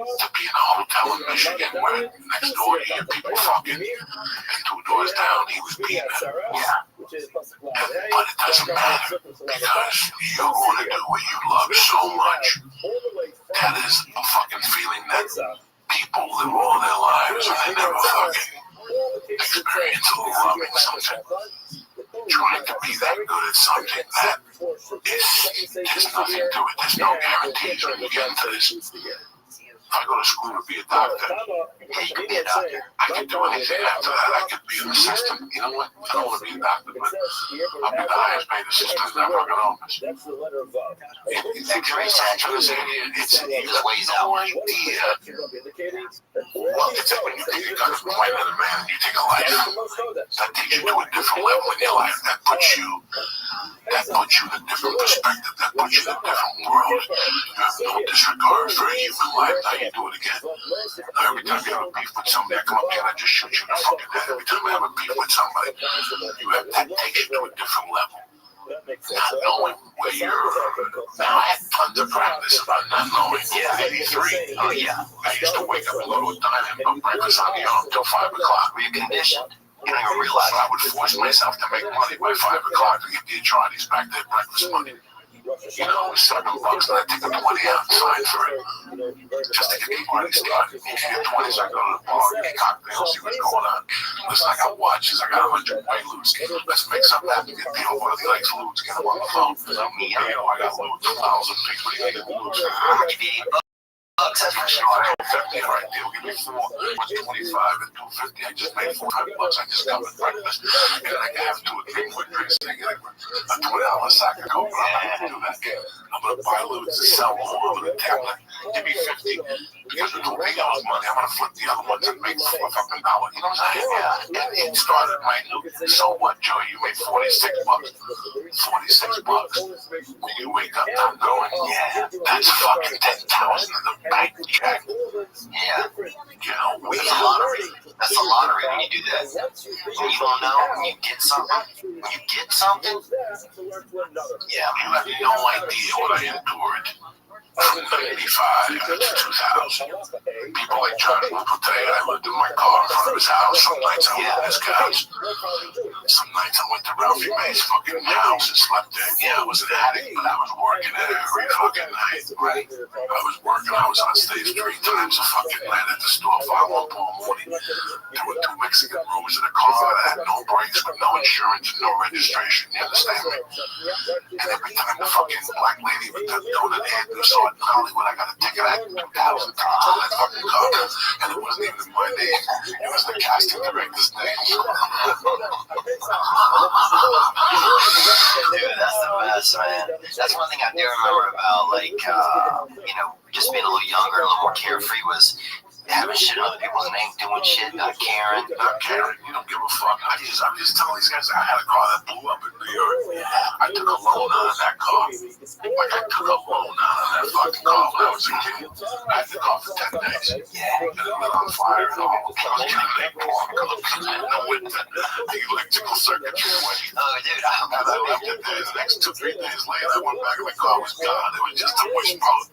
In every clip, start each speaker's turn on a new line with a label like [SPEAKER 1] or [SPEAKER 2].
[SPEAKER 1] to be in a hotel in Michigan where next door you hear people fucking, and 2 doors down he was beating her. Yeah. But it doesn't matter because you're going to do what you love so much. That is a fucking feeling that people live all their lives and they never fucking experience loving something. Trying to be that good at something that there's nothing to it. There's no guarantees when you get into this. If I go to school to be a doctor,
[SPEAKER 2] Yeah, you could be a doctor.
[SPEAKER 1] I could do anything after that. I could be an assistant. You know what? I don't want to be a doctor, but I'll be the highest paid assistant in that fucking office.
[SPEAKER 2] X-ray centers,
[SPEAKER 1] It's
[SPEAKER 2] just weighs out.
[SPEAKER 1] no idea. Well, it's like when you take a gun from white man and you take a life. That takes you to a different level in your life. That puts you in a different perspective. That puts you in a different world. You have no disregard for a human life. Now you do it again. Now every time you have a beef with somebody, I come up here and I just shoot you in the fucking head. Every time I have a beef with somebody, that takes you to a different level. Not knowing where you're. Now I have tons of practice about not knowing. Yeah, 83.
[SPEAKER 2] Oh, yeah.
[SPEAKER 1] I used to wake up and go to a diner and put breakfast on the arm until 5 o'clock.
[SPEAKER 2] Were you conditioned? You don't even realize
[SPEAKER 1] So I would force myself to make money by 5 o'clock to get the Charlie's back their breakfast money. You know, it was $7 and I take a 20 ounce sign for it. Just to get the party started. If you get 20s, I go to the bar, get cocktails, see what's going on. Listen, I got watches, I got 100 white loots. Let's make something happen. Get the over the likes loots, get them on the phone. You know, I got loots, 1,000 people, you get loots.
[SPEAKER 2] I'll give you $8, that's for sure.
[SPEAKER 1] 50, all right, they'll give me 4. What's 25 and 250? I just made $400. I just covered breakfast. And then I can have 2 or 3 more drinks. I get a $20 sack of coke, but I'm not going to do that. I'm going to buy loots and sell more over the tablet. Give me 50. Because with $2 money, I'm going to flip the other ones and make $4 fucking dollars. You know what I'm saying? Yeah. And it started right. So what, Joe? You made $46. $46. When you wake up not knowing, yeah, that's fucking 10,000 in the bank check.
[SPEAKER 2] Yeah.
[SPEAKER 1] You know,
[SPEAKER 2] It's a lottery. That's a lottery when you do that. When you don't know, when you get something, yeah,
[SPEAKER 1] you have no idea what I endured from 95 to 2000. People like John will tell you I lived in my car in front of his house. Some nights I went to his couch. Some nights I went to Ralphie May's fucking house and slept there. Yeah, I was an addict, but I was working every fucking night. Right? I was working. I was on stage 3 times a fucking night at the store, 5 o'clock in the morning. There were 2 Mexican rooms in a car that had no brakes, with no insurance and no registration. You understand me? And every time the fucking black lady with the donut hairdo saw it in Hollywood, I got a ticket at 2,000 times on that fucking car. And it wasn't even my name. It was the casting director's name.
[SPEAKER 2] Dude, that's the best, man. That's one thing I do remember about, like, just being a little younger, a little more carefree was having shit in other people's names, doing shit, not caring.
[SPEAKER 1] Not caring, you don't give a fuck. I'm just telling these guys, I had a car that blew up in New York. I took a loan out of that car. Like I took a loan out of that fucking car when I was a kid. I had the car for 10 days. Yeah. And it lit on fire and all. I was getting late porn with the electrical circuitry.
[SPEAKER 2] Oh, dude, I
[SPEAKER 1] And I left it there. The next 2-3 days later, I went back and the car was gone. It was just a wishbone.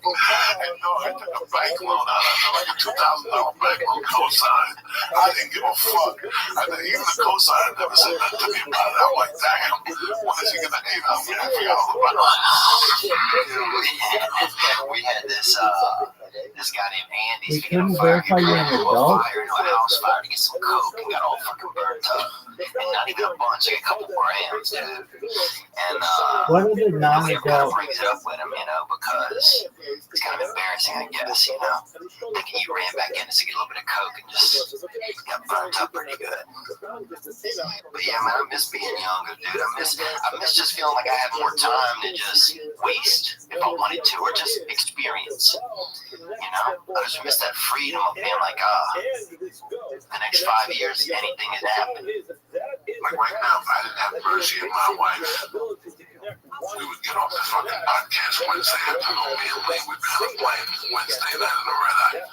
[SPEAKER 1] And I took a bank loan out of it, like a $2,000 bank loan cosign. I didn't give a fuck. Even the cosign never said nothing to me about it. I'm like, damn, when is he going to hate on me? I forgot all about it.
[SPEAKER 2] We had this guy named Andy.
[SPEAKER 3] We couldn't verify you're an adult.
[SPEAKER 2] A house fire to get some coke and got all fucking burnt up. And not even a bunch, like a couple grams, dude. And
[SPEAKER 3] What are the
[SPEAKER 2] nobody ever
[SPEAKER 3] non-adult?
[SPEAKER 2] brings it up with him, because it's kind of embarrassing, I guess, Thinking you ran back in to get a little bit of coke and just got burnt up pretty good. But yeah, man, I miss being younger, dude. I miss just feeling like I had more time to just waste if I wanted to, or just experience. I just miss that freedom of being like, the next 5 years, anything can happen.
[SPEAKER 1] Like right now, if I didn't have Mercy and my wife, we would get off the fucking podcast Wednesday afternoon. Me and Lee would be on a plane Wednesday night in a red eye.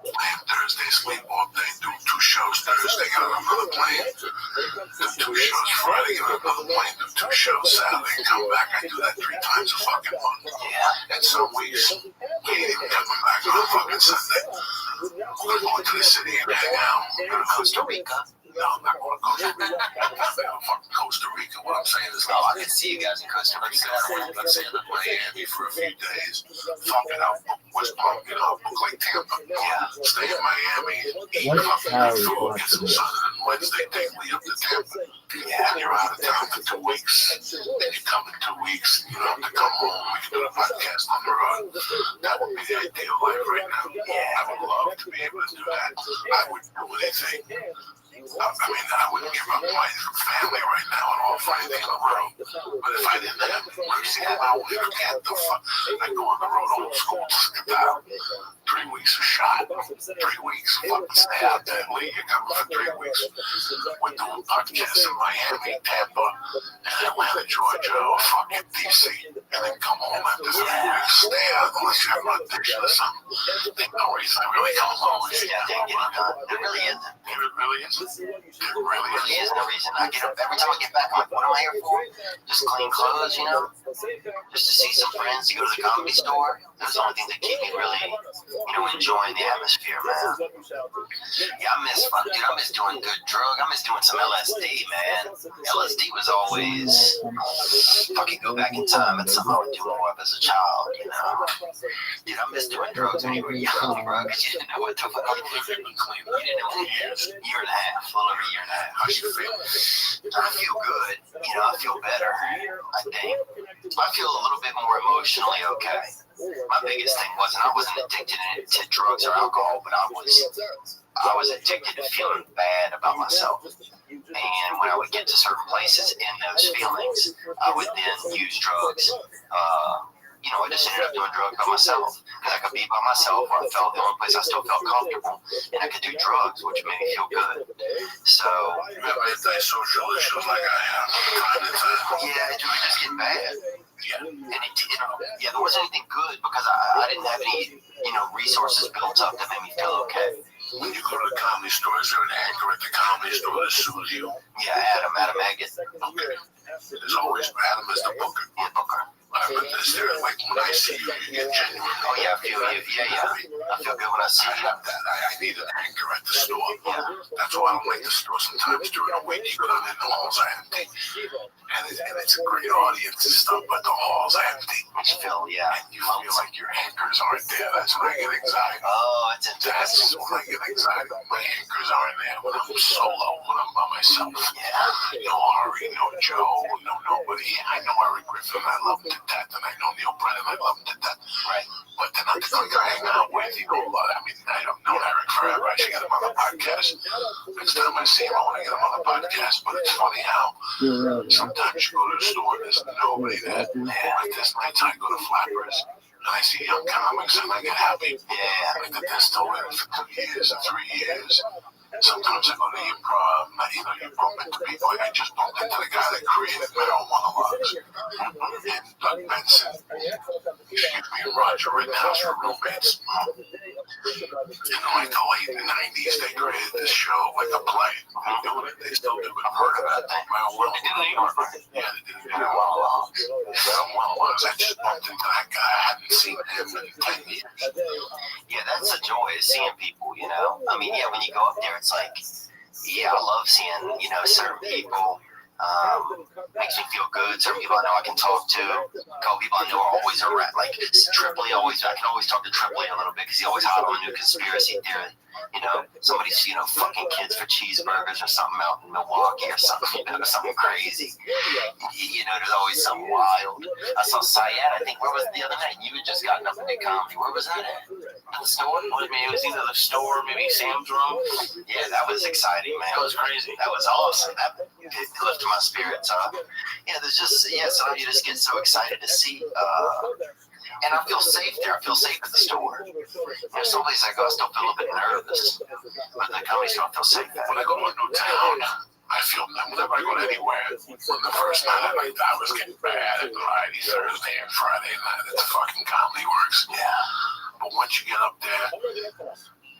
[SPEAKER 1] Plane Thursday, sleep all day, do 2 shows Thursday, get on another plane. Do 2 shows Friday, get on another plane, do 2 shows Saturday, come back. I do that 3 times a fucking month. Yeah. And some weeks, we ain't even coming back on a fucking Sunday. birthday. We're going to the city and hang out. We're going to
[SPEAKER 2] Costa Rica.
[SPEAKER 1] No, I'm not going to Costa Rica. Fucking Costa Rica. What I'm saying is,
[SPEAKER 2] I can see you guys in Costa Rica.
[SPEAKER 1] let's say I'm in Miami for a few days. Fuck it out. West Palm, book like Tampa.
[SPEAKER 2] Yeah.
[SPEAKER 1] Stay in Miami. Eat
[SPEAKER 3] What's
[SPEAKER 1] fucking
[SPEAKER 3] Harry
[SPEAKER 1] food. Get some sun. And Wednesday, take me up to Tampa. Yeah, and you're out of town for 2 weeks. Then you come in 2 weeks. You don't have to come home. We can do a podcast on the road. That would be the ideal life right now. Yeah, I would love to be able to do that. I would do anything. I mean, I wouldn't give up my family right now and all for anything on the road. But if I didn't have mercy on my wife, get the fuck. I'd go on the road old school, sit down. 3 weeks a shot. 3 weeks. Fucking stay out there and leave. You're coming for 3 weeks. We're doing podcasts in Miami, Tampa, and Atlanta, Georgia, or fucking DC. And then come home after 3 weeks. Stay out unless you have an audition or something. There's no reason I really come home.
[SPEAKER 2] Yeah, get it done. There really isn't.
[SPEAKER 1] There really isn't. There really
[SPEAKER 2] Really
[SPEAKER 1] isn't.
[SPEAKER 2] is no reason. I get up every time I get back. I'm like, what am I here for? Just clean clothes, Just to see some friends, to go to the comedy store. Those are the only things that keep me really, enjoying the atmosphere, man. Yeah, I miss doing good drug. I miss doing some LSD, man. LSD was always, if I could go back in time, it's something I would do more of as a child, Dude, I miss doing drugs when you were young, bro, because you didn't know what the fuck. You didn't know what year and a half, a little over a year and a half. How you feel? I feel good. I feel better, I think. I feel a little bit more emotionally okay. My biggest thing I wasn't addicted to drugs or alcohol, but I was addicted to feeling bad about myself. And when I would get to certain places in those feelings, I would then use drugs. I just ended up doing drugs by myself. Because I could be by myself, or I felt the only place I still felt comfortable. And I could do drugs, which made me feel good. So,
[SPEAKER 1] You have antisocial issues like I have from time to time.
[SPEAKER 2] yeah, it would just get bad.
[SPEAKER 1] Yeah.
[SPEAKER 2] And there wasn't anything good because I didn't have any, resources built up that made me feel okay.
[SPEAKER 1] When you go to the comedy store, is there an anchor at the comedy store that soothes you?
[SPEAKER 2] Yeah, Adam Agate.
[SPEAKER 1] Okay. There's always Adam as the booker.
[SPEAKER 2] Yeah, Booker.
[SPEAKER 1] But is there, like, when I see you, you get genuine.
[SPEAKER 2] Oh, yeah, I feel you. Yeah. I feel good when I see
[SPEAKER 1] I
[SPEAKER 2] you.
[SPEAKER 1] have that. I need an anchor at the store.
[SPEAKER 2] Yeah.
[SPEAKER 1] That's why I don't like the store sometimes during the week. You go down there, the halls are empty. And it's a great audience and stuff, but the halls are empty.
[SPEAKER 2] Makes you feel, yeah.
[SPEAKER 1] And you feel like your anchors aren't there. That's when I get anxiety.
[SPEAKER 2] Oh, it's
[SPEAKER 1] That's
[SPEAKER 2] interesting.
[SPEAKER 1] when I get anxiety. My anchors aren't there. When I'm solo, when I'm by myself.
[SPEAKER 2] Yeah.
[SPEAKER 1] No Ari, no Joe, no nobody. I know Eric Griffin, I love him to death, and I know Neil Brennan, I love him to death.
[SPEAKER 2] Right.
[SPEAKER 1] But they're not the guy I hang out with, I mean, I've known Eric forever. I should get him on the podcast. Next time I see him, I want to get him on the podcast. But it's funny how sometimes you go to the store and there's nobody there. Like this night, I go to Flappers. And I see young comics and I get happy. Yeah, like they're still in for 2 years or 3 years. Sometimes I go to improv, you bump into people. I just bumped into the guy that created Marijuana Logs. And Doug Benson. Excuse me, Roger Rittenhouse were roommates. In like the late 90s, they created this show, like a play. They're doing it. They still do it.
[SPEAKER 2] I've heard of that thing.
[SPEAKER 1] Well,
[SPEAKER 2] They did it in New York, right?
[SPEAKER 1] yeah, they did it. I just bumped into that guy. I hadn't seen him in 10 years.
[SPEAKER 2] Yeah, that's a joy, seeing people, I mean, yeah, when you go up there, it's like, yeah, I love seeing, certain people. Makes me feel good. Certain people I know I can talk to. A couple people I know are always around. Like Tripoli, I can always talk to Tripoli a little bit because he always hot on a new conspiracy theory. Somebody's fucking kids for cheeseburgers or something out in Milwaukee or something. Something crazy. There's always something wild. I saw Syed. I think where was it the other night? You had just gotten up and did comedy. Where was that at? In the store? I mean, it was either the store, maybe Sam's room. Yeah, that was exciting, man. That was crazy. That was awesome. That lifted my spirits up. Yeah, there's just some of you just get so excited to see. And I feel safe there. I feel safe at the store. Some places I go, I still feel a little bit nervous. But at the comedy store, I feel safe there.
[SPEAKER 1] When I go to a new town, I feel whenever I go anywhere, when the first night I was getting bad anxiety Thursday and Friday night at the fucking Comedy Works.
[SPEAKER 2] Yeah.
[SPEAKER 1] But once you get up there,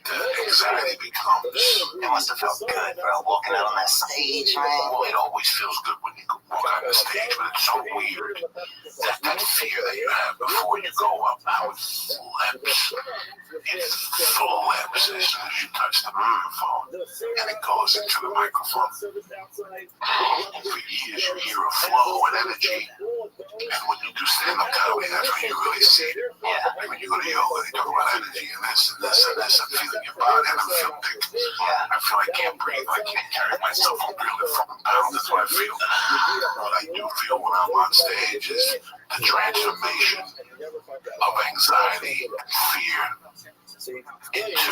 [SPEAKER 1] the anxiety becomes.
[SPEAKER 2] It must have felt good, bro, walking out on that stage, man.
[SPEAKER 1] Well, it always feels good when you walk behind the stage, but it's so weird that fear that you have before you go up, how it flips. It flips as soon as you touch the microphone, and it goes into the microphone. And for years, you hear a flow and energy. And when you do stand-up comedy, that's when you really see it.
[SPEAKER 2] Yeah.
[SPEAKER 1] When you go to yoga, they talk about energy and this and this and this, and feeling your body, and I feel big. I feel I can't breathe, I can't carry myself up really fucking pounds. That's what I feel. What I do feel when I'm on stage is the transformation of anxiety and fear into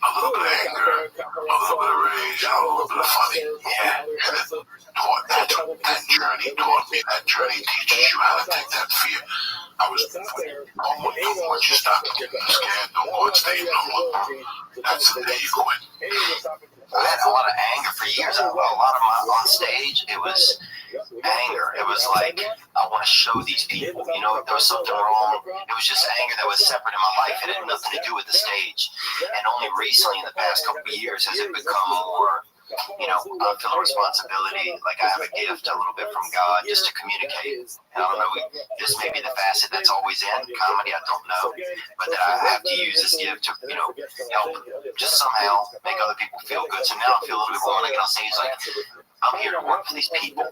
[SPEAKER 1] a little bit of anger, a little bit of rage, and a little bit of funny. And that journey taught me. That journey teaches you how to take that fear. I was once you stop getting scared, don't go on stage no more. That's the day you quit.
[SPEAKER 2] I had a lot of anger for years. A lot of my on stage, it was anger. It was like, I want to show these people, you know, if there was something wrong. It was just anger that was separate in my life. It had nothing to do with the stage. And only recently, in the past couple of years, has it become more, you know, I feel a responsibility, like I have a gift a little bit from God just to communicate. And I don't know, this may be the facet that's always in comedy, I don't know, but that I have to use this gift to, you know, help just somehow make other people feel good. So now I feel a little bit more when I get on stage, like, I'm here to work for these people.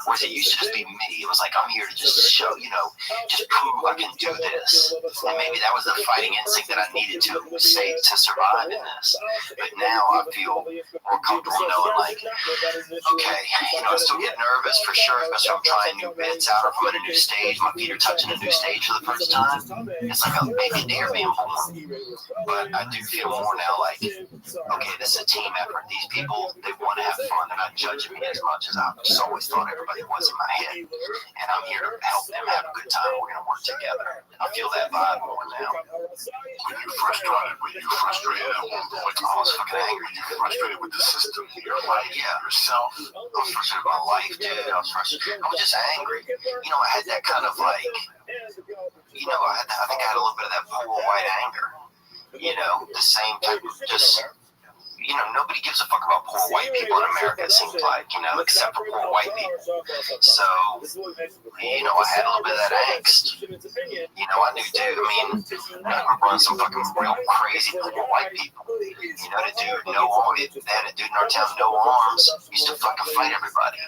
[SPEAKER 2] Whereas it used to just be me. It was like, I'm here to just show, you know, just prove I can do this. And maybe that was the fighting instinct that I needed to say to survive in this. But now I feel more comfortable knowing, like, okay, you know, I still get nervous for sure, especially if I'm trying new bits out or if I'm at a new stage. My feet are touching a new stage for the first time. It's like a baby deer being born. But I do feel more now like, okay, this is a team effort. These people, they want to have fun. They're not judging me as much as I've just always thought everybody was in my head. And I'm here to help them have a good time. We're going to work together. I feel that vibe more now.
[SPEAKER 1] When you're frustrated at one point,
[SPEAKER 2] I was fucking angry.
[SPEAKER 1] you're frustrated with the system, your life, yourself.
[SPEAKER 2] I was frustrated with my life, dude. I was frustrated. I was just angry. You know, I had that kind of like, you know, I think I had a little bit of that poor white anger. You know, the same type of just, you know, nobody gives a fuck about poor white people in America, it seems like, you know, except for poor white people. So, you know, I had a little bit of that angst. You know, I knew, dude, I mean, I grew up around some fucking real crazy poor white people. You know, the dude, no arms, they had a dude in our town, no arms, used to fucking fight everybody.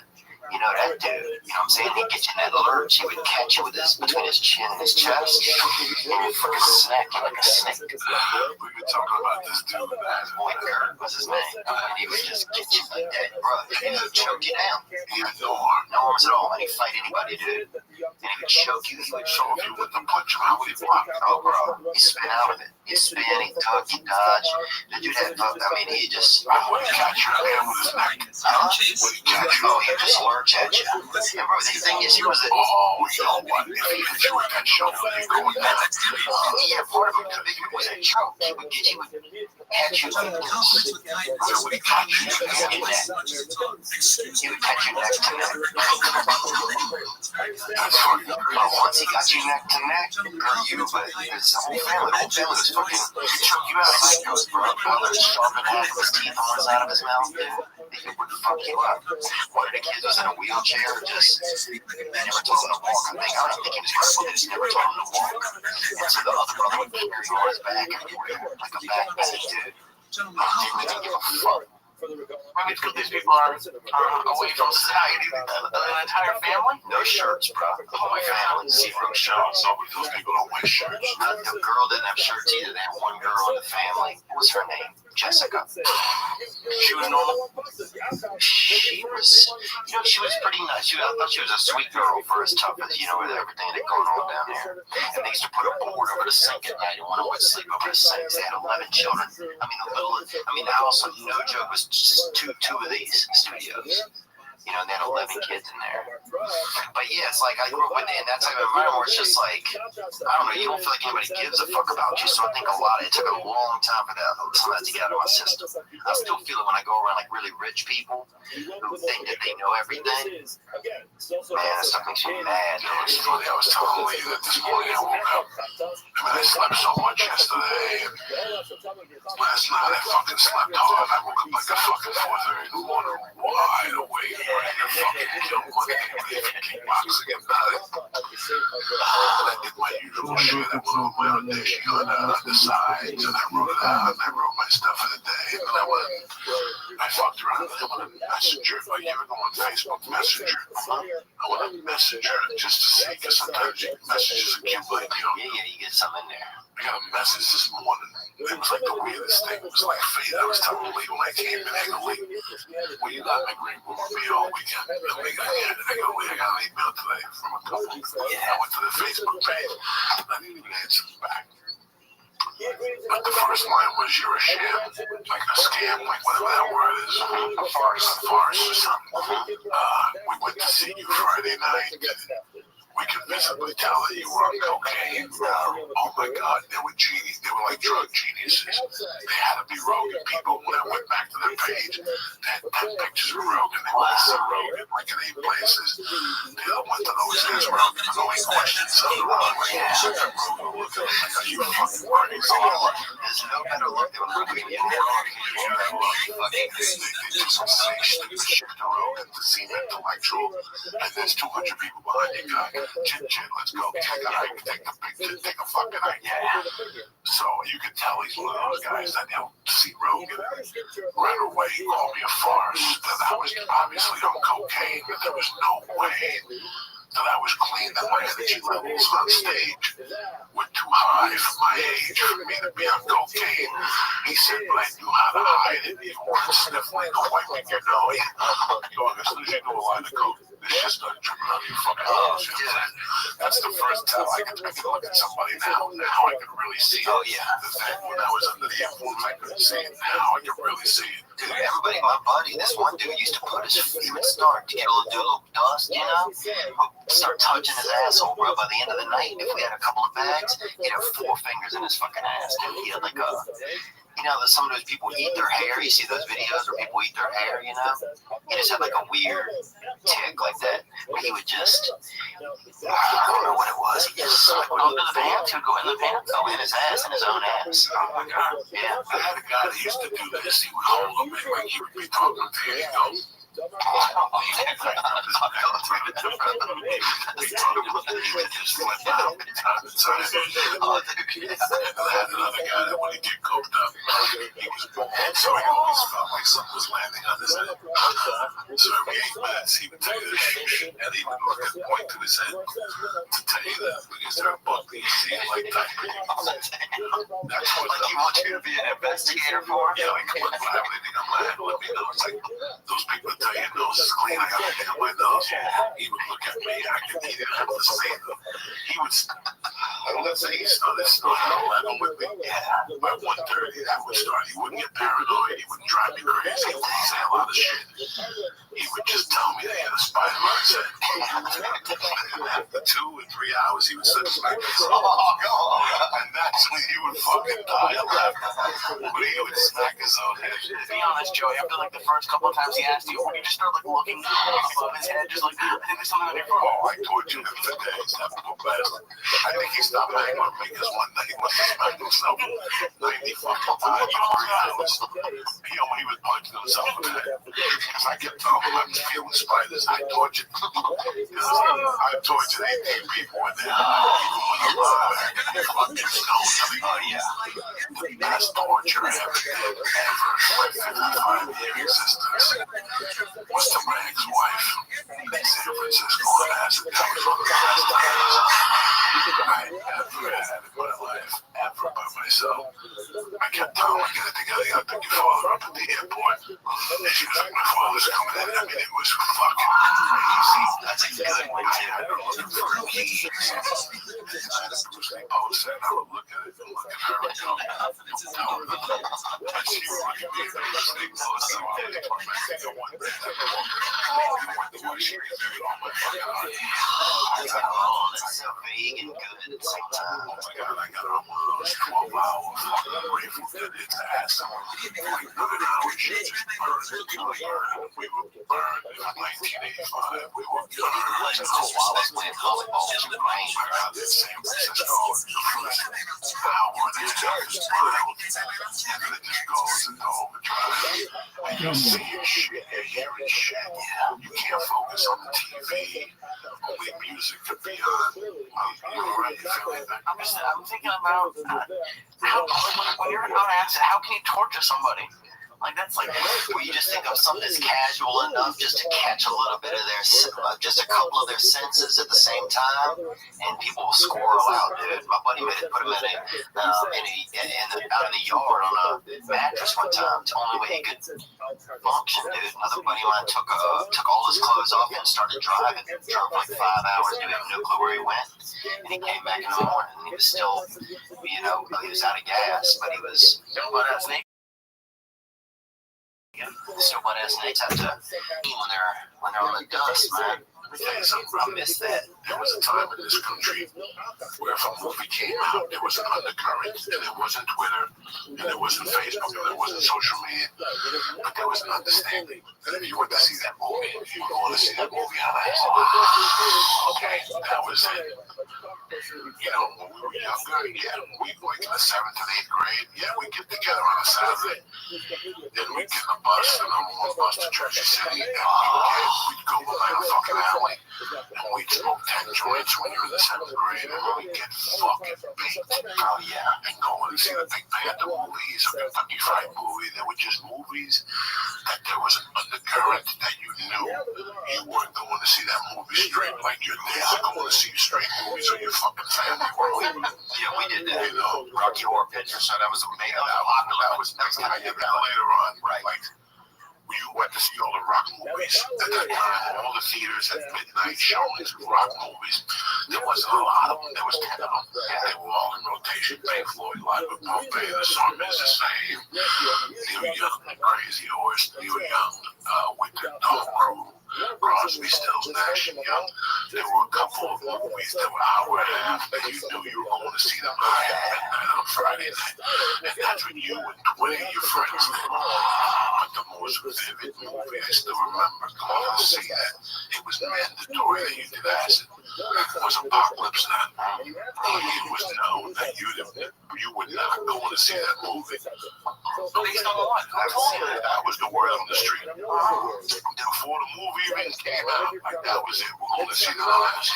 [SPEAKER 2] You know, that dude, you know what I'm saying? He'd get you in that lurch, he would catch you with his, between his chin and his chest, and he'd fucking snack you like a snake.
[SPEAKER 1] We've been talking about this dude that
[SPEAKER 2] Boy, Kurt was his name, and he would just get you like that, bro, and he would choke you down.
[SPEAKER 1] he had no arm.
[SPEAKER 2] No arms at all, and he'd fight anybody, dude. And he would choke you, he would
[SPEAKER 1] So if you wouldn't punch him, how would he block?
[SPEAKER 2] oh, bro, he spin out of it. He'd spin, he'd duck, he'd dodge. The dude had, I mean, he just,
[SPEAKER 1] When he catch you in hand with his neck,
[SPEAKER 2] huh?
[SPEAKER 1] when he catch you,
[SPEAKER 2] Oh, he'd just lurch at you. And bro, the thing is, he was a,
[SPEAKER 1] oh, you know what? If he hit you with that shoulder, you go with that.
[SPEAKER 2] yeah, part of it was a choke. He would get you, catch you,
[SPEAKER 1] So when he caught you,
[SPEAKER 2] he would catch you neck to neck.
[SPEAKER 1] that's funny.
[SPEAKER 2] But once he got you neck to neck, or you, but his whole family was fucking, he choke you out like those brothers sharpened half of his teeth almost out of his mouth, dude. It would fuck you up. One of the kids was in a wheelchair, just, they never told him to walk. I don't think he was crippled, they just never told him to walk. And so the other brother would carry him on his back everywhere, like a backpack, dude. They didn't give a fuck.
[SPEAKER 4] Maybe it's because these people are away from society. An entire family?
[SPEAKER 2] No shirts, bro. Oh my family, zero shirts.
[SPEAKER 1] Some of those people don't wear shirts.
[SPEAKER 2] The girl didn't have shirts either. They had one girl in the family. What was her name? Jessica.
[SPEAKER 4] She was normal.
[SPEAKER 2] She was, you know, she was pretty nice. I thought she was a sweet girl for as tough as, you know, with everything that going on down there. And they used to put a board over the sink at night, and one would sleep over the sink. They had 11 children. The house, no joke, was just two of these studios. You know, and they had 11 kids in there. But yeah, it's like I grew up with it, and that type of environment where it's just like, I don't know, you don't feel like anybody gives a fuck about you. So I think it took a long time for some of that to get out of my system. I still feel it when I go around like really rich people who think that they know everything. Man, that stuff makes me mad.
[SPEAKER 1] You know, it's funny, I was telling you that this morning I woke up. I slept so much yesterday, and last night I fucking slept hard. I woke up like a fucking 4:30 in the morning, wide awake. weight, ready to fucking kill money, kickboxing and I did my usual shit. I went on my audition on the sides, and I wrote it out, and I wrote my stuff for the day, and then I went and I fucked around, and I went on Messenger. Like, you ever go on Facebook Messenger? I went on Messenger just to see, because sometimes you can messages accumulate, you know.
[SPEAKER 2] Yeah, you get some in there.
[SPEAKER 1] I got a message this morning. It was like the weirdest thing. It was like fate. I was telling Lee when I came in, I go, Lee, well, you got my green room with me all weekend. And we got here, and I go, Lee, I got an email today from a couple. I went to the Facebook page. I didn't even answer back. But the first line was, you're a sham, like a scam, like whatever that word is, a farce or something. We went to see you Friday night. We could visibly tell that you were on cocaine. Oh my God, they were genies. They were like drug geniuses. They had to be Rogan people. When I went back to their page, they had 10 pictures of Rogan. They listed Rogan like in 8 places. They all went to those guys Rogan and always questions on the Rogan. Rogan looked at them like, are you fucking crazy?
[SPEAKER 2] There's no better look than Rogan in Rogan.
[SPEAKER 1] They just say stupid shit to Rogan to seem intellectual. And there's 200 people behind you guys. Chin, let's go. Take a hike, take a picture, take a fucking hike. Yeah. So you can tell he's one of those guys that he'll see Rogan right away, call me a farce, that I was obviously on cocaine, that there was no way that I was clean, that my energy levels on stage were too high for my age for me to be on cocaine. He said, but I knew how to hide it. Even when sniffling, wiping your nose. As soon as you do a line of coke, this shit started dripping out of your fucking nose. You know what I'm saying? That's the first time I can look at somebody now. Now I can really see it.
[SPEAKER 2] Oh, yeah.
[SPEAKER 1] The thing when I was under the influence, I couldn't see it. Now I can really see it.
[SPEAKER 2] Dude, everybody, my buddy, this one dude used to put his, he would start to get do a little dust, you know? Start touching his asshole, bro. By the end of the night, if we had a couple of bags, he'd have 4 fingers in his fucking ass, dude. He had like a, you know, some of those people eat their hair. You see those videos where people eat their hair, you know? He just had like a weird tick like that. But he would just, I don't know what it was. He just like would go to the pants. He would go in the pants, go in his ass, in his own ass. Oh my God. Yeah.
[SPEAKER 1] I had a guy that used to do this. He would hold him in, like he would be talking to you, he'd go, I had another guy that when he get coked up, he was bald, so he always felt like something was landing on his head. So every 8 minutes he would tell you this shit, and he would look and point to his head to tell you that because they're above me, you see it like that. That's what
[SPEAKER 2] Like you want you to be an investigator for him?
[SPEAKER 1] yeah, like what everything on my head, let me know. It's like those people that tell you your nose is clean, I got everything on my nose. He would look at me, he didn't have to say them. He would, I don't know, he started snorting with me. By 1:30, that would start. He wouldn't get paranoid, he wouldn't drive me crazy, he wouldn't say a lot of shit. He would just tell me that he had a spider on his head. After 2 or 3 hours, he would sit back and say, and that's when he would fucking die of laughter. But he would smack his own head.
[SPEAKER 4] To be honest, Joey, after like the first couple of times he asked you, when you just start like looking above his head, just like, I think there's something on your phone.
[SPEAKER 1] Oh, I tortured him for days. That poor bastard. I think he stopped hanging with me because one night he must have smacked himself 90 fucking times in 3 hours. You know, when he was punching himself in the head. Because I kept telling him, I'm feeling spiders. I tortured him. I tortured 18 people in there. Oh, yeah. The best torture I ever did, ever, in my 55-year existence, was to my ex-wife in San Francisco on acid. That was one of the best days I ever had in my life, ever by myself. I kept telling her, get it together, you gotta pick your father up at the airport. And she was like, my father's coming in. I mean, it was fucking crazy. That's a good one, too. I had her looking for her keys. I had a Bruce Lee poster, and I would look at it and look at her and go, don't tell her. And she would look at me and Bruce Lee poster. I was like, I think I want that. I went to my street, dude, on my fucking eye. I got on.
[SPEAKER 2] It's so vague and good at the same time.
[SPEAKER 1] Oh my God, I got on one of those 12-hour fucking Grateful Dead hits ass. Like 9 hours, shit just burned. We were burned in 1985. We were burned.
[SPEAKER 2] Like the whole while I was playing volleyball in the rain.
[SPEAKER 1] Out in San Francisco, the first hour and a half is burned. And it just goes into overdrive. And you're seeing shit, you're hearing shit.
[SPEAKER 4] about how when you're on acid, how can you torture somebody? Like that's like,
[SPEAKER 2] Well, you just think of something that's casual enough just to catch a little bit of their, just a couple of their senses at the same time, and people will squirrel out, dude. My buddy made it, put him out in the yard on a mattress one time. It's the only way he could function, dude. Another buddy of mine took all his clothes off and started driving. Drove like 5 hours, dude. No clue where he went. And he came back in the morning, and he was still, he was out of gas, but he was butt ass naked. So what ass snakes have to eat when they're on the dust, man. I miss that.
[SPEAKER 1] There was a time in this country where if a movie came out, there was an undercurrent, and it wasn't Twitter, and it wasn't Facebook, and it wasn't social media, but there was an understanding that if you went to see that movie, if you were going to see that movie on okay, that was it. You know, when we were younger, we like in the 7th and 8th grade, we'd get together on a Saturday, then we'd get in a bus, the number 1 bus to Jersey City, and we'd go behind a fucking alley, and we'd smoke 10 joints when you're in the 7th grade, and we'd get fucking baked.
[SPEAKER 2] Oh, yeah.
[SPEAKER 1] And go and see the Big Panther movies, or the Kentucky Fried Movie. They were just movies that there was an undercurrent that you knew you weren't going to see that movie straight, like you're there going to see straight movies or your fucking family were leaving.
[SPEAKER 2] Yeah, we did that.
[SPEAKER 1] You know,
[SPEAKER 2] Rocky Horror Picture Show. That was amazing.
[SPEAKER 1] that was kind of later on,
[SPEAKER 2] Right.
[SPEAKER 1] like, you went to see all the rock movies at that time. All the theaters had midnight showings of rock movies. There wasn't a lot of them. There was 10 of them. They were all in rotation. Pink Floyd, Live at Pompeii, The Song is the Same. Neil Young, Crazy Horse, Neil Young, with the Dog Crew, Crosby, Stills, Nash and Young. There were a couple of movies that were hour and a half that you knew you were going to see them high at midnight on Friday night. And that's when you and 20 of your friends did. But the most vivid movie I still remember going to see that, it was mandatory that you did acid, was Apocalypse Now. It was known that you were not going to see that movie.
[SPEAKER 4] based on what?
[SPEAKER 1] That was the word on the street. Before the movie even came out, like that was it. We're going to see the last.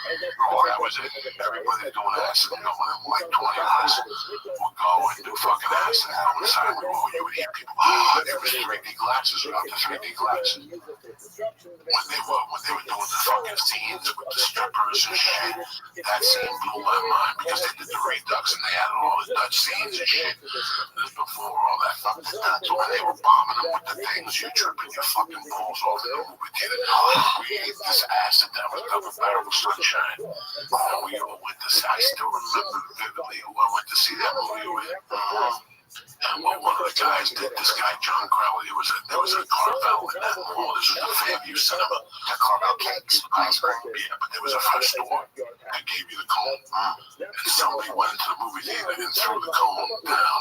[SPEAKER 1] That was it. Everybody's doing acid. You know, like 20 of us would go and do fucking acid. And on the side of the road, you would hear people, there was 3D glasses without the 3D glasses. When they were doing the fucking scenes with the strippers and shit, that scene blew my mind because they did the Redux and they had all the Dutch scenes and shit. This was before all that fucking Dutch. When they were bombing them with the things, you're tripping your fucking balls off in the movie theater. We ate this acid that was double barrel sunshine. And we all went to see, I still remember vividly who I went to see that movie with. And one of the guys did, this guy, John Crowley, there was a Carvel in that mall. This was the Fairview Cinema.
[SPEAKER 2] The Carvel cakes, ice cream.
[SPEAKER 1] Yeah, but there was a fresh store that gave you the cone. And somebody went into the movie theater and threw the cone down,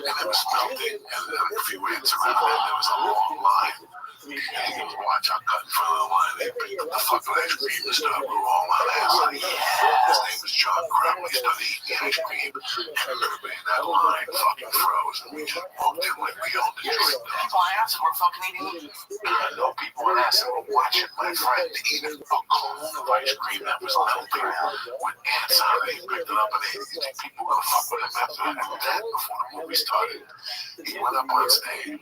[SPEAKER 1] and it was melting. And then a few minutes around it, there was a long line. And you can watch our cut in front of the line. They picked up the fucking ice cream and stuff. We were all on that. Like, his name was John Crowley. He started eating the ice cream. And everybody in that line fucking froze. And we just walked in like we owned the joint.
[SPEAKER 4] People on acid were fucking eating.
[SPEAKER 1] I know people on acid were watching my friend eat a cone of ice cream that was melting with ants on it. He picked it up and ate it. People were gonna fuck with him after that before the movie started. He went up on stage.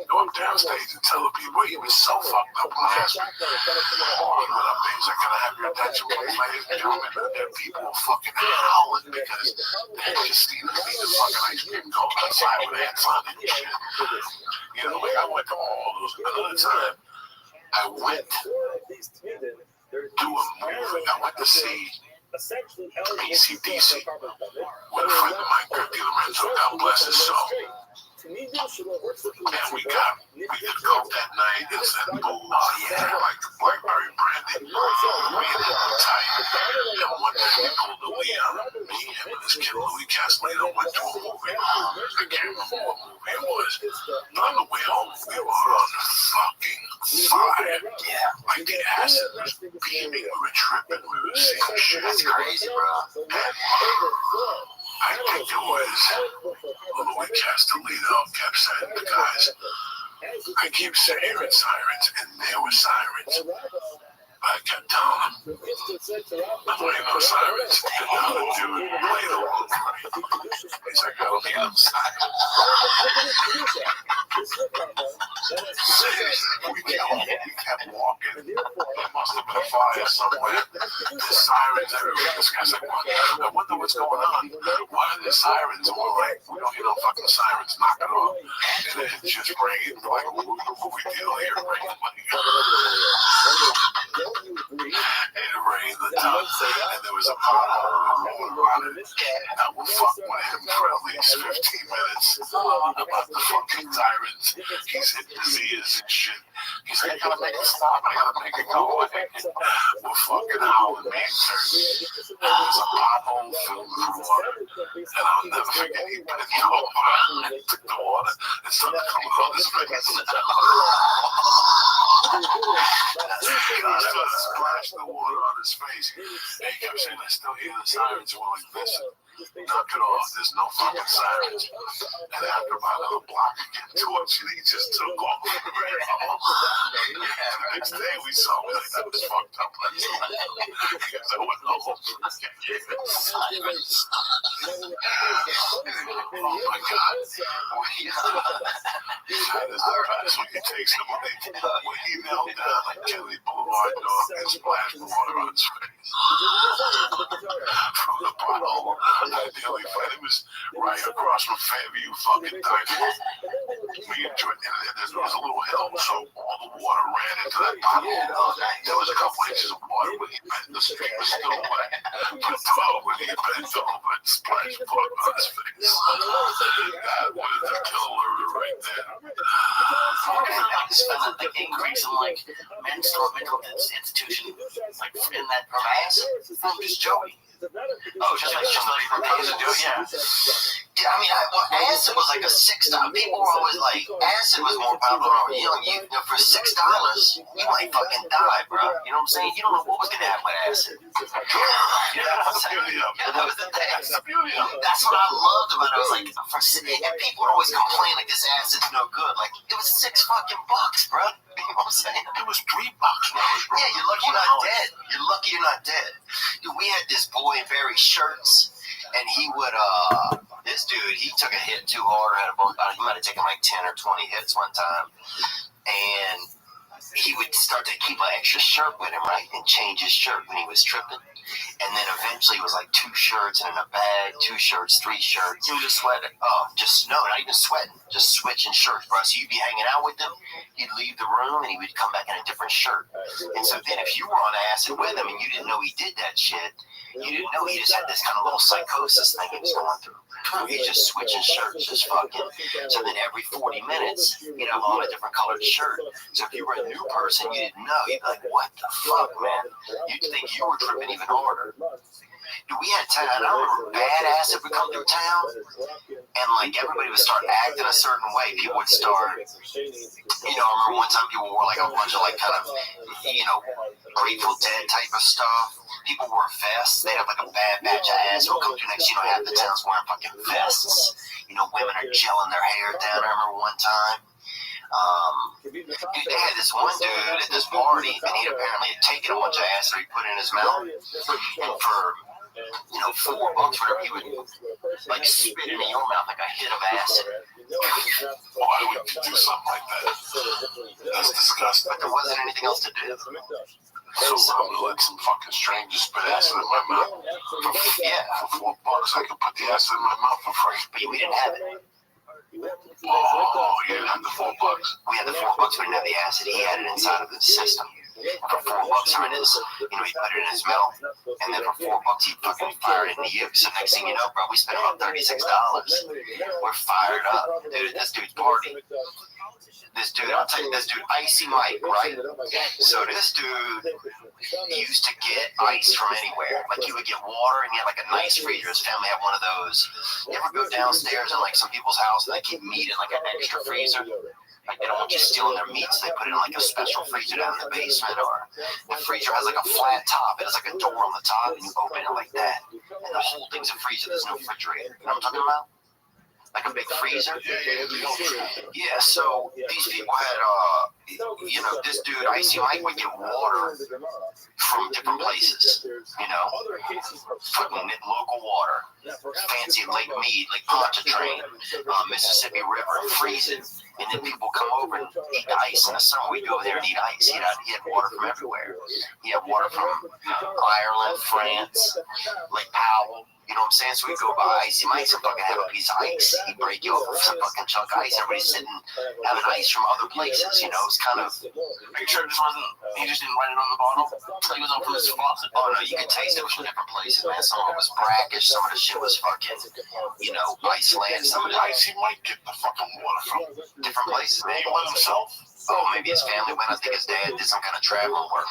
[SPEAKER 1] Go up downstage and tell the people he was so fucked up last week. He went up there. He's like, can I have your attention, please, ladies and gentlemen? And people were fucking howling because they had just seen the fucking ice cream go outside with ants on it and shit. You know, like I went to all those. Another time, I went to a movie. I went to see ACDC with a friend of mine, Kirk DiLorenzo, God bless his soul. And we did coke that night and said, like blackberry brandy. We had it tight. And one day we pulled the Leon. Me, him, and this kid, Louis Castellino, went to a movie. I can't remember what movie it was. But on the way home, we were on fucking fire. Yeah, like the acid was beaming. We were tripping. We were seeing shit.
[SPEAKER 2] That's crazy, bro.
[SPEAKER 1] And I think it was Louis Castellino kept saying to the guys, I keep hearing sirens, and there were sirens. I kept telling him, there ain't no sirens. And now the dude played a little crazy. He's like, I don't need them sirens. We kept walking. There must have been a fire somewhere. There's sirens everywhere. This guy's like, I wonder what's going on. Why are there sirens? And we're like, we don't hear no fucking sirens. Knock it off. And it just rained. Like, what we deal here? Rain. It rained the time, and there was a pothole on it. And I will fuck with him for at least 15 minutes about the fucking sirens. He's hitting his ears and shit. He's like, I gotta make it stop. I gotta make it go away. We're fucking howling, man. There's a pothole filled with water. And I'll never forget, he bent over and took the water and started coming on his face. Splashed the water on his face. And he kept saying, I still hear the sirens. And we're like, listen, knock it off. There's no fucking sirens. And after about another block again, towards it, he just took off. And the next day we saw him, like, that was fucked up. Because I went home. Oh my God. That is the best when you take somebody when he knelt down like Kelly Boulevard dog and splashed the water on his face. From the bottle. The only fight, it was right across from Fairview fucking Diner. We enjoyed it. There was a little hill, so all the water ran into that bottle. There was a couple inches of water when he bent. The street was still wet. But when he bent over and splashed blood on his face. That was the killer right there.
[SPEAKER 2] The increase in like mental institution, like in that from acid from just Joey. Oh, just like somebody from acid do it, yeah. Yeah, I mean, acid was like a $6. People were always like, acid was more popular when you know, for $6, you might fucking die, bro. You know what I'm saying? You don't know what was gonna happen with acid. You know what I'm saying? Yeah, that was the thing. That's what I loved about it. I was like, and people would always complain like this acid's no good. Like it was $6 fucking, bro. You know what I'm saying?
[SPEAKER 1] It was $3, bro.
[SPEAKER 2] Yeah, you're lucky you're not dead. You're lucky you're not dead. Dude, we had this boy in Barry shirts, and he would, this dude, he took a hit too hard. He might have taken like 10 or 20 hits one time, and he would start to keep an extra shirt with him, right, and change his shirt when he was tripping. And then eventually it was like 2 shirts and in a bag, 2 shirts, 3 shirts. You just sweating. Oh, just no, not even sweating. Just switching shirts, bro. So you'd be hanging out with him, he'd leave the room, and he would come back in a different shirt. And so then if you were on acid with him and you didn't know he did that shit, you didn't know he just had this kind of little psychosis thing he was going through. He's just switching shirts, just fucking. So then every 40 minutes, he'd have on a different colored shirt. So if you were a new person, you didn't know. You'd be like, what the fuck, man? You'd think you were tripping even harder. Dude, we had time. I remember bad acid would come through town, and like everybody would start acting a certain way. People would start, you know, I remember one time people wore like a bunch of like kind of, you know, Grateful Dead type of stuff. People wore vests. They'd have like a bad batch of acid would come through next, you know, half the town's wearing fucking vests. You know, women are gelling their hair down. I remember one time. Dude, they had this one dude at this party, and he apparently had taken a bunch of acid he put in his mouth, and for, you know, $4, whatever, he would like spit into your mouth like a hit of acid.
[SPEAKER 1] Why would you do something like that? That's disgusting.
[SPEAKER 2] But there wasn't anything else to do.
[SPEAKER 1] So I'm gonna let some fucking strangers spit acid in my mouth. For $4, I could put the acid in my mouth for free.
[SPEAKER 2] But we didn't have it.
[SPEAKER 1] Oh, you didn't have the $4?
[SPEAKER 2] We had the $4, we didn't have the acid. He had it inside of the system. For $4 or in his, you know, he put it in his mouth, and then for $4 he fucking fired it into you. So next thing you know, bro, we spent about $36. We're fired up, dude. This dude's party. This dude, I'll tell you, this dude, Icy Mike, right? So this dude used to get ice from anywhere. Like he would get water, and he had like a nice freezer. His family had one of those. You ever go downstairs in like some people's house and they keep meat in like an extra freezer? Like they don't want you stealing their meat, so they put it in like a special freezer down in the basement, or the freezer has like a flat top. It has like a door on the top, and you open it like that, and the whole thing's a freezer. There's no refrigerator. You know what I'm talking about? like a big freezer.
[SPEAKER 1] Yeah.
[SPEAKER 2] Yeah, so these people had, this dude, Icy Mike, would get water from different places, fucking local water, fancy Lake Mead, Lake Pontchartrain, Mississippi River, freeze it, and then people come over and eat ice in the summer. We'd go over there and eat ice. He had water from everywhere. He had water from Ireland, France, Lake Powell. You know what I'm saying? So we'd go by Icy Mike's and fucking have a piece of ice. He'd break you over with some fucking chunk of ice. Everybody's sitting having ice from other places, It's kind of...
[SPEAKER 4] Are you sure this wasn't... He just didn't write it on the bottle? He was open his faucet.
[SPEAKER 2] Oh, no, you could taste it from different places, man. Some of it was brackish. Some of the shit was fucking, Iceland. Some of the
[SPEAKER 1] Icy might get the fucking water from
[SPEAKER 2] different places, man.
[SPEAKER 1] he went himself.
[SPEAKER 2] Oh, maybe his family went. I think his dad did some kind of travel work.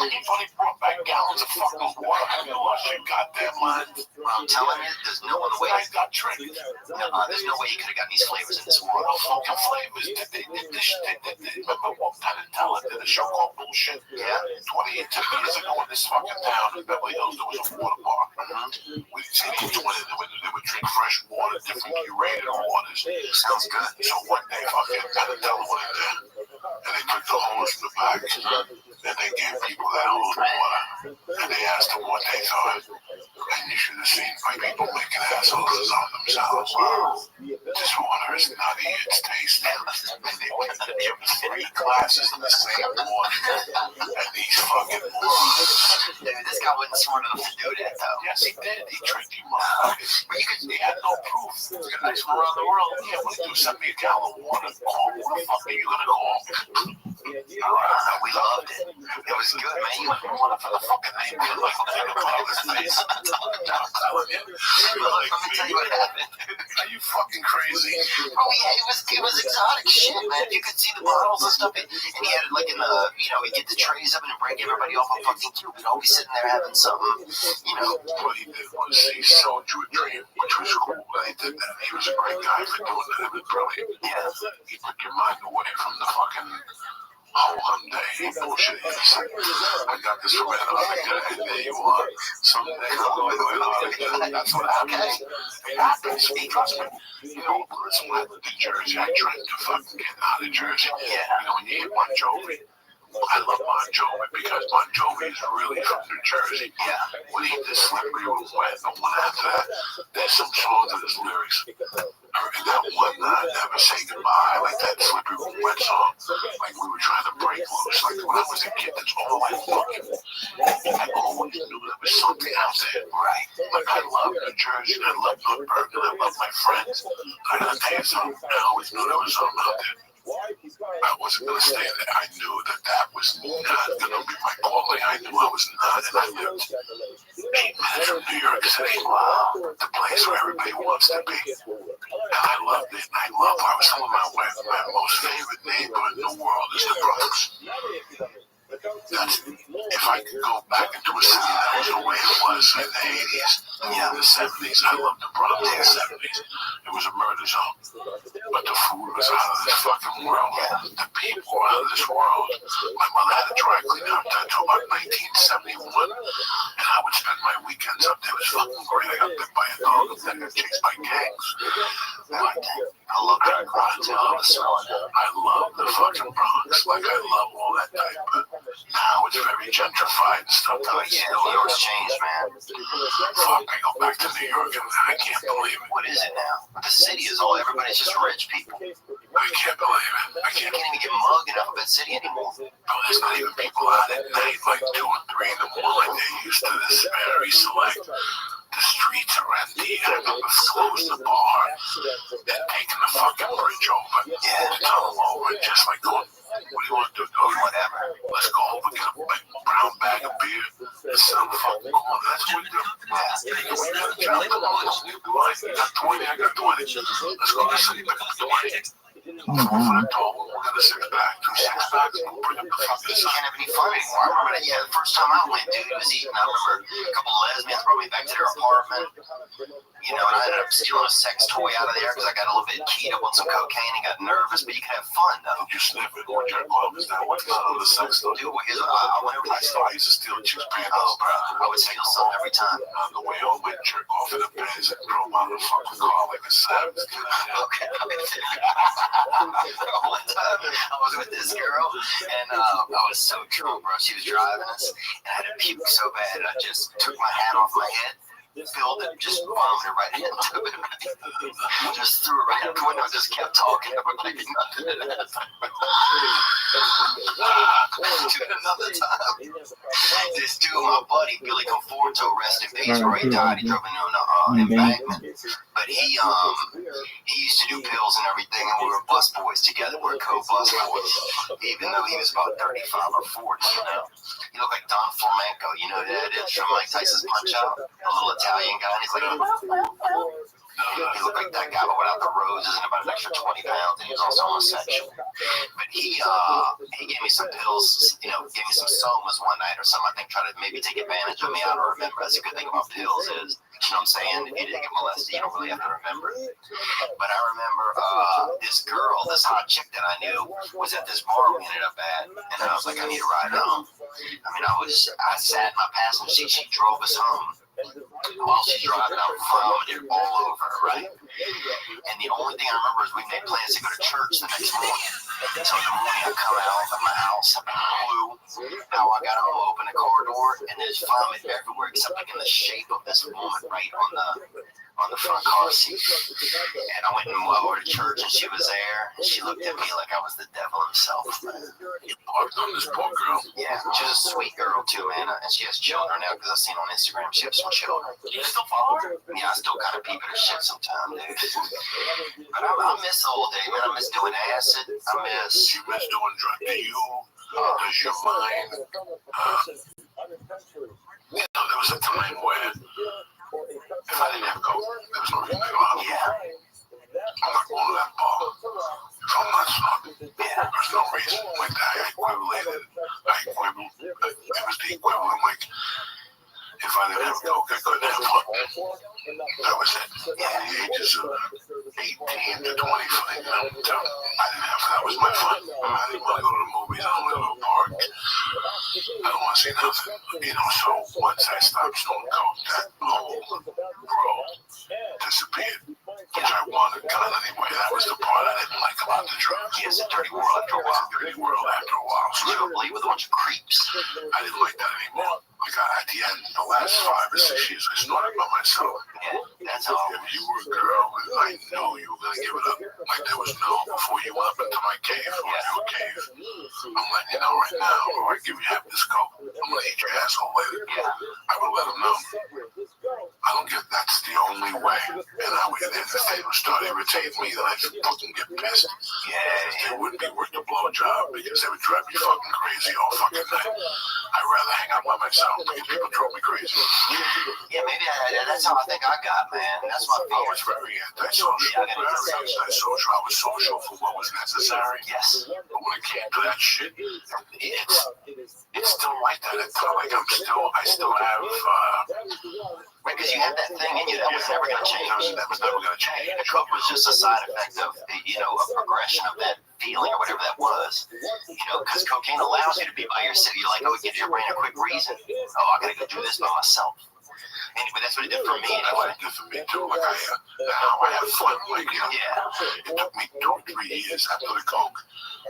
[SPEAKER 1] He thought he brought back gallons of fucking water. Have you lost your goddamn mind?
[SPEAKER 2] I'm telling you, there's no other way.
[SPEAKER 1] I got tricked.
[SPEAKER 2] There's no way you could have gotten these flavors in this water.
[SPEAKER 1] What fucking flavors did they remember what Penn and Teller did a show called Bullshit?
[SPEAKER 2] Yeah.
[SPEAKER 1] 28 years ago in this fucking town in Beverly Hills, there was a water park. We'd see these women, they would drink fresh water, different curated waters.
[SPEAKER 2] Sounds good.
[SPEAKER 1] So one day, fucking Penn and Teller went in there, and they took the hose from the back, and they gave people that hose water, and they asked them what they thought. And you should have seen my people making assholes of themselves. This water is nutty, it's tasty. And they went to give 3 glasses of the same water. And these fucking morons.
[SPEAKER 2] Dude, this guy wasn't smart enough to do that, though.
[SPEAKER 1] Yes, he did. He tricked you, motherfuckers. But he had no proof. He's got nice from around the world. Yeah, what do you do? Send me a gallon of water. Call. What the fuck are you gonna call?
[SPEAKER 2] We loved it. It was good, man. You
[SPEAKER 1] want it for the fucking name. You like to think about this face. I'm telling you.
[SPEAKER 2] Let me tell you what happened.
[SPEAKER 1] Are you fucking crazy?
[SPEAKER 2] Oh yeah, it was exotic shit, man. You could see the bottles and stuff, and he had it like in the, he'd get the trays up and break everybody off a fucking tube. We'd all be sitting there having something,
[SPEAKER 1] What he did was he sold you a dream, which was cool. He did that. He was a great guy for doing that. It was brilliant.
[SPEAKER 2] Yeah.
[SPEAKER 1] He took your mind away from the fucking Hyundai bullshit. I got this from Antarctica, and there you are. Someday I'll go to Antarctica. That's what happened. It happens. Trust me. Listen, when I lived in Jersey, I tried to fucking get out of Jersey.
[SPEAKER 2] Yeah.
[SPEAKER 1] When you eat Bon Jovi, I love Bon Jovi because Bon Jovi is really from New Jersey.
[SPEAKER 2] Yeah.
[SPEAKER 1] When he did Slippery When Wet, the one after that, there's some songs in his lyrics. And that one, Never Say Goodbye, like that Slippery When Wet song, like we were trying to break loose. Like when I was a kid, that's all I fucking, I always knew there was something out there.
[SPEAKER 2] Right.
[SPEAKER 1] Like I love New Jersey, I love Newburgh, and I love my friends. I gotta tell you something, I always knew there was something out there. I wasn't going to stay there. I knew that was not going to be my calling. I knew I was not, and I lived 8 minutes from New York City. Wow, the place where everybody wants to be. And I loved it. I love how some of my most favorite neighborhood in the world is the Bronx. If I could go back into a city that was the way it was in the 80s, the 70s, I loved the Bronx in the 70s. It was a murder zone. But the food was out of this fucking world. The people were out of this world. My mother had a dry cleaner up there until about 1971. And I would spend my weekends up there. It was fucking great. I got bit by a dog up there. I got chased by gangs. I love that Bronx. I love the fucking Bronx. Like I love all that type. But now it's very gentrified and stuff.
[SPEAKER 2] New York's changed, man.
[SPEAKER 1] Fuck, I go back to New York and I can't believe it.
[SPEAKER 2] What is it now? The city is all, everybody's just rich people.
[SPEAKER 1] I can't believe it. I can't
[SPEAKER 2] even get mugged in Alphabet City anymore.
[SPEAKER 1] Oh, there's not even people out at night like 2 or 3 in the morning. They used to this very select. The streets are empty. I remember closing the bar and taking the fucking bridge over. The tunnel over and just like going, what do you want to do? Oh, whatever. Let's go over, get a big brown bag of beer and sit on the fucking corner. That's what we do. We got a job. Come on, let's do it. You got 20, I got 20. Let's go to the city, pick up 20. For the dog, we're gonna 6-pack, 2 6-packs, and bring up the fucking
[SPEAKER 2] You can't have any fun anymore. I remember that, the first time I went, dude, it was eating. I remember a couple of lesbians brought me back to their apartment. You know, and I ended up stealing a sex toy out of there because I got a little bit keyed up on some cocaine and got nervous, but you can have fun, though.
[SPEAKER 1] You sniff it or jerk off. Is that what's not on the sex though?
[SPEAKER 2] Dude, well, I went over
[SPEAKER 1] I used to steal chicks' pants.
[SPEAKER 2] Oh, bro, I would steal something every time.
[SPEAKER 1] On the way home, I'd jerk off in the pants and throw them out of the fucking car like a savage.
[SPEAKER 2] Okay. One time, I was with this girl, and I was so drunk, bro. She was driving us, and I had to puke so bad, I just took my hat off my head, filled it, just vomited right into it. Just threw it right out the window, just kept talking. Like nothing had happened. Dude, another time, this dude, my buddy, Billy Conforto, rest in peace, where he died. He drove into an embankment. But he used to do pills and everything, and we were bus boys together. We were co-bus boys, even though he was about 35 or 40, you know. He looked like Don Flamenco, you know who that is from Mike Tyson's Punch-Out? A little Italian guy, and he's like, he looked like that guy, but without the roses and about an extra 20 pounds, and he was also homosexual. But he gave me some pills, you know, gave me some somas one night or something, I think, trying to maybe take advantage of me. I don't remember. That's a good thing about pills is, you know what I'm saying? If you didn't get molested, you don't really have to remember. But I remember this girl, this hot chick that I knew, was at this bar we ended up at, and I was like, I need a ride home. I mean, I sat in my passenger seat, she drove us home. While she's driving, I vomited all over her, right? And the only thing I remember is we made plans to go to church the next morning. So in the morning, I come out of my house, I blew how I got home, opened the car door, and there's vomit everywhere except like in the shape of this woman right on the front car seat. And I went over to church, and she was there, and she looked at me like I was the devil himself.
[SPEAKER 1] You parked on this poor girl.
[SPEAKER 2] Yeah, she's a sweet girl too, man, and she has children now because I've seen on Instagram she has some children.
[SPEAKER 4] You still follow her?
[SPEAKER 2] Yeah, I still kind of peep at her shit sometimes, dude. But I miss the old day, man. I miss doing acid. I miss.
[SPEAKER 1] You miss doing drugs. Do you? Does your mind? You know, there was a time where if I didn't have coke, there was no reason to go out.
[SPEAKER 2] Yeah.
[SPEAKER 1] I'm not going to that bar. If I'm not smoking, there's no reason. Like that, I equivalated. It was the equivalent. Like, if I didn't have coke, I couldn't have fun. That was it. From the ages of 18 to 25, I didn't have, that was my fun. I didn't want to go to the movies. I don't want to go to a park. I don't want to see nothing. You know, so once I stopped smoking coke, that whole world disappeared. Which I wanted gone anyway. That was the part I didn't like about the drugs.
[SPEAKER 2] Yeah, it's a dirty world after a while.
[SPEAKER 1] Dirty world after a while. So
[SPEAKER 2] Literally with a bunch of creeps.
[SPEAKER 1] I didn't like that anymore. Like at the end, the last 5 or 6 years, I started by myself.
[SPEAKER 2] Yeah, that's all.
[SPEAKER 1] If you were a girl, I know you were gonna give it up. Like there was no before you went up into my cave or your cave. I'm letting you know right now, or I give you half this coke. I'm gonna eat your asshole later.
[SPEAKER 2] Yeah.
[SPEAKER 1] I will let them know. I don't get that's the only way. And I would if they would start irritating me, then I could fucking get pissed.
[SPEAKER 2] Yeah.
[SPEAKER 1] It wouldn't be worth the blowjob because they would drive me fucking crazy all fucking night. I'd rather hang out by myself because people drove me crazy.
[SPEAKER 2] Yeah, maybe that's how I think I got, man. That's my
[SPEAKER 1] I was
[SPEAKER 2] fear.
[SPEAKER 1] very antisocial. I was social for what was necessary.
[SPEAKER 2] Yes.
[SPEAKER 1] But when it came to that shit, it's still like that. It's not like I still have.
[SPEAKER 2] Right, because you had that thing in you that was never going to change.
[SPEAKER 1] That was never going to change.
[SPEAKER 2] The coke was just a side effect of, you know, a progression of that feeling or whatever that was. You know, because cocaine allows you to be by yourself. You're like, oh, it gives your brain a quick reason. Oh, I got to go do this by myself. Anyway, that's what it did for me.
[SPEAKER 1] That's what it did for me too. Like I have fun. Like, you know, it took me 2 or 3 years after the coke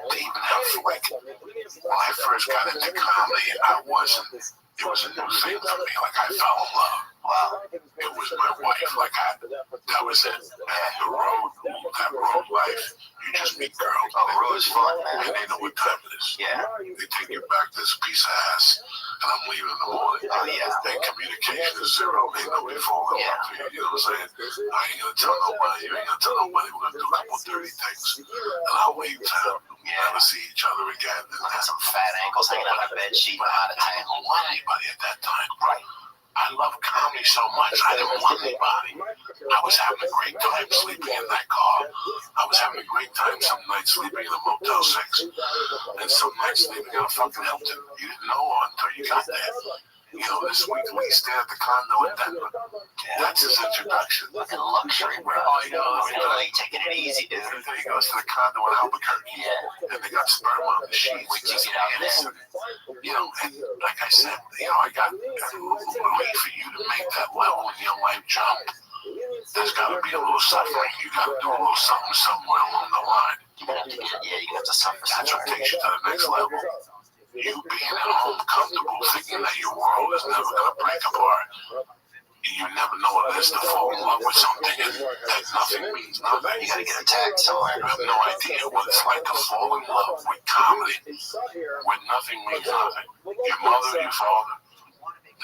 [SPEAKER 1] to even have like when I first got into comedy, it was a new thing for me. Like I fell in love. Wow. It was my wife. Like that was it. And the road, that road life, you just meet girls.
[SPEAKER 2] Oh, the road is fun, man.
[SPEAKER 1] And they know what time it is.
[SPEAKER 2] Yeah.
[SPEAKER 1] They take you back to this piece of ass, and I'm leaving in the morning.
[SPEAKER 2] Oh, yeah.
[SPEAKER 1] Their communication is zero. They know before going up to you. You know what I'm saying? I ain't gonna tell nobody. You ain't gonna tell nobody. We're gonna do a couple dirty things, and I'll leave town. Never see each other again.
[SPEAKER 2] I had some fat ankles hanging out of my bed sheet out of
[SPEAKER 1] I
[SPEAKER 2] town.
[SPEAKER 1] didn't want anybody at that time.
[SPEAKER 2] Right.
[SPEAKER 1] I love comedy so much. I didn't want anybody. I was having a great time sleeping in that car. I was having a great time some nights sleeping in a Motel 6. And some nights sleeping in a fucking Hilton. You didn't know until you got there. You know, this week we stayed at the condo in Denver. That's his introduction.
[SPEAKER 2] Fucking luxury, bro.
[SPEAKER 1] Oh, you know,
[SPEAKER 2] Really taking it easy, dude.
[SPEAKER 1] then he goes to the condo in Albuquerque.
[SPEAKER 2] Yeah.
[SPEAKER 1] And they got sperm on the sheets.
[SPEAKER 2] Wait till you get out there.
[SPEAKER 1] You know, and like I said, you know, I got to wait for you to make that level in your life jump. There's got to be a little suffering. You got to do a little something somewhere along the line.
[SPEAKER 2] You're gonna have to suffer
[SPEAKER 1] That's what
[SPEAKER 2] somewhere.
[SPEAKER 1] takes you to the next level. You being at home comfortable, thinking that your world is never going to break apart. You never know what it is to fall in love with something and that nothing means nothing.
[SPEAKER 2] You gotta get attacked somewhere.
[SPEAKER 1] You have no idea what it's like to fall in love with comedy when nothing means nothing. Your mother, your father,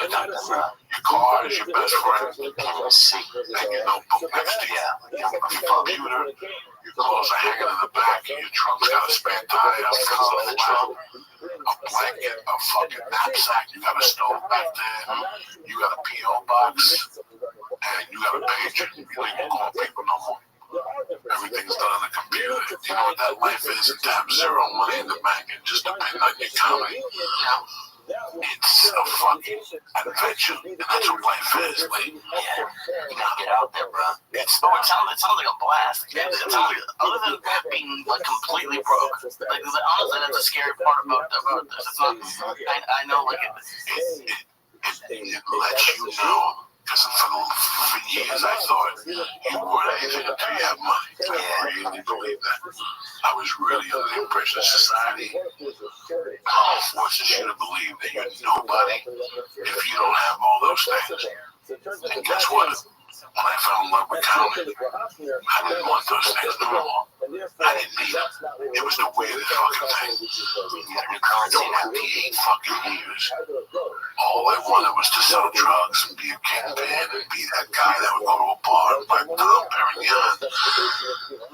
[SPEAKER 1] your car is your best friend, and your notebook next to you. Your computer, your clothes are hanging in the back, and your trunk's got a spare tire, a pillow in the trunk, a blanket, a fucking knapsack, you got a stove back there, you got a P.O. box, and you got a pager. You don't even call people no more. Everything's done on the computer. You know what that life is? To have zero money in the bank and just depend on your comedy. It's a fucking adventure, and that's what life is. Like,
[SPEAKER 2] Yeah. You gotta get out there, bro.
[SPEAKER 4] It sounds like a blast. It sounds like, other than being like completely broke, like honestly, that's a scary part about this. It's not. I know, like
[SPEAKER 1] it lets you know. Because for years I thought you weren't anything until you have money. I really believe that. I was really under the impression society forces you to believe that you're nobody if you don't have all those things. And guess what? When I fell in love with comedy, I didn't want those things no more. I didn't need them. It was the weirdest fucking thing.
[SPEAKER 2] You got a new currency now.
[SPEAKER 1] 28 fucking years. All I wanted was to sell drugs and be a kingpin and be that guy that would go to a bar and buy Dom Perignon.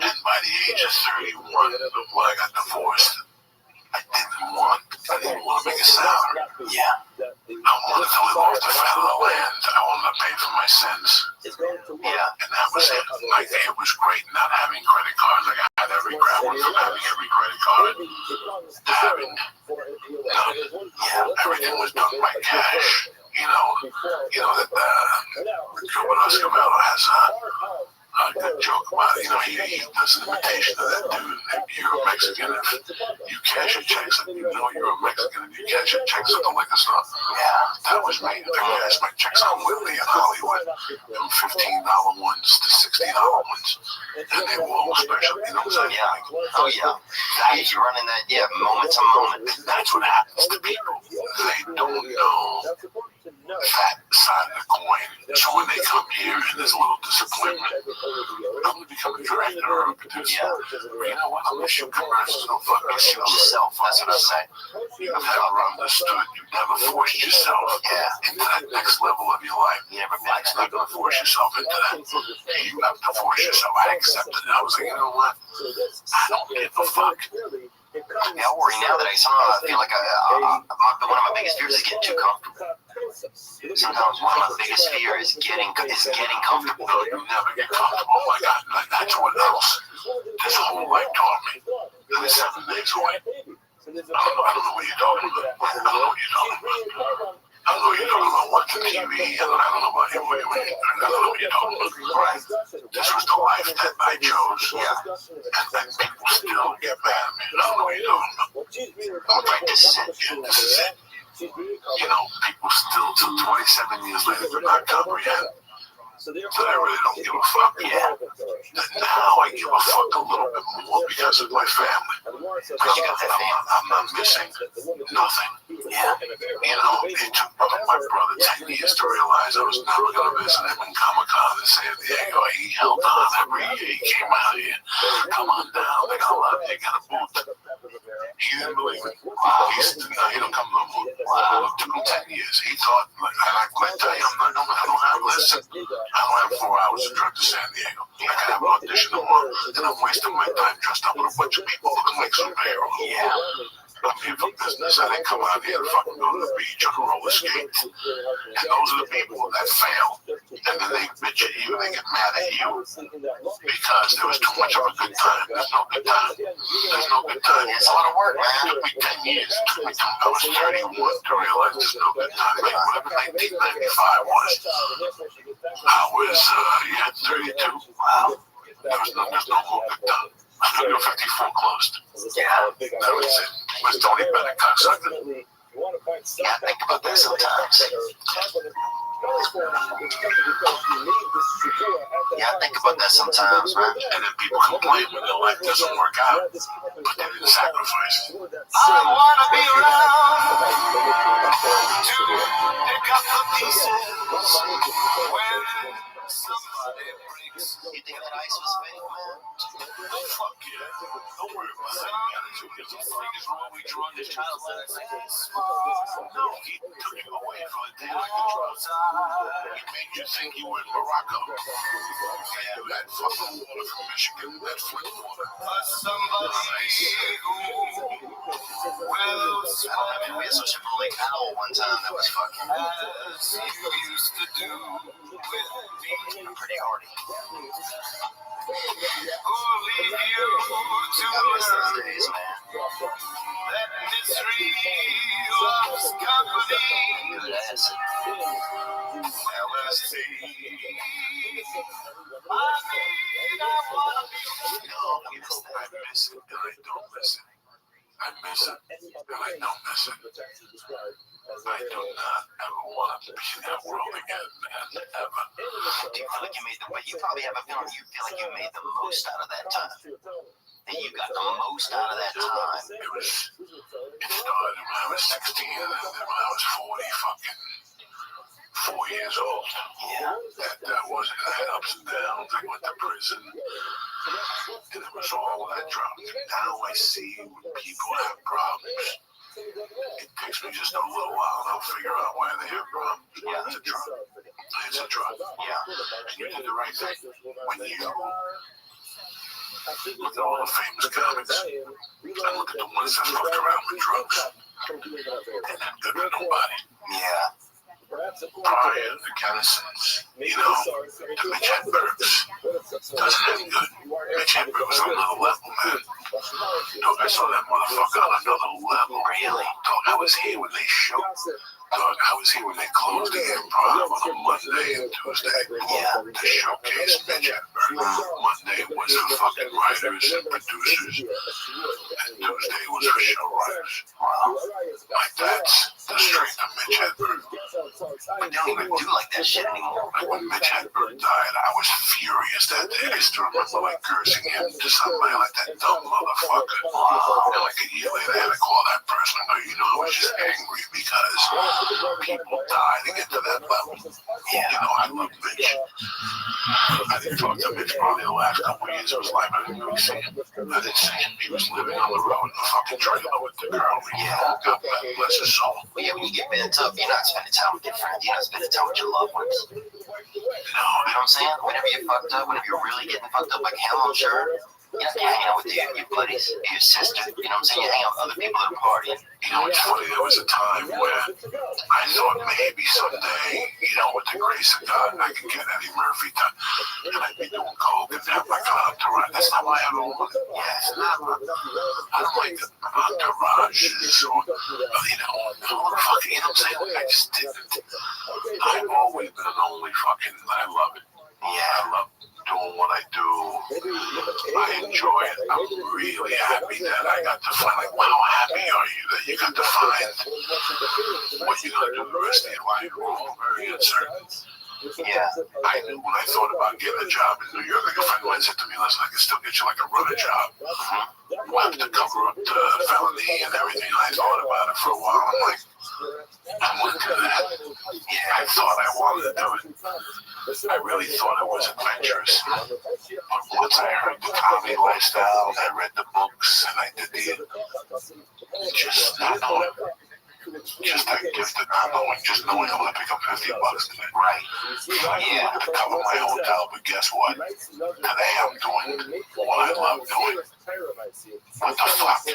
[SPEAKER 1] And by the age of 31, when I got divorced, I didn't want to make a sound.
[SPEAKER 2] Yeah.
[SPEAKER 1] I wanted to live off the fat of the land. I wanted to pay for my sins.
[SPEAKER 2] Yeah.
[SPEAKER 1] And that was it. Like, it was great not having credit cards. Like, I had every crap from having every credit card to having none.
[SPEAKER 2] Yeah.
[SPEAKER 1] Everything was done by cash. You know that Rabbi Rothschild has a good joke about it. He does an imitation of that dude. If you're a Mexican, if you cash your checks, and you know you're a Mexican, and you cash your checks at the liquor store.
[SPEAKER 2] Yeah.
[SPEAKER 1] That was me. I cashed my checks on Whitley in Hollywood from $15 ones to $60 ones. And they were all special. You know what I'm saying?
[SPEAKER 2] Yeah. Oh, yeah. You're running that, moment to moment.
[SPEAKER 1] That's what happens to people. They don't know that side of the coin. So when they come here and there's a little disappointment, I'm going to become a director or a producer. You know what? I'm going to shoot commercials. Don't fucking shoot yourself. That's what I say. You've never understood. You never forced yourself into that next level of your life. You never Black's not going to force yourself into that. You have to force yourself. I accepted it. I was like, you know what? I don't give a fuck.
[SPEAKER 2] Yeah, I worry now that I feel like one of my biggest fears is getting too comfortable. Sometimes one of my biggest fears is getting comfortable.
[SPEAKER 1] No, you never get comfortable. Oh my God, that's what else this whole life taught me. And it's 7 days away. I don't know what you're talking about. I don't know what you're talking about. I don't know what you're talking about watching TV. I don't know about you. I don't know what you're talking about. Right. This was the life that I chose. And people still get mad at me. I don't know what you're talking about.
[SPEAKER 2] Right, this is it.
[SPEAKER 1] Yeah, this is it. People still, till 27 years later, do not comprehend that I really don't give a fuck. That now I give a fuck a little bit more because of my family. I'm not missing nothing. It took my brother 10 years to realize I was never going to visit him in Comic-Con in San Diego. He held on every year. He came out here. Come on down. They got a lot. They got a booth. He didn't believe it. He don't come no more. It took him 10 years. He thought, I tell you, I don't have, listen, I don't have 4 hours to drive to San Diego. I can have an audition tomorrow, and I'm wasting my time dressed up with a bunch of people looking like superheroes. I'm here for business. I didn't come out here to fucking go to the beach or to roller skate. And those are the people that fail. And then they bitch at you, they get mad at you because there was too much of a good time. There's no good time. There's no good time.
[SPEAKER 2] It's a lot of work, man.
[SPEAKER 1] It took me 10 years. It took me I was 31 to realize there's no good time. Like whatever 1995 was, I was, 32.
[SPEAKER 2] Wow.
[SPEAKER 1] There's no movement done. Studio 54 closed.
[SPEAKER 2] Yeah.
[SPEAKER 1] That was it. It was Tony Bennett, cocksucker.
[SPEAKER 2] Yeah, I think about that sometimes. Yeah, I think about that sometimes, man.
[SPEAKER 1] And then people complain when their life doesn't work out, but they didn't sacrifice.
[SPEAKER 4] I wanna be around to pick up the pieces when somebody breaks.
[SPEAKER 2] You think that ice was fake, man?
[SPEAKER 1] Fuck yeah. Don't worry about it.
[SPEAKER 4] It's wrong we draw this child like
[SPEAKER 1] No, he took you away from a day like the drugs. He made you think you were in Morocco. And you had fucking water from Michigan, that Flint water.
[SPEAKER 4] somebody who will
[SPEAKER 2] I mean, we had such a Blake Owl one time that was fucking
[SPEAKER 4] as you used to do with me.
[SPEAKER 2] pretty hardy.
[SPEAKER 4] Who leave you to
[SPEAKER 2] I miss those
[SPEAKER 4] learn
[SPEAKER 2] days, man.
[SPEAKER 4] that misery loves company.
[SPEAKER 2] Good acid.
[SPEAKER 4] LSD. I wanna be
[SPEAKER 1] No, I miss it, and I don't miss it. I miss it, and I don't miss it. I do not ever want to be in that world again, man. Ever.
[SPEAKER 2] Do you feel like you made the, but you probably have a feeling you feel like you made the most out of that time. That you got the most out of that time.
[SPEAKER 1] It started when I was 16, and then when I was 4 years old.
[SPEAKER 2] Yeah.
[SPEAKER 1] That wasn't, I had ups and downs. I went to prison. And it was all that dropped. Now I see when people have problems. It takes me just a little while and I'll figure out why they have problems.
[SPEAKER 2] Yeah.
[SPEAKER 1] It's a drug. It's a drug.
[SPEAKER 2] Yeah.
[SPEAKER 1] And you did the right thing. When you look at all the famous comics, I look at the ones that fucked around with drugs. And then good for nobody.
[SPEAKER 2] Yeah.
[SPEAKER 1] Prior to Kennison's, the Mitch Hedbergs doesn't have good. Mitch Hedberg was on another level, man. Dog, I saw that motherfucker on another level.
[SPEAKER 2] Really?
[SPEAKER 1] Dog, I was here when they showed. Dog, I was here when they closed the Improv on a Monday and Tuesday.
[SPEAKER 2] Yeah.
[SPEAKER 1] To showcase Mitch Hedberg. Monday was for fucking writers and producers, and Tuesday was for show writers.
[SPEAKER 2] Wow.
[SPEAKER 1] Like that's the strength of Mitch Hedberg.
[SPEAKER 2] They don't even do like that shit anymore.
[SPEAKER 1] Like when Mitch Hedberg died, I was furious that day. I still remember like cursing him to somebody like that dumb motherfucker. And like a year later, I had to call that person and go, I was just angry because people die to get to that level. I love Mitch. I didn't talk to Mitch probably the last couple of years of his life. I didn't really see him. I didn't see him. He was living on the road in a fucking trailer with the girl. God bless his soul.
[SPEAKER 2] Well, yeah, when you get bent up, you're not spending time with your friends. You're not spending time with your loved ones.
[SPEAKER 1] No,
[SPEAKER 2] You know what I'm saying? Whenever you're fucked up, whenever you're really getting fucked up like hell, I'm sure, you're hanging out with your buddies, your sister. You know what I'm saying? You're hanging out with other people at a party.
[SPEAKER 1] it's funny. There was a time where I thought maybe someday, with the grace of God, I could get Eddie Murphy to, and I'd be doing coke and have my entourage. That's not what I ever wanted. Yeah, it's not. I don't like the entourages or, all the fucking, what I'm saying? I just didn't. I've always been an only fucking, I love it. Yeah, I love doing what I do. I enjoy it. I'm really happy that I got to find, how happy are you that you got to find what you're going to do the rest of your life? We're all very uncertain.
[SPEAKER 2] Yeah.
[SPEAKER 1] I knew when I thought about getting a job in New York, a friend of mine said to me, listen, I can still get you a runner job. We'll have to cover up the felony and everything. I thought about it for a while. I'm like, I wouldn't do that. Yeah, I thought I wanted to do it. I really thought it was adventurous. But once I heard the comedy lifestyle, and I read the books, and I did just not knowing. Just that gift of not knowing, just knowing I'm going to pick up $50 today. Right. Yeah. To cover my hotel, but guess what? Today I'm doing what I love doing. What the fuck?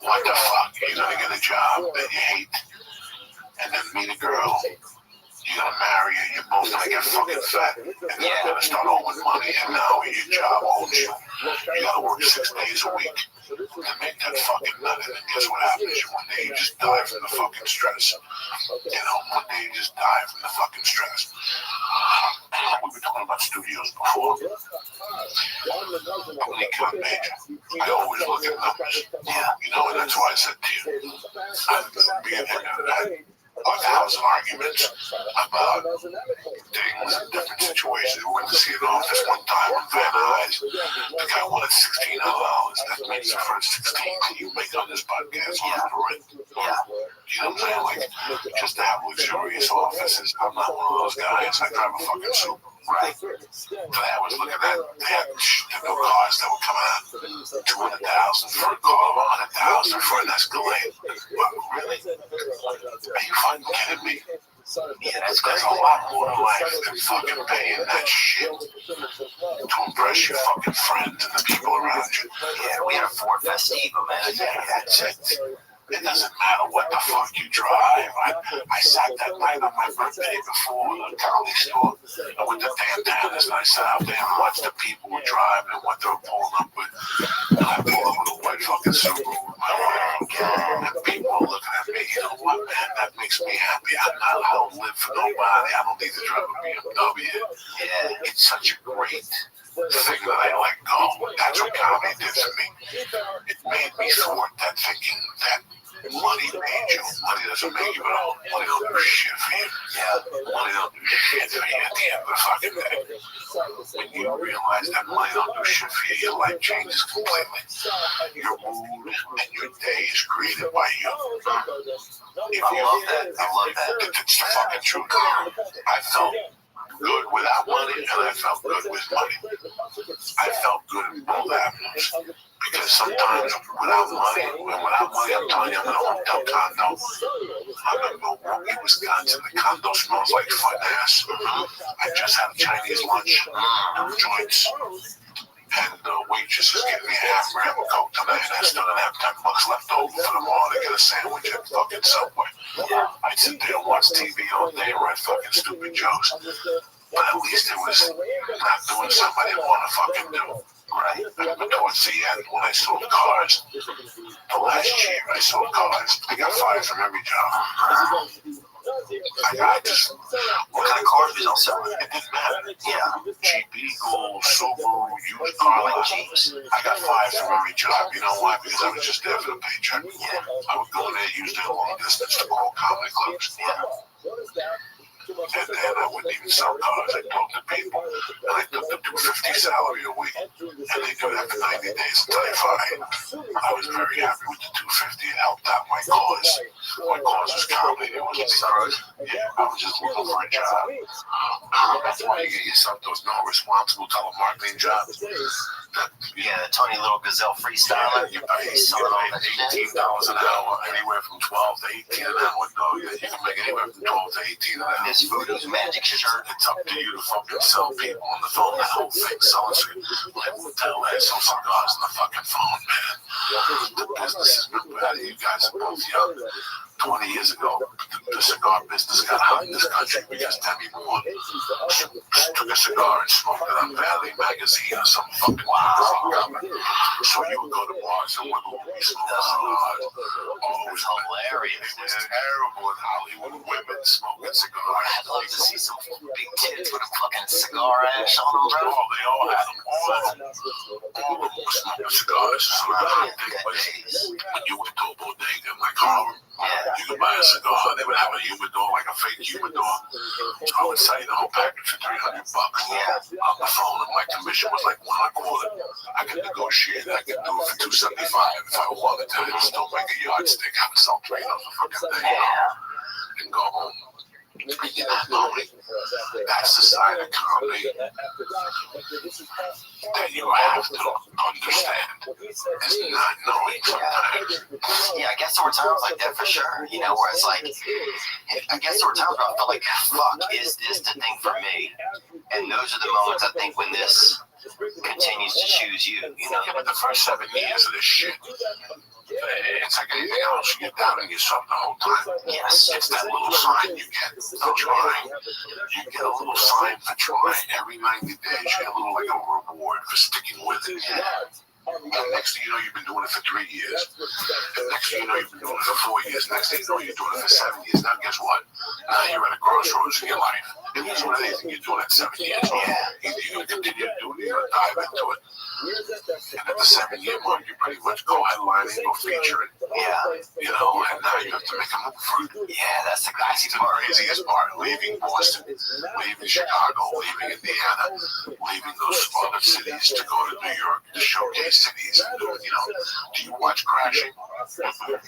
[SPEAKER 1] What the fuck? You're going to get a job that you hate, and then meet a girl. You're going to marry her, you're both going to get fucking fat, and then you're going to start owing money, and now your job owns you. You got to work 6 days a week to make that fucking nut, and then guess what happens? One day you just die from the fucking stress. You know, one day you just die from the fucking stress. We were talking about studios before. When you come major, I always look at numbers.
[SPEAKER 2] Yeah.
[SPEAKER 1] You know, and that's why I said to you, me and him had like 1,000 arguments about things and different situations. We went to see an office one time on Van Nuys. The guy wanted $16 hours. That means the first 16 that you make on this podcast on the rent.
[SPEAKER 2] Yeah.
[SPEAKER 1] You know what I'm saying? Like, just to have luxurious offices. I'm not one of those guys. I drive a fucking Subaru.
[SPEAKER 2] Right.
[SPEAKER 1] But I was looking at, they had the new cars that were coming out. 200,000 for a car, 100,000 for an Escalade. What, really? Are you fucking kidding me?
[SPEAKER 2] Yeah, that's
[SPEAKER 1] There's a lot more to life than fucking paying that shit to impress your fucking friends and the people around you.
[SPEAKER 2] Yeah, we had a Ford Festiva, man.
[SPEAKER 1] Yeah, that's it. It doesn't matter what the fuck you drive. I sat that night on my birthday before the comedy store with the bandanas, and I sat out there and watched the people who drive and what they were pulling up with. And I pulled up with a white fucking Subaru with my own gang, and people are looking at me. You know what, man? That makes me happy. I don't live for nobody. I don't need to drive a BMW.
[SPEAKER 2] Yeah.
[SPEAKER 1] It's such a great thing that I let go. That's what comedy did for me. It made me thwart that thinking that money made you. Money doesn't make you at all. Money don't do shit for you.
[SPEAKER 2] Yeah.
[SPEAKER 1] Money don't do shit for you at the end of the fucking day. When you realize that money don't do shit for you, your life changes completely. Your mood and your day is created by you. If
[SPEAKER 2] I love that. I love that.
[SPEAKER 1] It's the fucking truth. I felt good without money, and I felt good with money. I felt good in both avenues. Because sometimes without money, I'm telling you, I'm in a hotel condo. I'm in Milwaukee, Wisconsin. The condo smells like foot ass. I just had a Chinese lunch, joints, and the waitress is giving me a half gram of Coke tonight, and I still didn't have $10 left over for tomorrow to get a sandwich at fucking Subway. I sit there and watch TV all day and write fucking stupid jokes. But at least it was not doing something I didn't want to fucking do. Right? But towards the end, when I sold cars, the last year I sold cars, I got fired from every job. I just,
[SPEAKER 2] What kind of cars was y'all selling?
[SPEAKER 1] it didn't matter.
[SPEAKER 2] Yeah.
[SPEAKER 1] Jeep Eagle, Subaru, used car, like Jeeps. I got fired from every job. You know why? Because I was just there for the paycheck.
[SPEAKER 2] Yeah.
[SPEAKER 1] I would go there, use their long distance to call comedy clubs.
[SPEAKER 2] Yeah.
[SPEAKER 1] And then I wouldn't even sell cars. I talked to people, and I took the $250 salary a week, and they do that for 90 days until they fired. I was very happy with the $250. It helped out my cause. My cause was comedy. It wasn't stars. Yeah, I was just looking for a job. That's why you get yourself those non-responsible telemarketing jobs.
[SPEAKER 2] Yeah, the Tony Little Gazelle freestyler.
[SPEAKER 1] You pay somebody $18 an hour, anywhere from 12 to 18 an hour. No, you can make anywhere from 12 to 18 an hour.
[SPEAKER 2] This Voodoo's magic shirt.
[SPEAKER 1] It's up to you to fucking sell people on the phone. That whole thing, selling like hotel ads, some cigars on the fucking phone, man. The business has been better. You guys are both young. 20 years ago, the cigar business got hot in this country because Demi Moore took a cigar and smoked it on Valley magazine or some fucking magazine cover. So you would go to bars and women would be smoking cigars. Oh, it was hilarious. It was terrible in Hollywood. Women smoking cigars.
[SPEAKER 2] I'd love to see some big tits with a fucking cigar ash on them, bro.
[SPEAKER 1] Oh, they all had them. All of them. All of them were smoking cigars. So the hot thing was when you went to a bodega like Harlem, you could buy a cigar. They would have a humidor, like a fake humidor. So I would sell you the whole package for $300 on the phone, and my commission was like $1.25. I could negotiate. I could do it for $2.75 if I wanted to. And still make a yardstick. I would sell $3 a fucking day, and go home. And you're not knowing. That's the side of comedy that you have to understand. It's not knowing sometimes.
[SPEAKER 2] Yeah, I guess there were times like that for sure. You know, where it's like, I guess there were times where I felt like, fuck, is this the thing for me? And those are the moments I think when this continues to choose you. You know,
[SPEAKER 1] But the first 7 years of this shit, it's like anything else. You get down on yourself the whole time.
[SPEAKER 2] Yes.
[SPEAKER 1] It's that little sign you get for trying. You get a little sign for trying. Every 90 days, you get a little like a reward for sticking with it. And next thing you know, you've been doing it for 3 years. And next thing you know, you've been doing it for 4 years. Next thing you know, you're doing it for 7 years. Now, guess what? Now you're at a crossroads in your life. It is what it is, and you're doing it 7 years. Yeah. Either you're going to continue to do it, you're going to dive into it. And at the 7-year mark, you pretty much go headlining or featuring. Yeah. You know, and now you have to make a move for it. Yeah, that's the craziest part. Leaving Boston, leaving Chicago, leaving Indiana, leaving those other cities to go to New York, to showcase cities. And, you know, do you watch Crashing?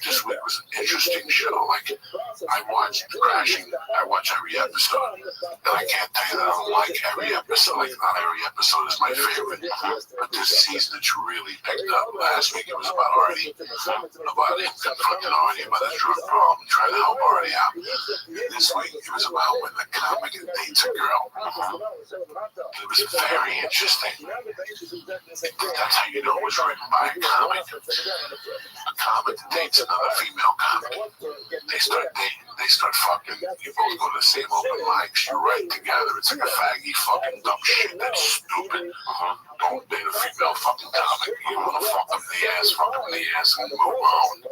[SPEAKER 1] This week was an interesting show. Like, I watched Crashing. I watch every episode. And I can't tell you that I don't like every episode. Like, not every episode is my favorite. But this season, it's really picked up. Last week, it was about Artie. About him confronting Artie about his drug problem, trying to help Artie out. And this week, it was about when the comic dates a girl. It was very interesting. That's how you know it was written by a comic. A comic dates another female comic. They start dating. They start fucking. You both go to the same open mics. You write together. It's like a faggy fucking dumb shit. That's stupid. Don't date a female fucking comic. You want to fuck them in the ass, and move on.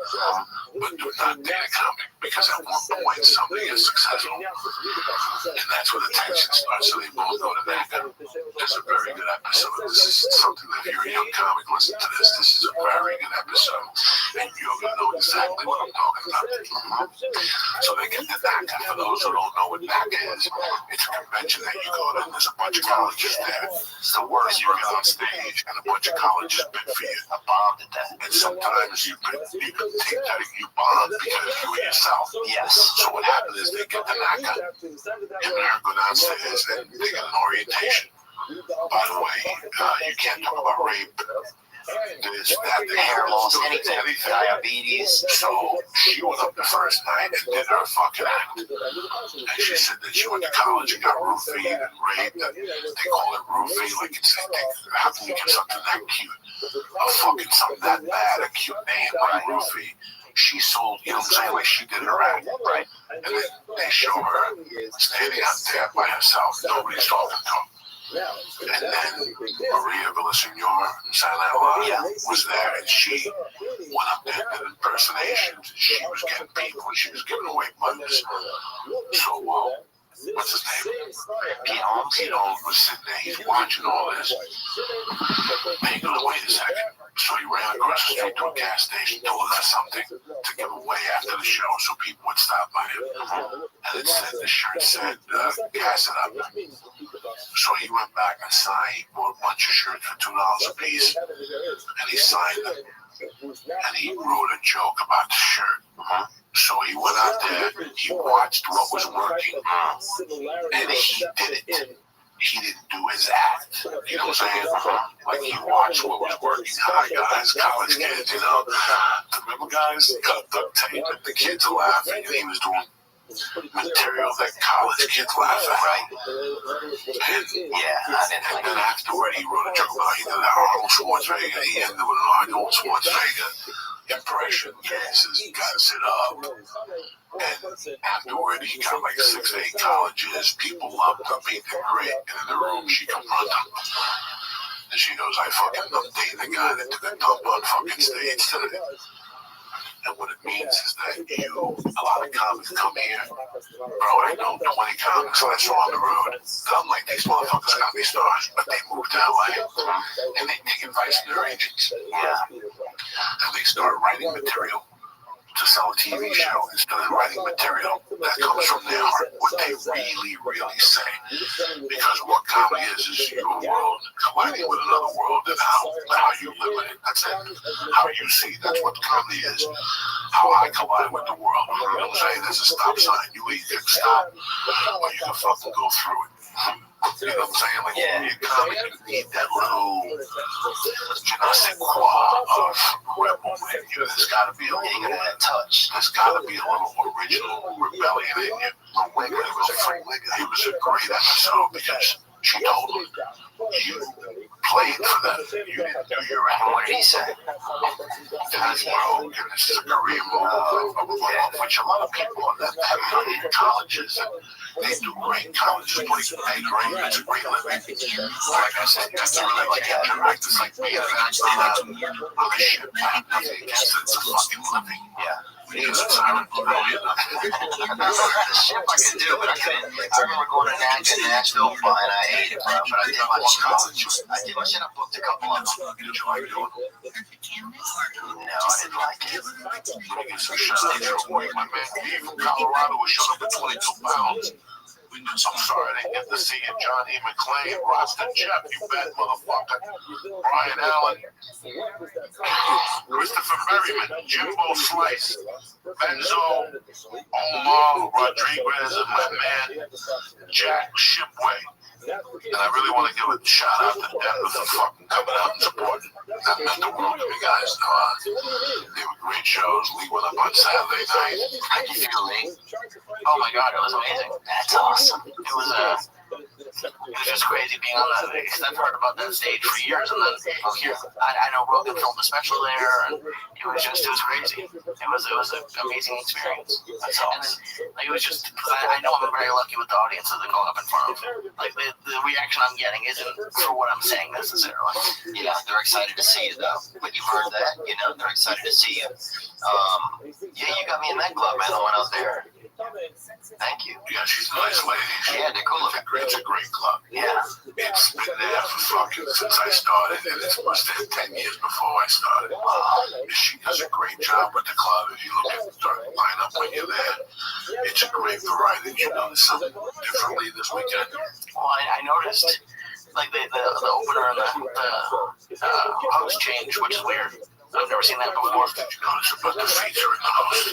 [SPEAKER 1] But do not date a comic, because at one point somebody is successful. And that's where the tension starts. So they both go to NACA. It's a very good episode. This is something that if you're a young comic, listen to this. This is a very good episode. And you're going to know exactly what I'm talking about. So they get to NACA. For those who don't know what NACA is, it's a convention that you go to, and there's a bunch of colleges there. It's the worst. You get on stage, and a bunch of colleges bid for you. I bombed at that. And sometimes you can think that you bombed because you were yourself. Yes. So what happened is they get to NACA, and they're going downstairs, and they get an orientation. By the way, you can't talk about rape. This, that, the hair loss, anything, diabetes. So she went up the first night and did her fucking act. And she said that she went to college and got roofied and raped. And they call it roofie, like it's how can you get something that cute? Fucking something that bad, a cute name like roofie. She sold, you know what I'm saying? Like she did her act, right? And then they show her standing out there by herself. Nobody's talking to her. And then Maria Villasenor, was there, and she went up there and did impersonations. She was getting people, and she was giving away buttons. So, what's his name? Pete Holmes was sitting there. He's watching all this. And he goes, wait a second. So he ran across the street to a gas station to look for something to give away after the show so people would stop by him. And it said, the shirt said, gas it up. So he went back and signed. He bought a bunch of shirts for $2 a piece. And he signed them. And he wrote a joke about the shirt. So he went out there, he watched what was working, and he did it. He didn't do his act. You know what I'm saying? Like he watched what was working. Hi guys, college kids, you know. Remember guys, got duct tape and the kids are laughing, and he was doing material that college kids laugh at, right? And then afterward, he wrote a joke about he did Arnold Schwarzenegger. He ended with an Arnold Schwarzenegger impression. He says, gotta sit up. And afterward, he got like 6 or 8 colleges. People loved him. He did great. And in the room, she confronted him. And she goes, I fucking love dating the guy that took a dump on fucking stage today. And what it means is that a lot of comics come here. Bro, I know 20 comics that I saw on the road. I'm like, these motherfuckers got me stars, but they moved to LA and they take advice from their agents. Yeah. And they start writing material to sell a TV show instead of writing material that comes from their heart, what they really, really say. Because what comedy is your world colliding with another world and how you live in it. That's it. How you see, that's what comedy is. How I collide with the world. You know what I'm saying? There's a stop sign. You either can stop or you can fucking go through it. You know what I'm saying? Like, your comic, you need that little, je ne sais quoi of rebel in you. There's got to be a little touch. There's got to be a little original rebellion in you. It was a great episode because she told him, you played for them. You didn't do your end.
[SPEAKER 2] What did he say?
[SPEAKER 1] Bro, this is a career move. I would work with a lot of people on that have money in colleges. And they do great colleges, pay great, it's a great living. Like I said, that's really like interact. It's like being a ship. I have nothing against it. It's a fucking living.
[SPEAKER 2] Yeah.
[SPEAKER 1] Because it's not brilliant.
[SPEAKER 2] The ship I could do, but I couldn't. I remember going to Nashville flying. I hated it, bro. But I did my shit. I booked a couple of them.
[SPEAKER 1] Did you like doing it?
[SPEAKER 2] No, I didn't like it.
[SPEAKER 1] So shout out to my man D from Colorado who showed up at 22 pounds. I'm sorry I didn't get to see you. John E. McClain, Roston Jeff, you bad motherfucker. Brian Allen, Christopher Berryman, Jimbo Slice, Benzo, Omar Rodriguez, and my man Jack Shipway. And I really want to give a shout out to Denver for fucking coming out and supporting. That meant the world to me, guys. They were great shows. Lee went up on Saturday night.
[SPEAKER 2] How'd you feel, Lee?
[SPEAKER 4] Oh my God, it was amazing.
[SPEAKER 2] That's awesome.
[SPEAKER 4] It was just crazy being on that. I've heard about that stage for years, and then here I know Rogan filmed a special there, and it was crazy. It was an amazing experience. That's all. And then, like, it was just I know I'm very lucky with the audience that they're going up in front of. Like the reaction I'm getting isn't for what I'm saying necessarily.
[SPEAKER 2] Yeah, they're excited to see you though. But you've heard that, they're excited to see you. Yeah, you got me in that club, man. I went out there. Thank you.
[SPEAKER 1] Yeah, she's a nice lady.
[SPEAKER 2] Yeah, they're cool.
[SPEAKER 1] It's a great club.
[SPEAKER 2] Yeah.
[SPEAKER 1] It's been there for fucking since I started, and it was there 10 years before I started. She does a great job with the club. If you look at the lineup when you're there, it's a great variety. You notice something differently this weekend.
[SPEAKER 4] Well, I noticed like the opener and the host change, which is weird. I've never seen that before.
[SPEAKER 1] Did you notice about the feature in the house?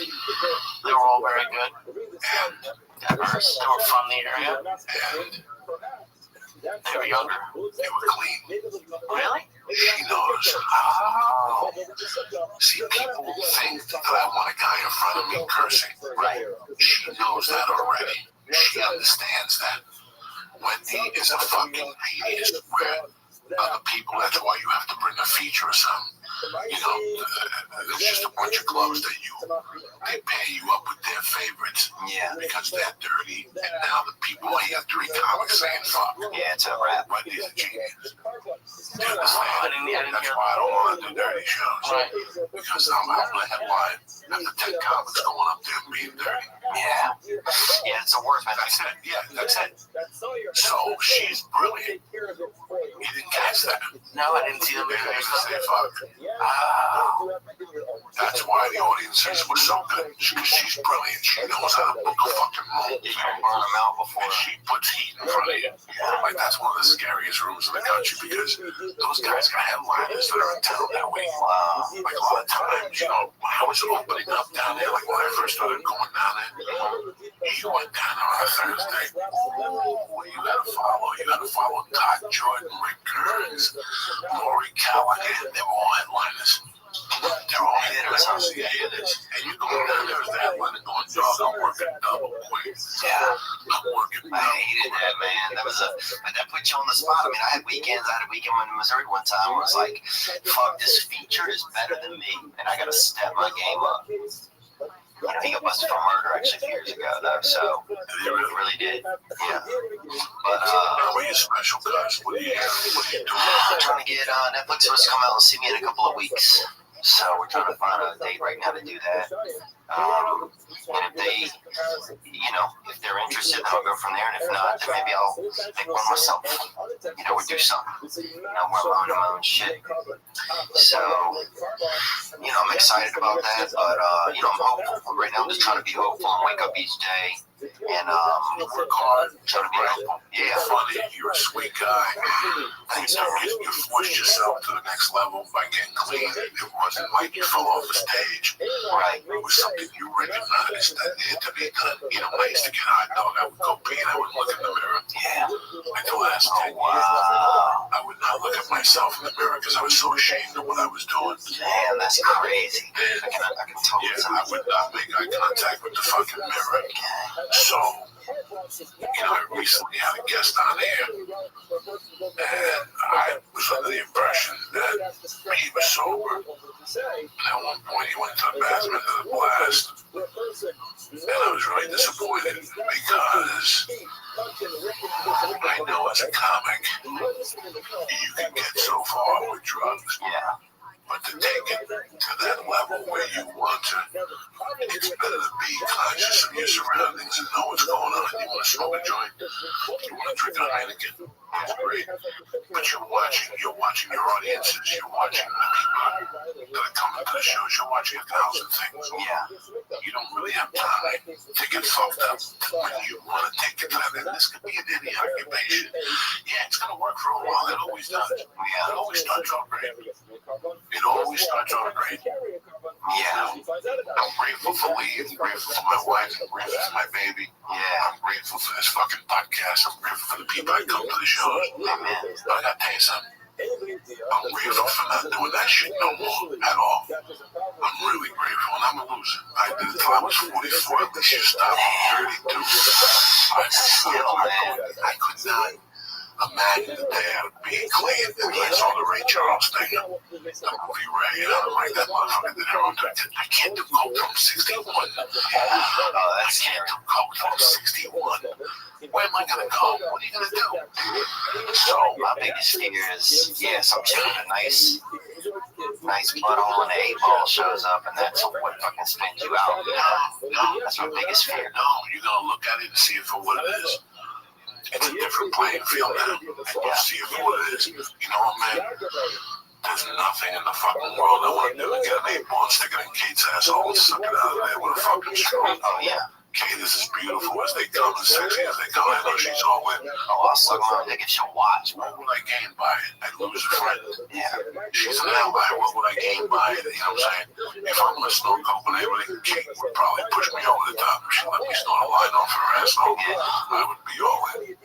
[SPEAKER 4] They were all very good and diverse. They were from the area.
[SPEAKER 1] And
[SPEAKER 4] they were younger.
[SPEAKER 1] They were clean.
[SPEAKER 4] Really?
[SPEAKER 1] She knows.
[SPEAKER 4] Oh.
[SPEAKER 1] See, people think that I want a guy in front of me cursing.
[SPEAKER 4] Right.
[SPEAKER 1] She knows that already. She understands that. Wendy is a fucking genius where other people, that's why you have to bring a feature or something. There's just a bunch of clubs that they pair you up with their favorites.
[SPEAKER 2] Yeah.
[SPEAKER 1] Because they're dirty, and now the people hear 3 comics saying fuck.
[SPEAKER 2] Yeah, it's a rap.
[SPEAKER 1] Wendy's a genius. You understand?
[SPEAKER 4] I didn't
[SPEAKER 1] That's
[SPEAKER 4] hear
[SPEAKER 1] why I don't want to do dirty shows.
[SPEAKER 4] Right.
[SPEAKER 1] Because I'm out of the headline after 10 comics going up there and being dirty.
[SPEAKER 2] Yeah. Yeah, it's the worst, man.
[SPEAKER 1] That's it. Yeah, that's it. So she's brilliant. You didn't catch that.
[SPEAKER 4] No, I didn't see them.
[SPEAKER 1] They didn't say fuck. That's why the audiences were so good. Because she's brilliant. She knows how to book a fucking room.
[SPEAKER 2] You can burn them out before.
[SPEAKER 1] And she puts heat in front of you. Like, that's one of the scariest rooms in the country because those guys got headliners that are in town that week. Like, a lot of times, I was opening up down there. Like, when I first started going down there, you went down there on a Thursday. Ooh, you gotta follow Todd Jordan, Rick Kearns, Maury Callahan. They were all headliners. They're all hitters. Yeah, hitters. And you going down there as the headliner going, dog, I'm working double points.
[SPEAKER 2] Yeah.
[SPEAKER 1] I'm working double.
[SPEAKER 2] I hated that, man. That put you on the spot. I mean, I had a weekend in Missouri one time where I was like, fuck, this feature is better than me, and I gotta step my game up. He got busted for murder actually a few years ago, though, so he really did. Yeah. But,
[SPEAKER 1] what are your special guys? What are you doing?
[SPEAKER 2] I'm trying to get Netflix supposed to come out and see me in a couple of weeks. So we're trying to find a date right now to do that. And if they, if they're interested, then I'll go from there. And if not, then maybe I'll make one myself. Or do something. Where I'm my own shit. So, I'm excited about that. But, I'm hopeful. Right now I'm just trying to be hopeful and wake up each day. And
[SPEAKER 1] work hard,
[SPEAKER 2] try to be hopeful.
[SPEAKER 1] Yeah, funny. You're a sweet guy. You forced yourself to the next level by getting clean. It wasn't like you fell off the stage.
[SPEAKER 2] Right.
[SPEAKER 1] It was something you recognized that needed to be done. I used to get hot dog. I would go pee and I would look in the mirror.
[SPEAKER 2] Yeah.
[SPEAKER 1] Like the last 10 years. I would not look at myself in the mirror because I was so ashamed of what I was doing.
[SPEAKER 2] Damn, that's crazy. I can totally
[SPEAKER 1] I would not make eye contact with the fucking mirror. So, I recently had a guest on here, and I was under the impression that he was sober. And at one point, he went to the bathroom into the blast, and I was really disappointed because I know as a comic, you can get so far with drugs.
[SPEAKER 2] Yeah.
[SPEAKER 1] But to take it to that level where you want to, it's better to be conscious of your surroundings and know what's going on. You want to smoke a joint, you want to drink a Heineken, that's great. But you're watching your audiences, you're watching the people that are coming to the shows, you're watching 1,000 things.
[SPEAKER 2] Yeah.
[SPEAKER 1] You don't really have time to get fucked up when you want to take it to that. And this could be in any occupation. Yeah, it's going to work for a while. It always does. Yeah, it always starts out great. It always starts out great.
[SPEAKER 2] Yeah.
[SPEAKER 1] I'm grateful for Lee. I'm grateful for my wife. I'm grateful for my baby.
[SPEAKER 2] Yeah.
[SPEAKER 1] I'm grateful for this fucking podcast. I'm grateful for the people that come to the shows.
[SPEAKER 2] Amen.
[SPEAKER 1] I gotta tell you something. I'm grateful for not doing that shit no more at all. I'm really grateful, and I'm a loser. I did it till I was 44. At least you stopped at 32. I could not imagine the day I would be clean and I saw the Ray Charles thing. The movie Ray, I'm like, that motherfucker did heroin. I can't do coke from 61. I can't do coke from 61. Where am I gonna go? What are you gonna do?
[SPEAKER 2] So my biggest fear is, some chick with a nice butthole and an 8-ball shows up, and that's what fucking spins you out.
[SPEAKER 1] No,
[SPEAKER 2] that's my biggest fear.
[SPEAKER 1] No, you're gonna look at it and see it for what it is. It's a different playing field now. And you see it for what it is. You know what, man? There's nothing in the fucking world I want to do. Get an 8-ball and stick it in Kate's asshole and suck it out of there with a fucking straw.
[SPEAKER 2] Oh, yeah.
[SPEAKER 1] Kate is as beautiful as they come, as sexy as they come. I know she's all in.
[SPEAKER 2] Oh, I'll suck my dick and she'll watch.
[SPEAKER 1] What would I gain by it? I'd lose a friend.
[SPEAKER 2] Yeah.
[SPEAKER 1] She's an ally. What would I gain by it? You know what I'm saying? If I'm going to snort coke with anybody, Kate would probably push me over the top. If she let me snort a line off her asshole, I would be all in.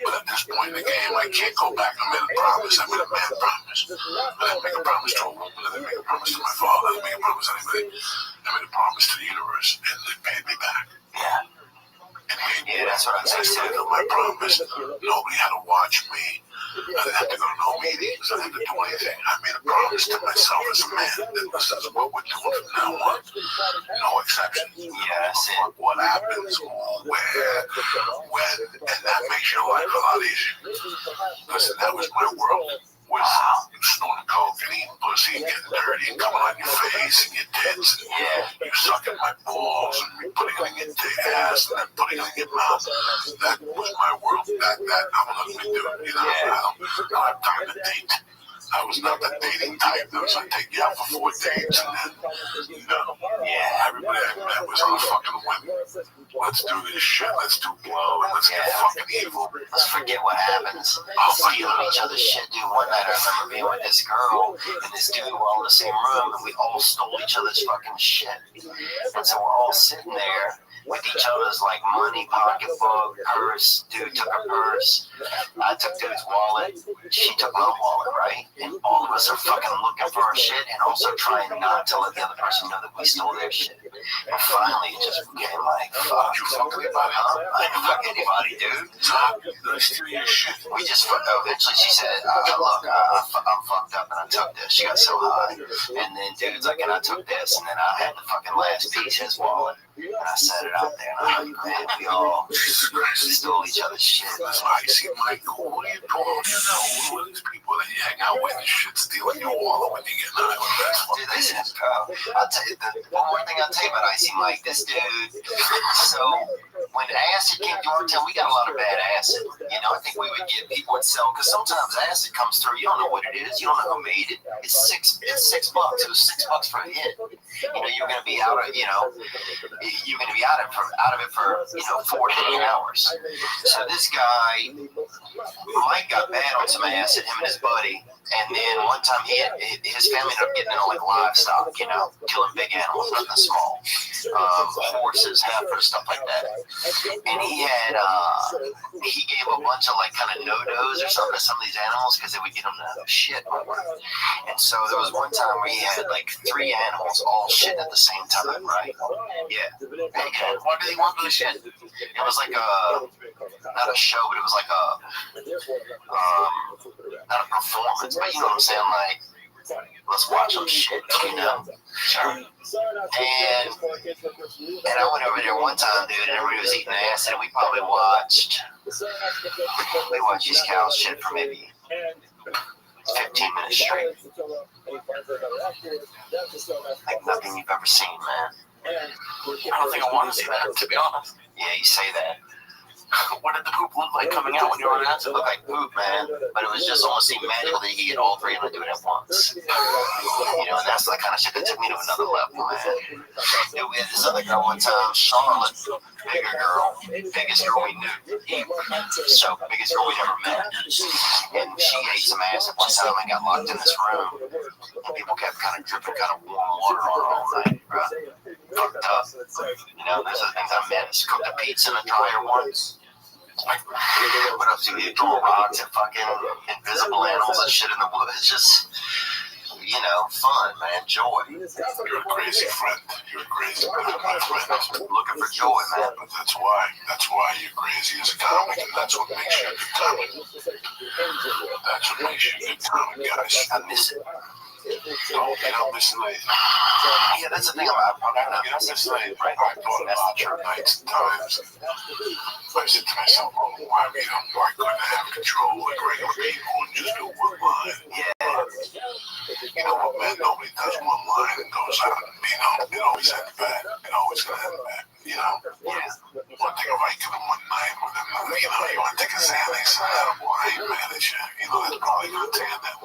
[SPEAKER 1] But at this point in the game, I can't go back. I made a promise. I made a man promise. I didn't make a promise to a woman. I didn't make a promise to my father. I didn't make a promise to anybody. I made a promise to the universe, and they paid me back.
[SPEAKER 2] Yeah.
[SPEAKER 1] Yeah, that's what I said. I fulfilled my promise. Nobody had to watch me. I didn't have to go to no meetings. I didn't have to do anything. I made a promise to myself as a man that this is what we're doing from now on. No exception.
[SPEAKER 2] Yes.
[SPEAKER 1] What happens, where, when, and that makes your life a lot easier. Listen, that was my world. Was snorting coke and eating pussy and getting dirty and coming on your face and your tits and you sucking my balls and putting it in your ass and then putting it in your mouth. That was my world. That I'm not going to do. I don't have time to date. I was not the dating type that was like, take you out for 4 dates and then, everybody I met was all fucking women. Let's do this shit, let's do blow, and let's get fucking evil.
[SPEAKER 2] Let's forget what happens. Stealing each other's shit, dude. One night I remember being with this girl and this dude were all in the same room and we all stole each other's fucking shit. And so we're all sitting there with each other's like money, pocketbook, purse. Dude took her purse. I took dude's wallet. She took my wallet, right? And all of us are fucking looking for our shit and also trying not to let the other person know that we stole their shit. And finally, it just became like, fuck, you fuck anybody, huh? I didn't fuck anybody, dude. We just fucked up. Eventually, she said, look, I'm fucked up and I took this. She got so high. And then dude's like, and I took this. And then I had the fucking last piece, his wallet. And I set it out there, and I'm like, man, we all stole each other's shit.
[SPEAKER 1] That's why you see Michael, what are you doing? You know, who are these people that you hang out with and shit, stealing your wallet when you get high?
[SPEAKER 2] Dude, they said, bro, I'll tell you, one more thing I'll tell you about Icy Mike, this dude. So, when acid came to our town, we got a lot of bad acid. You know, I think we would get people would sell, because sometimes acid comes through, you don't know what it is, you don't know who made it. It's $6. It was $6 for a hit. You know, you're going to be out of, you're going to be out of it for 4 to 8 hours. So this guy, Mike got bad on some acid, him and his buddy. And then one time his family ended up getting into like livestock, killing big animals, nothing small. Horses, heifers, stuff like that. And he gave a bunch of like kind of no-dos or something to some of these animals because they would get them to shit. And so there was one time where he had like 3 animals all all shit at the same time, right? Yeah.
[SPEAKER 4] Okay. What did he want for the shit?
[SPEAKER 2] It was like not a show, but it was like not a performance, but you know what I'm saying? Like, let's watch some shit, you know? Sure. And I went over there one time, dude, and everybody was eating ass, and we probably watched these cows shit for maybe 15 minutes straight. Like nothing you've ever seen, man.
[SPEAKER 4] I don't think I want to see that, to be honest.
[SPEAKER 2] Yeah, you say that.
[SPEAKER 4] What did the poop look like coming out when you were on
[SPEAKER 2] It looked like poop, man. But it was just almost seemed magical that you could get all three and do it at once. You know, and that's the kind of shit that took me to another level, man. Yeah, we had this other girl one time, Charlotte, biggest girl we knew. So biggest girl we ever met. And she ate some ass at one time and got locked in this room. And people kept kind of dripping kind of warm water on her all night, bro. Fucked up. You know, there's other things I missed. Cooked a pizza in a dryer once. What else do you throw rocks at fucking invisible animals and shit in the woods? Just, you know, fun, man, joy.
[SPEAKER 1] You're a crazy friend. You're a crazy man, my friend.
[SPEAKER 2] Looking for joy, man.
[SPEAKER 1] But that's why you're crazy as a comic, and that's what makes you a good comic. That's what makes you a good comic, guys.
[SPEAKER 2] I miss it.
[SPEAKER 1] Don't listen to it.
[SPEAKER 2] Yeah, that's the thing about
[SPEAKER 1] That's the thing. I thought about your nights and times. I said to myself, why couldn't I have control like regular people and just do one line?
[SPEAKER 2] Yeah.
[SPEAKER 1] You know what, man? Nobody does one line and goes out. You know, it always ends bad. It always gonna end bad. You know?
[SPEAKER 2] Yeah.
[SPEAKER 1] One thing if I give them one night with them, you know, you want to take a Xanax and that boy, I ain't mad at you. You know, that's probably gonna tear them.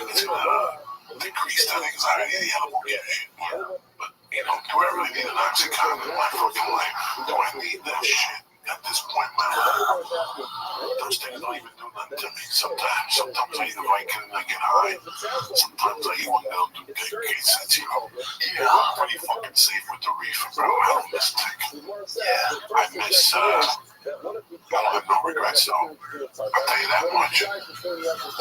[SPEAKER 1] It's gonna decrease that anxiety, the animal gives you. But, you know, do I really need an oxycontin in my fucking life? Do I need that shit at this point in my life? Those things don't even do nothing to me. Sometimes I eat a Viking and I get high. Sometimes I eat one that don't do great sense, you know. Yeah, I'm pretty fucking safe with the reefer, bro. I don't miss tick. Yeah, I miss, I don't have no regrets, so I'll tell you that much.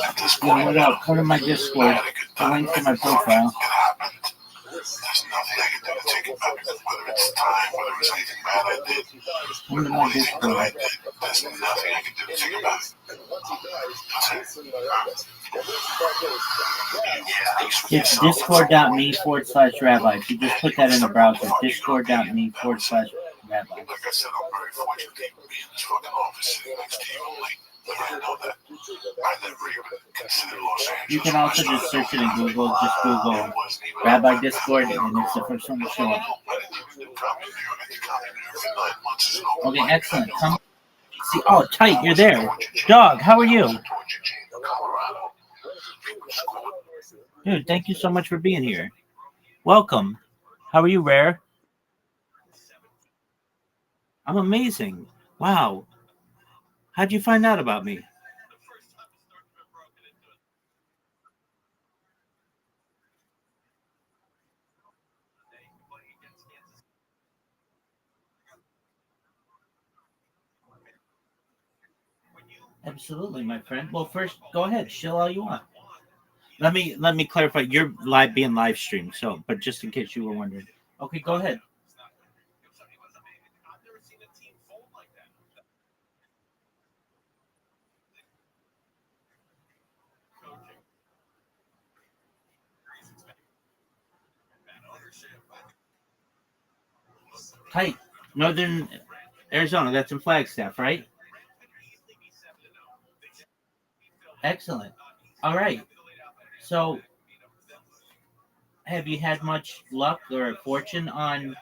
[SPEAKER 1] At this point,
[SPEAKER 3] What up? Come to my Discord. The link to my profile.
[SPEAKER 1] It happened. There's nothing I can do to take it back. Whether it's time, whether it's anything bad I did,
[SPEAKER 3] Come to
[SPEAKER 1] or
[SPEAKER 3] my
[SPEAKER 1] anything good I
[SPEAKER 3] Discord.
[SPEAKER 1] did, there's nothing I can do to take it back. That's it. Yeah,
[SPEAKER 3] It's discord.me/rabbi. If you just put that in the browser, discord.me/rabbi.
[SPEAKER 1] like I said, I'm very fortunate to even be in this fucking office sitting next to you only. But I know that I never even considered Los Angeles.
[SPEAKER 3] You can also just search it in Google. Just Google Rabbi Discord, and it's the first one to show up. Okay, excellent. Come see. Oh, tight, you're there. Dog, how are you? Dude, thank you so much for being here. Welcome. How are you, Rare? I'm amazing. Wow. How'd you find out about me? Absolutely, my friend. Well, first, go ahead, chill all you want. Let me clarify. You're being live streamed, so but just in case you were wondering. Okay, go ahead. Tight. Northern Arizona. That's in Flagstaff, right? Excellent. All right. So, have you had much luck or fortune on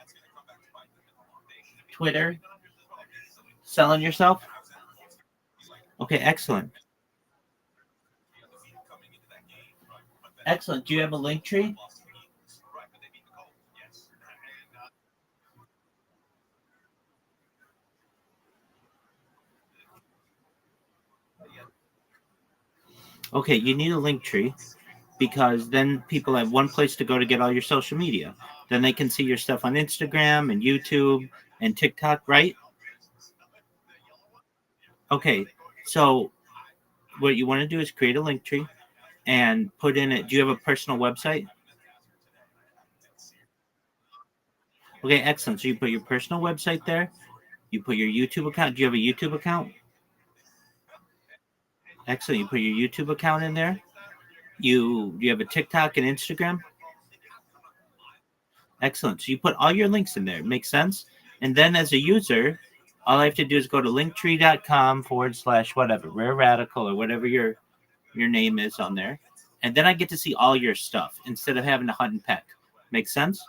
[SPEAKER 3] Twitter selling yourself? Okay, excellent. Excellent. Do you have a link tree? Okay, you need a link tree because then people have one place to go to get all your social media. Then they can see your stuff on Instagram and YouTube and TikTok, right? Okay, so what you want to do is create a link tree and put in it. Do you have a personal website? Okay, excellent. So you put your personal website there. You put your YouTube account. Do you have a YouTube account? Excellent. You put your YouTube account in there. Do you have a TikTok and Instagram? Excellent. So you put all your links in there. Makes sense. And then as a user, all I have to do is go to linktree.com/ whatever, rare radical or whatever your name is on there. And then I get to see all your stuff instead of having to hunt and peck. Make sense?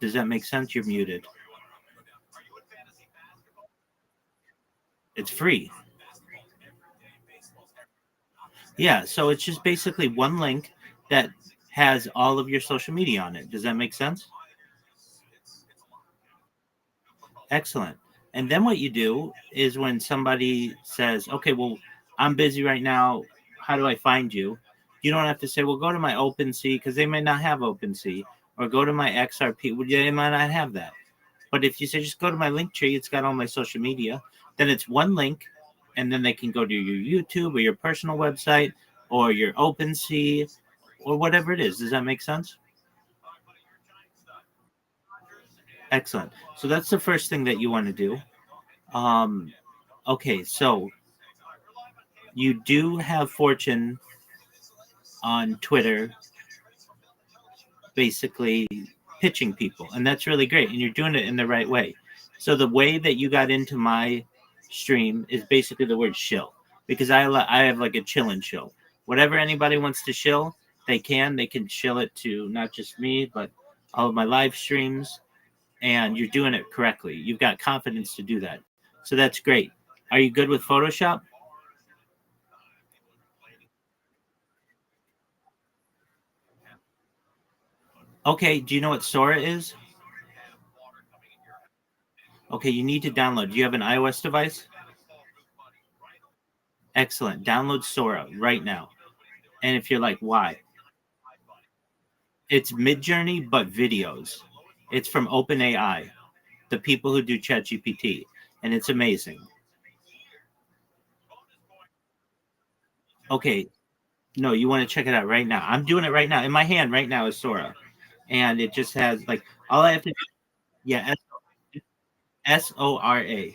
[SPEAKER 3] Does that make sense? You're muted. It's free. Yeah, so it's just basically one link that has all of your social media on it. Does that make sense? Excellent. And then what you do is when somebody says, okay, well, I'm busy right now. How do I find you? You don't have to say, well, go to my OpenSea because they may not have OpenSea, or go to my XRP. Well, they might not have that. But if you say, just go to my link tree, it's got all my social media, then it's one link, and then they can go to your YouTube or your personal website or your OpenSea or whatever it is. Does that make sense? Excellent. So that's the first thing that you want to do. Okay, so you do have Fortune on Twitter, basically pitching people, and that's really great. And you're doing it in the right way. So the way that you got into my stream is basically the word shill, because I have like a chill and chill. Whatever anybody wants to shill, they can. They can shill it to not just me, but all of my live streams. And you're doing it correctly. You've got confidence to do that. So that's great. Are you good with Photoshop? Okay, do you know what Sora is? Okay, you need to download. Do you have an iOS device? Excellent. Download Sora right now. And if you're like, why? It's Midjourney, but videos. It's from OpenAI, the people who do ChatGPT, and it's amazing. Okay, no, you want to check it out right now. I'm doing it right now. In my hand right now is Sora. And it just has like all I have to do. Yeah, Sora.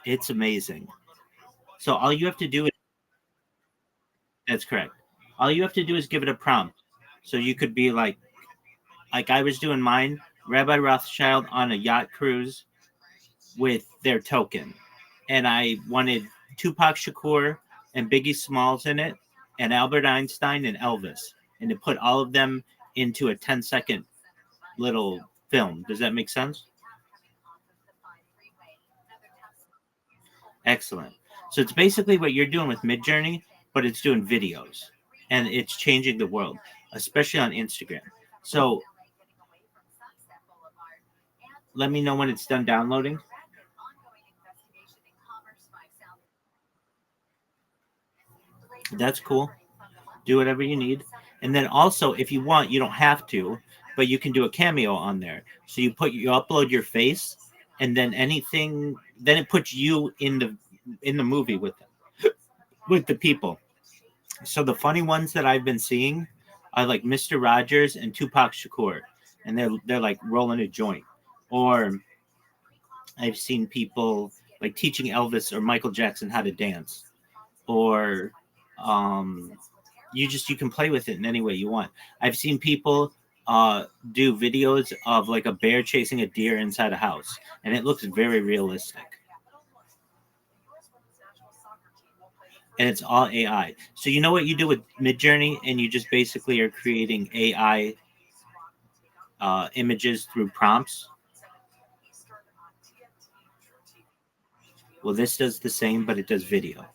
[SPEAKER 3] It's amazing. So all you have to do is that's correct. All you have to do is give it a prompt. So you could be like I was doing mine, Rabbi Rothschild on a yacht cruise with their token. And I wanted Tupac Shakur and Biggie Smalls in it, and Albert Einstein and Elvis. And to put all of them into a 10-second little film. Does that make sense? Excellent. So it's basically what you're doing with Midjourney, but it's doing videos. And it's changing the world, especially on Instagram. So let me know when it's done downloading. That's cool. Do whatever you need. And then also, if you want, you don't have to, but you can do a cameo on there. So you upload your face, and then then it puts you in the movie with them, with the people. So the funny ones that I've been seeing are like Mr. Rogers and Tupac Shakur, and they're like rolling a joint. Or I've seen people like teaching Elvis or Michael Jackson how to dance. Or you can play with it in any way you want. I've seen people do videos of like a bear chasing a deer inside a house, and it looks very realistic. And it's all AI. So you know what you do with Midjourney, and you just basically are creating AI images through prompts. Well, this does the same, but it does video.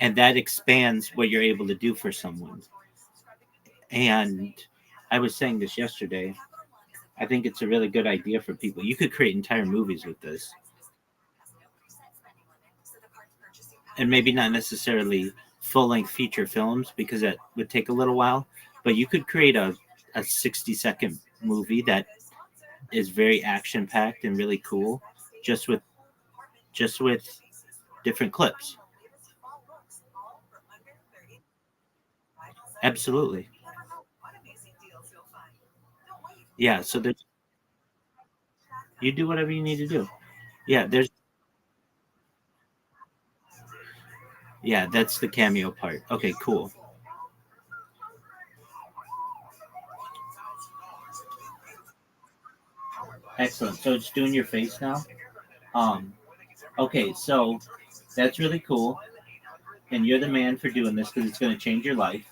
[SPEAKER 3] And that expands what you're able to do for someone. And I was saying this yesterday. I think it's a really good idea for people. You could create entire movies with this. And maybe not necessarily full-length feature films, because that would take a little while. But you could create a 60-second movie that is very action-packed and really cool, just with different clips. Absolutely. Yeah. So there's, you do whatever you need to do. Yeah. Yeah. That's the cameo part. Okay. Cool. Excellent. So it's doing your face now. Um. Okay. So that's really cool, and you're the man for doing this because it's going to change your life.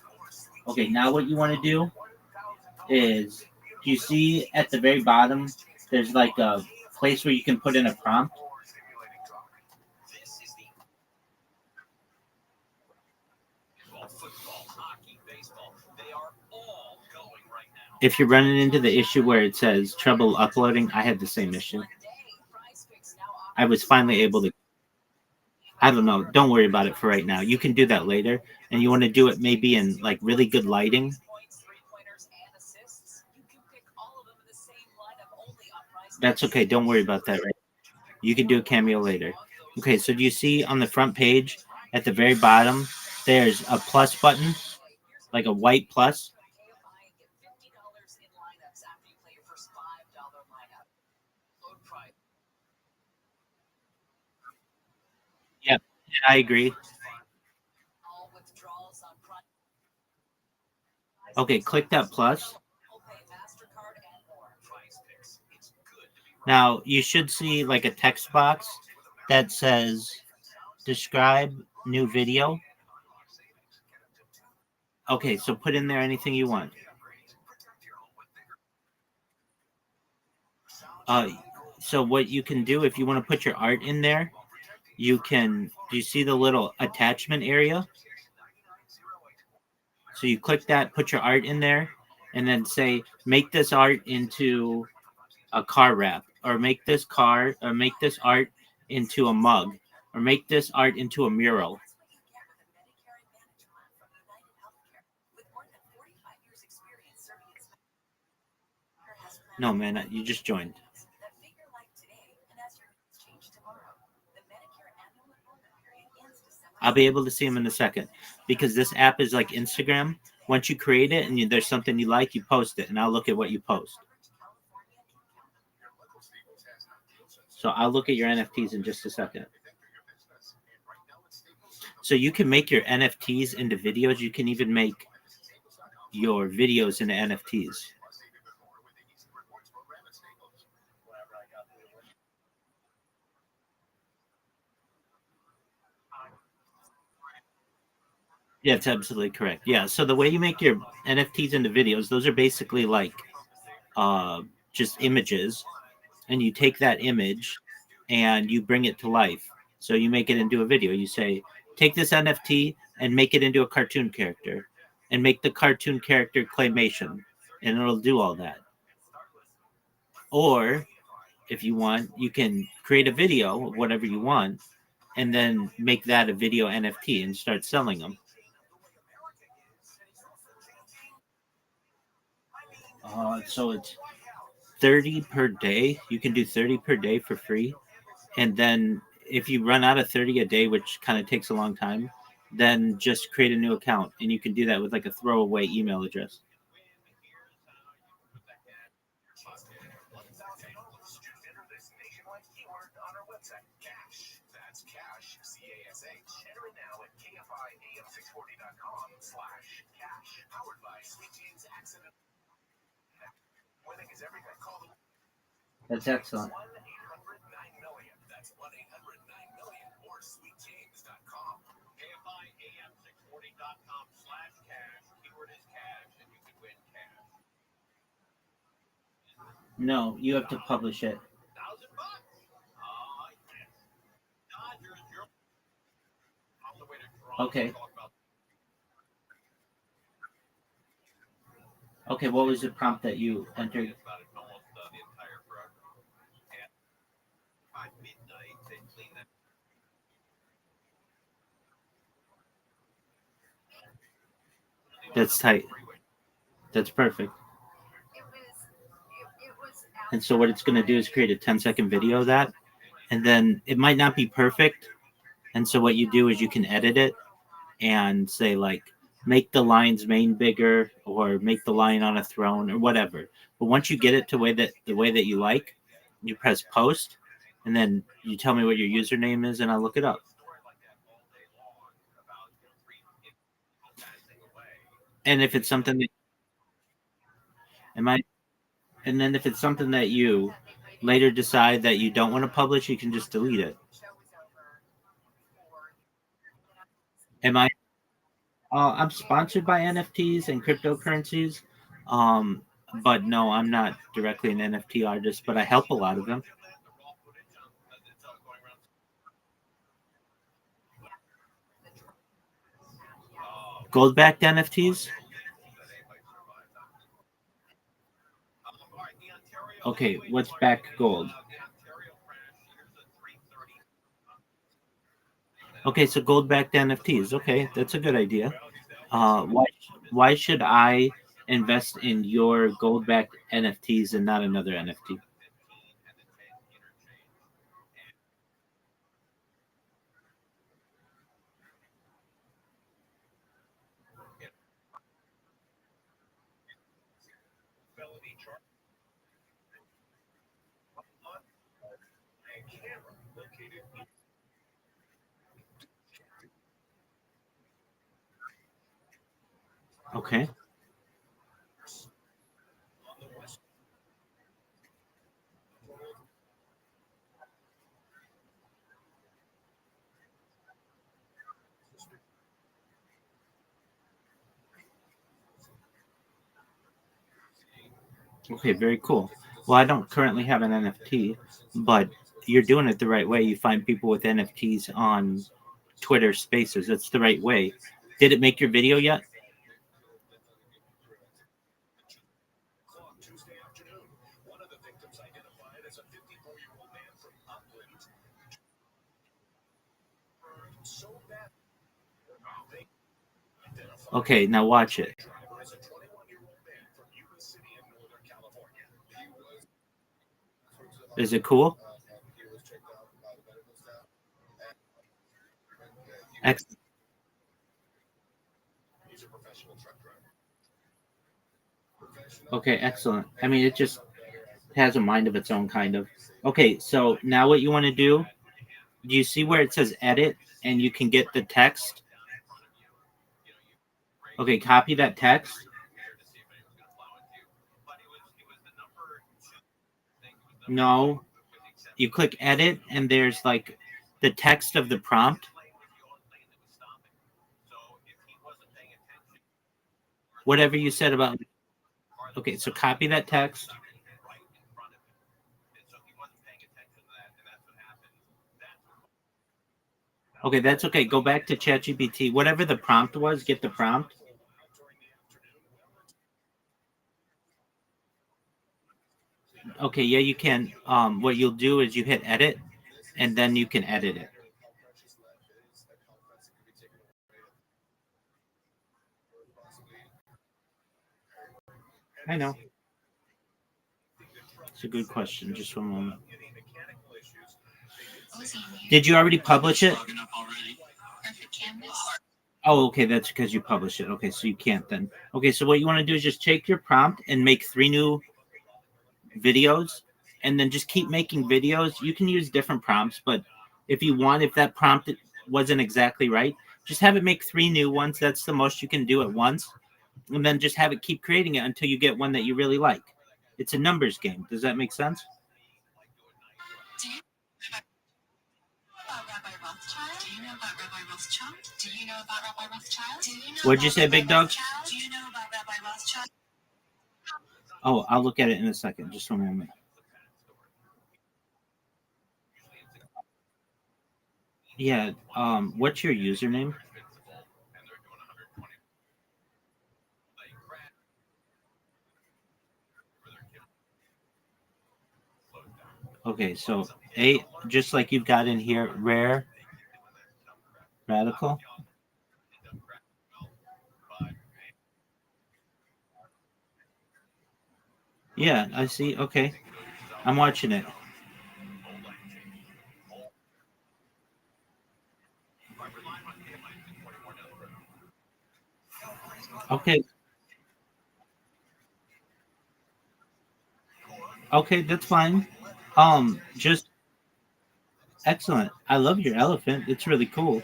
[SPEAKER 3] Okay. Now what you want to do is, do you see at the very bottom? There's like a place where you can put in a prompt. If you're running into the issue where it says trouble uploading, I had the same issue. I was finally able to. I don't know. Don't worry about it for right now. You can do that later, and you want to do it maybe in like really good lighting. That's okay. Don't worry about that. Right. You can do a cameo later. Okay. So do you see on the front page at the very bottom? There's a plus button, like a white plus. Yep. I agree. Okay. Click that plus. Now you should see like a text box that says describe new video. Okay, so put in there anything you want. Uh, so what you can do if you want to put your art in there, you can. Do you see the little attachment area? So you click that, put your art in there, and then say make this art into a car wrap, or make this art into a mug, or make this art into a mural. No, man, you just joined. I'll be able to see them in a second because this app is like Instagram. Once you create it and there's something you like, you post it, and I'll look at what you post. So I'll look at your NFTs in just a second. So you can make your NFTs into videos. You can even make your videos into NFTs. Yeah, that's absolutely correct. Yeah. So the way you make your NFTs into videos, those are basically like just images, and you take that image and you bring it to life. So you make it into a video. You say, take this NFT and make it into a cartoon character, and make the cartoon character claymation, and it'll do all that. Or if you want, you can create a video of whatever you want, and then make that a video NFT and start selling them. So it's 30 per day. You can do 30 per day for free. And then if you run out of 30 a day, which kind of takes a long time, then just create a new account. And you can do that with like a throwaway email address. That's excellent. No, you have to publish it. Okay. Okay, what was the prompt that you entered? That's tight. That's perfect. And so what it's going to do is create a 10-second video of that. And then it might not be perfect. And so what you do is you can edit it and say like, make the lion's mane bigger or make the lion on a throne or whatever. But once you get it to the way that you like, you press post, and then you tell me what your username is, and I'll look it up. And if it's something that am I, and then if it's something that you later decide that you don't want to publish, you can just delete it. Am I? I'm sponsored by NFTs and cryptocurrencies, um, but no, I'm not directly an NFT artist, but I help a lot of them. Gold-backed NFTs. Okay, what's back gold? Okay, so gold-backed NFTs. Okay, that's a good idea. Why should I invest in your gold-backed NFTs and not another NFT? Okay. Okay, very cool. Well, I don't currently have an NFT, but you're doing it the right way. You find people with NFTs on Twitter Spaces. That's the right way. Did it make your video yet? Okay, now watch it. Is it cool? Ex- okay, excellent. I mean, it just has a mind of its own, kind of. Okay, so now what you want to do you see where it says edit and you can get the text? Okay, copy that text. No, you click edit and there's like the text of the prompt. Whatever you said about. Okay, so copy that text. Okay, that's okay. Go back to ChatGPT. Whatever the prompt was, get the prompt. Okay, yeah, you can. What you'll do is you hit edit, and then you can edit it. I know. It's a good question. Just one moment. Did you already publish it? Oh, okay. That's because you published it. Okay, so you can't then. Okay, so what you want to do is just take your prompt and make 3 new videos, and then just keep making videos. You can use different prompts, but if that prompt wasn't exactly right, just have it make 3 new ones. That's the most you can do at once, and then just have it keep creating it until you get one that you really like. It's a numbers game. Does that make sense? Rabbi Rothschild? Do you know about Rabbi Rothschild? Do you know about Rabbi Rothschild? What'd you say, Big Dog? Do you know about Rabbi Rothschild? Oh, I'll look at it in a second. Just one moment. Yeah. What's your username? Okay, so just like you've got in here, rare radical. Yeah, I see. Okay, I'm watching it. Okay. Okay, that's fine. Just excellent. I love your elephant. It's really cool.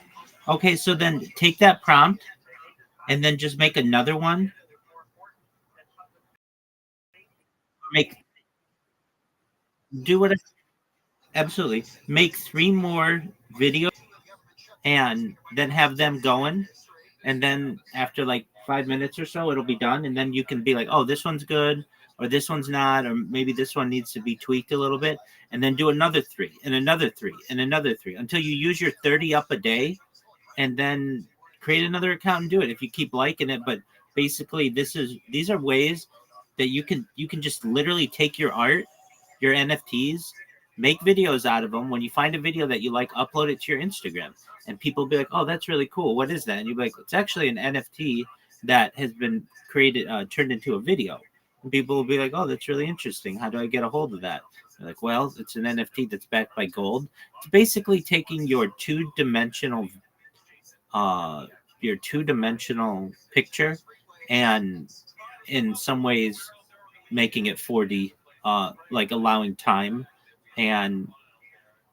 [SPEAKER 3] Okay, so then take that prompt and then just make another one. Make do what absolutely. Make 3 more videos and then have them going. And then after like 5 minutes or so, it'll be done. And then you can be like, oh, this one's good, or this one's not, or maybe this one needs to be tweaked a little bit. And then do another 3 and another 3 and another 3 until you use your 30 up a day, and then create another account and do it if you keep liking it. But basically, these are ways that you can just literally take your art, your NFTs, make videos out of them. When you find a video that you like, upload it to your Instagram, and people will be like, "Oh, that's really cool. What is that?" And you'll be like, "It's actually an NFT that has been created, turned into a video." And people will be like, "Oh, that's really interesting. How do I get a hold of that?" They're like, "Well, it's an NFT that's backed by gold." It's basically taking uh, your two-dimensional picture, and in some ways making it 4D, like allowing time, and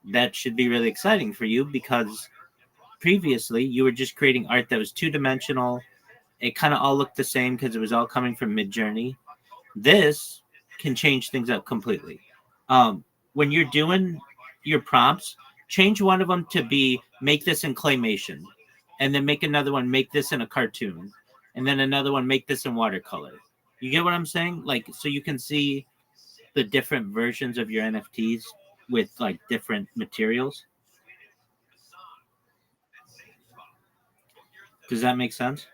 [SPEAKER 3] that should be really exciting for you because previously you were just creating art that was two-dimensional. It kind of all looked the same because it was all coming from Midjourney. This can change things up completely. When you're doing your prompts, change one of them to be make this in claymation, and then make another one make this in a cartoon, and then another one make this in watercolor. You get what I'm saying? Like, so you can see the different versions of your NFTs with like different materials. Does that make sense?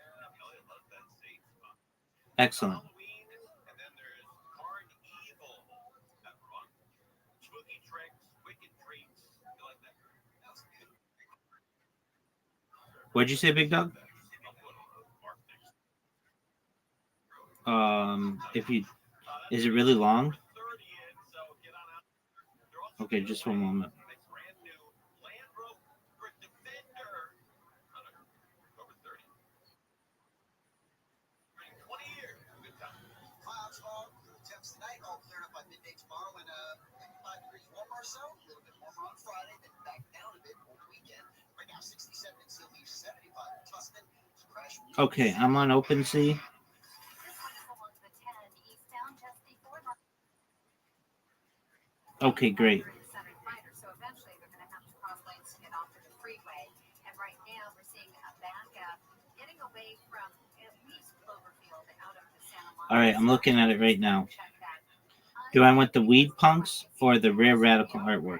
[SPEAKER 3] Excellent. What'd you say, Big Dog? If you is it really long? Okay, just one moment. Okay, I'm on OpenSea. Okay, great. All right, I'm looking at it right now. Do I want the weed punks or the rare radical artwork?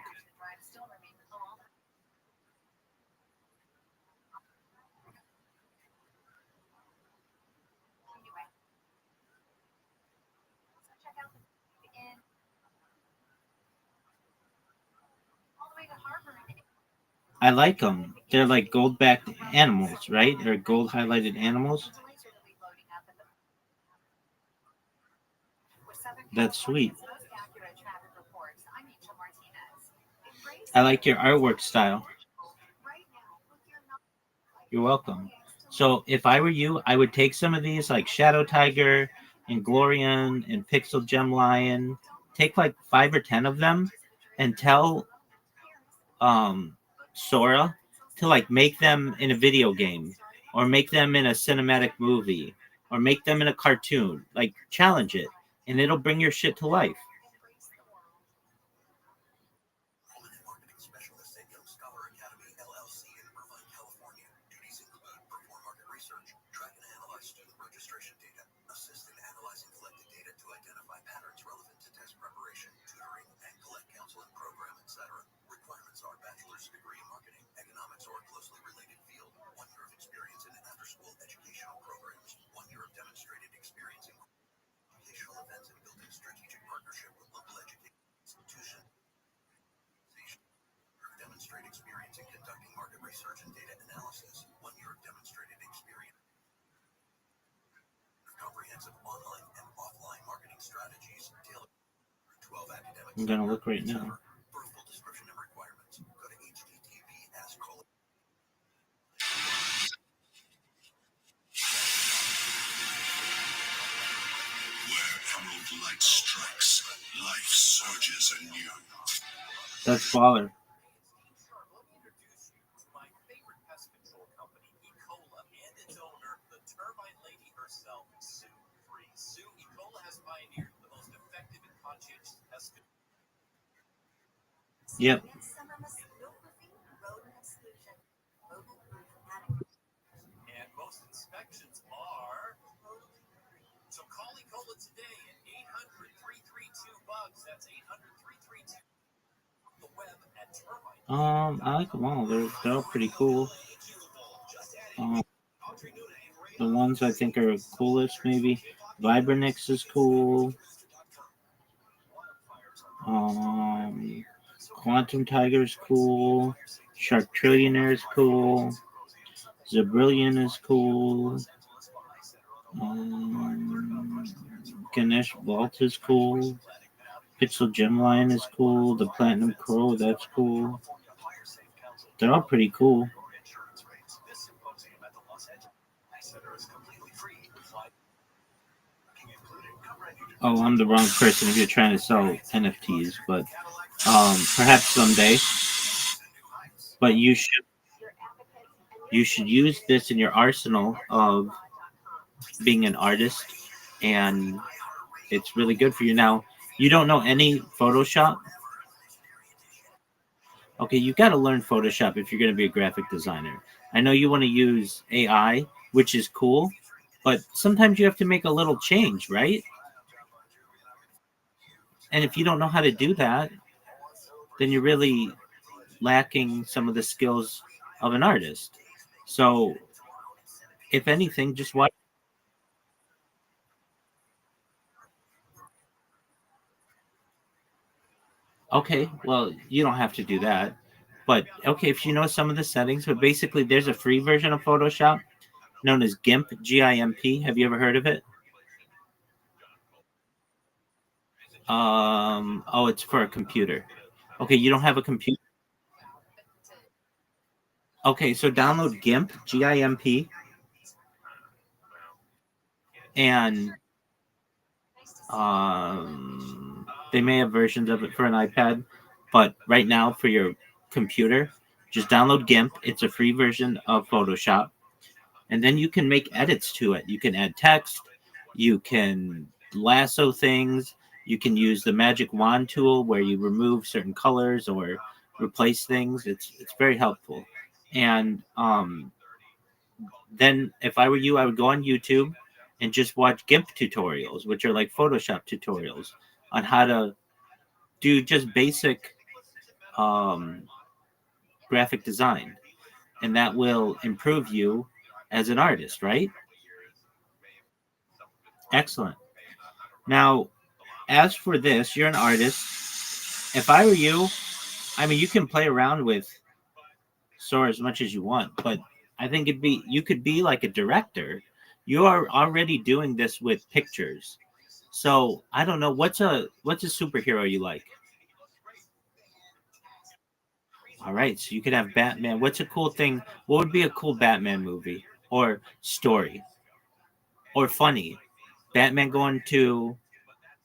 [SPEAKER 3] I like them. They're like gold backed animals, right? Or gold highlighted animals. That's sweet. I like your artwork style. You're welcome. So if I were you, I would take some of these like Shadow Tiger and Glorian and Pixel Gem Lion, take like 5 or 10 of them and tell Sora to like make them in a video game or make them in a cinematic movie or make them in a cartoon. Like challenge it and it'll bring your shit to life. I'm gonna look right now.
[SPEAKER 1] light strikes, life surges anew.
[SPEAKER 3] That's baller. Yep. I like them all. They're all pretty cool. The ones I think are coolest, maybe Vibranix is cool. Quantum Tiger's cool. Shark Trillionaire is cool. Zabrillion is cool. Ganesh Vault is cool. Pixel Gemline is cool. The Platinum Crow, that's cool. They're all pretty cool. Oh, I'm the wrong person if you're trying to sell NFTs, but perhaps someday. But you should use this in your arsenal of being an artist, and it's really good for you. Now, you don't know any Photoshop? Okay, you've got to learn Photoshop if you're going to be a graphic designer. I know you want to use AI, which is cool, but sometimes you have to make a little change, right? And if you don't know how to do that, then you're really lacking some of the skills of an artist. So, if anything, just watch. Okay, well, you don't have to do that. But okay, if you know some of the settings, but basically there's a free version of Photoshop known as GIMP, GIMP. Have you ever heard of it? Oh, it's for a computer. Okay, you don't have a computer. Okay, so download GIMP, GIMP, and they may have versions of it for an iPad, but right now for your computer, just download GIMP. It's a free version of Photoshop, and then you can make edits to it. You can add text, you can lasso things, you can use the magic wand tool where you remove certain colors or replace things. It's very helpful. And then if I were you, I would go on YouTube and just watch GIMP tutorials, which are like Photoshop tutorials on how to do just basic um, graphic design, and that will improve you as an artist, right? Excellent. Now, as for this, you're an artist. If I were you, I mean, you can play around with Sora as much as you want, but I think you could be like a director. You are already doing this with pictures. So I don't know what's a superhero you like. All right, so you could have Batman. What's a cool thing? What would be a cool Batman movie or story or funny? Batman going to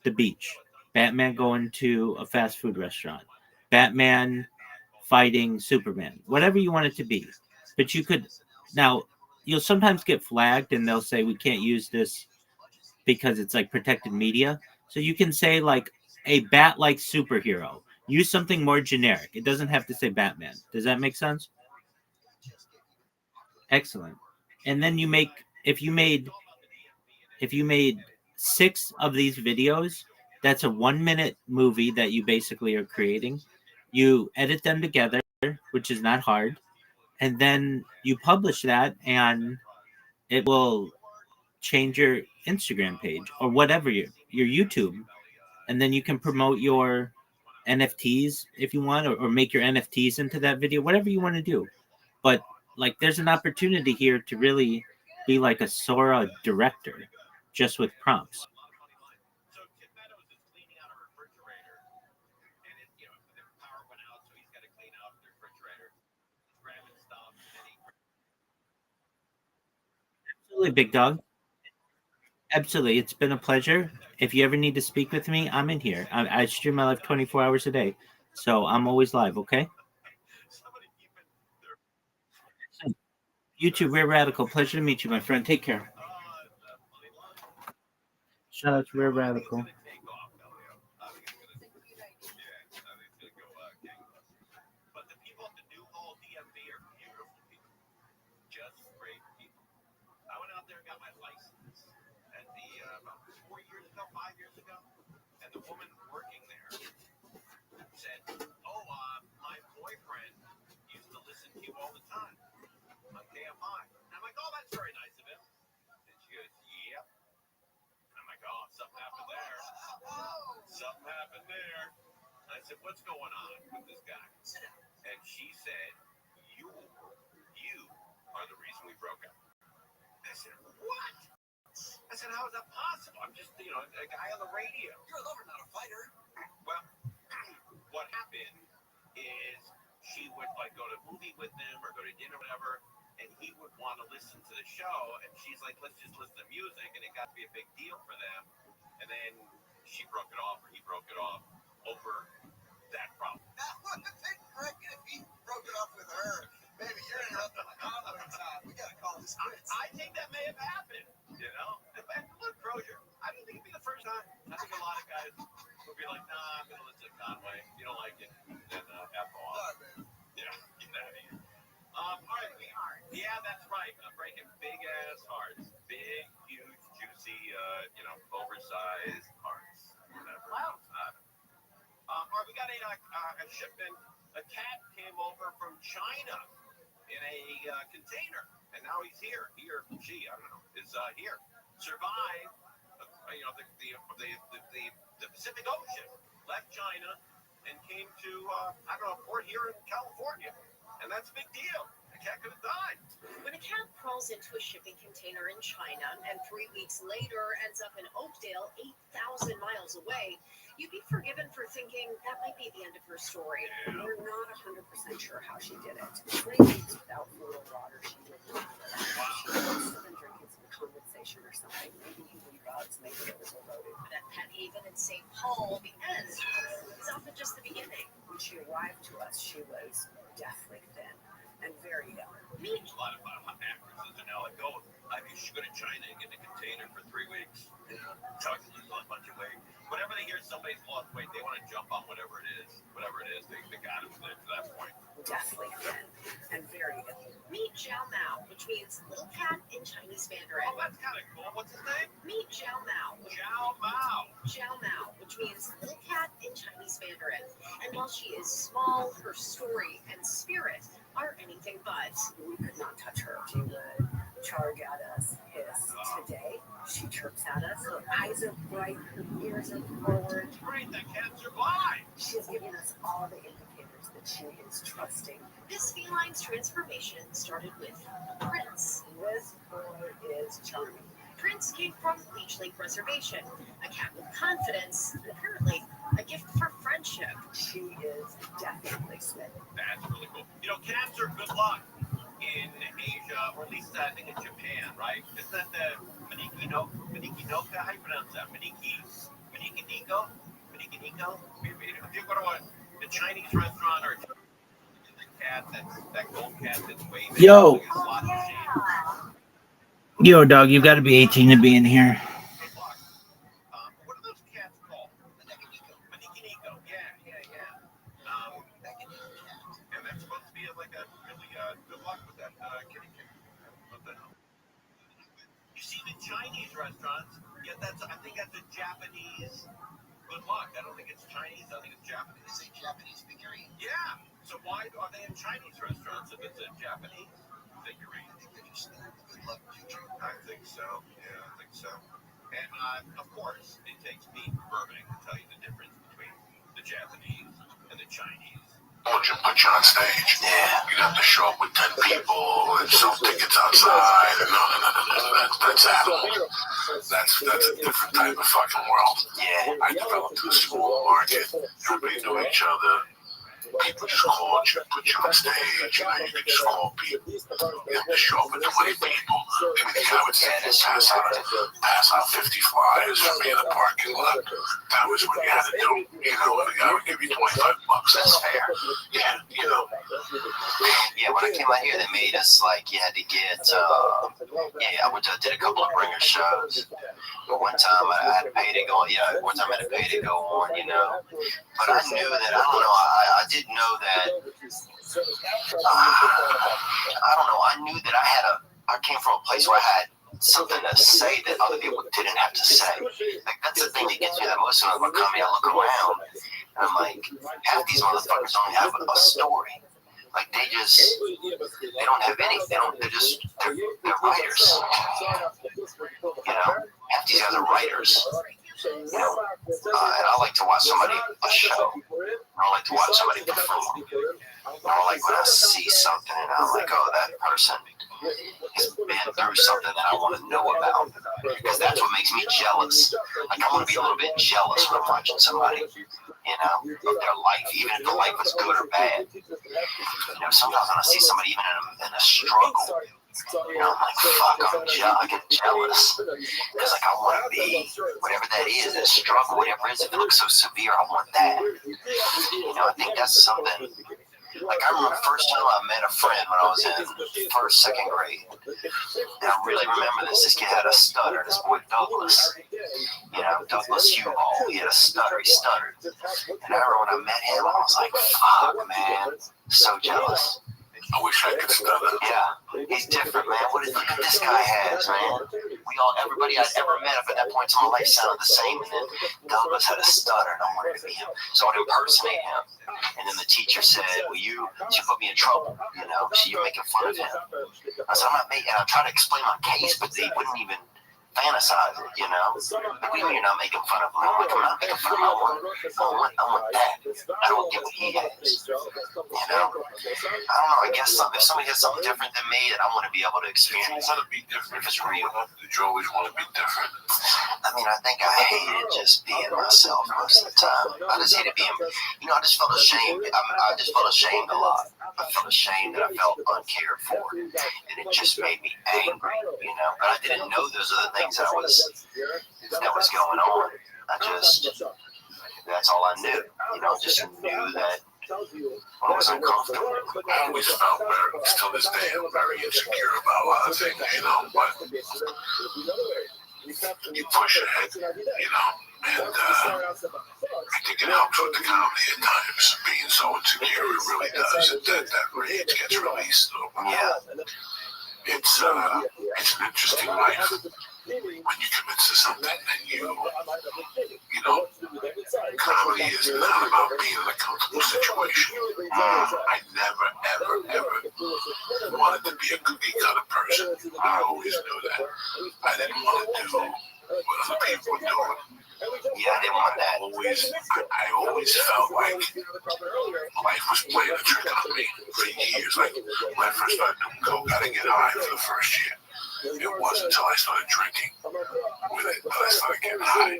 [SPEAKER 3] the beach. Batman going to a fast food restaurant. Batman fighting Superman. Whatever you want it to be. But you could now you'll sometimes get flagged and they'll say we can't use this because it's like protected media. So you can say like a bat-like superhero. Use something more generic. It doesn't have to say Batman. Does that make sense? Excellent. And then if you made 6 of these videos, that's a 1-minute movie that you basically are creating. You edit them together, which is not hard, and then you publish that, and it will change your Instagram page or whatever your YouTube, and then you can promote your NFTs if you want, or make your NFTs into that video, whatever you want to do. But like, there's an opportunity here to really be like a Sora director, just with prompts. Absolutely, big dog. Absolutely. It's been a pleasure. If you ever need to speak with me, I'm in here. I stream my live 24 hours a day. So I'm always live, okay? So, YouTube, Rare Radical. Pleasure to meet you, my friend. Take care. Shout out to Rare Radical.
[SPEAKER 5] When a cat crawls into a shipping container in China and 3 weeks later ends up in Oakdale, 8,000 miles away, you'd be forgiven for thinking that might be the end of her story. We're not 100% sure how she did it. 3 weeks without food or water, she did not. She must have been drinking some condensation or something. Maybe even drugs, maybe it was overloaded. But at Pet Haven in St. Paul, the end is often just the beginning. When she arrived to us, she was deathly thin and very ill. Meet deathly thin and very ill. Meet Jiao Mao, which means little cat in Chinese Mandarin. Meet Jiao Mao. Jiao Mao, which means little cat in Chinese Mandarin. And while she is small, her story and spirit are anything but. We could not touch her. She would charge at us, hiss. Today, she chirps at us. Her eyes are bright, her ears are forward. She is giving us all the indicators that she is trusting. This feline's transformation started with Prince. This boy is charming. Prince came from Leech Lake Reservation, a cat with confidence, and apparently a gift for friendship. She is definitely smitten.
[SPEAKER 3] Yo. Yo, dog, you got to be 18 to be in here.
[SPEAKER 1] Put you on stage.
[SPEAKER 2] Yeah.
[SPEAKER 1] You'd have to show up with 10 people and sell tickets outside. And no. That's animal. That's a different type of fucking world.
[SPEAKER 2] Yeah.
[SPEAKER 1] I developed a small market. Everybody knew each other. people just called you, put you on stage, you know, you could just call people, you know, just show up with 20 people. Maybe the guy would say, pass out 50 flyers for me in the parking lot. That was what you had to do, you know, and the guy would give you $25.
[SPEAKER 2] That's fair.
[SPEAKER 1] Yeah, you know.
[SPEAKER 2] Yeah, when I came out here, they made us like you had to get. I did a couple of bringer shows. But one time I had to pay to go. Yeah, one time I had to pay to go on. You know, but I knew that. I don't know. I did know that. I don't know. I knew that I came from a place where I had something to say that other people didn't have to say. Like that's the thing that gets me the most when I'm coming. I look around and I'm like, half these motherfuckers don't have a story. Like they don't have anything. They're writers. You know, half these guys are writers. You know, and I like to watch a show. I like to watch somebody perform. I like when I see something and I'm like, oh, that person has been through something that I want to know about. Because that's what makes me jealous. Like I want to be a little bit jealous when I'm watching somebody, you know, of their life, even if the life was good or bad. You know, sometimes when I see somebody even in a struggle, you know, I'm like, fuck, I get jealous. Because, like, I want to be whatever that is, that struggle, whatever it is, if it looks so severe, I want that. You know, I think that's something. Like, I remember the first time I met a friend when I was in first, second grade. And I really remember this. This kid had a stutter, this boy Douglas. You know, Douglas Hugall. He had a stutter. He stuttered. And I remember when I met him, I was like, fuck, man. So jealous.
[SPEAKER 1] I wish I could stutter.
[SPEAKER 2] Yeah, he's different, man. Look at this guy has, man. Everybody I'd ever met up at that point in my life sounded the same, and then Douglas had a stutter, and I wanted to be him, so I'd impersonate him. And then the teacher said, she put me in trouble, you know, so you're making fun of him. I said, I'm not making, and I tried to explain my case, but they wouldn't even fantasize it, you know. Like, you're not making fun of him. I'm like, I'm not making fun of him. I want that. I don't get what he has. You know? I don't know. I guess if somebody has something different than me, then I want to be able to experience it.
[SPEAKER 1] Be different
[SPEAKER 2] if it's real.
[SPEAKER 1] Did you always want to be different?
[SPEAKER 2] I mean, I think I hated just being myself most of the time. I just hated being, you know, I just felt ashamed. I just felt ashamed a lot. I felt ashamed that I felt uncared for. And it just made me angry, you know. But I didn't know those other things that was going on. That's all I knew. You know, just knew that I was uncomfortable.
[SPEAKER 1] I always felt till this day, I'm very insecure about a lot of things, you know, but you push ahead, you know, and I think it helps with the comedy at times, being so insecure, it really does, that rage gets released.
[SPEAKER 2] Yeah.
[SPEAKER 1] It's an interesting life. When you commit to something and you know, comedy is not about being in a comfortable situation. I never, ever wanted to be a cookie cutter person. I always knew that. I didn't want to do what other people were doing.
[SPEAKER 2] Yeah, I didn't want that.
[SPEAKER 1] I always felt like life was playing a trick on me for years. Like when I first started doing coke, I didn't get high for the first year. It wasn't until I started drinking with it that I started getting high.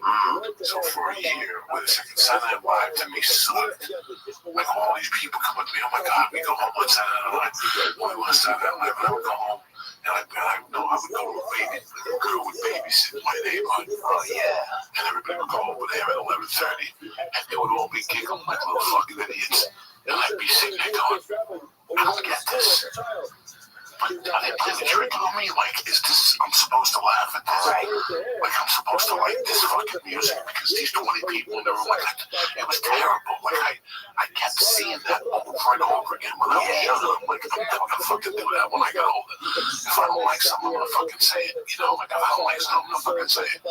[SPEAKER 1] So for a year, with a second Saturday Night Live to me sucked. Like all these people come up to me, oh my God, we go home on Saturday Night Live. We want Saturday Night Live, and I would go home. And I would go to a girl would babysit my neighborhood.
[SPEAKER 2] Oh, yeah.
[SPEAKER 1] And everybody would go over there at 11:30, and they would all be giggling like little fucking idiots. And I'd be sitting there going, I don't get this. But they play the trick on me, like, I'm supposed to laugh at this? Like, I'm supposed to like this fucking music because these 20 people in the room, like, it was terrible. Like, I kept seeing that over and over again when I was young. I'm like, I'm never gonna fucking do that when I get older. If I don't like something, I'm gonna fucking say it. You know, like, if I don't like something, I'm gonna fucking say it.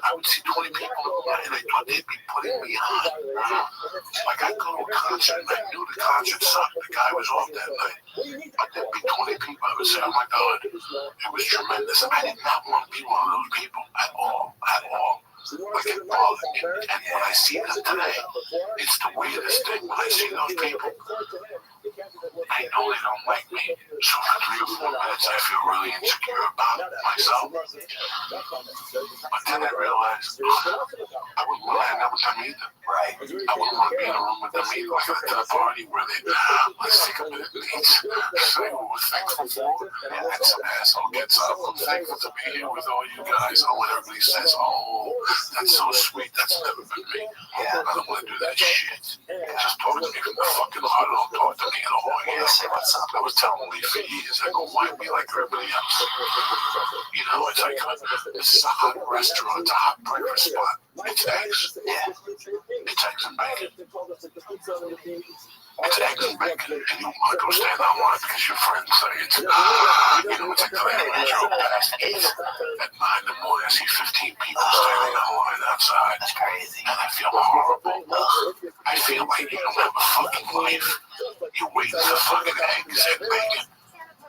[SPEAKER 1] I would see 20 people and they thought they'd be putting me on. Like, I'd go to a concert and I knew the concert sucked. The guy was off that night. But there'd be 20 people. I would say, oh my God, it was tremendous. I did not want to be one of those people at all. Like, it bothered me. And when I see them today, it's the weirdest thing when I see those people. I know they don't like me. So for 3 or 4 minutes, I feel really insecure about myself. But then I realized I wouldn't want to hang out with them either.
[SPEAKER 2] Right.
[SPEAKER 1] I wouldn't want to be in a room with them meeting like at a dinner party where they, let's take a minute and eat, say what we're thankful for, and some asshole gets up, I'm thankful to be here with all you guys, and when everybody says, oh, that's so sweet, that's never been me. I don't want to do that shit. Just talk to me from the fucking heart, don't talk to me at all. Yeah, say what's up. I was telling Lee for years, I go, why be like everybody else? You know, it's like, this is a hot restaurant, it's a hot breakfast spot. It's eggs. Yeah. It's eggs and bacon. It's eggs and bacon, and you want to go stand on one because your friends say it's, you know, it's like the night when I drove past at 9 in the morning, I see 15 people standing on line outside. That's crazy. And I feel horrible. I feel like you don't have a fucking life. You're waiting for fucking eggs and bacon.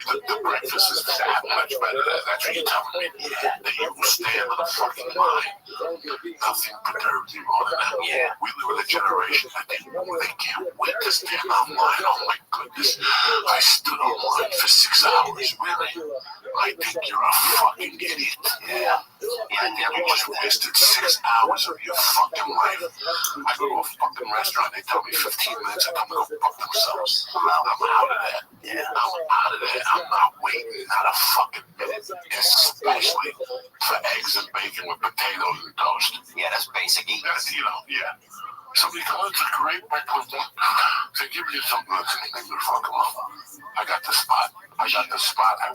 [SPEAKER 1] The breakfast is that much better. That's what you're telling me. That you will stand on the fucking line. Nothing perturbs you more than that. Yeah. We live in a generation that they can't wait to stand online. Oh my goodness. I stood online for 6 hours. Really? I think you're a fucking idiot. Yeah. You just wasted 6 hours of your fucking life. I go to a fucking restaurant, they tell me 15 minutes, I come and go fuck themselves. I'm out of that. Yeah. I'm out of that. I'm not waiting, not a fucking minute. Especially for eggs and bacon with potatoes and toast. Yeah, that's basic eating. That's, you know, yeah. Somebody comes, it's a great breakfast. They give you something that's anything to fuck them up. I got the spot. I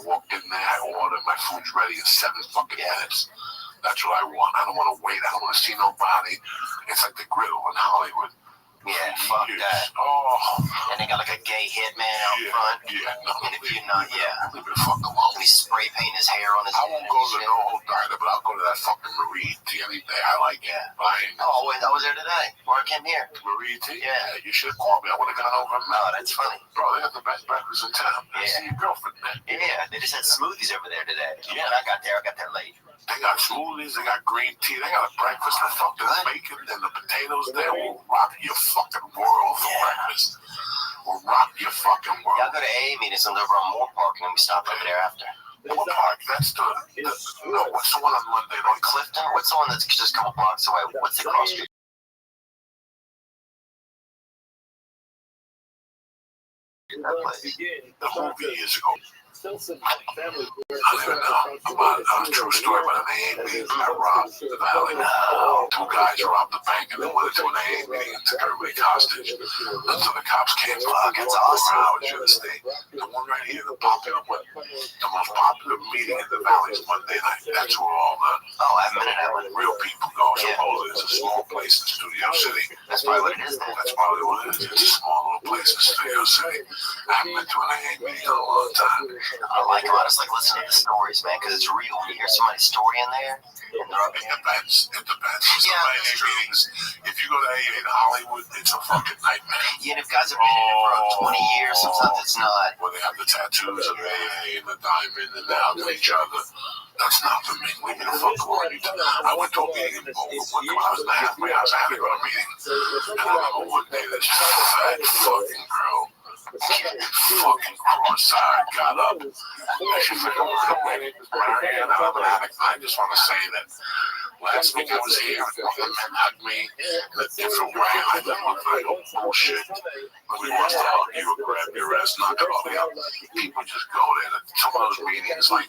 [SPEAKER 1] walked in there, I ordered, my food's ready in 7 fucking minutes. That's what I want. I don't want to wait. I don't want to see nobody. It's like the griddle in Hollywood. Yeah, fuck that. Oh. And they got like a gay hitman out front. Yeah, no. And if you're not, leave it fuck alone. And he spray paint his hair on his head. I won't go to the no-hold diner, but I'll go to that fucking Marie T any day. I like it. Oh, wait, I was there today. Before I came here. Marie T? Yeah, you should have called me. I would have gone over. No, that's funny. Bro, they have the best breakfast in town. I see your girlfriend there. Yeah, they just had smoothies over there today. Yeah. When I got there late. They got smoothies, they got green tea, they got a breakfast, the fucking bacon and the potatoes there will rock your fucking world for breakfast. Will rock your fucking world. Yeah, I go to AA meetings and over on Moore Park and then we stop over there after. Moore Park, that's no, what's the one on Monday? On Clifton? What's the one that's just a couple blocks away? What's the cross street? That place. The movie years ago. I don't even know about a true story, but an AA meeting I robbed the valley. 2 guys robbed the bank and then went into an AA meeting and took everybody hostage until the cops came. Fuck, it's awesome. Howard should stay. The one right here, the most popular meeting in the valley is Monday night. That's where all the real people go. Supposedly it's a small place in Studio City. That's probably what it is. That's probably what it is. It's a small little place in Studio City. I haven't been to an AA meeting in a long time. I like it. I just like listening to the stories, man, because it's real. When you hear somebody's story in there, and they're up in it depends. Some AA meetings, if you go to AA in Hollywood, it's a fucking nightmare. Yeah, and if guys have been in it for 20 years, sometimes it's not. Well, they have the tattoos of AA and the diamond, and they hug each other. That's not for me. Leave me the fuck alone. I went to a meeting in Boulder when I was in the halfway house. I had to go to a meeting. And I remember one day this fat fucking girl, fucking cross-eyed, got up. And she's like, Marianne, I'm an addict. I just want to say that last week I was here and one of the men hugged me in a different way. I didn't look like old bullshit. Nobody wants to hug you or grab your ass, knock it all out. People just go there. Some of those meetings, like,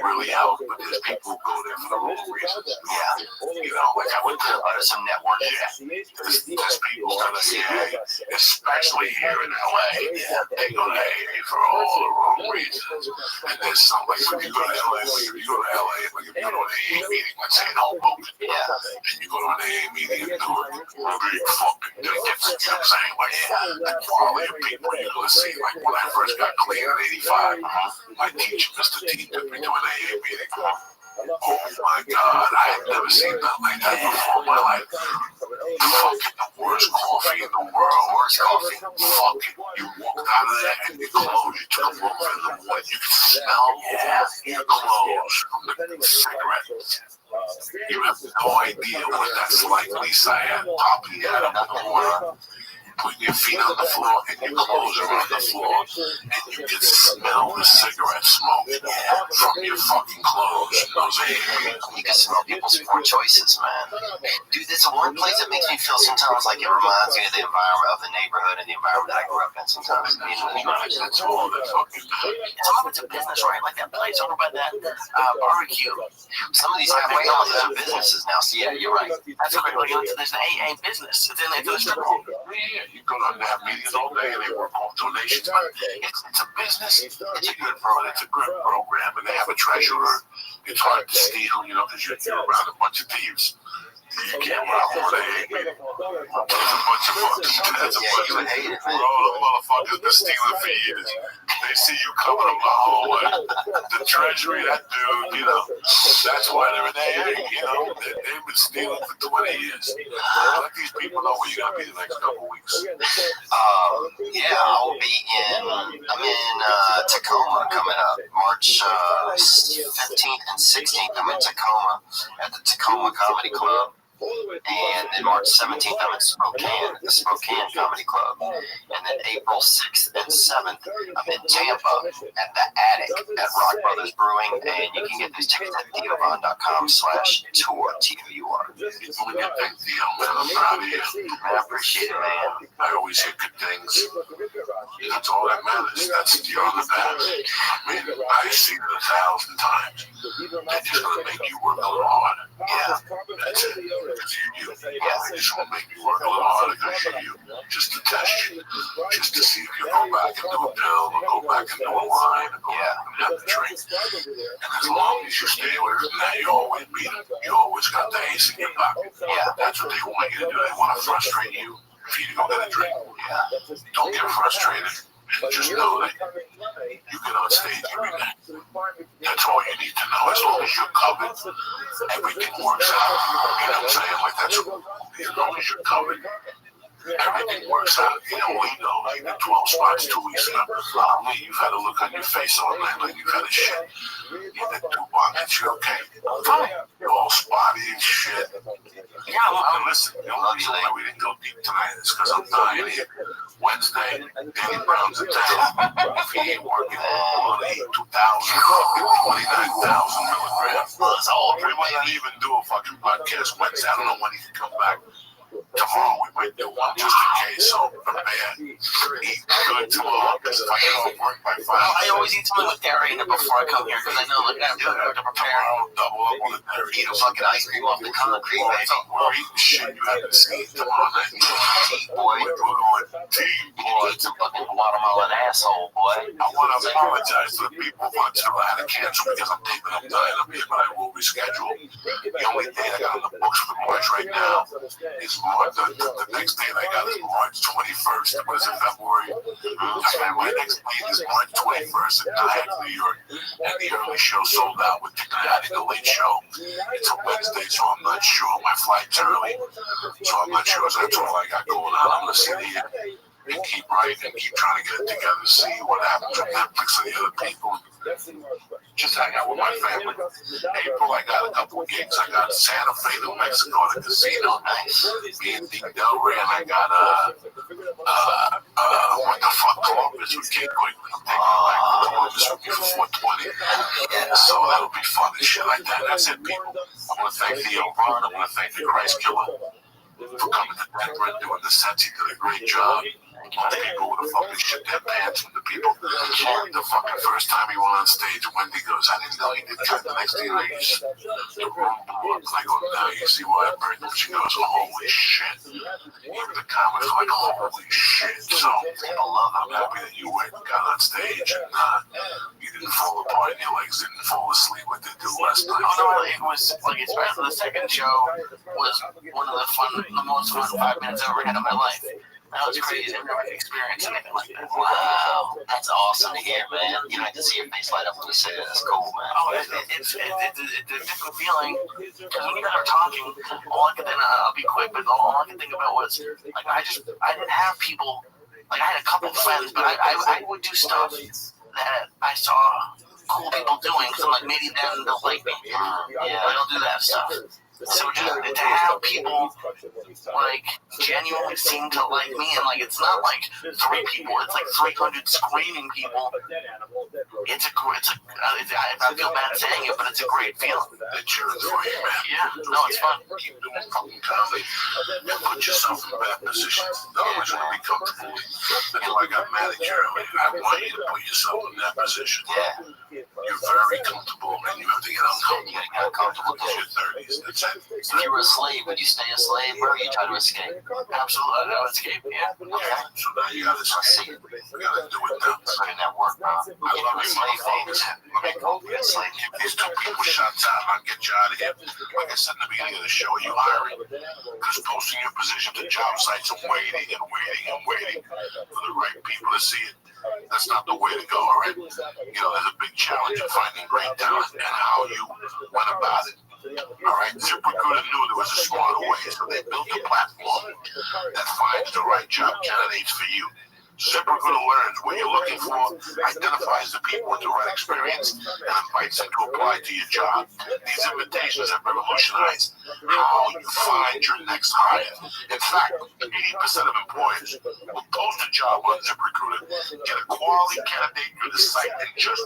[SPEAKER 1] really help, but there's people who go there for the wrong reasons. Yeah. You know, like I went to some network. Yeah. There's people that are AA, especially here in LA. Yeah. They go to AA for all the wrong reasons. And there's some, like, when you go to LA, like, if you go to LA, like, if you go to an AA meeting, let's say in Hoboken, and you go to an AA meeting and do it, big fucking difference. You know what I'm saying? Like, the quality of people you're going to see. Like, when I first got clean in 85, my teacher, Mr. T, took me to an AA meeting. Oh my God, I had never seen nothing like that before in my life. Fucking the worst coffee in the world. Worst coffee. Fucking, you walked out of there and your clothes, you took a look in the morning, you could smell your clothes from the cigarette. You have no idea what that's like. At least I had popping your head up in the water, putting your feet on the floor and your clothes are on the floor, and you can smell the cigarette smoke from from your fucking clothes and those hair.
[SPEAKER 2] You can smell people's poor choices, man. Dude, there's one place that makes me feel sometimes like it reminds me of the environment of the neighborhood and the environment that I grew up in sometimes.
[SPEAKER 1] That's all that fucking.
[SPEAKER 4] It's all it's a business, right? Like that place over by that barbecue.
[SPEAKER 2] Some of these halfway hours are businesses now, so yeah, you're right.
[SPEAKER 4] That's great. Like, there's an AA business. It's in the strip mall.
[SPEAKER 1] Yeah, you go down and have meetings all day and they work off donations. But it's a business. It's a good program. It's a good program, and they have a treasurer. It's hard to steal, because you're around a bunch of thieves. You can't rob one of the meeting. There's a bunch of
[SPEAKER 2] You would hate it, man.
[SPEAKER 1] motherfuckers been stealing for years. They see you coming up the hallway. The treasury, that dude, that's why they're in AA. They've been stealing for 20 years. Let these people know where you're gonna be the next couple weeks.
[SPEAKER 2] I'm in Tacoma coming up, March 15th and 16th. I'm in Tacoma at the Tacoma Comedy Club. And then March 17th, I'm in Spokane, at the Spokane Comedy Club. And then April 6th and 7th, I'm in Tampa at the Attic at Rock Brothers Brewing. And you can get these tickets at theovon.com/tour, TOUR.
[SPEAKER 1] It's only a big deal, man. I'm proud of you.
[SPEAKER 2] I appreciate it, man.
[SPEAKER 1] I always hear good things. That's all that matters. That's the on the back. I mean, I've seen it 1,000 times. They're just going to make you work a little harder.
[SPEAKER 2] Yeah.
[SPEAKER 1] That's it. Because you. They just want to make you work a little harder because you're you. Just to test you. Just to see if you go back and do a pill or go back and do a line or go back and have a drink. And as long as you stay away from that, you always beat them. You always got the ace in your pocket.
[SPEAKER 2] Yeah.
[SPEAKER 1] That's what they want you to do. They want to frustrate you for you to go get a drink.
[SPEAKER 2] Yeah.
[SPEAKER 1] Don't get frustrated. Just know that you get on stage every night. That's all you need to know. As long as you're covered, everything works out. You know what I'm saying? Like that's as long as you're covered, everything works out. We know like the 12 spots 2 weeks ago. You've had a look on your face all night like you've had a shit. You did 2 buckets, you're okay. Fine. You're all spotty and shit.
[SPEAKER 4] Yeah,
[SPEAKER 1] And listen, the only reason why we didn't go deep tonight is because I'm dying here. Wednesday, Danny Brown's in town. If he ain't working, we'll eat 2,000, 29,000 milligrams.
[SPEAKER 4] that's all
[SPEAKER 1] We might not even do a fucking podcast Wednesday. I don't know when he can come back. Tomorrow we might do one just in case. So prepare. Eat good tomorrow because if I get off work by 5.
[SPEAKER 4] I always eat something with dairy in it before I come here because I know like I'm doing it to prepare.
[SPEAKER 1] Tomorrow, double up on the dairy.
[SPEAKER 2] Eat a fucking ice cream off the concrete, baby.
[SPEAKER 1] We're eating shit you haven't seen tomorrow night.
[SPEAKER 2] Tea, boy.
[SPEAKER 1] We're going tea, boy.
[SPEAKER 2] Eat some fucking watermelon asshole, boy.
[SPEAKER 1] I want to apologize to the people who I had to cancel because I'm taping up dying up here, but I will reschedule. The only date I got on the books for March right now is March. The next date I got is March 21st. What is it, February? My next date is March 21st in Nyack, New York. And the early show sold out with adding the late show. It's a Wednesday, so I'm not sure. My flight's early, so I'm not sure. So that's all I got going on. I'm going to sit here and keep writing and keep trying to get it together, see what happens with Netflix and the other people. Just hang out with my family. April, I got a couple of gigs. I got Santa Fe, New Mexico, at the casino. Nice. Me and Dean Del Rey, and I got what the fuck, Columbus with Kid Quickly. I'm taking back Columbus with me for 420. Yeah, so that'll be fun and shit like that. That's it, people. I want to thank Theo Vaughn. I want to thank the Christ Killer for coming to Denver and doing the sets. He did a great job. All the people would have fucking shit their pants with the people. The fucking first time he went on stage, Wendy goes, I didn't know he did cut. The next thing I just, the room blew up. I go, now you see why I burned him. She goes, holy shit. Even the comments were like, holy shit. So, people love it. I'm happy that you went and got on stage and you didn't fall apart and your legs didn't fall asleep like they do last night.
[SPEAKER 4] Oh no, it was like especially the second show was one of the most fun 5 minutes I've ever had in my life. That was crazy. I've never experienced anything like that.
[SPEAKER 2] Wow, that's awesome to hear, man. You know, I can see your face light up when you say that. That's cool, man.
[SPEAKER 4] Oh, it's a different feeling because when you guys are talking, all I can then I'll be quick, but all I can think about was like I didn't have people. Like I had a couple friends, but I would do stuff that I saw cool people doing. So like maybe then they'll like me. Yeah, they'll do that stuff. So just to have people like genuinely seem to like me, and like it's not like 3 people, it's like 300 screaming people I feel bad saying it, but it's a great feeling.
[SPEAKER 1] They're cheering for you, man.
[SPEAKER 4] Yeah, no, it's fun.
[SPEAKER 1] Keep doing fucking comedy and put yourself in bad positions. Otherwise, you're going to be comfortable. That's why I got mad at Jeremy. I want you to put yourself in that position.
[SPEAKER 2] Yeah.
[SPEAKER 1] You're very comfortable, and you have to get uncomfortable.
[SPEAKER 2] You gotta get uncomfortable.
[SPEAKER 1] It's your 30s. That's it.
[SPEAKER 2] If you were a slave, would you stay a slave, or you try to escape?
[SPEAKER 4] Absolutely, I would escape. Yeah.
[SPEAKER 1] Okay, so now you got to see. We got to do it now.
[SPEAKER 2] Put in that work, bro.
[SPEAKER 1] I love you,
[SPEAKER 2] Slave
[SPEAKER 1] motherfuckers. Let me go. If these two people shut down, I'll get you out of here. Like I said in the beginning of the show, are you hiring? Because posting your position to job sites and waiting and waiting and waiting for the right people to see it, that's not the way to go, all right? You know, there's a big challenge in finding great talent and how you went about it. All right, ZipRecruiter knew there was a smarter way, so they built a platform that finds the right job candidates for you. ZipRecruiter learns what you're looking for, identifies the people with the right experience, and invites them to apply to your job. These invitations have revolutionized how you find your next hire. In fact, 80% of employers will post a job on ZipRecruiter, get a quality candidate through the site in just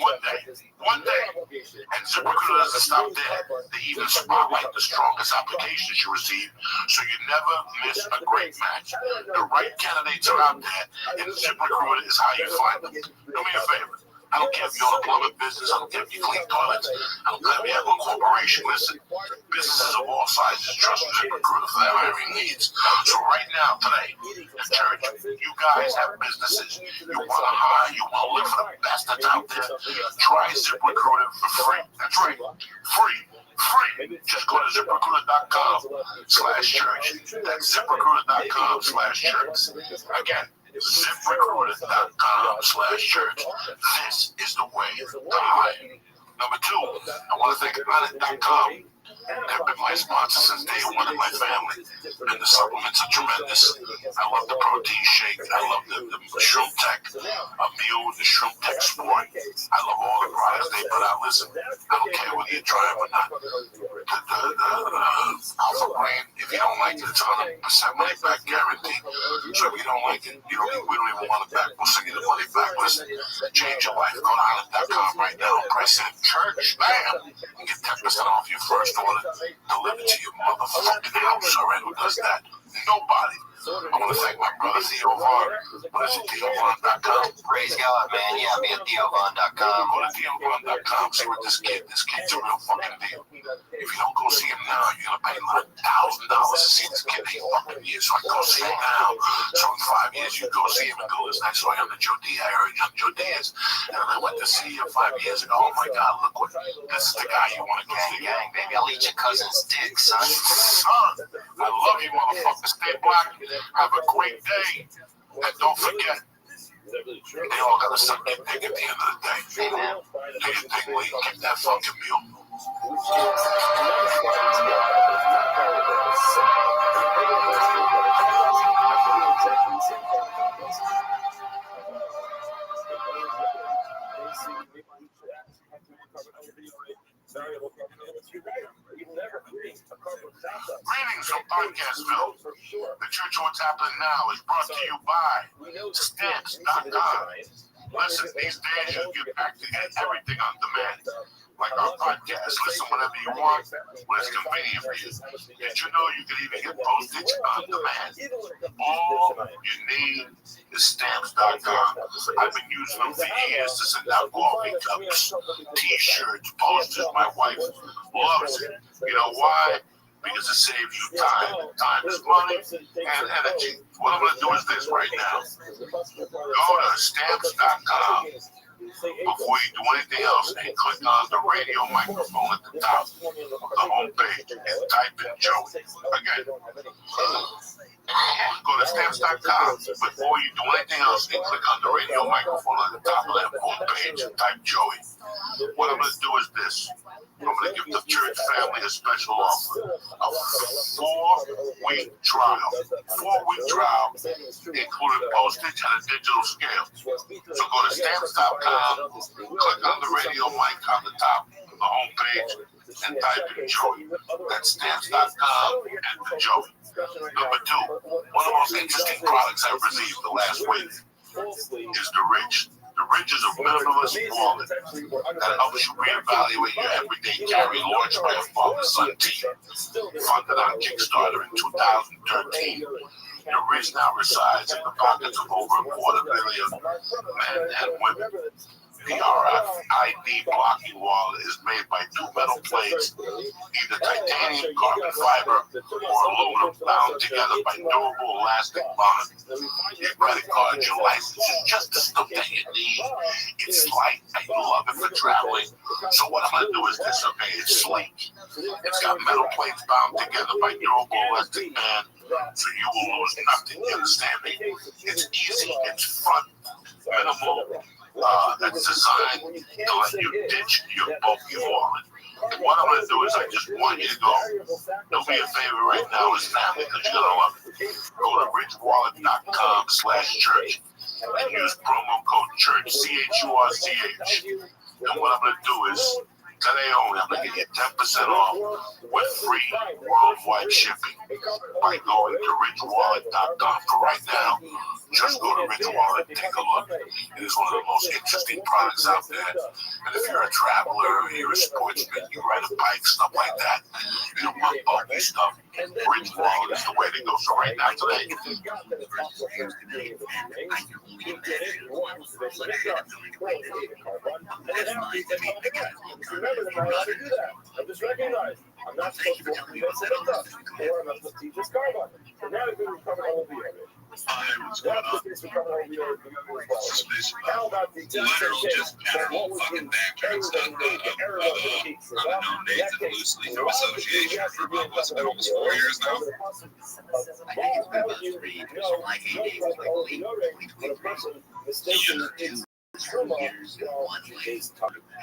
[SPEAKER 1] one day. One day. And ZipRecruiter doesn't stop there. They even spotlight the strongest applications you receive, so you never miss a great match. The right candidates are out there, and ZipRecruiter is how you find them. Do me a favor. I don't care if you own a plumbing business. I don't care if you clean toilets. I don't care if you have a corporation. Listen, businesses of all sizes trust ZipRecruiter for their hiring needs. So right now, today, the church, you guys have businesses. You want to hire. You want to look for the best that's out there. Try ZipRecruiter for free. That's right. Free. Just go to ZipRecruiter.com/church. That's ZipRecruiter.com/church. Again, ZipRecruiter.com/church. This is the way to hire. Number 2, I want to thank Planet.com. They've been my sponsor since day one in my family, and the supplements are tremendous. I love the protein shake. I love the shrimp tech meal, the shrimp tech sport. I love all the products they put out. Listen, I don't care whether you try them or not. The Alpha Brain, if you don't like it, it's 100% money back guarantee. So if you don't like it, we don't even want it back. We'll send you the money back. Listen, change your life. Go to Island.com right now. Price it church, bam, and get 10% off your first order. Delivered to your motherfucking house. All right, who does that? Nobody. I want to thank my brother Theo Vaughn. What is it, TheoVaughn.com?
[SPEAKER 2] Praise God, man. Yeah, me at TheoVaughn.com.
[SPEAKER 1] Go to TheoVaughn.com. See what this kid's a real fucking deal. If you don't go see him now, you're going to pay like $1,000 to see this kid 8 fucking years. So I go see him now. So in 5 years, you go see him and go, listen, I saw you on the Joe Diaz. I heard you on Joe Diaz. And I went to see him 5 years ago. Oh my God, look what, this is the guy you want to go see.
[SPEAKER 2] Gang, baby. I'll eat your cousin's dick, son.
[SPEAKER 1] Son, I love you, motherfucker. Stay black. Have a great day. And don't forget, they all got to suck your dick at the end of the day.
[SPEAKER 2] Amen.
[SPEAKER 1] Do your thing, Lee. Keep that fucking meal. Greetings from Podcastville. The Church of What's Happening Now is brought to you by Stamps.com. Listen, these days you get back to everything on demand. Like our podcast, listen whenever you want, when it's convenient for you. Did you know you can even get postage on demand? All you need is Stamps.com. I've been using them for years to send out coffee cups, T-shirts, posters. My wife loves it. You know why? Because it saves you time. Time is money and energy. What I'm going to do is this right now. Go to Stamps.com. Before you do anything else, and click on the radio microphone at the top of the homepage and type in Joey. Again, go to Stamps.com. Before you do anything else, and click on the radio microphone at the top of that homepage and type Joey. What I'm going to do is this. I'm going to give the church family a special offer. A 4-week trial. 4-week trial, including postage and a digital scale. So go to Stamps.com, click on the radio mic on the top of the homepage, and type in Joey. That's Stamps.com and the Joey. Number 2, one of the most interesting products I've received the last week is the Ridge is a minimalist wallet that helps you reevaluate your everyday carry, launched by a father-son team. Funded on Kickstarter in 2013, the Ridge now resides in the pockets of over 250,000 men and women. The RFID blocking wallet is made by two metal plates, either titanium, carbon fiber, or aluminum bound together by durable elastic bond. Your credit card, your license is just the stuff that you need. It's light. I love it for traveling. So what I'm going to do is this, okay? It's sleek. It's got metal plates bound together by durable elastic band, so you will lose nothing. You understand me? It's easy. It's fun. Minimal. That's designed to let you ditch your bulky wallet. What I'm going to do is I just want you to go. Do me a favor right now as family, because you're going to love it. Go to richwallet.com/church and use promo code CHURCH, CHURCH. And what I'm going to do is, today only, I'm going to get you 10% off with free worldwide shipping by going to richwallet.com. For right now, just go to Rich Wallet and take a look. It is one of the most interesting products out there. And if you're a traveler, you're a sportsman, you ride a bike, stuff like that, you don't want bulky stuff, Rich Wallet is the way to go. So right now, today,
[SPEAKER 5] I just recognized I'm not supposed to set it up, or I'm not supposed to this car button. So now it's going to recover all the other. How about the
[SPEAKER 6] literal just general fucking banter and stuff of unknown names and loosely through association for about what's been almost 4 years now.
[SPEAKER 2] I think it's been about 3 years. My heyday was like late 2023. 2 years and one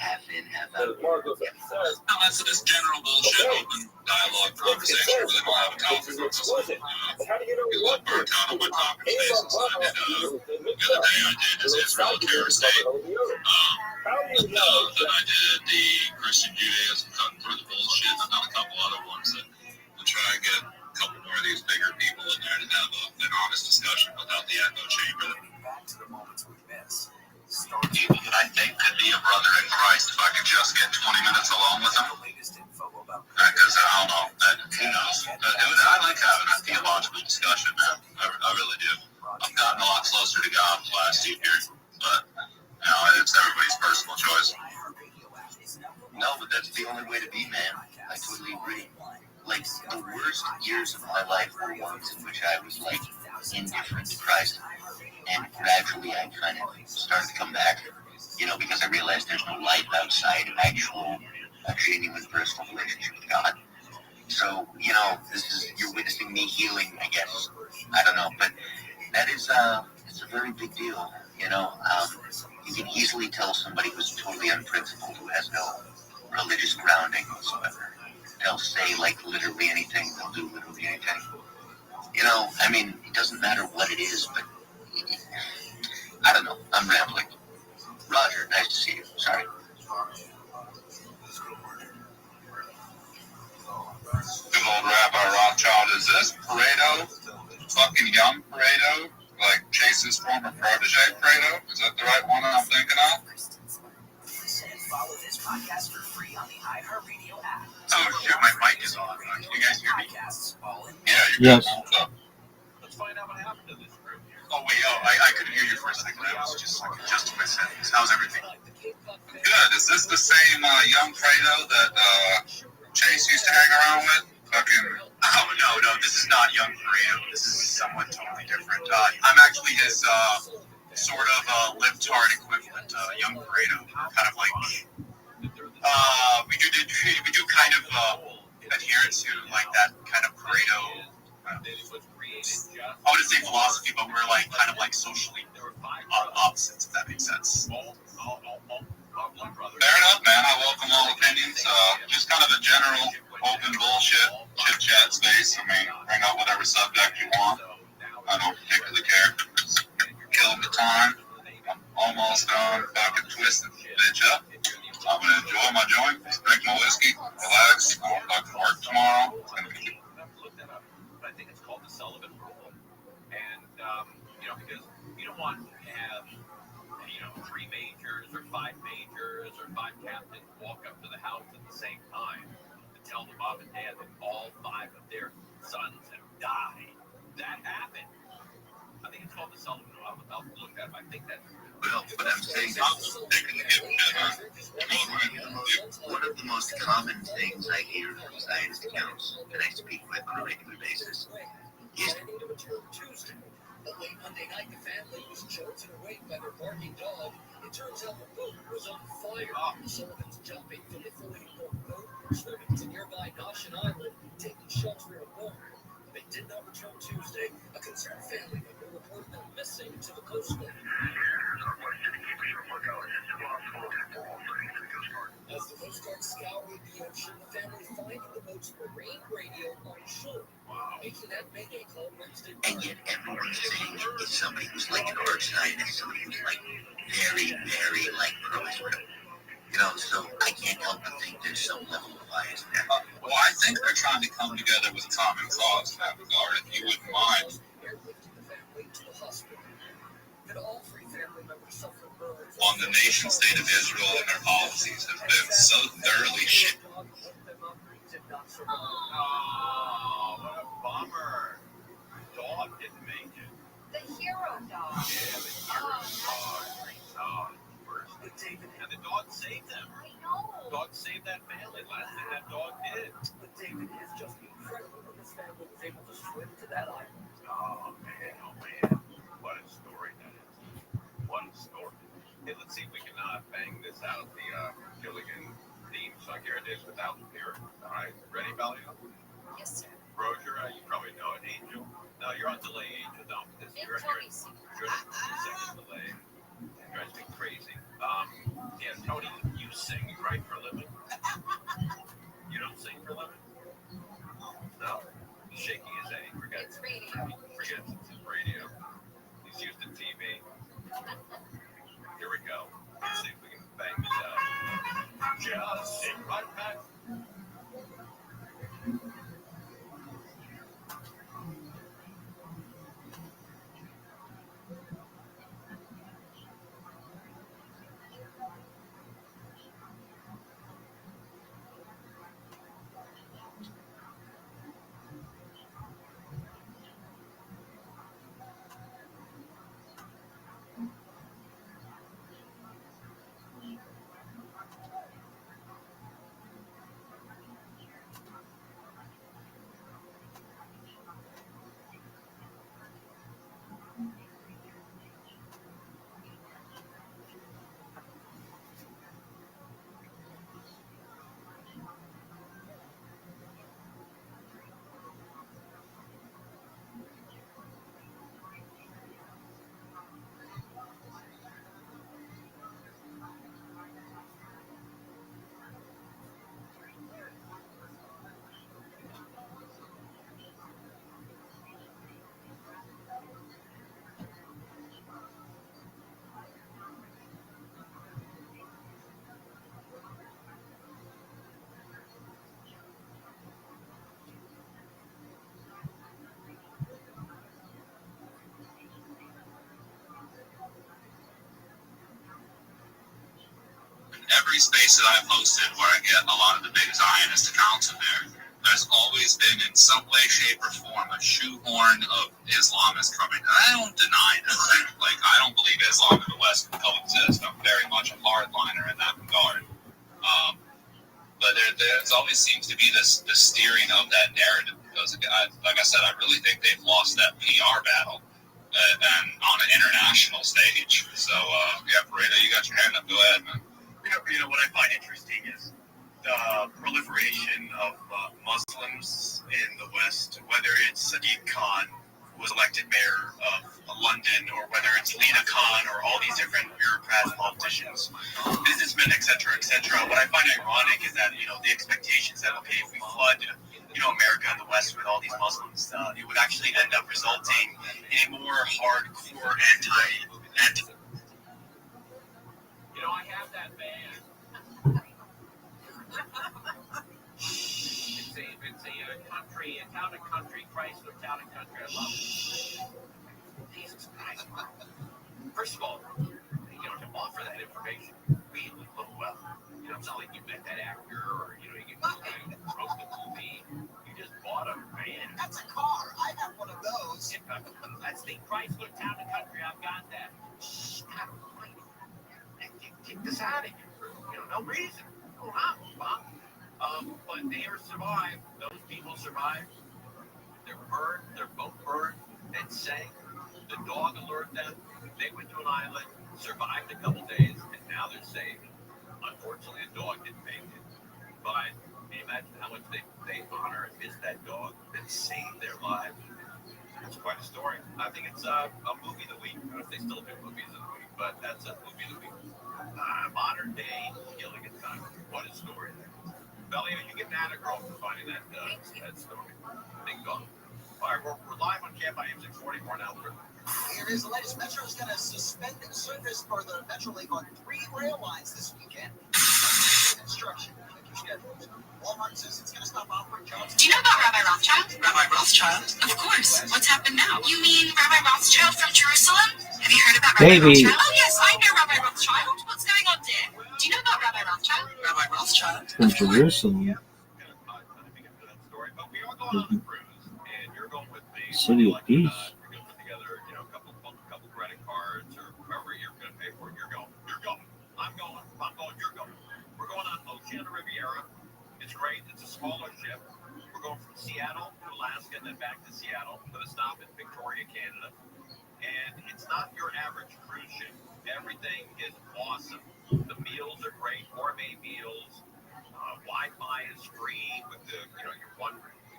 [SPEAKER 2] half in, half out.
[SPEAKER 6] Unless it is general bullshit, open dialogue, conversation, really don't have a topic. You look burnt out on my topic spaces. The other day I did is Israel a terrorist state. Then I did the Christian Judaism cutting through the bullshit. I've done a couple other ones that will try and get a couple more of these bigger people in there to have an honest discussion without the echo chamber. I think could be a brother in Christ if I could just get 20 minutes alone with him. Because I don't know, who knows? I like having a theological discussion, man. I really do. I've gotten a lot closer to God the last 2 years, but it's everybody's personal choice.
[SPEAKER 2] No, but that's the only way to be, man. I totally agree. Like, the worst years of my life were ones in which I was, like, indifferent to Christ. And gradually I kind of started to come back, because I realized there's no life outside of actual, genuine personal relationship with God. So, you're witnessing me healing, I guess. I don't know, but that is, it's a very big deal, you can easily tell somebody who's totally unprincipled, who has no religious grounding whatsoever. They'll say, like, literally anything, they'll do literally anything. It doesn't matter what it is, but I don't know. I'm rambling. Roger, nice to see you. Sorry.
[SPEAKER 6] Good old Rabbi Rothschild. Is this Pareto, fucking young Pareto, like Chase's former protege Pareto? Is that the right one I'm thinking of?
[SPEAKER 5] Follow this podcast for free on the iHeartRadio app.
[SPEAKER 6] Oh shit, my mic is on. Can you guys hear me? Yeah, you're
[SPEAKER 3] Yes.
[SPEAKER 6] good. Let's find out what happened to this group here. Oh wait, I couldn't hear you for a second. I was just adjusting my settings. How's everything? Good. Is this the same young Fredo that Chase used to hang around with? Fucking. Oh no, this is not young Fredo. This is someone totally different. I'm actually his sort of libtard equivalent, young Fredo. Kind of like we do kind of adhere to like that kind of Pareto. I wouldn't say philosophy, but we're like kind of like socially opposites, if that makes sense. Fair enough, man. I welcome all opinions. Just kind of a general open bullshit chit chat space. Bring up whatever subject you want. I don't particularly care. Killing the time. I'm almost done fucking twisting bitch up. I'm gonna enjoy my joint, drink my whiskey, relax. I don't fucking work tomorrow. It's gonna be
[SPEAKER 7] I think it's called the Sullivan Rule, and because you don't want to have 3 major is there 5 majors or 5 captains walk up to the house at the same time to tell the mom and dad that all 5 of their sons have died. That happened. I think it's called the Sullivan. I'll look that up. I think that's
[SPEAKER 6] Well, but I'm saying they're going to get better. One of the most common things I hear from science accounts that I speak with on a regular basis is
[SPEAKER 5] But late Monday night, the family was chosen awake by their barking dog. It turns out the boat was on fire. The Sullivans jumping from the floating boat, swimming to nearby Goshen Island, taking shelter in a barn. They did not return Tuesday. A concerned family member reported them missing to the Coast Guard. As the Coast Guard scoured the ocean, the family finding the boat's marine radio on shore. Making that Mayday call Wednesday
[SPEAKER 6] and
[SPEAKER 5] morning.
[SPEAKER 6] yet everyone's saying it's somebody who's like an arch scientist, somebody who's like very, very like pro-Israel. You know, so I can't help but think there's some level of bias there. Well, I think they're trying to come together with a common cause in that regard, if you wouldn't mind.
[SPEAKER 5] Airlifting the family to the hospital. And all 3 family members suffered burns.
[SPEAKER 6] On the nation state of Israel and their policies have been so thoroughly shit.
[SPEAKER 7] oh, what a bummer. Dog didn't make it.
[SPEAKER 8] The hero dog.
[SPEAKER 7] Yeah, the hero dog.
[SPEAKER 5] But David,
[SPEAKER 7] And the dog saved them.
[SPEAKER 8] I know.
[SPEAKER 7] Dog saved that family. Last thing that dog did.
[SPEAKER 5] but David is just incredible that this family was able to swim to that island.
[SPEAKER 7] Oh man. What a story that is. What a story. Hey, let's see if we can bang this out, the Gilligan theme song. Here it is without the lyrics. All right, ready, Valia?
[SPEAKER 8] Yes, sir.
[SPEAKER 7] Roger, you probably know it. Angel. No, you're on delay, Angel. No, this
[SPEAKER 8] Big
[SPEAKER 7] you're
[SPEAKER 8] Tony
[SPEAKER 7] here.
[SPEAKER 8] singing.
[SPEAKER 7] You're second delay. It drives me crazy. Yeah, Tony, you sing, right, for a living? You don't sing for a living? No. He's shaking his head. He forgets.
[SPEAKER 8] It's radio.
[SPEAKER 7] He forgets it's his radio. He's used to TV. Here we go. Let's see if we can bang this out. Just sit right back.
[SPEAKER 6] Every space that I've hosted where I get a lot of the big Zionist accounts in there, there's always been in some way, shape, or form a shoehorn of Islamists coming. I don't deny that. Like, I don't believe Islam in the West can coexist. I'm very much a hardliner in that regard. But there's always seems to be this steering of that narrative because, like I said, I really think they've lost that PR battle and on an international stage. So, yeah, Pareto, you got your hand up. Go ahead, man.
[SPEAKER 9] You know, what I find interesting is the proliferation of Muslims in the West, whether it's Sadiq Khan, who was elected mayor of London, or whether it's Lina Khan, or all these different bureaucrats, politicians, businessmen, etc., etc. What I find ironic is that, you know, the expectations that, okay, if we flood, you know, America and the West with all these Muslims, it would actually end up resulting in a more hardcore anti.
[SPEAKER 7] You know, I have that band. It's a country, a town and country, Chrysler town and country. I love it. Jesus Christ. First of all, you know, to offer that information, it's not like you met that actor or, you know, you wrote the movie. You just bought a van.
[SPEAKER 5] That's a car. I have one of those.
[SPEAKER 7] That's the Chrysler Town and Country. I've got that. Shh, get this out of here. You know, no reason. Oh, Bob. But they survived. Those people survived. They're burned. They're both burned and sank. The dog alerted them. They went to an island, survived a couple days, and now they're safe. Unfortunately, the dog didn't make it. But can you imagine how much they honor and miss that dog that saved their lives? It's quite a story. I think it's a movie of the week. I don't know if they still do movies of the week, but that's a movie of the week. Modern day Gilligan time. What a story. Belly, you get mad at girl for finding that story. Big dog. All right, we're live on Camp IM 644 now.
[SPEAKER 5] Here is the latest. Metro is going to suspend service for the Metro Link on 3 rail lines this weekend. Construction. Walmart says it's going to stop offering jobs.
[SPEAKER 10] Do you know about Rabbi Rothschild? Rabbi Rothschild? Of course. What's happened now? You mean Rabbi Rothschild from Jerusalem? Have you heard about Rabbi Rothschild? Oh, yes, I know Rabbi Rothschild. What's going on, dear? Do you know about Rabbi Rothschild? Rabbi Rothschild?
[SPEAKER 3] From Jerusalem. City of Peace.
[SPEAKER 7] You're going to put together, you know, a couple credit cards or whoever you're going to pay for it. You're going. I'm going. You're going. We're going on Oceana Riviera. It's great. It's a smaller ship. We're going from Seattle to Alaska and then back to Seattle with a stop in Victoria, Canada. And it's not your average cruise ship. Everything is awesome. The meals are great. Gourmet meals. Wi-Fi is free with the, you know,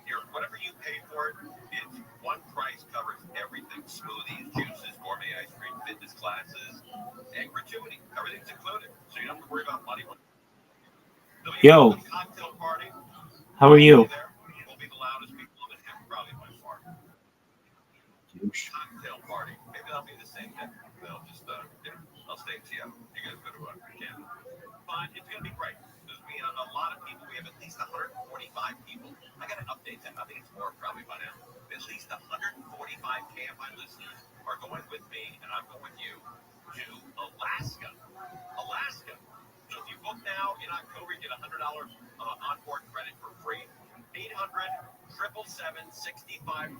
[SPEAKER 7] your whatever you pay for it, it's one price covers everything. Smoothies, juices, gourmet ice cream, fitness classes, and gratuity. Everything's included. So you don't have to worry about money.
[SPEAKER 3] Yo,
[SPEAKER 7] Cocktail party.
[SPEAKER 3] How are you?
[SPEAKER 7] We'll be the loudest people in the ship, probably by far. Cocktail party. Maybe that'll be the same day. They'll just, I'll stay in Seattle. You guys go to Canada. But it's going to be great. There's going to be a lot of people. We have at least 145 people. I got to update that. I think it's more probably by now. At least 145 KFI listeners are going with me, and I'm going with you to Alaska. So if you book now in October, you get $100 onboard credit for free. 800-777-6540.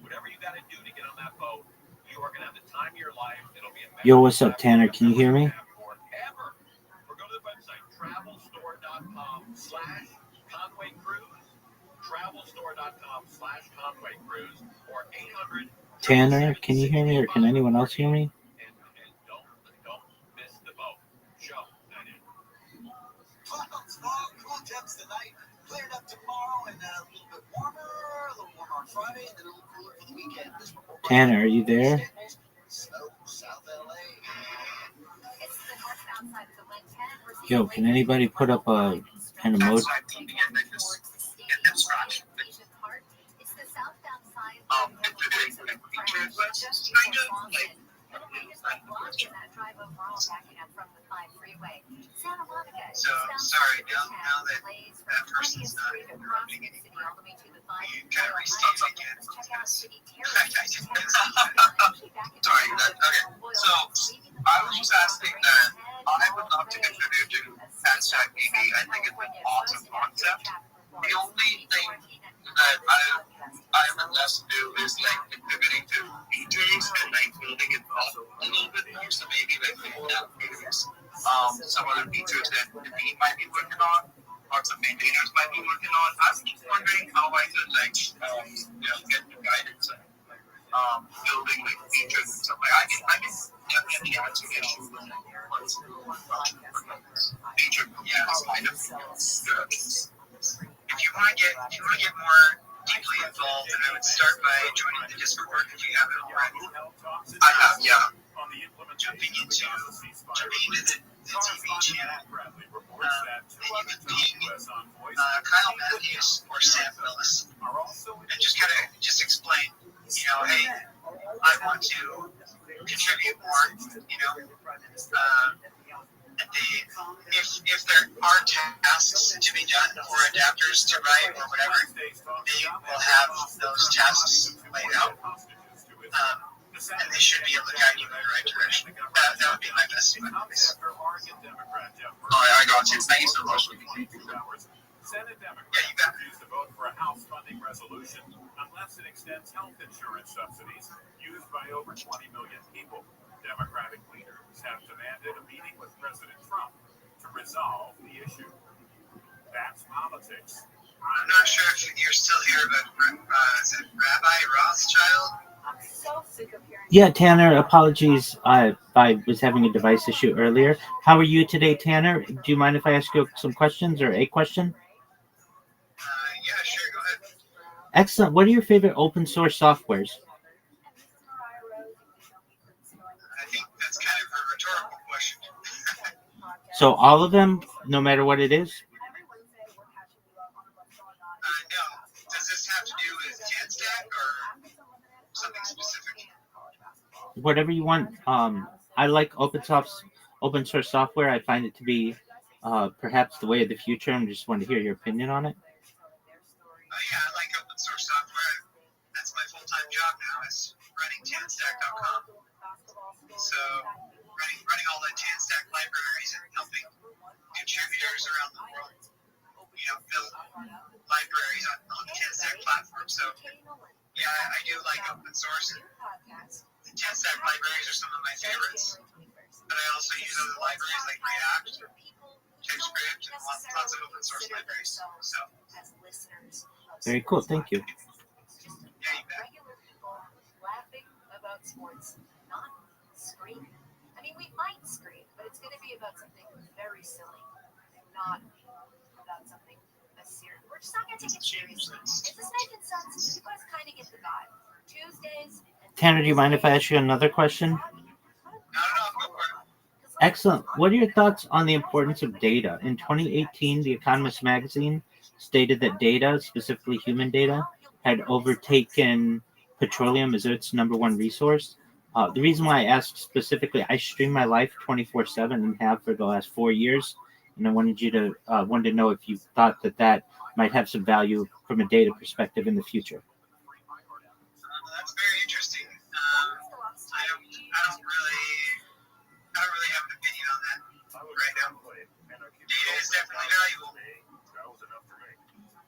[SPEAKER 7] Whatever you got to do to get on that boat, you are going to have the time of your life. It'll be amazing.
[SPEAKER 3] Yo, what's up, Tanner? Can you hear me?
[SPEAKER 7] Forever. Or go to the website, travelstore.com/Conway Cruise. Travelstore.com/Conway Cruise. Or 800.
[SPEAKER 3] Tanner, can you hear me, or can anyone else hear me?
[SPEAKER 7] And don't miss the boat. Show. That is.
[SPEAKER 5] Cool temps tonight. Cleared up tomorrow and a little bit warmer. A little warmer on Friday and then a little cooler for the weekend.
[SPEAKER 3] Tanner, are you there?
[SPEAKER 5] South LA.
[SPEAKER 3] Yo, can anybody put up a kind of mode?
[SPEAKER 2] So, sorry, now that person's not interrupting anymore, you kind of restart again. Sorry, okay. So, I was just asking that I would love to contribute to hashtag BB. I think it's an awesome concept. The only thing that I would love to do is like contributing to features and like building it up a little bit more. So maybe like building out features, some other features that the team might be working on, or some maintainers might be working on. I was just wondering how I could like get the guidance and building like features and stuff. Like I can definitely answer the issue with feature. Yeah, it's kind of good. If you want to get more deeply involved, then I would start by joining the Discord if you haven't already. I have, yeah. Jumping into the TV channel. And you being Kyle Matthews or Sam Willis, and just explain, hey, I want to contribute more, if there are tasks to be done or adapters to write or whatever, they will have those tasks laid out.
[SPEAKER 9] and they should be able to guide you in the right direction. That would be my best advice. I got you. Thank you so much.
[SPEAKER 7] Senate
[SPEAKER 9] Yeah,
[SPEAKER 7] Democrats
[SPEAKER 9] you bet.
[SPEAKER 7] refuse to vote for a House funding resolution unless it extends health insurance subsidies used by over 20 million people. Democratic leaders have demanded a meeting with President Trump to resolve the issue. That's politics.
[SPEAKER 9] I'm not sure if you're still here, but is it Rabbi Rothschild?
[SPEAKER 5] I'm so sick of hearing.
[SPEAKER 3] Yeah, Tanner, apologies. I was having a device issue earlier. How are you today, Tanner? Do you mind if I ask you some questions or a question?
[SPEAKER 9] Yeah, sure, go ahead.
[SPEAKER 3] Excellent. What are your favorite open source softwares?
[SPEAKER 9] I think that's kind of a rhetorical question.
[SPEAKER 3] So all of them, no matter what it is?
[SPEAKER 9] No. Does this have to do with TanStack or something specific?
[SPEAKER 3] Whatever you want. I like open source software. I find it to be perhaps the way of the future. I just wanted to hear your opinion on it.
[SPEAKER 9] Yeah, I like open source software. That's my full-time job now, is running TanStack.com. So running all the TanStack libraries and helping contributors around the world, build libraries on the TanStack platform. So yeah, I do like open source. The TanStack libraries are some of my favorites, but I also use other libraries like React, TypeScript, and lots of open source libraries. So
[SPEAKER 3] Very cool. Thank you.
[SPEAKER 9] yeah, you bet.
[SPEAKER 5] Regular people laughing about sports, not screaming. I mean, we might scream, but it's going to be about something very silly, not about something as serious. We're just not going to take it seriously. Is this making sense? You guys kind of get the vibe. Tuesdays.
[SPEAKER 3] Tanner, do you mind if I ask you another question?
[SPEAKER 9] No, go for it.
[SPEAKER 3] Excellent. What are your thoughts on the importance of data? In 2018, The Economist magazine stated that data, specifically human data, had overtaken petroleum as its number one resource. The reason why I asked specifically, I stream my life 24/7 and have for the last 4 years, and I wanted to know if you thought that might have some value from a data perspective in the future.
[SPEAKER 9] That's very interesting. I don't really have an opinion on that right now. Data is definitely valuable.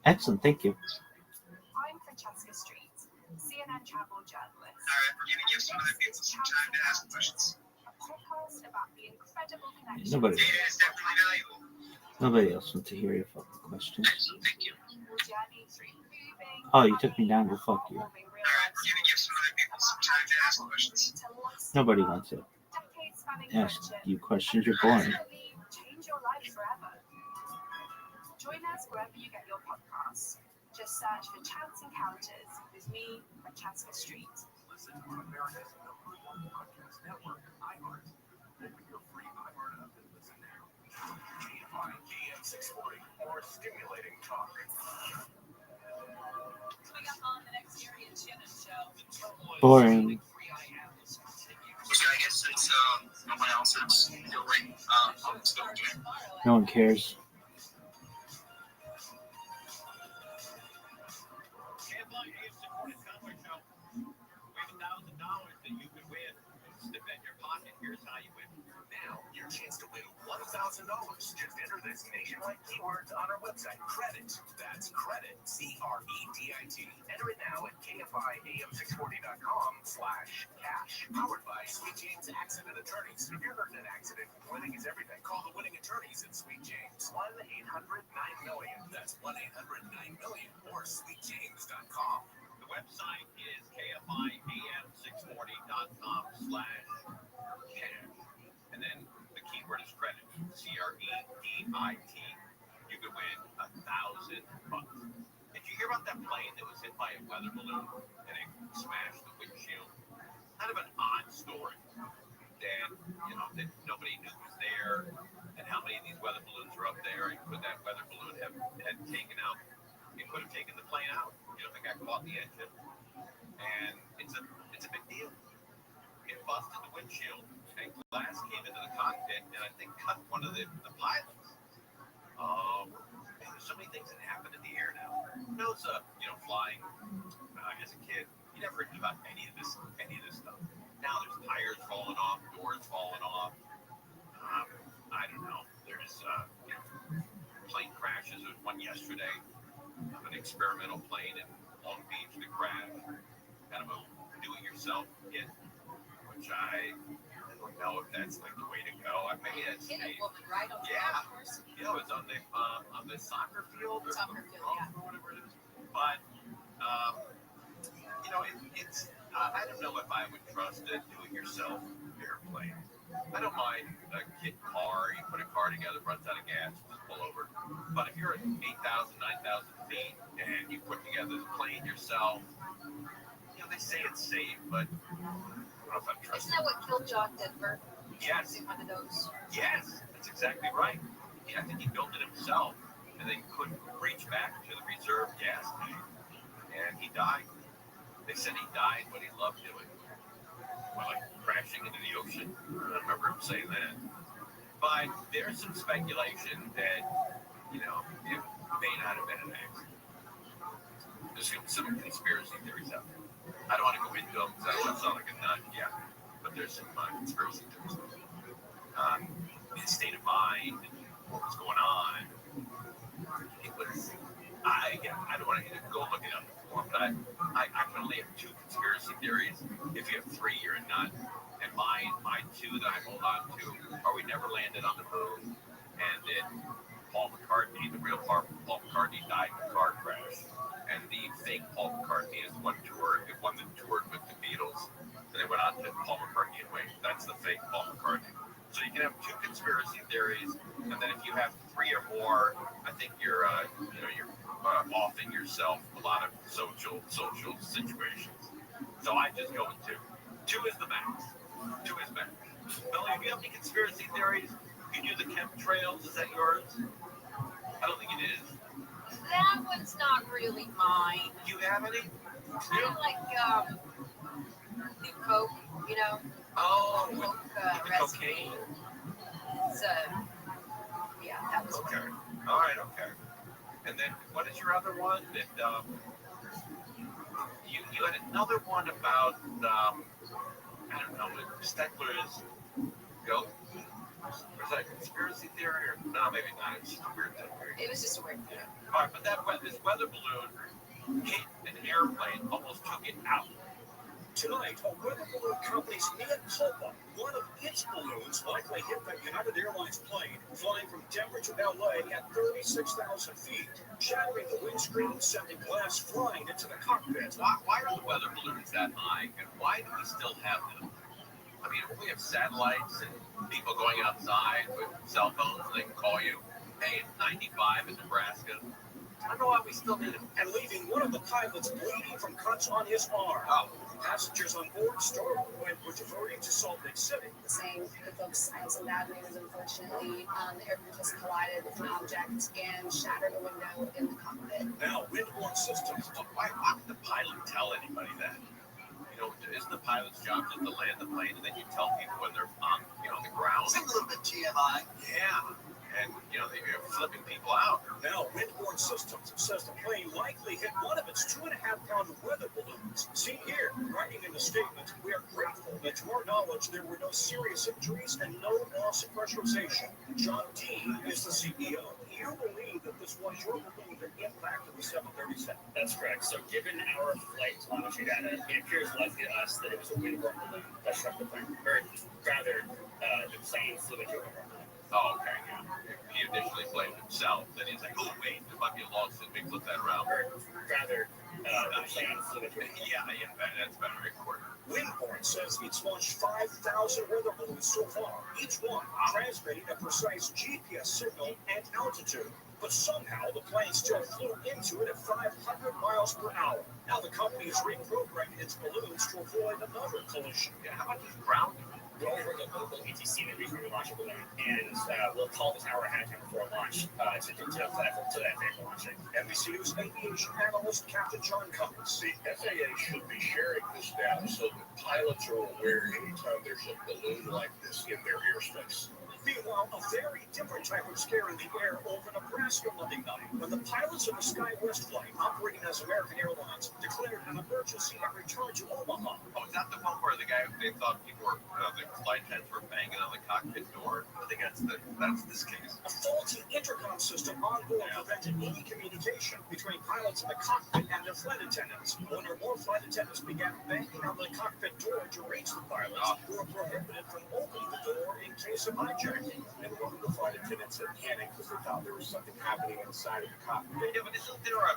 [SPEAKER 3] Excellent. Thank you.
[SPEAKER 5] I'm Francesca Street, CNN travel journalist.
[SPEAKER 9] All right, we're going to give some other people some time to ask questions.
[SPEAKER 5] A podcast about the incredible connection.
[SPEAKER 3] Nobody
[SPEAKER 9] Data is definitely valuable.
[SPEAKER 3] Nobody else wants to hear your fucking questions.
[SPEAKER 9] Excellent, thank you.
[SPEAKER 5] Journey through moving.
[SPEAKER 3] Oh, you took me down. Well, fuck you.
[SPEAKER 9] All right, we're going to give some other people some time to ask questions.
[SPEAKER 3] Nobody wants to ask you questions. You're boring.
[SPEAKER 5] Change your life forever. Join us wherever you get your podcasts. Just search for Chance Encounters with me, Francesca Street.
[SPEAKER 7] Listen to America's #1 podcast network, iHeart. Open your free iHeart app and listen now. KFI AM 640, more stimulating talk.
[SPEAKER 8] Coming up on the next Jerry and Shannon show.
[SPEAKER 3] Boring.
[SPEAKER 9] So I guess it's no one else is doing
[SPEAKER 3] No one cares.
[SPEAKER 7] KFI AM 640 Conway Show. We have $1,000 that you can win. Slip in your pocket. Here's how you win. Now, your chance to win $1,000. Just enter this nationwide keywords on our website. Credit. That's credit. CREDIT. Enter it now at KFIAM640.com/cash. Powered by Sweet James Accident Attorneys. If you're hurt in an accident, winning is everything. Call the winning attorneys at Sweet James. 1-800-9-MILLION. That's 1-800-9-MILLION or sweetjames.com. The website is KFIAM640.com/cash. And then the keyword is credit. CREDIT. You could win $1,000. Did you hear about that plane that was hit by a weather balloon and it smashed the windshield? Kind of an odd story. That nobody knew was there, and how many of these weather balloons were up there, and could that weather balloon have taken out? It could have taken the plane out. The guy caught the engine, and it's a big deal. It busted the windshield, and glass came into the cockpit, and I think cut one of the pilots. There's so many things that happen in the air now. Who knows? Flying as a kid, you never heard about any of this stuff. now there's tires falling off, doors falling off. I don't know. There's plane crashes. There was one yesterday of an experimental plane in Long Beach that crashed. Kind of a do-it-yourself kit, which I don't know if that's like the way to go. Maybe it's
[SPEAKER 8] Hit a woman, right? On the
[SPEAKER 7] yeah.
[SPEAKER 8] golf course?
[SPEAKER 7] It was on the soccer field or
[SPEAKER 8] Soccer field, yeah.
[SPEAKER 7] or whatever it is. But it's I don't know if I would trust a do-it-yourself airplane. I don't mind a kit car. You put a car together, runs out of gas, just pull over. But if you're at 8,000, 9,000 feet and you put together the plane yourself, they say it's safe, but I don't know if I'm trusting.
[SPEAKER 8] Isn't that what killed John Denver?
[SPEAKER 7] Yes.
[SPEAKER 8] Using one of those.
[SPEAKER 7] Yes, that's exactly right. Yeah, I think he built it himself and then couldn't reach back to the reserve gas tank, and he died. They said he died, but he loved doing it. Well, like crashing into the ocean. I remember him saying that. But there's some speculation that, it may not have been an accident. There's some conspiracy theories out there. I don't want to go into them because I don't want to sound like a nut yet, but there's some conspiracy theories. His state of mind and what was going on. It was, I don't want to go look it up before, but I can only have two conspiracy theories. If you have three, you're a nut. And my two that I hold on to are we never landed on the moon, and that Paul McCartney, the real Paul McCartney, died in a car crash. And the fake Paul McCartney is the one that toured with the Beatles. And they went on to Paul McCartney and wait. That's the fake Paul McCartney. So you can have two conspiracy theories, and then if you have three or more, I think you're offing yourself a lot of social situations. So I just go with two. Two is the max. Two is max. Billy, if you have any conspiracy theories, you do the chemtrails. Is that yours? I don't think it is.
[SPEAKER 8] That one's not really mine.
[SPEAKER 7] Do you have any?
[SPEAKER 8] Kind of like new Coke,
[SPEAKER 7] Oh,
[SPEAKER 8] Coke
[SPEAKER 7] with the
[SPEAKER 8] recipe.
[SPEAKER 7] cocaine.
[SPEAKER 8] It's yeah, that was
[SPEAKER 7] Okay. All right. Okay. And then what is your other one? That you had another one about I don't know, Steckler's goat. Was that a conspiracy theory or no? Maybe not. It's just a weird theory.
[SPEAKER 8] It was just a weird thing.
[SPEAKER 7] All right, but this weather balloon hit an airplane, almost took it out.
[SPEAKER 11] Tonight, a weather balloon company's mea culpa. One of its balloons likely hit the United Airlines plane flying from Denver to LA at 36,000 feet, shattering the windscreen, sending glass flying into the cockpit.
[SPEAKER 7] Why are the weather balloons that high, and why do we still have them? I mean, we have satellites and people going outside with cell phones, and they can call you, hey, it's 95 in Nebraska. I don't know why we still need them.
[SPEAKER 11] And leaving one of the pilots bleeding from cuts on his arm.
[SPEAKER 7] Oh.
[SPEAKER 11] Passengers on board Starwood were diverted to Salt Lake City.
[SPEAKER 12] The same, the folks had some bad news, unfortunately. The airplane just collided with an object and shattered a window in the cockpit.
[SPEAKER 11] Now, windborne systems.
[SPEAKER 7] Why would the pilot tell anybody that? Isn't the pilot's job just to land the plane and then you tell people when they're on, the ground?
[SPEAKER 2] It's a little bit TMI.
[SPEAKER 7] Yeah. And, they're flipping people out.
[SPEAKER 11] Now, Windborne Systems says the plane likely hit one of its 2.5-pound weather balloons. See here, writing in the statement, we are grateful that to our knowledge there were no serious injuries and no loss of pressurization. John Dean is the CEO. You believe that this was your balloon that impacted the 737?
[SPEAKER 13] That's correct. So given our flight telemetry data, it appears likely to us that it was a windborne balloon that struck the plane. Or rather, the plane flew into a windborne balloon.
[SPEAKER 7] Oh, okay, yeah. He initially blamed himself, then he's like, oh, wait, there might be a lawsuit, maybe flip that around.
[SPEAKER 13] Or rather, the plane flew into a
[SPEAKER 7] Yeah, that's better recorded.
[SPEAKER 11] Windborne says it's launched 5,000 weather balloons so far, each one transmitting a precise GPS signal and altitude. But somehow the plane still flew into it at 500 miles per hour. Now the company is reprogramming its balloons to avoid another collision.
[SPEAKER 7] Yeah, how about just grounding?
[SPEAKER 13] Go over the local ATC that recently launched a balloon, and we'll call this hour ahead of time before launch to that vehicle launching.
[SPEAKER 11] NBC News aviation analyst Captain John Cummins.
[SPEAKER 14] The FAA should be sharing this data so that pilots are aware anytime there's a balloon like this in their airspace.
[SPEAKER 11] Meanwhile, a very different type of scare in the air over Nebraska Monday night when the pilots of the SkyWest flight operating as American Airlines declared an emergency and returned to Omaha.
[SPEAKER 7] Oh, is that the one where the guy, they thought people were, the flight attendants were banging on the cockpit door? I think that's this case.
[SPEAKER 11] A faulty intercom system on board prevented any communication between pilots in the cockpit and their flight attendants. One or more flight attendants began banging on the cockpit door to reach the pilots, who were prohibited from opening the door in case of hijacking.
[SPEAKER 14] And one of the flight attendants had panicked because they thought there was something happening inside of the cockpit.
[SPEAKER 7] Yeah, but isn't there a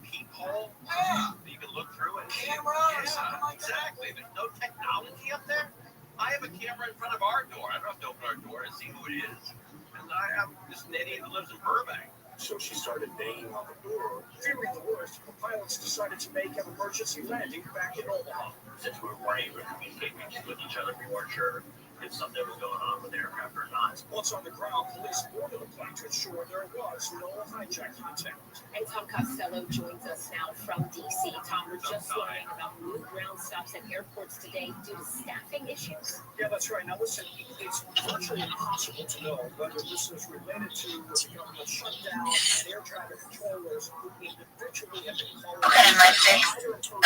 [SPEAKER 7] peephole that you can look through and
[SPEAKER 4] Camera or something like that?
[SPEAKER 7] Exactly. There's no technology up there. I have a camera in front of our door. I don't have to open our door and see who it is. And I'm just an idiot who lives in Burbank.
[SPEAKER 14] So she started banging on the door.
[SPEAKER 11] Fearing the worst, the pilots decided to make an emergency landing back in Omaha.
[SPEAKER 13] Since we weren't able to communicate with each other, we weren't sure if something was going on with the aircraft or not.
[SPEAKER 11] Once on the ground, police boarded the plane to ensure there was no hijacking attempt.
[SPEAKER 5] And Tom Costello joins us now from D.C. Tom, we're just learning about new ground stops at airports today due to staffing issues.
[SPEAKER 11] Yeah, that's right. Now listen, it's virtually impossible to know whether this is related to the government shutdown and air traffic controllers who individually have been called.
[SPEAKER 10] Okay, am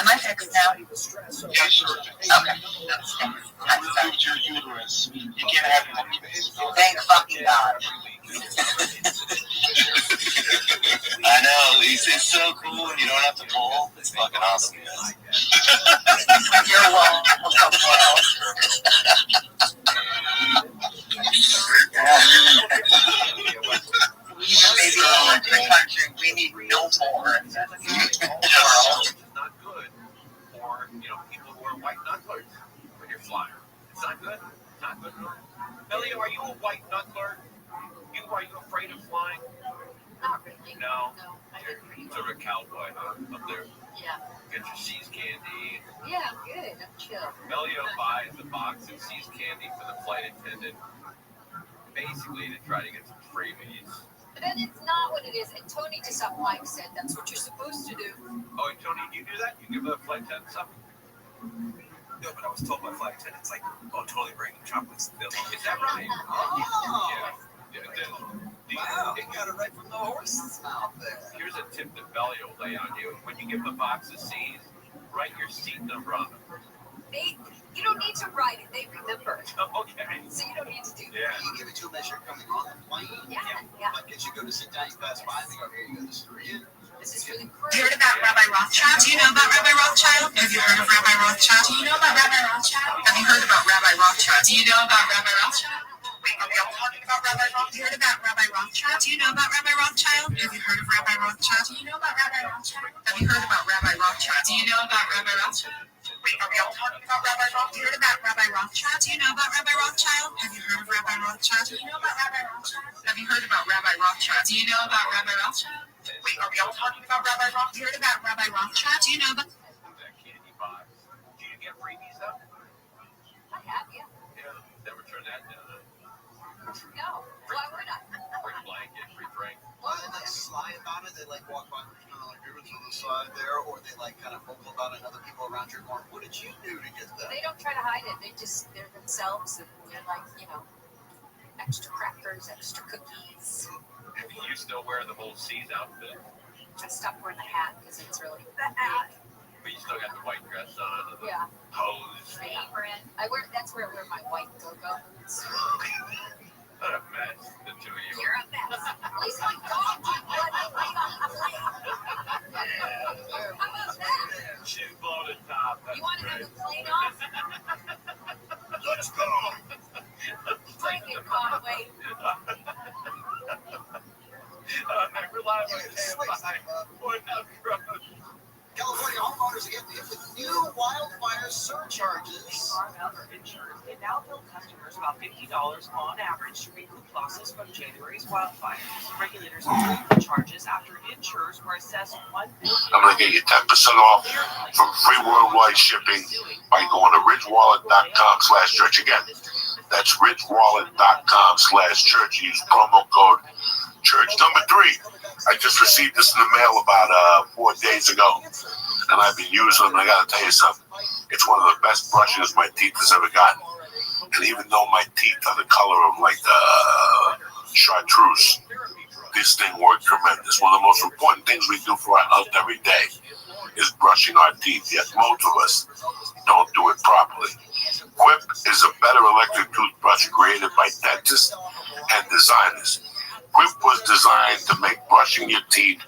[SPEAKER 10] I fixed now?
[SPEAKER 11] Yes, sir.
[SPEAKER 10] Okay.
[SPEAKER 6] Removed your uterus. You can't have it.
[SPEAKER 10] Thank fucking God.
[SPEAKER 6] I know. It's so cool when you don't have to pull. It's fucking awesome.
[SPEAKER 10] You're welcome. Maybe all in the country, we need no more.
[SPEAKER 7] It's not good for, people who are white knucklers when you're flying. It's not good. It's not good at all. Melio, are you a white knuckler? Are you afraid of flying?
[SPEAKER 8] Not really.
[SPEAKER 7] No.
[SPEAKER 8] I
[SPEAKER 7] You're
[SPEAKER 8] didn't
[SPEAKER 7] sort of a cowboy, huh? Up there.
[SPEAKER 8] Yeah.
[SPEAKER 7] Get your Seas candy.
[SPEAKER 8] Yeah, I'm good. I'm chill.
[SPEAKER 7] Melio buys a box of Seas candy for the flight attendant, basically to try to get some freebies.
[SPEAKER 8] But then it's not what it is. And Tony just up like said that's what you're supposed to do.
[SPEAKER 7] Oh, and Tony, do you do that? You give a flight attendant something?
[SPEAKER 9] No, but I was told by flight attendants, totally bring chocolates.
[SPEAKER 7] Is that right?
[SPEAKER 4] Oh.
[SPEAKER 7] Yeah.
[SPEAKER 4] Wow, you got it right from the horse's mouth there.
[SPEAKER 7] Here's a tip that Belly will lay on you. When you give them a box of C's, write your seat number on them.
[SPEAKER 8] You don't need to write it. They remember.
[SPEAKER 7] Oh, okay.
[SPEAKER 8] So you don't need to do that.
[SPEAKER 7] Yeah.
[SPEAKER 4] You give it to them as you're coming on the plane.
[SPEAKER 8] Yeah.
[SPEAKER 4] Like as you go to sit down, you pass by, and they go, here you go, this is for you.
[SPEAKER 8] This is really
[SPEAKER 10] Have you heard about Rabbi Rothschild? Do you know about Rabbi Rothschild? Have you heard of Rabbi Rothschild? Do you know about Rabbi Rothschild? Have you heard about Rabbi Rothschild? Do you know about Rabbi Rothschild? Wait, are we all talking about Rabbi Rothschild? Have you heard about Rabbi Rothschild? Do you know about Rabbi Rothschild? Have you heard of Rabbi Rothschild? Do you know about Rabbi Rothschild? Have you heard about Rabbi Rothschild? Do you know about Rabbi Rothschild? Wait, are we all talking about Rabbi Rothschild? Have you heard about Rabbi Rothschild? Do you know about Rabbi Rothschild? Have you heard of Rabbi Rothschild? Do you know about Rabbi Rothschild? Have you heard about Rabbi Rothschild? Do you know about Rabbi Rothschild? Wait, are we all talking about Rabbi Rothschild? Have you heard about Rabbi Rothschild? Do you know about
[SPEAKER 7] That candy box. Do you get freebies though?
[SPEAKER 8] I have, yeah.
[SPEAKER 7] Yeah. Never turn that down.
[SPEAKER 8] No. Why would I?
[SPEAKER 7] Free blanket, free drink.
[SPEAKER 4] Well, and they sly about it. They walk by, over to the side there, or they kind of vocal about it. And other people around you going, "What did you do to get that?"
[SPEAKER 8] They don't try to hide it. They're themselves, and they're extra crackers, extra cookies.
[SPEAKER 7] And you still wear the whole C's outfit,
[SPEAKER 8] I stopped wearing the hat because it's really
[SPEAKER 7] but you still got the white dress on and the hose.
[SPEAKER 8] favorite. That's where I wear my white go-go boots.
[SPEAKER 7] What a mess, the two of you.
[SPEAKER 8] You're a mess. At least my dog didn't let me lay on the plane. How about that?
[SPEAKER 7] She's blown the top.
[SPEAKER 8] You want to have the plane off?
[SPEAKER 7] Let's go.
[SPEAKER 8] Bring it, Conway.
[SPEAKER 7] I rely on KFI. What up, road?
[SPEAKER 4] California homeowners are getting hit with new wildfire surcharges.
[SPEAKER 15] Other insurers can now bill customers about $50 on average to recoup losses from January's wildfires. Regulators approved the charges after insurers were assessed $1 billion.
[SPEAKER 1] I'm going to get you 10% off from free worldwide shipping by going to ridgewallet.com/church. Again, that's ridgewallet.com/church. Use promo code church. Number 3, I just received this in the mail about 4 days ago, and I've been using them. And I got to tell you something. It's one of the best brushes my teeth has ever gotten. And even though my teeth are the color of like chartreuse, this thing worked tremendous. One of the most important things we do for our health every day is brushing our teeth. Yet most of us don't do it properly. Quip is a better electric toothbrush created by dentists and designers. Quip was designed to make brushing your teeth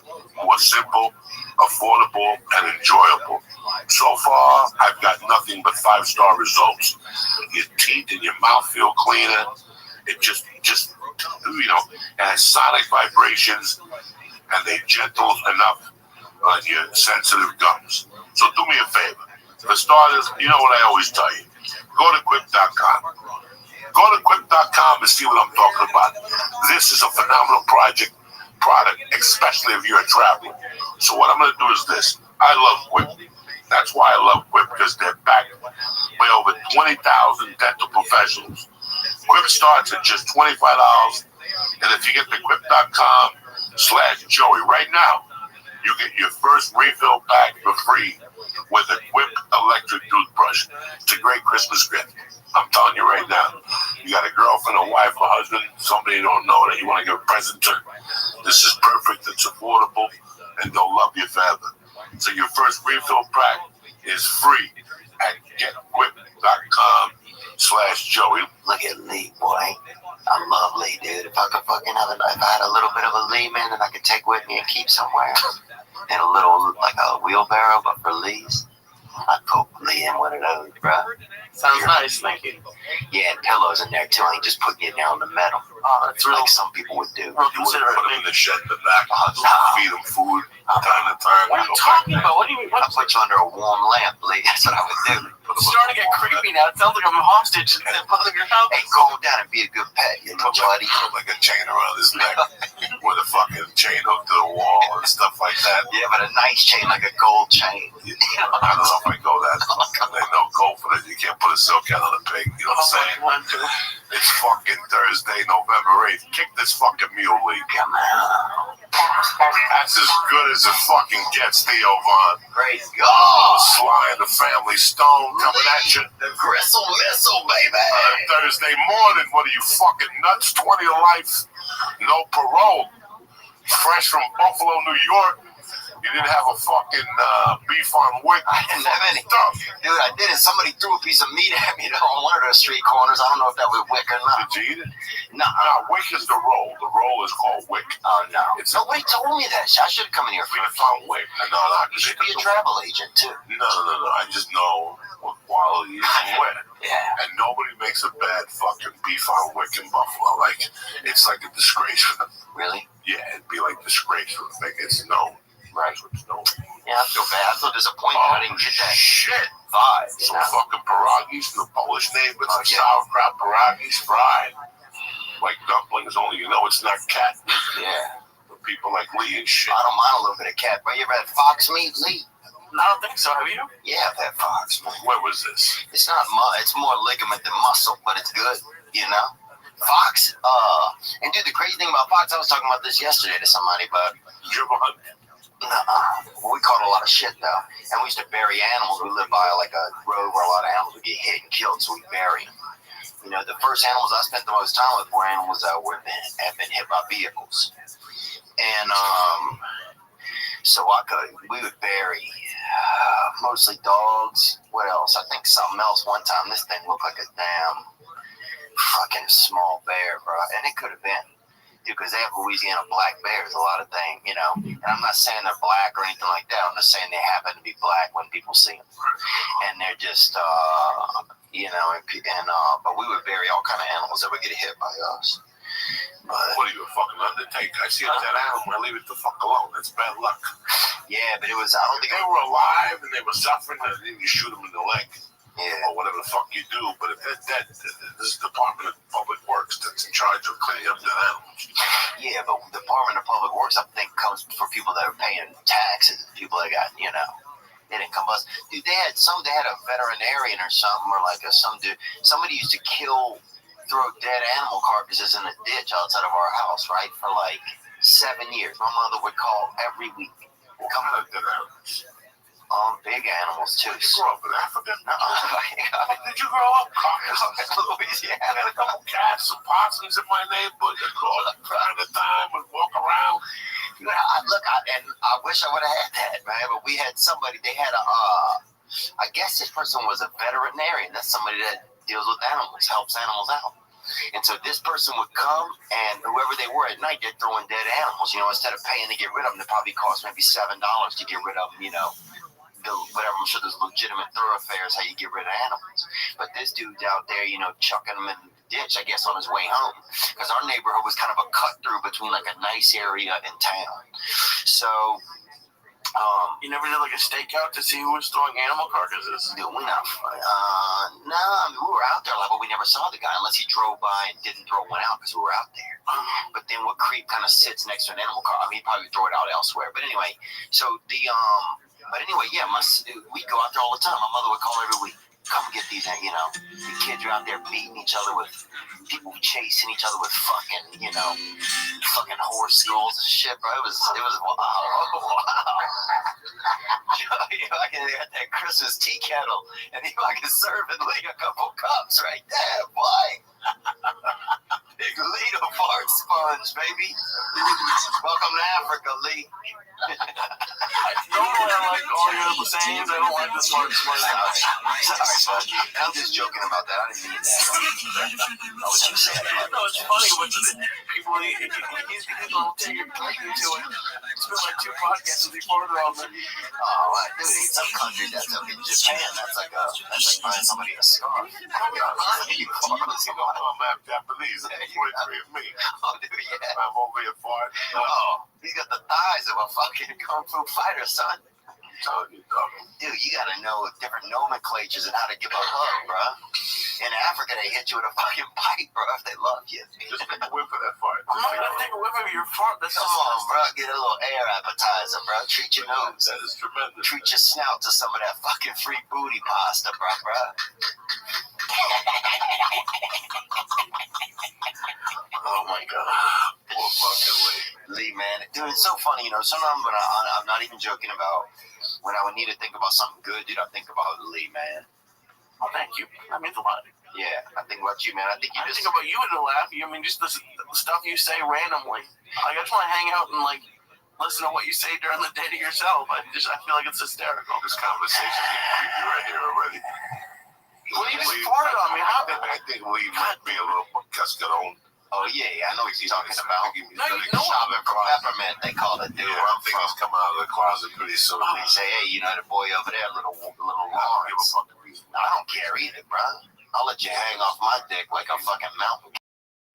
[SPEAKER 1] more simple, affordable, and enjoyable. So far, I've got nothing but 5-star results. Your teeth and your mouth feel cleaner. It just it has sonic vibrations, and they're gentle enough on your sensitive gums. So do me a favor. For starters, you know what I always tell you. Go to Quip.com. Go to Quip.com and see what I'm talking about. This is a phenomenal product, especially if you're a traveler. So what I'm going to do is this. I love Quip. That's why I love Quip, because they're backed by over 20,000 dental professionals. Quip starts at just $25. And if you get the Quip.com/Joey right now, you get your first refill pack for free with a Quip electric toothbrush. It's a great Christmas gift. I'm telling you right now. You got a girlfriend, a wife, a husband, somebody you don't know that you want to give a present to. This is perfect. It's affordable, and they'll love you forever. So your first refill pack is free at getquip.com/Joey.
[SPEAKER 2] Look at Lee, boy. I love Lee, dude. If I could fucking if I had a little bit of a Lee, man, that I could take with me and keep somewhere, and a little, like a wheelbarrow, but for Lee's, I'd put Lee in one of those, bro.
[SPEAKER 4] Sounds nice, thank you.
[SPEAKER 2] Yeah, and pillows in there, too. I ain't just putting it down on the metal.
[SPEAKER 4] That's real.
[SPEAKER 2] Like some people would do.
[SPEAKER 1] You wouldn't put them in the shed in the back. Feed them food time to time.
[SPEAKER 4] What are you talking about? What do you mean?
[SPEAKER 2] I'd put you under a warm lamp, Lee. That's what I would do.
[SPEAKER 4] It's starting to get creepy now. It sounds like I'm a hostage in the public house.
[SPEAKER 2] Hey, go down and be a good pet, you know, buddy.
[SPEAKER 1] Put like a chain around his neck with a fucking chain hooked to the wall and stuff like that.
[SPEAKER 2] Yeah, but a nice chain, like a gold chain.
[SPEAKER 1] I don't know if I go that. They no gold for that. You can't put a silk out on a pig. You know what I'm saying? It's fucking Thursday, November 8th. Kick this fucking mule, Lee.
[SPEAKER 2] Come on.
[SPEAKER 1] That's as good as it fucking gets, Theo Von.
[SPEAKER 2] Praise God.
[SPEAKER 1] Sly and the Family Stone coming at you.
[SPEAKER 2] The gristle missile, baby.
[SPEAKER 1] Thursday morning. What are you, fucking nuts? 20 to life. No parole. Fresh from Buffalo, New York. You didn't have a fucking beef on wick.
[SPEAKER 2] I didn't have any. Dude, I didn't. Somebody threw a piece of meat at me on one of those street corners. I don't know if that was wick or not.
[SPEAKER 1] Did you eat it?
[SPEAKER 2] No.
[SPEAKER 1] No, wick is the roll. The roll is called wick.
[SPEAKER 2] Oh, no. Nobody told me that. I should have come in here
[SPEAKER 1] We
[SPEAKER 2] first.
[SPEAKER 1] found wick. No,
[SPEAKER 2] You should be a travel agent, too.
[SPEAKER 1] No. I just know what quality is and where.
[SPEAKER 2] Yeah.
[SPEAKER 1] And nobody makes a bad fucking beef on wick in Buffalo. Like, it's like a disgrace for them.
[SPEAKER 2] Really?
[SPEAKER 1] Yeah, it'd be like disgrace for them. It's known.
[SPEAKER 2] Right.
[SPEAKER 1] It's known.
[SPEAKER 2] Yeah, I feel bad. I feel disappointed I didn't get that
[SPEAKER 1] Shit.
[SPEAKER 2] vibe.
[SPEAKER 1] Some fucking pierogies from the Polish neighbors. Sauerkraut pierogies fried. Like dumplings, only you know it's not cat.
[SPEAKER 2] Yeah.
[SPEAKER 1] For people like Lee and shit.
[SPEAKER 2] I don't mind a little bit of cat, bro. You ever had fox meat, Lee?
[SPEAKER 4] I don't think so. Have you?
[SPEAKER 2] Yeah, I've had fox meat.
[SPEAKER 1] Where was this?
[SPEAKER 2] It's not it's more ligament than muscle, but it's good, you know? Fox, and dude, the crazy thing about fox, I was talking about this yesterday to somebody, but
[SPEAKER 1] Did you ever hunt?
[SPEAKER 2] we caught a lot of shit though, and we used to bury animals. We lived by like a road where a lot of animals would get hit and killed, so we bury them. You know, the first animals I spent the most time with were animals that have been hit by vehicles, and so we would bury mostly dogs. What else? I think something else. One time, this thing looked like a damn fucking small bear, bro, and it could have been. Because they have Louisiana black bears, a lot of things, you know. And I'm not saying they're black or anything like that. I'm just saying they happen to be black when people see them. And they're just, you know, but we would bury all kind of animals that would get hit by us. But,
[SPEAKER 1] what are you, a fucking undertaker? I see a dead animal, I leave it the fuck alone. That's bad luck.
[SPEAKER 2] Yeah, but it was, I don't think
[SPEAKER 1] they were alive and they were suffering, and then you shoot them in the leg.
[SPEAKER 2] Yeah.
[SPEAKER 1] Or whatever the fuck you do. But if they're dead, this is the Department of Public Works that's in charge of cleaning up the animals.
[SPEAKER 2] Yeah, but the Department of Public Works, I think, comes for people that are paying taxes, people that got, you know, they didn't come us. Dude, they had a veterinarian or something, or like somebody used to throw dead animal carcasses in a ditch outside of our house, right, for like 7 years. My mother would call every week.
[SPEAKER 1] What kind of dead animals?
[SPEAKER 2] Big animals too.
[SPEAKER 1] Did you grow up in Africa?
[SPEAKER 2] No.
[SPEAKER 1] Did you grow up in Louisiana? I had a couple cats and possums in my neighborhood that go up time to time and walk around.
[SPEAKER 2] Yeah, I wish I would have had that, man. But we had somebody. They had I guess this person was a veterinarian. That's somebody that deals with animals, helps animals out. And so this person would come, and whoever they were at night, they're throwing dead animals. You know, instead of paying to get rid of them, it probably cost maybe $7 to get rid of them. You know, whatever. I'm sure there's legitimate thoroughfares how you get rid of animals. But this dude's out there, you know, chucking them in the ditch, I guess, on his way home, because our neighborhood was kind of a cut through between like a nice area and town. So.
[SPEAKER 4] You never did like a stakeout to see who was throwing animal carcasses?
[SPEAKER 2] Dude, we not. No, I mean, we were out there a lot, but we never saw the guy unless he drove by and didn't throw one out because we were out there. But then what creep kind of sits next to an animal car? I mean, he'd probably throw it out elsewhere. But anyway, so the yeah, we go out there all the time. My mother would call every week. Come get these, you know, the kids are out there beating each other with, people chasing each other with fucking, you know, fucking horse skulls and shit, bro. It was wow. You fucking got that Christmas tea kettle, and you fucking serving Lee a couple cups right there, boy. Big Lito fart sponge, baby. Welcome to Africa, Lee.
[SPEAKER 4] Normally I like all your other sayings. I don't like this fart sponge.
[SPEAKER 2] Sorry, I'm just joking about that. I didn't mean that. I was just saying that.
[SPEAKER 4] No, it's funny when people take your click into it. It's been like 2 podcasts and they farted on them.
[SPEAKER 2] Oh, dude, in some countries, that's like in Japan, that's like buying somebody a scarf.
[SPEAKER 1] I'm Japanese. 43 of me.
[SPEAKER 2] Oh, dude, yeah.
[SPEAKER 1] I'm over here fart.
[SPEAKER 2] Oh, he's got the thighs of a fucking kung fu fighter, son. Dude, you gotta know different nomenclatures and how to give a hug, bro. In Africa, they hit you with a fucking bite, bro, if they love you.
[SPEAKER 1] Just take a whiff of that fart.
[SPEAKER 4] I'm not gonna take a whiff of your fart. That's
[SPEAKER 2] Come on, bro. Get a little air appetizer, bro. Treat your nose.
[SPEAKER 1] That is tremendous.
[SPEAKER 2] Treat your snout to some of that fucking free booty pasta, bro.
[SPEAKER 4] Oh my god.
[SPEAKER 1] Poor fucking
[SPEAKER 2] Lee, man. Dude, it's so funny, you know. Sometimes when I'm not even joking about when I would need to think about something good, dude, I think about Lee, man.
[SPEAKER 4] Oh, thank you. That means a lot.
[SPEAKER 2] Yeah, I think about you, man. I think
[SPEAKER 4] think about you and laugh. I mean, just the stuff you say randomly. Like, I just want to hang out and like listen to what you say during the day to yourself. I feel like it's hysterical.
[SPEAKER 1] This conversation is creepy right here already.
[SPEAKER 4] Well, you just farted on me. How?
[SPEAKER 1] I think Lee might be a little cascaron.
[SPEAKER 2] Oh, yeah, I know what you're talking about.
[SPEAKER 1] No,
[SPEAKER 2] shopping for peppermint, they call it, dude.
[SPEAKER 1] Yeah, I'm thinking he's coming out of the closet pretty soon.
[SPEAKER 2] They say, hey, you know the boy over there, little Lawrence. I don't care either, bro. I'll let you hang off my dick like a fucking mountain.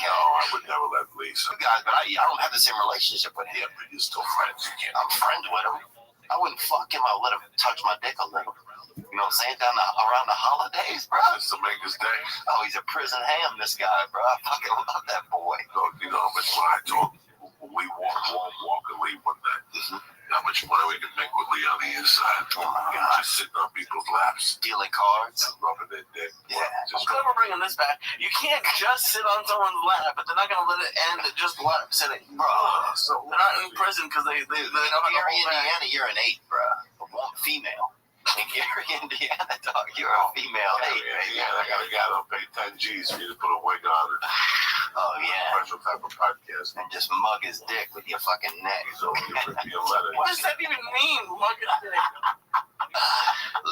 [SPEAKER 1] No, I would never let Lee.
[SPEAKER 2] You guys, but I don't have the same relationship with him.
[SPEAKER 1] But you're still friends.
[SPEAKER 2] I'm friends with him. I wouldn't fuck him. I would let him touch my dick a little. You know what I'm saying? Around the holidays, bro.
[SPEAKER 1] Just to make his day.
[SPEAKER 2] Oh, he's a prison ham, this guy, bro. I fucking love that boy.
[SPEAKER 1] You know how much money I told we walk and leave one day. How much money we can make with Lee on the inside.
[SPEAKER 2] Oh my god.
[SPEAKER 1] Just sitting on people's laps.
[SPEAKER 2] Stealing cards.
[SPEAKER 1] Rubbing their dick.
[SPEAKER 2] Yeah.
[SPEAKER 4] I'm glad we're bringing this back. You can't just sit on someone's lap, but they're not going to let it end at just lap sitting.
[SPEAKER 2] Bro.
[SPEAKER 4] So they're not in prison because they
[SPEAKER 2] in Gary, Indiana, you're an 8, bro. One female. In Gary, Indiana, dog, you're a female 8, baby.
[SPEAKER 1] Yeah, I got a guy that'll pay 10 G's for you to put a wig on it.
[SPEAKER 2] Oh, yeah.
[SPEAKER 1] Special type of podcast.
[SPEAKER 2] And just mug his dick with your fucking neck.
[SPEAKER 1] He's over here with your letter.
[SPEAKER 4] What does that even mean? Mug his dick.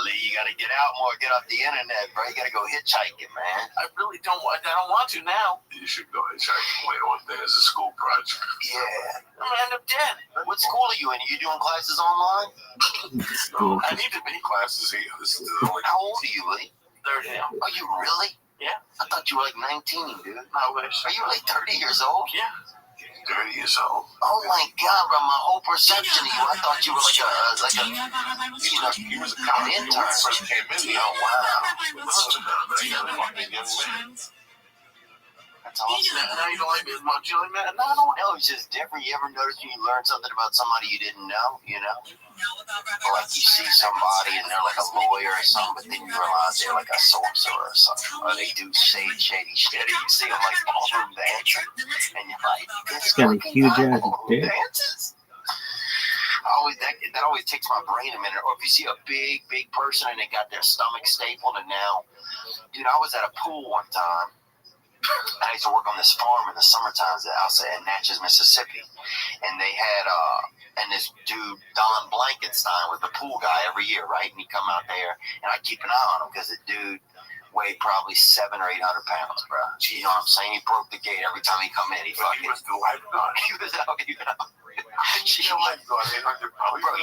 [SPEAKER 2] Lee, you gotta get out more, get off the internet, bro. You gotta go hitchhiking, man.
[SPEAKER 4] I really don't want to now.
[SPEAKER 1] You should go hitchhiking later one day as a school project.
[SPEAKER 2] Yeah.
[SPEAKER 4] I'm gonna end up dead.
[SPEAKER 2] What school are you in? Are you doing classes online?
[SPEAKER 1] No,
[SPEAKER 4] I need to be.
[SPEAKER 1] classes here. This is the only.
[SPEAKER 2] How old are you, Lee?
[SPEAKER 4] 30 now.
[SPEAKER 2] Are you really?
[SPEAKER 4] Yeah.
[SPEAKER 2] I thought you were like 19, dude.
[SPEAKER 4] I wish.
[SPEAKER 2] Are you like 30 years old?
[SPEAKER 4] Yeah.
[SPEAKER 1] 30 years old.
[SPEAKER 2] Oh my god, bro, my whole perception of you, I thought you were like a
[SPEAKER 1] He was a college
[SPEAKER 2] intern.
[SPEAKER 1] when he first came in.
[SPEAKER 2] Oh, wow. That's awesome.
[SPEAKER 4] Now you don't like me as much. You like me? No, I don't want
[SPEAKER 2] No, it's just different. You ever notice when you learn something about somebody you didn't know, you know? Or like you see somebody and they're like a lawyer or something, but then you realize they're like a sorcerer or something. Or they do shady shit. And you see them like ballroom dancing. And you're like,
[SPEAKER 3] It's got a huge ass dick.
[SPEAKER 2] dances. I always always takes my brain a minute. Or if you see a big person and they got their stomach stapled, and now, dude, I was at a pool one time. I used to work on this farm in the summer times outside in Natchez, Mississippi, and they had and this dude Don Blankenstein was the pool guy every year, right? And he'd come out there, and I'd keep an eye on him because the dude weighed probably 700 or 800 pounds, bro. You know what I'm saying? He broke the gate every time he come in. He was the lifeguard. He was out. Bro,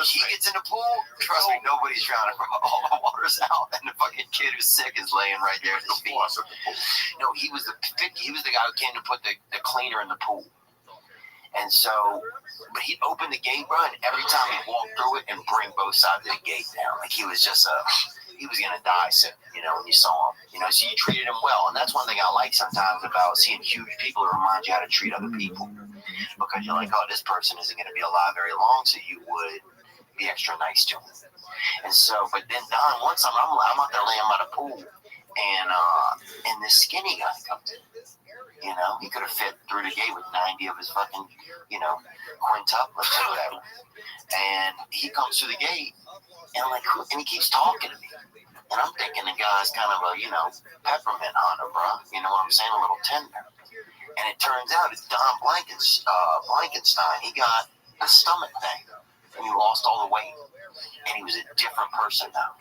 [SPEAKER 2] he gets in the pool. Trust me, nobody's drowning, bro. All the water's out, and the fucking kid who's sick is laying right there at his feet. No, he was the guy who came to put the cleaner in the pool. And so, but he'd open the gate, bro, and every time he'd walk through it and bring both sides of the gate down, like he was just he was gonna die soon, you know, when you saw him. You know, so you treated him well, and that's one thing I like sometimes about seeing huge people. It reminds you how to treat other people, because you're like, oh, this person isn't gonna be alive very long, so you would be extra nice to him. And so, but then Don, one time I'm out there laying by the pool, and this skinny guy comes in. You know, he could have fit through the gate with 90 of his fucking, you know, quintuplets or whatever. And he comes through the gate, and I'm like, and he keeps talking to me. And I'm thinking the guy's kind of a, you know, peppermint hunter, bro. You know what I'm saying? A little tender. And it turns out it's Don Blankenstein. He got the stomach thing, and he lost all the weight. And he was a different person now.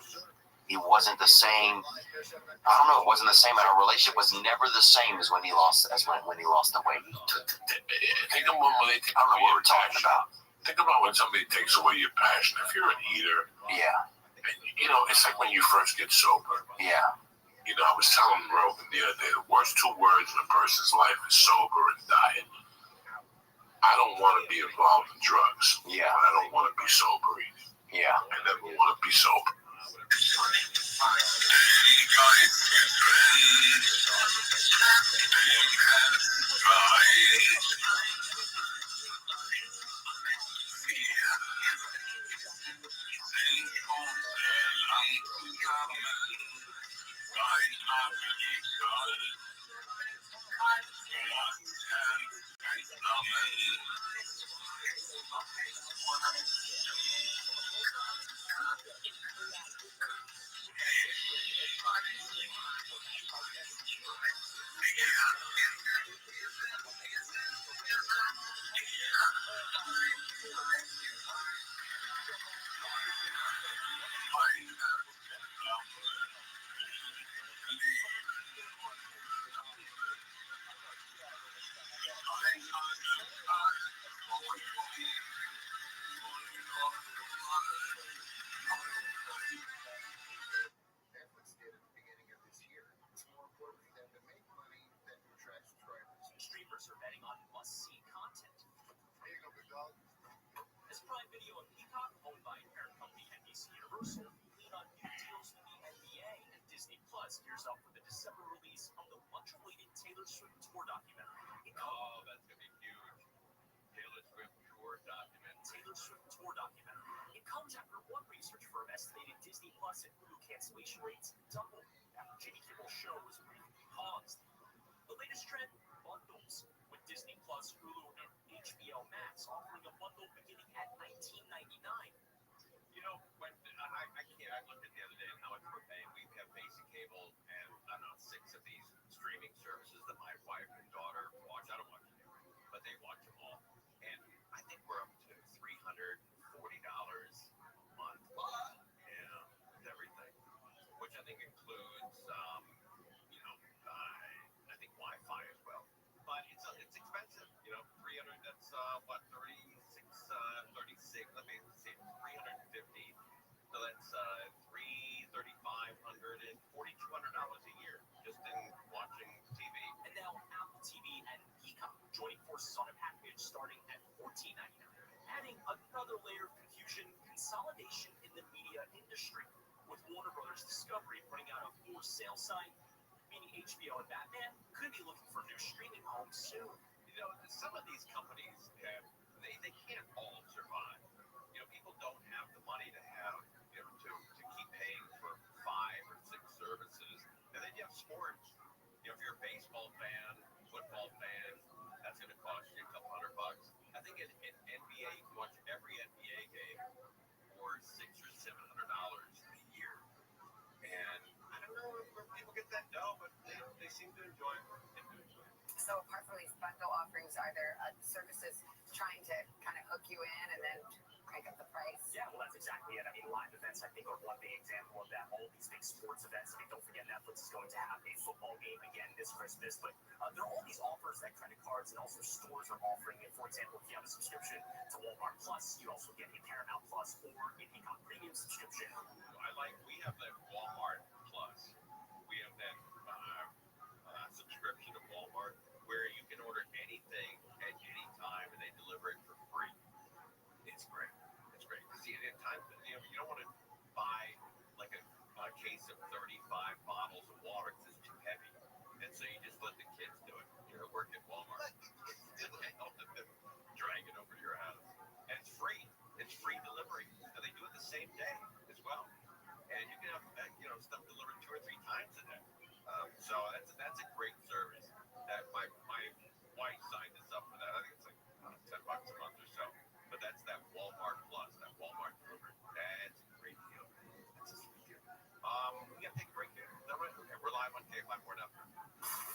[SPEAKER 2] He wasn't the same. I don't know. It wasn't the same. And our relationship was never the same as when he lost the weight.
[SPEAKER 1] Think about when they take I don't know what we're talking about. Think about when somebody takes away your passion. If you're an eater,
[SPEAKER 2] yeah.
[SPEAKER 1] You know, it's like when you first get sober.
[SPEAKER 2] Yeah.
[SPEAKER 1] You know, I was telling Rogan the other day, the worst two words in a person's life is sober and diet. I don't want to be involved in drugs.
[SPEAKER 2] Yeah.
[SPEAKER 1] But I don't want to be sober either.
[SPEAKER 2] Yeah.
[SPEAKER 1] I never want to be sober.
[SPEAKER 11] Streamers are betting on must-see content. There you go, big dog. As Prime Video and Peacock, owned by parent company NBC Universal, lean on new deals with the NBA, and Disney Plus gears up for the December release of the much-awaited Taylor Swift tour documentary.
[SPEAKER 7] Oh, that's gonna be huge. Taylor Swift tour documentary.
[SPEAKER 11] Taylor Swift tour documentary. It comes after one research firm estimated Disney Plus and Hulu cancellation rates doubled after Jimmy Kimmel's show was briefly paused. The latest trend: bundles, with Disney Plus, Hulu, and HBO Max offering a bundle beginning at $19.99.
[SPEAKER 7] You know, when I can't, I looked at the other day and how much we're paying. We have basic cable and I don't know, 6 of these streaming services that my wife and daughter watch. I don't watch them, but they watch them all. And I think we're up to $340 a month. Yeah, with everything, which I think includes, you know, I think Wi-Fi as well. But it's expensive, you know, 300. That's what 36. Let me see, 350. So that's $3,500 and $4,200 a year just in watching TV.
[SPEAKER 11] And now Apple TV and Peacock joining forces on a package starting at $14.99, adding another layer of confusion, consolidation in the media industry, with Warner Brothers Discovery putting out a for sale sign, meaning HBO and Batman could be looking for new streaming homes soon.
[SPEAKER 7] You know, some of these companies, they can't all survive. You know, people don't have the money to have, you know, to keep paying for 5 or 6 services. And then you have sports. You know, if you're a baseball fan, football fan, that's going to cost you a couple $100. I think in NBA, you can watch every NBA game they seem to enjoy it.
[SPEAKER 8] So apart from these bundle offerings, are there services trying to kind of hook you in and then crank up the price?
[SPEAKER 14] Yeah, well, that's exactly it. I mean, live events, I think, are one big example of that. All these big sports events. I mean, don't forget Netflix is going to have a football game again this Christmas. But there are all these offers that credit cards and also stores are offering. For example, if you have a subscription to Walmart Plus, you also get a Paramount Plus or a Peacock Premium subscription.
[SPEAKER 7] We have that Walmart Plus. We have that subscription to Walmart where you can order anything at any time and they deliver it for free. It's great. It's great. See, at times, you don't want to buy like a case of 35 bottles of water because it's too heavy. And so you just let the kids do it. Work at Walmart. And help them drag it over to your house. And it's free. It's free delivery. And they do it the same day as well. And you can have stuff delivered 2 or 3 times a day. So that's a great service. That my wife signed us up for that. I think it's like $10 a month or so. But that's that Walmart Plus, that Walmart delivery. That's a great deal. That's a sweet deal. We got to take a break here. Is that right? Okay, we're live on K5 More Now.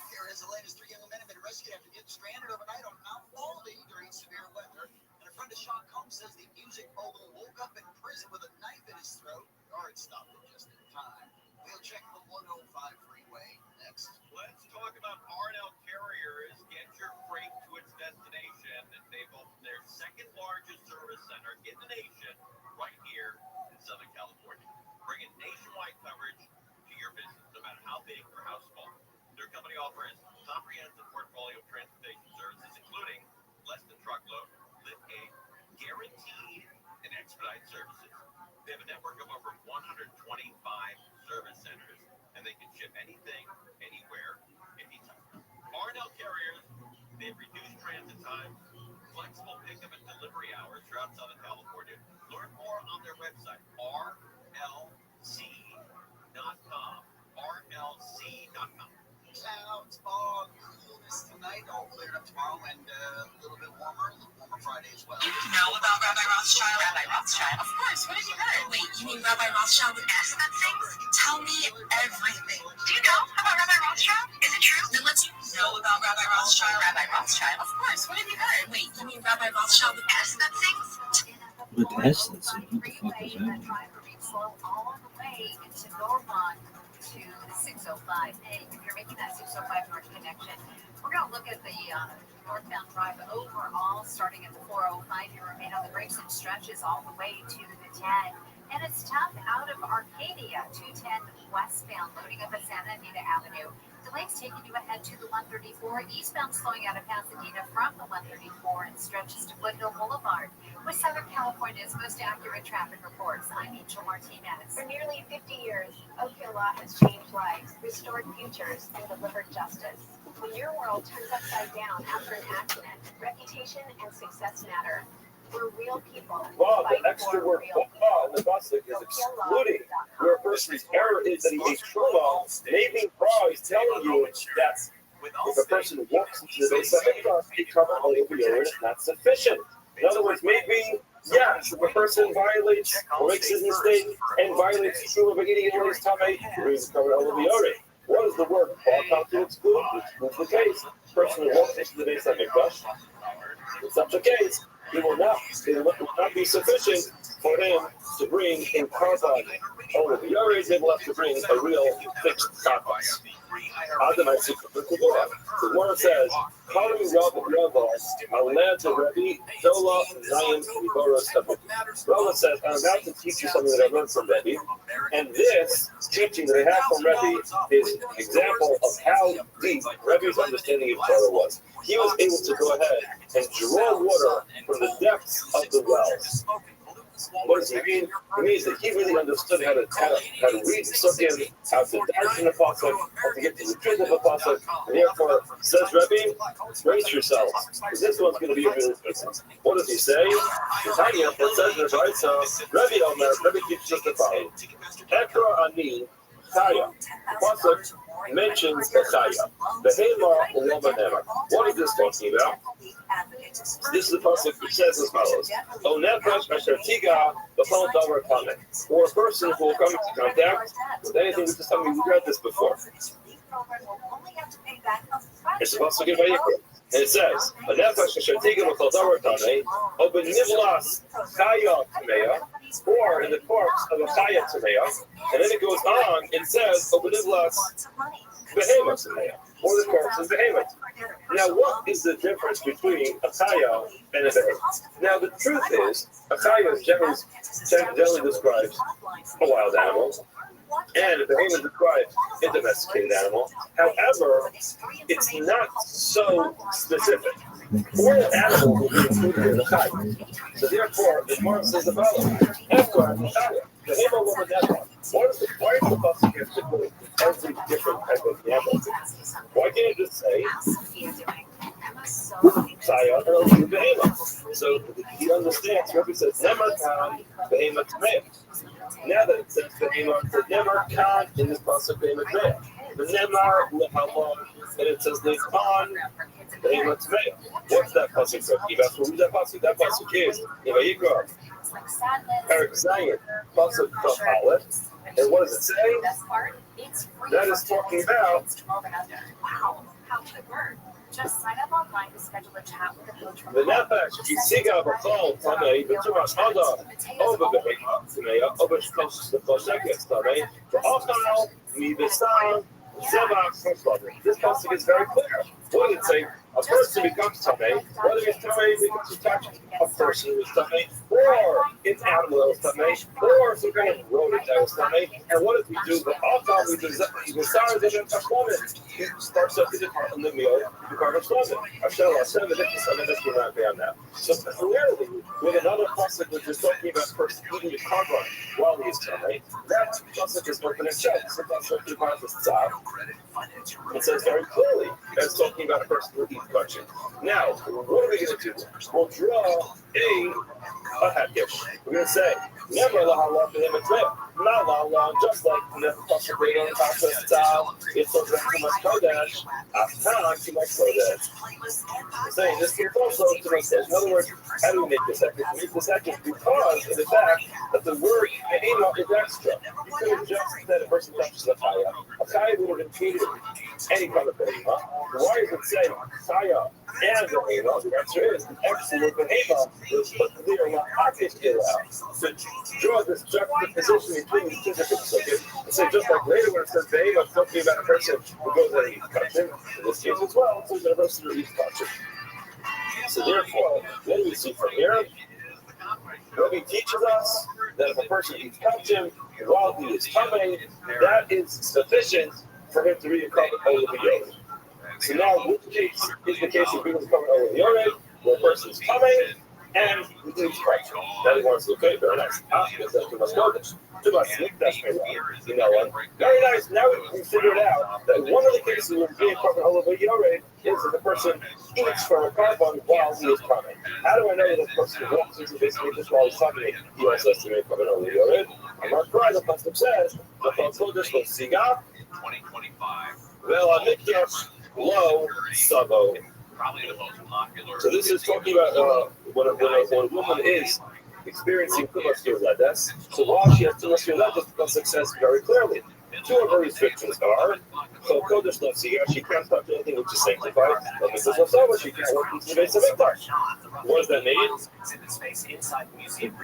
[SPEAKER 16] Here is the latest. 3 young men have been rescued after getting stranded overnight on Mount Baldy during severe weather. And a friend of Sean Combs says the music mogul woke up in prison with a knife in his throat. Guards stopped him just in time. We'll check the 105 freeway next.
[SPEAKER 7] Let's talk about R&L Carriers. Get your freight to its destination. They've opened their second largest service center in the nation right here in Southern California, bringing nationwide coverage to your business, no matter how big or how small. Their company offers comprehensive portfolio of transportation services, including less than truckload, lift-gate, guaranteed, and expedite services. They have a network of over 125 service centers, and they can ship anything, anywhere, anytime. R&L Carriers, they've reduced transit times, flexible pickup and delivery hours throughout Southern California. Learn more on their website, rlc.com. rlc.com.
[SPEAKER 16] Clouds, fog, coolness tonight, all cleared up tomorrow, and a little bit warmer Friday as well.
[SPEAKER 10] You know about Rabbi Rothschild? Rabbi Rothschild? Of course. What have you heard? Wait, you mean Rabbi Rothschild would ask about things? Tell me everything. Do you know about Rabbi Rothschild? Is it true? Then let's know about Rabbi Rothschild. Rabbi Rothschild? Of course. What have you heard? Wait, you mean Rabbi Rothschild would ask about things?
[SPEAKER 3] With essence, what the fuck is that?
[SPEAKER 8] All the way into Norman to the 605A. If you're making that 605 north connection, we're going to look at the northbound drive overall, starting at the 405. You remain on the brakes and stretches all the way to the 10. And it's tough out of Arcadia, 210 westbound, loading up at Santa Anita Avenue. Delays taking you ahead to the 134. Eastbound slowing out of Pasadena from the 134 and stretches to Foothill Boulevard. With Southern California's most accurate traffic reports, I'm Angel Martinez.
[SPEAKER 12] For nearly 50 years, Oak Hill Law has changed lives, restored futures, and delivered justice. When your world turns upside down after an accident, reputation and success matter. We're real people.
[SPEAKER 11] Wow, the extra word in the bus is excluding. Your first error is that a true law may be fraud telling you that if a person walks into the base of a bus, they cover all the other is not sufficient. In other words, maybe, yes, if a person violates or makes a mistake and violates the true of an idiot in his time, he's covered all of the other. What is the word fall to exclude? That's the case. The person who walks into the base of a bus, if that's the case, it will not be sufficient for him to bring in carbon. Oh, the already able to bring a real fixed carbon. The word says, Calling Rabbi Atlanta Rabbi Zola Zion Rabbi says, I'm about to teach you something that I learned from Rabbi. And this teaching that I have from Rabbi is an example of how deep Rabbi's understanding of Torah was. He was able to go ahead and draw water from the depths of the wells. What does he mean? It means that he really understood how to read the Sukkim, how to darshan the pasuk, how to get to the truth of the pasuk, and therefore, says Rabbi, brace yourselves, because this one's going to be a really good one. What does he say? The tiny up that says this, right? So, Rabbi teaches us the following. Ekra ani Chaya. The pasuk mentions the Chaya. The Hema Ulomanema. What is this talking about? This is the pasuk which says as follows: O nefesh asher tiga b'chol davar kamen, or a person who will come into contact with anything. This is something we read this before.
[SPEAKER 17] It's supposed to give a Yikra. And it says, a nefesh should take him a Kaldavar Tame, open Nivlas Chaya Tameya, or in the corpse of a Chaya Tameya. And then it goes on, it says, open Nivlas Behemoth Tameya, or the corpse of Behemoth. Now, what is the difference between a Chaya and a Behemoth? Now, the truth is, a Chaya generally describes a wild animal, and a behemoth describes a domesticated animal. However, it's not so specific. Or an animal will be included in the chaya. So therefore, the Gemara says the following: Efkar chaya, behemoth over never. Why is the pasuk have to put every different type of animal? Why can't it just say chaya and also behemoth? So he understands. Rabbi says never kan behemoth tmeya. Now that it says behemoth, the nemar kan in this pasuk behemoth tmeya. The nemar lehalon, and it says lekan behemoth tmeya. What's that pasuk talking about? So who's that pasuk? That pasuk is in Vayikra, Perak Zayin, pasuk Tachalet. And what does it say? That is talking about.
[SPEAKER 8] Wow, how could it work? Just sign up online to schedule a chat with a coach from
[SPEAKER 17] The nefesh kisiga b'chol tamei b'turas hada over behemoth tmeya over shkosh shekes tamei v'achal mibesam zevach choslavim. This pasuk is very clear. What did it say? A person becomes tamei, whether it's tamei because he touched a person who is tamei, or it's animal that was tamei, or some kind of rodent that was tamei. And what does he do? The alcohol we do he starts up in the meal to carve a stomach. So clearly, with another pasuk which is talking about a person eating the carbon while he is tamei, that pasuk is working in check. So that's what the pasuk says. It says very clearly that it's talking about a person who eats kosher. Now, what are we going to do? We'll draw a hackish. We're going to say, never lahallah to him a trip. Not lahallah, just like the pasuk right on the top of the towel. It's so that too much kodesh. After too much kodesh. We're saying this is also too much kodesh. In other words, how do we make this hackish? We make this hackish because of the fact that the word be'ema is extra. You could have just said a person touches a chaya. A chaya would have included any kind of be'ema. Why does it say chaya and be'ema? The answer is the extra word be'ema was put there in the hackish to draw this juxtaposition between these two different subjects. So just like later when it says be'ema, it's talking about a person who goes and eats kosher. In this case as well, it's talking about a person who eats kosher. So therefore, what do we see from here? Rabbi teaches us that if a person eats kosher while he is tamei, that is sufficient for him to recover all of the yored. So now, which case is the case of being recovered all of the yored, where a person is tamei and he eats kosher? That he wants to okay, very nice. Because that's too much kodesh. Too much that's you know what? Very nice. Now we figured out that one of the cases where being recovered all of the yored is that the person eats from a carbon while he is tamei. How do I know that the person who walks into basically just while he's tamei, he also has to make recovered all of the yored? I'm not correct. The pasuk says, "The kodesh will siga."
[SPEAKER 7] 2025.
[SPEAKER 17] Well, mikdash lo savo.
[SPEAKER 7] Probably the most popular.
[SPEAKER 17] So this is talking about when a woman is experiencing too much yoledes. So while she has too much yoledes, the pasuk says very clearly, two of her restrictions are kodesh lo siga. She can't touch anything which is sanctified. But mikdash lo savo. She can't walk into the base of mikdash. What does that mean?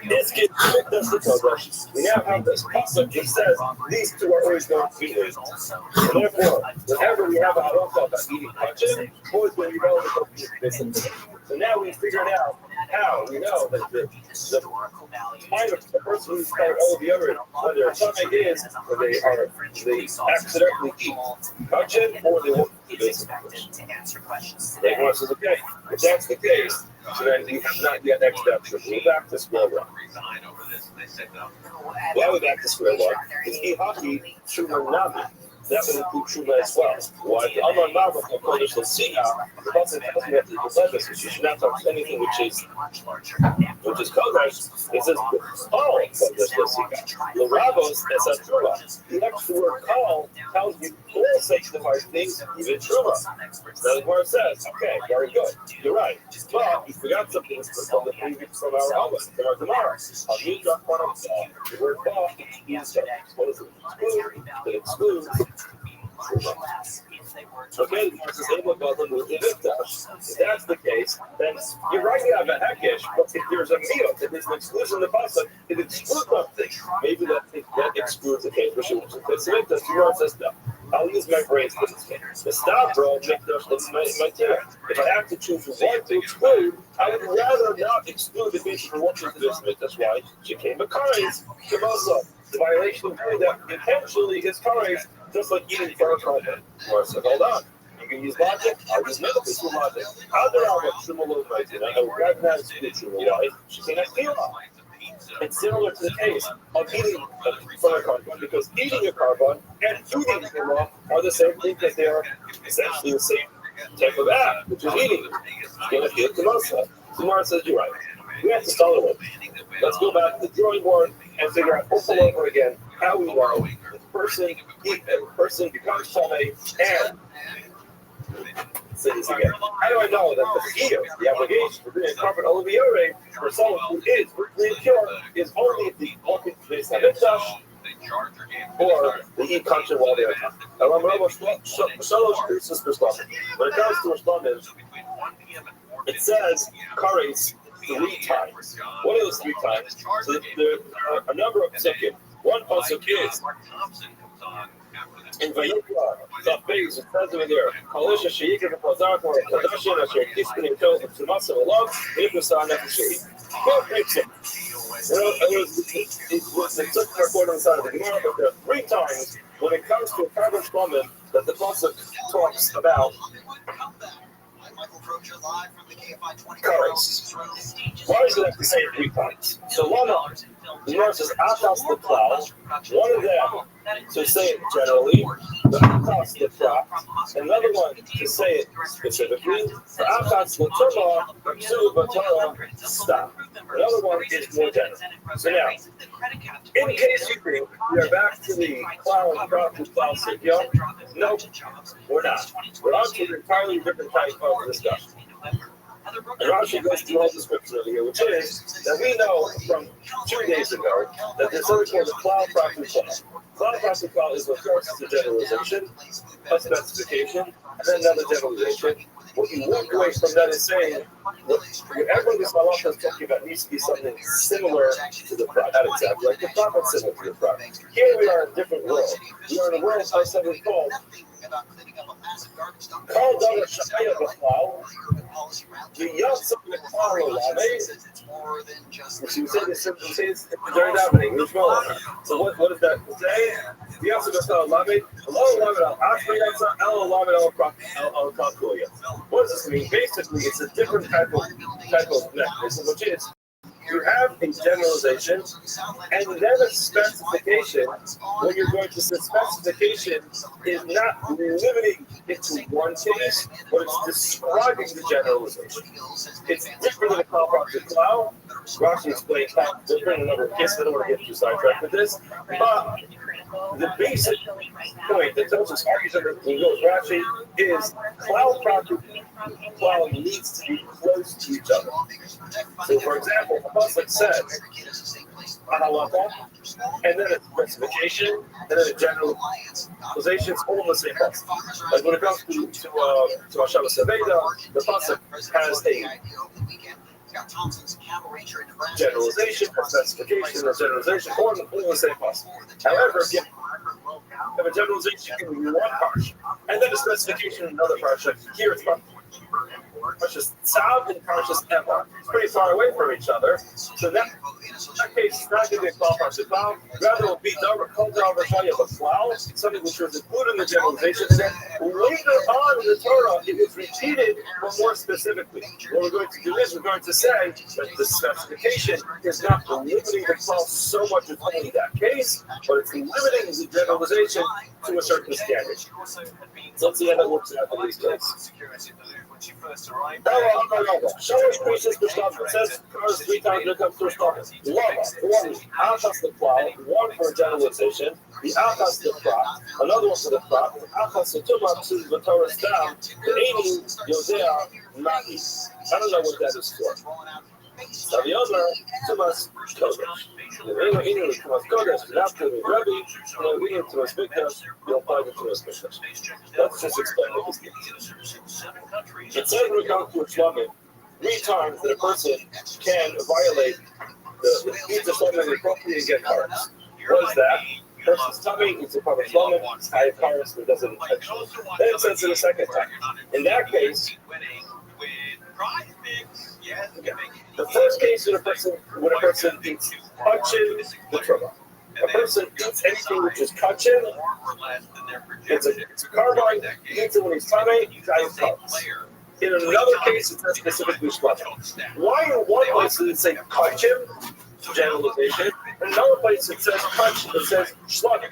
[SPEAKER 17] This gets mikdash lo kodesh. We now have this pasuk which says these two are always going to be linked. So therefore, whenever we have a halacha about eating kosher, always going to be relevant to the base of mikdash. So now we figured out how we know that the time of the person who's covered all of the other when their stomach is when they accidentally eat kosher or they won't eat base of mikdash. The Gemara says, okay, if that's the case, so then you have not yet exception. We're back to square one. Why we're back to square one? Because ihaki shumanavi. That would include Truma as well. Why? The Amar Mavah of Kodesh L'Siga, the Pasuk tells you that the Kodesh, which you should not touch anything which is Kodesh. It says, "Oh, Kodesh L'Siga." L'Ravos es Truma. The extra word "kol" tells you all sanctified things, even Truma. So the Gemara says, "Okay, very good. You're right. But you forgot something from the previous from our Rambam, from our Gemara. The word "kol" means what does it exclude? It excludes Okay, the is able to go with the Mikdash. If that's the case, then you're writing out a hekesh, but if there's a meal that is an exclusion in the pasuk, it excludes something. Maybe that excludes the case. It's the Mikdash. The says no. I'll use my brains for this case. The Stavro, Mikdash, that's my tear. If I have to choose one to exclude, I would rather not exclude the case for what is this Mikdash. Why? She came a kares, also. The violation of that intentionally is kares, just like eating for a carpet. Or so hold on. You can use logic, I'll use metaphysical logic. How do I have a shumal right? And I recognize the shumal life. She said, I feel it's similar to the case of eating from a carbon, because eating a carbon and eating a law are the same thing because they are essentially the same type of act, which is eating. You're going to feel Kamasa. Tomorrow says you're right. We have to start with. Let's go back to the drawing board and figure out over again how we know the person becomes Tomei and say this again. How do I know that the fear, the obligation for being a carbon oliviore for someone who is virtually impure is only if the walking place of Mikdash or the eat kosher while they are talking. When it comes to Islam, it says kares 3 times. What are those 3 times? So there are a number of psukim. One pasuk is in Vayikra, Chafez, it says over there, Kalisha Sheikah Pazar for Kadashin, Asher Kispin and Kel, and Tumasa Love, Ibrasa Nefeshi. Well, great tip. It took the report on the side of the Gemara, but there are 3 times when it comes to a carbon woman that the pasuk talks about kares. Why does it have to say it 3 times? So one the Gemara says Atas the plow, one of them to say it generally, the Atas the plow, another one to say it specifically, the Atas the Tumah, the Tumah, stop. Another one is more general. So now, in case you think we are back to the plow and crop and plow sugya, no, we're not. We're on to an entirely different type of discussion. And Rashi goes through all the scriptures over here, which is that we know from 2 days ago that there's something called the cloud practical cloud. Cloud practical is, of course, a generalization, a specification, and then another generalization. What you walk away from that is saying, whatever this halacha is talking about needs to be something similar to the prophet. Not exactly like the prophet, similar to the prophet. Here we are in a different world. We are in a world of something called Kal Davar Shaya B'Chlau, the Yatsa B'Chlau Lamei, which you say this during davening. So what does that say? The Yatsa B'Chlau Lamei, Hello Lamed Al Ashma Yatsa, El Lamed Al Kalkuya. What does this mean? Basically, it's a different type of mechanism, which is you have a generalization and then a specification. When you're going to say specification is not limiting it to one case, but it's describing the generalization. It's different than a compound to cloud. Rashi explains how it's different in a number of cases. I don't want to get too sidetracked with this, but the basic point that tells us argues with Rashi is cloud property, cloud needs to be close to each other. So, for example, the pasuk says Ahalata, and then a specification, and then a generalization. It's all in the same pasuk. Like when it comes to Hashem Seveda, the pasuk has a generalization, a specification, a generalization, all in the same pasuk. However, if you have a generalization in one parsha, and then a specification in another parsha, here it's Parshas Tzav and Parshas Emor. It's pretty far away from each other. So in that case, it's not going to be a cloud Parshas Tzav. Rather, it will be called Davar Shaya B'Chlau, something which was included in the generalization. And then later on in the Torah, it was repeated, but more specifically. What we're going to do is we're going to say that the specification is not limiting the cloud so much as only that case, but it's limiting the generalization to a certain standard. So let's see how that works out in these cases. Shalosh pieces per stop. It says cars 3 times when it comes to a stop. One Achas the plow, one for generalization, the Achas the prop, another one for the prop, the Achas the tumah to the Torah down, the Eini Yodea Maki. I don't know what that is for. Saviomer, Tumas Kodesh. The Inu Tumas Kodesh, after the Rabbi, we need Tumas Mikdash, you'll apply the Tumas Mikdash. Let's just explain what this means. It says we come to a Shlamim 3 times that a person can violate the pizza Shlamim and appropriately get carbs. What is that? Person's tummy eats a part of Shlamim, high carbs, but doesn't intentionally. Then it says it a second time. In that case, okay. The first case when a person eats kachin, the truma. A person eats anything which is kachin, it's a carbon, he eats it when he's tummy, he dies carbs. In another case, it says specifically shlamim. Why in one place does it say kachin, generalization, and another place it says kachin, it says shlamim.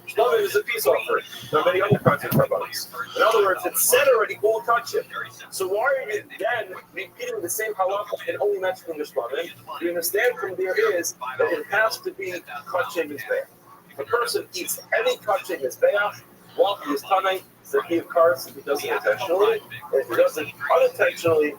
[SPEAKER 17] Shlamim is a peace offering. There are many other kinds of carbonates. In other words, it said already all kachin. So why are you then repeating the same halacha and only mentioning the shlamim? You understand from there is that it has to be kachin mizbeach. If a person eats any kachin mizbeach while he is tummy, so he of course, if he does it intentionally, and if he does it unintentionally,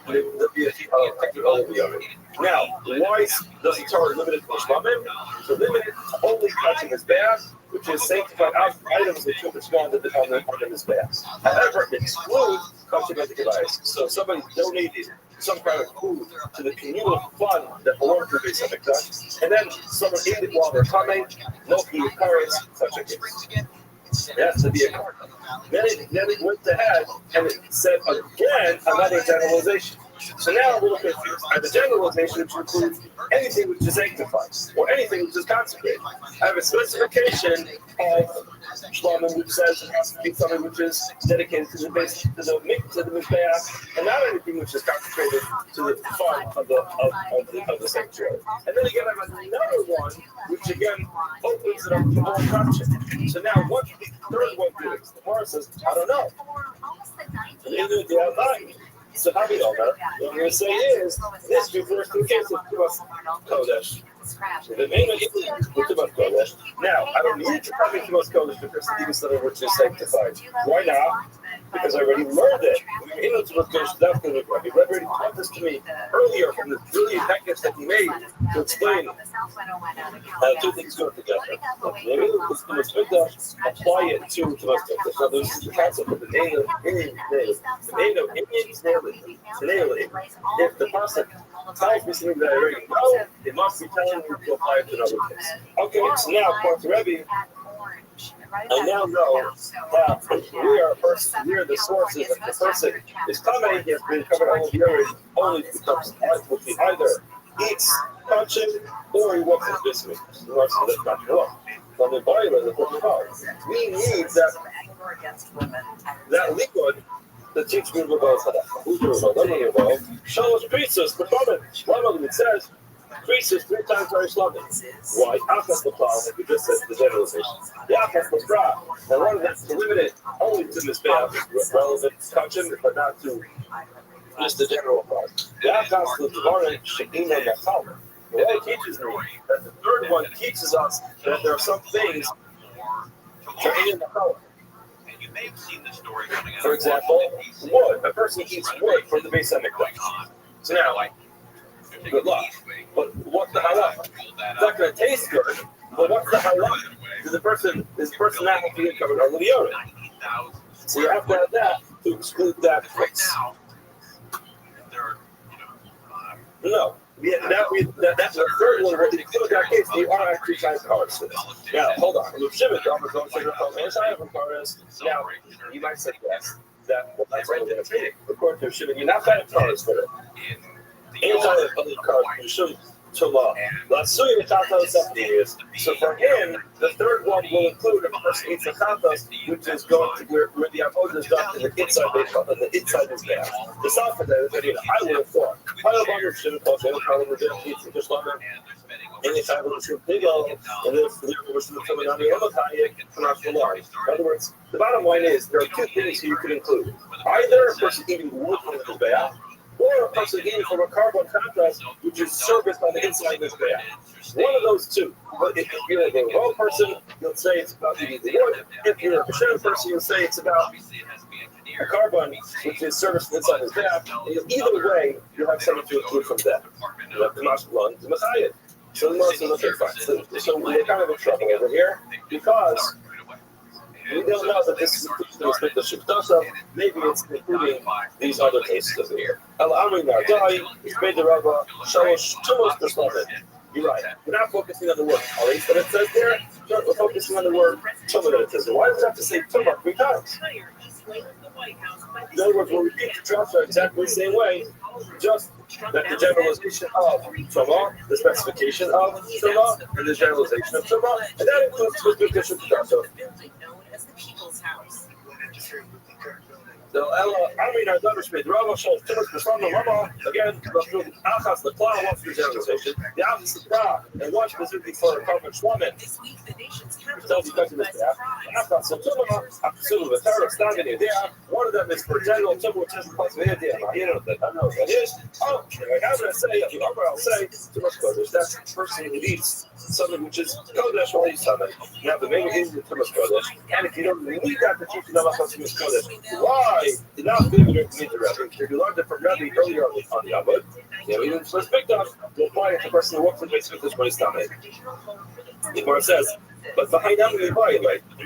[SPEAKER 17] there'll be a technical other. Now, why does the Torah limit it to shlamim? So limit it to only touching his bath, which is sanctified items that should be on the mizbeach. However, it excludes touching the device. So if somebody donated some kind of food to the communal fund that belongs to the Beis HaMikdash, and then someone ate it while they're coming, no he occurs such a case. It has to be a card. Then it went ahead and it said again another generalization. So now we're looking at the generalization, which includes anything which is sanctified or anything which is consecrated. I have a specification of shlamim which says it has to be something which is dedicated to the base, to the mizbeach, and not anything which is consecrated to the fun of the sanctuary. And then again, I have another one which again opens it up to more conscience. So now what the third one does? The Gemara says, I don't know. So how do you know that? What I'm going to say is, this refers to the case of Tumas Kodesh. The main of Tumas Kodesh. Now, I don't need to come into Tumas Kodesh because even something which is sanctified. Why not? Because I already learned it. In Tumas Kodesh, that's going to be Rabbi already taught this to me earlier from the brilliant package that he made to explain two things go together. Tumas Kodesh, apply it to Tumas Kodesh. Now, this is the concept of the name of Indian. The name of Indian's name. If the person tells me something that I already know, it must be telling me to apply it to another case. Okay, so now, according to Rabbi, I now know that we are the sources that the person is coming, he has been covered all the areas, only becomes which he either eats, touching, or he walks his business. The rest of that's not true. From the Bible, the book of God. We need that liquid that teach me about Shalosh pieces, the comment. One of them it says, creases 3 times very slowly. Why? Afas the plow, like we just said, the generalization. The Afas the bra. Now, one that's limited only to this bad relevant touching, but not to just the general part. The Afas the Tavarin, Shekina Yachal. The way it teaches me that the third one teaches us that there are some things in the color. For example, wood. A person eats wood from the Beis HaMikdash. So now, good luck. But what the halacha? It's not going to taste good, but what's the halacha? Is the person not have to get covered under the odor? So you have to have that to exclude that place. No. That's the third one where the include that case, they are actually trying to cars for this. Now, hold on. Now, you might say yes. That's only going to take. According to Shimon, you're not trying to cars for it. Anti-cars, you shouldn't. So for him, the third one will include a person eats a chatas, which is going to where the avodah is done in the inside on the inside is there. The south of that is I would have thought. Anytime we should dig out, and then we're still coming on the in other words, the bottom line is there are 2 things you could include. Either a person eating wood from the bath, or a person eating from a carbon contrast, which is serviced on the inside of his bath. One of those 2. But if you're a raw person, you'll say it's about eating the wood. If you're a Hashem person, you'll say it's about a carbon, which is serviced inside his back. Either way, you'll have something to include from that. You have the Mashblon, the Machayim. So the Moshe is okay, fine. So we're kind of in trouble over here because we don't know that this is including the Shukdasa. Maybe it's including these other cases over here. Al-Amri Nardai, it's made the Rabba, Shalosh, Tumos Perslavet. You're right. We're not focusing on the word Aris that it says there. We're focusing on the word Tumah that it says there. Why does it have to say Tumah 3 times? In other words, we'll repeat the Joshua exactly the same way, just that the generalization of Tumah, the specification of Tumah, and the generalization of Tumah, and that includes the Bishop Joshua. So, Amrin Adavrishmid, Rava shows Tumah Peslam Lama, again, Achas, the cloud, what's the generalization? The opposite of Pra, and one specifically for a carbon Shwamin. Which tells you guys in this graph. Achas, so Tumah, Absolute, the Torah, standing idea. One of them is for general Tumah, which is the place of the idea. I don't know what that is. Oh, I'm going to say, I'll say, Tumah Kodesh, that's the person who eats something which is Kodesh while he's something. You have the main is the Tumah Kodesh, and if you don't need that, the teaching of Tumah Kodesh. Why? Did not be able to meet the Rabbi. If you learned it from Rabbi earlier on the Abud, we didn't first pick up, we'll apply it to the person who works in basic this when he's coming. The Gemara says, but behind that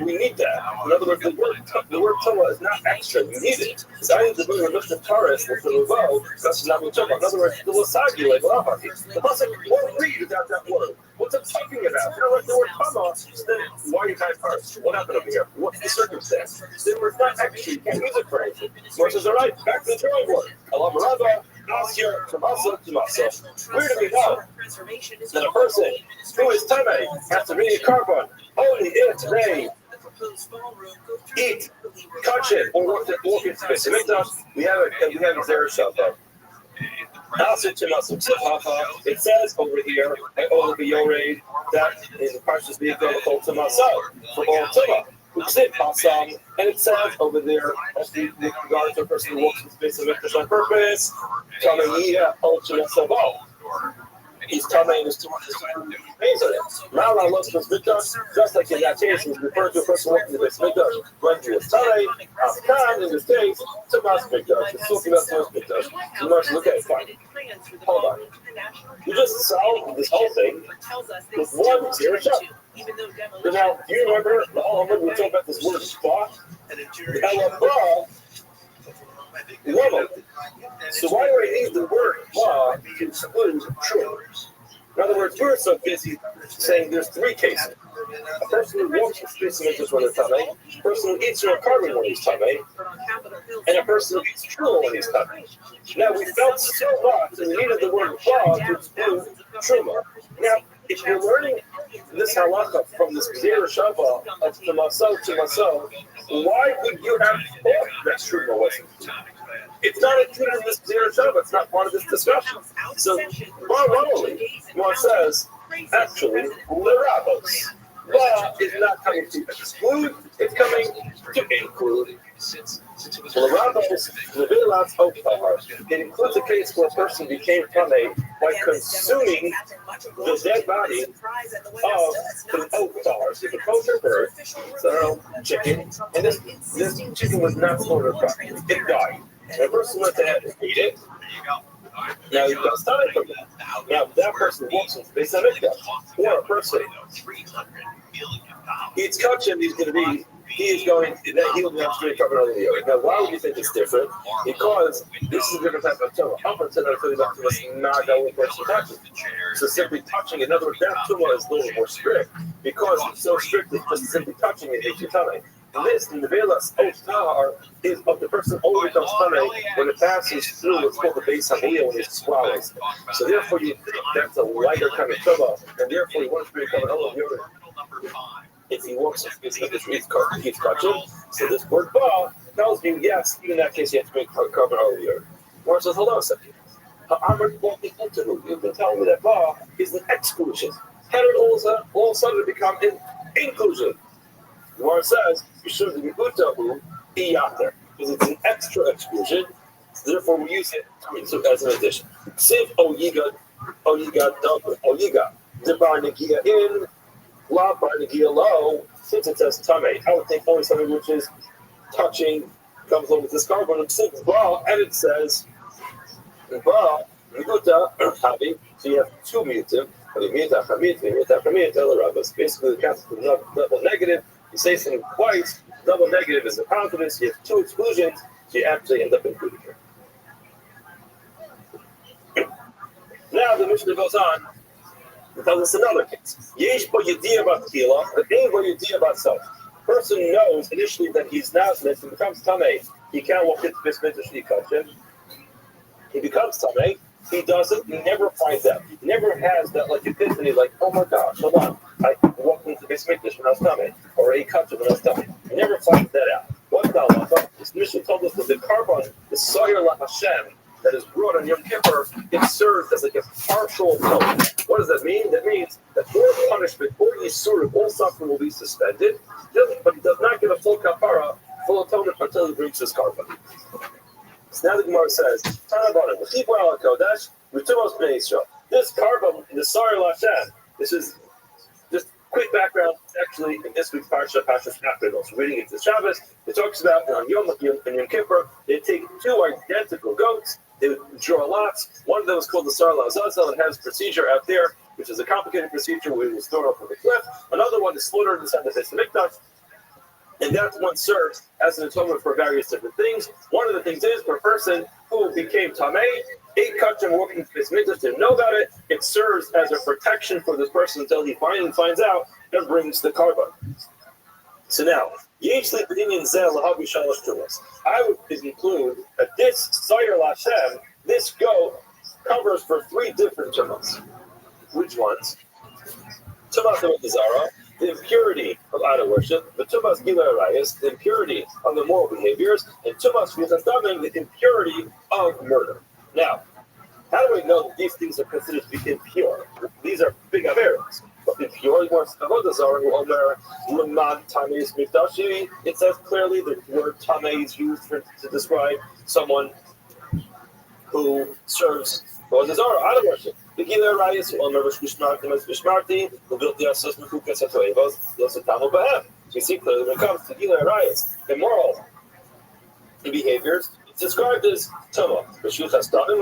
[SPEAKER 17] we need that. In other words, the word Torah is not extra. We need it. So I need to bring a list of Taurus with the Ruvo. That's not what Torah. In other words, the Lasagi, like the Pasuk won't read without that word. What's it talking about? You know, like the word Tama, then why you type first? What happened over here? What's the circumstance? The word's not extra. You can't use it for anything. Gemara says, all right, back to the drawing board. Allah Marava. Asir, Tamasa, Tamasa. Where do we know that a person who is Tame has to read a carbon only if they eat, touch it, or walk into space? We have a Zera Shabbat. It says over here, that in the Parshas V'Yikra called Tamasa for all Tumah. And it says over there, as the regard to a person who walks in space of Mikdash on purpose, Tamaiya Ultima Savo. He's Tamay is too much based on it. Mala loves his Mikdash, just like in that case, he's referred to a person walking in the space Mikdash. When he was Tamay, Afghan in this case, Tamas Mikdash. It's talking about Tamas Mikdash. You must look at it fine. Hold on. You just solved this whole thing with one zero shot. But now, do you remember the whole we talked about this word spot? So why do I need the word ba to exclude true? In other words, we're so busy saying there's 3 cases. A person who walks in space and makes when they're Tamei, a person who eats a carbon when he's Tamei, and a person who eats truma when he's Tamei. Now, we felt so much and we needed the word ba to exclude truma. Now, if you're learning this halacha from this Zera Shabbat of Tamaso, why would you have thought that truma wasn't? It's not included in this Zera Shabbat. It's not part of this discussion. So, normally, one says, actually, Lerabos. Ba is not coming to exclude, it's coming to include. Lerabos, Levilas Oktar. It includes a case where a person became Tamei by consuming the dead body of an Oktar. So the kosher bird, so chicken, and this chicken was not slaughtered properly. It died. And a person went ahead and ate it. Now he got started from that. Now that person walks in space on it, or a person eats kachim, he will have to recover on the other. Now, why would you think it's different? Because this is a different type of tumah. Up until I told you that tumah is not the only person touching. So simply touching, in other words, that tumah is a little more strict because it's so strict that just simply touching it is your tumah. This in the Velas Otar is of the person only becomes Tamei when it passes through what's called the base Hamiyah when it swallows. So therefore you think that's a lighter kind of Tumah, and therefore you want to become an Olam Yoder. If he walks in space like this, he's touching. So this word Ba tells you, yes, even in that case you have to make carbon Olam Yoder. Or it says, hold on a second. You've been telling me that Ba is an exclusion. How did all of a sudden become an inclusion? The Gemara says, because it's an extra exclusion, therefore we use it as an addition. Siv o yiga, the bar negia in, la bar negia low, since it says tame, I would think only something which is touching comes along with this carbon and says, "Ba," and it says, "Ba." Havi, so you have two mutim, basically the concept of double negative. You say something twice, double negative is a confidence, you have two exclusions, so you actually end up including it. Now the Mishnah goes on and tells us another case. Yesh bo yediyah b'tchila, v'ein bo yediyah b'self. Person knows initially that he's naznus and becomes tamei. He can't walk into this mitzvah shnikachin. He becomes tamei. He doesn't. He never finds out. He never has that like epiphany, like, oh my gosh, hold on, I walked into this mikdash when I was tamei, or a kachin when I was tamei. He never finds that out. What's the halacha? This Mishnah told us that the carbon, the soyer la Hashem, that is brought on Yom Kippur, it serves as like a partial atonement. What does that mean? That means that all punishment, all yisur, all suffering will be suspended, but he does not get a full kapara, full atonement until he brings his carbon. So now the Gemara says, this carbon, the Sar Lashem, this is just quick background. Actually, in this week's Parsha, Parsha's Afternoons, reading into Shabbos, it talks about on Yom Kippur, they take two identical goats, they would draw lots. One of them is called the Sar Lazazel. It has a procedure out there, which is a complicated procedure where it was thrown off from the cliff. Another one is slaughtered inside the Beis Hamikdash. And that one serves as an atonement for various different things. One of the things is for a person who became tamei, ate kachim, walking to his mitzvah, didn't know about it. It serves as a protection for this person until he finally finds out and brings the carbon. So now, I would include that this Sayer Lashem, this goat, covers for three different tumas. Which ones? Tumas of the Zara, the impurity of idol worship, the Tumas Gila Arayas, the impurity of the moral behaviors, and Tumas Vizastamim, the impurity of murder. Now, how do we know that these things are considered to be impure? These are big aversions. But impure, it says clearly the word Tameh is used to describe someone who serves the Zara, idol worship. The Gila Arayas, we see clearly when it comes to Gila Arayas, immoral behaviors, it's described as Tama. When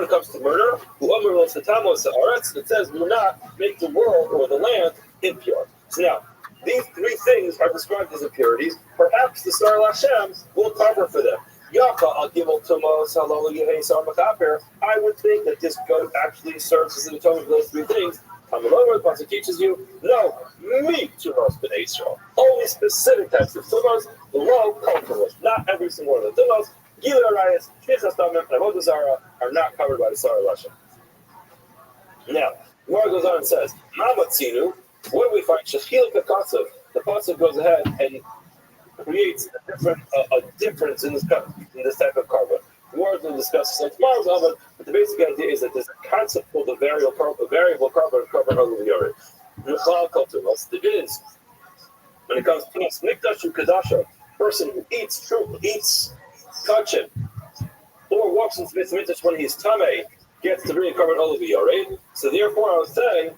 [SPEAKER 17] it comes to murder, it says, do not make the world or the land impure. So now, these three things are described as impurities. Perhaps the Sar Lashem will cover for them. I would think that this goat actually serves as an atonement for those three things. The Pasuk teaches you, no, me tumas b'nei Yisrael. Only specific types of tumas, below culturals. Not every single one of the tumas. Gila Arayas, Shechas Damim, and Avodah Zarah are not covered by the Sar Lashem. Now, Gemara goes on and says, Mamatzinu, what do we find? Shechil Kakatsav. The Pasuk goes ahead and creates a difference in this type of carbon. More to discuss like tomorrow's oven, but the basic idea is that there's a concept called the variable carbon over the urine. There is, when it comes to mikdash ukadasha, person who eats kachin, or walks into the mikdash when he's tamei, gets to bring carbon over the urine. So therefore, I was saying,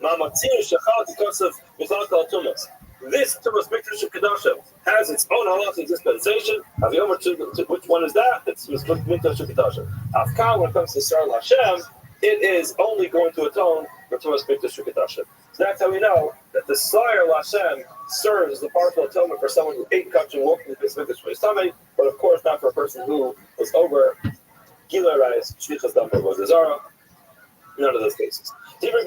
[SPEAKER 17] mamatzinu shachal because of mizal tumas. This Tumas Mikdash Kedashim has its own halachic dispensation. Which one is that? It's Mikdash Kedashim. Afkan, when it comes to Sar Lashem, it is only going to atone for Tumas Mikdash Kedashim. So that's how we know that the Sar Lashem serves as the partial atonement for someone who ate kach and walked into this Mikdash for his tummy, but of course not for a person who was over Gila Rayas, Shlichas Dam, or Zara. None of those cases. Shimon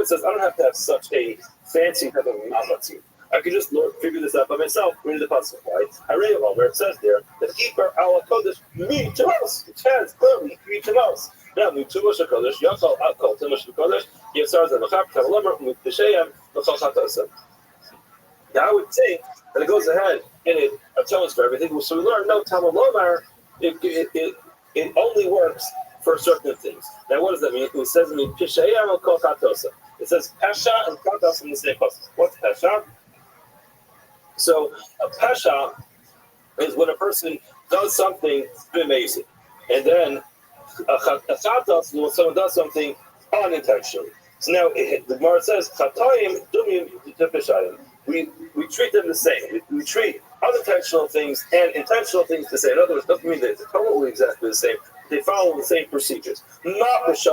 [SPEAKER 17] says, I don't have to have such a fancy type of mamatzi. I could just figure this out by myself. Read the pasuk, right? I read it where it says there that Iker ala kodesh mi tumas. It says clearly mi tumas. Now mi tumas kodesh yachal akol tumas kodesh yesar zemachak tavalomer mutishayim l'chal chatasem. Now I would think that it goes ahead and it atones for everything. So we learn no tavalomer. It only works for certain things. Now, what does that mean? It says in Pishayim al Kol Chatosa. It says Pesha and Chatos in the same pasuk. What's Pesha? So, a Pesha is when a person does something amazing, and then a Chatos is when someone does something unintentionally. So now the Gemara says Chatoim Dumim Peshayim. We treat them the same. We treat unintentional things and intentional things to say. In other words, doesn't mean that they're totally exactly the same. They follow the same procedures. Just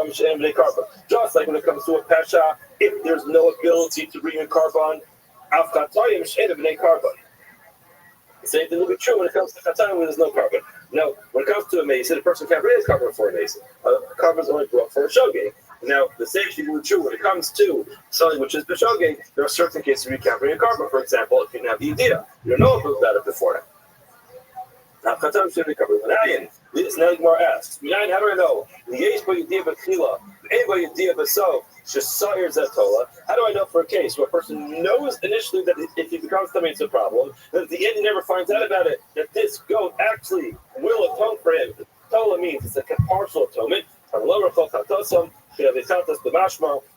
[SPEAKER 17] like when it comes to a pasha, if there's no ability to bring a carbon, the same thing will be true when it comes to Chatan when there's no carbon. Now, when it comes to a mason, a person can't raise carbon for a mason. Carbon is only brought for a shogeg. Now, the same thing will be true when it comes to something which is b'shogeg. There are certain cases where you can't bring a carbon. For example, if you didn't have the idea, you don't know about it beforehand. Now, Chatan should be covered. This now Gemara asks, how do I know? How do I know for a case where a person knows initially that if he becomes tummy, it's a problem, then at the end he never finds out about it, that this goat actually will atone for him? Tola means it's like a partial atonement.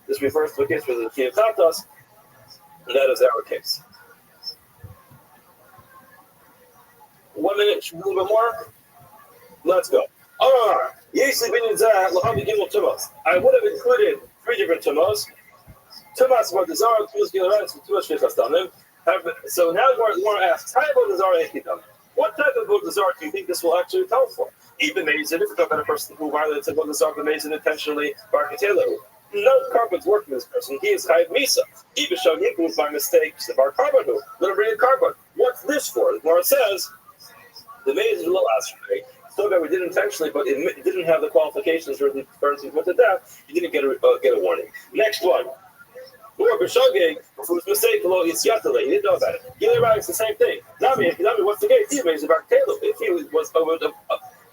[SPEAKER 17] This refers to a case where the Kiyachatas, and that is our case. 1 minute, a little bit more. Let's go. I would have included 3 different tumas. Tumas about the Zara, Tumas Gilarans, and Tumas Shechastamim. So now Gemara asks, how about the Zara Echidam? What type of the Zara do you think this will actually atone for? Even Mazin, if we're talking about a person who violates the Zara Mazin intentionally, Barkatelu. No carbon's working with this person. He is Chayiv Misa. Even Shog Yikul by mistake, the Bar Carbon who. Let him bring a carbon. What's this for? The Gemara says, the Mazin is a little astrate. So that we did intentionally, but it didn't have the qualifications for the person who did that. You didn't get a warning. Next one. Or b'shogeg, if it was mistake, you didn't know about it. ViralRabbi, it's the same thing. Nami, what's the case? He made about Caleb. If he was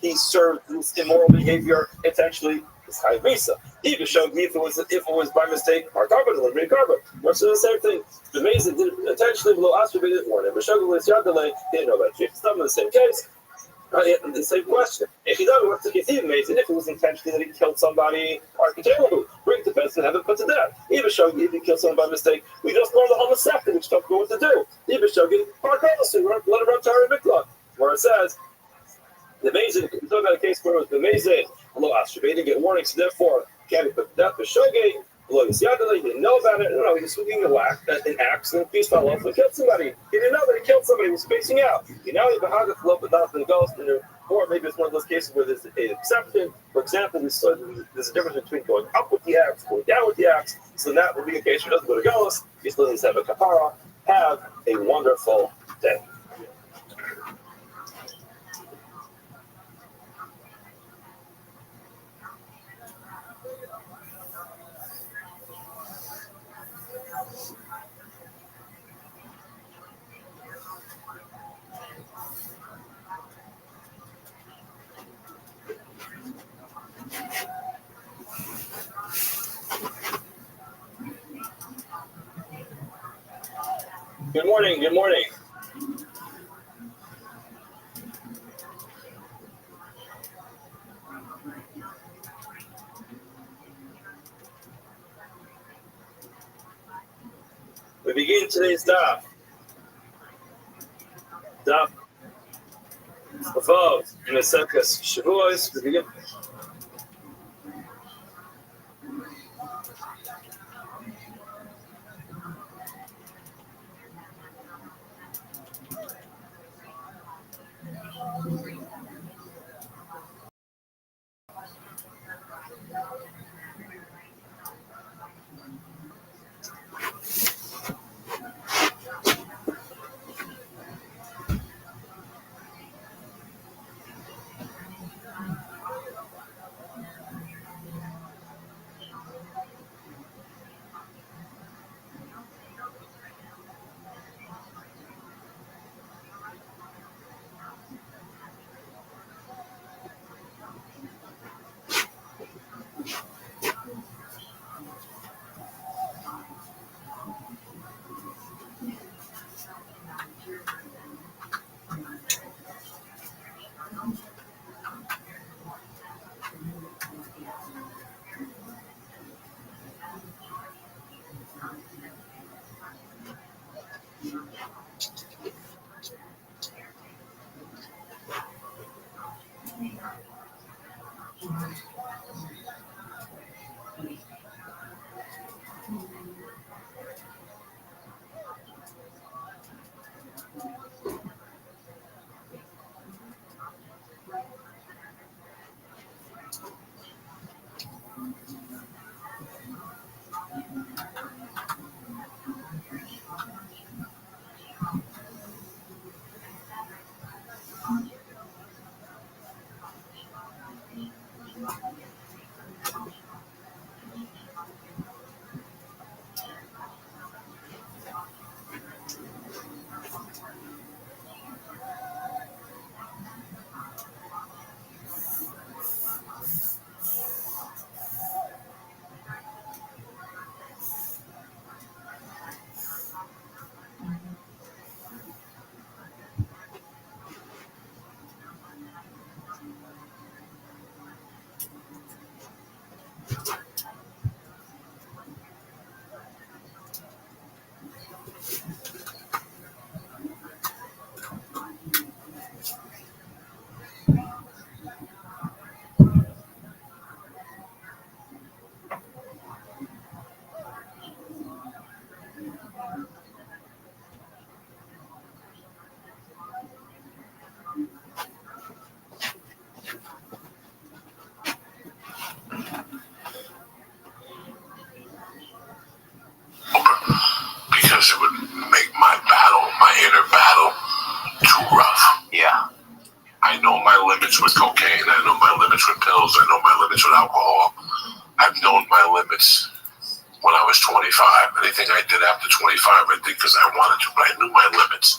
[SPEAKER 17] he served this immoral behavior intentionally. It's Chayiv Misa. If it was by mistake, our carbon will bring carbon. What's the same thing? The Mazin did intentionally below Asher, they didn't warn him. B'shogeg he didn't know about it. It's not in the same case. The same question. If he doesn't, what's the case? Even Mazin, if it was intentionally that he killed somebody, bring the fence and have it put to death. Even Shogi, if he killed someone by mistake, we just learned the whole second, which don't know what to do. Even Shogi, let him run to our Mikla. Where it says, the Mazin, we're talking about a case where it was the Mazin, they didn't get warnings, so therefore, can't be put to death. But Shogi, he didn't know about it. No, he was swinging an axe, and the piece fell off and killed somebody. He didn't know that he killed somebody. He was spacing out. Now he behind the love without the ghost, or maybe it's one of those cases where there's an exception. For example, there's a difference between going up with the axe, going down with the axe. So that would be a case where he doesn't go to ghost. He still needs to have a kapara. Have a wonderful day. Good morning. Good morning. We begin today's daf. Daf Vav Mesekas Shavuos. We begin.
[SPEAKER 1] my limits when I was 25. Anything I did after 25, I did because I wanted to, but I knew my limits.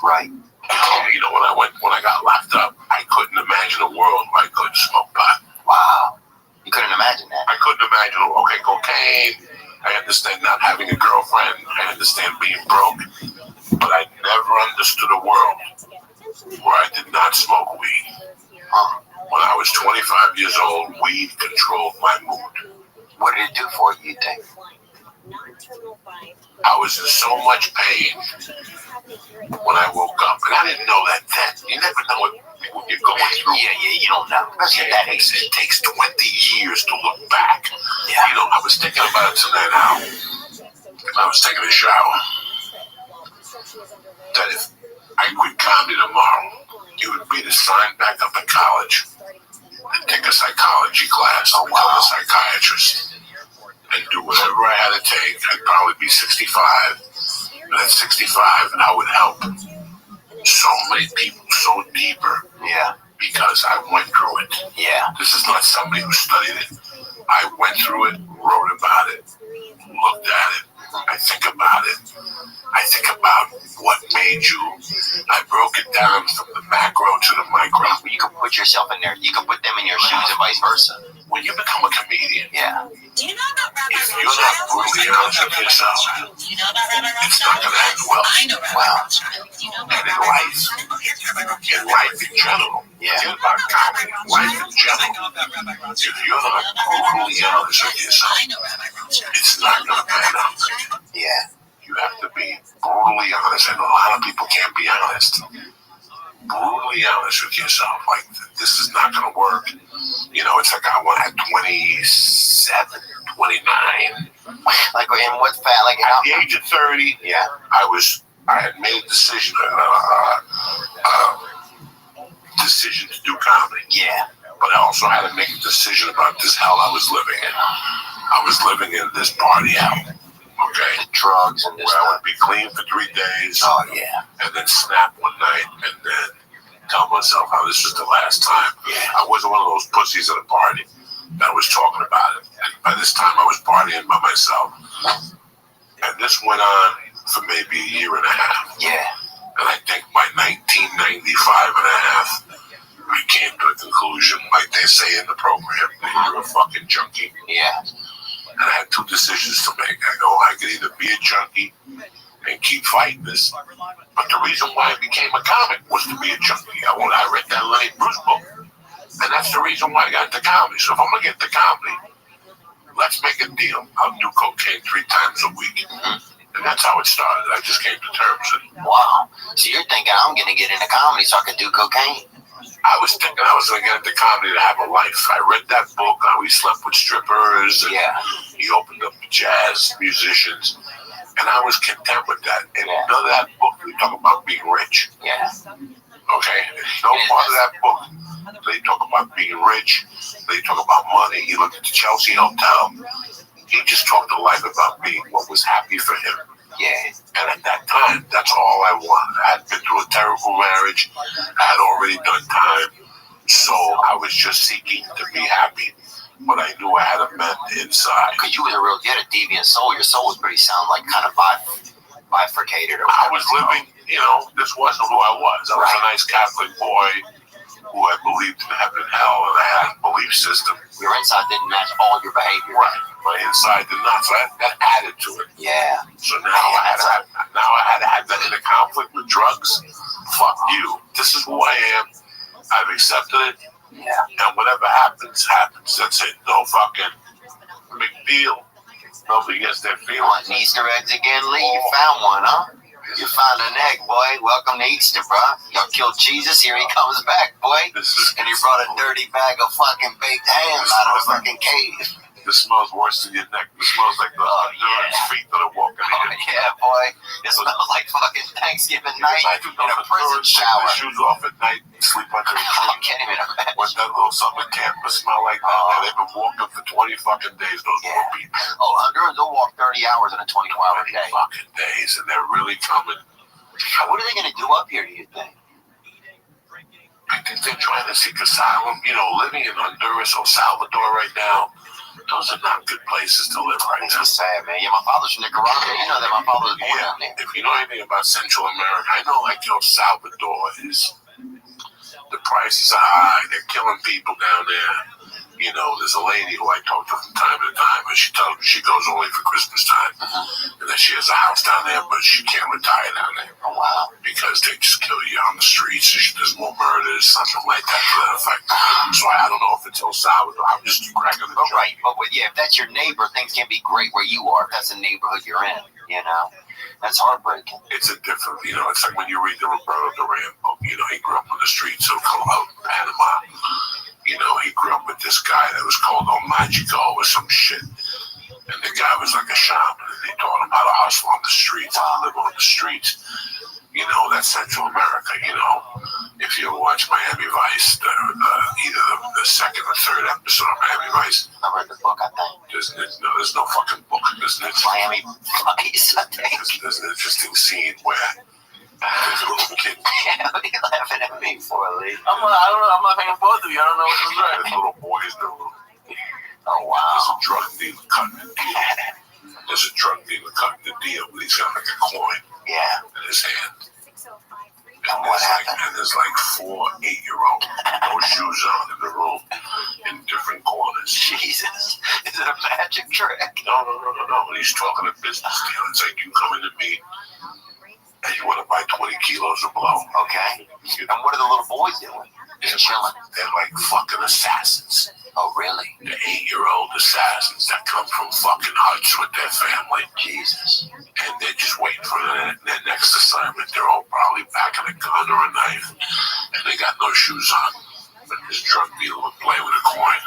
[SPEAKER 2] Right.
[SPEAKER 1] You know, when I got locked up, I couldn't imagine a world where I couldn't smoke pot.
[SPEAKER 2] Wow. You couldn't imagine that.
[SPEAKER 1] I couldn't imagine, okay, cocaine. I understand not having a girlfriend. I understand being broke. But I never understood a world where I did not smoke weed. When I was 25 years old, weed controlled my mood.
[SPEAKER 2] What did it do for you, you think?
[SPEAKER 1] I was in so much pain when I woke up, and I didn't know that then. You never know what you're going through.
[SPEAKER 2] Yeah, you don't know.
[SPEAKER 1] It takes 20 years to look back.
[SPEAKER 2] Yeah.
[SPEAKER 1] You know, I was thinking about it tonight now. I was taking a shower. That if I quit comedy tomorrow, you would be to sign back up in college and take a psychology class and become a psychiatrist and do whatever I had to take. I'd probably be 65. And at 65, I would help so many people so deeper.
[SPEAKER 2] Yeah.
[SPEAKER 1] Because I went through it.
[SPEAKER 2] Yeah.
[SPEAKER 1] This is not somebody who studied it. I went through it, wrote about it, looked at it. I think about it. I think about what made you. I broke it down from the macro to the micro.
[SPEAKER 2] You can put yourself in there. You can put them in your shoes and vice versa.
[SPEAKER 1] When you become a comedian,
[SPEAKER 2] yeah.
[SPEAKER 1] If you're not brutally honest with yourself, it's not going to end well. And in life in general, forget about comedy, life in general. If you're not brutally honest with yourself, it's not going to pan out.
[SPEAKER 2] Yeah.
[SPEAKER 1] You have to be brutally honest, and a lot of people can't be honest. Brutally honest with yourself, like this is not going to work. You know, it's like I at 27, 29.
[SPEAKER 2] Like in what fat? Like
[SPEAKER 1] at the age of 30,
[SPEAKER 2] yeah,
[SPEAKER 1] I had made a decision, decision to do comedy.
[SPEAKER 2] Yeah.
[SPEAKER 1] But I also had to make a decision about this hell I was living in. I was living in this party hell. Okay.
[SPEAKER 2] The drugs and this
[SPEAKER 1] where I would be clean for 3 days.
[SPEAKER 2] Oh yeah.
[SPEAKER 1] And then snap one night and then tell myself how this was the last time.
[SPEAKER 2] Yeah.
[SPEAKER 1] I wasn't one of those pussies at a party that was talking about it. And by this time I was partying by myself. And this went on for maybe a year and a half.
[SPEAKER 2] Yeah.
[SPEAKER 1] And I think by 1995 and a half, I came to a conclusion, like they say in the program, that you're a fucking junkie.
[SPEAKER 2] Yeah.
[SPEAKER 1] And I had 2 decisions to make. I go, I could either be a junkie and keep fighting this, but the reason why I became a comic was to be a junkie. I read that Lenny Bruce book, and that's the reason why I got into comedy. So if I'm going to get into comedy, let's make a deal. I'll do cocaine 3 times a week. And that's how it started. I just came to terms with it.
[SPEAKER 2] Wow. So you're thinking I'm going to get into comedy so I can do cocaine?
[SPEAKER 1] I was thinking I was going to get into comedy to have a life. I read that book, how he slept with strippers, and he opened up jazz musicians, and I was content with that. And none of that book, we talk about being rich.
[SPEAKER 2] Yeah.
[SPEAKER 1] Okay? No part of that book, they talk about being rich, they talk about money. He looked at the Chelsea Hotel. He just talked to life about being what was happy for him.
[SPEAKER 2] Yeah.
[SPEAKER 1] And at that time, that's all I wanted. I had been through a terrible marriage. I had already done time. So I was just seeking to be happy. But I knew I had a mend inside.
[SPEAKER 2] Because you had a deviant soul. Your soul was pretty sound, like kind of bifurcated. Or
[SPEAKER 1] I was living, you know, this wasn't who I was. I was a nice Catholic boy who had believed in heaven and hell, and I had a belief system.
[SPEAKER 2] Your inside didn't match all your behavior.
[SPEAKER 1] Right. My inside did not. So that added to it.
[SPEAKER 2] Yeah.
[SPEAKER 1] So now I had to have that in a conflict with drugs. Fuck you. This is who I am. I've accepted it.
[SPEAKER 2] Yeah.
[SPEAKER 1] And whatever happens, happens. That's it. No fucking big deal. Nobody gets their feelings.
[SPEAKER 2] Easter eggs again, Lee? You found one, huh? You found an egg, boy. Welcome to Easter, bro. Y'all killed Jesus. Here he comes back, boy. And he brought a dirty bag of fucking baked hams out of the fucking cave.
[SPEAKER 1] This smells worse than your neck. It smells like the feet that are walking in.
[SPEAKER 2] Yeah, boy. It smells like fucking Thanksgiving night in a prison shower.
[SPEAKER 1] Take my shoes off at night, sleep under the tree.
[SPEAKER 2] I can't even imagine.
[SPEAKER 1] What that little summer camp must smell like that. Man, they've been walking for 20 fucking days, those poor people.
[SPEAKER 2] Oh, they'll walk 30 hours in a 24-hour day.
[SPEAKER 1] Fucking days, and they're really coming.
[SPEAKER 2] What are they going to do up here, do you think?
[SPEAKER 1] I think they're trying to seek asylum. You know, living in Honduras or Salvador right now, Those are not good places to live right now.
[SPEAKER 2] It's sad, man. Yeah, my father's from Nicaragua. You know that my father was born down there.
[SPEAKER 1] If you know anything about Central America, I know like El Salvador is, the prices are high. They're killing people down there. You know, there's a lady who I talk to from time to time, and she tells me she goes only for Christmas time, and that she has a house down there, but she can't retire down there.
[SPEAKER 2] Oh, wow.
[SPEAKER 1] Because they just kill you on the streets. There's more murders, something like that to that effect. So I don't know if it's El Salvador. I'm just cracking the joke.
[SPEAKER 2] Right, but yeah, if that's your neighbor, things can be great where you are. If that's the neighborhood you're in, you know. That's heartbreaking.
[SPEAKER 1] It's a different, you know, it's like when you read the Roberto Duran book, you know, he grew up on the streets of Panama. You know, he grew up with this guy that was called El Magico or some shit. And the guy was like a shaman, and they taught him how to hustle on the streets, how to live on the streets. You know, that's Central America, you know. If you watch Miami Vice, either the second or third episode of Miami Vice.
[SPEAKER 2] I read the book, I think.
[SPEAKER 1] There's no fucking book. There's
[SPEAKER 2] Miami Vice, I think.
[SPEAKER 1] There's an interesting scene where there's a little kid.
[SPEAKER 2] Yeah, what are you laughing at me for, Lee?
[SPEAKER 4] I don't know. I'm laughing at both of you. I don't know what was right.
[SPEAKER 1] There's little boys in the room.
[SPEAKER 2] Oh, wow.
[SPEAKER 1] There's a drug dealer cutting the deal. There's a drug dealer cutting the deal, but he's got like a coin in his hand. And there's like 4 8-year-olds, no shoes on in the room, in different corners.
[SPEAKER 2] Jesus. Is it a magic trick?
[SPEAKER 1] No. And he's talking a business deal. It's like you come into me and you want to buy 20 kilos of blow.
[SPEAKER 2] Okay. And what are the little boys doing? They're chilling.
[SPEAKER 1] They're like fucking assassins.
[SPEAKER 2] Oh, really?
[SPEAKER 1] The 8-year-old assassins that come from fucking huts with their family.
[SPEAKER 2] Jesus.
[SPEAKER 1] And they're just waiting for their next assignment. They're all probably packing a gun or a knife. And they got no shoes on. But this drug dealer would play with a coin.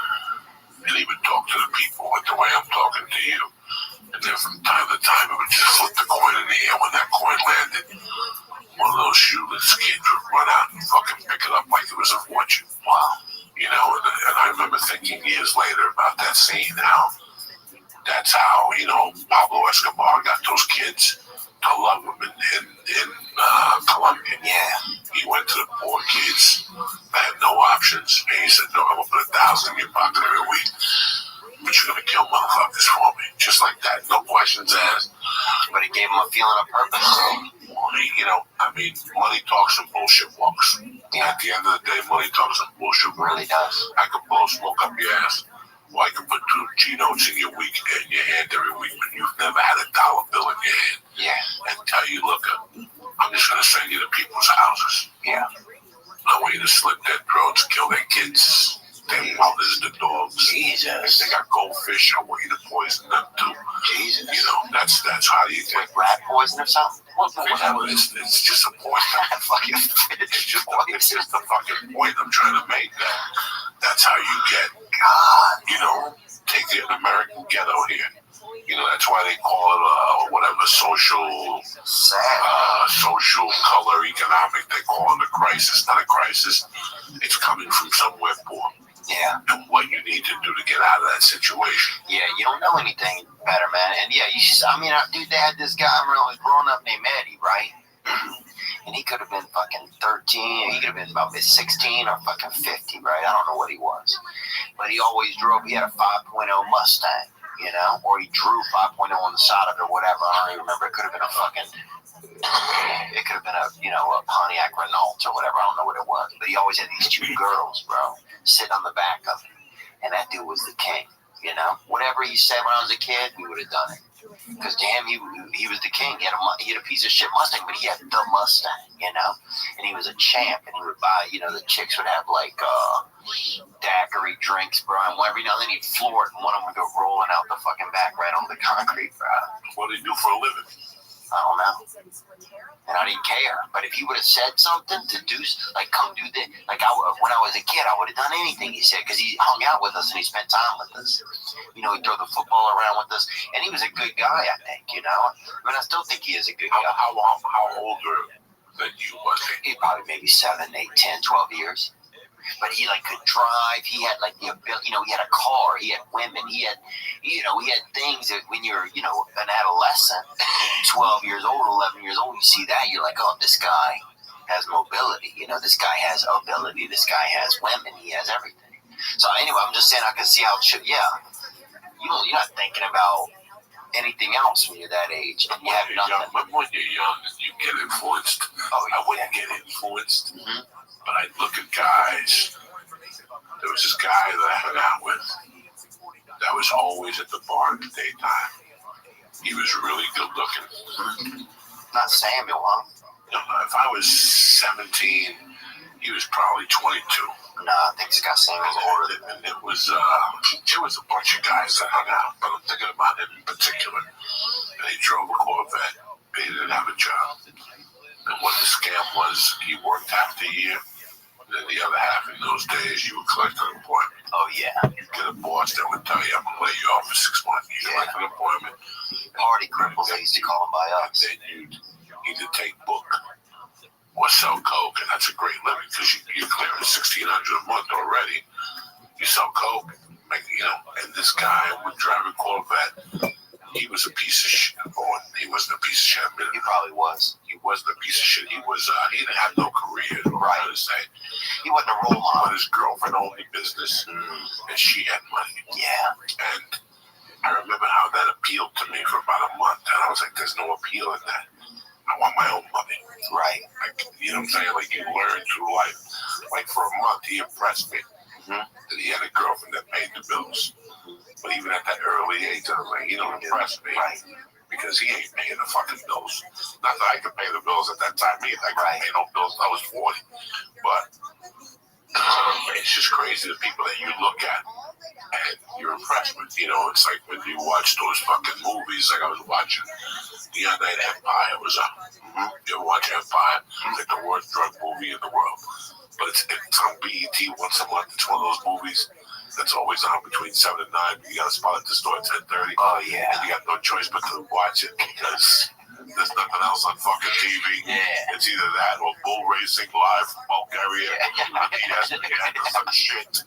[SPEAKER 1] And he would talk to the people like the way I'm talking to you. And then from time to time, it would just flip the coin in the air. When that coin landed, one of those shoeless kids would run out and fucking pick it up like it was a fortune.
[SPEAKER 2] Wow.
[SPEAKER 1] You know, and I remember thinking years later about that scene, how that's how, you know, Pablo Escobar got those kids to love him in Colombia.
[SPEAKER 2] Yeah.
[SPEAKER 1] He went to the poor kids that had no options, and he said, no, I'm going to put $1,000 in your pocket every week, but you're going to kill motherfuckers for me. Just like that, no questions asked.
[SPEAKER 2] But it gave him a feeling of purpose.
[SPEAKER 1] You know, I mean, money talks and bullshit walks. Yeah. At the end of the day, money talks and bullshit walks.
[SPEAKER 2] Really does.
[SPEAKER 1] I could blow smoke up your ass, or I could put 2 G-notes in your hand every week, but you've never had a dollar bill in your hand.
[SPEAKER 2] Yeah.
[SPEAKER 1] And tell you, look, I'm just going to send you to people's houses.
[SPEAKER 2] Yeah.
[SPEAKER 1] I want you to slit their throats, kill their kids, their mothers, the dogs.
[SPEAKER 2] Jesus.
[SPEAKER 1] If they got goldfish, I want you to poison them too.
[SPEAKER 2] Jesus.
[SPEAKER 1] You know, that's how you get.
[SPEAKER 2] Like rat poison or something?
[SPEAKER 1] Whatever. It's just a point. It's just the fucking point I'm trying to make. That's how you get, you know, take the American ghetto here. You know, that's why they call it whatever social color economic. They call it a crisis. Not a crisis. It's coming from somewhere poor.
[SPEAKER 2] Yeah.
[SPEAKER 1] And what you need to do to get out of that situation.
[SPEAKER 2] Yeah, you don't know anything better, man. And yeah, dude, they had this guy growing up named Eddie, right? And he could have been fucking 13. He could have been about 16 or fucking 50, right? I don't know what he was. But he always drove. He had a 5.0 Mustang, you know? Or he drew 5.0 on the side of it or whatever. I don't even remember. It could have been a Pontiac Renault or whatever. I don't know what it was. But he always had these 2 girls, bro, sitting on the back of it. And that dude was the king, you know? Whatever he said when I was a kid, we would have done it. Because to him, he was the king. He had a piece of shit Mustang, but he had the Mustang, you know? And he was a champ. And he would buy, you know, the chicks would have like daiquiri drinks, bro. And every now and then he'd floor it, and one of them would go rolling out the fucking back right on the concrete, bro.
[SPEAKER 1] What did he do for a living?
[SPEAKER 2] I don't know. And I didn't care. But if he would have said something to do, like, come do this, like, when I was a kid, I would have done anything he said, because he hung out with us and he spent time with us. You know, he'd throw the football around with us, and he was a good guy, I think, you know. I mean, I still think he is a good guy.
[SPEAKER 1] How older than you was he?
[SPEAKER 2] He probably maybe 7, 8, 10, 12 years. But he like could drive. He had like the ability, you know, he had a car. He had women. He had, you know, he had things that when you're, you know, an adolescent, 12 years old, 11 years old, you see that, you're like, oh, this guy has mobility. You know, this guy has ability. This guy has women. He has everything. So anyway, I'm just saying I can see how it should, yeah. you're not thinking about anything else when you're that age. And you have nothing.
[SPEAKER 1] Remember when you're young, you get influenced. Oh, I wouldn't get influenced, but I'd look at guys. There was this guy that I hung out with that was always at the bar in the daytime. He was really good looking.
[SPEAKER 2] Not Samuel, huh?
[SPEAKER 1] No, if I was 17, he was probably 22.
[SPEAKER 2] No, I think this guy Samuel's older.
[SPEAKER 1] And it was a bunch of guys that hung out, but I'm thinking about him in particular. And he drove a Corvette. He didn't have a job. And what the scam was, he worked half the year, and then the other half in those days, you would collect unemployment.
[SPEAKER 2] Oh, yeah.
[SPEAKER 1] You'd get a boss that would tell you, I'm going to lay you off for 6 months. You collect unemployment.
[SPEAKER 2] Party cripples, they used to call them by us.
[SPEAKER 1] And then you'd either take book or sell coke, and that's a great living because you're clearing $1,600 a month already. You sell coke, and this guy would drive a Corvette. He was a piece of shit. He wasn't a piece of shit.
[SPEAKER 2] He probably was.
[SPEAKER 1] He wasn't a piece of shit. He didn't have no career.
[SPEAKER 2] Right.
[SPEAKER 1] To say.
[SPEAKER 2] He wasn't a role model.
[SPEAKER 1] But his girlfriend owned the business, and she had money.
[SPEAKER 2] Yeah.
[SPEAKER 1] And I remember how that appealed to me for about a month, and I was like, "There's no appeal in that. I want my own money."
[SPEAKER 2] Right.
[SPEAKER 1] Like, you know what I'm saying? Like, you learn through life. Like, for a month, he impressed me. That he had a girlfriend that paid the bills. But even at that early age, I was like, he don't impress me.
[SPEAKER 2] Right.
[SPEAKER 1] Because he ain't paying the fucking bills. Not that I could pay the bills at that time either. I couldn't pay no bills until I was 40. But it's just crazy the people that you look at and you're impressed with. It's like when you watch those fucking movies, like I was watching the other night, Empire was up. You ever watch Empire? It's like the worst drug movie in the world. But it's on BET once a month. It's one of those movies that's always on between 7 and 9. You got to spot at the store at 10:30.
[SPEAKER 2] Oh, yeah.
[SPEAKER 1] And you got no choice but to watch it because there's nothing else on fucking TV.
[SPEAKER 2] Yeah.
[SPEAKER 1] It's either that or bull racing live from Bulgaria. Or some shit.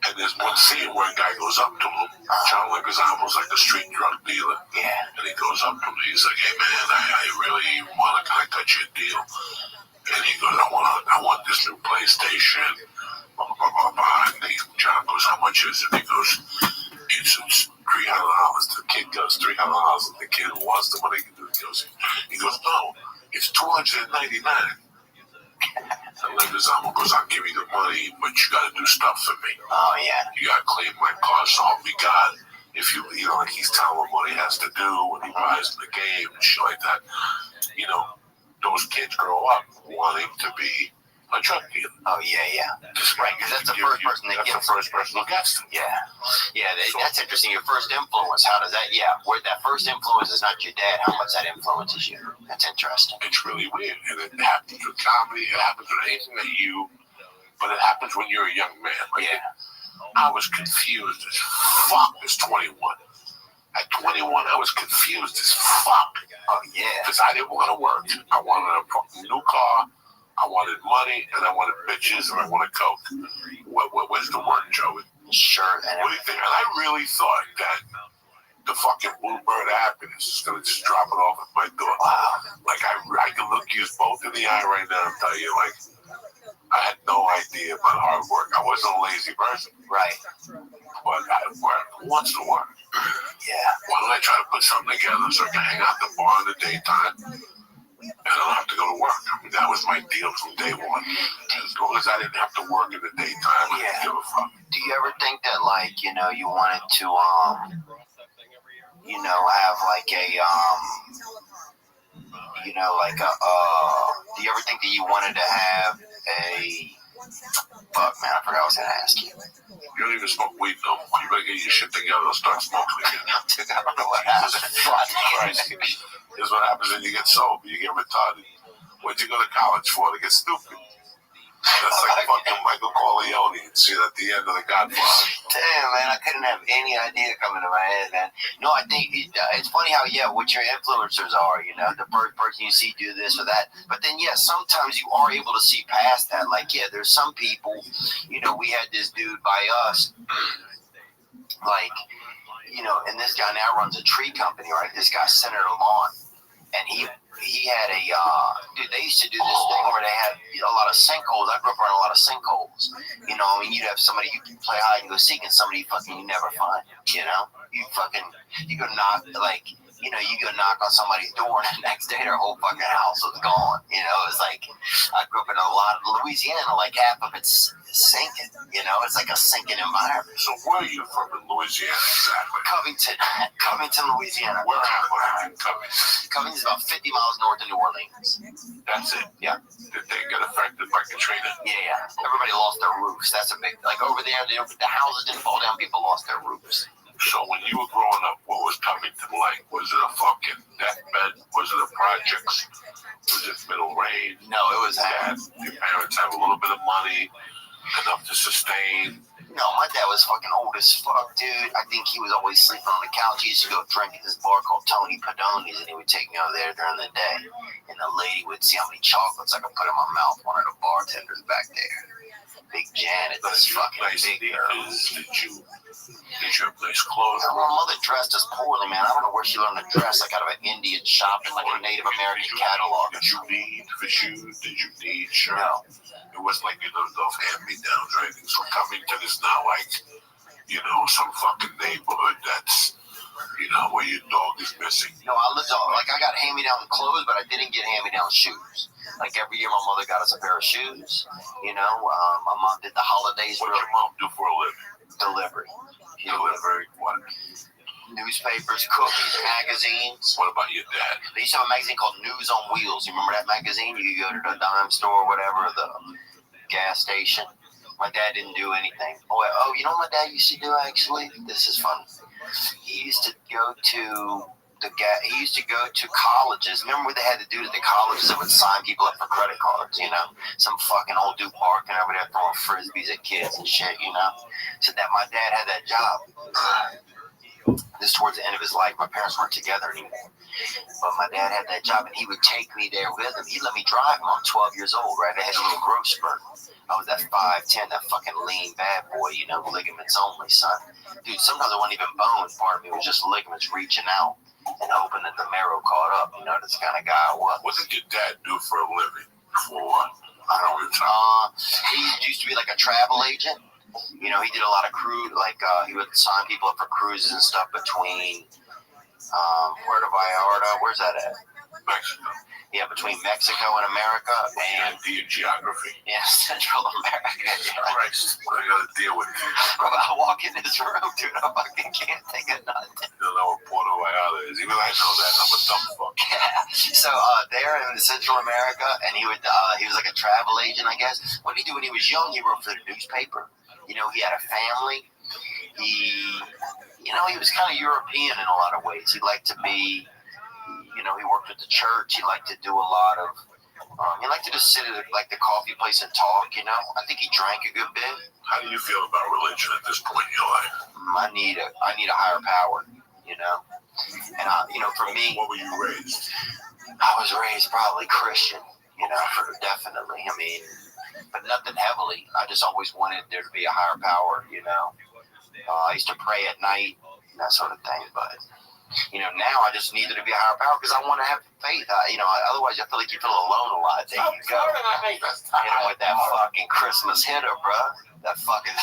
[SPEAKER 1] And there's one scene where a guy goes up to him. John Leguizamo's like a street drug dealer.
[SPEAKER 2] Yeah.
[SPEAKER 1] And he goes up to him. He's like, "Hey, man, I really want to, can I touch your deal?" And he goes, I want this new PlayStation. Blah, blah, blah, blah. And John goes, "How much is it?" He goes, it's $300. The kid goes, $300. And the kid wants the money. He goes, "No, it's $299. And Leguizamo goes, "I'll give you the money, but you got to do stuff for me.
[SPEAKER 2] Oh, yeah.
[SPEAKER 1] You got to clean my car, so help me God." If like he's telling him what he has to do when he buys the game and shit like that. Those kids grow up wanting to be a drug dealer.
[SPEAKER 2] Oh, yeah. Right, because that's the first person who gets them. Yeah. Yeah, that's interesting. Your first influence, how does that, where that first influence is not your dad, how much that influences you. That's interesting.
[SPEAKER 1] It's really weird. And it happens with comedy. It happens with anything but it happens when you're a young man. Like, I was confused as fuck as 21. At 21, I was confused as fuck.
[SPEAKER 2] Oh, yeah.
[SPEAKER 1] Because I didn't want to work. I wanted a new car. I wanted money, and I wanted bitches, and I wanted coke. Where's the work, Joey?
[SPEAKER 2] Sure.
[SPEAKER 1] What do you think? And I really thought that the fucking bluebird of happiness is going to just drop it off at my door.
[SPEAKER 2] Wow.
[SPEAKER 1] Like, I can look you both in the eye right now and tell you, like, I had no idea about hard work. I wasn't a lazy person.
[SPEAKER 2] Right.
[SPEAKER 1] But I worked. Who wants to work?
[SPEAKER 2] Yeah.
[SPEAKER 1] Why don't I try to put something together so I can hang out at the bar in the daytime and I don't have to go to work? I mean, that was my deal from day one. As long as I didn't have to work in the daytime, I didn't give a fuck.
[SPEAKER 2] Do you ever think that, like, you wanted to, have like a, do you ever think that you wanted to have fuck, man, I forgot what I was going to ask you.
[SPEAKER 1] You don't even smoke weed no more. You better get your shit together and start smoking again.
[SPEAKER 2] I don't know what happened.
[SPEAKER 1] Fuck Christ. Here's what happens when you get sober. You get retarded. What'd you go to college for? To get stupid. That's like fucking Michael Corleone and see at the end of The Godfather.
[SPEAKER 2] Damn, man, I couldn't have any idea coming to my head, man. No, I think it's funny how, what your influencers are, the first person you see do this or that. But then, sometimes you are able to see past that. Like, there's some people, we had this dude by us, like, and this guy now runs a tree company, right? This guy, Senator Lawn. and he had a dude. They used to do this thing where they had a lot of sinkholes. I grew up around a lot of sinkholes. You know, I mean, you'd have somebody you can play hide and go seek, and somebody fucking you never find. You know, you go knock like. You know, you go knock on somebody's door, and the next day their whole fucking house was gone. You know, it's like I grew up in a lot of Louisiana, like half of it's sinking. You know, it's like a sinking environment.
[SPEAKER 1] So where are you from in Louisiana exactly?
[SPEAKER 2] Covington, Louisiana.
[SPEAKER 1] Where happened in Covington?
[SPEAKER 2] Covington's about 50 miles north of New Orleans.
[SPEAKER 1] That's it.
[SPEAKER 2] Yeah.
[SPEAKER 1] Did they get affected by Katrina?
[SPEAKER 2] Yeah. Everybody lost their roofs. That's a big, like over there, the houses didn't fall down. People lost their roofs.
[SPEAKER 1] So when you were growing up, what was Covington like? Was it a fucking deathbed? Was it a projects? Was it middle range?
[SPEAKER 2] No, it was
[SPEAKER 1] bad. Your parents have a little bit of money, enough to sustain.
[SPEAKER 2] No, my dad was fucking old as fuck, dude. I think he was always sleeping on the couch. He used to go drink at this bar called Tony Padoni's, and he would take me over there during the day. And the lady would see how many chocolates I could put in my mouth. One of the bartenders back there. Big Janet, this fucking big girl.
[SPEAKER 1] Did your place closed?
[SPEAKER 2] My mother dressed us poorly, man. I don't know where she learned to dress, like out of an Indian shop in like a Native American catalog.
[SPEAKER 1] Did you need for shoes? Did you need shirts?
[SPEAKER 2] No.
[SPEAKER 1] It wasn't like those hand-me-downs or anything. So Covington is not like, you know, some fucking neighborhood that's, you know, where your dog is missing.
[SPEAKER 2] No, I lived on, like I got hand-me-down clothes, but I didn't get hand-me-down shoes. Like every year, my mother got us a pair of shoes. You know, my mom did the holidays.
[SPEAKER 1] What did your mom do for a living?
[SPEAKER 2] Delivery.
[SPEAKER 1] Delivery what?
[SPEAKER 2] Newspapers, cookies, magazines.
[SPEAKER 1] What about your dad?
[SPEAKER 2] They used to have a magazine called News on Wheels. You remember that magazine? You could go to the dime store or whatever, the gas station. My dad didn't do anything. Oh, you know what my dad used to do, actually? This is funny. He used to go to colleges. Remember what they had to do to the colleges? They would sign people up for credit cards, you know? Some fucking old dude parking over there throwing frisbees at kids and shit, you know? So that my dad had that job. This towards the end of his life. My parents weren't together anymore. But my dad had that job, and he would take me there with him. He let me drive him. I'm 12 years old, right? I had a little growth spurt. I was that 5'10", that fucking lean bad boy, you know, ligaments only, son. Dude, sometimes it wasn't even bones. Part of me was just ligaments reaching out and hoping that the marrow caught up. You know, this kind of guy I was.
[SPEAKER 1] What did your dad do for a living? I don't know.
[SPEAKER 2] He used to be like a travel agent. You know, he did a lot of cruise, like he would sign people up for cruises and stuff between Puerto Vallarta. Where's that at?
[SPEAKER 1] Mexico.
[SPEAKER 2] Yeah, between Mexico and America.
[SPEAKER 1] And the geography.
[SPEAKER 2] Yeah, Central America.
[SPEAKER 1] Christ, I gotta deal with you.
[SPEAKER 2] Bro, I walk in this room, dude, I fucking can't think of nothing.
[SPEAKER 1] You don't know what Puerto Vallarta is. Even I know that. I'm a dumb fuck.
[SPEAKER 2] Yeah. So there in Central America, and he was like a travel agent, I guess. What did he do when he was young? He wrote for the newspaper. You know, he had a family. He was kind of European in a lot of ways. He liked to be, you know, he worked at the church. He liked to do a lot of, he liked to just sit at like the coffee place and talk, you know. I think he drank a good bit.
[SPEAKER 1] How do you feel about religion at this point in your life?
[SPEAKER 2] I need a higher power, you know. And, you know, for me.
[SPEAKER 1] What were you raised?
[SPEAKER 2] I was raised probably Christian, you know, definitely. I mean, but nothing heavily. I just always wanted there to be a higher power, you know. I used to pray at night and that sort of thing. But, you know, now I just needed to be a higher power because I want to have faith. Otherwise I feel like you feel alone a lot. There you go. You know, with that fucking Christmas hitter, bro. That fucking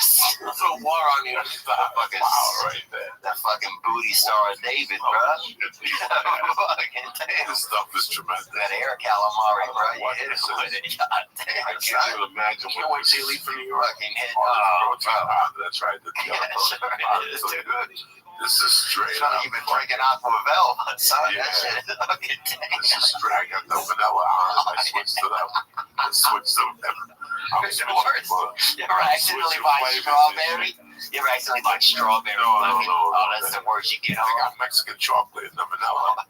[SPEAKER 1] throw war on you.
[SPEAKER 2] That fucking
[SPEAKER 1] right there.
[SPEAKER 2] That fucking booty star of David, bro. Fucking damn.
[SPEAKER 1] This stuff is tremendous.
[SPEAKER 2] That air calamari, bro. You hit it with it. God damn.
[SPEAKER 1] I can't even imagine.
[SPEAKER 2] Can't wait till you leave for New York. Fucking hit.
[SPEAKER 1] That's right.
[SPEAKER 2] Yeah, sure it is, dude.
[SPEAKER 1] This is straight up.
[SPEAKER 2] You've been drinking Aqua Velva, son.
[SPEAKER 1] Yeah.
[SPEAKER 2] That shit is fucking damn.
[SPEAKER 1] This is straight. I got no vanilla on it. I switched it up.
[SPEAKER 2] It's the worst. You ever accidentally buy strawberry? You ever accidentally buy strawberry?
[SPEAKER 1] No.
[SPEAKER 2] Oh, that's the worst. You get
[SPEAKER 1] I got Mexican chocolate and the vanilla. And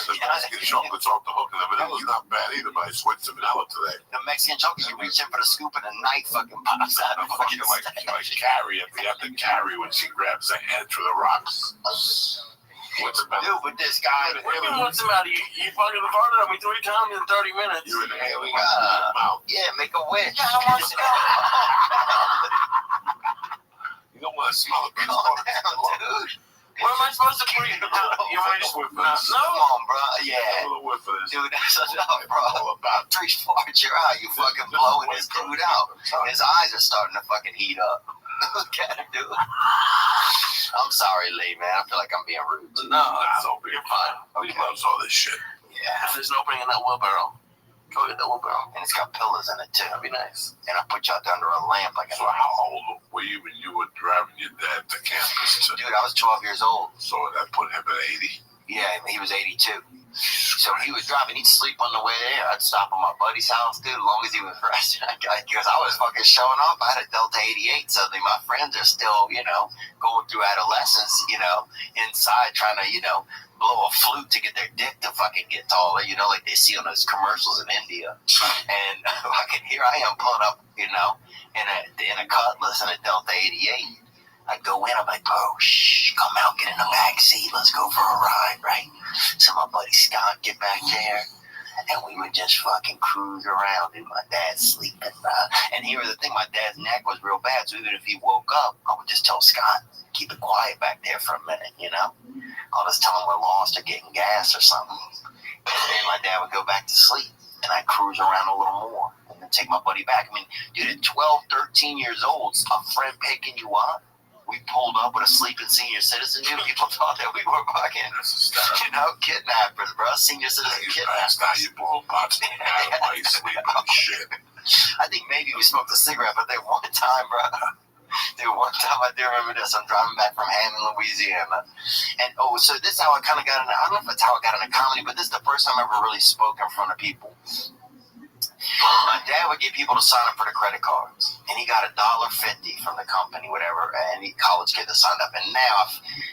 [SPEAKER 1] the Mexican chocolate's off the hook, and the vanilla's not bad either, but I switched the vanilla today.
[SPEAKER 2] The Mexican chocolate, you reach in for the scoop and a knife fucking pops out of fucking
[SPEAKER 1] like Carrie, if you have to carry when she grabs the head through the rocks. What's the matter?
[SPEAKER 2] Dude, with this guy.
[SPEAKER 4] What's the matter? You fucking farted on me 3 times in 30 minutes.
[SPEAKER 1] You're inhaling your mouth.
[SPEAKER 2] Yeah, make a wish.
[SPEAKER 4] Yeah, I want to go.
[SPEAKER 1] You don't want to smell it.
[SPEAKER 2] Calm down, dude.
[SPEAKER 4] What am I supposed to breathe? You want
[SPEAKER 1] Just whip for this.
[SPEAKER 2] Come on, bro. Yeah.
[SPEAKER 1] A little whip for this.
[SPEAKER 2] Dude, that's enough, bro. About 3 farts, you're out. You fucking blowing this dude out. His eyes are starting to fucking heat up. Look at him, dude. I'm sorry, Lee, man. I feel like I'm being rude.
[SPEAKER 1] No, don't be fine. He loves all this shit.
[SPEAKER 2] Yeah.
[SPEAKER 4] If there's an opening in that wheelbarrow, go get that wheelbarrow.
[SPEAKER 2] And it's got pillars in it, too.
[SPEAKER 4] That'd be nice.
[SPEAKER 2] And I put you out there under a lamp like a...
[SPEAKER 1] So how old were you when you were driving your dad to campus?
[SPEAKER 2] Dude, I was 12 years old.
[SPEAKER 1] So that put him at 80?
[SPEAKER 2] Yeah, he was 82. So he was driving. He'd sleep on the way there. I'd stop at my buddy's house, dude, as long as he was resting. Because I was fucking showing off. I had a Delta 88. Suddenly my friends are still, going through adolescence, inside trying to, blow a flute to get their dick to fucking get taller, like they see on those commercials in India. And fucking here I am pulling up, in a Cutlass in a Delta 88. I go in, I'm like, bro, come out, get in the back seat, let's go for a ride, right? So my buddy Scott get back there, and we would just fucking cruise around, and my dad's sleeping, and here was the thing, my dad's neck was real bad, so even if he woke up, I would just tell Scott, keep it quiet back there for a minute, I'll just tell him we're lost or getting gas or something, and then my dad would go back to sleep, and I'd cruise around a little more, and then take my buddy back. I mean, dude, at 12, 13 years old, a friend picking you up, we pulled up with a sleeping senior citizen, dude. People thought that we were fucking, kidnappers, bro. Senior citizen kidnappers.
[SPEAKER 1] Now you blow pots and everybody sleeping and shit.
[SPEAKER 2] I think maybe we smoked a cigarette, but there one time, bro. Dude, one time I do remember this. I'm driving back from Hammond, Louisiana. And, so this is how I kind of got into, I don't know if it's how I got into comedy, but this is the first time I ever really spoke in front of people. My dad would get people to sign up for the credit cards, and he got $1.50 from the company, whatever, any college kid that signed up. And now,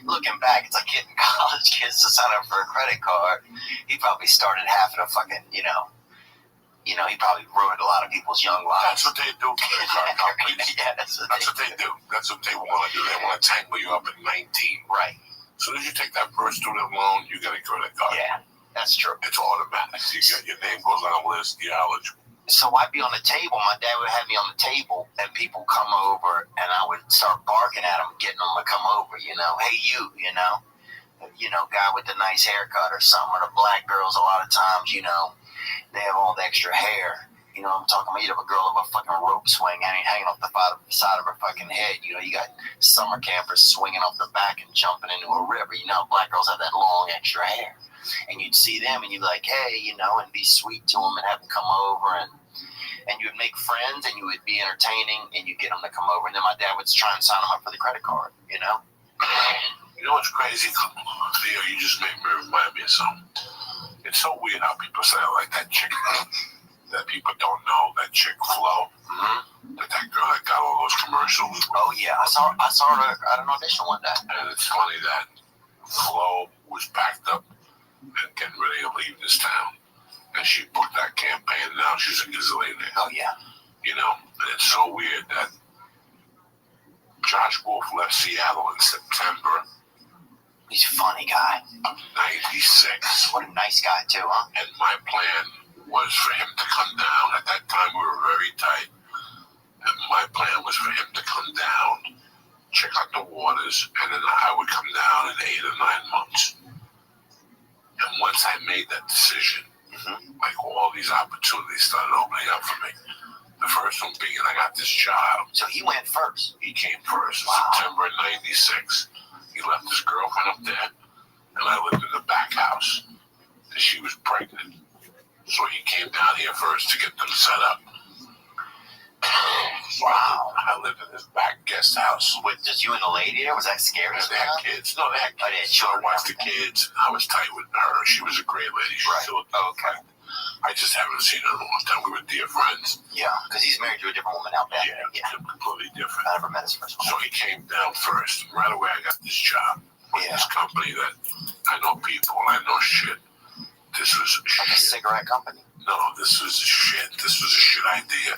[SPEAKER 2] looking back, it's like getting college kids to sign up for a credit card. He probably started half of the fucking, he probably ruined a lot of people's young lives.
[SPEAKER 1] That's what they do, credit card companies.
[SPEAKER 2] Yeah, that's what
[SPEAKER 1] they do. That's what they want to do. They want to tangle you up at 19.
[SPEAKER 2] Right.
[SPEAKER 1] As soon as you take that first student loan, you get a credit card.
[SPEAKER 2] Yeah, that's true.
[SPEAKER 1] It's automatic. Your name goes on a list, you're eligible.
[SPEAKER 2] So I'd be on the table. My dad would have me on the table, and people come over, and I would start barking at them, getting them to come over. Hey you, guy with the nice haircut or something. Or the black girls, a lot of times, they have all the extra hair. I'm talking about, you have a girl of a fucking rope swing hanging off the side of her fucking head. You got summer campers swinging off the back and jumping into a river. Black girls have that long extra hair. And you'd see them, and you'd be like, hey, and be sweet to them and have them come over, and you would make friends, and you would be entertaining, and you get them to come over. And then my dad would try and sign them up for the credit card,
[SPEAKER 1] You know what's crazy? Theo, you just made me remind me of something. It's so weird how people say, like that chick that people don't know, that chick Flo, that girl that got all those commercials.
[SPEAKER 2] Oh, yeah. I saw her at an audition one day.
[SPEAKER 1] And it's funny that Flo was packed up and getting ready to leave this town. And she booked that campaign, and now she's a gazillionaire.
[SPEAKER 2] Oh, yeah.
[SPEAKER 1] And it's so weird that Josh Wolf left Seattle in September.
[SPEAKER 2] He's a funny guy.
[SPEAKER 1] Of 96.
[SPEAKER 2] What a nice guy, too, huh?
[SPEAKER 1] And my plan was for him to come down. At that time, we were very tight. And my plan was for him to come down, check out the waters, and then I would come down in 8 or 9 months. And once I made that decision, like all these opportunities started opening up for me. The first one being I got this child.
[SPEAKER 2] So he went first?
[SPEAKER 1] He came first.
[SPEAKER 2] Wow.
[SPEAKER 1] September 96. He left his girlfriend up there, and I lived in the back house. And she was pregnant. So he came down here first to get them set up.
[SPEAKER 2] Wow.
[SPEAKER 1] I lived in this back guest house.
[SPEAKER 2] With just you and the lady there? Was that scary?
[SPEAKER 1] They had kids. No, they had kids. So I watched the kids. I was tight with her. She was a great lady. She still
[SPEAKER 2] okay.
[SPEAKER 1] I just haven't seen her in a long time. We were dear friends.
[SPEAKER 2] Yeah, because he's married to a different woman out there.
[SPEAKER 1] Yeah, completely different.
[SPEAKER 2] I never met his first one.
[SPEAKER 1] So he came down first. Right away, I got this job with this company that I know people. I know shit. This was
[SPEAKER 2] like a cigarette company?
[SPEAKER 1] No, this was shit. This was a shit idea.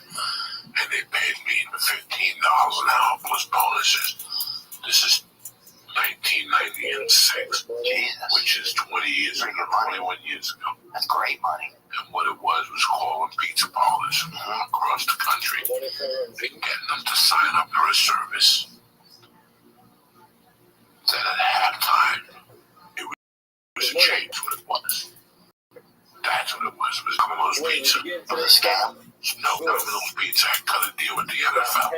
[SPEAKER 1] And they paid me $15 an hour plus bonuses. This is 1996, which is 20 years ago, 21 years ago.
[SPEAKER 2] That's great money.
[SPEAKER 1] And what it was calling pizza parlors across the country and getting them to sign up for a service that at halftime, it was Chain's what it was. That's what it was. It was Domino's Pizza.
[SPEAKER 2] It was a scam.
[SPEAKER 1] No, Domino's Pizza had cut a deal with the NFL.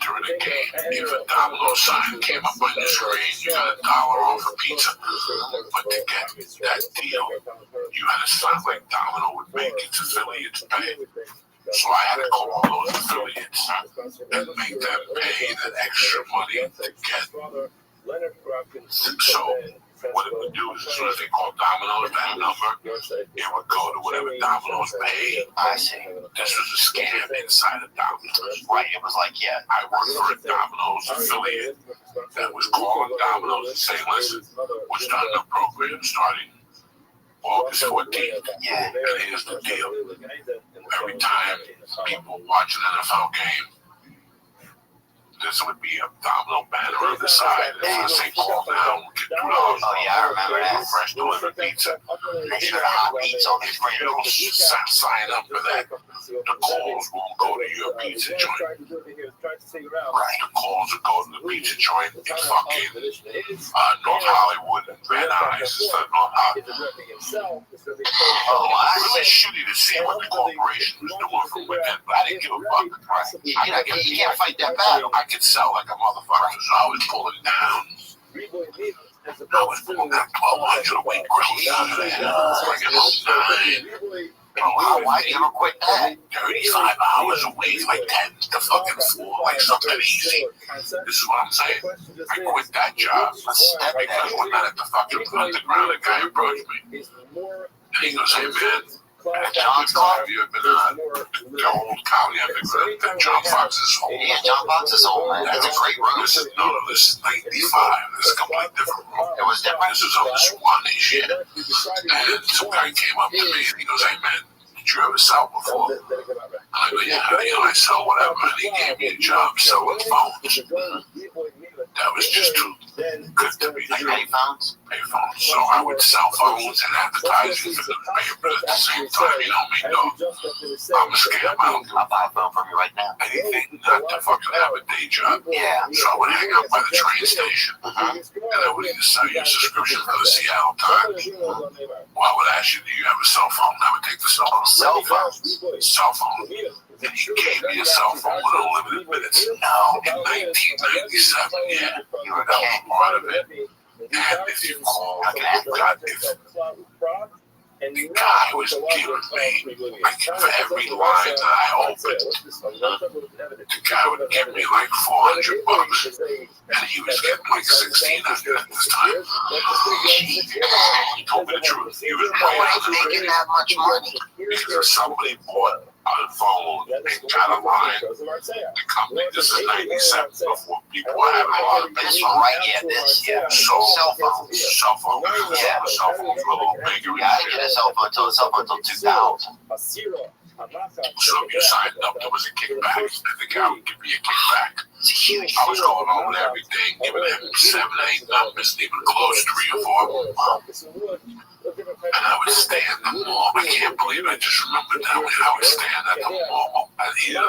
[SPEAKER 1] During the game, if a Domino's sign came up on your screen, you got $1 off a pizza. But to get that deal, you had to sign like Domino would make its affiliates pay. So I had to call all those affiliates and make them pay that extra money to get. So what it would do is as soon as they called Domino's, that number, it would go to whatever Domino's paid.
[SPEAKER 2] I see.
[SPEAKER 1] This was a scam inside of Domino's.
[SPEAKER 2] Right, it was like, yeah.
[SPEAKER 1] I worked for a Domino's affiliate that was calling Domino's and saying, listen, we're starting a program starting August 14th.
[SPEAKER 2] Yeah.
[SPEAKER 1] And here's the deal. Every time people watch an NFL game, this would be a Domino banner on the side. It's going to say call now.
[SPEAKER 2] Oh, yeah, I remember that.
[SPEAKER 1] Fresh delivered pizza.
[SPEAKER 2] Make sure the hot pizza on the
[SPEAKER 1] You'll sign up for that. The calls won't go to your pizza joint.
[SPEAKER 2] Right.
[SPEAKER 1] The calls will go to the pizza joint in fucking North Hollywood and Van Nuys instead of North Hollywood.
[SPEAKER 2] Oh,
[SPEAKER 1] It was really shitty to see what the corporation was doing for women, but I didn't give a fuck.
[SPEAKER 2] You can't fight that battle.
[SPEAKER 1] I could sell like a motherfucker, so I was pulling down. I was pulling that 1,200 a week grills out of there, bringing home 9.
[SPEAKER 2] Why you ever quit that?
[SPEAKER 1] 35 hours a week, like 10 to fucking 4, like something easy. This is what I'm saying. I quit that job because one night at the fucking underground, a guy approached me. And he goes, hey man,
[SPEAKER 2] John's car?
[SPEAKER 1] have you ever been on the old County Underground that John Fox's home?
[SPEAKER 2] Yeah, John Fox's home, man. That's a great room.
[SPEAKER 1] This is 95. This is a completely different room.
[SPEAKER 2] It was different.
[SPEAKER 1] This is on the Swanee shit. And some guy came up to me and he goes, hey man, did you ever sell before? I go, yeah, I sell whatever. And he gave me a job selling phones. That was just too good to be true.
[SPEAKER 2] Payphones?
[SPEAKER 1] Payphones. So I would sell phones and advertising for the paper at the same time. You know me, dog. I'm a scam.
[SPEAKER 2] I'll buy a phone from you right now.
[SPEAKER 1] Anything not to fucking have a day job.
[SPEAKER 2] Yeah.
[SPEAKER 1] So I would hang out by the train station. And I would either sell you a subscription for the Seattle Times. Or I would ask you, do you have a cell phone? I would take the cell phone.
[SPEAKER 2] Cell phone?
[SPEAKER 1] Cell phone. And you gave me a cell phone with unlimited minutes. No. In 1997, yeah.
[SPEAKER 2] You were
[SPEAKER 1] That
[SPEAKER 2] king.
[SPEAKER 1] was part of it. And if you call, the guy was giving me, like, for every line that I opened, the guy would give me like $400, and he was getting like $1,600 at this time. He told me the truth. He was
[SPEAKER 2] Making that much money.
[SPEAKER 1] because somebody bought a phone and got a line. The company, this is 97 before people were having a lot of
[SPEAKER 2] This
[SPEAKER 1] business.
[SPEAKER 2] one right here, this, yeah.
[SPEAKER 1] So,
[SPEAKER 2] Cell phones.
[SPEAKER 1] cell phone,
[SPEAKER 2] Yeah.
[SPEAKER 1] the cell phones were a little bigger.
[SPEAKER 2] Yeah, I didn't get a cell phone until 2000.
[SPEAKER 1] So if you signed up, there was a kickback, and the guy would give me a kickback.
[SPEAKER 2] It's a huge
[SPEAKER 1] I was going home every day, giving him 7, 8 numbers, even close 3 or 4. And I would stand at the mall. I can't believe it. I just remembered that when I would stand at the mall at the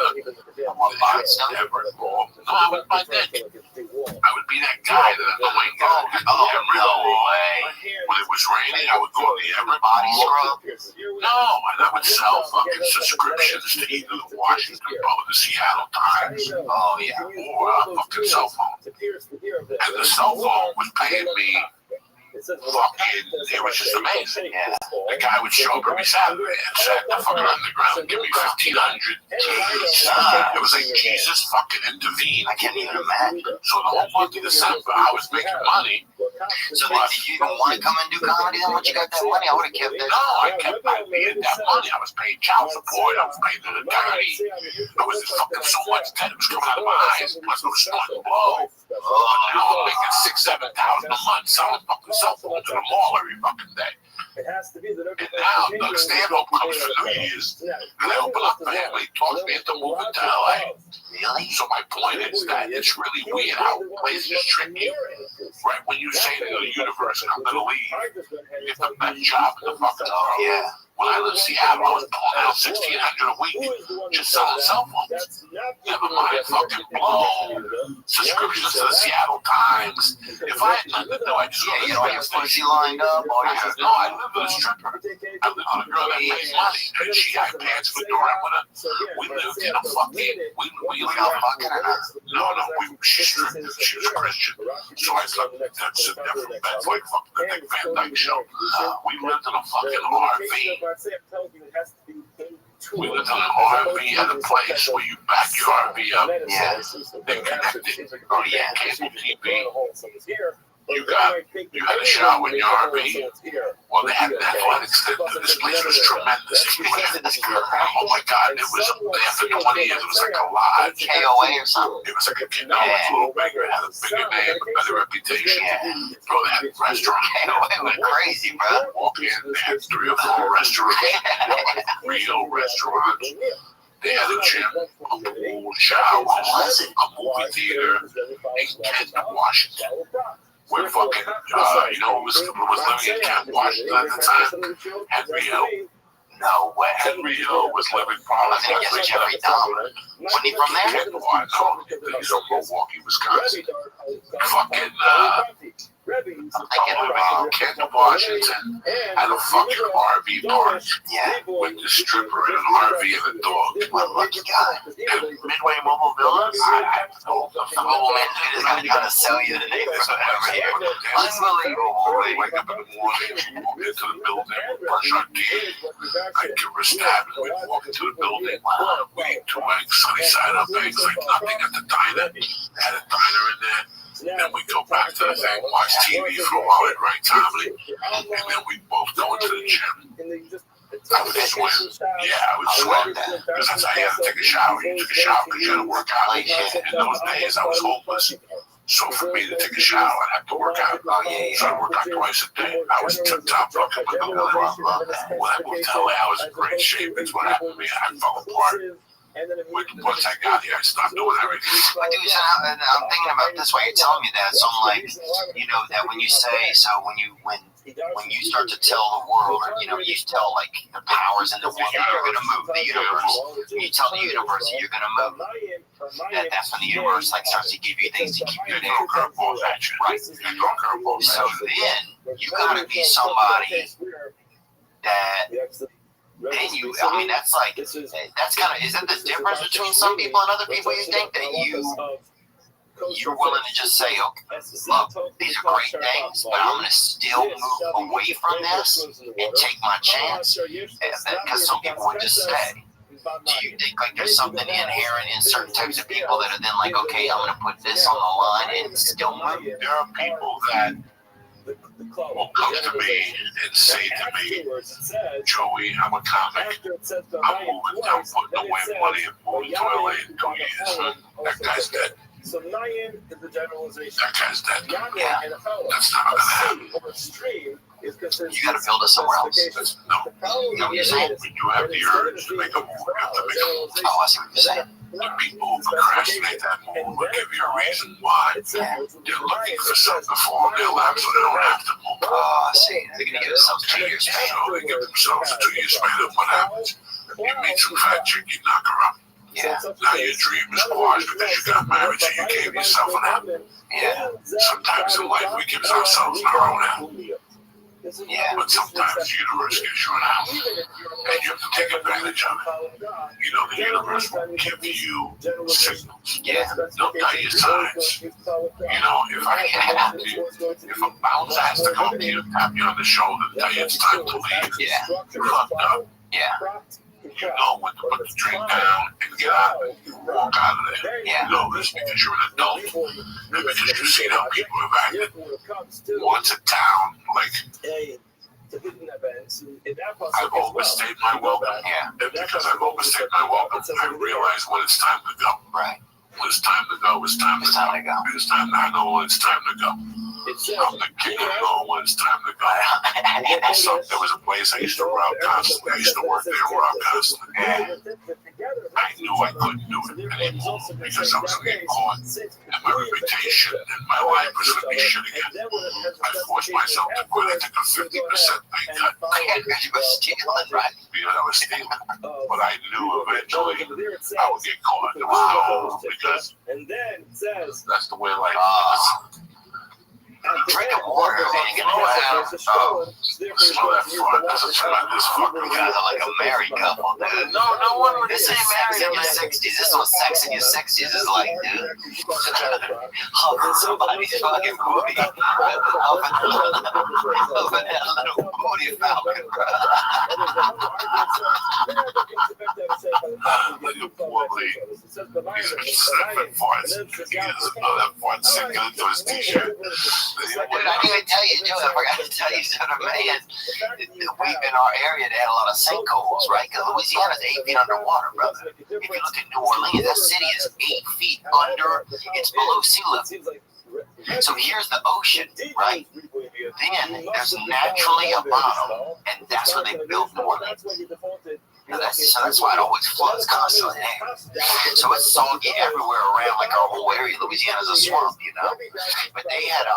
[SPEAKER 1] Everett Mall. No, I would buy that. I would be that guy, that annoying guy.
[SPEAKER 2] No way.
[SPEAKER 1] When it was raining, I would go to the Everett
[SPEAKER 2] Body
[SPEAKER 1] Mall.
[SPEAKER 2] scrub?
[SPEAKER 1] No, and I would sell fucking subscriptions to either the Washington Post or the Seattle Times.
[SPEAKER 2] Oh, yeah.
[SPEAKER 1] Or a fucking cell phone. And the cell phone was paying me fucking, it was just amazing.
[SPEAKER 2] Yeah.
[SPEAKER 1] The guy would show up every Saturday and say, the fucking underground, give me $1,500. It was like Jesus fucking intervened.
[SPEAKER 2] I can't even imagine.
[SPEAKER 1] So the whole month of December, I was making money.
[SPEAKER 2] So did you even want to come and do comedy then once you got that money? I would have kept it.
[SPEAKER 1] No, I kept my paying that money. I was paying child support. I was paying the attorney. There was just fucking so much debt. It was coming out of my eyes. Plus, it was starting to blow. Now I'm making $6,000, $7,000 a month selling fucking cell phones in the mall every fucking day. And now Doug Stanhope comes for New Year's, and I open up for him. He talks me into moving to LA.
[SPEAKER 2] Really?
[SPEAKER 1] So my point is that it's really weird how places trick you. Right when you say to the universe, I'm going to leave, you get the best job in the fucking world.
[SPEAKER 2] Yeah.
[SPEAKER 1] when I lived in Seattle, I was pulling out $1,600 a week just selling cell phones. Never mind fucking blow subscriptions to the Seattle Times. If I had nothing to do, I just
[SPEAKER 2] You know, your pussy lined up.
[SPEAKER 1] I live with a stripper. I live with a girl that makes money, and she had pants for during with her. We lived in a fucking. We got fucking or not? No, she stripped. She was a Christian, so I slept that's a different. That's like fucking the Dick Van Dyke Show. We lived in a fucking RV. We lived in an RV at a place where you back your RV up.
[SPEAKER 2] Yeah.
[SPEAKER 1] Then connect it. Oh yeah, cable TV. You had a shower in your RV. Well, they had an athletics. This place was tremendous. Oh my God, it was there for 20 years. It was like a lodge.
[SPEAKER 2] KOA or something.
[SPEAKER 1] It was like a it was a little bigger. It had a bigger name, a better reputation. Bro, they had a restaurant.
[SPEAKER 2] KOA went crazy, bro.
[SPEAKER 1] Walk in, they had 3 or 4 restaurants. Real restaurants. They had a gym, a pool, shower, a movie theater in Kent, Washington. We're fucking, who was living in Kent, Washington at the time? Henry Hill.
[SPEAKER 2] No way.
[SPEAKER 1] Henry Hill was living probably.
[SPEAKER 2] I guess Jeffrey Dahmer. Wasn't he from there?
[SPEAKER 1] No, he's from Milwaukee, Wisconsin. Fucking, Kent, Washington had a fucking RV park.
[SPEAKER 2] Yeah.
[SPEAKER 1] With the stripper and an RV and a dog.
[SPEAKER 2] What a lucky guy.
[SPEAKER 4] Midway Mobile Villas?
[SPEAKER 1] I don't know.
[SPEAKER 2] The mobile man is going to try to sell you the name over here. Unbelievable.
[SPEAKER 1] Wake up in the morning, walk into the building, brush our teeth. I'd give her a stab and we'd walk into the building. We eat 2 eggs, sunny side up eggs, like nothing at the diner. They had a diner in there. Then we go back to the thing, watch TV for a while at right timely, and then we both go into the gym. I would swim. Yeah, I would swim. Because that's how you had to take a shower. You took a shower because you had to work out. In those days, I was homeless. So for me to take a shower, I'd have to work out. So I worked out twice a day. I was tip-top fucking with the When I moved to LA, I was in great shape. That's what happened to me. I fell apart. Once I got here, I stopped doing everything.
[SPEAKER 2] But dude, I'm thinking about this while you're telling me that. So I'm like, that when you say, when you start to tell the world, or you tell like the powers in the world that you're going to move the universe. When you tell the universe that you're going to move, that's when the universe like starts to give you things to keep you there. Right. So then you got to be somebody that. Then that's like, that's kind of, is that the difference between some people and other people? You think that you're willing to just say, okay, look, these are great things, but I'm going to still move away from this and take my chance? Because some people would just say, do you think like there's something inherent in certain types of people that are then like, okay, I'm going to put this on the line and still move?
[SPEAKER 1] There are people that will come to me and say to me, Joey, I'm a comic. I'm moving down, putting away money and moving to LA in 2 years. That guy's dead. That guy's dead.
[SPEAKER 2] Yeah.
[SPEAKER 1] That's not going to happen.
[SPEAKER 2] You got to build it somewhere else.
[SPEAKER 1] No, you saying? When you have the urge to make a move, you have to make a move.
[SPEAKER 2] Oh, I see what you're saying.
[SPEAKER 1] When people procrastinate that move, will give you a reason why. They're looking for something to fall in their lap so they don't have to move.
[SPEAKER 2] Oh, I see. They're going to give themselves 2 years span.
[SPEAKER 1] So they give themselves a 2 year span, and what happens? You meet some fat chick, you knock her up.
[SPEAKER 2] Yeah.
[SPEAKER 1] Now your dream is squashed because you got married, so you gave yourself an apple.
[SPEAKER 2] Yeah.
[SPEAKER 1] Sometimes in life we give ourselves our own apple.
[SPEAKER 2] Yeah.
[SPEAKER 1] But sometimes the universe gives you an apple, and you have to take advantage of it. The universe will give you signals.
[SPEAKER 2] Yeah.
[SPEAKER 1] They'll tell you signs. If a bouncer has to come up to you and tap you on the shoulder and tell you it's time to leave, you're fucked up.
[SPEAKER 2] Yeah.
[SPEAKER 1] You know when to put the drink down and get out and walk out of there.
[SPEAKER 2] Yeah.
[SPEAKER 1] You know this because you're an adult. And because you've seen how people have acted. Once a town, I've overstayed my welcome.
[SPEAKER 2] Yeah.
[SPEAKER 1] And because I've overstayed my welcome, I realize when it's time to go.
[SPEAKER 2] Right.
[SPEAKER 1] When it's time to go, it's time to go. It's time to know when it's time to go. I'm the king of know when it's time to go. So there was a place I used to rob constantly. I used to work there and rob constantly. I knew I couldn't do it anymore because I was going to get caught and my reputation and my life was going to be shit again. I forced myself to quit. I took a 50% pay cut.
[SPEAKER 2] You were stealing, right?
[SPEAKER 1] Because I was stealing. But I knew eventually I would get caught. Wow, because that's the way life is.
[SPEAKER 2] Drinking water ain't gonna have
[SPEAKER 1] Smell that fart. That's a tremendous fucking
[SPEAKER 2] You guys are like a married couple, dude.
[SPEAKER 4] No one would
[SPEAKER 2] This ain't married in your 60s. This was sex in your 60s. Is like, dude, hugging somebody's fucking booty. Hugging that little booty falcon, bro.
[SPEAKER 1] Like a poor lady. He's sniffing farts. He has another fart sinking into his t-shirt.
[SPEAKER 2] Dude, I didn't even tell you, Joe. I forgot to tell you, son of a man. We in our area, they had a lot of sinkholes, right? Because Louisiana's 8 feet underwater, brother. If you look at New Orleans, that city is 8 feet under. It's below sea level. So here's the ocean, right? Then there's naturally a bottom, and that's where they built New Orleans. So that's why it always floods constantly there. So it's soggy everywhere around, like our whole area. Louisiana's a swamp, you know. But they had a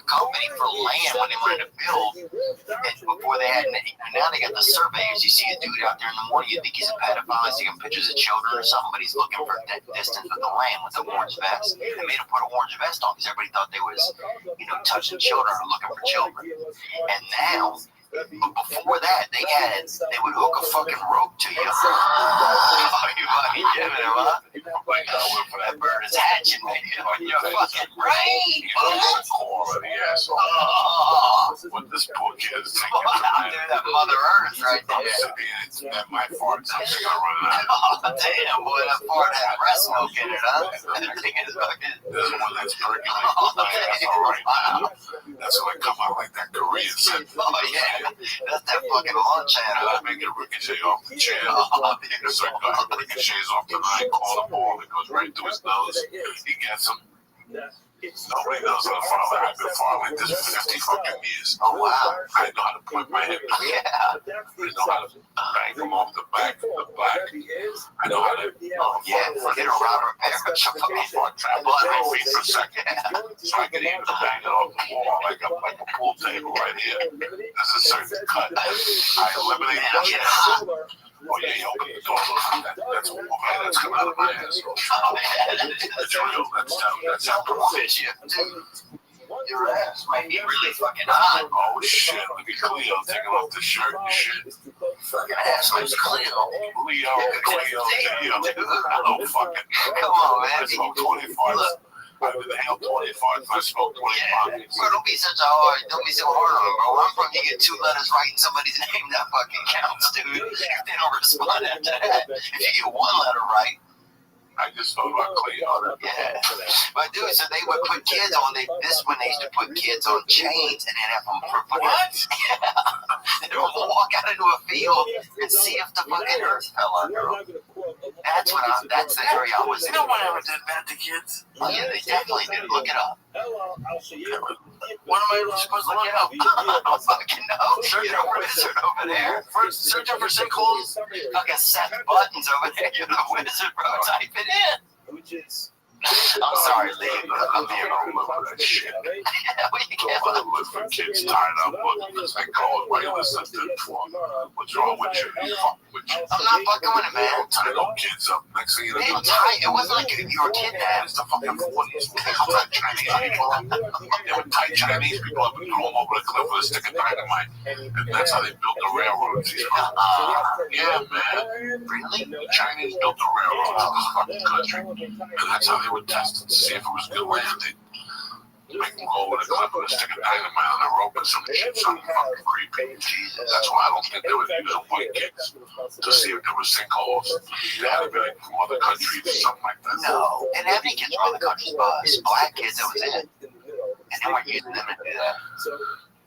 [SPEAKER 2] company for land when they wanted to build. And before they had, now they got the surveyors. You see a dude out there in the morning, you think he's a pedophile, he's taking pictures of children or something, but he's looking for that distance with the land with the orange vest. They made him put an orange vest on because everybody thought they was, you know, touching children or looking for children. And now, but before that, they would hook a fucking rope to you. Oh, you fucking giving him up? That bird is hatching, man. On your fucking brain.
[SPEAKER 1] What this poor kid is thinking.
[SPEAKER 2] Dude, that Mother Earth right there.
[SPEAKER 1] That my fart's actually gonna run out.
[SPEAKER 2] Oh, damn, boy, that fart had breast milk in it, huh? That thing is fucking.
[SPEAKER 1] There's one that's percolating. Wow. That's when I come out like that Korean scent.
[SPEAKER 2] Oh, yeah. That's that fucking lunch channel.
[SPEAKER 1] I make it ricochet off the chair. It's like ricochets off the line, call the ball. It goes right through his nose. He gets him. Nobody knows how to farm. I've been farming this for 50 fucking years.
[SPEAKER 2] Oh, wow.
[SPEAKER 1] I know how to point my hip.
[SPEAKER 2] Yeah.
[SPEAKER 1] I know how to bang them off the back of the back. I know how to.
[SPEAKER 2] Yeah, forget a Robert Parrish.
[SPEAKER 1] Travel 3 feet per second. So I can even bang it off the wall like a pool table right here. There's a certain cut. I eliminate that. Oh, yeah, you open the door. That's a woman that's coming out of my ass.
[SPEAKER 2] Oh, man.
[SPEAKER 1] That's real. That's how
[SPEAKER 2] fish you. Your ass might be really fucking hot.
[SPEAKER 1] Oh, shit. Look at Cleo taking off the shirt and shit.
[SPEAKER 2] Fucking ass like Cleo.
[SPEAKER 1] Cleo. Hello, fucking.
[SPEAKER 2] Come on, man.
[SPEAKER 1] I smoke 25. I've been the hell 25. I smoke 25.
[SPEAKER 2] Bro, don't be so hard on him, bro. I'm from you get 2 letters right in somebody's name, that fucking counts, dude. They don't respond after that. If you get 1 letter right,
[SPEAKER 1] I just thought about Cleo.
[SPEAKER 2] yeah. But dude, so they would put kids on. This when they used to put kids on chains and then have them for fucking. Yeah. They would walk out into a field and see if the fucking earth fell under them. That's the area I was in.
[SPEAKER 4] No one ever did that to kids.
[SPEAKER 2] Oh yeah, they definitely did. Look it up.
[SPEAKER 4] What am I supposed to look up?
[SPEAKER 2] I don't fucking know. You're a wizard over there.
[SPEAKER 4] Searching for sinkholes.
[SPEAKER 2] Fucking set buttons over there. You're the wizard, bro. Type it in. I'm sorry, Lee, but I'm being all over that shit. Well, you can't
[SPEAKER 1] let them look for kids tied up. I called my assistant for what's wrong with you?
[SPEAKER 2] I'm not fucking with it, man.
[SPEAKER 1] Tie those kids up. Next thing you know,
[SPEAKER 2] it wasn't like you were kidnapped.
[SPEAKER 1] It's the fucking 40s. Chinese people. They would tie Chinese people up and throw them over the cliff with a stick of dynamite. And that's how they built the railroads. Yeah, man.
[SPEAKER 2] Really?
[SPEAKER 1] The Chinese built the railroads in this fucking country. And that's how they would test it to see if it was good land. They'd make them go over the cliff with a stick of dynamite on a rope and some shit, something fucking creepy. That's why I don't think they would use white kids to see if there was sinkholes. They had to be like from other countries or something like that.
[SPEAKER 2] No, and every kids from other countries, but black kids that was in. And they weren't using them to do that.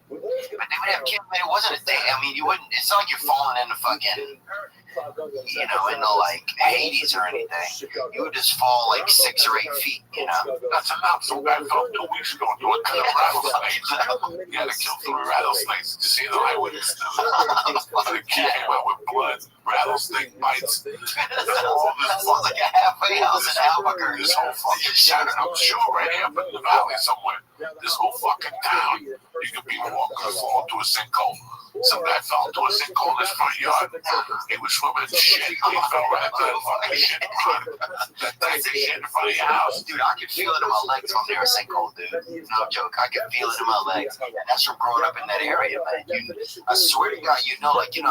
[SPEAKER 2] But they would have kids, but it wasn't a thing. I mean, you wouldn't, it's not like you're falling into fucking, you know, into like Hades or anything. You would just fall like 6 or 8 feet, you know.
[SPEAKER 1] That's enough. So I felt 2 weeks ago doing the rattlesnakes. You had to kill 3 rattlesnakes. Did you see the eyewitness? The kid came out with blood. rattlesnake bites. All this
[SPEAKER 2] Sounds like a halfway house in Albuquerque.
[SPEAKER 1] This whole fucking town, I'm sure right here up in the valley somewhere. This whole fucking town, you could be walking and fall into a sinkhole. Some guy fell into a sinkhole in his front yard. He was swimming in shit. He fell right into the fucking shit pond. That tank of shit in front of your house.
[SPEAKER 2] Dude, I could feel it in my legs when there was a sinkhole, dude. No joke. I could feel it in my legs. And that's from growing up in that area, man. I swear to God,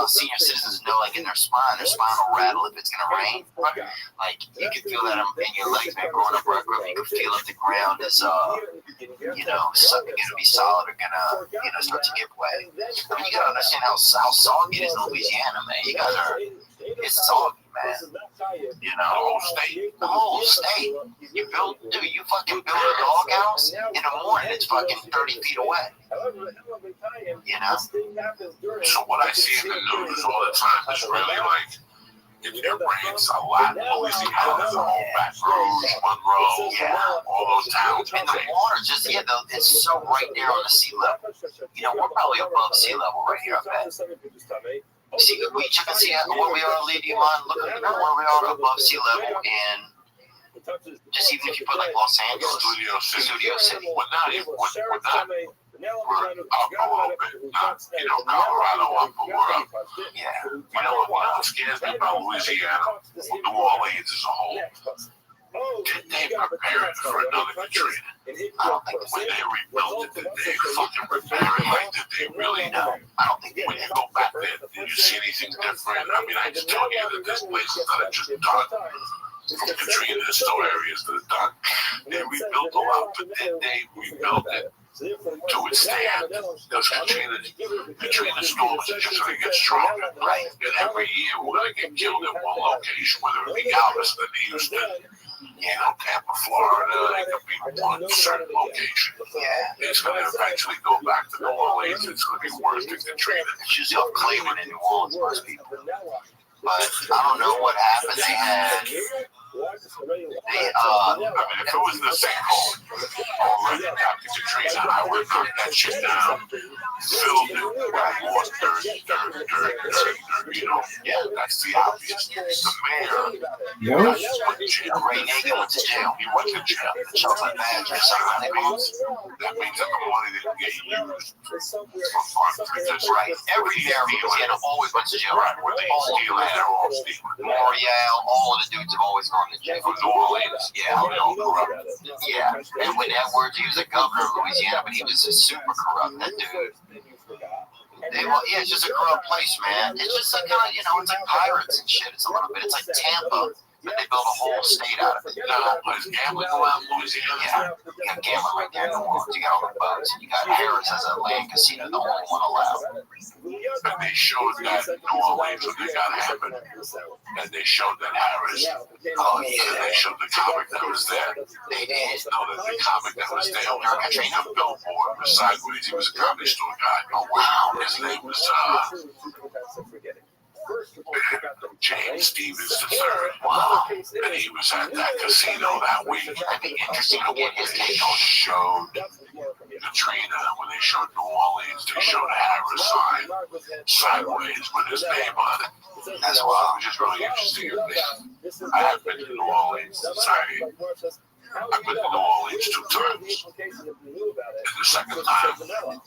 [SPEAKER 2] senior citizens know, like in their spine will rattle if it's gonna rain. Like you can feel that in your legs, man. Growing up right growing, you can feel if the ground is something gonna be solid or gonna start to give way. I mean, you gotta understand how soggy it is in Louisiana, man. You guys it's soggy, man. The whole state. You fucking build a doghouse in the morning, it's fucking 30 feet away.
[SPEAKER 1] So what I see in the news all the time is really like, if it rains a lot, Louisiana, the whole Baton Rouge, Monroe, all those towns.
[SPEAKER 2] And the water it's so right there on the sea level. We're probably above sea level right here, I bet. See, we check and see where we are, leave you on, look at where we are above sea level, and just even if you put like Los Angeles, Studio City.
[SPEAKER 1] We're up a little bit, not, Colorado up, but we're up.
[SPEAKER 2] Yeah.
[SPEAKER 1] What scares me about Louisiana, New Orleans as a whole, did they prepare for another Katrina?
[SPEAKER 2] I don't think
[SPEAKER 1] when they rebuilt it, did they fucking repair it? Like, did they really?
[SPEAKER 2] No, I don't think
[SPEAKER 1] when you go back there, did you see anything different? I mean, I just tell you that there's places that are just done. From Katrina, there's still areas that are done. They rebuilt a lot, but then they rebuilt it to withstand those Katrina storms are just going to get stronger.
[SPEAKER 2] Right.
[SPEAKER 1] And every year we're going to get killed in one location, whether it be Galveston, Houston, Tampa, Florida. It could be one certain location.
[SPEAKER 2] Yeah.
[SPEAKER 1] It's going to eventually go back to New Orleans. It's going to be worse than Katrina.
[SPEAKER 2] It's usually off Cleveland in New Orleans, most people. But I don't know what happened. They had.
[SPEAKER 1] I mean, if it was the sinkhole already after Katrina, I would knock that shit down, filled it with more dirt. That's the obvious. The mayor,
[SPEAKER 2] Ray Nagin went to jail.
[SPEAKER 1] He went to jail.
[SPEAKER 2] Chocolate badger, something like
[SPEAKER 1] that means that the money didn't get used for funds.
[SPEAKER 2] Right. Every mayor in Louisiana always went to jail.
[SPEAKER 1] Right, where they stealing, they're all stealing.
[SPEAKER 2] L'Oreal, all of the dudes have always gone to jail.
[SPEAKER 1] From New Orleans.
[SPEAKER 2] Yeah.
[SPEAKER 1] They all corrupt.
[SPEAKER 2] Yeah. And when Edwards, he was a governor of Louisiana, but he was a super corrupt, that dude. It's just a corrupt place, man. It's just like, it's like pirates and shit. It's a little bit, it's like Tampa, but they built a whole state out of it.
[SPEAKER 1] There's gambling around Louisiana.
[SPEAKER 2] Yeah. You got gambling right there in New Orleans. You got all the boats. You got Harris as a land casino, the only one allowed.
[SPEAKER 1] And they showed that New Orleans when they got happened. And they showed that Harris.
[SPEAKER 2] Oh, yeah.
[SPEAKER 1] And they showed the comic that was there.
[SPEAKER 2] They did.
[SPEAKER 1] No, the comic that was there. Katrina billboard was sideways. He was a comedy store guy.
[SPEAKER 2] Oh, wow.
[SPEAKER 1] His name was James Stevens III.
[SPEAKER 2] Wow.
[SPEAKER 1] And he was at that casino that week.
[SPEAKER 2] That'd be interesting to get his
[SPEAKER 1] They
[SPEAKER 2] take on it.
[SPEAKER 1] showed Katrina, when they showed New Orleans, they showed Harris sign sideways with his name on it.
[SPEAKER 2] That's wild.
[SPEAKER 1] Which is really interesting. I have been to New Orleans. I've been to New Orleans 2 times. And the second time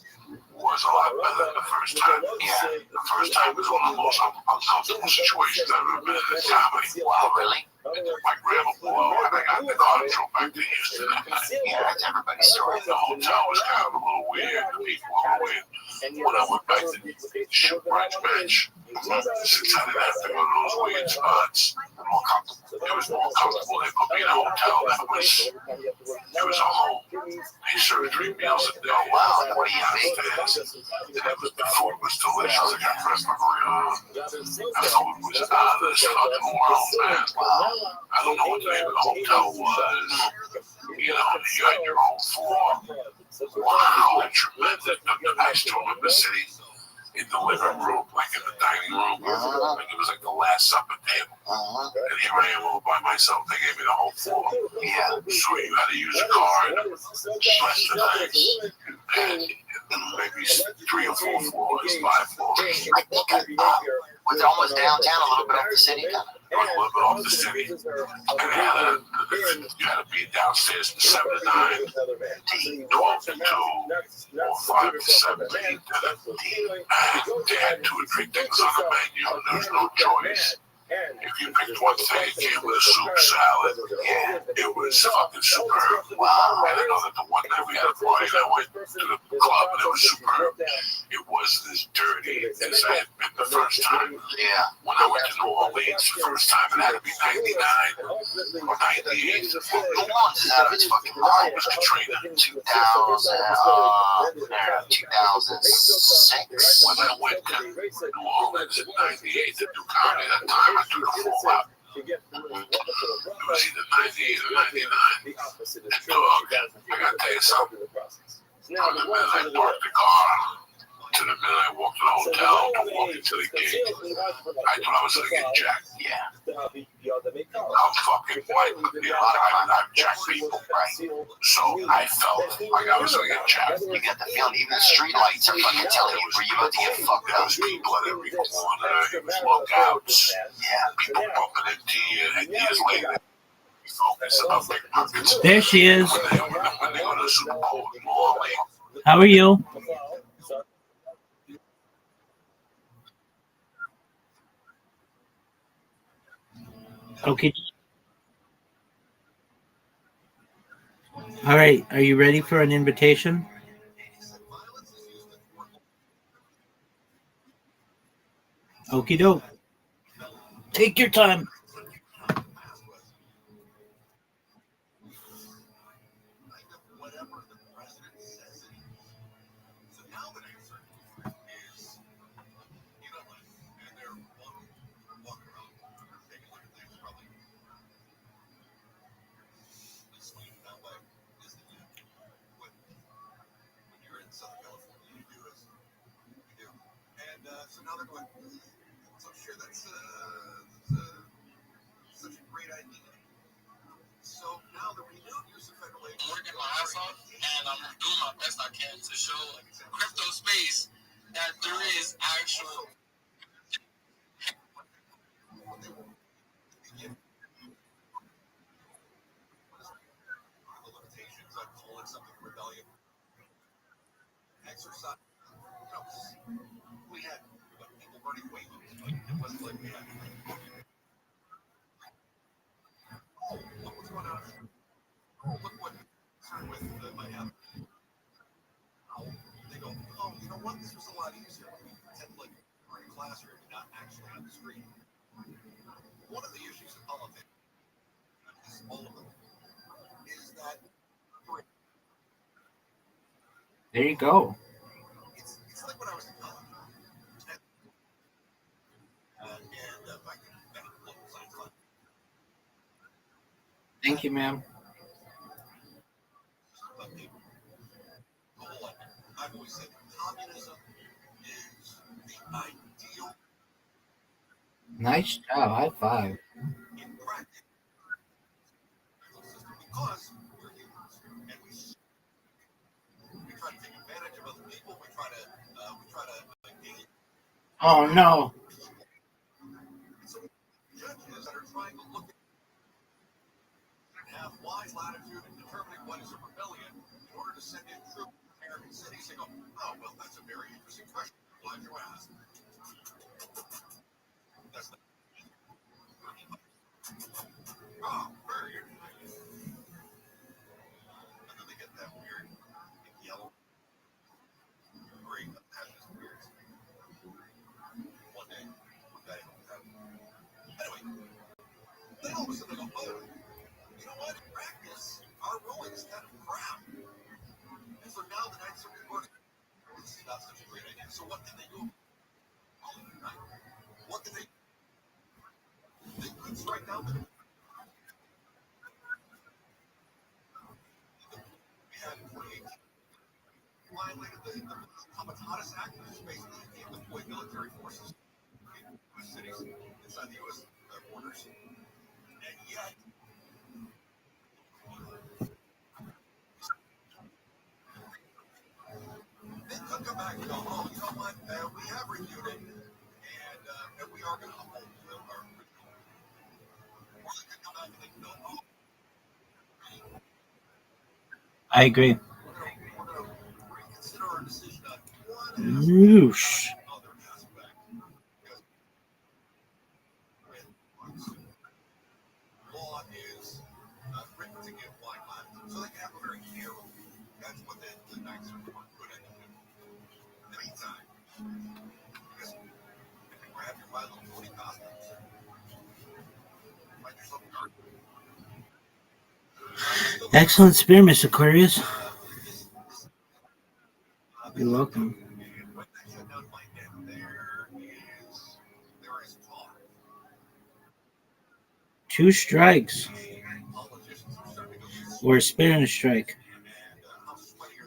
[SPEAKER 1] was a lot better than the first time.
[SPEAKER 2] Yeah.
[SPEAKER 1] The first time was one of the most uncomfortable situations I've ever been in comedy.
[SPEAKER 2] Wow, really?
[SPEAKER 1] My grandma blew out and I got the car and drove back to Houston.
[SPEAKER 2] Yeah, that's everybody's story.
[SPEAKER 1] The hotel was kind of a little weird. The people were weird. When I went back to the shipwreck's bench, since I didn't have to go to those weird spots, it was more comfortable. They put me in a hotel that was, it was a home. They served 3 meals a day.
[SPEAKER 2] Wow, what do you think?
[SPEAKER 1] The food was delicious. I got pressed my the food was out of this fucking world, man.
[SPEAKER 2] Wow.
[SPEAKER 1] I don't know what the name of the hotel was. You had your own floor. Wow, and tremendous. Next to him in the city, in the living room, like in the dining room. Like it was like the Last Supper table. And here I am all by myself. They gave me the whole floor.
[SPEAKER 2] Yeah.
[SPEAKER 1] So you had to use a card, press the things, and maybe 3 or 4 floors, 5 floors.
[SPEAKER 2] I think Was it almost downtown, a little bit off the city?
[SPEAKER 1] It was a little bit off the city. And you had to be downstairs from 7 to 9, 12 to 2, or 5 to 7 to eat dinner. And they had 2 or 3 things on the menu. There was no choice. If you picked one thing, it came with a soup salad. Yeah, it was fucking superb. Wow. And I know that the one night we had a party and I went to the club and it was superb. It wasn't as dirty as I had been the first time.
[SPEAKER 2] Yeah.
[SPEAKER 1] When I went to New Orleans the first time, it had to be 99 or 98.
[SPEAKER 2] New Orleans is out of its fucking mind.
[SPEAKER 1] It was Katrina.
[SPEAKER 2] 2006.
[SPEAKER 1] When I went to New Orleans in 98 to do comedy that time, I took a full lap. It was either 98 or 99. And dog, I gotta tell you something. From the minute I parked the car to the minute I walked to the hotel to walk into the gate, I thought I was gonna get jacked.
[SPEAKER 2] Yeah.
[SPEAKER 1] I'm fucking white. I'm jacked people, right? So I felt like I was gonna get jacked.
[SPEAKER 2] You got the feeling, even the street lights are fucking telling you where you about to get fucked
[SPEAKER 1] There
[SPEAKER 2] up.
[SPEAKER 1] was people at every corner. It was lookouts. Yeah, people bumping into you, and years later, we focused on big pockets.
[SPEAKER 3] There she is.
[SPEAKER 1] When they go to the Super Bowl in New Orleans.
[SPEAKER 3] How are you? Okay. All right. Are you ready for an invitation? Okie doke. Take your time.
[SPEAKER 6] So now they're going, so I'm sure that's such a great idea. So now the renewed use of federal aid. I'm working my ass off, and I'm doing my best I can to show crypto space that there is actual. The limitations on calling something rebellion. Exercise. We had people running away. It wasn't like we had. Look what's going on. Look what with Miami. They go, oh, you know what? This was a lot easier when we pretend like we're in a classroom and not actually on the street. One of the issues in politics, all of them, is that
[SPEAKER 3] There you go.
[SPEAKER 6] it's like when I was in college.
[SPEAKER 3] Thank you, ma'am.
[SPEAKER 6] I've always said communism is the ideal
[SPEAKER 3] Nice job. High five.
[SPEAKER 6] in practice because we're humans and we try to take advantage of other people. We try to engage.
[SPEAKER 3] Oh, no.
[SPEAKER 6] So judges that are trying to look at have wise latitude in determining what is a rebellion in order to send in troops to American cities. They go, oh, well, that's a very interesting question. Glad you asked. That's not. Oh, very interesting. And then they get that weird yellow, green, that's just weird. One day, anyway, then all of a sudden they go, oh, you know what? In practice, our ruling is kind of crap. And so now the Ninth Circuit Court is not such a great idea. So what can they do? What can they do? They could strike down the. We had in 2018 violated the Comitatus Act, which is basically you can't deploy military forces in U.S. cities inside the U.S. Borders. And yet, they could come back and go, oh, you know what? We have reviewed it, and we
[SPEAKER 3] I agree. Whoosh.
[SPEAKER 6] Law is written to give blind lives, so they can have a very narrow view. That's what the Knights of the could end up doing. In the meantime, just grab your My Little Pony costumes. Find yourself a card.
[SPEAKER 3] Excellent spear, Miss Aquarius. You're welcome.
[SPEAKER 6] There is talk.
[SPEAKER 3] 2 strikes. Or a spear and a strike.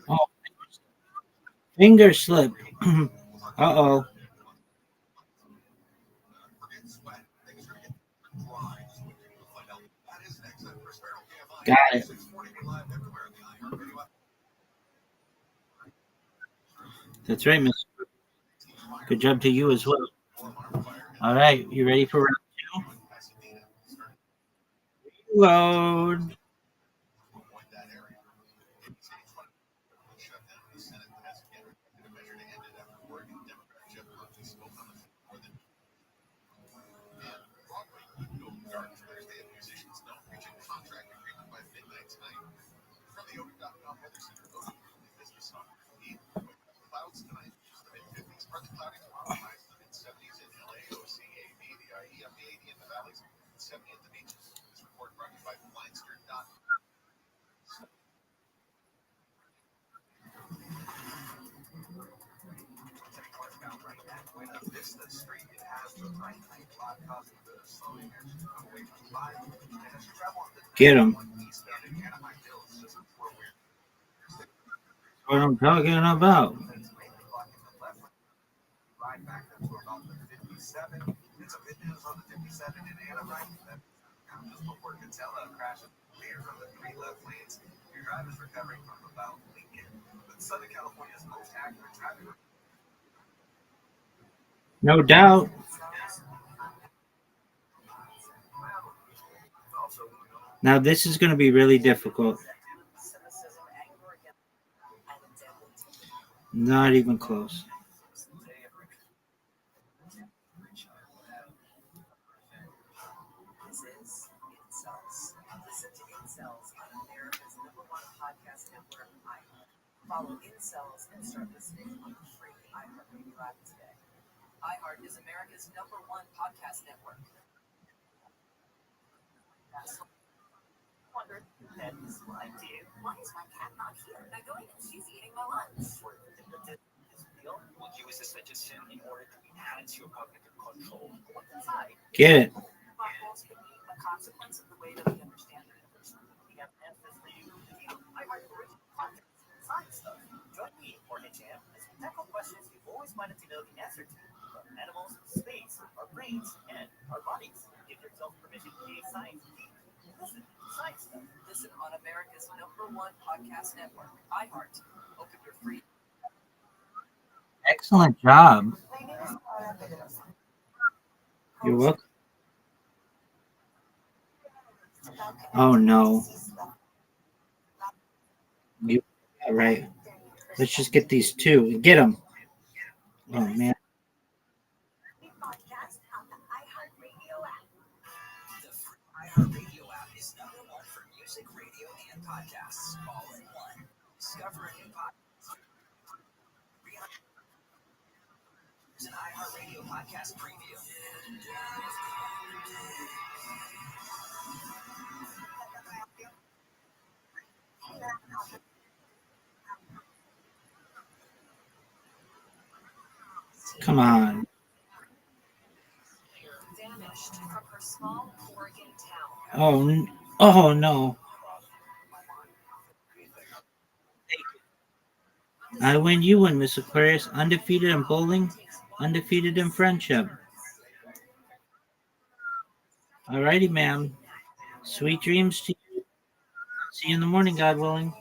[SPEAKER 3] Oh, finger slip. Uh-oh. Got it. That's right, Miss. Good job to you as well. All right, you ready for round 2? Load. Get him. What I'm talking about. No doubt. Now this is going to be really difficult. Not even close.
[SPEAKER 15] Follow Incels and start listening on the free iHeartRadio app today. iHeart is America's #1 podcast network. Wonder that is what I do. Why is my cat not here? I'm going and she's eating my lunch. We'll use this suggestion in order to enhance your cognitive control. What's inside?
[SPEAKER 3] Get it.
[SPEAKER 15] Platforms can be a consequence of the way that we understand the universe. We have answers for you. iHeart original podcast. Science stuff. Join me, Jorge Jam, as we tackle questions you've always wanted to know the answer to. From animals, space, our brains, and our bodies. Give yourself permission to be a science geek. Listen to Science Stuff. Listen on America's #1 podcast network, iHeart. Open your free.
[SPEAKER 3] Excellent job. You're welcome. Oh no. You right. Let's just get these 2. Get them. Oh man.
[SPEAKER 15] iHeartRadio app is #1 for music, radio, and podcasts, all in one. Discover a new podcast. It's an iHeartRadio podcast preview.
[SPEAKER 3] Come on.
[SPEAKER 15] Vanished from her small Oregon town.
[SPEAKER 3] Oh no. I win, you win, Miss Aquarius. Undefeated in bowling, undefeated in friendship. Alrighty, ma'am. Sweet dreams to you. See you in the morning, God willing.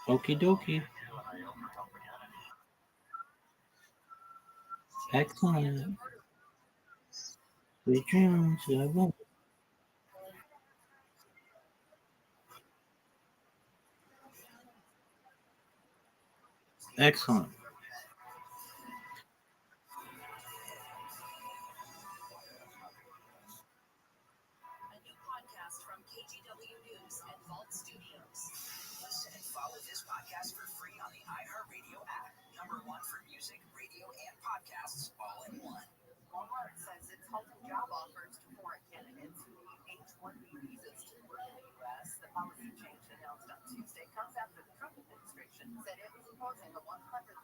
[SPEAKER 3] Okie dokie. Excellent. Sweet dreams. Excellent.
[SPEAKER 5] A new podcast from KGW News and Vault Studios. Listen and follow this podcast for free on the iHeartRadio app. #1 for music, radio, and podcasts all in one.
[SPEAKER 8] Walmart says it's halting job offers to foreign candidates who need H-1B visas to work in the U.S. The policy change announced on Tuesday comes after the Trump administration said it was imposing a $100,000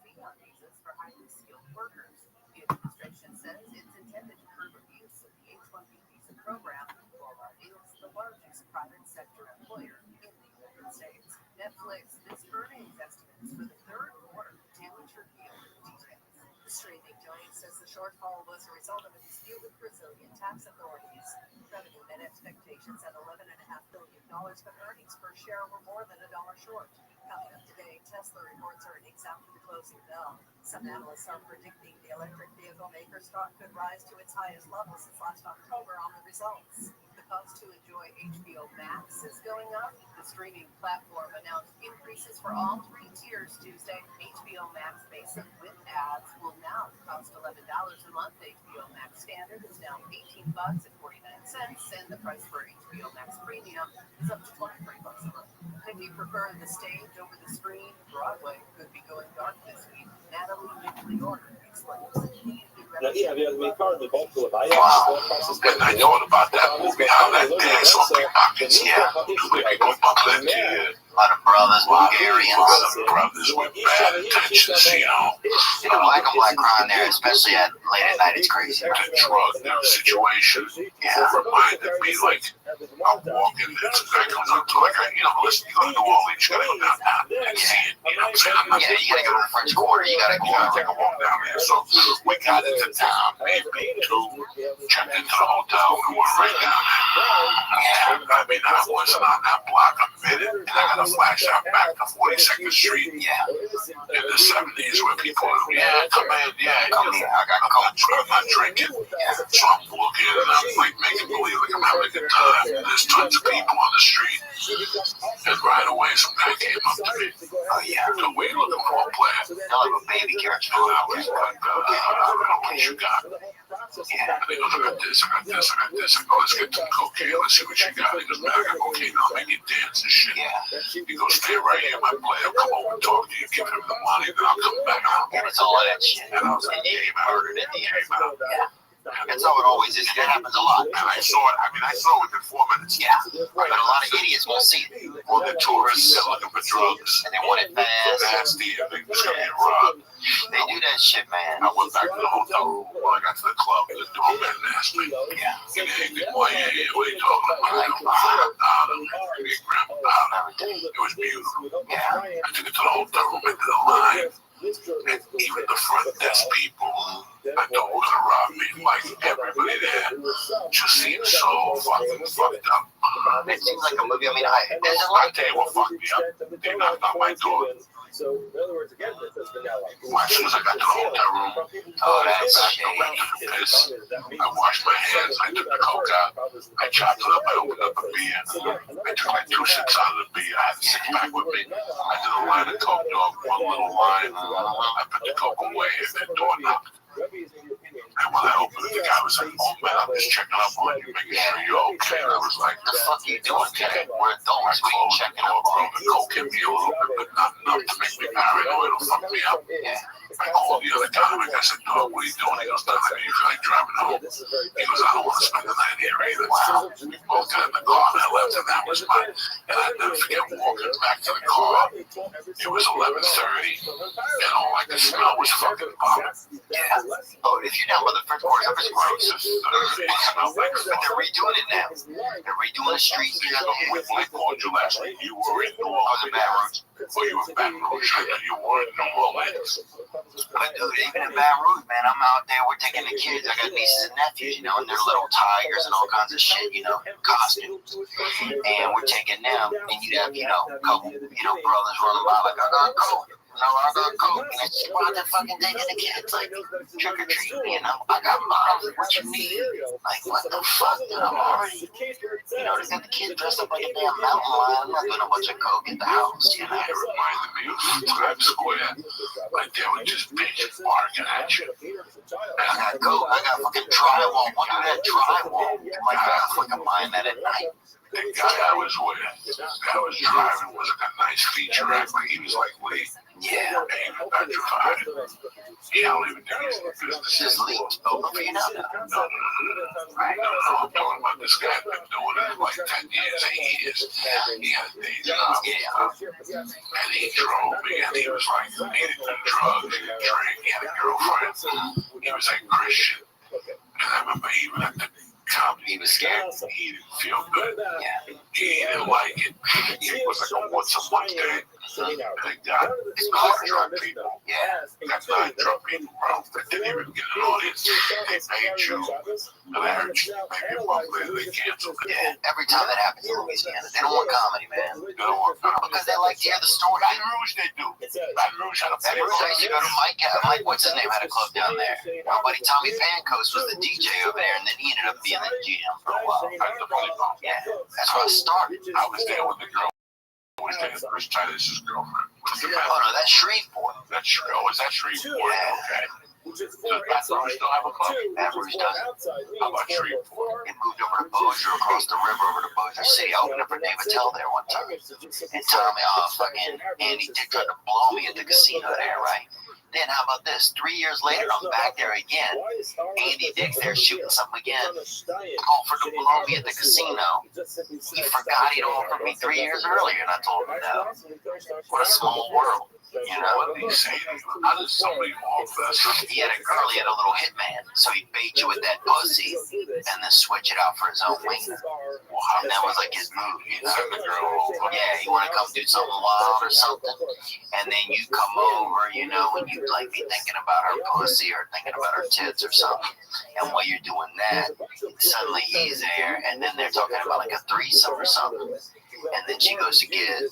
[SPEAKER 8] fee on visas for highly skilled workers. The administration says it's intended to curb abuse of the H-1B visa program. Walmart is the largest private sector employer in the United States. Netflix missed earnings estimates for the third quarter. Taylor revealed details. The streaming giant says the shortfall was a result of a dispute with Brazilian tax authorities. Revenue met expectations at $11.5 billion, but earnings per share were more than $1 short. Coming up today, Tesla reports earnings after the closing bell. Some analysts are predicting the electric vehicle maker stock could rise to its highest level since last October on the results. The cost to enjoy HBO Max is going up. The streaming platform announced increases for all 3 tiers Tuesday. HBO Max Basic with ads will now cost $11 a month. HBO Max Standard is now $18.49, and the price for HBO Max Premium is up to $23 a month. If you prefer the stage over the screen, Broadway could be going dark this week. Natalie Midgley-Order explains.
[SPEAKER 1] And I know about that movie, how that dance on pickpockets.
[SPEAKER 2] Yeah.
[SPEAKER 1] People buckling to you.
[SPEAKER 2] A lot of brothers, Bulgarians.
[SPEAKER 1] Some brothers with bad intentions, you know.
[SPEAKER 2] You know, black on black crime there, especially at late at night, it's crazy.
[SPEAKER 1] The drug situation.
[SPEAKER 2] Yeah.
[SPEAKER 1] Reminded me, like, I'm walking, and some guy comes up to like, you know, listen, you go to New Orleans, you gotta go downtown and see it. You know what I'm saying? I'm not
[SPEAKER 2] Yeah, you gotta go to the French Quarter. You gotta go
[SPEAKER 1] take a walk down there. So we got into town, maybe 2, checked into the hotel, we went right down there. Yeah, I mean, I wasn't on that block a minute, and I got a flash out back to 42nd Street.
[SPEAKER 2] Yeah.
[SPEAKER 1] In the 70s, where people, come in,
[SPEAKER 2] Come here, I got coke.
[SPEAKER 1] I'm not drinking. So I'm looking, and I'm like making believe like I'm having a good time. There's tons of people on the street. And right away, some guy came up to me.
[SPEAKER 2] Oh, yeah.
[SPEAKER 1] So we looking for a plan.
[SPEAKER 2] They're like a baby carrot.
[SPEAKER 1] And I was like, what you got?
[SPEAKER 2] Yeah.
[SPEAKER 1] And he goes, I got this, I got this, I got this. I go, let's get some cocaine, let's see what you got. He goes, man, I got cocaine, I'll make you dance and shit.
[SPEAKER 2] Yeah.
[SPEAKER 1] He goes, stay right here, my player. I'll come over and talk to you, give him the money, then I'll come back.
[SPEAKER 2] And it's all of that shit.
[SPEAKER 1] And I was like, game out,
[SPEAKER 2] Murdered at the end.
[SPEAKER 1] game out.
[SPEAKER 2] Yeah. That's how it always is. That happens a lot.
[SPEAKER 1] And I saw it, I saw it within 4 minutes.
[SPEAKER 2] Yeah. But a lot of idiots won't see it.
[SPEAKER 1] Well, the tourists, they're looking for drugs.
[SPEAKER 2] And they want it fast.
[SPEAKER 1] Nasty, and they just gonna get robbed.
[SPEAKER 2] They do that shit, man.
[SPEAKER 1] I went back to the hotel room when I got to the club. The doorman asked me,
[SPEAKER 2] Yeah.
[SPEAKER 1] what are you talking about? It was beautiful.
[SPEAKER 2] Yeah.
[SPEAKER 1] I took it to the hotel room, into the line. And even the front desk people, I thought were gonna rob me. Like everybody there just seemed so fucking fucked up.
[SPEAKER 2] It seems like a movie. I mean, there's a
[SPEAKER 1] I
[SPEAKER 2] lot.
[SPEAKER 1] tell you what fucked me up. They knocked on my door.
[SPEAKER 17] So, in other words, again, this has been now like.
[SPEAKER 1] As soon as I got to the hotel room,
[SPEAKER 2] Oh, that's
[SPEAKER 1] back
[SPEAKER 2] shady.
[SPEAKER 1] to piss. I washed my hands. I took the coke out. I chopped it up. I opened up a beer. I took like 2 sips out of the beer. I had the 6-pack with me. I did a line of coke, dog. 1 little line. I put the coke away and then door knocked. And when I opened it, the guy was like, oh man, I'm just checking up on you, making sure you're okay. And I was like,
[SPEAKER 2] The fuck you doing, kid? We're adults. We ain't checking up
[SPEAKER 1] bro,
[SPEAKER 2] on
[SPEAKER 1] the coke hit me a little bit, but not enough to make me paranoid or fuck me up.
[SPEAKER 2] Yeah.
[SPEAKER 1] I called the other comic. I said, dog, what are you doing? He goes, nothing. You feel like driving home? He goes, I don't want to spend the night here either. Wow. We both got in the car and I left, and that was mine. And I never forget walking back to the car. It was 11:30, and all I could smell was fucking vomit.
[SPEAKER 2] Yeah. Oh, if you're down by the French Quarter, it's gross.
[SPEAKER 1] It smelled like
[SPEAKER 2] But they're redoing it now. They're redoing the streets.
[SPEAKER 1] you know, when I called you last night, you were in New
[SPEAKER 2] Oh, the Baton
[SPEAKER 1] Orleans.
[SPEAKER 2] Rouge.
[SPEAKER 1] Or you were in Baton Rouge, I know you were in New Orleans.
[SPEAKER 2] But dude, even in Baton Rouge, man, I'm out there. We're taking the kids. I got nieces and nephews, you know, and they're little tigers and all kinds of shit, you know, costumes. And we're taking them, and you have, you know, a couple, you know, brothers running by like, I got coke. No, I got coke. And it's about the fucking taking the kids, like, trick or treat, you know? I got mom, what you need? Like, what the fuck, dude? I'm already, you know, they got the kid dressed up like a damn mountain lion. I'm not doing a bunch of coke at the house, you know?
[SPEAKER 1] It reminded me of Times Square. Like they were just bitches barking at you.
[SPEAKER 2] I got coke, I got fucking drywall. What do that drywall? Like, I got fucking mine that at night.
[SPEAKER 1] The guy I was with, that was driving, was like a nice feature actor. He was like, wait,
[SPEAKER 2] yeah,
[SPEAKER 1] and he was petrified. He don't even think he's in business.
[SPEAKER 2] Just leaked over for you now?
[SPEAKER 1] No, I'm talking about this guy been doing it like 10 years, 8 years. He had a day job, and he drove me, and he was like, he didn't do drugs, he didn't drink, he had a girlfriend. He was like Christian. And I remember even at the comedy,
[SPEAKER 2] he was scared.
[SPEAKER 1] He didn't feel good.
[SPEAKER 2] Yeah.
[SPEAKER 1] He didn't like it. It was like a once-a-month thing. Thank God.
[SPEAKER 2] It's hard to drug people.
[SPEAKER 1] Yeah. That's not drug people, bro. They didn't even get an audience. They paid you. And they heard you. Maybe a month later they canceled it.
[SPEAKER 2] Yeah. Every time that happens in Louisiana, they don't want comedy, man.
[SPEAKER 1] They don't want comedy.
[SPEAKER 2] Because they like to hear the story.
[SPEAKER 1] Baton Rouge, they do. Baton Rouge had a
[SPEAKER 2] Baton Rouge, I used to go to Mike, what's his name, had a club down there. My buddy Tommy Pancos was the DJ over there, and then he ended up being the GM for a while. Yeah, that's where I started.
[SPEAKER 1] I was there with the girl. I was there Chris Titus's girlfriend.
[SPEAKER 2] Oh no, that's Shreveport.
[SPEAKER 1] That's is that Shreveport? Yeah. Okay. Does Baton Rouge still have a club?
[SPEAKER 2] Baton Rouge does.
[SPEAKER 1] How about Shreveport?
[SPEAKER 2] It moved over to Bossier, across the river over to Bossier City. I opened up for David Tell there one time. And Tommy, fucking Andy Dick tried to blow me at the casino there, right? Then how about this? 3 years later, I'm back there again. Andy Dick there shooting something again. Offered to blow me at the casino. He forgot he'd offered me 3 years earlier, and I told him no. What a small world. You know what they say?
[SPEAKER 1] How does somebody offer that?
[SPEAKER 2] He had a girl, he had a little hitman, so he'd bait you with that pussy and then switch it out for his own wing. And that was like his move. He'd send the girl over. Yeah, he wanted to come do something wild or something. And then you come over, you know, and you'd like be thinking about her pussy or thinking about her tits or something. And while you're doing that, suddenly he's there, and then they're talking about like a threesome or something. And then she goes to get,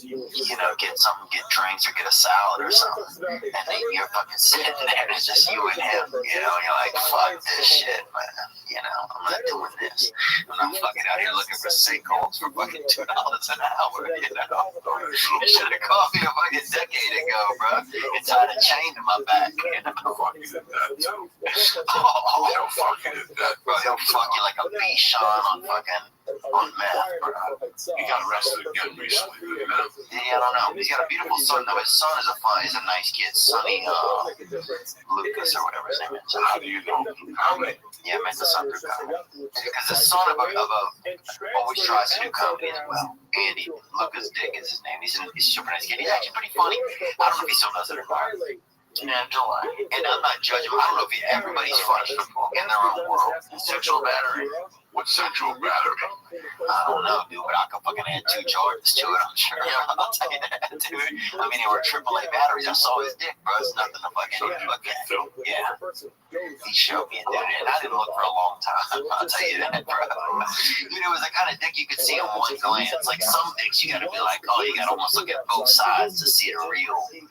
[SPEAKER 2] you know, get something, get drinks or get a salad or something. And then you're fucking sitting there and it's just you and him, you know, you're like, fuck this shit, man. You know, I'm not doing this. I'm not fucking out here looking for sinkholes for fucking $2 an hour, you know. You should have called me a fucking decade ago, bro. And tied a chain to my back, you know.
[SPEAKER 1] Fuck you did that too.
[SPEAKER 2] Oh,
[SPEAKER 1] They'll fuck you did that.
[SPEAKER 2] bro, he'll fuck you like a Bichon on fucking, on meth, bro.
[SPEAKER 1] He got arrested again recently, you know?
[SPEAKER 2] Yeah, I don't know. He's got a beautiful son, though. His son is a nice kid. Sonny, Lucas or whatever his name is.
[SPEAKER 1] How do you know? Comedy?
[SPEAKER 2] Yeah, I met the son through comedy. Because the son of a always tries to do comedy as well. Andy, Lucas Dick is his name. He's super nice kid. He's actually pretty funny. I don't know if he still does it or not. Yeah, don't lie. And I'm not judging him. I don't know if everybody's funny in their own world. Sexual battery.
[SPEAKER 1] What's sexual battery?
[SPEAKER 2] I don't know, dude, but I could fucking add 2 charges to it, I'm sure. I'll tell you that, dude. I mean, they were AAA batteries. I saw his dick, bro. It's nothing to fucking look at. Yeah. He showed me it, dude, and I didn't look for a long time. I'll tell you that, bro. Dude, it was the kind of dick you could see in one glance. Like, some dicks, you gotta be like, oh, you gotta almost look at both sides to see the real, you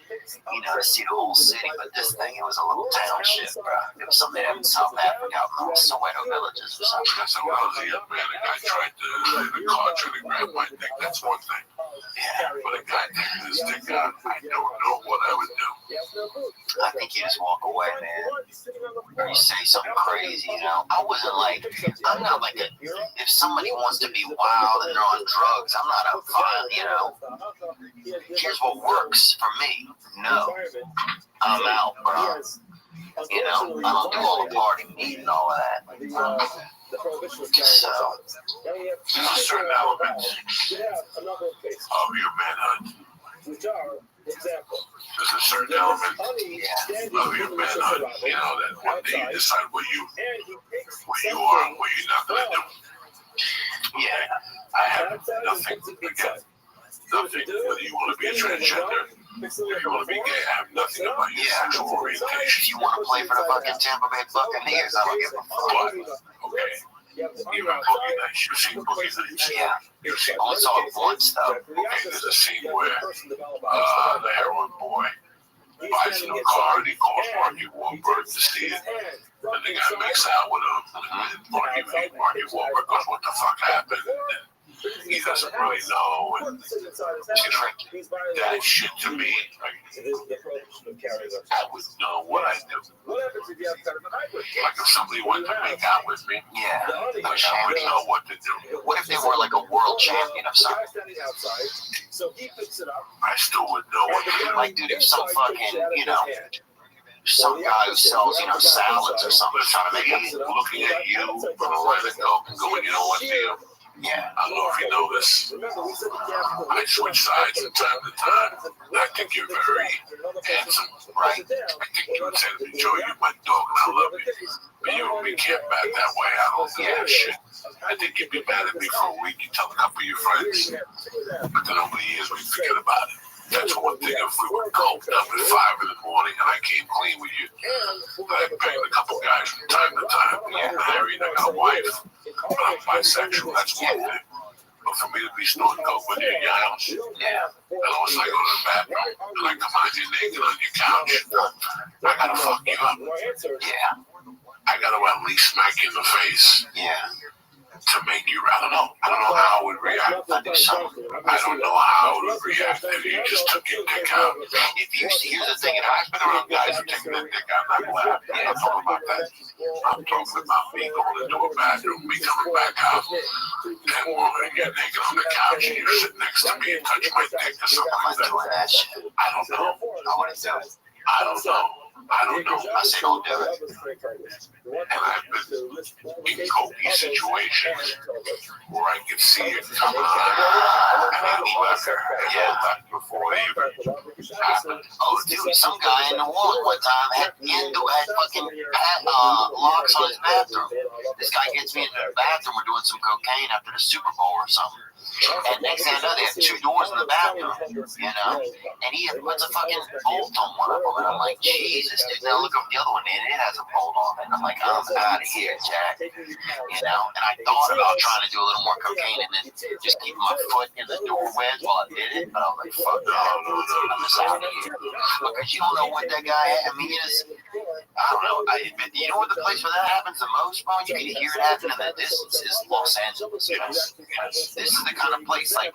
[SPEAKER 2] know, to see the whole city. But this thing, it was a little township, bro. It was something they had in South Africa, out in the Soweto villages or something.
[SPEAKER 1] That's when I was a young man, a guy tried to, the car tried to grab my dick, that's one thing.
[SPEAKER 2] Yeah.
[SPEAKER 1] But a guy taking his dick out, I don't know what I would do.
[SPEAKER 2] I think you just walk away, man. Or you say something crazy, you know. I wasn't like, I'm not like a, if somebody wants to be wild and they're on drugs, I'm not a fine, you know. Here's what works for me. No. I'm out, bro. You know, I don't do all the partying, eating, all of that. So,
[SPEAKER 1] there's a certain element of your manhood. There's a certain element of your manhood, you know, that one day you decide what you are and what you're not going to do.
[SPEAKER 2] Yeah.
[SPEAKER 1] I have nothing against nothing. Whether you want to be a transgender, if you want to be gay, I have nothing about your sexual orientation.
[SPEAKER 2] If you want to play for the fucking Tampa Bay Buccaneers, I don't give a fuck.
[SPEAKER 1] Okay. Even Boogie Nights. You've seen Boogie Nights.
[SPEAKER 2] Yeah.
[SPEAKER 1] You've seen
[SPEAKER 2] I only saw it once, though.
[SPEAKER 1] Okay, there's a scene where the heroin boy buys a new car and he calls Marky Wahlberg to see it. And the guy makes out with him. And Marky Wahlberg goes, what the fuck happened? And he doesn't really know. And that shit to me, I would know what I do. Like if somebody wanted to make out with me,
[SPEAKER 2] Yeah.
[SPEAKER 1] I would know what to do.
[SPEAKER 2] What if they were like a world champion of something?
[SPEAKER 1] I still would know what to do.
[SPEAKER 2] Like, dude, if some fucking, some guy who sells, salads or something trying to make
[SPEAKER 1] Me looking at you from a line of coke and going, you know what, Theo?
[SPEAKER 2] Yeah.
[SPEAKER 1] I don't know if you know this. I switch sides from time to time. I think you're very handsome, right? I think you would say to me, Joe, you're my dog and I love you. But you and me can't back that way. I don't give a shit. I think you'd be mad at me for a week. You tell a couple of your friends. But then over the years, we forget about it. That's one thing. If we were coked up at 5 in the morning and I came clean with you, I banged a couple guys from time to time. I'm married, I got a wife, but I'm bisexual. That's one thing. But for me to be snorting coke with you in your house, and also I go to the bathroom and I come out you naked on your couch, I gotta fuck you up.
[SPEAKER 2] Yeah.
[SPEAKER 1] I gotta at least smack you in the face.
[SPEAKER 2] Yeah.
[SPEAKER 1] To make you, I don't know how I would react. I don't know how I would react if you just took your dick out.
[SPEAKER 2] Here's the thing,
[SPEAKER 1] I've been around guys who take their dick out and I'm glad. I'm not talking about that. I'm talking about me going into a bathroom, me coming back out, and we're gonna get naked on the couch and you sit next to me and touch my dick or something like that. I don't know.
[SPEAKER 2] I wouldn't do it.
[SPEAKER 1] I don't know.
[SPEAKER 2] I say don't do it.
[SPEAKER 1] And I've been in cokey situations where I could see it coming on, and I left her. That before it even happened.
[SPEAKER 2] Oh, dude, some guy in the wall one time had fucking locks on his bathroom. This guy gets me into the bathroom. We're doing some cocaine after the Super Bowl or something. And next thing I know, they have 2 doors in the bathroom, and he puts a fucking bolt on one of them. And I'm like, Jesus, dude. Now look up the other one, and it has a bolt on it. And I'm like, I'm out of here, Jack. And I thought about trying to do a little more cocaine and then just keep my foot in the door wedge while I did it. But I was like, fuck no, I'm just out of here. Because you don't know what that guy, I don't know. You know what the place where that happens the most, bro? You can hear it happen in the distance is Los Angeles. This is the kind of place, like,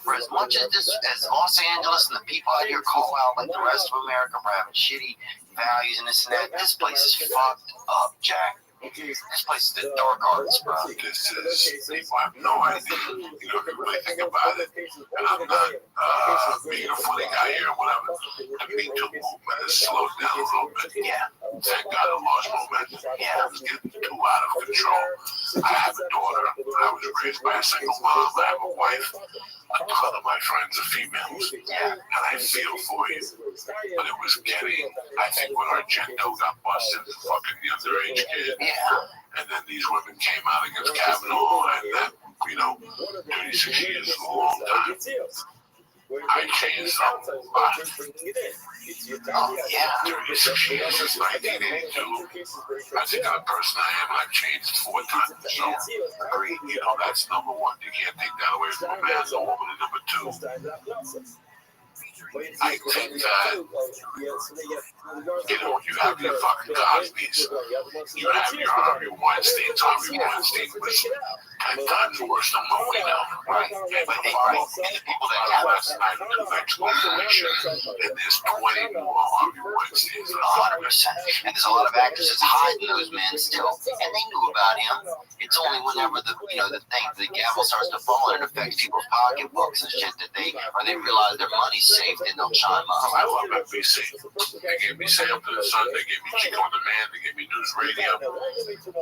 [SPEAKER 2] for as much as Los Angeles and the people out here call out like the rest of America for having shitty values and this and that, this place is fucked up, Jack. This place is the dark arts, bro.
[SPEAKER 1] This is, people have no idea, if you really think about it. And I'm not being a funny guy here or whatever. The Me Too movement has slowed down a little bit.
[SPEAKER 2] Yeah.
[SPEAKER 1] Thank God it lost momentum. Yeah. It was getting too out of control. I have a daughter. I was raised by a single mom. I have a wife. A ton of my friends are females. Yeah. And I feel for you. But it was getting, I think when Argento got busted, fucking the underage kid. Yeah. And then these women came out against Kavanaugh, and that, 36 years is a long time. I changed a lot.
[SPEAKER 2] Oh, yeah.
[SPEAKER 1] 36 years since 1982. I think I'm the person I am, and I've changed 4 times. So, agreed. That's number 1. You can't take that away from a man or woman. And number 2, I think that, you have your fucking Cosby's, you have your Harvey Weinstein. Harvey Weinstein was 10 times worse than what we know. Right? And the people that got last night in the explosion, and there's 20 more Harvey Weinsteins.
[SPEAKER 2] 100%. And there's a lot of actresses hiding those men still, and they knew about him. It's only whenever the gavel starts to fall and it affects people's pocketbooks and shit that they realize their money's safe, then they'll chime up.
[SPEAKER 1] I love NBC. They gave me Say Up to the Sun. They gave me Chico on Demand. They gave me News Radio.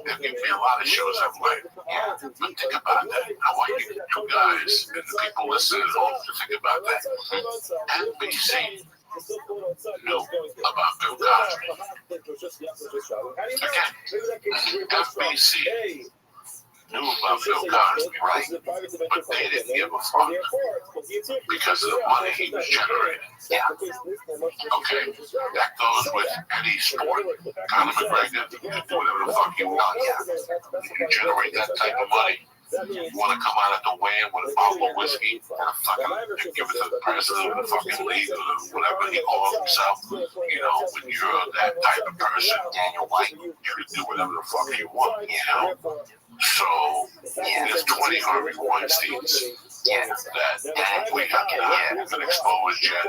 [SPEAKER 1] They gave me a lot of shows I've liked. Yeah. But think about that. I want you guys and the people listening at home to think about that. NBC knew about Bill Cosby. Again, NBC knew about Bill Cosby, right? But they didn't give a fuck because of the money he was generating.
[SPEAKER 2] Yeah.
[SPEAKER 1] Okay, that goes with any sport. Conor McGregor can do whatever the fuck you want. If you generate that type of money, you want to come out at the weigh-in with a bottle of whiskey and a fucking give it to the president of the fucking league or whatever he calls himself. You know, when you're that type of person, Daniel White, you can do whatever the fuck you want. You know. So there's 20 Harvey Weinsteins that we haven't been exposed yet,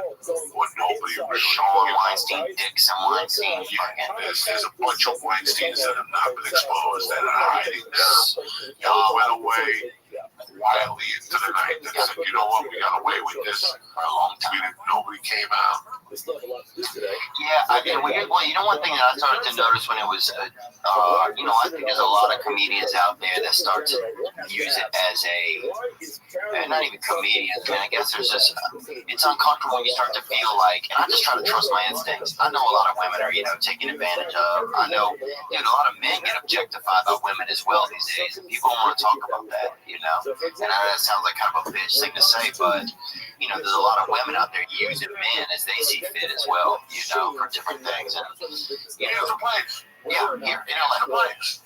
[SPEAKER 1] or nobody really.
[SPEAKER 2] Sean Weinstein, Dixon Weinstein.
[SPEAKER 1] There's a bunch of Weinsteins that have not been exposed that are hiding now. Y'all went away quietly into the night and said, you know what, we got away with this for a long time. Nobody came out.
[SPEAKER 2] Yeah, you know one thing that I started to notice when it was, I think there's a lot of comedians out there that start to use it as not even comedians, man. I guess there's just, it's uncomfortable when you start to feel like, and I just try to trust my instincts. I know a lot of women are, taken advantage of. I know, a lot of men get objectified by women as well these days, and people don't want to talk about that, And I know that sounds like kind of a bitch thing to say, but, there's a lot of women out there using men as they see fit as well, for different things. And,
[SPEAKER 1] for players.
[SPEAKER 2] Yeah, here in LA.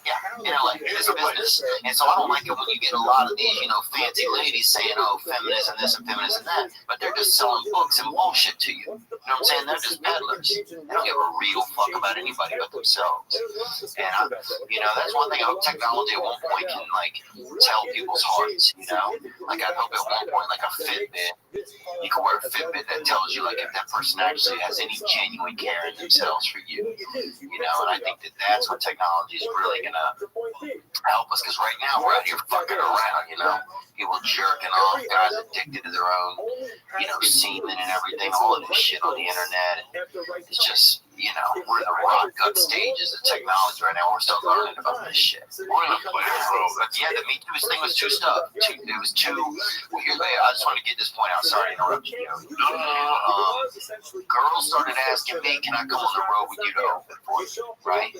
[SPEAKER 2] Yeah, in LA. It's a business. And so I don't like it when you get a lot of these, fancy ladies saying, oh, feminism this and feminism that, but they're just selling books and bullshit to you. You know what I'm saying? They're just peddlers. They don't give a real fuck about anybody but themselves. And, that's one thing about technology at one point can, tell people's hearts, Like, I hope at one point, like a Fitbit, you can wear a Fitbit that tells you, if that person actually has any genuine care in themselves for you, and I think that's what technology is really going to help us, because right now we're out here fucking around, people jerking off, guys addicted to their own, semen and everything, all of this shit on the internet. It's just, we're in the rock gut stages of technology right now. We're still learning about this shit. We're going to play a role. Yeah, the Me Too thing was two stuff. It was two. Well, here's I just want to get this point out. Sorry to interrupt you. Girls started asking me, can I come on the road with you to open for you? Right?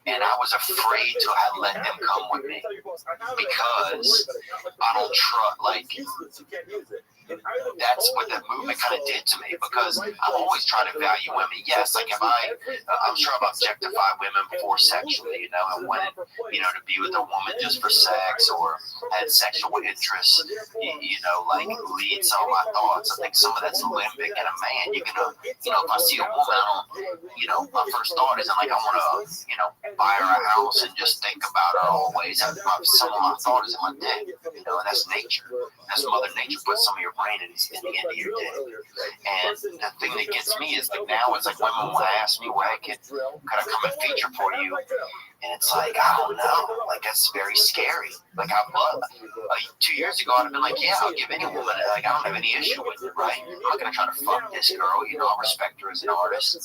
[SPEAKER 2] And I was afraid to let them come with me because I don't trust, that's what the movement kind of did to me, because I've always tried to value women. Yes, if I'm sure I've objectified women before sexually, and wanted, to be with a woman just for sex or had sexual interests, lead some of my thoughts. I think some of that's limbic in a man. You're gonna, if I see a woman, my first thought isn't I want to, buy her a house and just think about her always. Some of my thought is in my dick, and that's nature. That's Mother Nature puts some of your brain in the end of your day. And the thing that gets me is now it's women will ask me where I could kind of come and feature for you. And it's I don't know. That's very scary. I love 2 years ago, I'd have been yeah, I'll give any woman, I don't have any issue with it, right? I'm not going to try to fuck this girl, I respect her as an artist.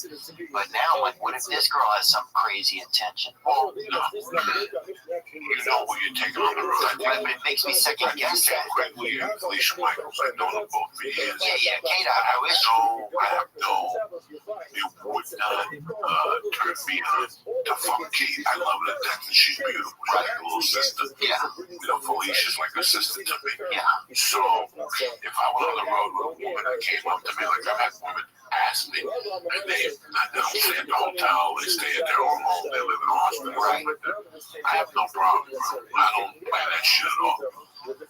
[SPEAKER 2] But now, what if this girl has some crazy intention?
[SPEAKER 1] Well, you know what you're taking on the road.
[SPEAKER 2] It makes me second guess that.
[SPEAKER 1] Quickly, Alicia Michaels, I've known them both for years.
[SPEAKER 2] Yeah, Kate, I wish.
[SPEAKER 1] It would not turn me on to fuck Kate. I love her to death, and she's beautiful. She's like a little sister.
[SPEAKER 2] Yeah.
[SPEAKER 1] Felicia's like a sister to me.
[SPEAKER 2] Yeah.
[SPEAKER 1] So, if I went on the road with a woman that came up to me, I've had women ask me, and they don't stay at the hotel, they stay at their own home, they live in a hospital, right? I have no problem. I don't play that shit at all.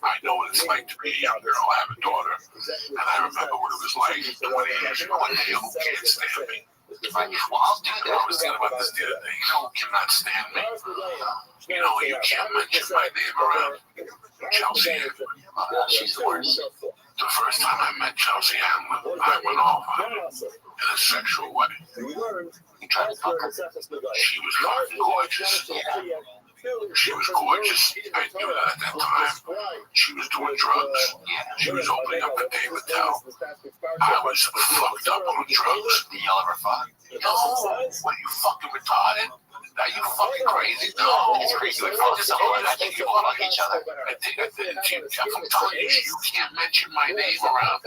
[SPEAKER 1] I know what it's like to be a young girl. I have a daughter, and I remember what it was like 20 years ago. One day, who can't stand me?
[SPEAKER 2] Right. Well, I'll do that.
[SPEAKER 1] I was thinking about this the other day. You cannot stand me. You can't mention my name around Chelsea Handler.
[SPEAKER 2] She's the worst.
[SPEAKER 1] The first time I met Chelsea Handler, I went off on her in a sexual way.
[SPEAKER 2] You tried to fuck her?
[SPEAKER 1] She was fucking gorgeous.
[SPEAKER 2] Yeah.
[SPEAKER 1] She was gorgeous. I knew that at that time. She was doing drugs.
[SPEAKER 2] Yeah.
[SPEAKER 1] She was opening up a David Tell. I was fucked up on drugs.
[SPEAKER 2] Did y'all ever fuck?
[SPEAKER 1] No. What, are you fucking retarded? Are you fucking crazy? No.
[SPEAKER 2] It's crazy. We fucked someone. I think you all like each other.
[SPEAKER 1] I think I'm telling you, you can't mention my name around.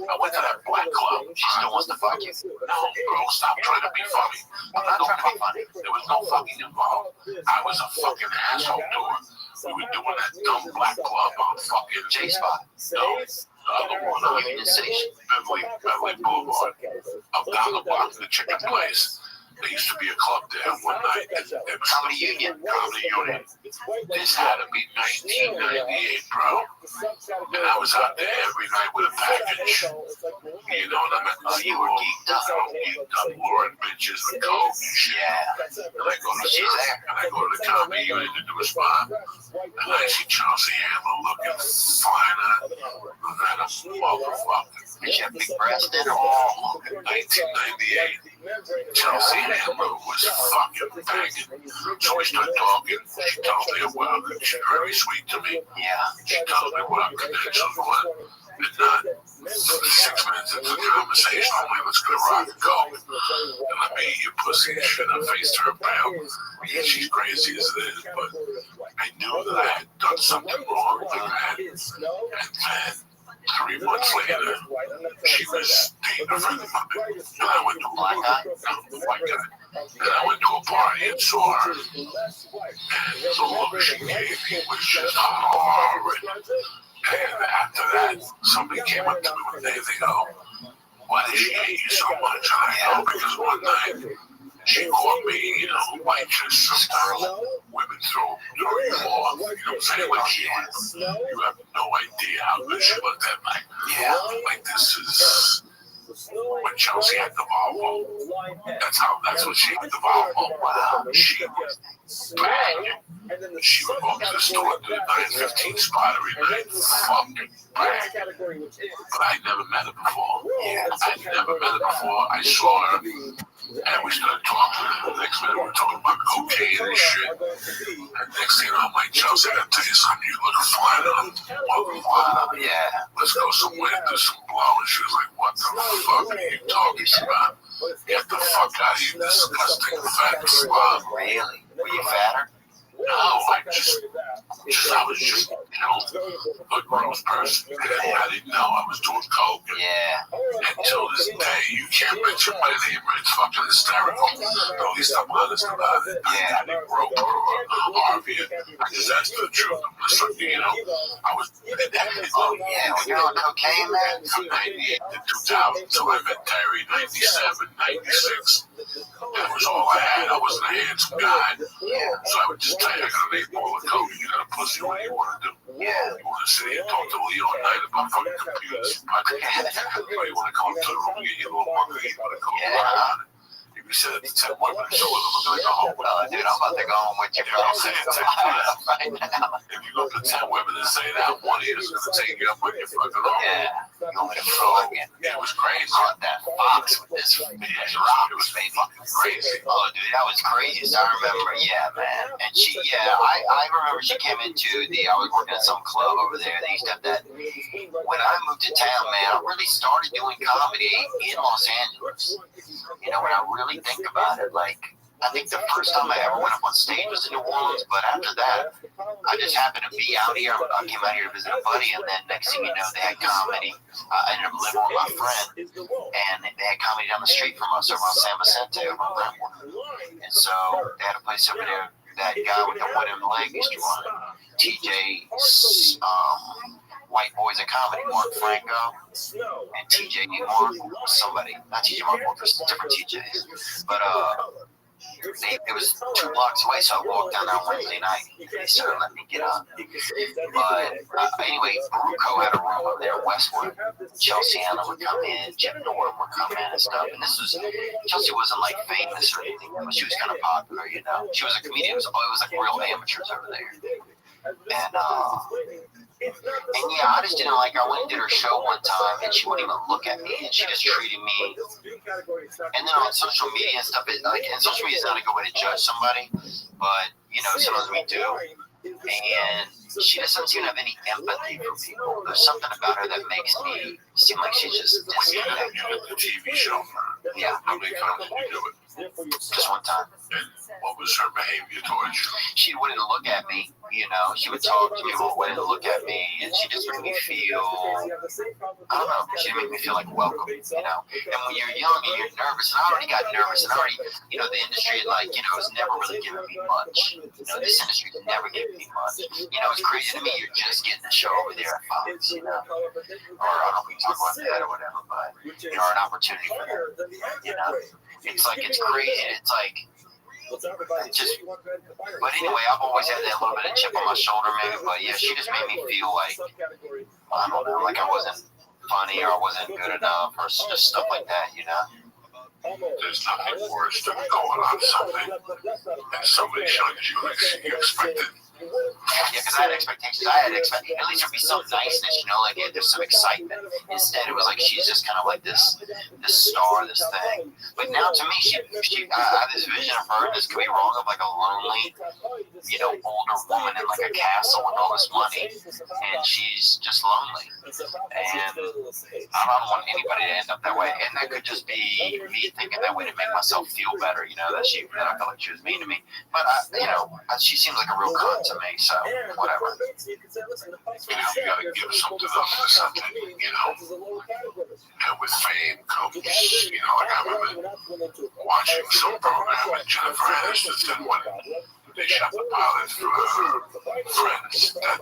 [SPEAKER 1] I went to that black club.
[SPEAKER 2] She still wants to fuck you.
[SPEAKER 1] No, bro, stop trying to be funny.
[SPEAKER 2] I'm not trying to be funny.
[SPEAKER 1] There was no fucking involved. I was a fucking asshole to her. We were doing that dumb black club on fucking
[SPEAKER 2] J-Spot.
[SPEAKER 1] No, the other one on
[SPEAKER 2] Union Station.
[SPEAKER 1] Beverly Boulevard. Up down the block, the chicken place. There used to be a club there one night. It was
[SPEAKER 2] Comedy Union.
[SPEAKER 1] Comedy Union. This had to be 1998, bro. And I was out there every night with a package. You know what I mean?
[SPEAKER 2] Oh, you were geeked up.
[SPEAKER 1] Geeked up, luring bitches with coke and shit.
[SPEAKER 2] Yeah.
[SPEAKER 1] And I go to the Comedy Union to do a spot. And I see Chelsea Handler looking finer than a motherfucker.
[SPEAKER 2] Did you have big breasts then or all?
[SPEAKER 1] In 1998, Chelsea Handler was fucking banging. So we started talking. She told me about it. She's very sweet to me.
[SPEAKER 2] Yeah.
[SPEAKER 1] She told me what credentials were. And not 6 minutes into the conversation, I'm like, let's go rock and go. And I mean, you pussy and shit. I faced her about. Yeah, she's crazy as it is, but I knew that I had done something wrong with her. And then 3 months later, she was dating a friend of mine. And I went to a
[SPEAKER 2] Black guy?
[SPEAKER 1] No, white guy. And I went to a party and saw her. And the look she gave me was just horrid. And after that, somebody came up to me one day and they go, why did she hate you so much? And I go, because one night, she caught me, you know, like just sometimes women throw you off. You know what I'm saying? Like, you have no idea how good she looked that night.
[SPEAKER 2] Yeah.
[SPEAKER 1] Like, this is when Chelsea had the Volvo. That's what she had the Volvo. Wow. She was banging. She would go to the store and do the 915 spot every night. Fucking bang. But I never met her before. I never met her before. I saw her. And we started talking. The next minute, we were talking about cocaine and shit. And next thing you know, I'm like, Chelsea, I gotta tell you something. You look fine on. Wow, yeah. Let's go somewhere and do some blow. And she was like, what the fuck are you talking about? Get the fuck out of here, you disgusting fat slob.
[SPEAKER 2] Really? Were you fatter?
[SPEAKER 1] No, I was just, you know, a gross person. I didn't know I was doing coke.
[SPEAKER 2] Yeah.
[SPEAKER 1] Until this day, you can't mention my name. It's fucking hysterical. At least I'm honest about it. I didn't grow up or Harvey. I just asked the truth. I'm just like, you know, I was.
[SPEAKER 2] Oh, yeah. When you're on cocaine, man?
[SPEAKER 1] From 98 to 2000 until I met Terry, 97, 96. That was all I had. I wasn't a handsome guy.
[SPEAKER 2] Yeah.
[SPEAKER 1] So I would just tell you, I got an 8-ball of coke. You got a pussy. What do you want to do?
[SPEAKER 2] Yeah.
[SPEAKER 1] You want to sit here and talk to Leo at night about fucking computers? Or you want to come to the room and get your little monkey? You want to come around? If you said it's 10 women, so I'm going to go home.
[SPEAKER 2] Dude, I'm about to go home with you, bro.
[SPEAKER 1] Right now. If you go to 10 women and say that, one of you is going to take you up on your fucking arm.
[SPEAKER 2] Yeah. You want me to throw again?
[SPEAKER 1] It was crazy.
[SPEAKER 2] On that fox with this rock was made fucking crazy. Oh, dude, that was crazy. So I remember, yeah, man. And she, I remember she came into I was working at some club over there. They used to have that. When I moved to town, man, I really started doing comedy in Los Angeles. You know, when I really think about it, like, I think the first time I ever went up on stage was in New Orleans, but after that, I just happened to be out here. I came out here to visit a buddy, and then next thing you know, they had comedy. I ended up living with my friend, and they had comedy down the street from us over on San Vicente, over on Brentwood. And so they had a place over there. That guy with the wooden leg used to run it. TJ, White Boys of Comedy, Mark Franco, and TJ Mark, somebody, not TJ Mark, different TJs. But it was 2 blocks away, so I walked down there on Wednesday night. They started letting me get up. But anyway, Baruco had a room over there in Westwood. Chelsea Anna would come in, Jim Norton would come in and stuff. And Chelsea wasn't like famous or anything, but she was kind of popular, you know. She was a comedian. It was like real amateurs over there. And yeah, I just didn't like her. I went and did her show one time, and she wouldn't even look at me, and she just treated me. And then on social media and stuff, and social media is not a good way to judge somebody, but you know, sometimes we do. And she doesn't seem to have any empathy for people. There's something about her that makes me seem like she's just disconnected.
[SPEAKER 1] You did the TV show.
[SPEAKER 2] Yeah.
[SPEAKER 1] How many times did you do it?
[SPEAKER 2] Just one time.
[SPEAKER 1] And what was her behavior towards you?
[SPEAKER 2] She wouldn't look at me, you know. She would talk to me, but wouldn't look at me, and she just made me feel, I don't know, she made me feel like welcome, you know. And when you're young and you're nervous, and I already got nervous, and I already, you know, the industry, like, you know, has never really given me much. You know, this industry never gave me much. You know, it's crazy to me, you're just getting the show over there at Fox, you know. Or I don't know if we talk about that or whatever, but, you know, an opportunity for that, you know. It's like, it's crazy, it's like, just, but anyway, I've always had that little bit of chip on my shoulder, maybe. But yeah, she just made me feel like, I don't know, like I wasn't funny or I wasn't good enough or just stuff like that, you know.
[SPEAKER 1] There's nothing worse than going on something and somebody showing you expected.
[SPEAKER 2] Yeah, because I had expectations. I had at least there'd be some niceness, you know, like yeah, there's some excitement. Instead, it was like she's just kind of like this star, this thing. But now to me, I have this vision of her. This could be wrong, of like a lonely, you know, older woman in like a castle with all this money, and she's just lonely. And I don't want anybody to end up that way. And that could just be me thinking that way to make myself feel better, you know, that I felt like she was mean to me. But you know, she seems like a real cunt to me, so whatever.
[SPEAKER 1] You gotta give something up for something, you know. And with fame comes, you know, like I remember watching some program with Jennifer Aniston when they shot the pilot for Friends that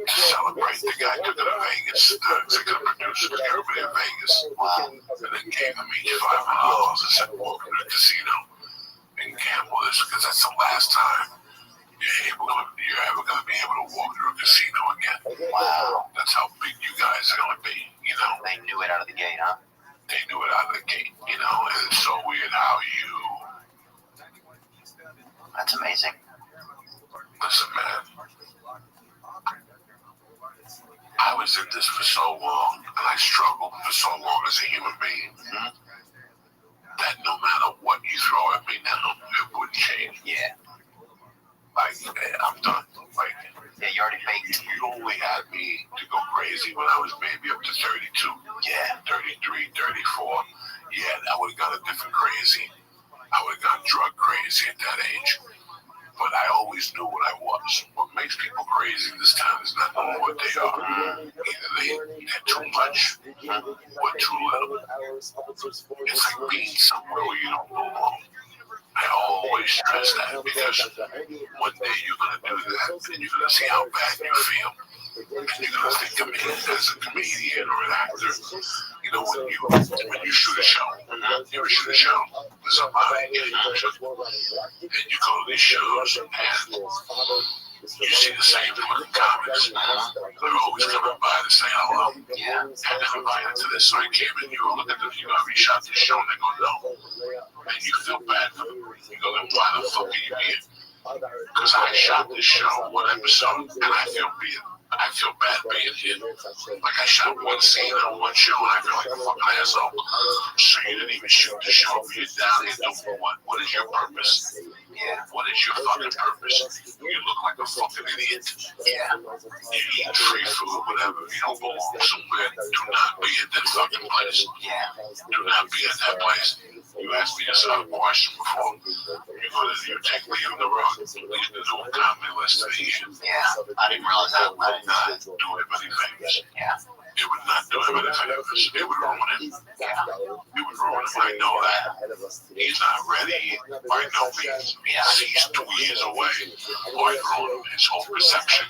[SPEAKER 1] celebrate the guy took it to Vegas, the executive producer took everybody in Vegas. Wow. And then gave them each $500 and said, welcome to the casino and gamble this because that's the last time you're ever going to be able to walk through a casino again.
[SPEAKER 2] Wow.
[SPEAKER 1] That's how big you guys are going to be, you know.
[SPEAKER 2] They knew it out of the gate, huh?
[SPEAKER 1] They knew it out of the gate, you know, and it's so weird how you...
[SPEAKER 2] That's amazing.
[SPEAKER 1] Listen, man. I was in this for so long, and I struggled for so long as a human being, that no matter what you throw at me now, it wouldn't change.
[SPEAKER 2] Yeah.
[SPEAKER 1] Like, I'm done. Like,
[SPEAKER 2] yeah, you already baked.
[SPEAKER 1] You only had me to go crazy when I was maybe up to 32. Yeah, 33, 34. Yeah, I would have gone a different crazy. I would have gone drug crazy at that age. But I always knew what I was. What makes people crazy this time is not knowing what they are. Either they're too much or too little. It's like being somewhere where you don't belong. I always stress that because one day you're going to do that and you're going to see how bad you feel. And you're going to think of me as a comedian or an actor. You know, when you shoot a show, you ever shoot a show with somebody and you go to these shows and you see the same fucking comics. They're always coming by to say hello. Yeah. I never invited to this, so I came and you go look at them, you go, have you shot this show? And they go, no. And you feel bad for them. You go, then why the fuck are you here? Because I shot this show, one episode, and I feel bad being here. Like I shot one scene on one show and I feel like a fucking asshole. So you didn't even shoot the show. You're down here doing for what? What is your purpose? Yeah. What is your fucking purpose? You look like a fucking idiot. Yeah. You eat free food, whatever. You don't belong somewhere. Do not be at that fucking place. Yeah. Do not be at that place. You asked me this other question before. You take me on the road. You need to do a comedy list of the year. Yeah. I didn't realize that. I did not do anybody famous. Yeah. It would not do him any favors. It would ruin him. Yeah. It would ruin him. I know that. He's not ready by no means. He's 2 years away. Or it ruined his whole perception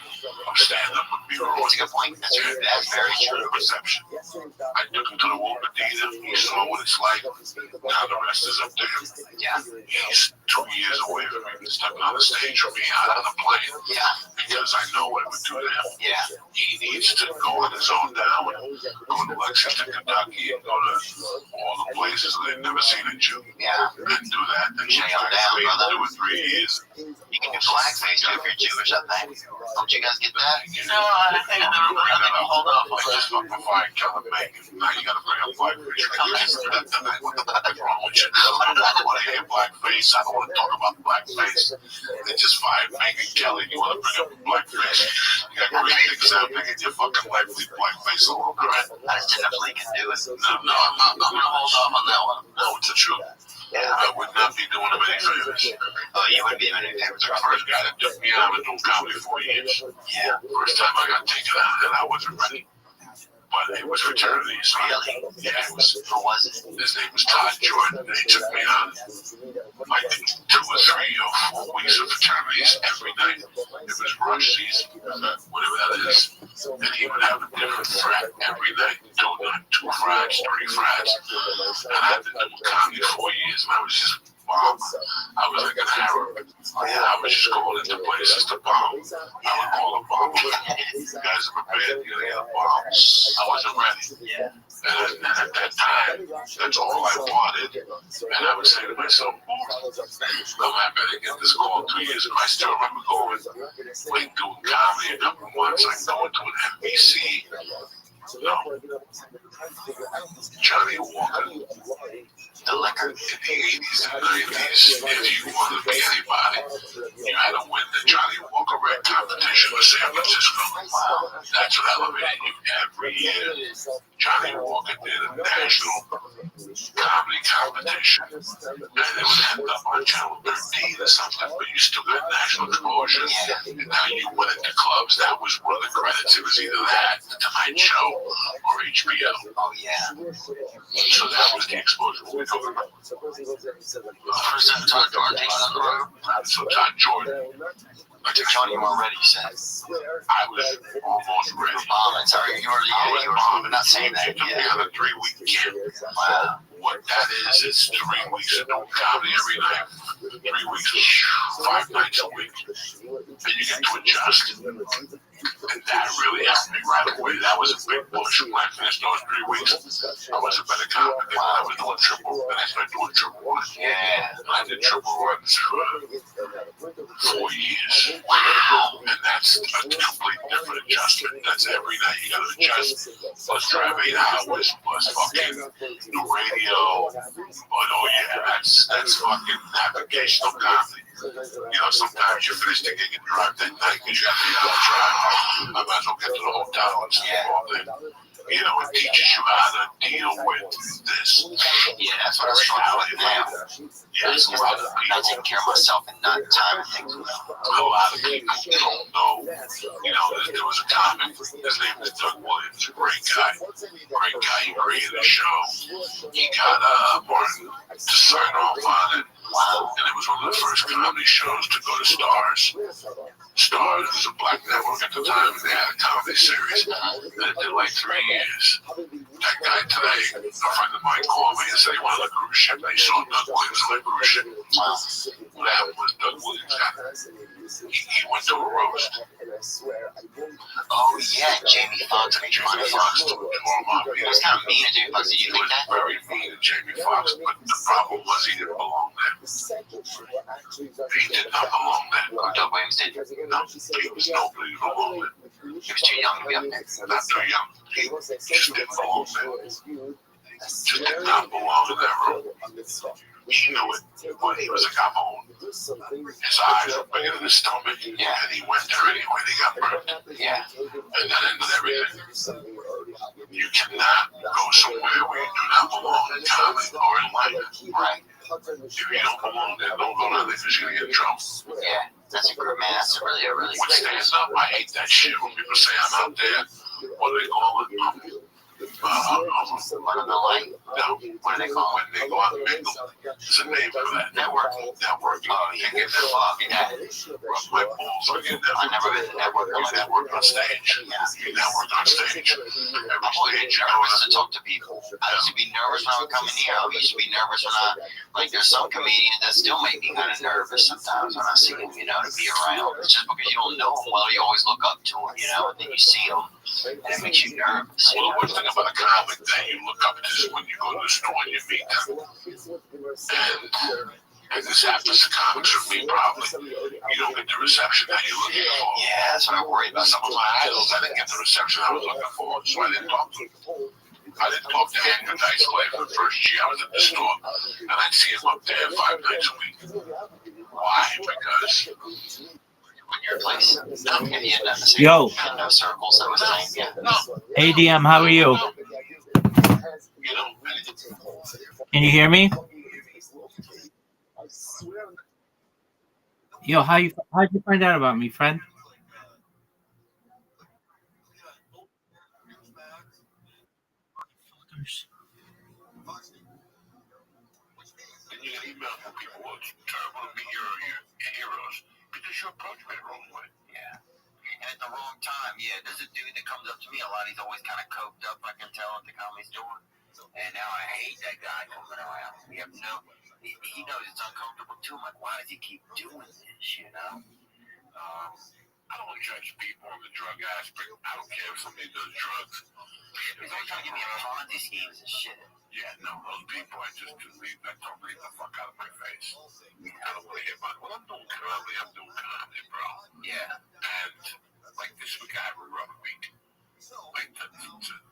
[SPEAKER 1] of stand-up would be ruined. That's a good point. That's very true. Perception. I took him to the Whooper Theater. He saw what it's like. Now the rest is up to him. Yeah. He's 2 years away from me stepping on the stage or being out on a plane. Yeah. Because I know what it would do to him. Yeah. He needs to go on his own now. Go to Lexington, Kentucky, and go to all the places that they've never seen in June. Yeah. And do that. And check out down, brother. 2 or 3 years. You can do blackface too if you're Jewish, I think. Don't you guys get that? No, I think I never bring that up. Hold up. Like just before I kill a bacon. Now you gotta bring up blackface. What the heck is wrong with you? I don't want to hear blackface. I don't want to talk about blackface. They just fired Megan Kelly. You want to bring up blackface? You got great things happening in your fucking life. Leave blackface alone. All right? I just definitely can do it. No, I'm going to hold off on that one. No, it's the truth. I would not be doing him any favors.
[SPEAKER 2] Oh, you wouldn't be doing any favors.
[SPEAKER 1] The first guy that took me out, I've been doing comedy 4 years.
[SPEAKER 2] Yeah.
[SPEAKER 1] First time I got taken out, and I wasn't ready. But it was fraternities.
[SPEAKER 2] Really?
[SPEAKER 1] Yeah, it was.
[SPEAKER 2] Who was it?
[SPEAKER 1] His name was Todd Jordan, and he took me out. I did 2 or 3 or 4 weeks of fraternities every night. It was rush season, whatever that is. And he would have a different frat every night, doing 2 frats, 3 frats. And I've been doing comedy 4 years, and I was just bomb. I was like an Arab. I was just going into places to bomb. I would call a bomb. You guys are prepared, you're gonna get a bomb. I wasn't ready. And at that time, that's all I wanted. And I would say to myself, I better get this call 2 years ago. I still remember going, like doing comedy a couple months, like going to an NBC. No. Johnny Walker.
[SPEAKER 2] The liquor.
[SPEAKER 1] In the 80s and 90s, if you wanted to be anybody, you had to win the Johnny Walker Red competition in San Francisco. Wow. That's what elevated you every year. Johnny Walker did a national comedy competition, and it would end up on Channel 13 or something, but you still got national exposure. And now you went into clubs. That was one of the credits. It was either that, The Tonight Show, or HBO.
[SPEAKER 2] Oh, yeah.
[SPEAKER 1] So that was the exposure we talking about.
[SPEAKER 2] First time Todd Jordan taking on the road.
[SPEAKER 1] So Todd Jordan.
[SPEAKER 2] Like Johnny, you were ready, you said.
[SPEAKER 1] I was almost ready.
[SPEAKER 2] Bombing, sorry, you were bombing, not saying that.
[SPEAKER 1] It took me on a 3-week camp.
[SPEAKER 2] Wow.
[SPEAKER 1] What that is, it's 3 weeks of doing comedy every night. 3 weeks, 5 nights a week. And you get to adjust. And that really helped me right away. That was a big push. When I finished those 3 weeks, I was a better comic. Then I was doing triple. Then I started doing triple runs.
[SPEAKER 2] Yeah.
[SPEAKER 1] And I did triple runs for 4 years. Wow. And that's a complete different adjustment. That's every night you got to adjust. Plus drive 8 hours, plus fucking do radio. Oh yeah, that's fucking navigational comedy. You know, sometimes you finish the gig and drive that night because you have to drive. I might as well get to the hotel and sleep all day. You know, it teaches you how to deal with this.
[SPEAKER 2] Yeah, that's what I was trying to do now.
[SPEAKER 1] Yes, a lot of
[SPEAKER 2] Not taking
[SPEAKER 1] people.
[SPEAKER 2] care of myself and not timing things well.
[SPEAKER 1] A lot of people don't know. You know, there was a comic. His name was Doug Williams, a great guy. Great guy. He created a show. He got Martin to sign off on it. Wow. And it was one of the first comedy shows to go to Stars. Stars was a black network at the time, and they had a comedy series. And it did like 3 years. That guy today, a friend of mine called me and said he wanted a cruise ship. They saw Doug Williams on a cruise ship. What happened was Doug Williams he went to a roast.
[SPEAKER 2] Oh, yeah, Jamie Foxx and Jamie Foxx. It was kind of mean to Jamie Foxx. Did you think that?
[SPEAKER 1] Very mean to Jamie Foxx, but the problem was he didn't belong there. He did not belong there.
[SPEAKER 2] Doug Williams did.
[SPEAKER 1] No, he was nobody belong there.
[SPEAKER 2] He was too young to be up there.
[SPEAKER 1] Not too young. He just didn't belong there. Just did not belong in that room. He knew it. When he was a Gabon, his eyes were bigger than his stomach. Yeah. And he went there anyway. He got burned.
[SPEAKER 2] Yeah.
[SPEAKER 1] And that ended everything. You cannot go somewhere where you do not belong in comedy or in life.
[SPEAKER 2] Right.
[SPEAKER 1] If you don't belong there, don't go down there because you're going to get in trouble.
[SPEAKER 2] Yeah. That's a good man. That's really a really
[SPEAKER 1] What stands up, I hate that shit when people say I'm out there. What do they call it?
[SPEAKER 2] One of the light?
[SPEAKER 1] No.
[SPEAKER 2] What do they call it?
[SPEAKER 1] When they go out and mingle. There's a name for that.
[SPEAKER 2] Networking.
[SPEAKER 1] Networking.
[SPEAKER 2] Oh, you get that off. Yeah.
[SPEAKER 1] Rub my balls like a network.
[SPEAKER 2] I've never been to network.
[SPEAKER 1] You network on stage. You network on stage. Every
[SPEAKER 2] I'm always
[SPEAKER 1] stage you go
[SPEAKER 2] nervous to
[SPEAKER 1] to.
[SPEAKER 2] talk to people. I used to be nervous when I would come in here. I used to be nervous when like, there's some comedians that still make me kind of nervous sometimes when I see them, you know, to be around. It's just because you don't know them well, you always look up to them, you know, and then you see them, and it makes you nervous.
[SPEAKER 1] Well, the worst thing about a comic that you look up to is when you go to the store and you meet them. And this happens to comics with me, probably. You don't get the reception that you're looking for.
[SPEAKER 2] Yeah, that's what I worry about.
[SPEAKER 1] Some of my idols, I didn't get the reception I was looking for, so I didn't talk to them. I didn't talk to Andrew Dice Clay for the first year I was at the store, and I'd see him up there 5 nights a week. Why? Because
[SPEAKER 2] your place.
[SPEAKER 3] Yo.
[SPEAKER 2] No circles, that was nice. Yeah.
[SPEAKER 3] ADM, how are you? Can you hear me? Yo, how'd you find out about me, friend?
[SPEAKER 1] Then you get emails from people, well, it's terrible to meet your heroes because you approach me the wrong way.
[SPEAKER 2] Yeah. And at the wrong time, yeah. There's a dude that comes up to me a lot. He's always kind of coked up, I can tell, at the comedy store. And now I hate that guy coming around. He knows it's uncomfortable too. I'm like, why does he keep doing this, you know?
[SPEAKER 1] I don't want to judge people on the drug aspect. I don't care if somebody does drugs.
[SPEAKER 2] He's always trying to give me a Ponzi schemes and shit.
[SPEAKER 1] Yeah, no, those people, I just do leave that totally the fuck out of my face. I don't want to hear about, well, I'm doing comedy, bro.
[SPEAKER 2] Yeah.
[SPEAKER 1] And, like, this week I have a rubber week. Like,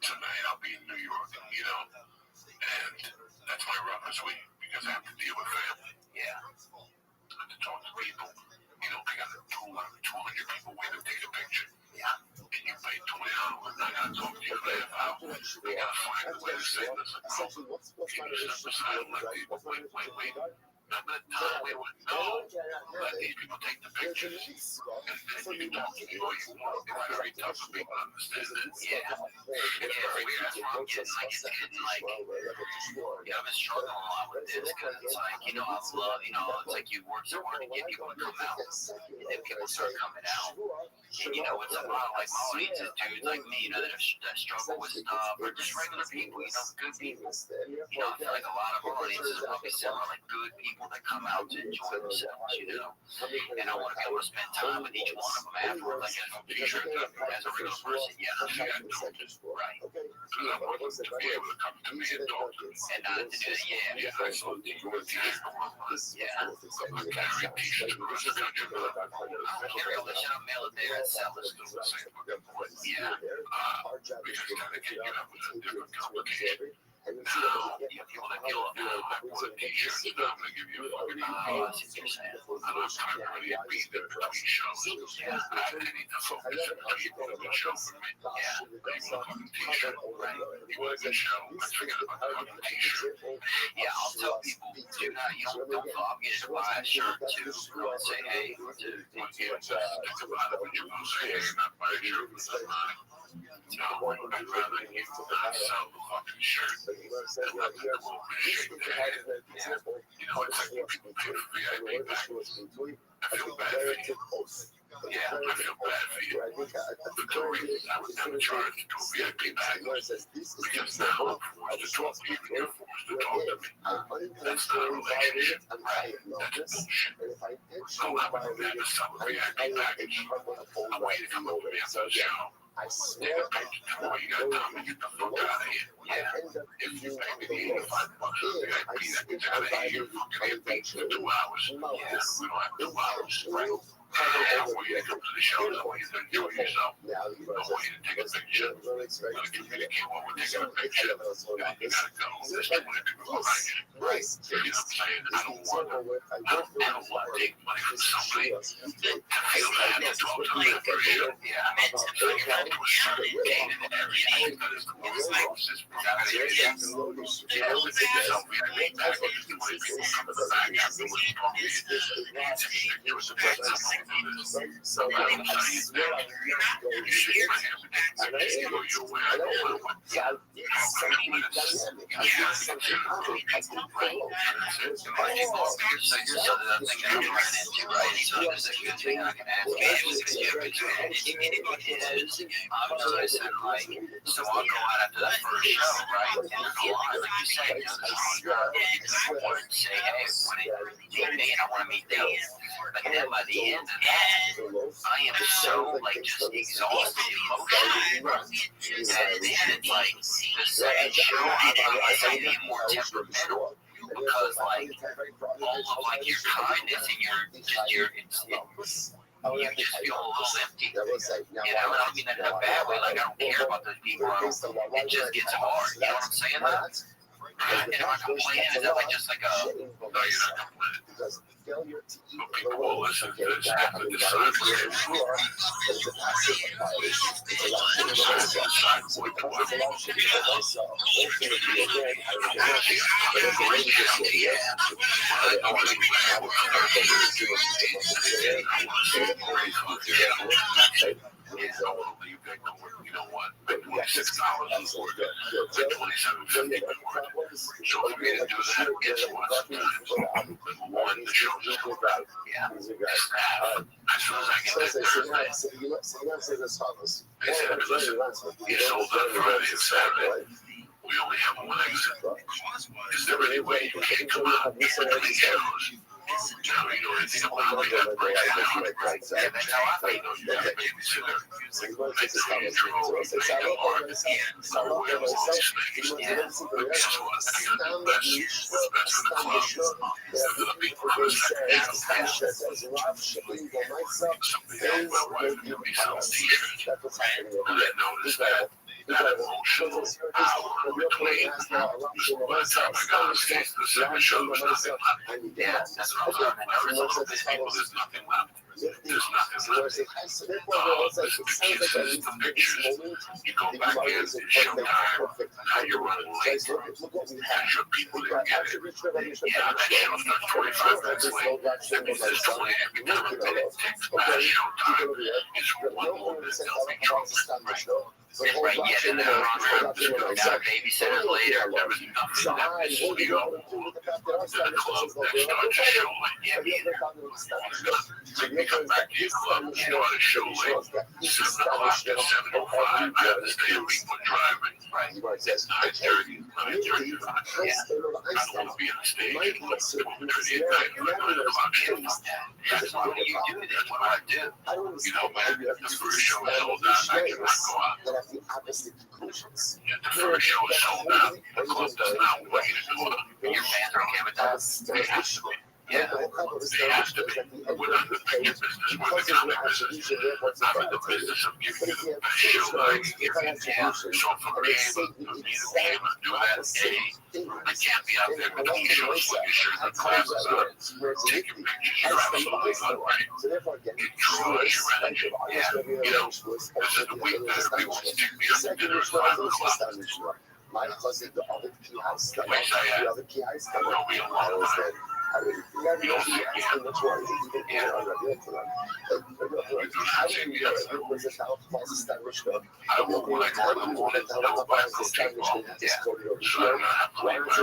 [SPEAKER 1] tonight I'll be in New York, you know? And that's my roughest week because I have to deal with family.
[SPEAKER 2] Yeah.
[SPEAKER 1] I have to talk to people. You know, I got 200 people waiting to take a picture.
[SPEAKER 2] Yeah.
[SPEAKER 1] And you pay $20 and I gotta talk to you for a half hour. I gotta find a way to say, listen, bro, can you step aside and let people, wait. I'm not telling we would know. Let these people take the pictures. And then you can talk to me all you want. It's very tough for people to understand that.
[SPEAKER 2] Yeah. It's weird. That's where I'm getting, I've been struggling a lot with this because it's like, I love, it's like you work so hard to get people to come out. And then people start coming out. And, it's a lot of, like, my audience is dudes like me, that struggle with stuff, or just regular people, good people. I feel like a lot of our audiences are probably similar, like, good people that come out to enjoy themselves, and I want to be able to spend time with each one of them afterwards, like as a teacher, as a regular person, right.
[SPEAKER 1] Because I want them to be able to come to me and talk to me.
[SPEAKER 2] And not to do that,
[SPEAKER 1] Yeah, I saw the t-shirt online.
[SPEAKER 2] Yeah.
[SPEAKER 1] I'm carrying t-shirts across the country.
[SPEAKER 2] I don't care, I'll mail it there and sell it. Yeah.
[SPEAKER 1] Because kind of get up with a different complication. Now,
[SPEAKER 2] people that feel
[SPEAKER 1] I bought a t-shirt, and now I'm going to give you a fucking
[SPEAKER 2] I see what you're saying.
[SPEAKER 1] I don't have time to really be there between shows.
[SPEAKER 2] Yeah.
[SPEAKER 1] I need to focus on people that will show for me.
[SPEAKER 2] Yeah.
[SPEAKER 1] You want a fucking t-shirt? Right. You want a good show? Let's forget about the fucking t-shirt.
[SPEAKER 2] Yeah, I'll tell people, don't feel obligated to buy a shirt to say, hey,
[SPEAKER 1] Think about it when you go say, hey, not buy a shirt with the money. No, I'd rather you not sell the fucking shirt than let the woman shake their head. It's like when people pay for VIP packages. I feel bad for you.
[SPEAKER 2] Yeah,
[SPEAKER 1] I feel bad for you. The two reasons I would never charge to do a VIP package because now I'm forced to talk to you and you're forced to talk to me. That's not a relationship. Right. That's bullshit. So I'm going to sell a VIP package. I'm waiting to come over to me after the show. Take a picture to me. You got time to get the fuck out of here. Yeah. If you pay me the $85 for VIP, that gets out of here. You're fucking here for 2 hours. Yeah. We don't have 2 hours. Right. I don't want you to come to the show. I want you to enjoy yourself. I want you to take a picture. I'm going to communicate while we're taking a picture. You got to go. There's 20 people behind you. Right. You know what I'm saying? I don't want to take money from somebody to feel bad to talk to me for a show. Yeah. I meant to figure out to a certain game and everything. That is the most closest. You got to get it. You know, to take yourself VIP package. You want people come to the back after what you told me. It was a bad something. Somebody will tell you that you shake my hand and you go your way. I don't want to how many minutes
[SPEAKER 2] So here's another thing that I'm running into, right? So this is a good thing I can ask you. Anybody has, I've noticed that, like, so I'll go out after the first show, right? And go on, like you say, because I want to say, hey, when it meet me and I want to meet them. But then by the end of that, I am so, like, just exhausted emotionally. And then it's like, the second show, I'm being more temperamental. Because, like, all of, like, your kindness and you just feel a little empty. And I don't mean that in a bad way. Like, I don't care about those people. It just gets hard. You know what I'm saying?
[SPEAKER 4] Am I complaining? Is that like just like a?
[SPEAKER 1] No, you're not complaining. Because failure to eat but people will listen to this have to decide what they want. But it's a passive violation. It's a lot of decide what they want. Myself, you know what? $26 for it. $27.50 for it. So for me to do that, guess what? Number one, the show's over. Yeah. As soon as I get that Thursday, they said, listen, you sold out Friday and Saturday. We only have one exit. Is there any way you can't come out and clean shows? Now, you know anything about me, that breaks down. And that's how I know you got a babysitter. Make the phone control, make the market, or whatever all these things. Guess what? I got the best, what's best for the club. For the people for the second show. Somebody else, my wife, gave me some t-shirts. And I noticed that emotional hour between by the time I got on stage, the second show was nothing left. Yeah, that's what I'm talking about. There's nothing left. There's nothing left. The pictures, you go back in, it's showtime, now you're running late. Because your people didn't get it. Yeah, that show starts 25 minutes late. That means there's 20 every time a minute takes past showtime. It's one more minute they'll be trouble. Right, yeah, and then got babysitters later. There was nothing that was to go to the club that starts a show late. Yeah, me come back to your club, start a show late. 7 o'clock to 7:05. I have to stay a week for driving. Right. It's 9:30, 9:35. Yeah. I don't want to be on the stage at 12:30 at night. 9 o'clock show. That's why when you do this, what I do. You know, man, the first show is sold out. I cannot go out. The opposite conclusions. Yeah, the first show is sold out. The club does not want you to do it. Your fans are okay with that? They have to be. Yeah, they have to be. We're not in the picture business. We're in the comic business. I'm in the business of giving you the best show I can give you. Yeah. So for me to be able to do that, I can't be out there with the shows with your shirt and glasses on, taking pictures. You're absolutely not right. It draws your energy. Yeah, you know, this is the week that everybody wants to take me out to dinner at 5 o'clock. My cousin, the other key house, the other key house, I know we don't want to. You don't see me on the tour. Yeah. I will when I go in the morning, I will buy a protein ball. Yeah. So I'm going to have to leave my room.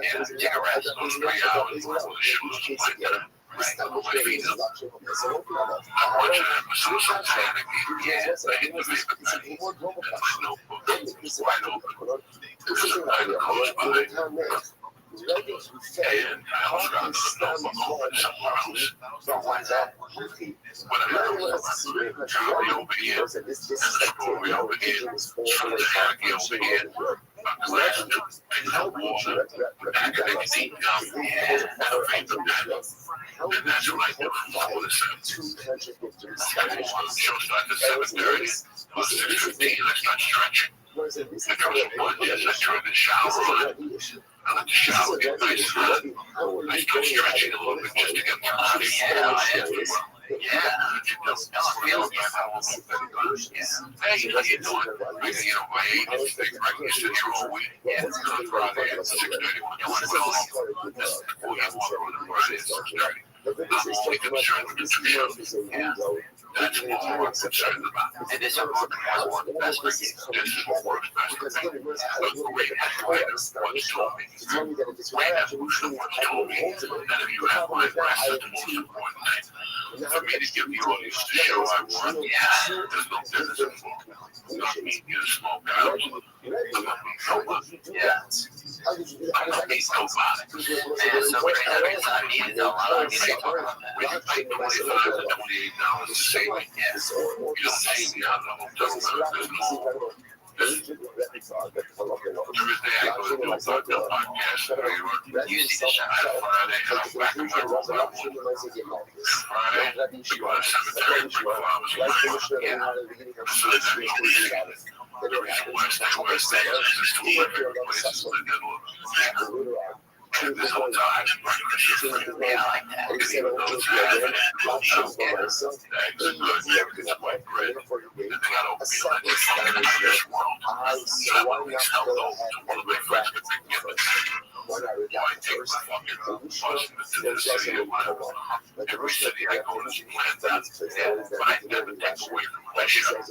[SPEAKER 1] Yeah, take a rest those 3 hours before the show's like that. Right. Put my feet up. I'm watching an episode sometime. Yeah. I hit the paper penny. And my notebook is wide open. Because I'm not close by. And I also got another notebook open somewhere else. Why is that? When I have Charlie over here, and the story over here, some of the Jackie over here, a glass of pink water, nicotine gum, and a vapor pen. And that's what I do from 4 to 7. Show starts at 7:30. By 6:15, I start stretching. I throw some lunges, I turn the shower on. I let the shower get nice and hot. I start stretching a little bit just to get through the day. Yeah, I'm feeling Hey, how you doing? I got, my agent's big breakfast in here all week. Yeah, it's on Friday at 6:30 when you want to go home. That's before you walk over to Friday at 6:30. I'm only concerned with the 2 shows. Yeah. That's all I'm concerned about. And this is what works best for you. This is what works best for me. A great writer once told me, great evolution once told me that if you have my rest, is the most important thing. For me to give the audience the show I want, there's no business involved. Not me being a small guy. I'm not being nobody. Yeah. I'm not being nobody. Man, so great because I needed a lot of people to talk about that. We can pay $25 to $28 to say you don't see me out of the hotel room. There's no. Tuesday, I go to do a podcast. Usually the show Friday, I'm back in my room. Friday, we go to the cemetery and bring flowers. Yeah. So then I go to This whole time,
[SPEAKER 2] Yeah, I like that.
[SPEAKER 1] even though it's evident, eggs are good and everything's white bread. They got oatmeal in this world. So I want to tell those one of my friends if they can get the I take my fucking bus to the city of my every city I go to plant that, but I never take away from my show. That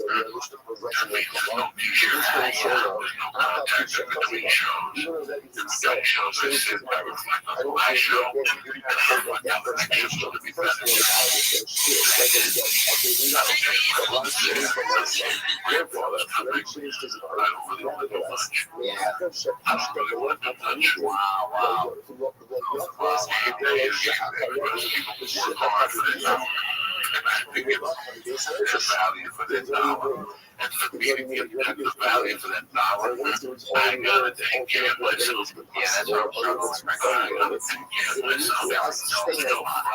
[SPEAKER 1] means there's no t-shirts, there's no contact in between shows. The shows I sit, I reflect on my show, and I reflect on the next show to be better. Grandfather, I don't really want to do much. I don't really want to do much. Wow. Work hard for this hour. And I think it's value for that dollar. And for me to get the value for that dollar, I gotta take care of myself. Yeah, that's what I'm struggling. I gotta take care of myself. So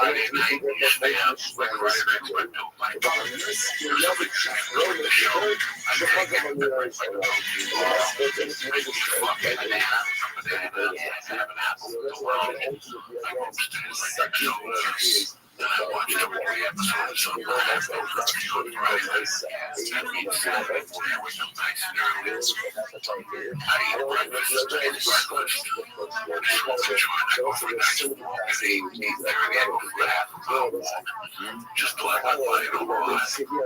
[SPEAKER 1] Friday night, stay out. Like Friday night, I built my car. There's a big check for the show. I take it. Like fucking banana. Have an apple. I go upstairs like that show. And I watch every episode of something I have those Friday nights. That means Saturday morning I wake up nice and early. I eat breakfast. I go for a nice walk at 8:30. I go for half an hour. Just to let my body normalize. I go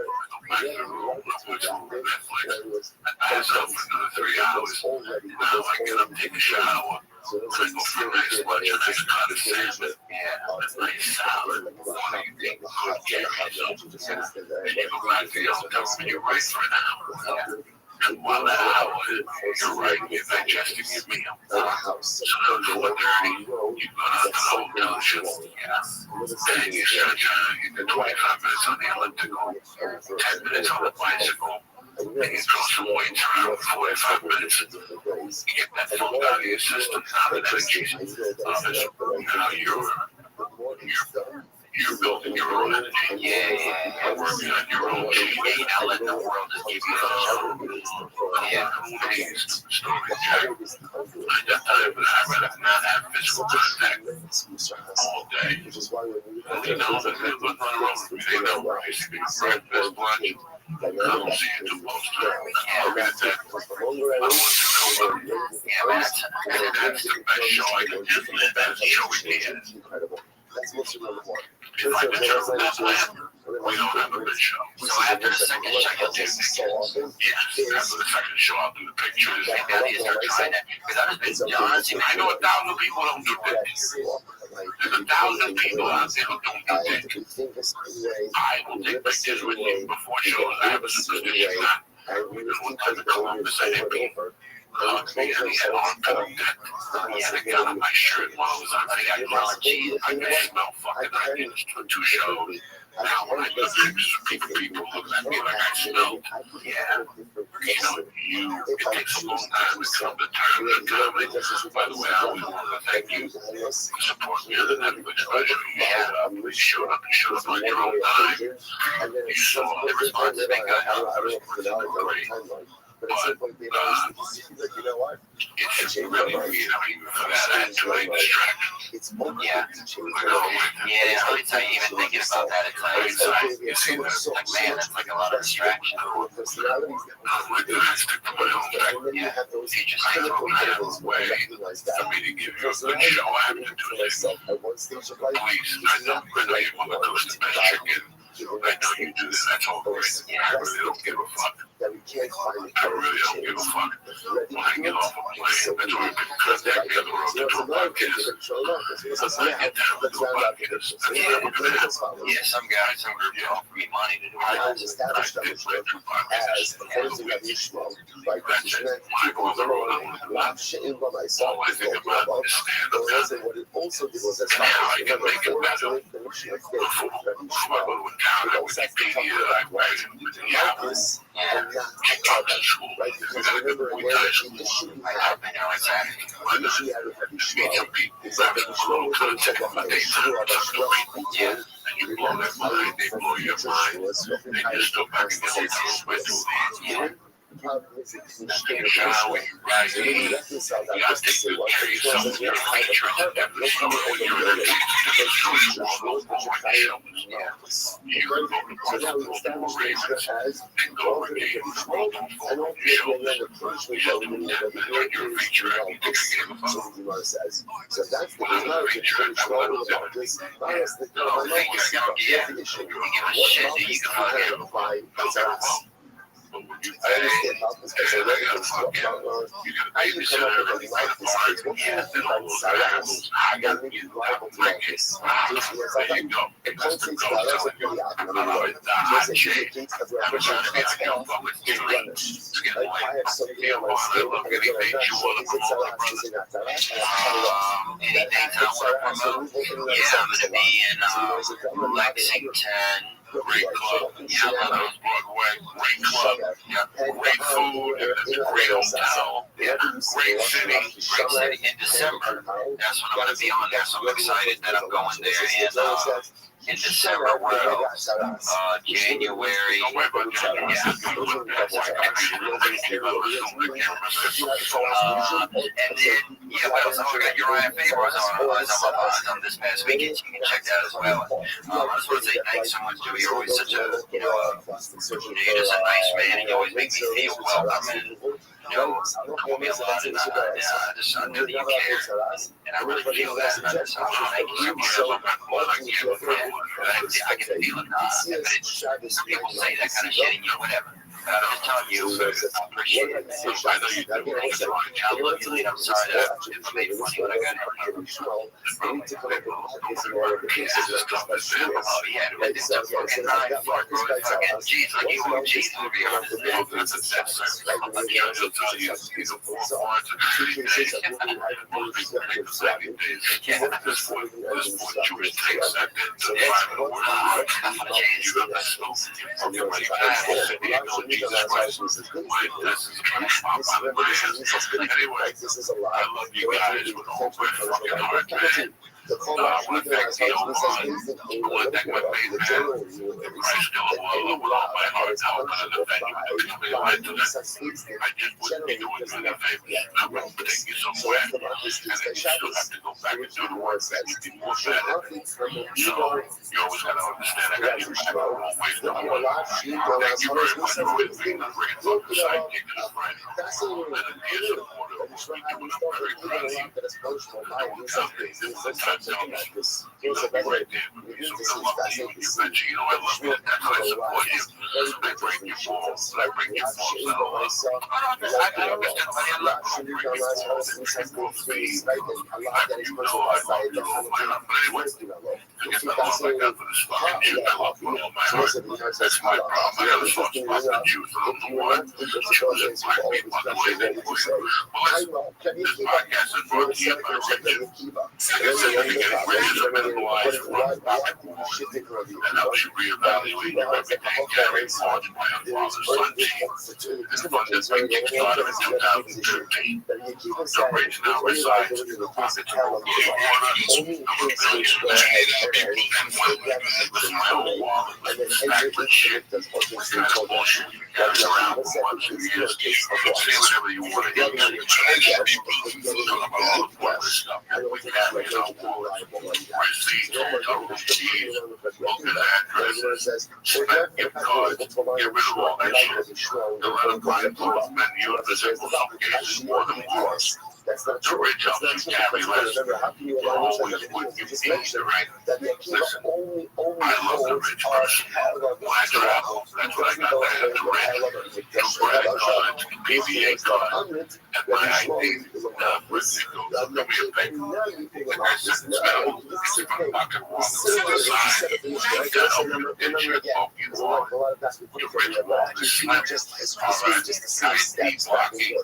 [SPEAKER 1] back to the room, watch Netflix. I pass out for another 3 hours. Now I get up, take a shower. I go for a nice lunch, a nice cut of salmon, a nice salad, hot cheese, and you go back to your hotel and you're right for an hour. And while that hour is, you're right, you're digesting your meal. So at 4:30, you go down to the hotel ship, and you stretch out, you get 25 minutes on the elliptical, 10 minutes on the bicycle, and you throw some weights around for 45 minutes. You get that funk out of your system, out of that medication. Now you're building your own energy. You're working on your own energy. Now let the world just give you stories. I got time, but I'd rather not have physical contact all day. They know that they look around me. They know basically breakfast, lunch. I don't see it too close to it. I got that. I want to know that's the best show I can give you. The best show we can. If I determine that plan, we don't have a good show. So after the second show, you'll do pictures. Yes, after the second show, I'll do the pictures. Maybe I need to start trying that. Because honestly, I know 1,000 people don't do pictures. There's 1,000 people out there who don't do pictures. I will take pictures with you before shows. I have a superstition that one time in Columbus, I didn't meet. Hugged me and he had on he had a gun on my shirt while I was on technology. I could smell fucking onions for 2 shows. Now when I do pictures of people looking at me like I smell, it takes a long time to come to terms with comedy. By the way, I always wanted to thank you for supporting me on the Netflix version. You showed up on your own time. You saw the response has been good. The response has been great. But it's really weird. I mean, for that, I had too many distractions. Yeah, let me tell you, even thinking about that at times, you see that, like, man, that's like a lot of distraction. Oh my God, I stick to my own thing. Yeah, he just takes a little way for me to give you a good show. I have to do this. Please, I know you want to toast the best chicken. I know you do this. That's all great. I really don't give a fuck. I really don't give a fuck. When I get off a plane, that's why I can cut that together to do a podcast. Because I get down to do a podcast. That's never going to happen. Yeah, some guys, some groups offer me money to do it. I did play through podcasts. That's it. When I go on the road, I want to do that. All I think about is stand-up comedy. And how I can make it better. Before I go to a counter, Wikipedia, I write it with the apples. Kick out to school. We got a good boy high school. I've been there exactly. But meet some people back in the little contact on the daytime, just the people. Yeah. And you blow their mind, they blow your mind. They just go back in the hotel with you. Yeah. So that's the knowledge of control about this bias that I understand how this is a reference to what Marlon. I can come up with a life this what kind of thing on Salas that make you liable to like this? Just what's up, and content Salas are pretty accurate. Just a shit of things that we're pushing cuts off is rubbish. Like I have something on my skill, and I'm not sure is it Salas, is it not Salas?
[SPEAKER 2] Anything I want to promote? Yeah, I'm going to be in Lexington. Great club, yeah, great club, yeah, great food, great hotel, yeah, great city. In December, that's when I'm going to be on there, so I'm excited that I'm going there. And in December, well, January, yeah. And then, yeah, what else? I got Uriah Faber on this past weekend, so you can check that as well. I just want to say thanks so much, Joe. You're always such a, you're just a nice man, and you always make me feel welcome. And, you know, help me a lot, and I know that you care, and I really feel that. And I just thank you so much. I can feel it. Some people say that kind of shit, and you know, whatever. I'm just telling you, I appreciate it. I know you do. I love you, Lee. I'm sorry that I made funny when I got in. Oh, yeah, it's a fucking nine fuck, bro. Fucking jeez, like you were jeez over here on this day. That's a sex. I'm going to tell you, he's a 4 4 Jesus Christ was this is anyway, I love you guys with all my fucking heart, man. I want to thank the Oman. I want to thank my main man, and Christ Dillawalla, with all my heart. Now I'm going to thank you for coming live tonight. I just wouldn't be doing you that favor. I want to take you somewhere, and then you still have to go back and do the work that you did more better. So you always got to understand I got you back. Thank you very much for bringing up the sidekick to the friend. And a dear supporter of what we do, and I'm very proud of you. That's right there. So good luck to you. You mentioned, you know, I love you. That's why I support you. I break your balls. I break your balls. I understand. I love you. I break your balls. I will be. You know I love you all my heart. But anyway, forget the love I got for this fucking Jew. I love you all my heart. That's my problem. I got a soft spot for Jews. I don't know why. Jews and black people are the way they do it. Well, this podcast is brought to you by Restream. If you're getting rich, a minimalized run profit quality that helps you reevaluate your everyday carry margin by your father's son team. This fund has been kickstarted in 2013. The rich now resides in the pockets of over $1 billion and women with my own wallet back with shit. What kind of bullshit you got around for 1 2 years? Say whatever you want to hear. Talk about all the pointless stuff that we have in our world. Receipts, total cheese, look at addresses, spec gift cards, get rid of all that shit. The rental client clothes men use this in some cases more than once. The rich helps you carry less. You're always what you need to rank. Listen, I love the rich person. When I travel, that's what I got to have the rich. New credit cards, PVA cards, and my ID. With Nico, look at me a paper. Like I said, it's better if I'm fucking wrong. It's the design. To help you get your fucking wrong. Your rich wrong is slamming. All right, ID blocking.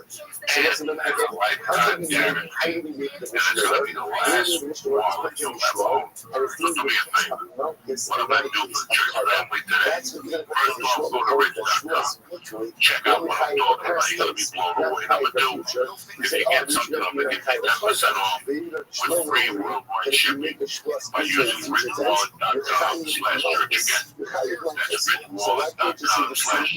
[SPEAKER 2] And I like
[SPEAKER 1] that guarantee, and it's gonna be the last wallet you'll ever own. So do me a favor. What am I doing for the church family today? First off, go to rich.com. Check out what I'm talking about. You're gonna be blown away. Number two, if you get something, I'm gonna give you 10% off with free worldwide shipping by using richwallet.com/church again. That's richwallet.com/church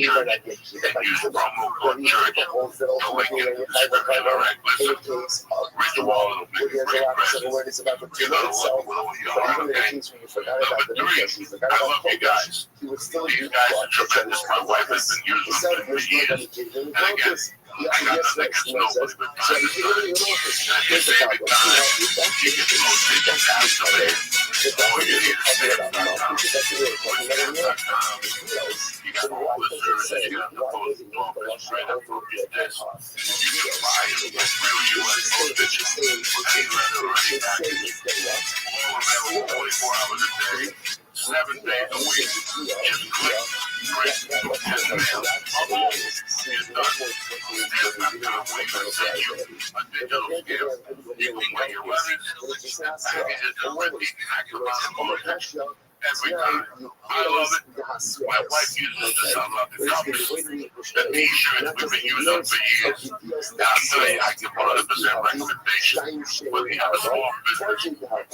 [SPEAKER 1] and use the promo code church. You'll link in the description. All right, listen. Rich Wallet will make a great present. You gotta look with all your heart, okay? Number three, I love you guys. These guys are tremendous. My wife has been using them for years. And again, I got nothing against nobody, but time is time. And at your favorite time, you get the most digits out of there. All you need is stamps.com. You got all the services. You got the post office right up on your desk. You can buy it with real U.S. postage. Anywhere or any package. All available 24 hours a day, 7 days a week. Just click, print, and mail. Alone, it's done. There's nothing I'm waiting to send you a digital stamp. You can get your letters and packages delivered exactly around the corner. Every time. I love it. My wife uses it to sell out the company. The t-shirts we've been using for years. Now I'll tell you, I give 100% recommendation whether you have a small business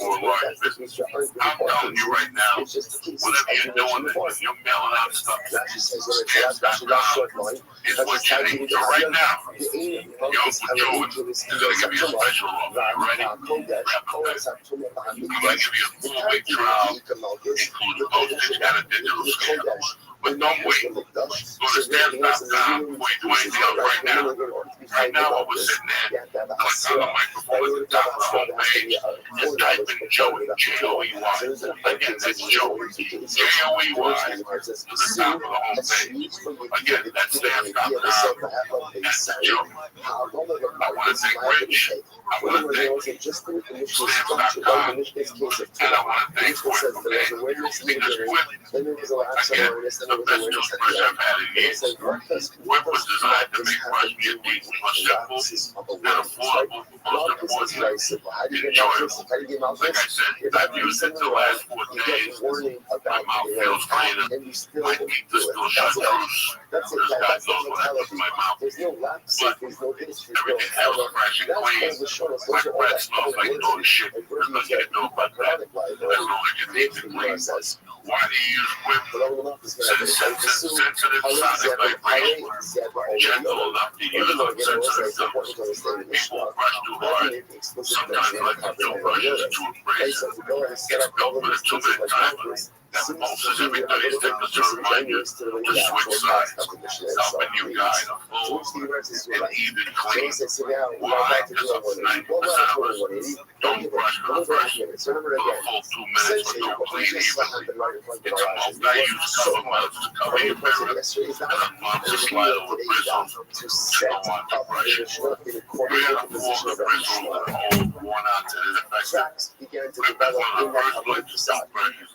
[SPEAKER 1] or a large business. I'm telling you right now, whatever you're doing, when you're mailing out stuff, stamps.com is what you need. So right now, your Uncle Joe is going to give you a special offer. You ready? Grab the pen. I'm going to give you a 4-week trial, including postage and a digital stamp. But don't wait. Go to stamps.com before you do anything else right now. Right now, while we're sitting there, click on the microphone at the top of the homepage and type in Joey, J-O-E-Y. Again, that's Joey, J-O-E-Y, to the top of the homepage. Again, that's stamps.com. That's Joey. I want to thank Rich. I want to thank stamps.com. And I want to thank Quip, okay? Because Quip, again, the best toothbrush I've had in years. Quip was designed to make brushing your teeth more simple and affordable, but most importantly, enjoyable. Like I said, I've used it the last 4 days. My mouth feels cleaner. My teeth are still chartreuse. Because God knows what I put in my mouth. But everything feels fresh and clean. My breath smells like dog shit. There's nothing you can do about that. As long as your teeth are clean. Why do you use Quip? Sensitive sonic vibration. Gentle enough to use on sensitive tones. People brush too hard. Sometimes like a toothbrush is too abrasive. It's built with a 2-minute timer that pulses every 30 seconds to remind you to switch sides, helping you guide a full and even clean. Why? Because up to 90% of us don't brush for the first for the full 2 minutes or don't clean evenly. It's a multi-use cover mouth to cover your mirror and a month to slide over bristles to go on to brush. 3 out of 4 of the bristles are old, worn out, and ineffective. Quip is one of the first blinks to brushes.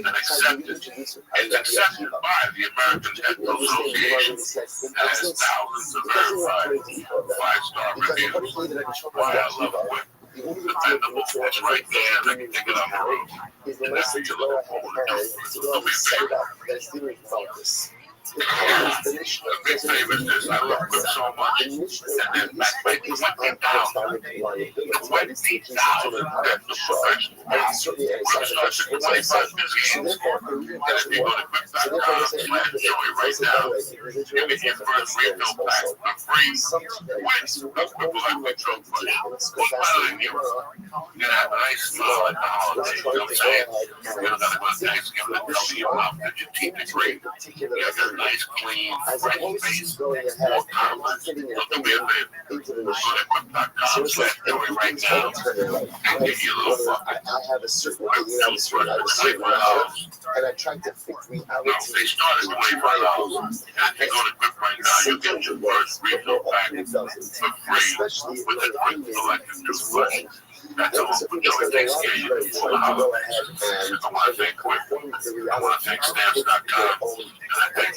[SPEAKER 1] And accepted. It's accepted by the American Dental Association and has thousands of verified 5-star reviews. Why I love Quip. Dependable, it's right there, and I can take it on the road. And that's what you're looking forward to. Do me a favor. A big favor is this. I love Quip so much. And then back by 20,000. 20,000 dental professionals. Quip starts at 25 busy and if you go to Quip.com/Joey right now, you can get first refill pack for free with a Quip electric toothbrush. What's better than you? You can have a nice smile at the holidays. You know what I'm saying? You don't gotta go to Thanksgiving and tell me your mouth that your teeth are great. You got a nice, clean, fresh face, more confidence. So do me a favor. Go to Quip.com/Joey right now and get your little fucking Quip toothbrush for $25.
[SPEAKER 17] And I tried to fix reality.
[SPEAKER 1] No, they start at $25. If you go to Quip right now, you get your first refill pack for free with a Quip electric toothbrush. That's a majority takes care of you before the holidays. I want to thank Quick. I want to thank Stamps.com. And I thank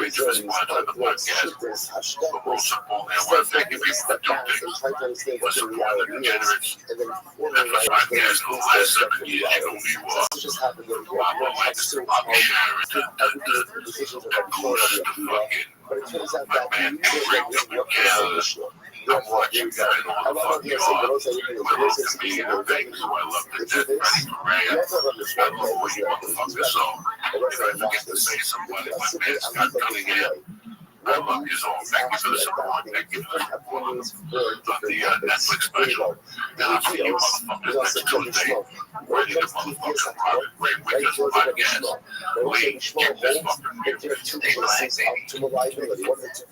[SPEAKER 1] Rachel for sponsoring the podcast. But most of all, I want to thank you people for donating, for supporting the degenerates. And for the podcast for the last 7 years, you know who you are. Bob likes to Bob Sharon, the Goose, the fucking, my man, Rick, the Miguel. I'm watching you guys all the fuck you are. My love to be in Vegas, who I love to death, Freddie Correa. I love all you motherfuckers. So, if I forget to say somebody, my man Scott Cunningham, I love you all. Thank you for the support. Thank you for the support of the Netflix special. And I'll see you motherfuckers next Tuesday. Ready to motherfucking rock a great weekend podcast. Lee, get this fucking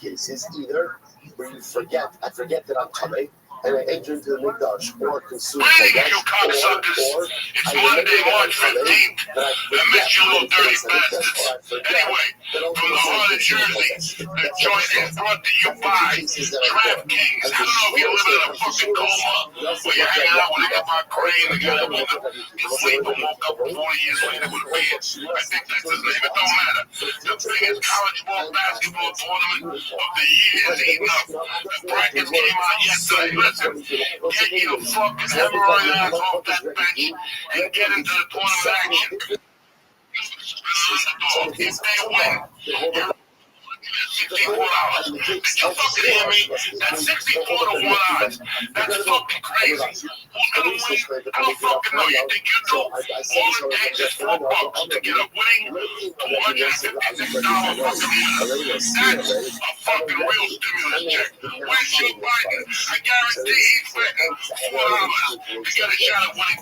[SPEAKER 17] cases either where you forget, I forget that I'm coming, and I enter into the Mikdash or consume
[SPEAKER 1] Greetings, you cocksuckers. It's Monday, March 15th. I miss you little dirty bastards. Anyway, from the heart of Jersey, the joint is brought to you by DraftKings. I don't know if you live in a fucking coma, where you're hanging out with a hip-hop crane, the guy that went to sleep and woke up 40 years later with a beard. I think that's his name. It don't matter. The biggest college ball basketball tournament of the year is eating up. The brackets came out yesterday. Listen, get your fucking hemorrhoid ass off that bench and get into the tournament action. If they win, $64. Did you fucking hear me? That's 64 to 1 odds. That's fucking crazy. Who's gonna win? I don't fucking know. You think you do? All it takes is $4 to get a winning $256 fucking winner. That's a fucking real stimulus check. Where's Joe Biden? I guarantee he's betting $4 to get a shot at winning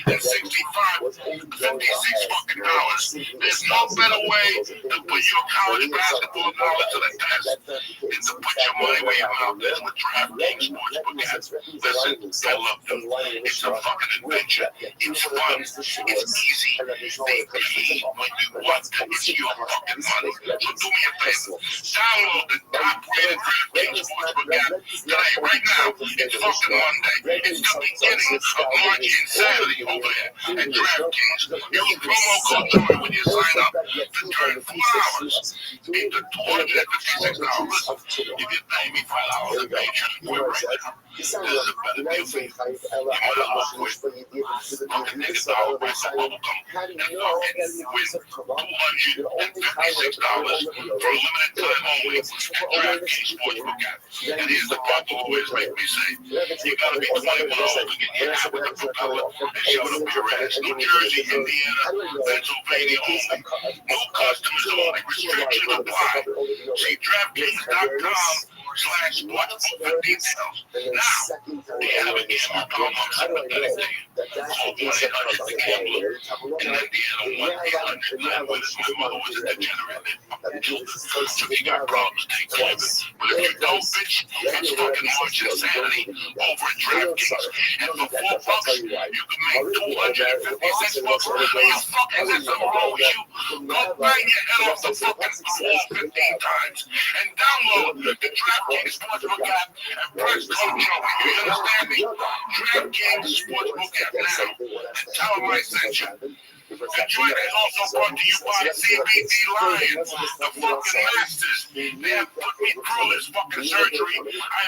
[SPEAKER 1] $265.56 fucking dollars. There's no better way to put your college basketball knowledge to the test is to put your money where your mouth is with DraftKings Sportsbook app. Listen, I love them. It's a fucking adventure. It's fun. It's easy. They pay when you want. It's your fucking money. So do me a favor. Download the top-rated DraftKings Sportsbook app today, right now. It's fucking Monday. It's the beginning of March insanity over there at DraftKings. Use promo code JOY when you sign up to turn $4 into $256. If you pay me $5 a day, just quit right now. This is a better deal for you. You might as well quit. Fucking niggas all buy some bubble gum and fucking win $256 for a limited time only at DraftKings Sportsbook app. And here's the part that always make me say, you gotta be 21 or older to get your habit of propeller and shove it up your ass. New Jersey, Indiana, Pennsylvania only. No customers only. Restrictions apply. See DraftKings.com/sportsbook for details. Now, do you have a gambling problem? I'm sympathetic to you. Call 1-800-GAMBLER. In Indiana, 1-800-9 winners. My mother was a degenerate. So if you got problems, take care of it. But if you don't, bitch, it's fucking March insanity over at DraftKings. And for $4, you can make $256. Are you fucking got something wrong with you? Go bang your head off the fucking wall 15 times and download the DraftKings Sportsbook app and press code JOY. You understand me? DraftKings Sportsbook app now and tell them I sent you. The joint is also brought to you by CBD Lions, the fucking masters. They have put me through this fucking surgery. I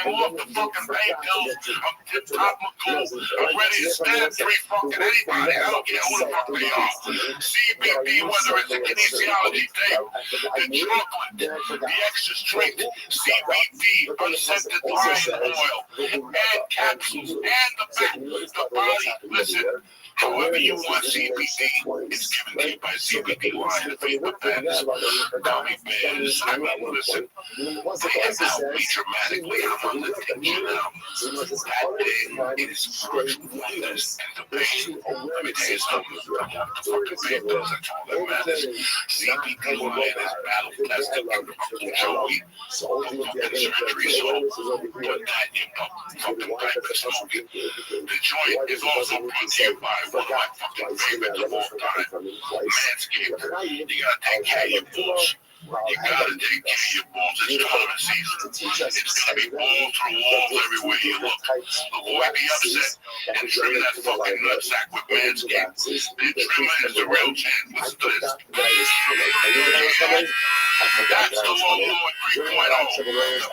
[SPEAKER 1] am off the fucking pain pills. I'm tip-top McCool. I'm ready to stand free fucking anybody. I don't care who the fuck they are. CBD, whether it's the kinesiology tape, the chocolate, the extra strength, CBD, unscented lion oil, and capsules, and the body. Listen. However you want CBD, it's given to you by CBD Lion, Vapor Pens, Gummy Bears. I mean, listen, they have helped me dramatically. I'm on the tension now. That day, it is spiritual wonders and the pain. Let me tell you something. I'm on the fucking papers. That's all that matters. CBD Lion is battle tested from the fucking Joey. The fucking surgery, so put that in the fucking pipe and smoke it. The joint is also brought to you by one of my fucking favorites of all time, Manscaped. You gotta take care of your balls. You gotta take care of your balls. It's tournament season. It's gonna be balls through walls everywhere you look. Avoid the upset and trim that fucking nutsack with Manscaped. The trimmer is the real champ. Listen to this. That's the Low Lord 3.0. The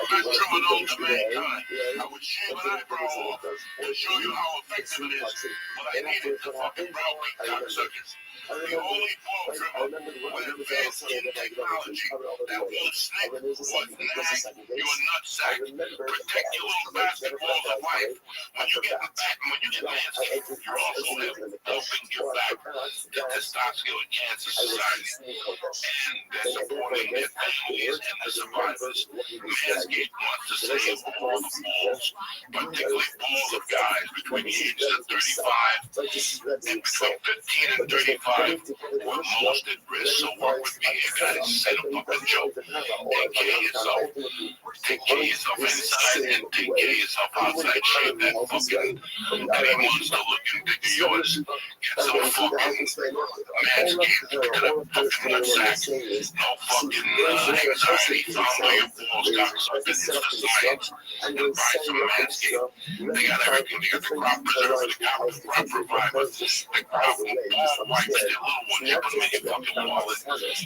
[SPEAKER 1] best trimmer known to mankind. I would shave an eyebrow off to show you how effective it is, but I needed the fucking browbeat cocksuckers. The only ball trimmer with advanced skin technology that won't snip, won't nag your nutsack. Protect your little basketballs of life. When you get Manscaped, you're also helping give back the testosterone cancer society. And they're supporting their families and the survivors. Manscaped wants to save all the balls, particularly balls of guys between the ages of 35 and between 15 and 35. We're most at risk, so work with me here, guys. Set up a joke. Take care of yourself. Take care of yourself inside and take care of yourself outside. Shave that fucking clean monster looking dick of yours. Get some fucking Manscaped to the fucking nutsack. No fucking anxiety. Follow your balls, cocksuckers. It's the science. And buy some Manscaped. They got everything. They got the crop preserver, the crop reviver, the crop ball wipes. Their little ones, you put them in your fucking wallet.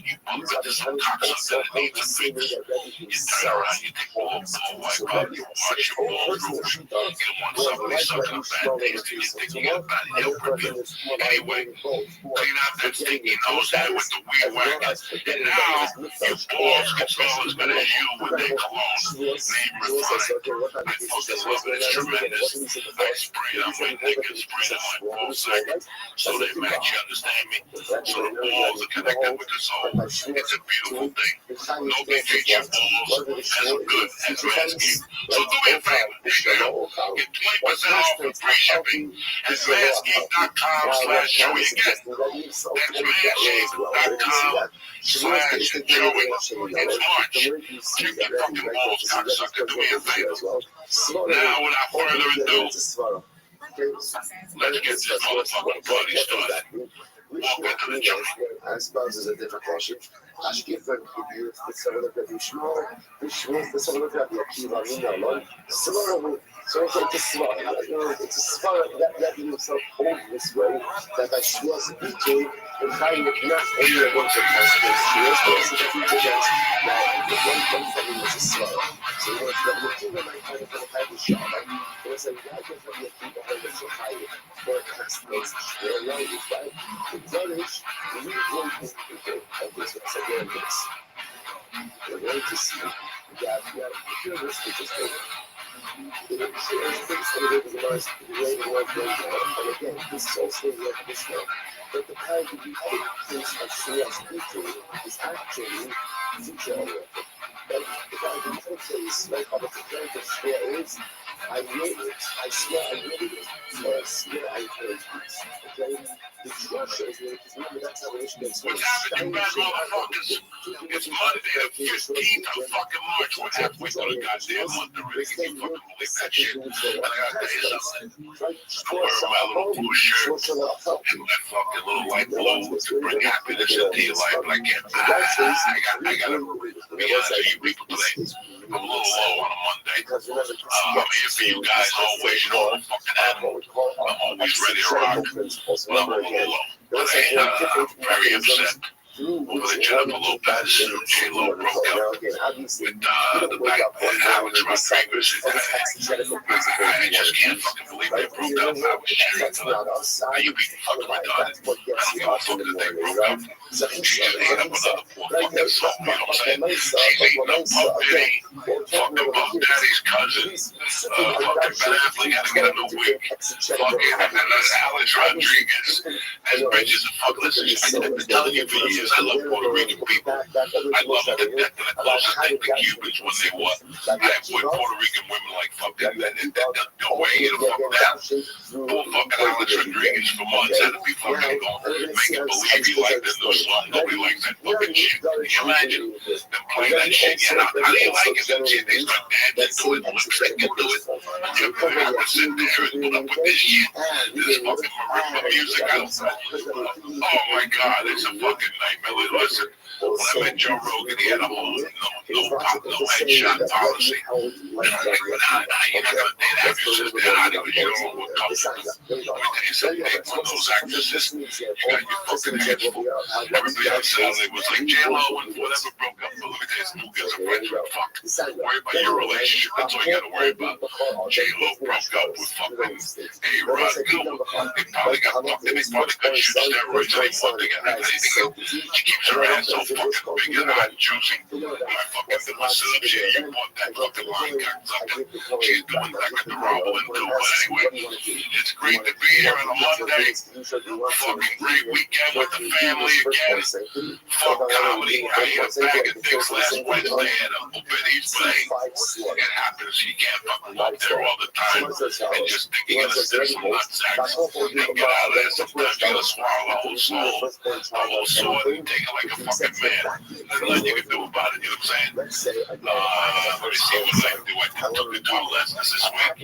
[SPEAKER 1] You bump into some cocksucker that needs a fix. You turn around, you take a little ball wipe out, you wash your balls through. You don't want somebody sucking a bad taste to you, think you got a bad health review. Anyway, clean out that stinky nose head with the weed whacker. And now, your balls can smell as good as you with their cologne. Name Refine. I fucking love it. It's tremendous. I spray it on my neck and spray it on my ball sack so they match, you understand me? So the balls are connected with the soul. It's a beautiful thing. Nobody treats your balls as good as Manscaped. So do me a favor, get 20% off and free shipping at manscaped.com/Joey again. That's manscaped.com/Joey. It's March. Check your fucking balls, cocksucker. Do me a favor. Now, without further ado, let's get this motherfucking party started. Walk into the jungle.
[SPEAKER 18] I suppose is a different question. Acho que foi contribuído especialmente aqui na minha loja. So it's smart. It's a smart that you so hold this way that I was teaching and trying to not only a bunch of customers, but also the teacher that the one thing for me is smart. So it was the two that I kind of had to show. It was a guy from the people that was so high for customers. They're right, right? The knowledge, the real work is of this was again this. We're going to see that we are curious to just go. And again, this is also like this one. But the kind of things that see us eating is actually future oriented. But the kind of things like how the kind of swear is, I made it, I swear I made it, or I swear I heard it. Okay? The structure is remember that's how it is.
[SPEAKER 1] What's happening, you bad motherfuckers? It's Monday, the 15th of fucking March. We're halfway through the goddamn month already. Can you fucking believe that shit? And I gotta tell you something. I'm wearing my little blue shirt and my fucking little light blue to bring happiness into your life. But I can't. I gotta be honest with you people today. I'm a little low on a Monday. I'm here for you guys always. You know I'm a fucking animal. I'm always ready to rock. But I'm a little low. I'm very upset over the Jennifer Lopez and J-Lo broke up with the back Alex Rodriguez. I just can't fucking believe they broke up. I was cheering for them. Are you being fucking retarded? I don't give a fuck that they broke up. She just ate up another poor fucking soul, you know what I'm saying? She's eating up Puff Diddy, fucking Puff Daddy's cousin, fucking Ben Affleck had to get a new wig, fucking Alex Rodriguez. As bitches and fuck, listen, I've been telling you for years, I love Puerto Rican people. I love them to death, and the closest thing to Cubans when they what? I have Puerto Rican women like fuck that, no way you to fuck down. Poor fucking Alex Rodriguez for months had to be fucking going, making believe he liked the new song. Nobody likes that fucking shit. Can you imagine them playing that shit? Yeah, how do you like it? That shit, they start dancing to it, lip syncing to it. You have to sit there and put up with this shit. This fucking marimba music. I don't know. Oh my God, it's a fucking nightmare. Listen, When I met Joe Rogan, he had a whole no headshot policy. You're not gonna date actresses. They're not even sure what couple. Let me tell you something. Date one of those actresses, you got your fucking hands full. Everybody else said it was like J-Lo and whatever broke up. But let me tell you, some girls are friends with fuck. Worry about your relationship. That's all you gotta worry about. J-Lo broke up with fucking A-Rod. They probably got fucked and they probably got shoot steroids and they fucked again. She keeps her ass so fucking big and hot and juicy. I fucking did my sit-ups. Yeah, you bought that fucking line cocksucker. She's doing that with the Robin too. But anyway, it's great to be here on a Monday. Fucking great weekend with the family again. Fuck comedy. I ate a bag of dicks last Wednesday at Uncle Benny's, but hey, it happens. You can't fucking go up there all the time and just think you're gonna stick some nutsacks and get out of there. Sometimes you gotta swallow the whole soul, the whole sword, and take it like a fucking man. There's nothing you can do about it, you know what I'm saying? Let me see what I can do. I took the 2 lessons this week. I've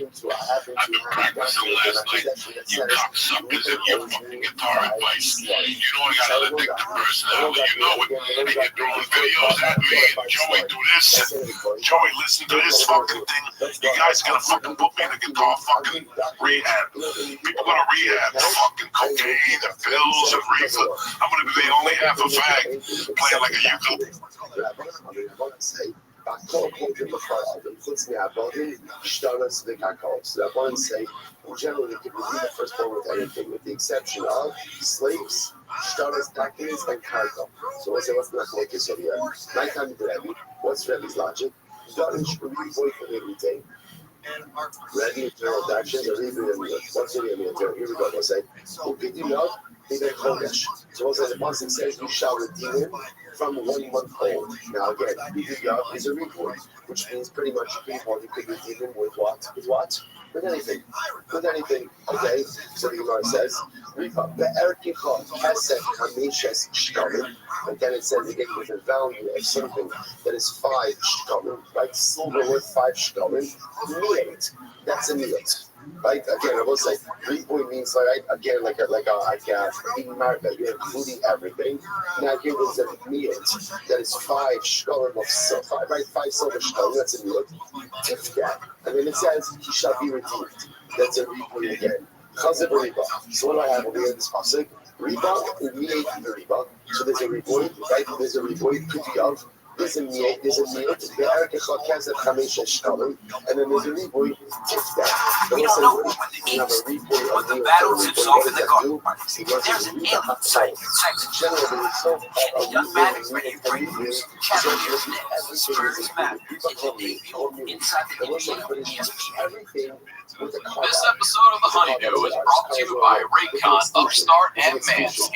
[SPEAKER 1] been practicing last night. You cocksuckers and your fucking guitar advice. You know I got an addictive personality, you know it. And you're throwing videos at me and Joey do this. Joey, listen to this fucking thing. You guys gonna fucking put me in a guitar fucking rehab. People gonna rehab fucking cocaine and pills and reefer. I'm gonna be the only half a fag playing like a ukulele.
[SPEAKER 18] Generally, people do the first one with anything, with the exception of slaves, shtaras, tactics, and cargo. So what's not like this over here? Nighttime Rebbe. What's Rebbe's logic? Shtaras should be boy for everything. Rebbe internal actions are even what's in the internal. Here we go. We'll say, who picked him up? He did Kodesh. So what's the Pasuk says, you shall redeem him from 1 month old. Now again, picking up is a reward, which means pretty much you could redeem him with what? With what? With anything. With anything. Okay? So the Gemara says, and then it says again with a value of something that is 5 shkalim, right? Silver worth 5 shkalim. Meat. That's a meat. Right? Again, I will say, reboy means like again like being married, that you're including everything. Now here there's a meat that is 5 shkalim of silver, right? 5 silver shkalim. That's a meat. Tip that, and then it says he shall be redeemed. That's a reboy again. Chazir riba. So what do I have over here in this pasuk? Riba and meat the riba. So there's a reboy, right? There's a reboy putiyav. There's a meat, the Erkechot Kazet Chamesha Shkalim, and then there's a reboy, Tifta.
[SPEAKER 14] We don't know when the game's when the battle tips off in the garden. There's an end site.
[SPEAKER 18] Generally, it's so
[SPEAKER 14] it doesn't matter when you bring news, challenges, spurs matter. Inside the ESPN.
[SPEAKER 7] This episode of The Honeydew is brought to you by Raycon, Upstart, and Manscaped.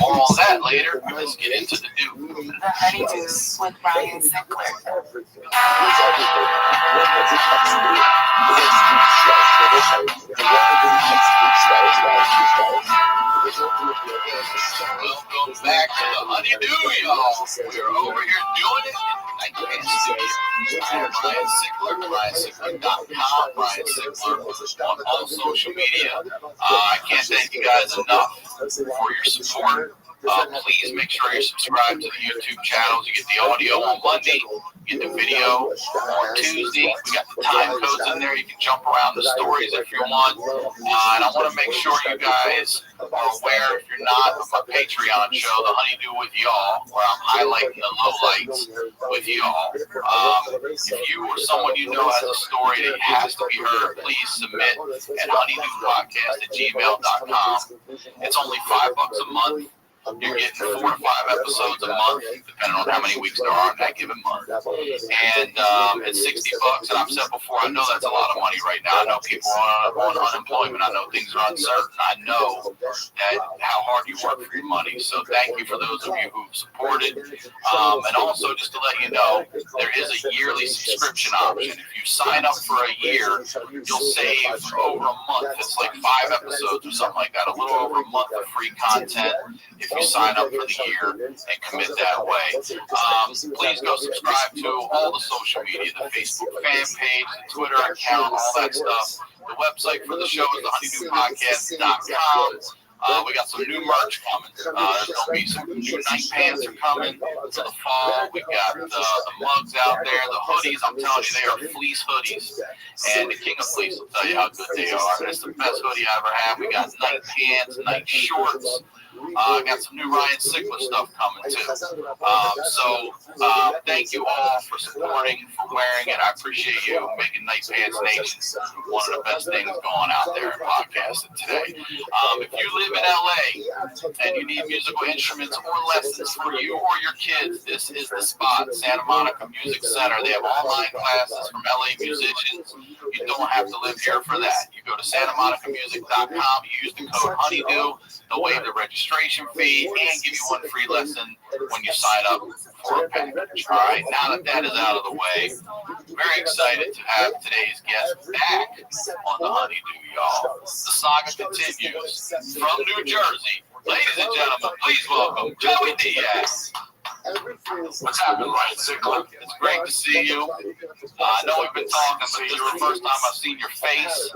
[SPEAKER 7] More on that later. Let's get into the do.
[SPEAKER 8] The Honeydew with Brian Sinclair.
[SPEAKER 7] Welcome back to The Honeydew, y'all. We're over here doing it in Kansas City. I'm Brian Sinclair, BrianSinclair.com, Brian Sinclair on all social media. I can't thank you guys enough for your support. Please make sure you're subscribed to the YouTube channels. You get the audio on Monday, you get the video on Tuesday. We got the time codes in there. You can jump around the stories if you want. And I want to make sure you guys are aware, if you're not, of my Patreon show, The Honeydew with Y'all, where I'm highlighting the lowlights with y'all. If you or someone you know has a story that has to be heard, please submit at honeydewpodcast@gmail.com. It's only $5 a month. You're getting 4 to 5 episodes a month, depending on how many weeks there are in that given month. And it's $60. And I've said before, I know that's a lot of money right now. I know people are on unemployment. I know things are uncertain. I know that how hard you work for your money. So thank you for those of you who've supported. And also, just to let you know, there is a yearly subscription option. If you sign up for a year, you'll save over a month. It's like 5 episodes or something like that. A little over a month of free content if you sign up for the year and commit that way. Please go subscribe to all the social media, the Facebook fan page, the Twitter account, all that stuff. The website for the show is thehoneydewpodcast.com.
[SPEAKER 1] We got some new merch coming. There's going to be some new night pants are coming to the fall. We got the mugs out there, the hoodies. I'm telling you, they are fleece hoodies. And the King of Fleece will tell you how good they are. It's the best hoodie I ever had. We got night pants, night shorts. Got some new Ryan Sigma stuff coming too. Thank you all for supporting, for wearing it. I appreciate you making Night Pants Nation one of the best things going out there in podcasting today. If you live in LA and you need musical instruments or lessons for you or your kids, this is the spot. Santa Monica Music Center. They have online classes from LA musicians. You don't have to live here for that. You go to santamonicamusic.com. You use the code Honeydew. They'll waive the registration fee and give you one free lesson when you sign up for a package. All right, now that is out of the way, very excited to have today's guest back on the Honeydew, y'all. The saga continues from New Jersey. Ladies and gentlemen, please welcome Joey Diaz. What's happening, Ryan Sigler? It's great to see you. I know we've been talking, but this is the first time I've seen your face.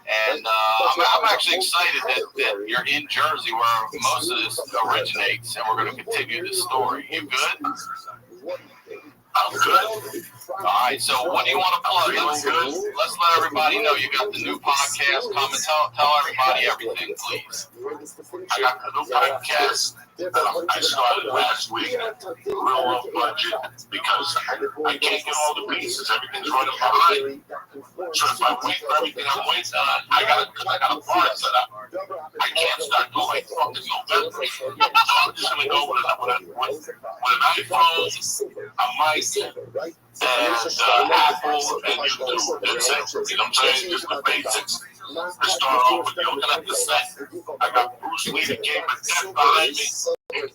[SPEAKER 1] And I'm actually excited that you're in Jersey where most of this originates, and we're going to continue this story. You good? I'm good. All right, so what do you want to plug? Let's let everybody know you got the new podcast coming. Tell everybody everything, please.
[SPEAKER 6] I got the new podcast that I started last week, real low budget, because I can't get all the pieces. Everything's running behind. So if I wait for everything I'm waiting on, I got a bar set up. I can't start going fucking November. So I'm just going to go with an iPhone, a mic, and Apple, and YouTube. That's it. You know what I'm saying? Just the basics. To start off with, you're looking at the set. I got Bruce Lee, the Game of Death behind me.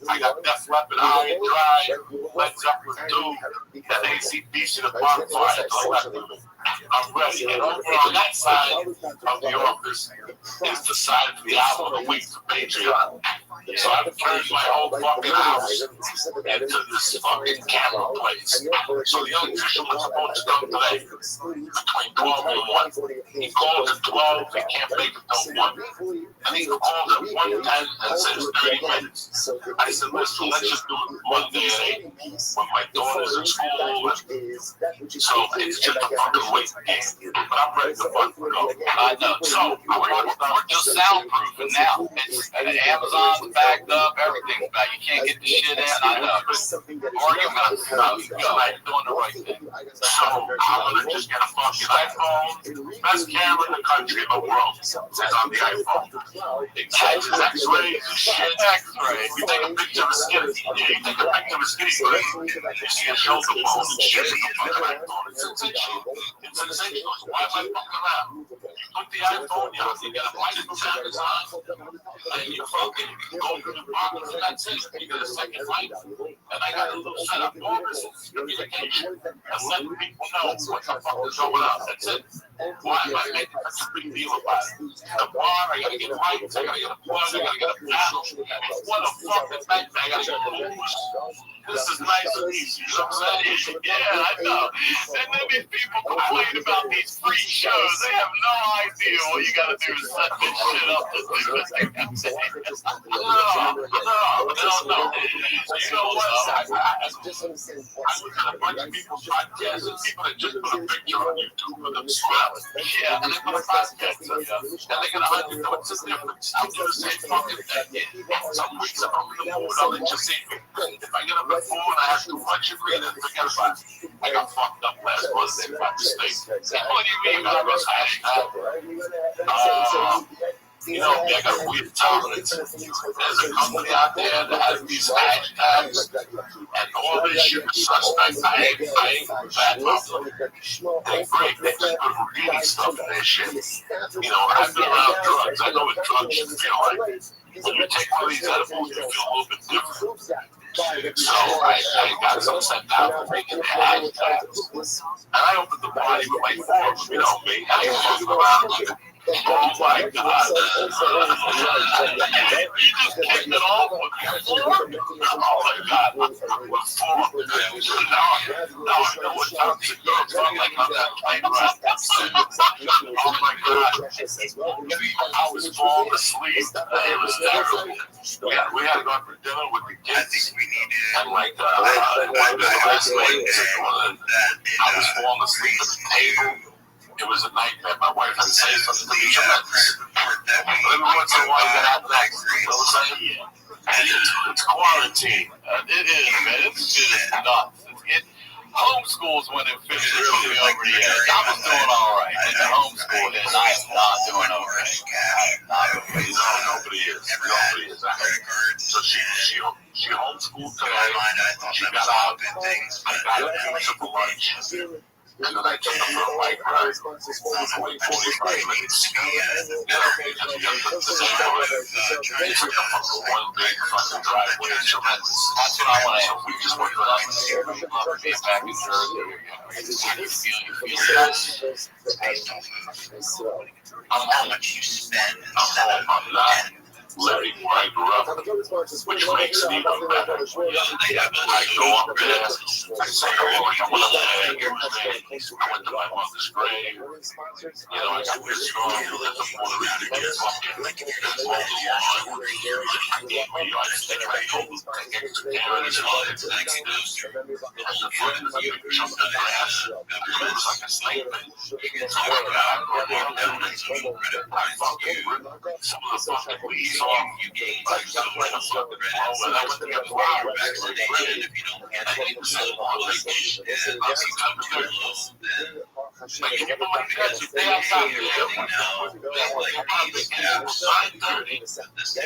[SPEAKER 6] I got Def Leppard, High and Dry, Led Zeppelin 2, and AC/DC, the Bonfire to the left of me. I'm ready. And over on that side of the office is the side of the album of the week for Patreon. So I've turned my whole fucking house into this fucking camera place. So the electrician was supposed to come today between 12 and 1. He called at 12, he can't make it till 1. And he called at 1:10 and says 30 minutes. I said, listen, let's just do it Monday at 8 when my daughter's in school. So it's just a fucking wait game. But I'm ready to fucking go.
[SPEAKER 1] I know. So we're just soundproofing now. It's Amazon's backed up, everything's back. You can't get the shit in. I know. Or you're going to go. You're doing the right thing.
[SPEAKER 6] So I'm going to just get a fucking iPhone. Best camera in the country in the world is on the iPhone. It catches X-rays and shit.
[SPEAKER 1] X-rays.
[SPEAKER 6] You take a picture of a skinny. You take a picture of a skinny person. You see a shoulder bone and shit. It's sensational. It's sensational. Why am I fucking around? You put the iPhone down. You got a license on, and you fucking go to the box, and that's it. You get a second light. And I got a little setup bonus communication and letting people know what the fuck is going on. That's it. Why am I making such a big deal about it? The bar, I gotta get lights, I gotta get a plug, I gotta get a panel. What a fucking nightmare. I gotta get moves. This is nice and easy. You know what I'm saying? Yeah, I know. And then these people complain about these free shows. They have no idea what you gotta do to set this shit up to do this. No. You know what? I look at a bunch of people's podcasts and people that just put a picture on YouTube of themselves. Yeah, and they put a podcast up. And they get 100. What's the difference? I'll do the same fucking thing. Some weeks if I'm in the mood, I'll let you see me. If I get up at 4 and I have too much of it, then forget about it. I got fucked up last Monday by mistake. What do you mean I was hashtag? You know, I got a weird tolerance. There's a company out there that has these hashtags, and all this shit is suspect. I ain't bad mouthing. They're great. They just put reading stuff in their shit. You know, I've been around drugs. I know what drugs should feel like. When you take one of these edibles, you feel a little bit different. So I got some sent out for making the hashtags. And I opened the body with my fork, you know me. I ain't walking around looking. Oh my God. You just kicked it off with your fork? Oh my God. With fork. Now I know what toxic girls are like on that plane ride. Oh my God. I was
[SPEAKER 1] was falling asleep. It was terrible. We had to go out for dinner with the kids. And like, I was falling asleep at the table. It was a nightmare. My wife had to say something to me. Every once in a while, you got out back. You know what I'm saying? It's quarantine.
[SPEAKER 4] It is, man. It's just nuts. Homeschools when it finished put me over the edge. I was doing all right. And the homeschool and I am not doing okay.
[SPEAKER 1] Nobody is. So she homeschooled today. She got out. I got a pizza for lunch. And then I took her for a bike ride. 45 minutes. They took her for one big fucking driveway. That's
[SPEAKER 4] what I want to ask. We just went up here. We love being back in Jersey. How do you feel?
[SPEAKER 2] How much you spend?
[SPEAKER 1] I'm not living where I grew up, which makes it even better. I go up there, I say, oh, I want to live here. I went to my mother's grave. You know, I got this strong that the water is to get fucking all the lawn. I stick my toes against the cameras and all that. And the front of you jumped in the ass. It was like a snake. I fucking ripped some of the fucking leaves off.
[SPEAKER 2] You gain like so much of the red and I went to the flower back in the day. If you don't get it, it's so long like this. And if you come to your low, then
[SPEAKER 1] like people like that, if they outside here, like they get out 9:30.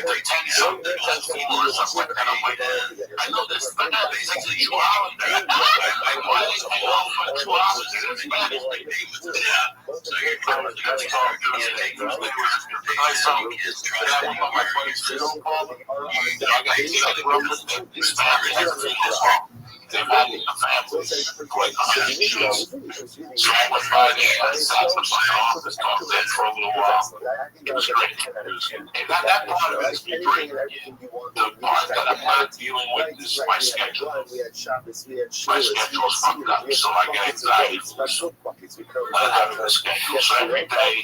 [SPEAKER 1] Every 10 something, people or something like that. I'm like, I know this, but now it's like 2 hours there. Why they stay off for 2 hours?
[SPEAKER 2] So you're coming to the car,
[SPEAKER 1] I saw that one of my buddies, they don't call them. I got these they've had in the family for like 100 years. So I went by there and sat in my office, talked there for a little while. It was great. And that part of it is great. The part that I'm not dealing with is my schedule. My schedule's fucked up, so I get anxiety from not having a schedule. So every day,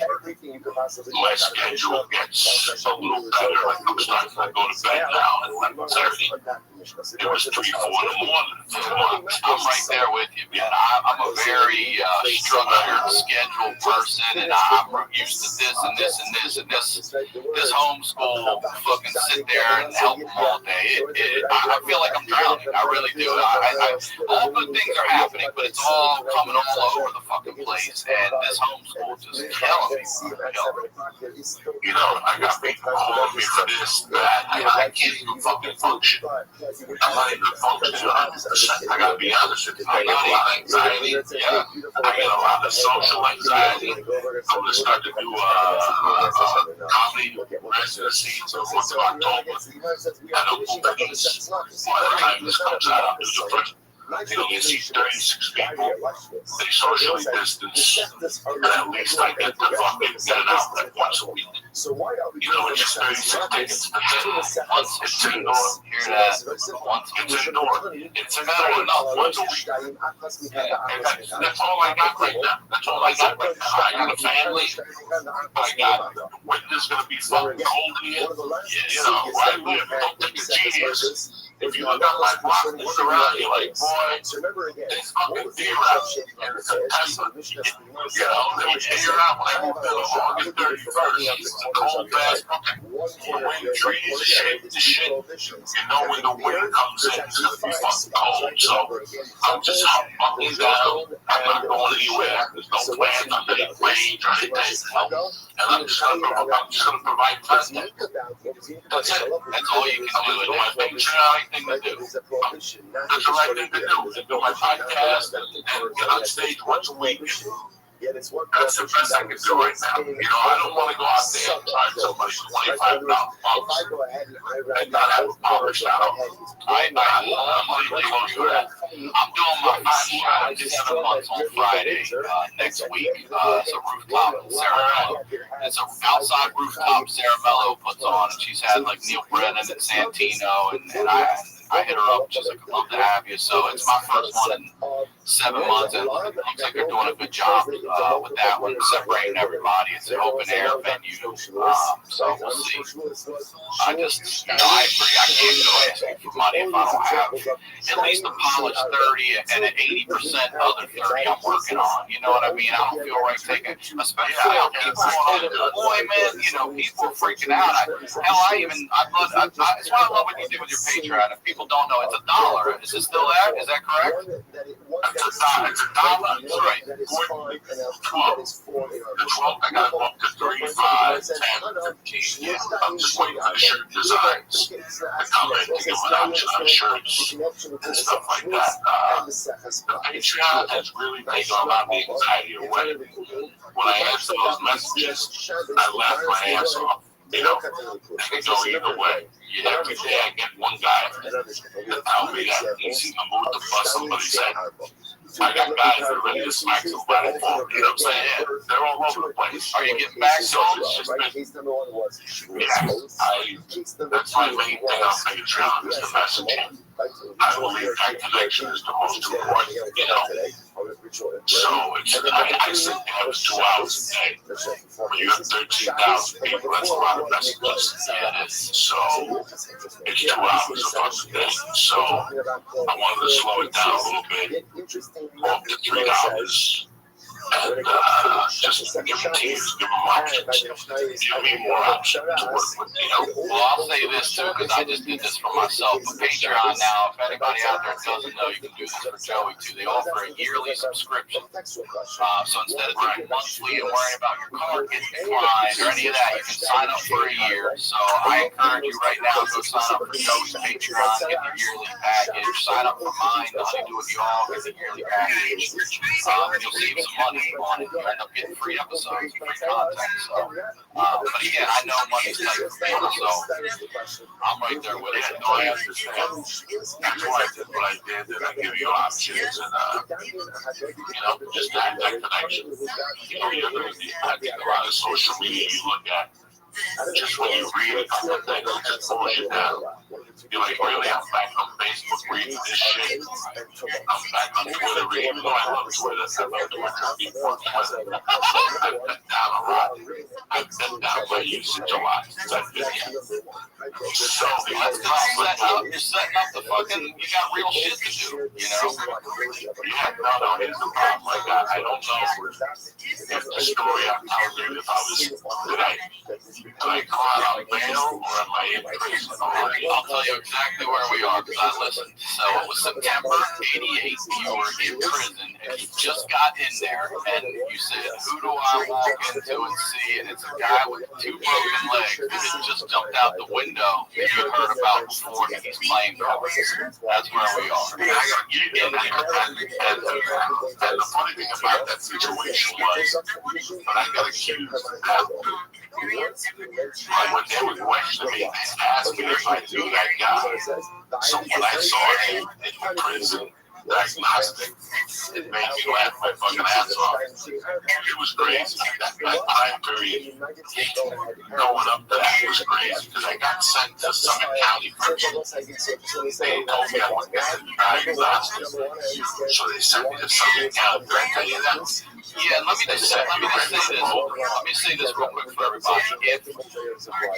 [SPEAKER 1] my schedule gets a little better. Like I'm starting to go to bed now at 11:30. It was 3, 4 in the morning.
[SPEAKER 4] I'm right there with you, man. I'm a very structured, scheduled person, and I'm used to this and this and this and this. This homeschool fucking sit there and help them all day. I feel like I'm drowning. I really do. All good things are happening, but it's all coming all over the fucking place. And this homeschool just killing me.
[SPEAKER 1] You know, I got people calling me for this, that. I can't even fucking function. I'm not even functioning 100%. I gotta be honest with you. I got a lot of anxiety. Yeah. I got a lot of social anxiety. I'm gonna start to do comedy residency until the month of October. I don't know what that is. By the time this comes out, I'll do the first. You know, you see 36 people, they socially distance, and at least I get to fucking get an outlet once a week. You know, it's just 36 tickets. It's indoor.
[SPEAKER 4] Hear that?
[SPEAKER 1] It's indoor. It's better enough once a week. And that's all I got right now. That's all I got right now. I got a family. I got winter's gonna be fucking cold in here. You know, where I live. Don't think it's genius. If you look at my block, look around, you're like, boy, there's fucking deer out and it's a Tesla. You know, there was deer out when I moved in on August 31st. It's a cold, fast fucking wind, trees, shit, the shit. You know when the wind comes in, it's gonna be fucking cold. So I'm just buckling down. I'm not going anywhere. There's no plans on any range or anything. And I'm just gonna provide content. That's it. That's all you can do. And my Patreon thing to do. That's the right thing to do. Do my podcast and get on stage once a week. That's the best I can do right now. You know, I don't want to go out there and charge somebody $25 and not have a polished out. I'm really close to that. I'm doing my 5 7 months on Friday next week. It's a rooftop it's an outside rooftop Sarah Mello puts on, and she's had like Neil Brennan and Santino, and I hit her up. She's like, I'd love to have you. So it's my first one in 7 months, and it looks like they're doing a good job with that one, separating everybody. It's an open air venue, so we'll see. I just, I agree. I can't go asking for money if I don't have at least a polished 30 and an 80% other 30 I'm working on. You know what I mean? I don't feel right taking, especially people on unemployment. You know, people are freaking out. It's why I love what you do with your Patreon. If people don't know, it's $1. Is it still there? Is that correct? It's $1. That's right. 12. The 12, I got up to 35, 10, 15. Yeah, I'm just waiting for the shirt designs to come in to give an option on shirts and stuff like that. The Patreon has really taken a lot of the anxiety away. When I answer those messages, I laugh my ass off. You know, it can go either way. Every day I get one guy to tell me that he's in the mood to bust somebody's head. I got guys that are ready to smack somebody. You know what I'm saying? Yeah, they're all over the place. Are you getting back to it? Yeah, that's my main thing on Patreon is the messaging. I believe that connection is the most important, you know. So I sit there, it was 2 hours a day. When you have 13,000 people, that's a lot of messages. Yeah, it is. So it's 2 hours of us a day. So I wanted to slow it down a little bit, go up to $3. And just give them teams, give them options, give me more options to work with, you know. Well, I'll say this too, because I just did this for myself. But Patreon now, if anybody out there doesn't know, you can do this for Joey too. They offer a yearly subscription. So instead of doing monthly and worrying about your card getting declined or any of that, you can sign up for a year. So I encourage you right now, go sign up for Joey's Patreon, get the yearly package. Sign up for mine, the Honeydew with Y'all, get the yearly package. You'll save some money on it. You end up getting free episodes, free content. So, but again, I know money's tight for people, so I'm right there with it. No, I understand. That's why I did what I did, and I give you options, and you know, just that connection. You know, you're going to be, I think a lot of social media you look at. Just when you read a couple of things, it just pulls you down. You're like, really? I'm back on Facebook reading this shit. I'm back on Twitter reading, even though I love Twitter. I love Twitter before Twitter. I've cut down a lot. I've cut down my usage a lot since I've been here. So let's go set up. You're setting up the fucking, you got real shit to do, you know? Yeah, no, here's the problem. Like, I don't know if the story I'm telling you, if I was, did I come out on bail or am I in prison? I'll tell you exactly where we are because I listened. So it was September 88. You were in prison and you just got in there and you said, who do I walk into and see? And it's a guy with 2 broken legs that had just jumped out the window that you heard about before and he's playing cards. That's where we are. And the funny thing about that situation was when I got accused when they were questioning me, they asked me if I knew that guy. So when I saw him in prison, diagnostic, it made me laugh my fucking ass off. It was crazy. That time period, going up to that was crazy because I got sent to Summit County prison. They told me I wouldn't get the diagnostic. So they sent me to Summit County. Did I tell you that? Yeah, let me just say this real quick for everybody.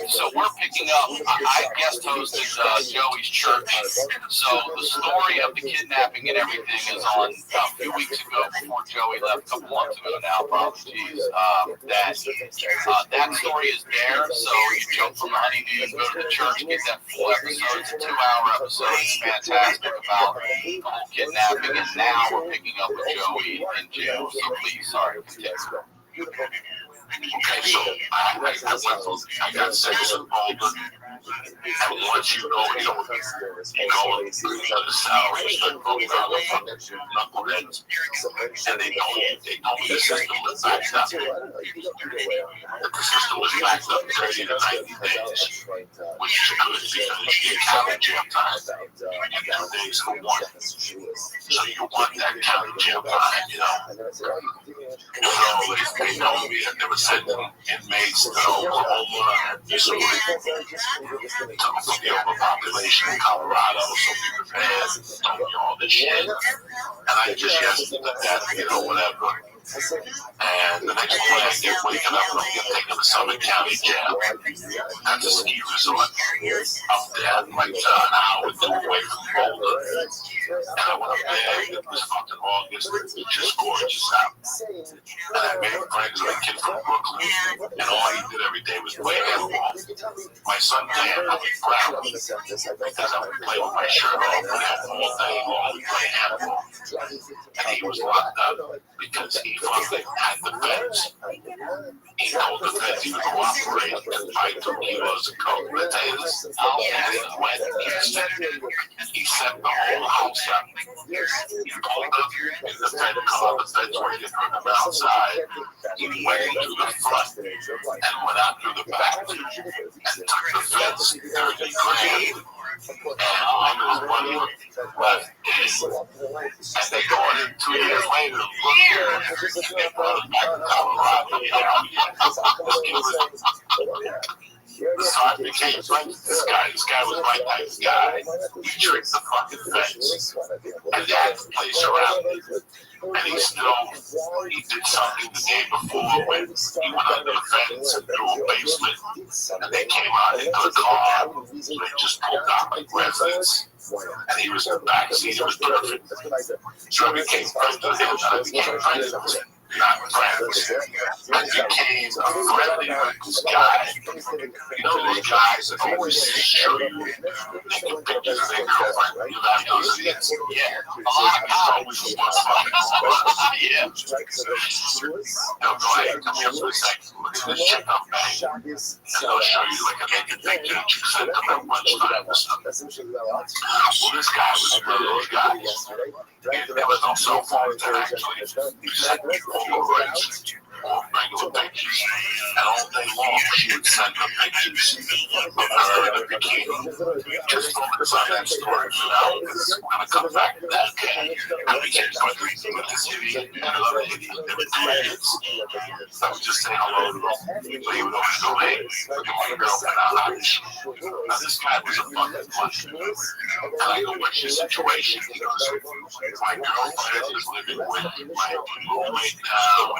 [SPEAKER 1] So we're picking up, I guest hosted Joey's church. So the story of the kidnapping and everything is on a few weeks ago before Joey left, a couple months ago now, probably. That story is there. So you jump from the Honeydew, go to the church, get that full episode. It's a 2-hour episode. It's fantastic about the whole kidnapping. And now we're picking up with Joey in jail. So please. Sorry, continue. Okay, so I got sentenced in Boulder, and once you go into the salary, you start voting on the knuckleheads, and they told me the system was backed up. That the system was backed up 30 to 90 days, which is good because you get county jail time, and 2 days for one. So you want that county jail time, you know. So they told me that they were sending inmates to Oklahoma and Missouri, from the overpopulation in Colorado, so be prepared, told me all this shit. And I just yesterday looked at it, whatever. And the next morning I get waking up and I get taken to Summit County Jail. That's a ski resort up there, like an hour away from Boulder. And I went up there, it was fucking August, it was just gorgeous out. And I made friends with a kid from Brooklyn, and all he did every day was play handball. My son Dan, I was proud because I would play with my shirt off with him all day long, we play handball. And he was locked up because he fucking had the feds. He told the feds he would cooperate and buy 2 kilos of coke potatoes. And he went and he set the whole house up. He pulled up in the fed car, the feds were getting him outside. He went into the front and went out through the back and took the feds 30 grand. And all his money left in. And they got it 2 years later. Look here. And they brought it back to Colorado. So I became friends with this guy. This guy was my type of guy. He tricked the fucking feds. And they had the place around it. And he did something the day before when he went under the fence and through a basement. And they came out into the car. They just pulled out like residents. And he was in the backseat. It was perfect. So I became friends with him. I became friends with him. Not friends. I became friendly with this guy. You know those guys that always show you naked pictures of their girlfriend? You know how those idiots? Yeah. A lot of guys always want fucking yeah. They'll go, hey, come here for a second. Look at this chick I'm banging. And they'll show you like a naked picture that you sent them at lunchtime or something. Well, this guy was one of those guys. There was no cell phone then, actually. You just had Polaroids or regular pictures. And all day long, she would send them pictures of her in a bikini. Just focus on that story for now, because we're going to come back to that. I became friends with this idiot and another idiot. They were 2 idiots. I would just say hello to them. But he would always go, hey, look at my girlfriend, how hot is she? Now, this guy was a fucking punch. And I go, what's your situation? He goes, my girlfriend is living with my roommate now.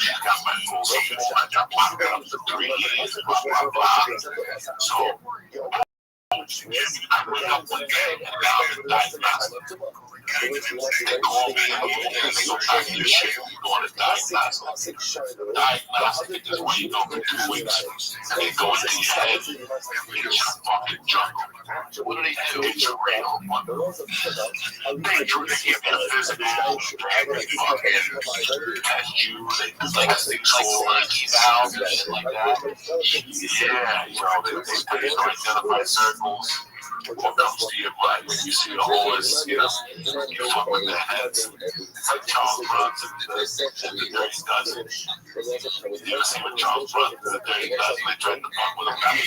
[SPEAKER 1] She got my full support. I got locked up for 3 years, blah, blah, blah. So, I went up one day and got the diagnostic. They called me and they go back to your shit. You're going to diagnostic. Diagnostic is where you go for 2 weeks. And they go into your head. It's a fucking jungle. What do they do? It's a real one. They give you a physical. They fucking test you. They do like a 6-hole eval and shit like that. Yeah, you know, they pay you to identify circles. What comes to your mind when you see a horse, you know, you fuck with their heads. It's like Charles Bronson and the Dirty Dozen. You ever see what Charles Bronson and the Dirty Dozen, they tried to fuck with him.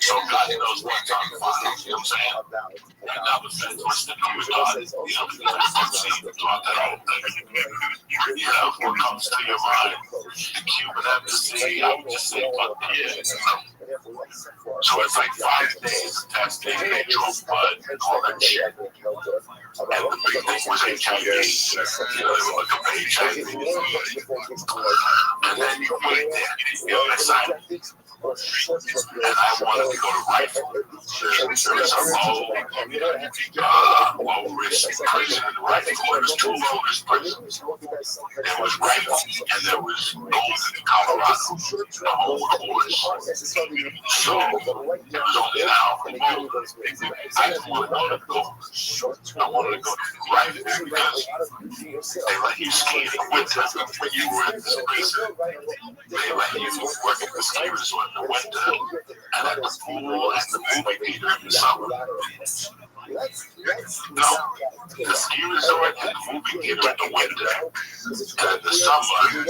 [SPEAKER 1] So God knows what's on file, you know what I'm saying? And now the feds listen to you, God, you know, throughout that whole thing. You know, what comes to your mind? The Cuban embassy, I would just say, fuck yeah, you know. So it's like 5 days of testing, they draw blood and all that shit. And the big thing was HIV. You know, they were looking for HIV. And then you wait there, you know, I signed it. And I wanted to go to rifle. There was a low-risk prison in rifle. There was 2 low-risk prisons. There was rifle, and there was Golden, Colorado, the whole course. So, it was only an hour from Boulder. I didn't want to go to Boulder. I wanted to go to rifle because they let you ski in the winter when you were in this prison. They let you work at the ski resort in the winter and at the pool and the movie theater in the summer. No, the ski resort and the movie theater in the winter. And in the summer, they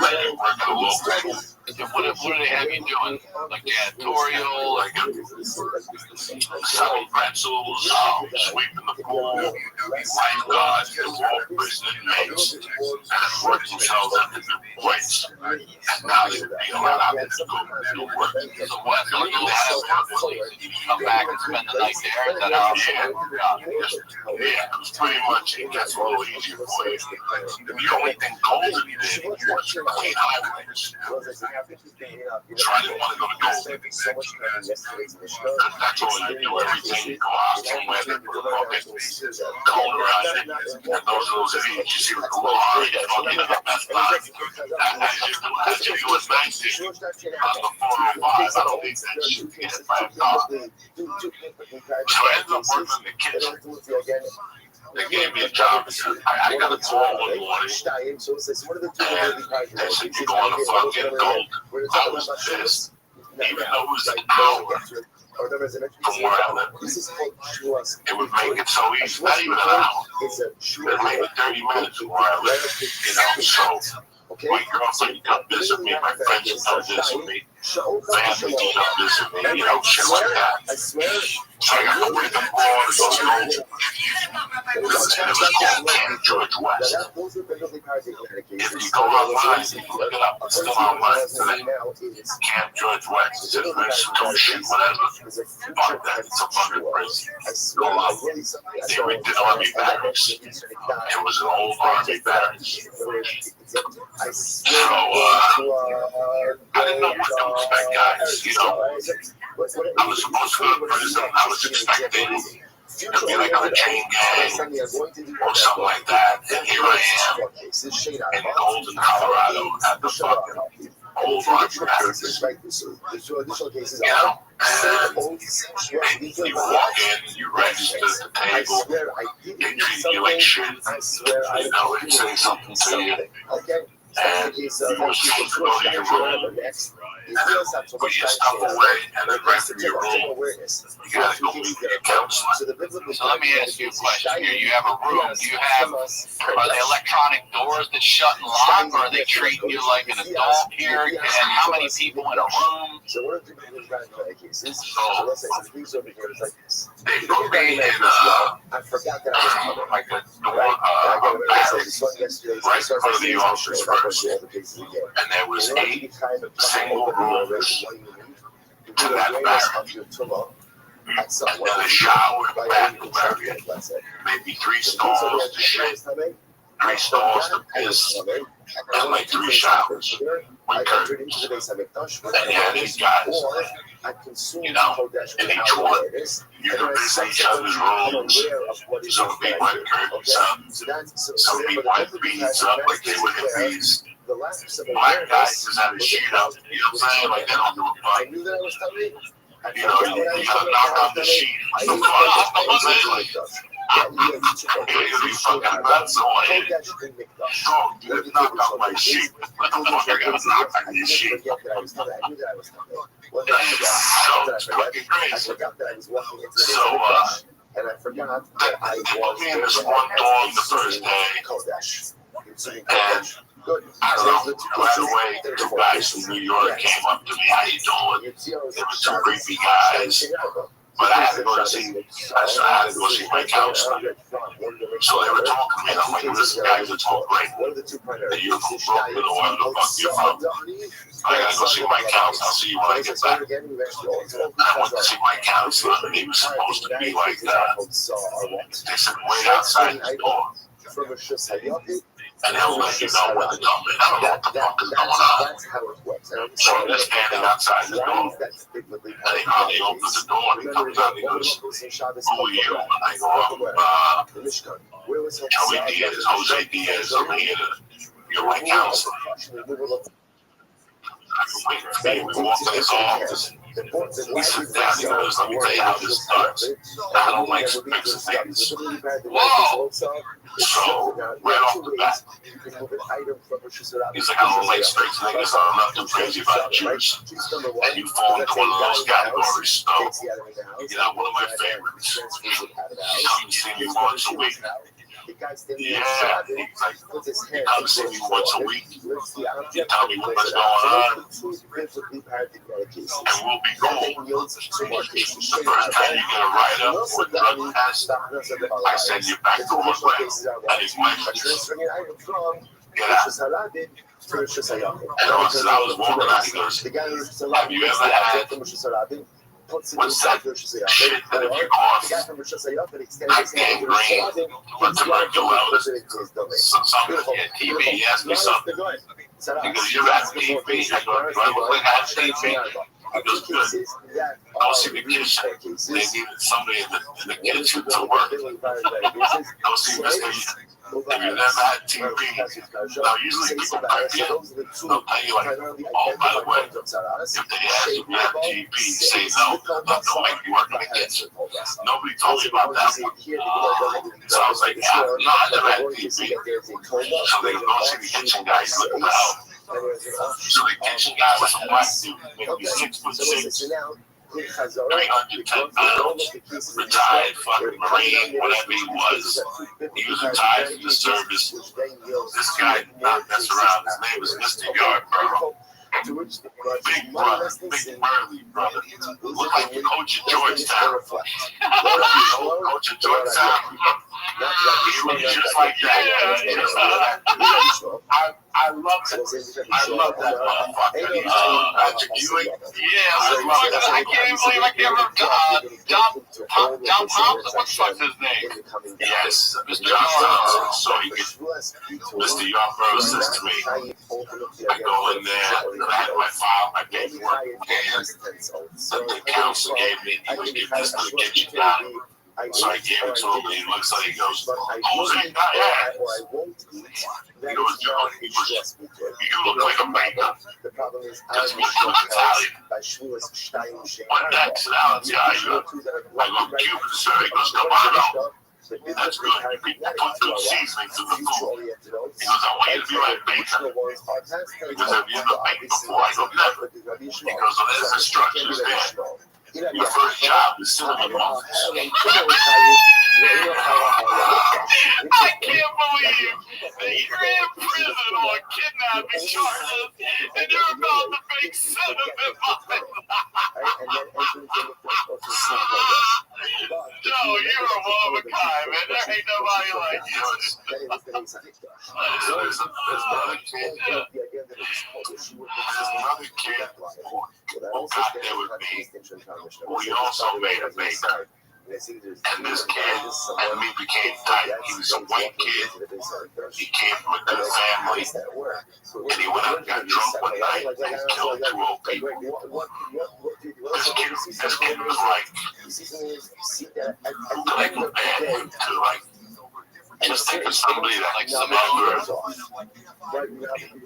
[SPEAKER 1] let you work at a local pool. What do they have you doing? Like janitorial, like selling pretzels, sweeping the pool, lifeguards, the wall prison inmates, and work themselves up to new points. now you're being allowed out there to go to work.
[SPEAKER 4] So what? So you come back and spend the night there? Is that how
[SPEAKER 1] Yeah, it was pretty much, it gets a little easier for you. The only thing colder than you're clean highways. So I didn't want to go to Gold. That's all you do every day. You go out somewhere, they put a fucking cone around it. And those areas, you see what the little area fucking up. That's just US 19 on the 405. I don't think that shit can hit by a car. So I ended up working in the kitchen. They gave me a job. I got a call one morning, and they said, "You going to fucking Gold?" I was pissed, even though it was an hour from where I live. It would make it so easy, not even an hour. It would make it 30 minutes from where I live, you know, so my girlfriend would come visit me, my friends would come visit me, family would come visit me, you know, shit like that. So I got to wake up all to go to Gold. It was called Camp George West. If you go online, you can look it up. It's still online today. Camp George West. It's in Restitution, whatever. Fuck that. It's a fucking prison. Go on. They redid Army barracks. It was an old Army barracks. So, I didn't know what to expect, guys. You know, I was supposed to go to prison. I was expecting to be like on a chain gang or something like that. And here I am in Golden, Colorado at the fucking old Army barracks. You know, and you walk in, you register at the table, they treat you like shit. You know, they say something to you. And you were supposed to go to your room, and then put your stuff away, and then rest of your room, you gotta go meet your counselor.
[SPEAKER 4] So let me ask you a question. Here you have a room. Do you have, are they electronic doors that shut and lock, or are they treating you like an adult here? And how many people in a room?
[SPEAKER 1] They put me in like a door, barracks, right in front of the office first, and there was 8 single rooms to that barrack. And then a shower, a bathroom area, maybe 3 stalls to shit, 3 stalls to piss, and like 3 showers with curtains. And yeah, these guys, you know, in each one, you can visit each other's rooms. Some people had curtains up, some people had beads up, like they would hit these black guys just had a sheet up, you know what I'm saying? Like they don't give a fuck. You know, you gotta knock off the sheet. The fuck, like, you'll be fucking nuts on it. Dog, dude, knock off my sheet. What the fuck I gotta knock on your sheet? It's fucking crazy. So, they put me in this one dorm the first day, and I don't know, right away, 2 guys from New York came up to me, how you doing? They were 2 creepy guys, but I had to go to see my counselor. So they were talking to me, and I'm like, listen, guys, it's all great. That you're from Brooklyn or wherever the fuck you're from. I gotta go see my counselor. I'll see you when I get back. I went to see my counselor, and he was supposed to be like, they said, wait outside his door. And he'll let you know when to come in. I don't know what the fuck is going on. So I'm just standing outside the door. And he finally opens the door and he comes out and he goes, who are you? And I go, Joey Diaz, Jose Diaz, I'm here. You're my counselor. We walk in his office. We sit down, he goes, let me tell you how this starts. I don't like fixing things. Whoa! So, right off the bat, he's like, I don't like straight niggas, I'm not too crazy about Jews. And you fall into one of those categories, so you're not one of my favorites. You come and see me once a week. Yeah, he's like, you come see me once a week, you tell me what's going on, and we'll be cool. The first time you get a write-up or a drug test, I send you back to Orlando, and his wife says, get out. And I was walking out, he goes, have you ever had what's that shit that if you cough, not gangrene, but tuberculosis, something at TB? He asked me something. He goes, you have TB? I go, do I look like I have TB? He goes, good. I was in the kitchen. They needed somebody in the kitchen to work. I was seeing this. If you've never had TB, now usually people prep you, they'll tell you like, oh, by the way, if they ask you if you have TB, say no, they'll make you work in the kitchen. Nobody told me about that one. So I was like, yeah, no, I never had TB. So they go see the kitchen guy, he's looking for help. So the kitchen guy was a black dude, maybe 6'6", 310 pounds, retired fucking Marine, whatever he was. He was retired from the service. This guy did not mess around. His name was Mr. Yardborough. Big brother, big burly brother. Looked like the coach of Georgetown. Coach of Georgetown. He looked just like that. I love it. I love that motherfucker. Patrick Ewing. Yeah, I can't believe I can't remember John Thompson. What the fuck's his name? Yes, Mr. John Thompson. So he could, Mr. Yarborough says to me, I go in there, and I had my file, my paperwork, and the counsel gave me, he was giving this to the kitchen guy. So I gave it to him, and he looks like he goes, Jose, not yet. He goes, you look like a banker. Because he look Italian. What nationality are you? I look Cuban, sir. He goes, Cubano. That's good. You can put good seasonings in the food. He goes, I want you to be my baker. He goes, have you ever baked before? I go, never. He goes, well, there's instructions there. Your first job is cinnamon muffins. I can't believe that you're in prison on kidnapping charges and you're about to bake cinnamon muffins. Joe, you're a one of a kind, man. There ain't nobody like you. There's another kid who got there with me. We also made a baker. And this kid and me became tight. He was a white kid. He came from a good family. And he went out and got drunk one night and killed 2 old people. This kid was like, like bad to like, just think of somebody that like some other.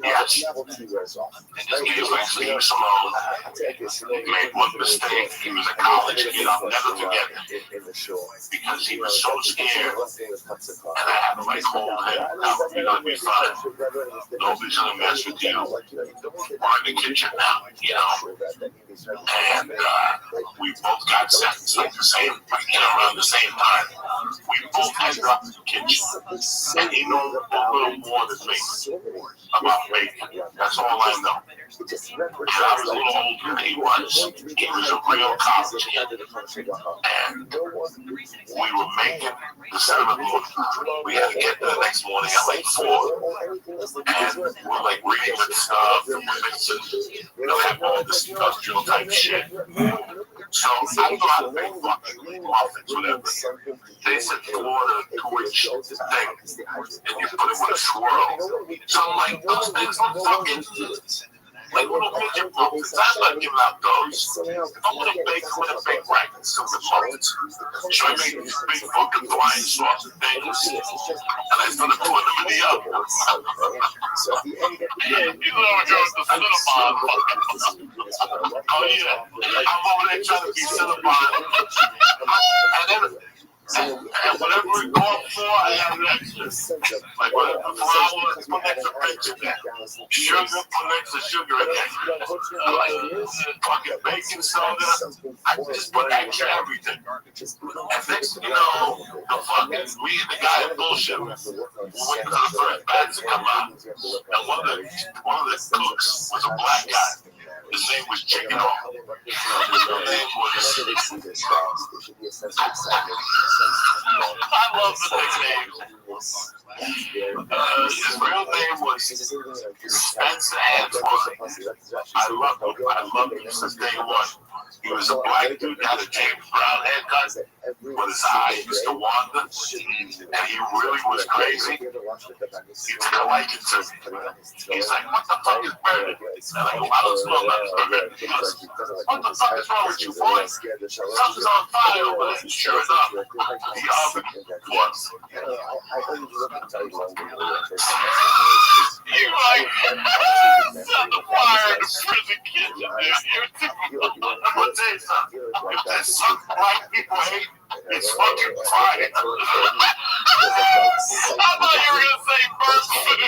[SPEAKER 1] Yes. And this kid was actually he was alone. He made one mistake. He was a college kid. I'll never forget it. Because he was so scared. And I had to like hold him. Now, you're going to be fine. Nobody's going to mess with you. We're in the kitchen now, you know. And we both got sentenced like the same, around the same time. We both ended up in the kitchen. And he knew a little more than me about bacon. That's all I know. And I was a little older than he was. He was a real college kid. And we were making the cinnamon muffins. We had to get there the next morning at like 4. And we're like reading the stuff and we're mixing, have all this industrial type shit. So I don't know how to make fucking muffins, whatever. They said 4 to 2 inch thing, and you put it with a swirl. So I'm like, those things look fucking like little midget muffins. I'm not giving out those. I'm gonna bake rack and cinnamon muffins. So I made these big fucking Hawaiian sauce things, and I started putting them in the oven. You know, I go with the Cinnabon. Oh yeah, I'm over there trying to be Cinnabon. And whatever we go up for, I have an extra. Like whatever flour, put extra bacon in there. Sugar, put extra sugar in there. Like fucking bacon soda, I just put extra everything. And next thing you know, the fucking, we and the guy at bullshit, we're waiting for the first batch to come out. And one of the cooks was a black guy. His name was Chicken Hawk. His name was... I love the nicknames. His real name was Spencer Antoine. I loved him since day one. He was a black dude, had a James Brown haircut, but his eyes used to wander, and he really was crazy. He took a liking to me. He's like, what the fuck is burning? And I go, I don't smell that burning. He goes, what the fuck is wrong with you, boy? Something's on fire over there. Sure enough, the oven was. You're like, set the fire in the prison kitchen, dude. I'm gonna tell you something. If there's something black people hate, it's fucking fire. I thought you were gonna say burnt food.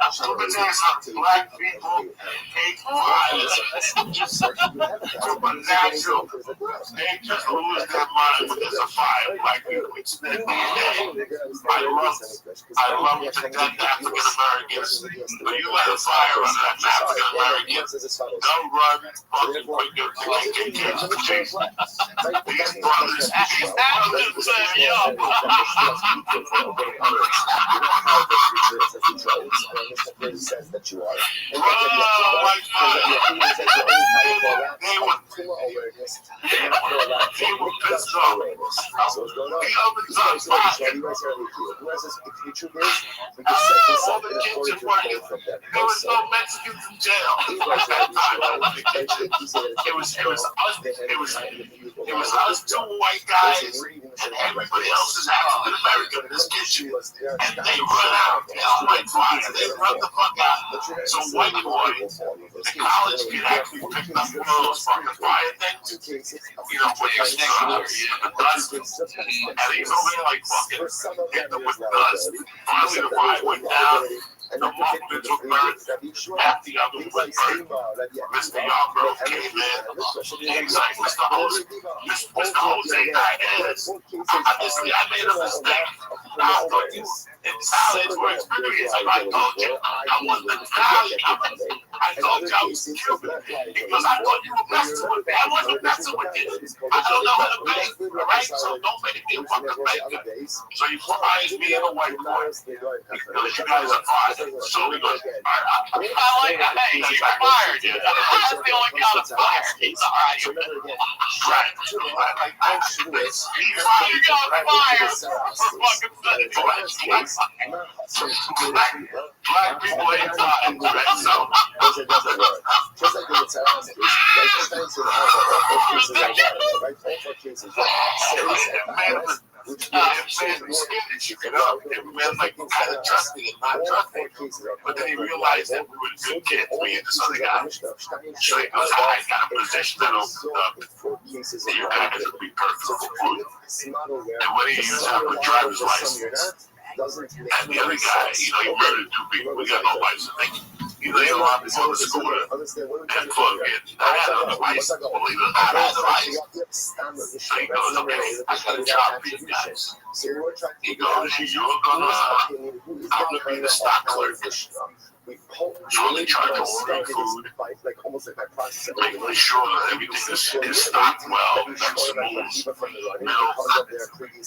[SPEAKER 1] I'm gonna tell you something. Black people hate fire. But natural, they just lose their mind when there's a fire. Black people, it's their DNA. I love to death African Americans. When you let a fire on an African American, don't run fucking quick. These brothers, there was no Mexicans in jail at that time. It was us two white guys and everybody else is African American in this kitchen. And they run out. They all like fire. They run the fuck out. So white boy, the college kid actually picked up one of those fucking fire things. You know, with the dust. And he's over there like fucking hitting them with dust. Finally the fire went down. The movement took birth. Half the other went birth. Mr. Yarbrough came in. He's like, Mr. Jose Diaz. Honestly, I made a mistake. I thought you in college were experienced. Like I told you, I wasn't Italian. I told you I was Cuban. Because I thought you were messing with me. I wasn't messing with you. I don't know how to bake, right? So don't make me a fucking baker. So he fires me and a white boy. Because you guys are fine. So he goes, I like that. Hey, he fired you. That's the only kind of fire. He's all right. Right. You got fired for fucking black people ain't fine. Man, like kind of trusting and not trusting. But then he realized that we were good kids, me and this other guy. So he goes, I got a position that opened up. And you guys would be perfect for food. And when he used to have a driver's license, and the other guy, you know, he murdered two people. We got no license. You know, you're allowed to go to school and plug in. I had a license, believe it or not, I had a license. So he goes, okay, I got a job for you guys. He goes, you're gonna be the stock clerk. So they try to order food, making sure that everything is stocked well, vegetables, milk,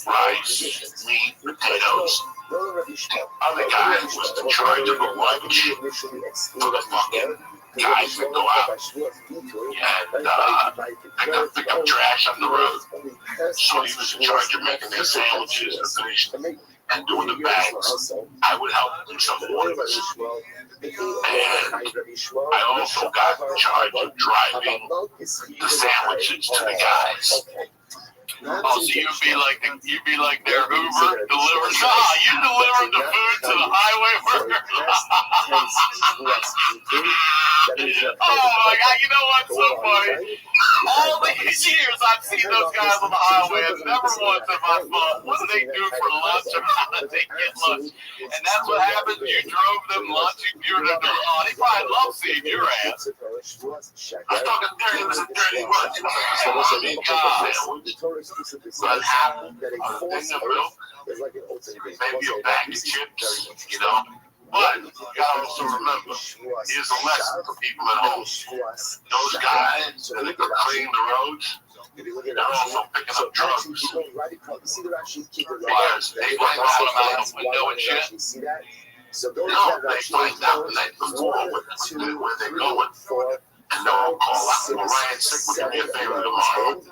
[SPEAKER 1] rice, meat, potatoes. Other guy was in charge of a lunch for the fucking guys that go out and pick up trash on the road. So he was in charge of making their sandwiches and finishing and doing the bags. I would help in some orders. And I also got in charge of driving the sandwiches to the guys. Oh, so you'd be like their Uber delivery. You delivered the food to the highway worker. Oh my God! You know what's so funny? All these years I've seen those guys on the highway, and never once have I thought, what do they do for lunch or how do they get lunch? And that's what happened. You drove them lunch. You were there. Oh, they probably love seeing your ass. I'm talking dirty. It was a dirty lunch. What happened? A thing of milk, maybe a bag of chips, you know. But you gotta also remember, here's a lesson for people at home. Those guys that are gonna clean the roads,
[SPEAKER 18] If you look at
[SPEAKER 1] They're
[SPEAKER 18] Rashi,
[SPEAKER 1] also picking
[SPEAKER 18] so
[SPEAKER 1] up drugs.
[SPEAKER 18] actually, you go right across. You see the Rashi, keep it
[SPEAKER 1] Wires,
[SPEAKER 18] right.
[SPEAKER 1] they
[SPEAKER 18] If
[SPEAKER 1] find
[SPEAKER 18] I
[SPEAKER 1] out
[SPEAKER 18] say
[SPEAKER 1] about
[SPEAKER 18] that's
[SPEAKER 1] the window
[SPEAKER 18] why
[SPEAKER 1] and shit.
[SPEAKER 18] Rashi, see that? So go to
[SPEAKER 1] No,
[SPEAKER 18] that
[SPEAKER 1] they
[SPEAKER 18] Rashi.
[SPEAKER 1] find out the night before
[SPEAKER 18] 1,
[SPEAKER 1] where
[SPEAKER 18] 2,
[SPEAKER 1] they're
[SPEAKER 18] 3,
[SPEAKER 1] going.
[SPEAKER 18] 4,
[SPEAKER 1] And they'll
[SPEAKER 18] 5,
[SPEAKER 1] call out
[SPEAKER 18] 6,
[SPEAKER 1] Ryan Sick, would you be a
[SPEAKER 18] 7,
[SPEAKER 1] favor
[SPEAKER 18] 8,
[SPEAKER 1] tomorrow?
[SPEAKER 18] 10.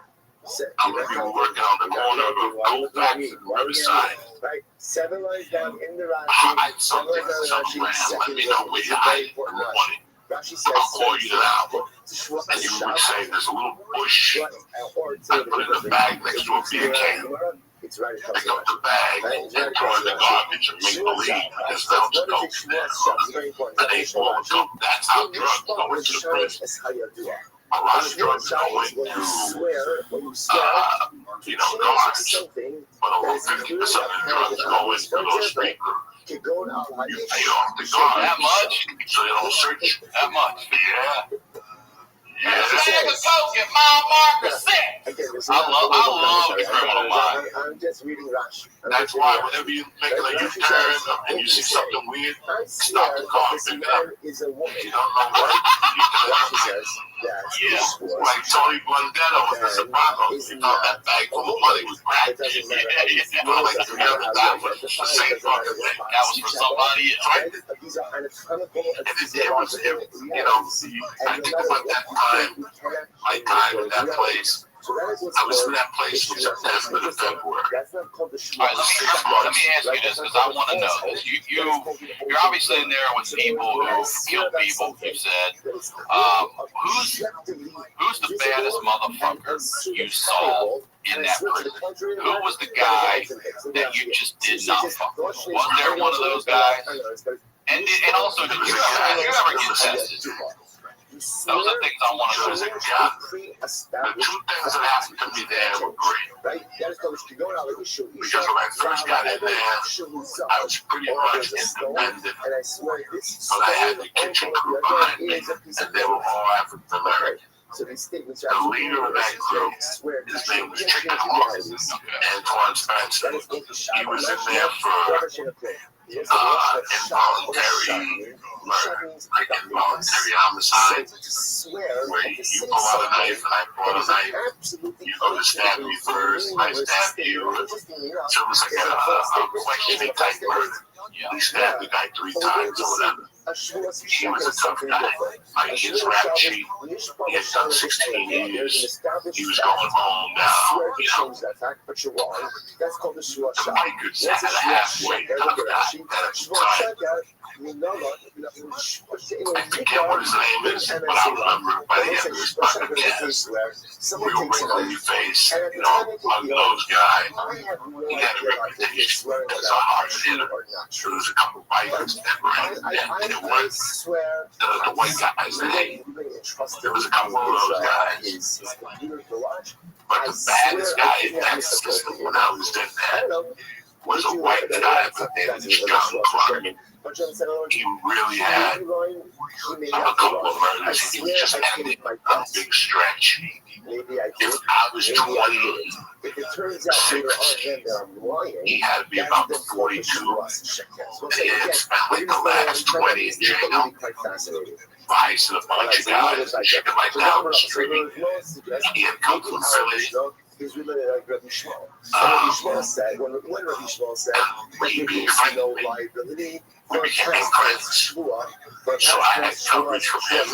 [SPEAKER 1] I'm going to be working on the corner of Colfax and Riverside.
[SPEAKER 18] Right, 7 lines down in the Rashi.
[SPEAKER 1] Hide
[SPEAKER 18] 7
[SPEAKER 1] something
[SPEAKER 18] lines down in the Rashi.
[SPEAKER 1] somewhere. Let
[SPEAKER 18] Second
[SPEAKER 1] me know where you hide it in the morning.
[SPEAKER 18] Rashi
[SPEAKER 1] I'll
[SPEAKER 18] says,
[SPEAKER 1] call you now. And you would say there's a little bush. I put it in a bag next to a beer can.
[SPEAKER 18] It's right
[SPEAKER 1] Pick up the bag and throw in the garbage and make believe there's no dope there. An 8-ball cup. That's how drugs go into the prison. A lot of drugs go into, garbage. But over 50% of drugs go into those street groups. You pay off the guard.
[SPEAKER 4] That much?
[SPEAKER 1] So they don't search you.
[SPEAKER 4] That much?
[SPEAKER 1] Yeah. Yeah.
[SPEAKER 4] Bag of coke at mile marker 6. I love criminal minds.
[SPEAKER 18] I'm just reading Rashi.
[SPEAKER 1] That's why whenever you make a U-turn and you see something weird, stop the car and pick it up. If you don't know what, you can
[SPEAKER 18] says that
[SPEAKER 1] yeah, like Tony Blundetto was the Sopranos. He thought that bag full of money was crack.
[SPEAKER 18] It doesn't matter.
[SPEAKER 1] But like $300, the same fucking thing.
[SPEAKER 4] That was for somebody.
[SPEAKER 18] These are anatomical and
[SPEAKER 1] it was, I think about that time, my time in that place. I was in that place from September to February.
[SPEAKER 4] All right, let me ask you this because I want to know this. You're obviously in there with people who kill people. You said, who's the baddest motherfucker you saw in that prison? Who was the guy that you just did not fuck with? Was there one of those guys? And also, did you ever get tested? Those are the things I want to know.
[SPEAKER 1] The 2 things that happened to me there were great. Because when I first got in there, I was pretty much independent. But I had the kitchen crew behind me, and they were all African American. The leader of that group, his name was Chicken Hawk, Antoine Spencer. He was in there for involuntary murder, like involuntary homicide, where you pull out a knife and I pull out a knife, you go to stab me first, I stab you, so it was like a questioning type murder. We stabbed the guy 3 times or whatever. He was a tough guy. Like his rap sheet, he had done 16 years. He was going home now, The bikers had a halfway tough guy at the time. I forget what his name is, but I remember by the end of this podcast, we were wrinkly face, hug nose guy. He had a reputation as a hard hitter. There was a couple bikers that were in, and it was the white guys that hate. There was a couple of those guys. But the baddest guy in that system when I was in there was a white guy by the name of John Clark. He really had a couple of murders. He was just ending a big stretch. If I was 26, he had to be about 42. And he had spent like the last 20 in jail. Vice and a bunch of guys and shit like down the street. He had come from Philly.
[SPEAKER 18] He's really like Rabbi Shmuel. Rabbi Shmuel said, when Rabbi Shmuel said, there is no liability for past Shmuel,
[SPEAKER 1] so I had coverage from him.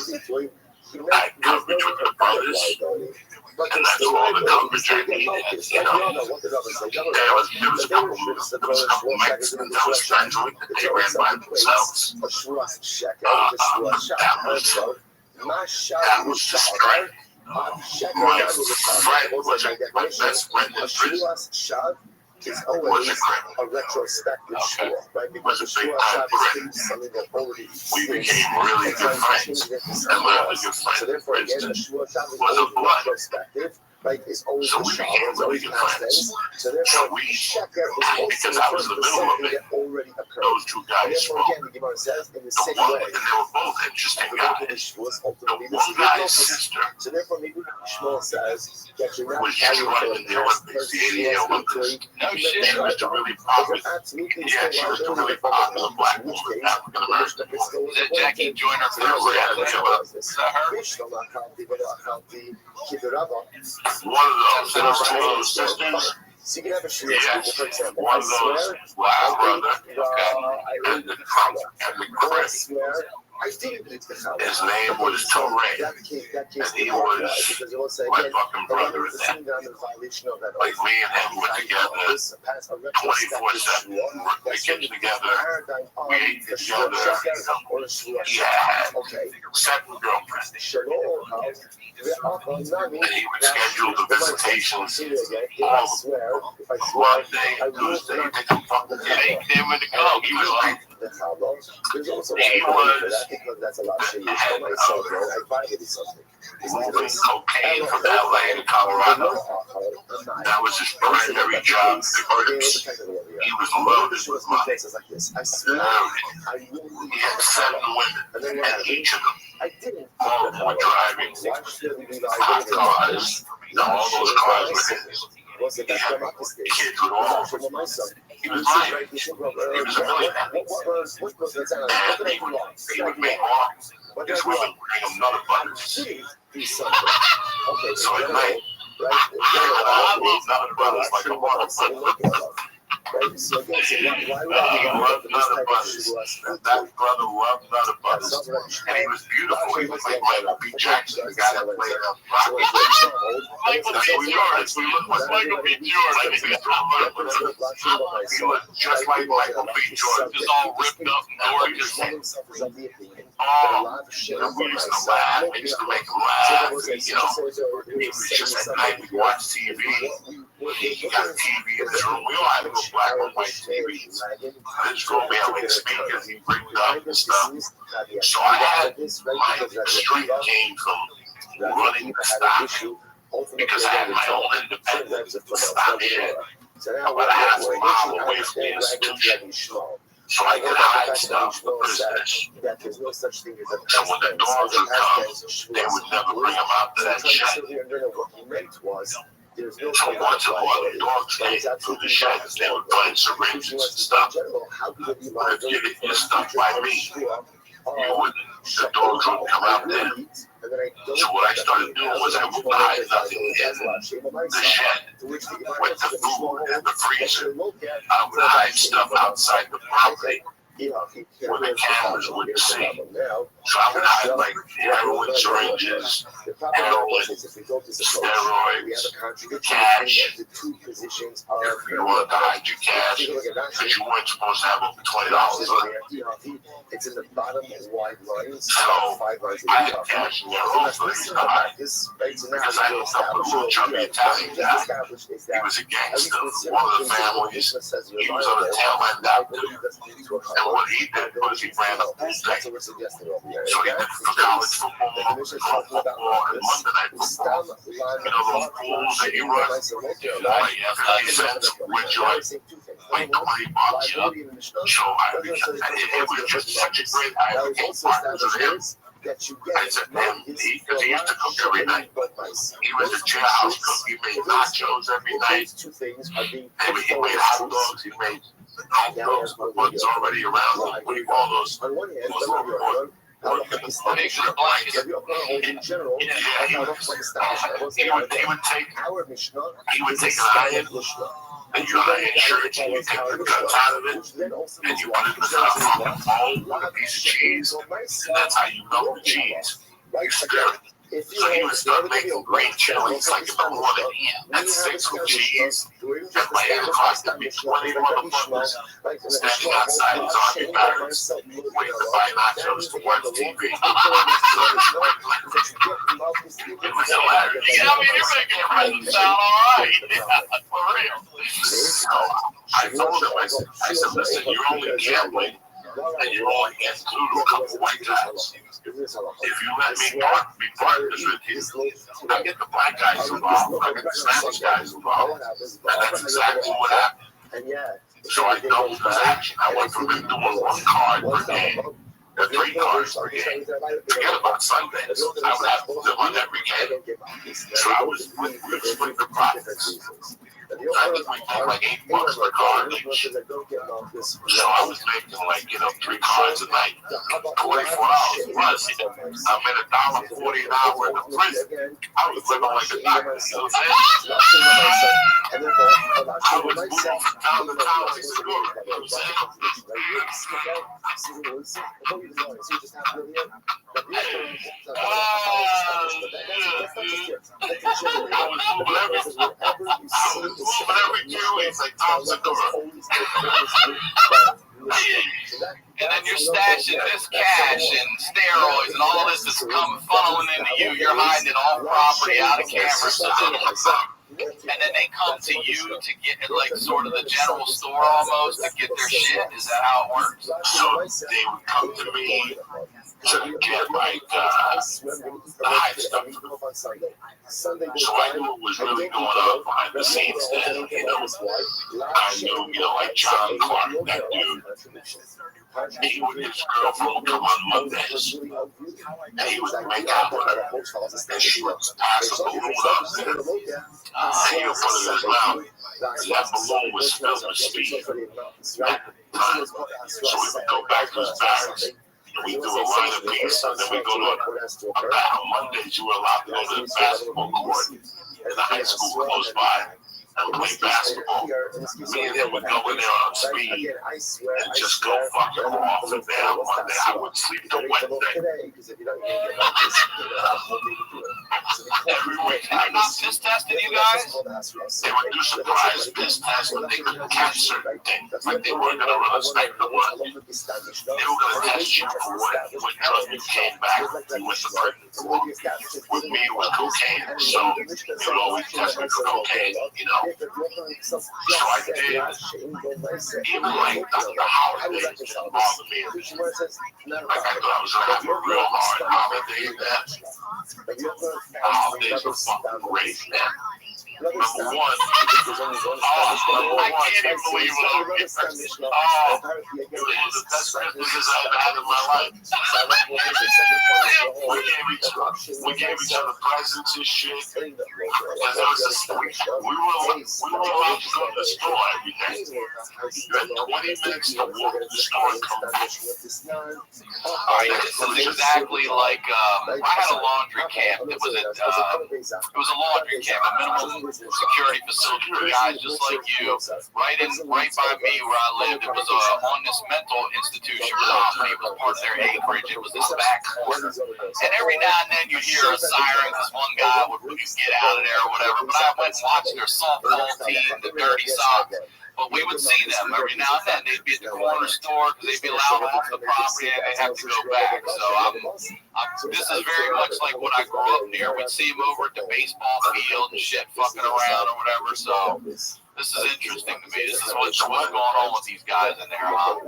[SPEAKER 1] I had coverage with the brothers. And that's all the coverage I needed, There was a couple Mexicans that was friends with that they ran by themselves. That was the strength. My friend was my best friend in prison. Was a criminal.
[SPEAKER 18] retrospective
[SPEAKER 1] Okay. Was a big time criminal. We became really good friends. And my other good friend, for instance, was a blood. So we became really good friends. So we, because I was in the middle of it, those 2 guys spoke. The one, and they were both interesting guys. The one guy's sister was just running in the Olympics, the 88 Olympics.
[SPEAKER 4] No shit.
[SPEAKER 1] She was the really popular, she was the really popular black woman, African American woman.
[SPEAKER 4] Is that Jackie Joyner?
[SPEAKER 1] Is that her? one of those, there was two of those sisters.
[SPEAKER 18] So you can have a shiur,
[SPEAKER 1] Yes,
[SPEAKER 18] for example,
[SPEAKER 1] one
[SPEAKER 18] I
[SPEAKER 1] of those
[SPEAKER 18] swear,
[SPEAKER 1] last brother,
[SPEAKER 18] I
[SPEAKER 1] and the Trump and the credit.
[SPEAKER 18] swear, I didn't eat the challah.
[SPEAKER 1] His name was Torre,
[SPEAKER 18] That case
[SPEAKER 1] and he was my fucking brother in that. Like me and him were together 24/7. We came together. We ate together. He had 7 girlfriends. And he would schedule the visitations all Monday, Tuesday, they come fucking take them in the club. He was moving cocaine from LA to Colorado. That was his primary job. He was loaded with money. Loaded. He had 7 women, and each of them, all of them were driving 5 cars. All those cars were his. He had kids with all of them. He was lying. He was a millionaire. And he would make all his women bring him nut butters. So at night, I love nut butters like a motherfucker. He loved nut butters. That brother loved nut butters. And he was beautiful. He was like Michael B. Jackson, the guy that played Rocky. Michael B. Jordan. We look like Michael B. Jordan. He looked just like Michael B. Jordan, just all ripped up and gorgeous. And we used to laugh. We used to make him laugh. You know, he was just at night. We watched TV. He got a TV in his room. We all had a little black and white TVs. His room had like speakers. He rigged up and stuff. So I had my strength came from running the stop because I had my own independent stop shit. About a half a mile away from the institution. So I could hide stuff for prisoners. So when the dogs would come, they would never bring them out to that shed. So once a while, the dogs came through the sheds, they would find syringes and stuff. But if you did your stuff by me, you wouldn't. The dogs wouldn't come out there. So what I started doing was I wouldn't hide nothing in the shed with the food and the freezer. I would hide stuff outside the property where the cameras wouldn't see. So I would hide like heroin syringes, heroin, steroids, cash. If you wanted to hide your cash, because you weren't supposed to have over $20 on it. So I had cash in their room, so they used to hide. Because I looked up a real chubby Italian guy. He was a gangster. One of the families, he was on the tail end out there. And what he did was he ran a pool tank. So he did for college football, pro football, and Monday night football. You know those pools that you run? Like 50 cents, which like $20, you know? So it was just such a great idea. I became partners with him. I said, man, because he used to cook every night. He was a jailhouse cook. He made nachos every night. And he made hot dogs. He made hot dogs with buns already around. What do you call those? Picture blankets. Yeah, he would take an iron, and you iron shirts, and you take the guts out of it, and you put it in the bowl with a piece of cheese, and that's how you melt the cheese. You stir it. So he would start making green chilies like in the morning, and 6 with cheese, and my hair costed me 20 motherfuckers standing outside his army barracks, waiting to buy nachos to watch TV. It was hilarious. Yeah, I mean, you're making friends sound alright. For real. So I told him, I said, listen, you're only gambling, and you're only getting through to a couple white guys. If you let me be partners with you, I get the black guys involved, I get the Spanish guys involved, and that's exactly what happened. So I doubled his action. I went from him doing 1 card per game to 3 cards per game. Forget about Sundays. I would have them on every game. So I was split the profits. I was making like $8 per card each. So I was making like, 3 cards a night, 24 hours plus. I made $1.40 an hour in the prison. I was living like a doctor. You know what I'm saying? I was moving from town to town like Segura. You know what I'm saying? I was moving every 2 weeks like Tom Segura.
[SPEAKER 4] And then you're stashing this cash and steroids and all this is coming funneling into you. You're hiding it all property out of camera. And then they come to you to get like sort of the general store almost to get their shit. Is that how it works?
[SPEAKER 1] So they would come to me to get like the high stuff. So I knew what was really going on behind the scenes then, I knew, like John Clark, that dude. He with his girlfriend would come on Mondays, and he would make out with her, and she would pass a balloon up there, and he would put it in his mouth, and that balloon was filled with speed at the time. So we would go back to his barracks, and we do a line of peace, and then we go to a battle. Mondays, you were allowed to go to the basketball court in the high school close by. And play basketball. Me and him would go in there on speed and just go fucking off. And then on Monday, I would sleep till Wednesday. Every week.
[SPEAKER 4] They're not piss testing you guys?
[SPEAKER 1] They would do surprise piss tests when they couldn't catch certain things. Like they weren't going to run a sniper one. They were going to test you for what drug you came back with the pregnant for. With me, it was cocaine. So they would always test me for cocaine, So I did, even like the holidays didn't bother me. Like I thought I was going to have a real hard holiday then. The holidays were fucking great, man. Number one, I can't even believe what I'm getting. It was the best Christmases I've ever had in my life. We gave each other presents and shit. And there was this, we were allowed to go to the store every day. You had 20 minutes to walk to the store and come back.
[SPEAKER 4] Alright, this is exactly like I had a laundry camp that was it was a laundry camp, a minimum security facility for guys just like you. Right by me where I lived, it was on this mental institution property. It was part of their acreage. It was this back corner. And every now and then you'd hear a siren because one guy would get out of there or whatever. But I went and watched their softball team, the Dirty Sox. But we would see them every now and then. They'd be at the corner store because they'd be allowed off the property and they'd have to go back. So this is very much like what I grew up near. We'd see them over at the baseball field and shit, fucking around or whatever. So this is interesting to me. This is what's going on with these guys in there, huh?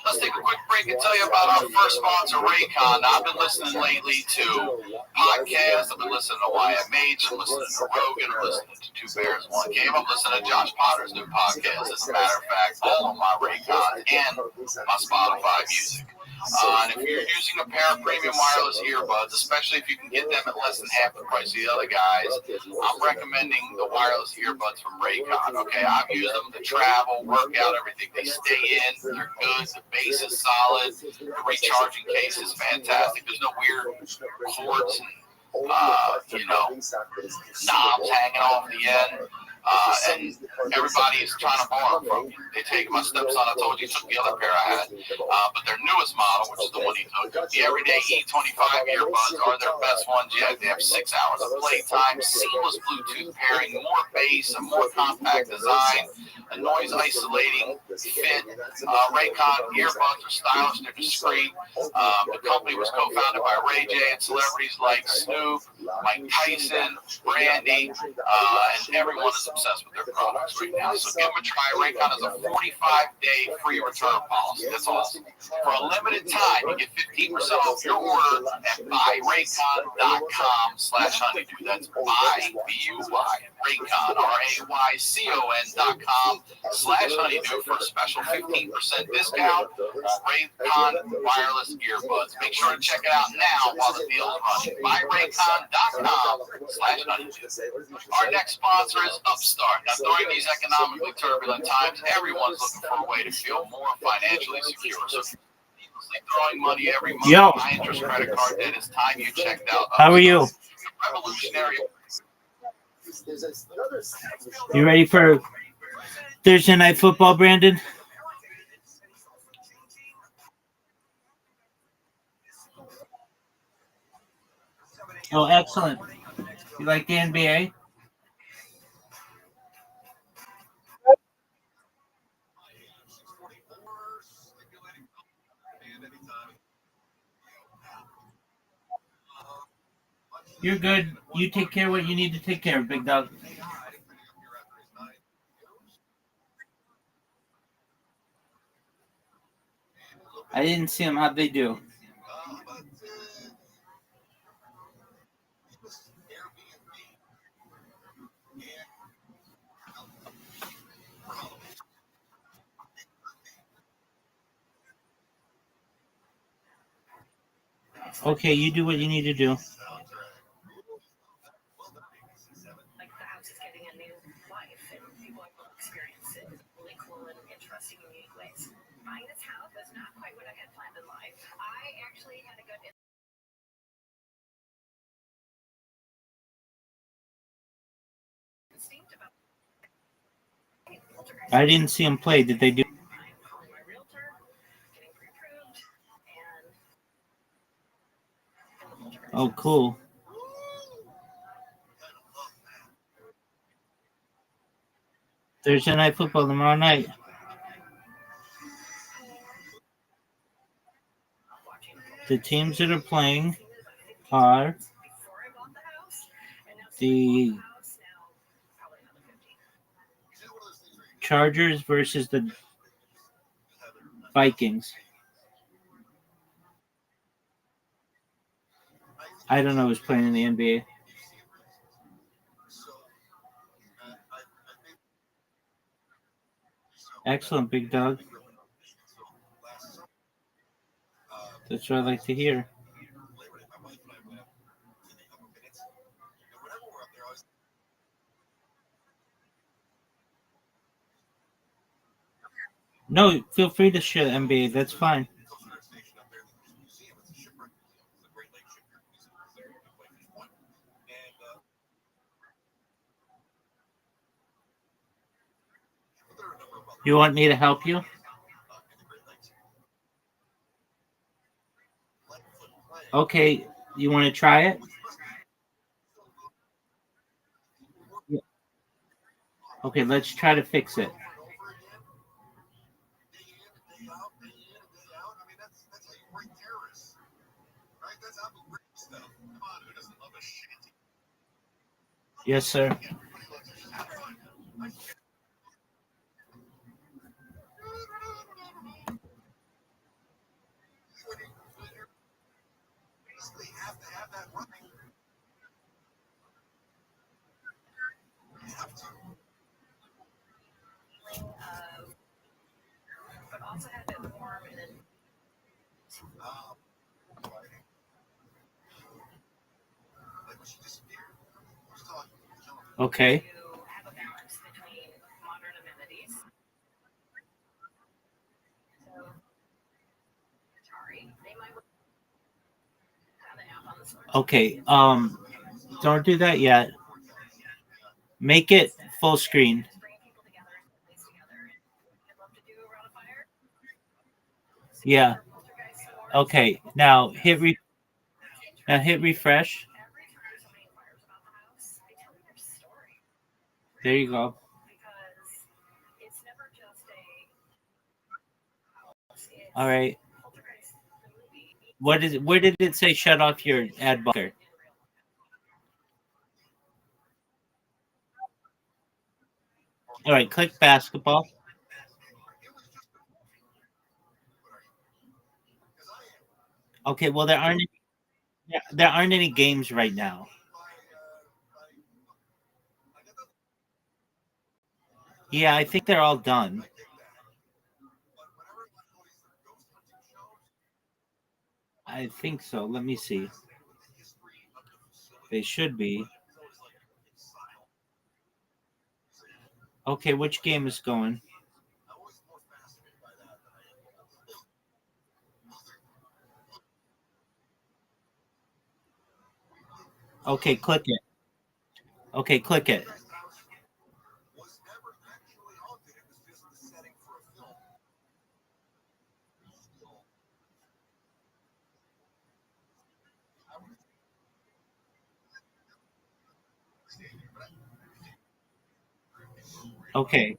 [SPEAKER 4] Let's take a quick break and tell you about our first sponsor, Raycon. Now, I've been listening lately to podcasts. I've been listening to YMH. I'm listening to Rogan. I'm listening to Two Bears, One Game. I'm listening to Josh Potter's new podcast. As a matter of fact, all on my Raycon and my Spotify music. And if you're using a pair of premium wireless earbuds, especially if you can get them at less than half the price of the other guys, I'm recommending the wireless earbuds from Raycon. Okay, I've used them to travel, work out, everything. They stay in, they're good, the bass is solid, the recharging case is fantastic. There's no weird cords and knobs hanging off the end. And everybody's trying to borrow from me. They take my stepson, I told you, took the other pair I had. But their newest model, which is the one he took, the Everyday E25 earbuds are their best ones yet. They have 6 hours of playtime, seamless Bluetooth pairing, more bass, a more compact design, a noise isolating fit. Raycon earbuds are stylish, they're discreet. The company was co-founded by Ray J and celebrities like Snoop, Mike Tyson, Brandy, and everyone is obsessed with their products right now. So give them a try. Raycon has a 45-day free return policy. That's awesome. For a limited time, you get 15% off your order at buyraycon.com.
[SPEAKER 7] buyraycon.com/honeydew. That's buy, Raycon, RAYCON.com/honeydew for a special 15% discount on Raycon wireless earbuds. Make sure to check it out now while the deal is running. buyraycon.com/honeydew. Our next sponsor is Upstart. Now, during these economically turbulent times, everyone's looking for a way to feel more financially secure. So, throwing money every month
[SPEAKER 3] Yo.
[SPEAKER 7] on high interest credit card debt, it's time you checked out Upstart.
[SPEAKER 3] How are you?
[SPEAKER 7] Revolutionary.
[SPEAKER 3] You ready for Thursday Night Football, Brandon? Oh, excellent. You like the NBA? You're good. You take care of what you need to take care of, big dog. I didn't see them. How'd they do? Okay, you do what you need to do.
[SPEAKER 5] Like the house is getting a new life, and people will experience it in really cool and interesting, unique ways. Buying this house was not quite what I had planned in life. I actually had a good instinct about.
[SPEAKER 3] I didn't see them play. Did they do?
[SPEAKER 5] Calling my realtor, getting pre-approved, and
[SPEAKER 3] Oh, cool. Thursday Night Football tomorrow night. The teams that are playing are the Chargers versus the Vikings. I don't know who's playing in the NBA. Excellent, big dog. That's what I like to hear. No, feel free to share the NBA. That's fine. You want me to help you? Okay, you want to try it? Okay, let's try to fix it. Yes, sir.
[SPEAKER 5] but also had it warm and then.
[SPEAKER 3] Okay.
[SPEAKER 5] Have a balance between modern amenities. So, Atari, they might have an app on the Switch.
[SPEAKER 3] Okay. Don't do that yet. Make it full screen. Yeah. Okay. Now hit refresh. There you go. All right. What is it? Where did it say shut off your ad blocker? All right, click basketball. Okay, well there aren't Yeah, there aren't any games right now. Yeah, I think they're all done. I think so. Let me see. They should be. Okay, which game is going? Okay, click it. Okay, click it. Okay.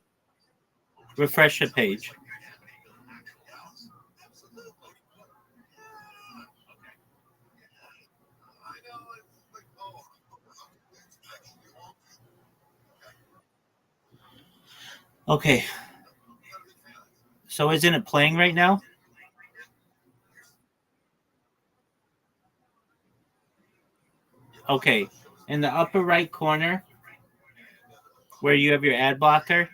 [SPEAKER 3] Refresh the page. Okay. So isn't it playing right now? Okay. In the upper right corner where you have your ad blocker,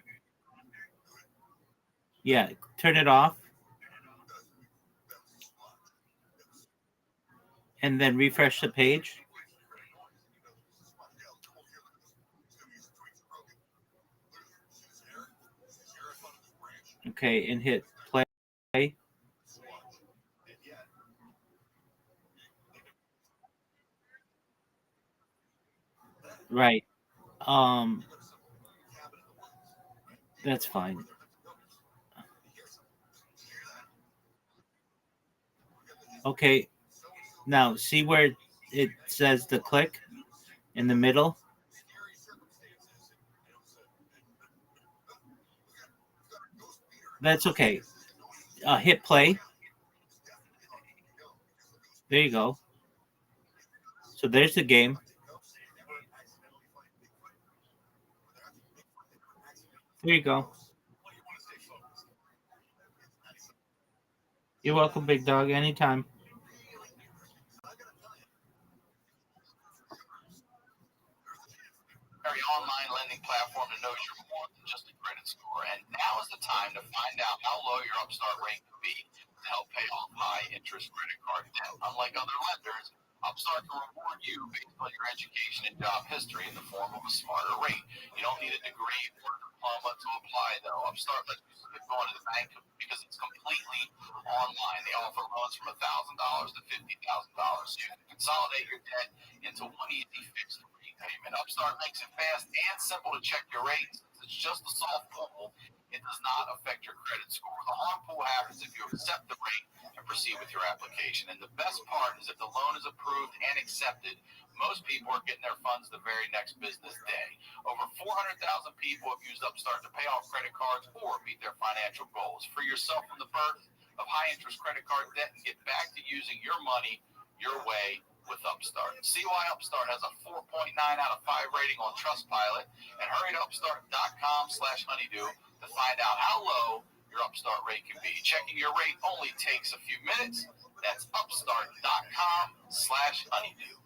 [SPEAKER 3] yeah, turn it off. And then refresh the page. Okay, and hit play. Right. Um that's fine. Okay. Now see where it says the click in the middle? That's okay. Hit play. There you go. So there's the game. There you go. You're welcome, big dog. Anytime.
[SPEAKER 19] Very online lending platform that knows you're more than just a credit score. And now is the time to find out how low your Upstart rate can be to help pay off high interest credit card debt. Unlike other lenders, Upstart can reward you based on your education and job history in the form of a smarter rate. You don't need a degree or a diploma to apply, though. Upstart lets you skip going to the bank because it's completely online. They offer loans from $1,000 to $50,000, so you can consolidate your debt into one easy fixed rate payment. Upstart makes it fast and simple to check your rates. It's just a soft pull. It does not affect your credit score. The hard pull happens if you accept the rate and proceed with your application. And the best part is if the loan is approved and accepted, most people are getting their funds the very next business day. Over 400,000 people have used Upstart to pay off credit cards or meet their financial goals. Free yourself from the burden of high interest credit card debt and get back to using your money your way with Upstart. See why Upstart has a 4.9 out of 5 rating on Trustpilot, and hurry to upstart.com/honeydew to find out how low your Upstart rate can be. Checking your rate only takes a few minutes. That's upstart.com/honeydew.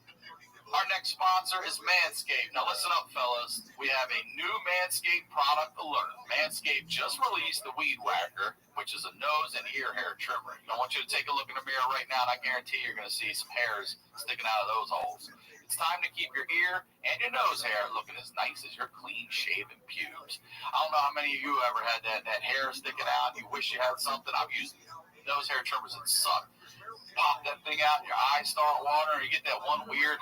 [SPEAKER 19] Our next sponsor is Manscaped. Now listen up, fellas. We have a new Manscaped product alert. Manscaped just released the Weed Whacker, which is a nose and ear hair trimmer. I want you to take a look in the mirror right now, and I guarantee you're going to see some hairs sticking out of those holes. It's time to keep your ear and your nose hair looking as nice as your clean-shaven pubes. I don't know how many of you ever had that hair sticking out. You wish you had something. I've used nose hair trimmers that suck. Pop that thing out, and your eyes start watering. You get that one weird,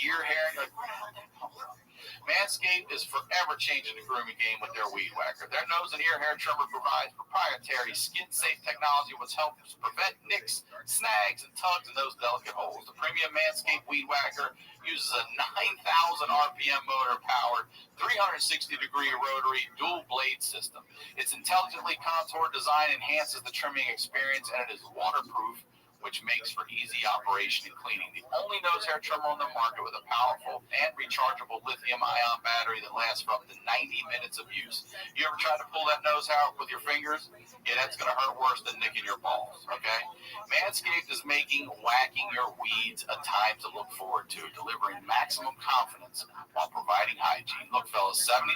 [SPEAKER 19] ear hair. And you're like, Manscaped is forever changing the grooming game with their Weed Whacker. Their nose and ear hair trimmer provides proprietary skin-safe technology which helps prevent nicks, snags, and tugs in those delicate holes. The premium Manscaped Weed Whacker uses a 9,000 RPM motor-powered, 360-degree rotary dual-blade system. Its intelligently contoured design enhances the trimming experience, and it is waterproof which makes for easy operation and cleaning. The only nose hair trimmer on the market with a powerful and rechargeable lithium-ion battery that lasts for up to 90 minutes of use. You ever try to pull that nose hair out with your fingers? Yeah, that's going to hurt worse than nicking your balls, okay? Manscaped is making whacking your weeds a time to look forward to, delivering maximum confidence while providing hygiene. Look, fellas, 79%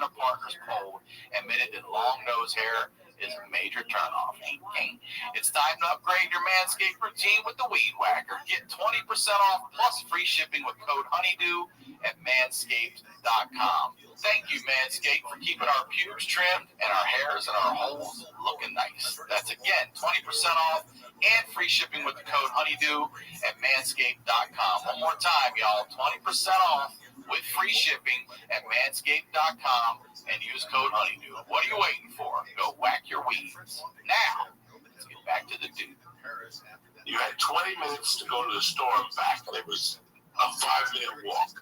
[SPEAKER 19] of partners polled admitted that long nose hair is a major turnoff. It's time to upgrade your Manscaped routine with the Weed Whacker. Get 20% off plus free shipping with code Honeydew at manscaped.com. Thank you, Manscaped, for keeping our pubes trimmed and our hairs and our holes looking nice. That's, again, 20% off and free shipping with the code Honeydew at manscaped.com. One more time, y'all, 20% off with free shipping at manscaped.com and use code Honeydew. What are you waiting for? Go whack your weeds. Now, let's get back to the dude.
[SPEAKER 1] You had 20 minutes to go to the store and back, and it was a 5-minute walk.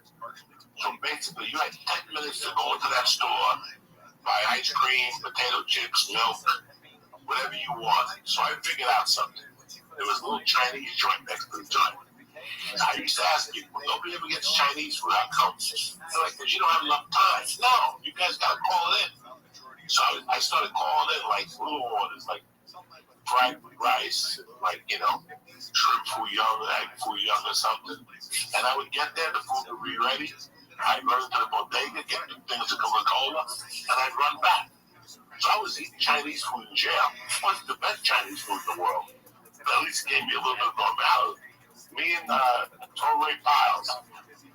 [SPEAKER 1] So basically, you had 10 minutes to go into that store, buy ice cream, potato chips, milk, whatever you wanted. So I figured out something. There was a little Chinese joint next to the joint. I used to ask people, nobody ever gets Chinese food. How come? They're like, because you don't have enough time. No, you guys got to call it in. So I started calling in like little orders, like fried rice, like, shrimp fouillon, egg fouillon or something. And I would get there, the food would be ready. I'd run to the bodega, get the things to Coca-Cola, and I'd run back. So I was eating Chinese food in jail. It wasn't the best Chinese food in the world. But at least it gave me a little bit of normality. Me and Torrey Piles,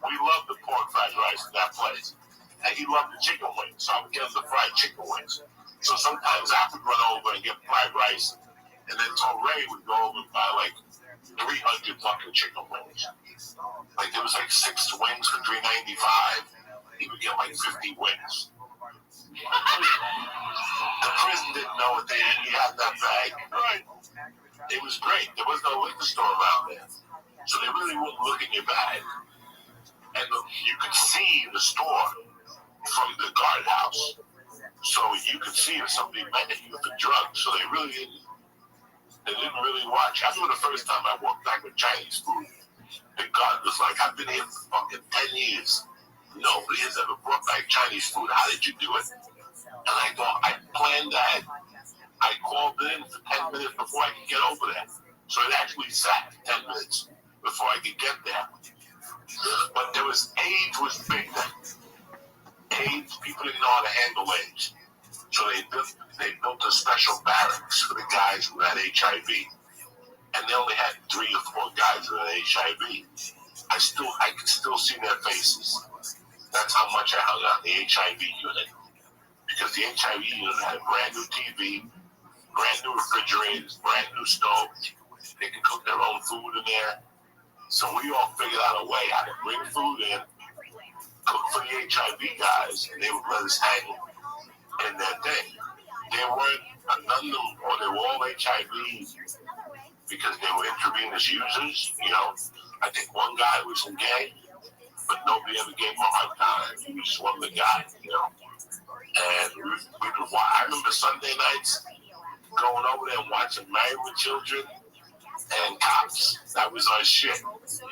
[SPEAKER 1] we loved the pork fried rice in that place. And he loved the chicken wings, so I would get him the fried chicken wings. So sometimes I would run over and get fried rice, and then Torrey would go over and buy like 300 fucking chicken wings. Like there was like 6 wings for $3.95. He would get like 50 wings. The prison didn't know what they didn't have that bag. Right. It was great. There was no liquor store around there. So they really wouldn't look in your bag. And you could see the store from the guardhouse. So you could see if somebody met you with the drugs. So they didn't really watch. I remember the first time I walked back with Chinese food. The guard was like, I've been here for fucking 10 years. Nobody has ever brought back Chinese food. How did you do it? And I thought, I planned that. I called in for 10 minutes before I could get over there. So it actually sat 10 minutes before I could get there. But there was, AIDS was big then. AIDS, people didn't know how to handle AIDS. So they built a special barracks for the guys who had HIV. And they only had 3 or 4 guys who had HIV. I could still see their faces. That's how much I hung out in the HIV unit. Because the HIV unit had a brand new TV, brand new refrigerators, brand new stoves. They could cook their own food in there. So we all figured out a way how to bring food in, cook for the HIV guys, and they would let us hang in their thing. They weren't, none of them, or they were all HIV because they were intravenous users, I think one guy was gay, but nobody ever gave him a hard time. He was just one of the guys, And I remember Sunday nights going over there and watching Married with Children and Cops. That was our shit.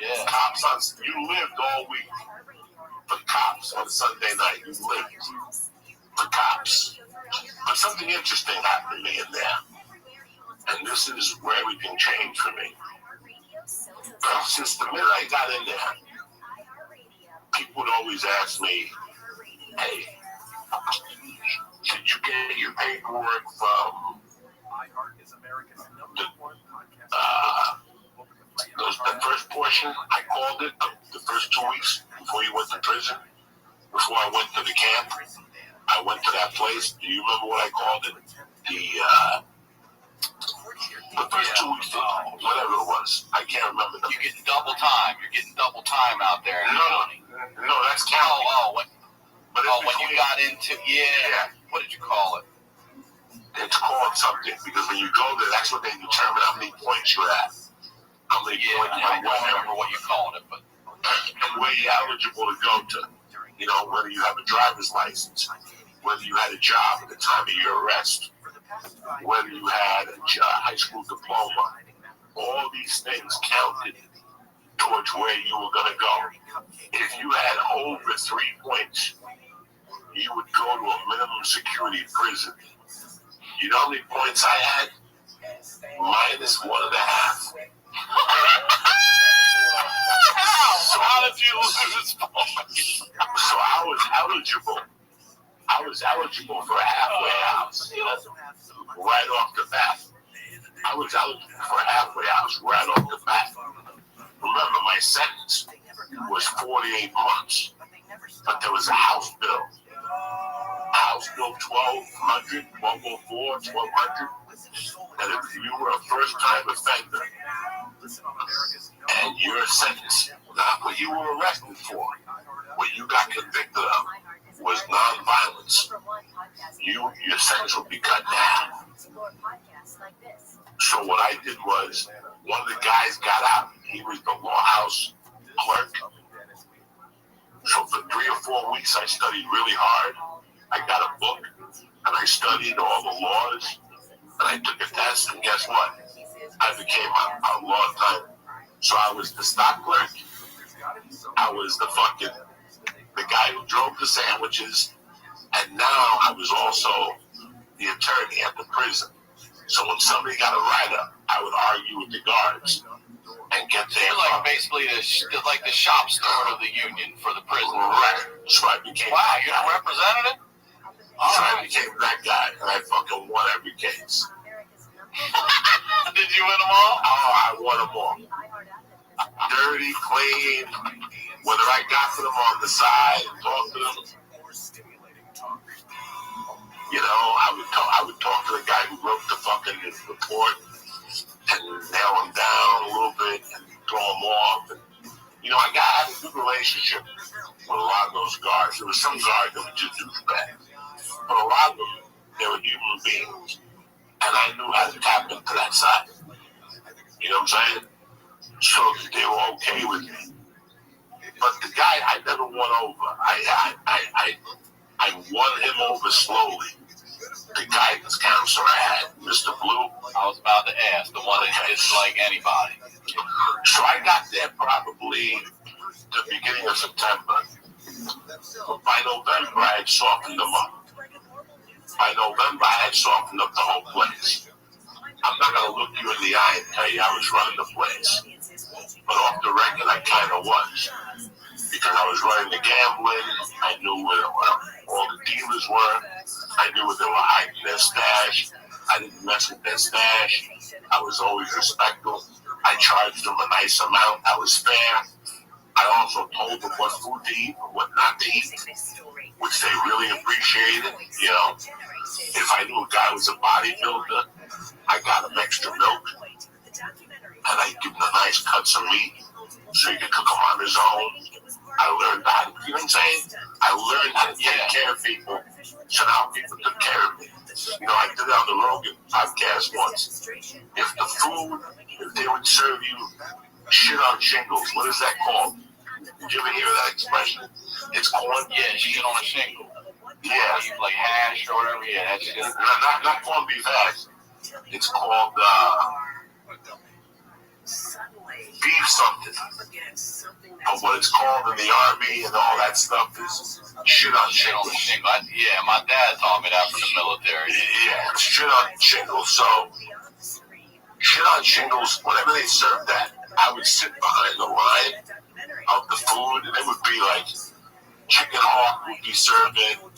[SPEAKER 1] Yeah. Cops you lived all week for Cops on Sunday night. You lived for Cops. But something interesting happened to me in there. And this is where everything changed for me. Since the minute I got in there, people would always ask me, hey, did you get your paperwork from the first portion? I called it the first 2 weeks before you went to prison, before I went to the camp. I went to that place. Do you remember what I called it? The first 2 weeks, whatever it was. I can't remember.
[SPEAKER 19] You're getting double time. You're getting double time out there.
[SPEAKER 1] No, that's county.
[SPEAKER 19] When you got into, what did you call it?
[SPEAKER 1] It's called something, because when you go there, that's what they determine how many points you're at. How many points
[SPEAKER 19] I don't remember what you called it, but
[SPEAKER 1] and where you're eligible to go to. Whether you have a driver's license, whether you had a job at the time of your arrest, whether you had a high school diploma, all these things counted towards where you were going to go. If you had over 3 points, you would go to a minimum security prison. You know how many points I had? -1.5. So how did you lose points? So I was eligible. I was eligible for a halfway house right off the bat. I was eligible for a halfway house right off the bat. Remember, my sentence was 48 months, but there was a House bill. House Bill 1200, 1204, 1200, that if you were a first-time offender and your sentence, not what you were arrested for, what you got convicted of, was non-violence, your sentence would be cut down. So what I did was, one of the guys got out. He was the law house clerk. So for 3 or 4 weeks, I studied really hard. I got a book, and I studied all the laws, and I took a test, and guess what? I became a law time. So I was the stock clerk. I was the guy who drove the sandwiches, and now I was also the attorney at the prison. So when somebody got a write-up, I would argue with the guards and get their
[SPEAKER 19] basically the shop steward of the union for the prison.
[SPEAKER 1] Right. So I became
[SPEAKER 19] you're a representative?
[SPEAKER 1] So I became that guy, and I fucking won every case.
[SPEAKER 19] Did you win them all?
[SPEAKER 1] Oh, I won them all. Dirty, clean, whether I got to them on the side and talked to them. You know, I would talk to the guy who wrote the fucking report and nail him down a little bit and throw him off. And, you know, I had a good relationship with a lot of those guards. There were some guards that were just douchebags, but a lot of them, they were human beings. And I knew how to tap into that side. You know what I'm saying? So they were okay with me. But the guy I never won over. I won him over slowly. The guidance counselor I had, Mr. Blue.
[SPEAKER 19] I was about to ask, the one that didn't like anybody.
[SPEAKER 1] So I got there probably the beginning of September. By November, I had softened them up. By November, I had softened up the whole place. I'm not going to look you in the eye and tell you I was running the place. But off the record, I kind of was. Because I was running the gambling. I knew where all the dealers were. I knew where they were hiding their stash. I didn't mess with their stash. I was always respectful. I charged them a nice amount. I was fair. I also told them what food to eat and what not to eat, which they really appreciated. You know, if I knew a guy was a bodybuilder, I got him extra milk. And I give him a nice cuts of meat so he could cook them on his own. I learned how to, you know what I'm saying? I learned how to take care of people, so now people took care of me. You know, I did it on the Rogan podcast once. If they would serve you shit on shingles, what is that called? Did you ever hear that expression? It's called,
[SPEAKER 19] shit on a shingle.
[SPEAKER 1] Yeah.
[SPEAKER 19] Like hash or whatever, that's just...
[SPEAKER 1] Not corned beef hash. It's called, beef something. But what it's called in the army and all that stuff is shit on shingles.
[SPEAKER 19] My dad taught me that from the military.
[SPEAKER 1] Yeah, shit on shingles. So, shit on shingles, whenever they served that, I would sit behind the line of the food, and it would be like Chicken Hawk would be serving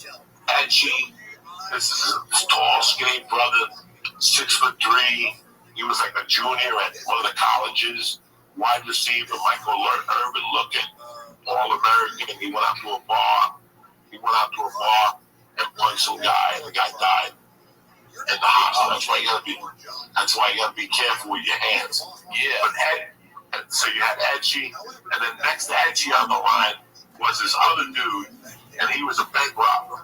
[SPEAKER 1] Edgy. This is a tall, skinny brother, 6'3". He was like a junior at one of the colleges. Wide receiver, Michael Urban looking, All-American. He went out to a bar and punched some guy, and the guy died in the hospital. That's why you gotta be careful with your hands. Yeah. But so you had Edgy, and then next to Edgy on the line was this other dude, and he was a bank robber.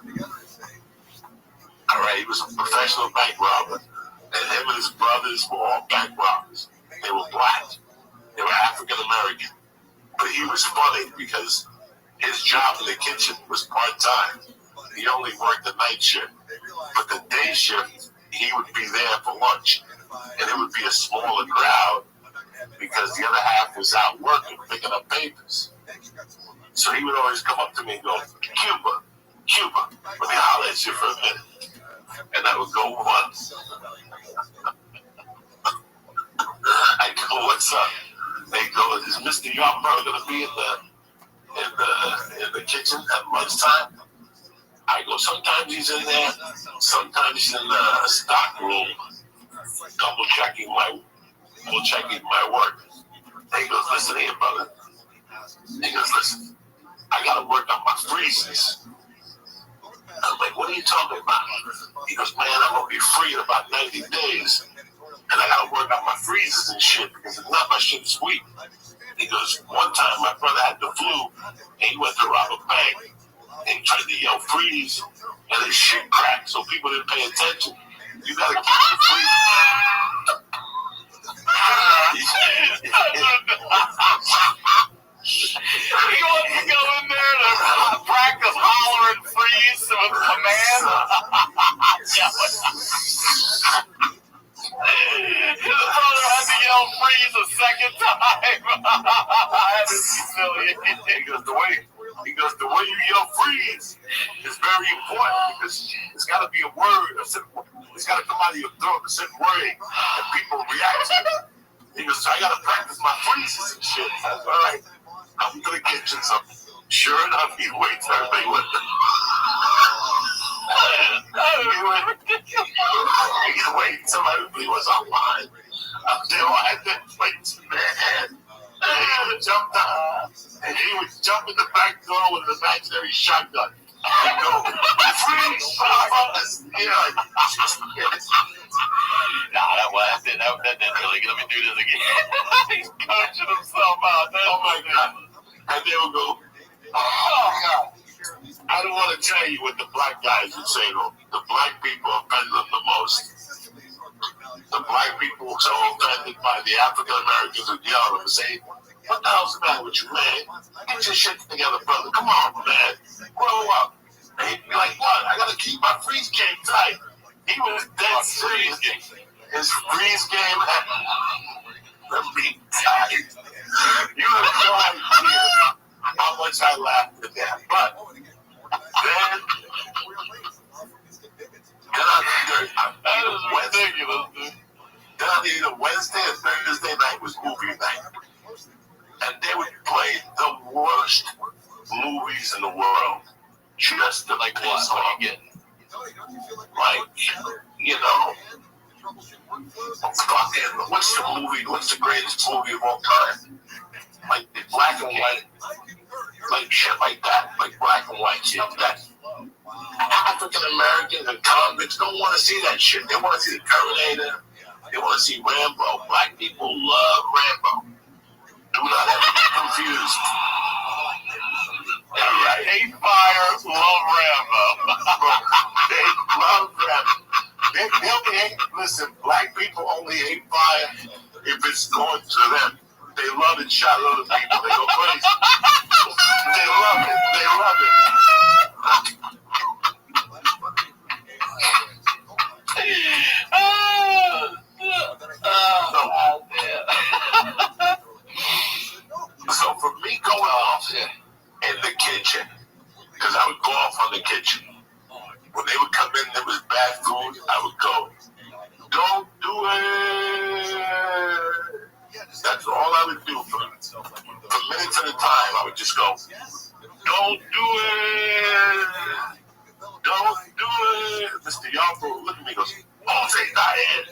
[SPEAKER 1] All right, he was a professional bank robber, and him and his brothers were all bank robbers. They were black. They were African American, but he was funny because his job in the kitchen was part-time. He only worked the night shift, but the day shift, he would be there for lunch, and it would be a smaller crowd, because the other half was out working, picking up papers. So he would always come up to me and go, Cuba, let me holler at you for a minute. And I would go, what? I go, what's up? They go, is Mr. Yarborough going to be in the kitchen at lunchtime? I go, sometimes he's in there, sometimes he's in the stock room, double checking my work. And he goes, listen here, brother. He goes, listen, I got to work on my freezes. I'm like, what are you talking about? He goes, man, I'm going to be free in about 90 days. And I got to work on my freezes and shit because if not, my shit is weak. He goes, one time my brother had the flu and he went to rob a bank and he tried to yell freeze and his shit cracked so people didn't pay attention. You got to keep your freeze.
[SPEAKER 19] You want to go in there to practice holler and freeze with command? His brother had to yell freeze a second time. That is humiliating.
[SPEAKER 1] He goes, the way you yell freeze is very important because it's got to be a word. It's got to come out of your throat a certain way and people react to it. He goes, so I got to practice my freezes and shit. I said, all right, I'm to the kitchen. So sure enough, he waits. Everybody went. He's waiting till everybody was online. They all had their plates in their hand. And he would jump down. And he would jump in the back door with an imaginary shotgun. And go, freeze!
[SPEAKER 19] Nah, that didn't really let me do this again. He's coaching himself out.
[SPEAKER 1] Oh my God. And they would go, oh God. I don't want to tell you what the black guys would say though. The black people offend them the most. The black people were so offended by the African Americans who yell at them and say, what the hell's the matter with you, man? Get your shit together, brother. Come on, man. Grow up. And he'd be like, what? I gotta keep my freeze game tight. He was dead serious. His freeze game had be tight. You have no idea how much I laughed at that. But then either Wednesday or Thursday night was movie night. And they would play the worst movies in the world. Just to like piss off. Like, you know, fucking, what's the greatest movie of all time? Like, black and white. Like, shit like that. Like, black and white shit. That African Americans and convicts don't want to see that shit. They want to see the Terminator. They want to see Rambo. Black people love Rambo. Do not ever get confused.
[SPEAKER 19] Right. Hate fire, love Rambo.
[SPEAKER 1] They love Rambo. They only hate, listen, black people only hate fire if it's going to them. They love it, shot other people. They go crazy. They love it. They love it. So for me going off in the kitchen, because I would go off on the kitchen. When they would come in, there was bad food, I would go, don't do it. That's all I would do for minutes at a time. I would just go, don't do it. Don't do it. Mr. Yarborough looked at me and goes, oh, say Diane.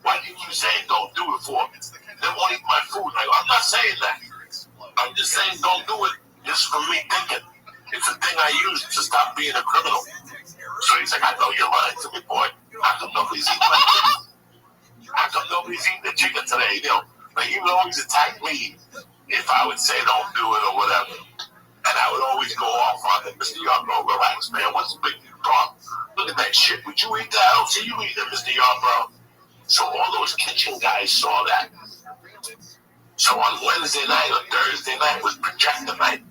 [SPEAKER 1] Why do you keep saying don't do it for? They won't eat my food. I go, I'm not saying that. I'm just saying don't do it. Just for me thinking. It's a thing I use to stop being a criminal. So he's like, I know you're lying to me, boy. How come nobody's eating my chicken? How come nobody's eating the chicken today? You know, but he would always attack me if I would say don't do it or whatever. And I would always go off on it. Mr. Yarborough, relax, man. What's the big problem? Look at that shit. Would you eat that? I don't see you eat it, Mr. Yarborough. So all those kitchen guys saw that. So on Wednesday night or Thursday night was projector night.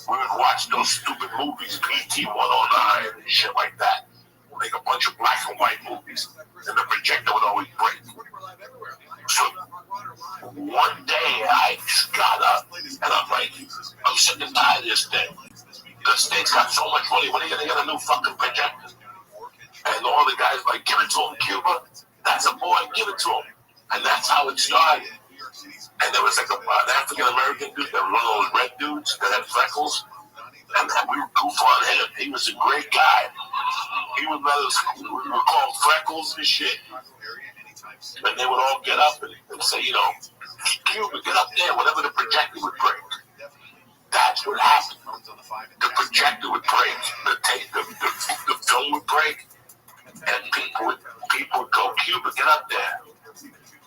[SPEAKER 1] We would watch those stupid movies, PT 109 and shit like that. Like a bunch of black and white movies. And the projector would always break. So One day I got up and I'm like, I'm sick and tired of this thing. The state's got so much money. When are you going to get a new fucking projector? And all the guys like, give it to him, Cuba. That's a boy, give it to him. And that's how it started. And there was like an African-American dude, that was one of those red dudes that had freckles. And we would goof on him. He was a great guy. He would let us, we would call him Freckles and shit. And they would all get up and say, you know, Cuba, get up there, whatever the projector would break. That's what happened. The projector would break, the film would break, and people would go, Cuba, get up there.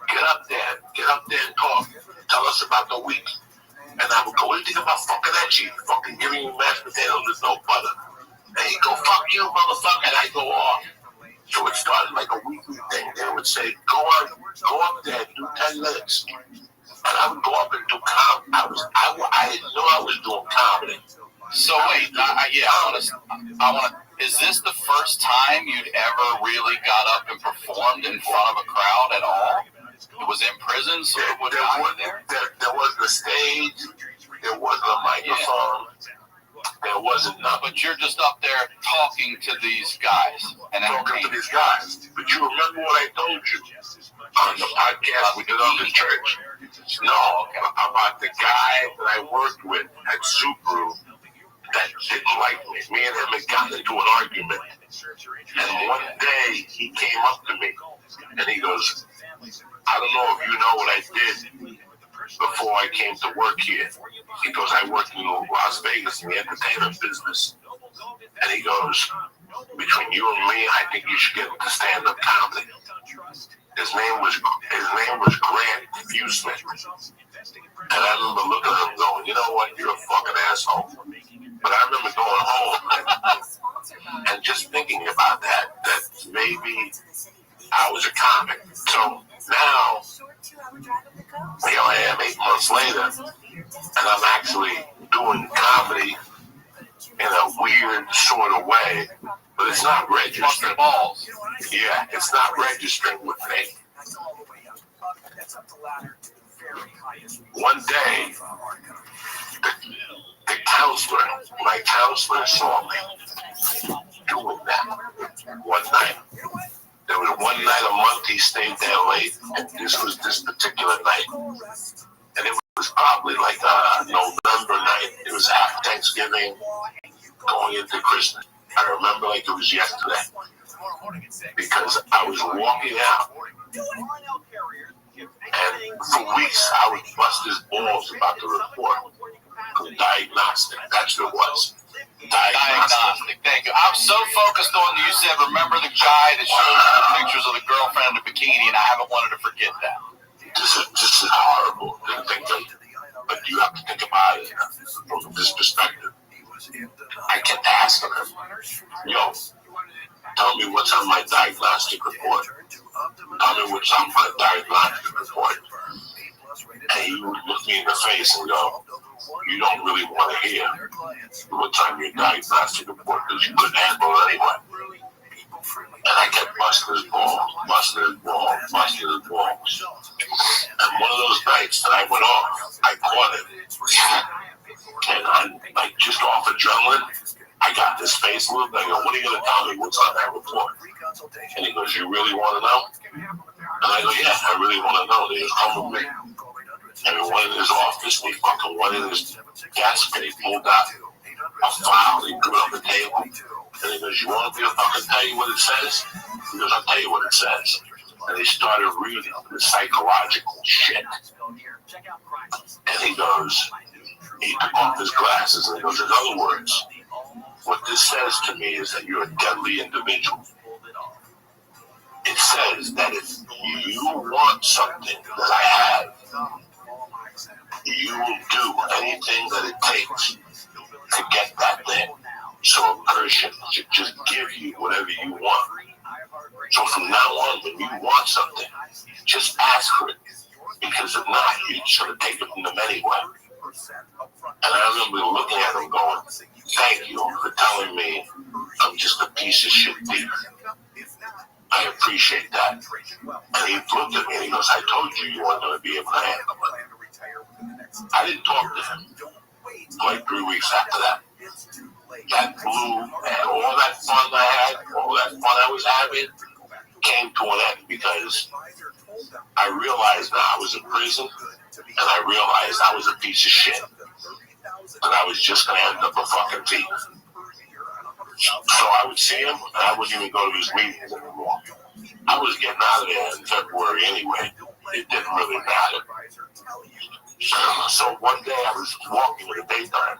[SPEAKER 1] Get up there and talk. Tell us about the week. And I would go, what do you think about fucking etchy? Fucking giving you mashed potatoes with no butter. And he'd go, fuck you, motherfucker. And I'd go off. So it started like a weekly thing. They would say, go up there, do 10 minutes. And I would go up and do comedy. I didn't know I was doing comedy.
[SPEAKER 19] So wait, I want to. Is this the first time you'd ever really got up and performed in front of a crowd at all? It was in prison, so it would not be there.
[SPEAKER 1] There wasn't a stage. There wasn't a microphone. There wasn't nothing.
[SPEAKER 19] But you're just up there talking to these guys and
[SPEAKER 1] talking to these guys. But you remember what I told you on the podcast we did on the church? No, about the guy that I worked with at Subaru that didn't like me. Me and him had gotten into an argument. And one day he came up to me and he goes, I don't know if you know what I did before I came to work here. He goes, I worked in Las Vegas in the entertainment business. And he goes, between you and me, I think you should get into stand-up comedy. His name was Grant Fusman. And I remember looking at him going, you know what, you're a fucking asshole. But I remember going home and just thinking about that maybe I was a comic. So now, here I am 8 months later, and I'm actually doing comedy in a weird sort of way, but it's not registering. Yeah, it's not registering with me. One day, the counselor, my counselor saw me doing that one night. There was one night a month he stayed there late, and this was this particular night. And it was probably like a November night. It was after Thanksgiving, going into Christmas. I remember like it was yesterday. Because I was walking out, and for weeks I would bust his balls about the report. Diagnostic, that's what it was.
[SPEAKER 19] Diagnostic, thank you. I'm so focused on you said, remember the guy that showed you the pictures of the girlfriend in the bikini, and I haven't wanted to forget that.
[SPEAKER 1] This is horrible to think of, but you have to think about it from this perspective. I kept asking him, yo, tell me what's on my diagnostic report. Tell me what's on my diagnostic report. And he would look me in the face and go, you don't really want to hear what's on your diagnostic report because you couldn't handle it anyway. And I kept busting his balls. And one of those nights that I went off, I caught him. And I'm like, just off adrenaline, I got this face look. I go, what are you going to tell me what's on that report? And he goes, you really want to know? And I go, yeah, I really want to know. And he goes, come with me. And we went in his office, and he fucking went in his gas pit. He pulled out a file, he put it on the table. And he goes, you want me to fucking tell you what it says? He goes, I'll tell you what it says. And he started reading the psychological shit. And he goes, he took off his glasses, and he goes, in other words, what this says to me is that you're a deadly individual. It says that if you want something that I have, you will do anything that it takes to get that thing. So a person should just give you whatever you want. So from now on, when you want something, just ask for it. Because if not, you should have taken it from them anyway. And I remember looking at him going, thank you for telling me I'm just a piece of shit thief. I appreciate that. And he looked at me and he goes, I told you you weren't going to be able to handle it. I didn't talk to him like 3 weeks after that. That blew, and all that fun I had, all that fun I was having, came to an end because I realized that I was in prison, and I realized I was a piece of shit, and I was just going to end up a fucking thief. So I would see him, and I wouldn't even go to his meetings anymore. I was getting out of there in February anyway. It didn't really matter. So one day I was walking in the daytime,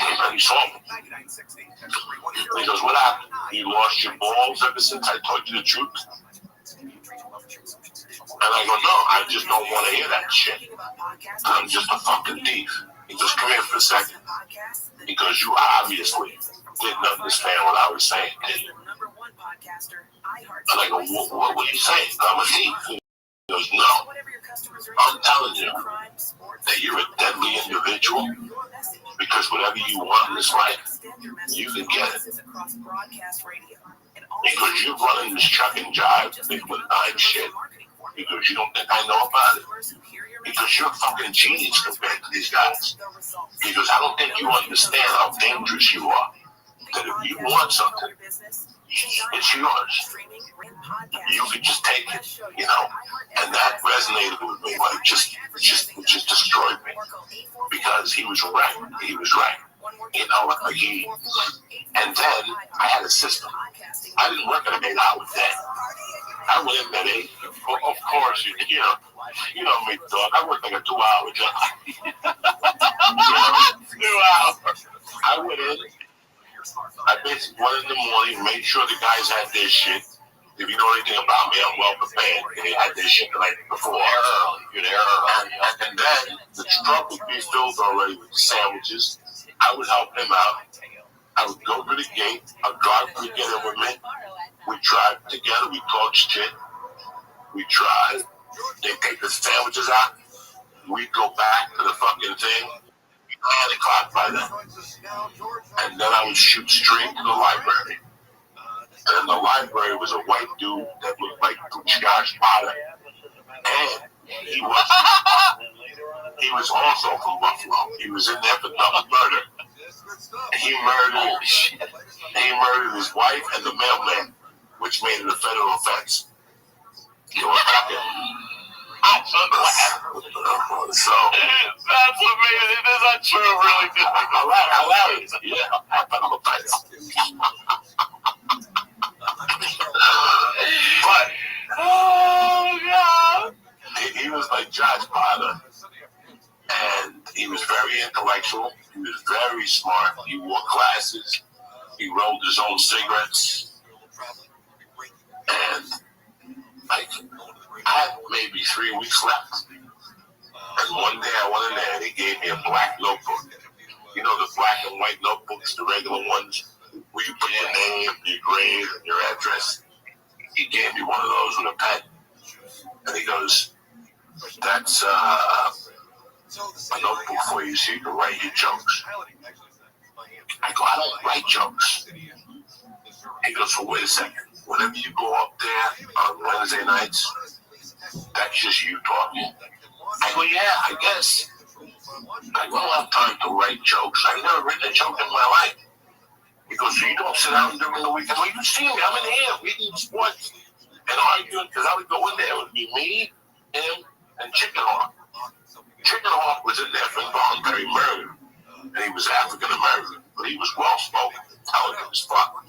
[SPEAKER 1] and he saw me. And he goes, what happened? You lost your balls ever since I told you the truth? And I go, no, I just don't want to hear that shit. I'm just a fucking thief. He goes, come here for a second. Because you obviously didn't understand what I was saying, did you? And I go, what were you saying? I'm a thief. He goes, no. I'm telling you that you're a deadly individual because whatever you want in this life, you can get it. Because you're running this chuck and jive with dime shit because you don't think I know about it. Because you're a fucking genius compared to these guys. Because I don't think you understand how dangerous you are. That if you want something, it's yours. You can just take it, you know. And that resonated with me, like just destroyed me. Because he was right. He was right. You know, like and then I had a system. I didn't work at an 8-hour day. I went in at 8. Of course, you know me, dog. I worked like a 2-hour job. 2 hours. I went in. I basically went in the morning, made sure the guys had their shit. If you know anything about me, I'm well prepared. They had their shit the night before. You're there early. And then the truck would be filled already with sandwiches. I would help him out. I would go to the gate. I'd drive to the gate with me. We'd drive together. We'd talk shit. We'd drive. They'd take the sandwiches out. We'd go back to the fucking thing. 9 o'clock by then. And then I would shoot straight to the library. And in the library was a white dude that looked like Josh Potter. And he was also from Buffalo. He was in there for double murder. He murdered his wife and the mailman, which made it a federal offense. You know, so that's amazing. This is true, really good. Hilarious. Yeah, but oh god, he was like Josh Potter, and he was very intellectual. He was very smart. He wore glasses. He rolled his own cigarettes, and I had maybe 3 weeks left. And one day I went in there and he gave me a black notebook. You know the black and white notebooks, the regular ones, where you put your name, your grade, and your address. He gave me one of those with a pen. And he goes, that's a notebook for you so you can write your jokes. I go, I don't write jokes. He goes, well, wait a second. Whenever you go up there on Wednesday nights, that's just you talking. I go, yeah, I guess. I don't have time to write jokes. I've never written a joke in my life. He goes, so you don't sit down during the weekend? Well, you see me. I'm in here reading sports and arguing because I would go in there. It would be me, him, and Chicken Hawk. Chicken Hawk was in there for involuntary murder. And he was African American, but he was well spoken, intelligent as fuck.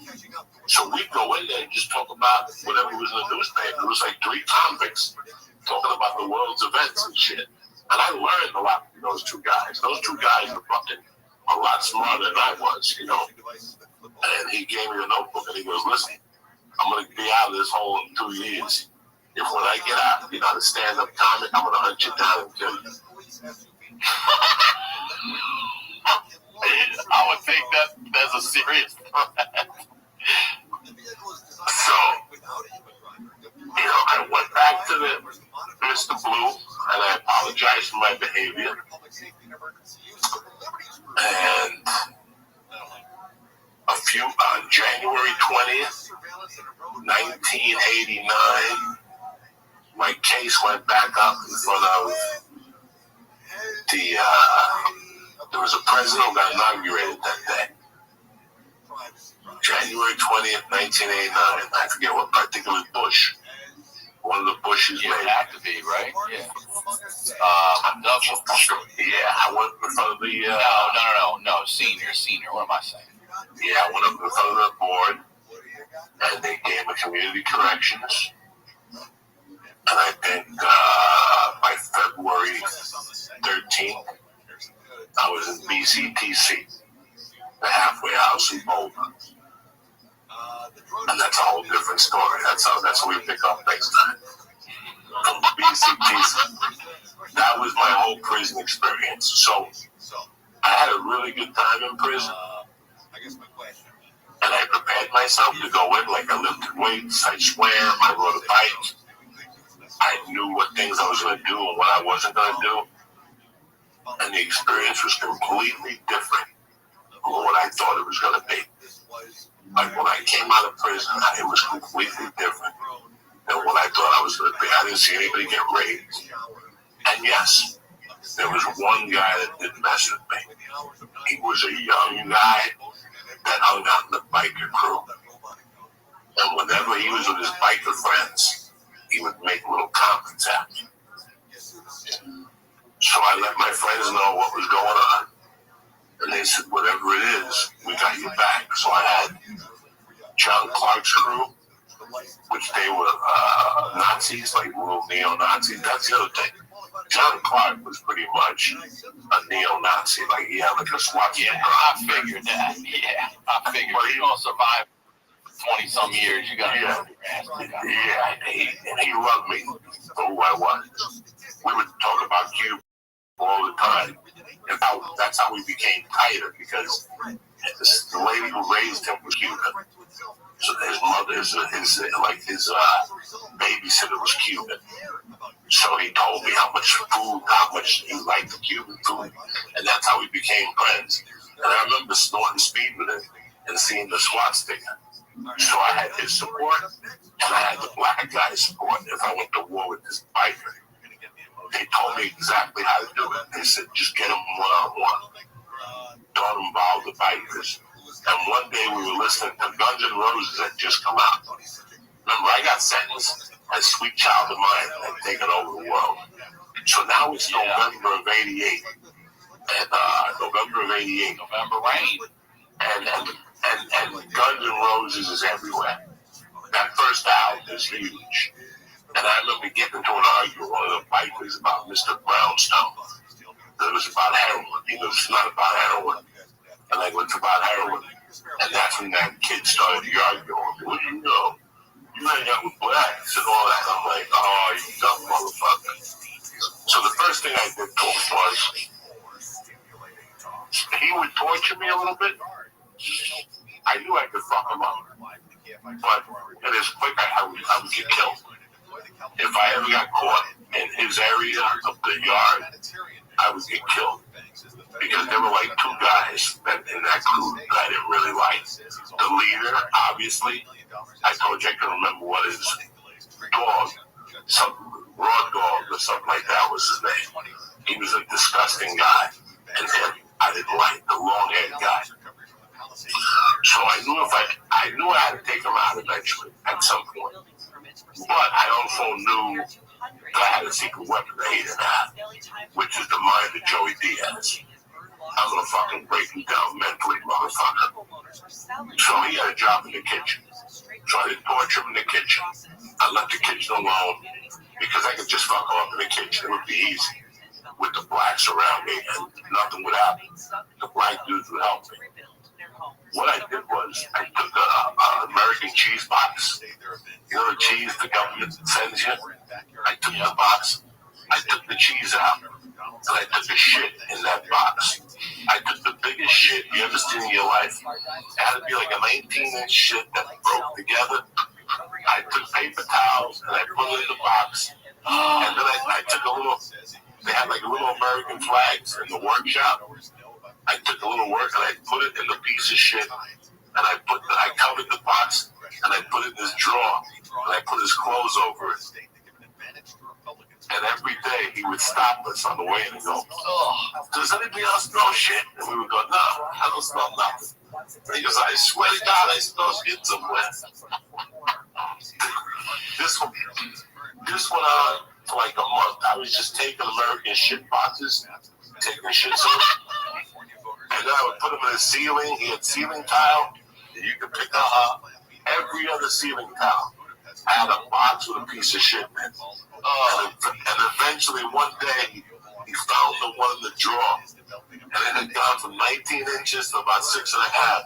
[SPEAKER 1] So we'd go in there and just talk about whatever was in the newspaper. It was like 3 convicts talking about the world's events and shit. And I learned a lot from those 2 guys. Those 2 guys were fucking a lot smarter than I was, you know. And he gave me a notebook and he goes, listen, I'm going to be out of this hole in 2 years. If when I get out, you're not a stand-up comic, I'm going to hunt you down and kill you. I would take that as a serious threat. So, you know, I went back to the Mr. Blue and I apologized for my behavior. And on January 20th, 1989, my case went back up in front of the, there was a president who got inaugurated that day. January 20th, 1989. I forget what, I think it was Bush. One of the Bushes made.
[SPEAKER 19] It had to be, right? Yeah.
[SPEAKER 1] Yeah, I went in front of the...
[SPEAKER 19] No. Senior. What am I saying?
[SPEAKER 1] Yeah, I went up in front of the board, and they gave me community corrections. And I think by February 13th, I was in BCTC, the halfway house in Boulder. And that's a whole different story. That's how we pick up next time. From BCTC. That was my whole prison experience. So I had a really good time in prison. And I prepared myself to go in, like I lifted weights, I swam, I rode a bike. I knew what things I was going to do and what I wasn't going to do. And the experience was completely different from what I thought it was going to be. Like when I came out of prison, it was completely different than what I thought I was going to be. I didn't see anybody get raped. And yes, there was one guy that didn't mess with me. He was a young guy that hung out in the biker crew. And whenever he was with his biker friends, he would make little comments at me. So I let my friends know what was going on. And they said, whatever it is, we got you back. So I had John Clark's crew, which they were Nazis, like little neo-Nazis. That's the other thing. John Clark was pretty much a neo-Nazi. Like he had like a SWAT team.
[SPEAKER 19] Yeah, I figured that. Yeah, I figured. Well, you're going to survive 20-some years. You got to
[SPEAKER 1] and he loved me for who I was. We would talk about Cuba all the time. And that's how we became tighter, because the lady who raised him was Cuban. So his mother, his babysitter was Cuban. So he told me how much he liked the Cuban food, and that's how we became friends. And I remember snorting speed with him and seeing the SWAT sticker. So I had his support, and I had the black guy's support if I went to war with this biker. They told me exactly how to do it. They said, just get him one-on-one. Don't involve the bikers. And one day we were listening to Guns N' Roses had just come out. Remember, I got sentenced as Sweet Child of Mine and taken over the world. So now it's November of 88. And November rain. And Guns N' Roses is everywhere. That first album is huge. And I remember getting into an argument with one of the bikers about Mr. Brownstone. It was about heroin. He goes, it's not about heroin. And I go, it's about heroin. And that's when that kid started arguing with me. What do you know? You hang out with blacks and all that. I'm like, oh, you dumb motherfucker. So the first thing I did to him was, he would torture me a little bit. I knew I could fuck him up. But it is quick, I would get killed. If I ever got caught in his area of the yard, I would get killed. Because there were like two guys in that crew that I didn't really like. The leader, obviously, I told you I couldn't remember what his dog, some raw dog or something like that was his name. He was a disgusting guy. And him, I didn't like the long-haired guy. So I knew I had to take him out eventually at some point. But I also knew that I had a secret weapon that he didn't have, which is the mind of Joey Diaz. I'm gonna fucking break him down mentally, motherfucker. So he had a job in the kitchen. So I didn't torture him in the kitchen. I left the kitchen alone because I could just fuck him up in the kitchen. It would be easy with the blacks around me and nothing would happen. The black dudes would help me. What I did was I took an American cheese box. You know the cheese the government sends you? I took the box. I took the cheese out. And I took the shit in that box. I took the biggest shit you ever seen in your life. It had to be like a 19-inch shit that broke together. I took paper towels and I put it in the box. And then I took a little, they had like little American flags in the workshop. I took a little work and I put it in the piece of shit. And I covered the box and I put it in his drawer, and I put his clothes over it. And every day he would stop us on the way and go, "Oh, does anybody else smell shit?" And we would go, "No, I don't smell nothing." And he goes, "I swear to God, I smell shit somewhere." This went on for like a month. I was just taking American shit boxes, taking shits in, and then I would put them in the ceiling. He had ceiling tile, and you could pick up every other ceiling tile. I had a box with a piece of shit in it. And eventually one day he found the one in the drawer, and it had gone from 19 inches to about 6.5.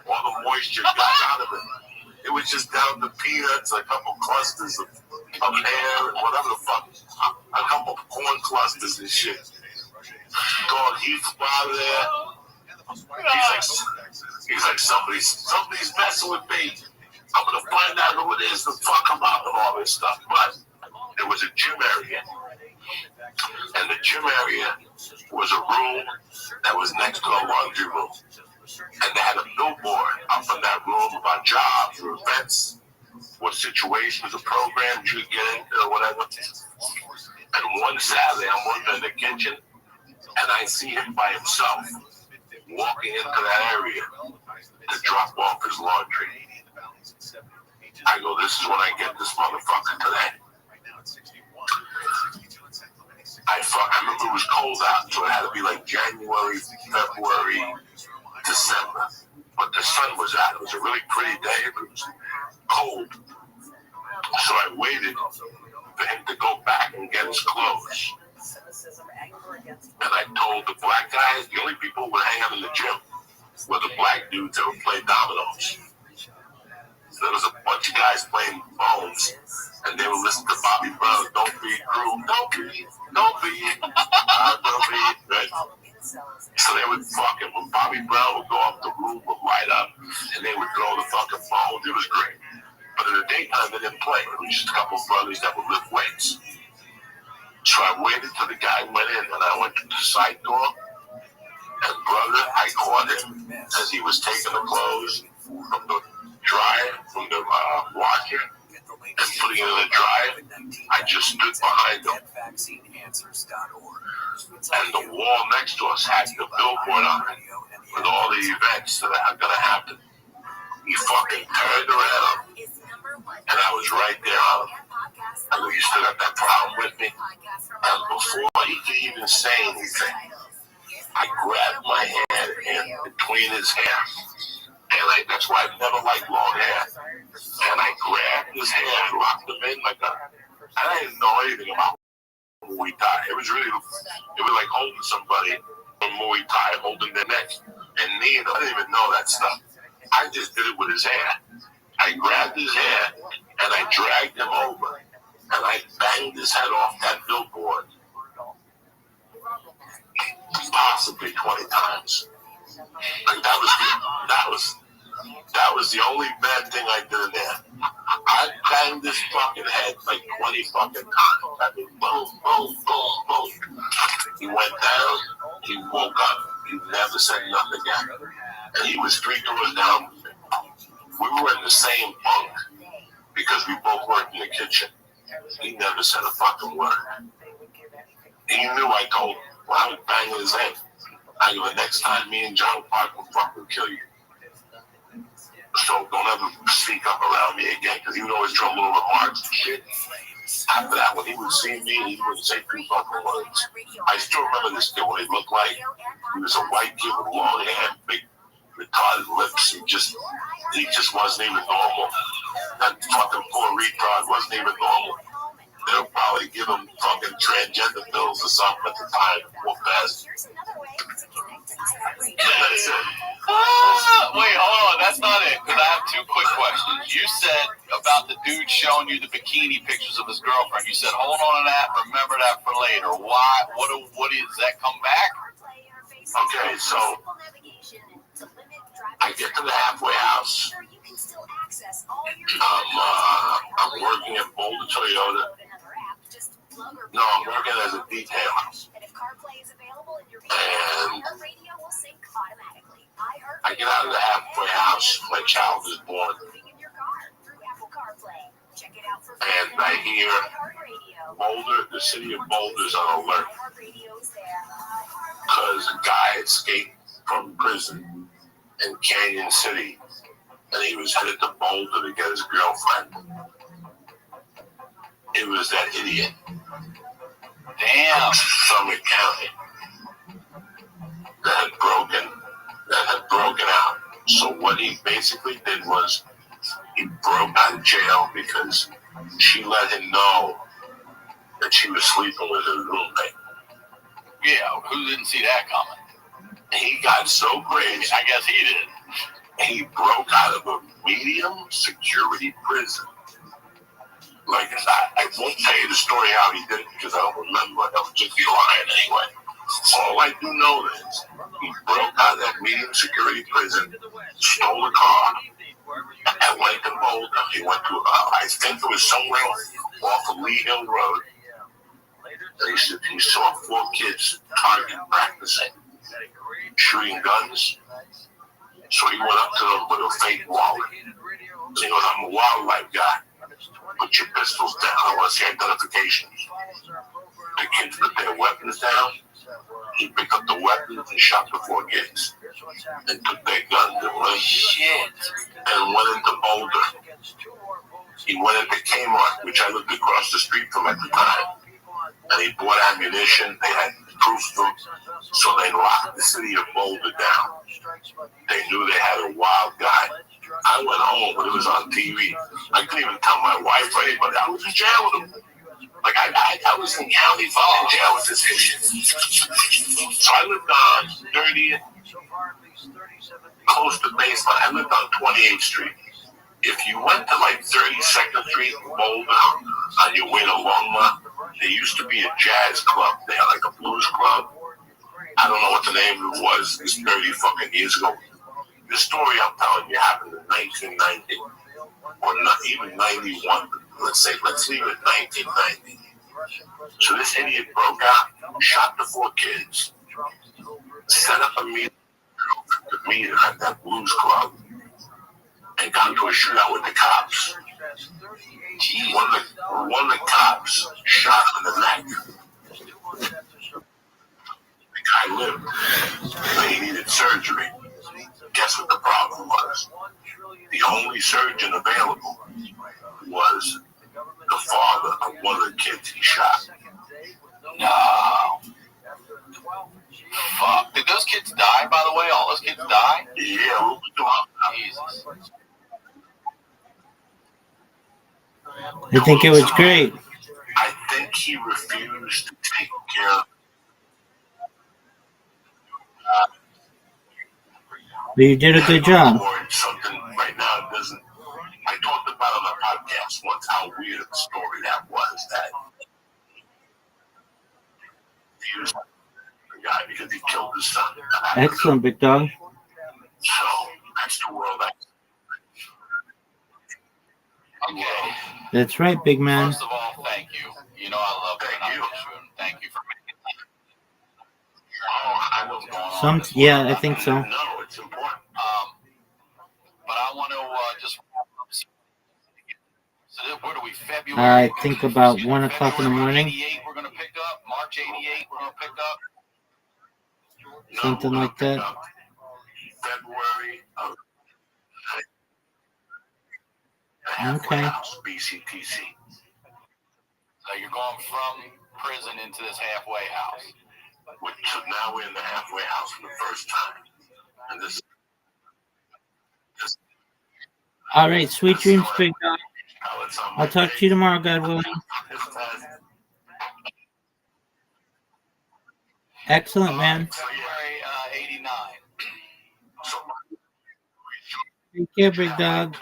[SPEAKER 1] All the moisture got out of it. It was just down to peanuts, a couple clusters of hair and whatever the fuck, a couple corn clusters and shit. Dog, he flew out of there. He's like, somebody's messing with me. I'm gonna find out who it is and fuck him up and all this stuff. But there was a gym area, and the gym area was a room that was next to a laundry room, and they had a billboard up in that room about jobs or events, what situations or programs you could get into or whatever. And one Saturday, I'm working in the kitchen, and I see him by himself walking into that area to drop off his laundry. I go, "This is when I get this motherfucker today." I remember it was cold out, so it had to be like January, February, December. But the sun was out. It was a really pretty day, but it was cold. So I waited for him to go back and get his clothes. And I told the black guys, the only people who would hang out in the gym were the black dudes that would play dominoes. So there was a bunch of guys playing phones, and they would listen to Bobby Brown, "Don't be cruel, don't be, right?" So they would fucking, when Bobby Brown would go up, the room would light up, and they would throw the fucking phones. It was great. But in the daytime, they didn't play. It was just a couple of brothers that would lift weights. So I waited till the guy went in, and I went to the side door, and brother, I caught him as he was taking the clothes from the dryer, from the washer, and putting it in the dryer. I just stood behind him. And the wall next to us had the billboard on it with all the events that are going to happen. He fucking turned around, and I was right there on him. I know you still got that problem with me. And before he could even say anything, I grabbed my hand in between his hair. And that's why I never liked long hair. And I grabbed his hair and locked him in like a... I didn't know anything about Muay Thai. It was like holding somebody in Muay Thai, holding their neck and knee. I didn't even know that stuff. I just did it with his hair. I grabbed his hair and I dragged him over and I banged his head off that billboard possibly 20 times. Like that was the only bad thing I did in there. I banged this fucking head like 20 fucking times. I mean, boom, boom, boom, boom. He went down. He woke up. He never said nothing again. And he was 3 doors down. We were in the same bunk because we both worked in the kitchen. He never said a fucking word. He knew I told him when I was banging his head. I go, the next time me and John Park will fucking kill you. So don't ever speak up around me again, because he would always throw little remarks and shit. After that, when he would see me, he wouldn't say 2 fucking words. I still remember this kid, what he looked like. He was a white kid with long hair, big retarded lips. He just wasn't even normal. That fucking poor retard wasn't even normal. They'll probably give him fucking transgender pills or something at the time. Whoop ass.
[SPEAKER 19] Wait, hold on. That's not it. Because I have 2 quick questions. You said about the dude showing you the bikini pictures of his girlfriend. You said, hold on to that. Remember that for later. Why? What is that? Come back?
[SPEAKER 1] Okay, so I get to the halfway house. I'm working at Boulder Toyota. No, I'm working as a detailer. And I get out of the halfway house. My child is born. And I hear Boulder, the city of Boulder's on alert because a guy escaped from prison in Canyon City, and he was headed to Boulder to get his girlfriend. It was that idiot. Damn. Summit County that had broken out. So what he basically did was he broke out of jail because she let him know that she was sleeping with his roommate.
[SPEAKER 19] Yeah, who didn't see that coming?
[SPEAKER 1] He got so crazy.
[SPEAKER 19] I guess he did.
[SPEAKER 1] He broke out of a medium security prison. Like, I won't tell you the story how he did it because I don't remember. I was just lying anyway. All I do know is he broke out of that medium security prison, stole a car, and went to Boulder. He went to, I think it was somewhere off of Lee Hill Road. He saw 4 kids target practicing, shooting guns. So he went up to them with a fake wallet. He goes, I'm a wildlife guy. Put your pistols down. I want to see identifications. The kids put their weapons down. He picked up the weapons and shot the 4 kids. And took their guns and went, and went into Boulder. He went into Kmart, which I lived across the street from at the time. And he bought ammunition. They had proof of them. So they locked the city of Boulder down. They knew they had a wild guy. I went home, but it was on TV. I couldn't even tell my wife or anybody. I was in jail with him. Like, I was in county fucking jail with this idiot. So I lived on 30th, close to Baseline. I lived on 28th Street. If you went to like 32nd Street in Boulder on your way to Longmont, there used to be a jazz club there, like a blues club. I don't know what the name of it was. It's 30 fucking years ago. The story I'm telling you happened in 1990, or not even 91. Let's leave it 1990. So this idiot broke out, shot the 4 kids, set up a meeting at that blues club, and got into a shootout with the cops. One of the cops shot him in the neck. The guy lived, but he needed surgery. Guess what the problem was? The only surgeon available was the father of one of the kids he shot.
[SPEAKER 19] No. Fuck. Did those kids die, by the way? All those kids die?
[SPEAKER 1] Yeah, what we doing?
[SPEAKER 19] Jesus.
[SPEAKER 3] I think it was great.
[SPEAKER 1] I think he refused to take care of.
[SPEAKER 3] But you did a good job.
[SPEAKER 1] Something right now doesn't. I talked about on the podcast once how weird a story that was. That he was the guy because he killed his son.
[SPEAKER 3] Excellent, big dog.
[SPEAKER 1] So that's the world.
[SPEAKER 19] Okay.
[SPEAKER 3] That's right, big man.
[SPEAKER 19] First of all, thank you. You know I love you. Thank you for making time.
[SPEAKER 3] Yeah, I think so.
[SPEAKER 1] No, it's important.
[SPEAKER 19] But I want to just. So where do we? February.
[SPEAKER 3] I think about 1 o'clock in the morning.
[SPEAKER 19] 88, we're gonna pick up. March 88, we're gonna pick up.
[SPEAKER 3] Something like that.
[SPEAKER 1] February of
[SPEAKER 3] Okay.
[SPEAKER 1] BCTC.
[SPEAKER 19] So you're going from prison into this halfway house.
[SPEAKER 1] So now we're in the halfway house for the first time. And this
[SPEAKER 3] All right, sweet dreams, big dog. I'll talk to you tomorrow, God willing. Excellent, man.
[SPEAKER 19] February 89.
[SPEAKER 3] Take care, big dog.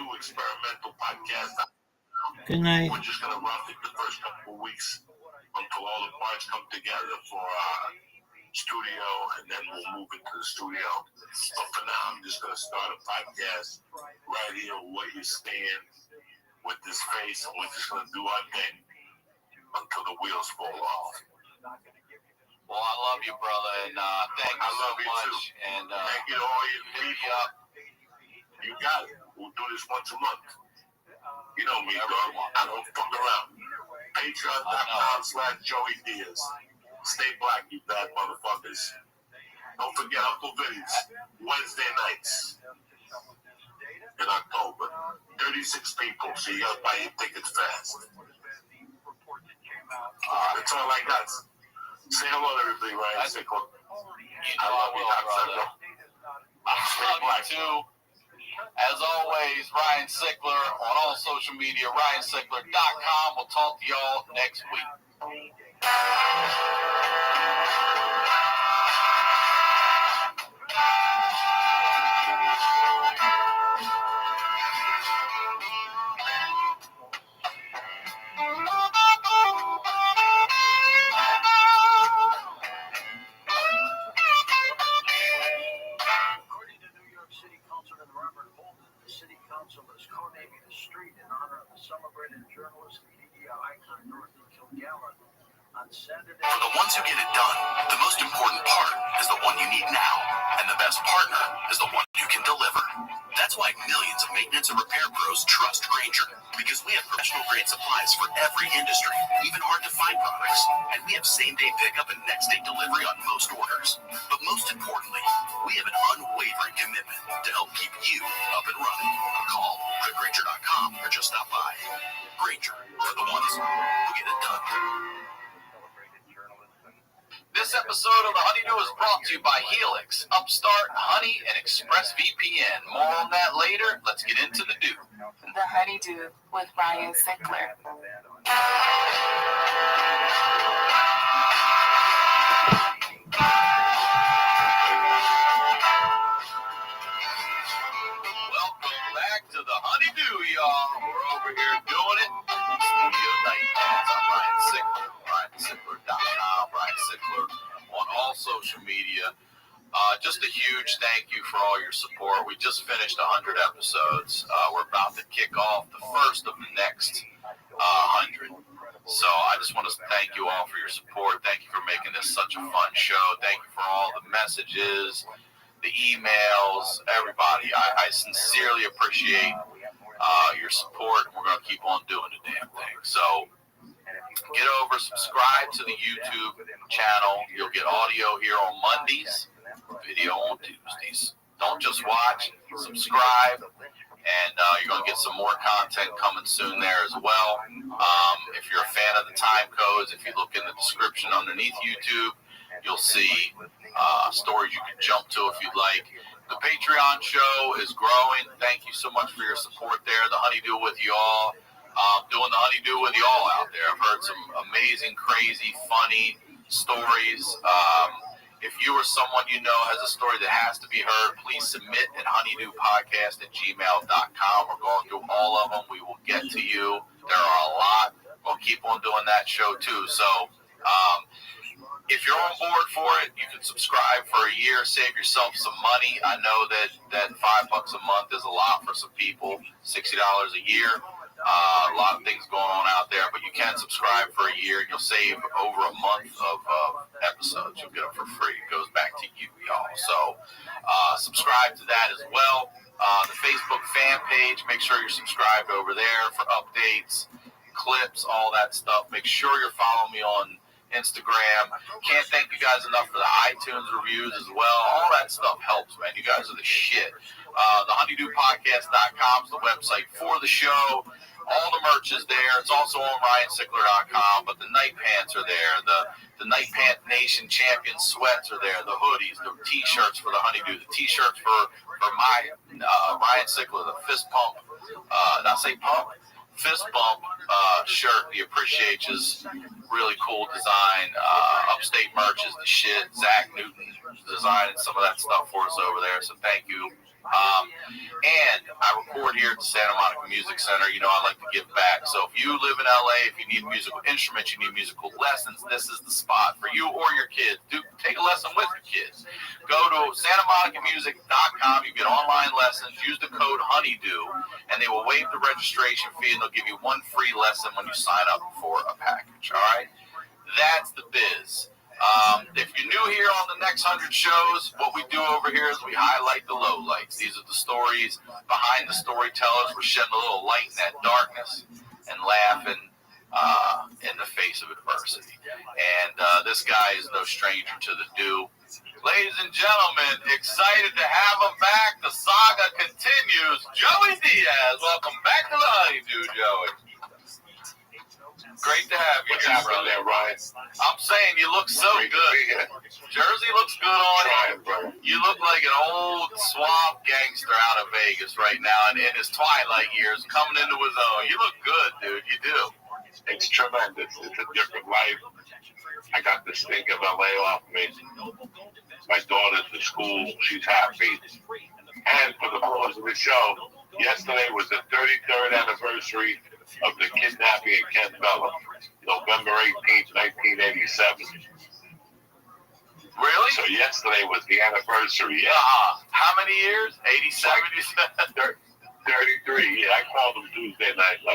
[SPEAKER 3] Good night.
[SPEAKER 1] We're just gonna run it the first couple of weeks until all the parts come together for our studio, and then we'll move into the studio. But for now, I'm just gonna start a podcast right here where you stand with this face, and we're just gonna do our thing until the wheels fall off.
[SPEAKER 19] Well, I love you, brother, and thank you so much. And
[SPEAKER 1] thank you to all you people.
[SPEAKER 19] Hit me up.
[SPEAKER 1] You got it. We'll do this once a month. You know me, dog. I don't fuck around. Patreon.com/Joey Diaz. Stay black, you bad motherfuckers. Don't forget Uncle Vinny's Wednesday nights in October. 36 people, so you gotta buy your tickets fast. That's all I got. Say hello to everybody, Ryan Sickler. I love you, brother.
[SPEAKER 19] I love you too. As always, Ryan Sickler on all social media, RyanSickler.com. We'll talk to y'all next week.
[SPEAKER 11] According to New York City Councilman Robert Bolden, the city council is co-naming a street in honor of the celebrated journalist and media icon Dorothy Kilgallen on Saturday.
[SPEAKER 19] For the ones who get it done, the most important part is the one you need now, and the best partner is the one who can deliver. That's why millions of maintenance and repair pros trust Grainger, because we have professional-grade supplies for every industry, even hard-to-find products, and we have same-day pickup and next-day delivery on most orders. But most importantly, we have an unwavering commitment to help keep you up and running. Call Grainger.com or just stop by. Grainger, for the ones who get it done. This episode of The Honeydew is brought to you by Helix, Upstart, Honey, and ExpressVPN. More on that later. Let's get into the do.
[SPEAKER 20] The Honeydew with Ryan Sickler.
[SPEAKER 19] Welcome back to The Honeydew, y'all. We're over here doing it. Studio Night. I'm Ryan Sickler. RyanSickler.com. Ryan Sickler on all social media. Just a huge thank you for all your support. We just finished 100 episodes. We're about to kick off the first of the next 100. So I just want to thank you all for your support. Thank you for making this such a fun show. Thank you for all the messages, the emails, everybody. I sincerely appreciate your support. We're going to keep on doing the damn thing. So get over, subscribe to the YouTube channel. You'll get audio here on Mondays, video on Tuesdays. Don't just watch, subscribe, and you're going to get some more content coming soon there as well. If you're a fan of the time codes, if you look in the description underneath YouTube, you'll see stories you can jump to if you'd like. The Patreon show is growing. Thank you so much for your support there. The Honeydew with you all. Doing the Honeydew with you all out there. I've heard some amazing, crazy, funny stories. If you or someone you know has a story that has to be heard, please submit at honeydewpodcast@gmail.com. We're going through all of them. We will get to you. There are a lot. We'll keep on doing that show too. So if you're on board for it, you can subscribe for a year, save yourself some money. I know that $5 a month is a lot for some people, $60 a year. A lot of things going on out there, but you can subscribe for a year and you'll save over a month of episodes. You'll get them for free. It goes back to you, y'all. So subscribe to that as well. The Facebook fan page, make sure you're subscribed over there for updates, clips, all that stuff. Make sure you're following me on Instagram. Can't thank you guys enough for the iTunes reviews as well. All that stuff helps, man. You guys are the shit. The honeydewpodcast.com is the website for the show. All the merch is there. It's also on RyanSickler.com, but the night pants are there. The Night Pant Nation Champion sweats are there. The hoodies, the T-shirts for the Honeydew, the T-shirts for my Ryan Sickler, the fist pump. Did I say pump? Fist bump shirt. The Appreciate is really cool design. Upstate merch is the shit. Zach Newton designing some of that stuff for us over there. So thank you. And I record here at the Santa Monica Music Center. You know, I like to give back. So if you live in LA, if you need musical instruments, you need musical lessons, this is the spot for you or your kids. Take a lesson with your kids. Go to SantaMonicaMusic.com. You get online lessons. Use the code Honeydew, and they will waive the registration fee, and they'll give you one free lesson when you sign up for a package. All right? That's the biz. If you're new here on the next 100 shows, what we do over here is we highlight the lowlights. These are the stories behind the storytellers. We're shedding a little light in that darkness and laughing in the face of adversity. And this guy is no stranger to the do. Ladies and gentlemen, excited to have him back. The saga continues. Joey Diaz, welcome back to the Honeydew, Joey. Great to have you.
[SPEAKER 6] What's happening there, Ryan?
[SPEAKER 19] I'm saying you look so good. Jersey looks good on you. You look like an old swamp gangster out of Vegas right now, and in his twilight years, coming into his own. You look good, dude. You do.
[SPEAKER 6] It's tremendous. It's a different life. I got the stink of LA off me. My daughter's in school. She's happy. And for the close of the show, yesterday was the 33rd anniversary of the kidnapping of Ken Bella, November 18th, 1987.
[SPEAKER 19] Really?
[SPEAKER 6] So yesterday was the anniversary. Yeah.
[SPEAKER 19] How many years? 87?
[SPEAKER 6] 33. Yeah, I called him Tuesday night.
[SPEAKER 19] You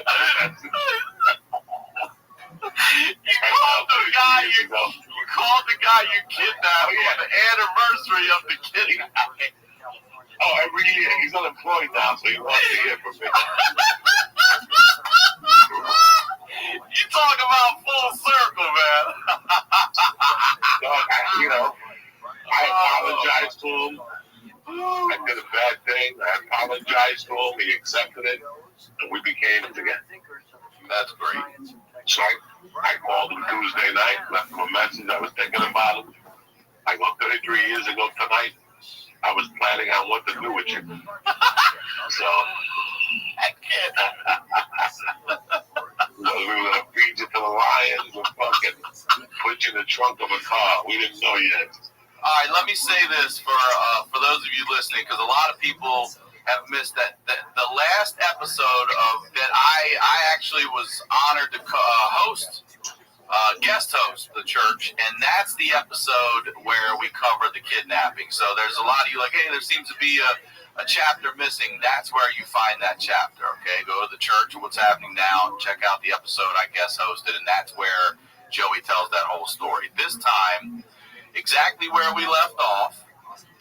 [SPEAKER 19] called the guy you kidnapped on the anniversary of the kidnapping.
[SPEAKER 6] Oh, every year. He's unemployed now, so he wants to hear from me.
[SPEAKER 19] You talk about full circle, man.
[SPEAKER 6] I apologized to him. I did a bad thing. I apologized to him. He accepted it, and we became together.
[SPEAKER 19] That's great.
[SPEAKER 6] So I called him Tuesday night, left him a message. I was thinking about him. I go 33 years ago tonight. I was planning on what to do with you. So
[SPEAKER 19] I can't.
[SPEAKER 6] We were going to feed you to the lions and fucking put you in the trunk of a car. We didn't know yet.
[SPEAKER 19] All right, let me say this for those of you listening, because a lot of people have missed that the last episode of that I actually was honored to guest host the church, and that's the episode where we cover the kidnapping. So there's a lot of you like, hey, there seems to be a chapter missing. That's where you find that chapter. Okay, go to the church and what's happening now. Check out the episode I guest hosted, and that's where Joey tells that whole story. This time, exactly where we left off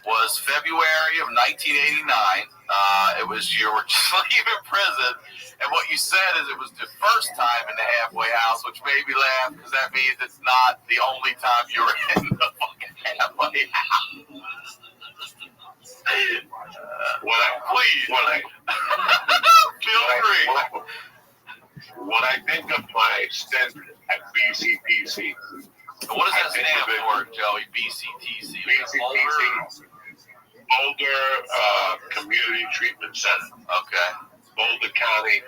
[SPEAKER 19] was February of 1989. It was you were just leaving prison, and what you said is it was the first time in the halfway house, which made me laugh because that means it's not the only time you were in the fucking halfway house. Feel free.
[SPEAKER 6] When I think of my stint at BCTC,
[SPEAKER 19] what does that stand for, Joey? BCTC.
[SPEAKER 6] BCTC. Boulder Community Treatment Center.
[SPEAKER 19] Okay.
[SPEAKER 6] Boulder County.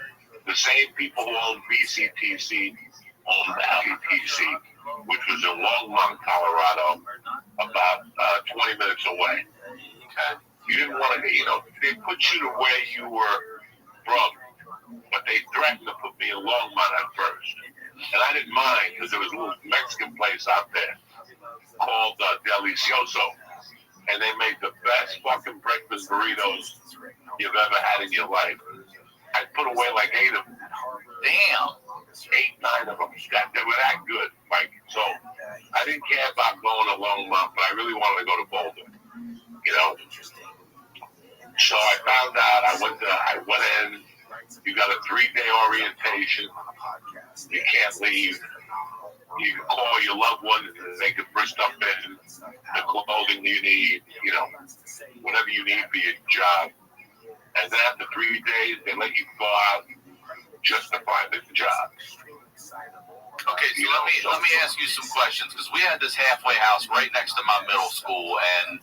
[SPEAKER 6] The same people who own BCTC own BCTC, which was in Longmont, Colorado, about 20 minutes away.
[SPEAKER 19] Okay.
[SPEAKER 6] You didn't want to, they put you to where you were from, but they threatened to put me in Longmont at first. And I didn't mind because there was a little Mexican place out there called Delicioso. And they make the best fucking breakfast burritos you've ever had in your life. I put away like 8 of them.
[SPEAKER 19] Damn.
[SPEAKER 6] 8, 9 of them. They were that good, Mike. So I didn't care about going to Longmont, but I really wanted to go to Boulder. So I found out. I went in. You got a 3-day orientation. You can't leave. You can call your loved ones and they can bring stuff in, the clothing you need, whatever you need for your job. And then after 3 days, they let you go out just to find a job.
[SPEAKER 19] Okay, so let me ask you some questions, because we had this halfway house right next to my middle school, and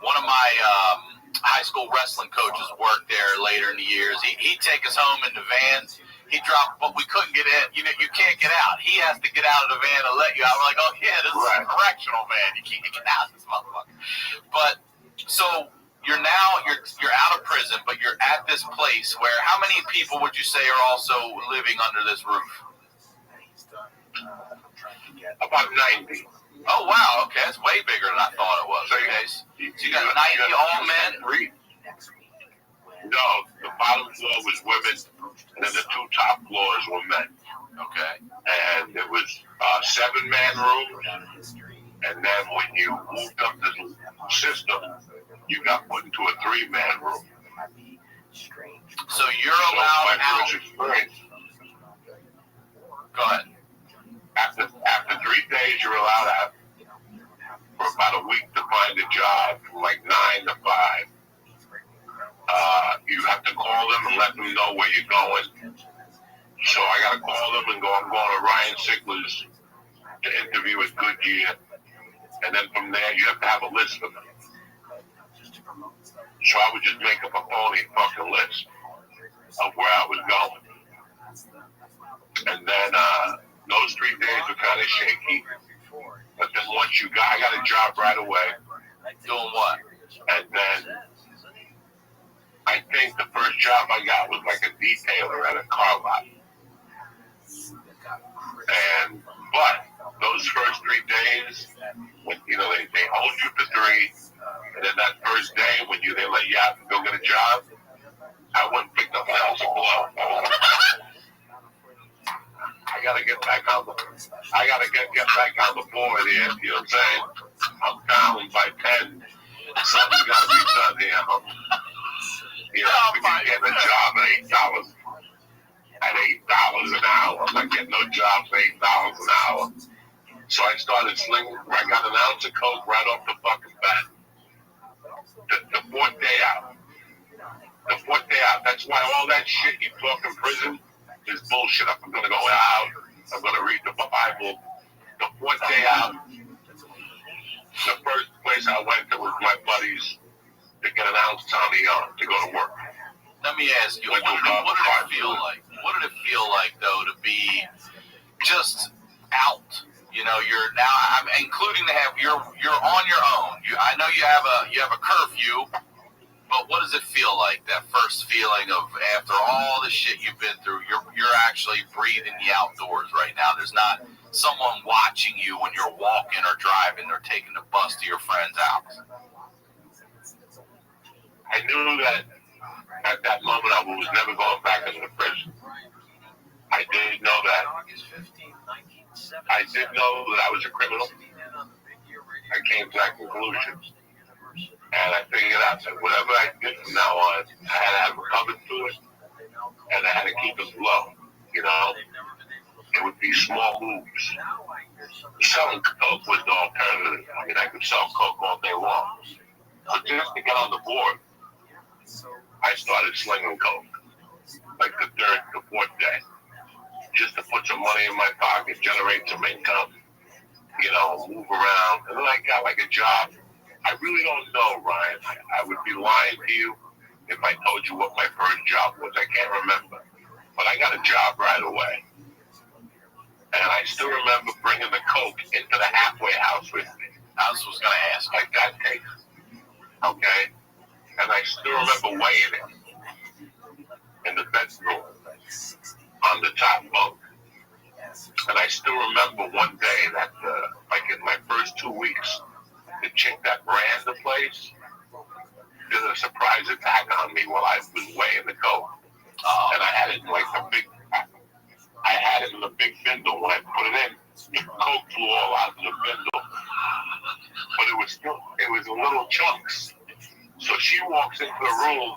[SPEAKER 19] one of my high school wrestling coaches worked there later in the years. He'd take us home in the van. He dropped, but we couldn't get in. You can't get out. He has to get out of the van and let you out. We're like, oh yeah, this is a correctional van. You can't get out of this motherfucker. But so you're out of prison, but you're at this place where how many people would you say are also living under this roof?
[SPEAKER 6] About 90.
[SPEAKER 19] Oh wow, okay, that's way bigger than I thought it was. Okay, so you got 90 all men.
[SPEAKER 6] No, the bottom floor was women, and then the 2 top floors were men.
[SPEAKER 19] Okay.
[SPEAKER 6] And it was 7-man room,
[SPEAKER 1] And then when you moved up the system, you got put into a 3-man room.
[SPEAKER 19] So you're allowed
[SPEAKER 1] my
[SPEAKER 19] out.
[SPEAKER 1] first experience.
[SPEAKER 19] Go ahead.
[SPEAKER 1] After 3 days, you're allowed out for about a week to find a job from like 9 to 5. You have to call them and let them know where you're going. So I got to call them and go, I'm going to Ryan Sickler's to interview at Goodyear. And then from there, you have to have a list of them. So I would just make up a phony fucking list of where I was going. And then those 3 days were kind of shaky. But then once I got a job right away.
[SPEAKER 19] Doing what?
[SPEAKER 1] And then I think the first job I got was like a detailer at a car lot. But those first 3 days, when they hold you for 3, and then that first day when they let you out to go get a job, I went and picked up an ounce of blow. I gotta get back on the board here. You know what I'm saying? I'm down by 10. Something's gotta be done here. If you're getting a job at $8 an hour, I'm not getting no job for $8 an hour. So I started slinging. I got an ounce of coke right off the fucking bat. The 4th day out. That's why all that shit you talk in prison is bullshit. I'm gonna go out. I'm gonna read the Bible. The 4th day out. The first place I went to was my buddies to get an ounce Tommy on to go to work.
[SPEAKER 19] Let me ask you, what did it feel like? What did it feel like, though, to be just out? You're now. I'm including you're on your own. I know you have a curfew, but what does it feel like? That first feeling of after all the shit you've been through, you're actually breathing the outdoors right now. There's not someone watching you when you're walking or driving or taking the bus to your friend's house.
[SPEAKER 1] I knew that at that moment I was never going back into prison. I did know that. I did know that I was a criminal. I came to that conclusion. And I figured out that whatever I did from now on, I had to have a cover to it. And I had to keep it low. It would be small moves. Selling coke was the alternative. I mean, I could sell coke all day long. But just to get on the board, I started slinging coke. Like the 3rd to 4th day. Just to put some money in my pocket, generate some income, move around. And then I got like a job. I really don't know, Ryan. I would be lying to you if I told you what my first job was. I can't remember. But I got a job right away. And I still remember bringing the coke into the halfway house with me.
[SPEAKER 19] I was going to ask.
[SPEAKER 1] Like that case. Okay? And I still remember weighing it in the bedroom on the top bunk. And I still remember one day that, like in my first 2 weeks, the chick that ran the place did a surprise attack on me while I was weighing the coke. And I had it in like the big bindle. When I put it in, the coke flew all out of the bindle. But it was in little chunks. So she walks into the room.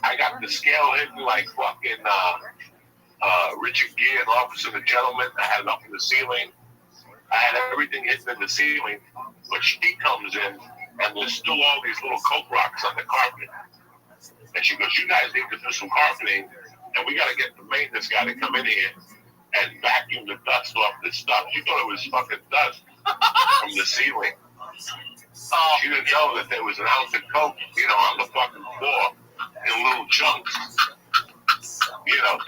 [SPEAKER 1] I got the scale hitting like fucking Richard Gere in Office of the Gentleman. I had it up in the ceiling. I had everything hitting in the ceiling. But she comes in, and there's still all these little coke rocks on the carpet. And she goes, you guys need to do some carpeting, and we got to get the maintenance guy to come in here and vacuum the dust off this stuff. She thought it was fucking dust from the ceiling. She didn't know that there was an ounce of coke, on the fucking floor in little chunks.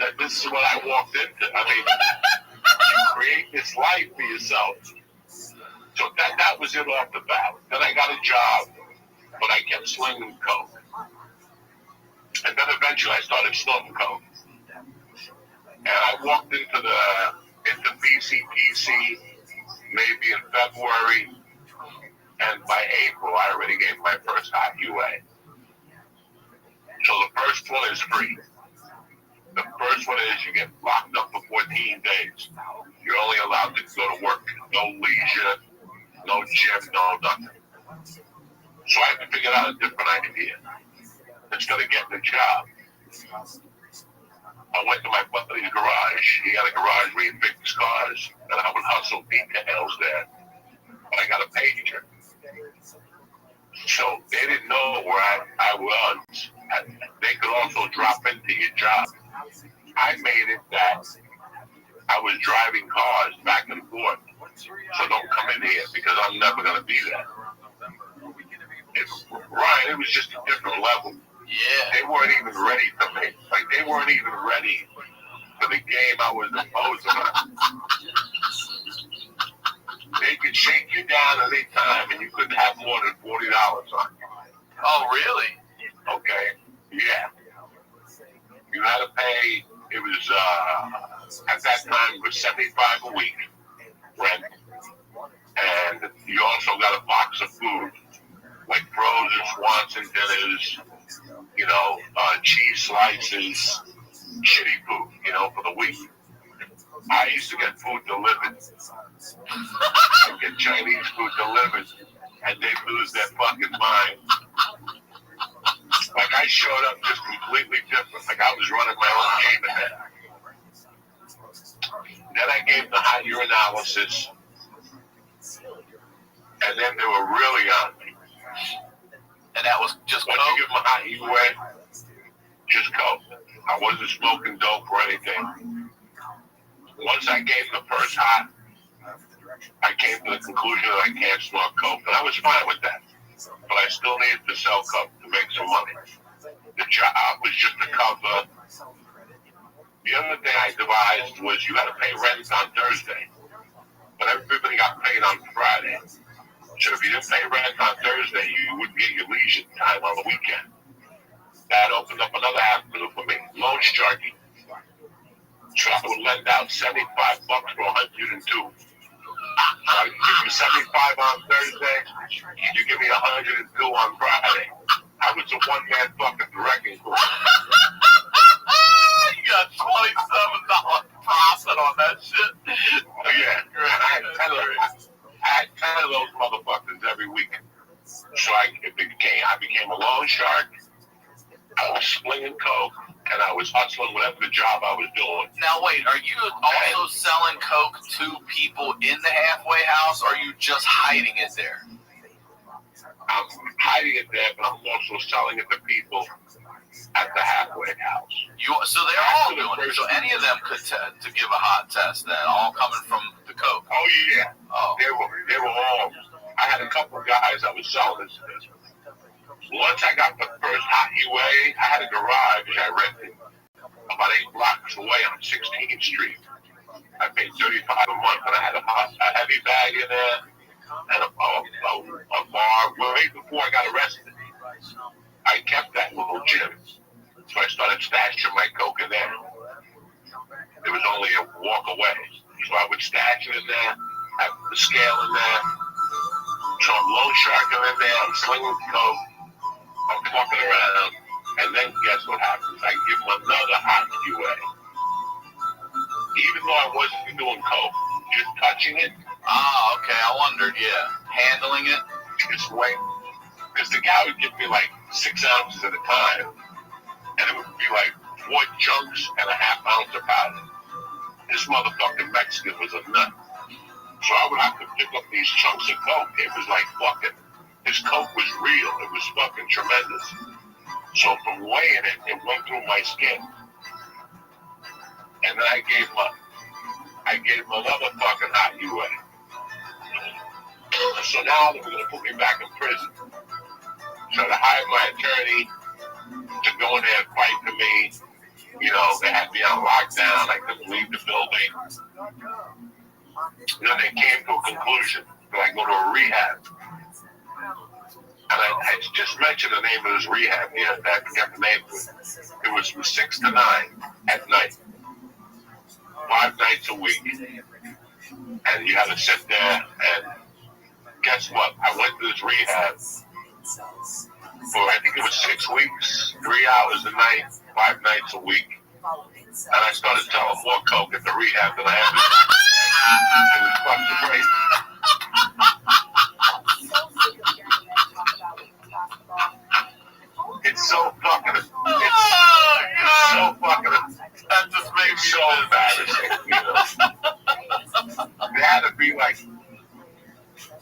[SPEAKER 1] That this is what I walked into. I mean, you create this life for yourself. So that was it off the bat. Then I got a job, but I kept slinging coke. And then eventually I started snorting coke. And I walked into BCPC maybe in February, and by April I already gave my first hot UA. So the first one is free. The first one is you get locked up for 14 days. You're only allowed to go to work. No leisure, no gym, no nothing. So I had to figure out a different idea instead of getting a job. I went to my buddy's garage. He had a garage where he fixed cars, and I would hustle details there. But I got a pager. So they didn't know where I was. They could also drop into your job. I made it that I was driving cars back and forth. So don't come in here because I'm never going to be there. Ryan, it was just a different level.
[SPEAKER 19] Yeah.
[SPEAKER 1] They weren't even ready for me. Like, they weren't even ready for the game I was imposing on. They could shake you down any time and you couldn't have more than $40 on you.
[SPEAKER 19] Oh, really?
[SPEAKER 1] Okay. Yeah. You had to pay, it was, at that time, it was $75 a week rent. And you also got a box of food, like frozen Swanson dinners, you know, cheese slices, shitty food, you know, for the week. I used to get food delivered. I'd get Chinese food delivered, and they'd lose their fucking mind. Like, I showed up just completely different. Like, I was running my own game in there. Then I gave the hot urinalysis, and then they were really on me.
[SPEAKER 19] And that was just
[SPEAKER 1] once you give them a hot UA, just coke. I wasn't smoking dope or anything. Once I gave the first hot, I came to the conclusion that I can't smoke coke, and I was fine with that. But I still needed to sell coke to make some money. The job was just to cover. The other thing I devised was you got to pay rent on Thursday, but everybody got paid on Friday. So if you didn't pay rent on Thursday, you wouldn't get your leisure time on the weekend. That opened up another avenue for me, loan sharking. So I would lend out $75 for 102. I give you 75 on Thursday, you give me 102 on Friday. I was a one-man fucking wrecking crew.
[SPEAKER 19] You got $27 profit on that shit.
[SPEAKER 1] Oh, yeah, I had 10 of those motherfuckers every week. So I became a loan shark. I was slinging coke, and I was hustling whatever the job I was doing.
[SPEAKER 19] Now wait, are you also selling coke to people in the halfway house, or are you just hiding it there?
[SPEAKER 1] I'm hiding it there, but I'm also selling it to people at the halfway house.
[SPEAKER 19] So they're all doing it. So any of them could to give a hot test then, all coming from the coke.
[SPEAKER 1] Oh yeah. Oh. They were all. I had a couple of guys I was selling this to. Once I got the first hot UA, I had a garage I rented about 8 blocks away on 16th Street. I paid $35 a month, and I had a heavy bag in there and a bar. Way before I got arrested, I kept that little gym, so I started stashing my coke in there. It was only a walk away, so I would stash it in there, have the scale in there. So I'm loan sharking in there, I'm slinging coke. I'm fucking around, and then guess what happens? I give them another hot UA. Even though I wasn't doing coke, just touching it.
[SPEAKER 19] Ah, okay, I wondered, yeah. Handling it?
[SPEAKER 1] Just wait. Because the guy would give me like 6 ounces at a time, and it would be like 4 chunks and a half ounce of powder. This motherfucking Mexican was a nut. So I would have to pick up these chunks of coke. It was like fucking. His coke was real. It was fucking tremendous. So from weighing it, it went through my skin. And then I gave him another fucking hot UA. So now they're going to put me back in prison. So to hire my attorney to go in there and fight for me, you know, they had me on lockdown. I couldn't leave the building. Then they came to a conclusion that I go to a rehab. And I just mentioned the name of this rehab. Yeah, I forgot the name of it. It was from 6 to 9 at night. 5 nights a week. And you had to sit there and guess what? I went to this rehab for I think it was 6 weeks, 3 hours a night, 5 nights a week. And I started selling more coke at the rehab than I ever did. It was fucking crazy. fucking, it's so fucking, that just made me so embarrassing, you know. There had to be like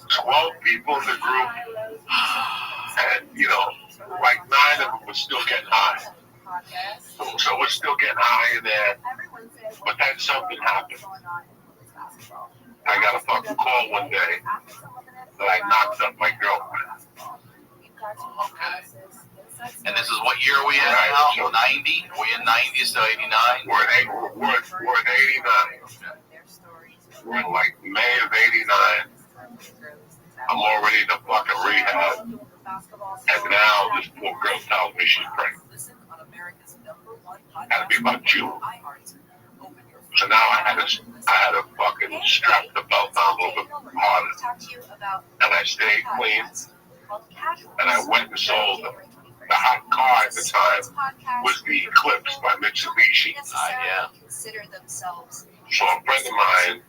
[SPEAKER 1] 12 people in the group, and, you know, like 9 of them were still getting high. So we're still getting high in there, but then something happened. I got a fucking call one day that I knocked up my girlfriend.
[SPEAKER 19] Okay. And this is what year are we in now? 90? Are we in 90, so 89?
[SPEAKER 1] We're in 89. We're in like May of 89. I'm already in the fucking rehab. And now this poor girl tells me she's pregnant. Had to be about June. So now I had to fucking strap the belt down a little bit harder. And I stayed clean. And I went and sold them. The hot car at the time was the Eclipse by Mitsubishi.
[SPEAKER 19] Yeah.
[SPEAKER 1] So a friend of mine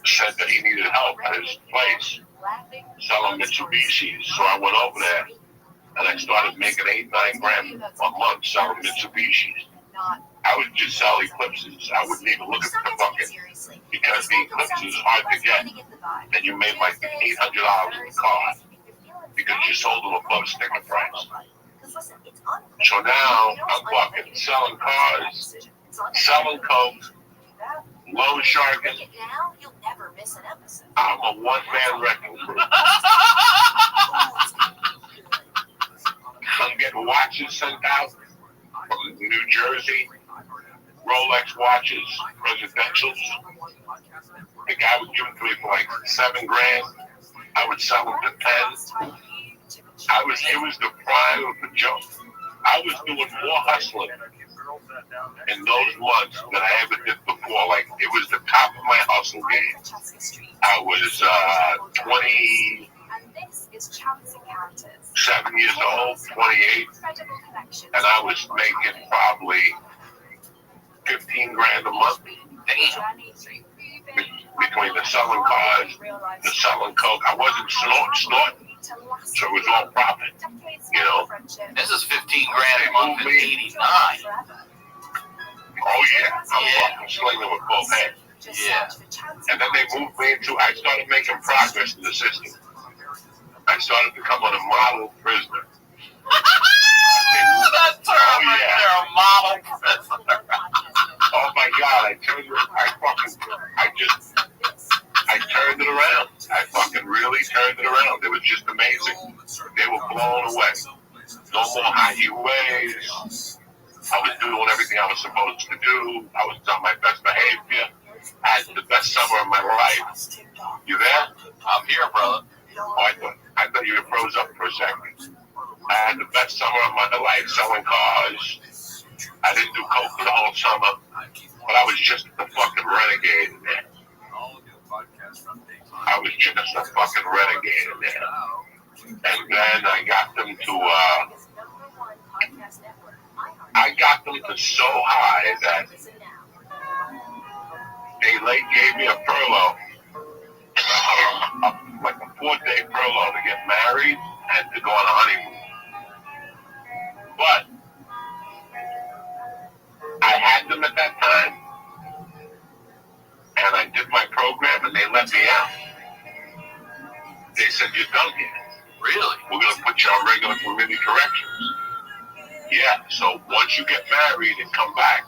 [SPEAKER 1] said that he needed help at his place selling Mitsubishis. So I went over there and I started making 8-9 grand a month selling Mitsubishis. I would just sell Eclipses. I wouldn't even look at the fucking, because the Eclipse is hard to get, and you made like $800 in the car because you sold them above sticker price. So now I'm fucking selling cars, selling coke, loan sharking. I'm a one-man wrecking crew. I'm getting watches sent out from New Jersey, Rolex watches, presidentials. The guy would give them to me for like $7 grand. I would sell them to 10. It was the prime of the joke. I was doing more hustling in those months than I ever did before. Like, it was the top of my hustle game. I was 27 years old, 28, and I was making probably 15 grand a month. Between the selling cars, the selling coke. I wasn't snorting, so it was all profit, you know.
[SPEAKER 19] This is 15 grand a month in 89.
[SPEAKER 1] Oh yeah, I'm fucking slinging with both hands.
[SPEAKER 19] Yeah.
[SPEAKER 1] And then they moved me into, I started making progress in the system. I started becoming a model prisoner.
[SPEAKER 19] That term right there, a model prisoner.
[SPEAKER 1] Oh my God, I turned it around. I fucking really turned it around. It was just amazing. They were blown away. No more high ways. I was doing everything I was supposed to do. I was on my best behavior. I had the best summer of my life. You there?
[SPEAKER 19] I'm here, brother.
[SPEAKER 1] Oh, I thought you froze up for a second. I had the best summer of my life selling cars. I didn't do coke for the whole summer, but I was just a fucking renegade in there. I was just a fucking renegade in there. And then I got them to so high that they gave me a furlough, like a 4-day furlough to get married and to go on a honeymoon. But I had them at that time, and I did my program, and they let me out. They said, "You're done here.
[SPEAKER 19] Really?
[SPEAKER 1] We're going to put you on regular community corrections." Yeah, so once you get married and come back,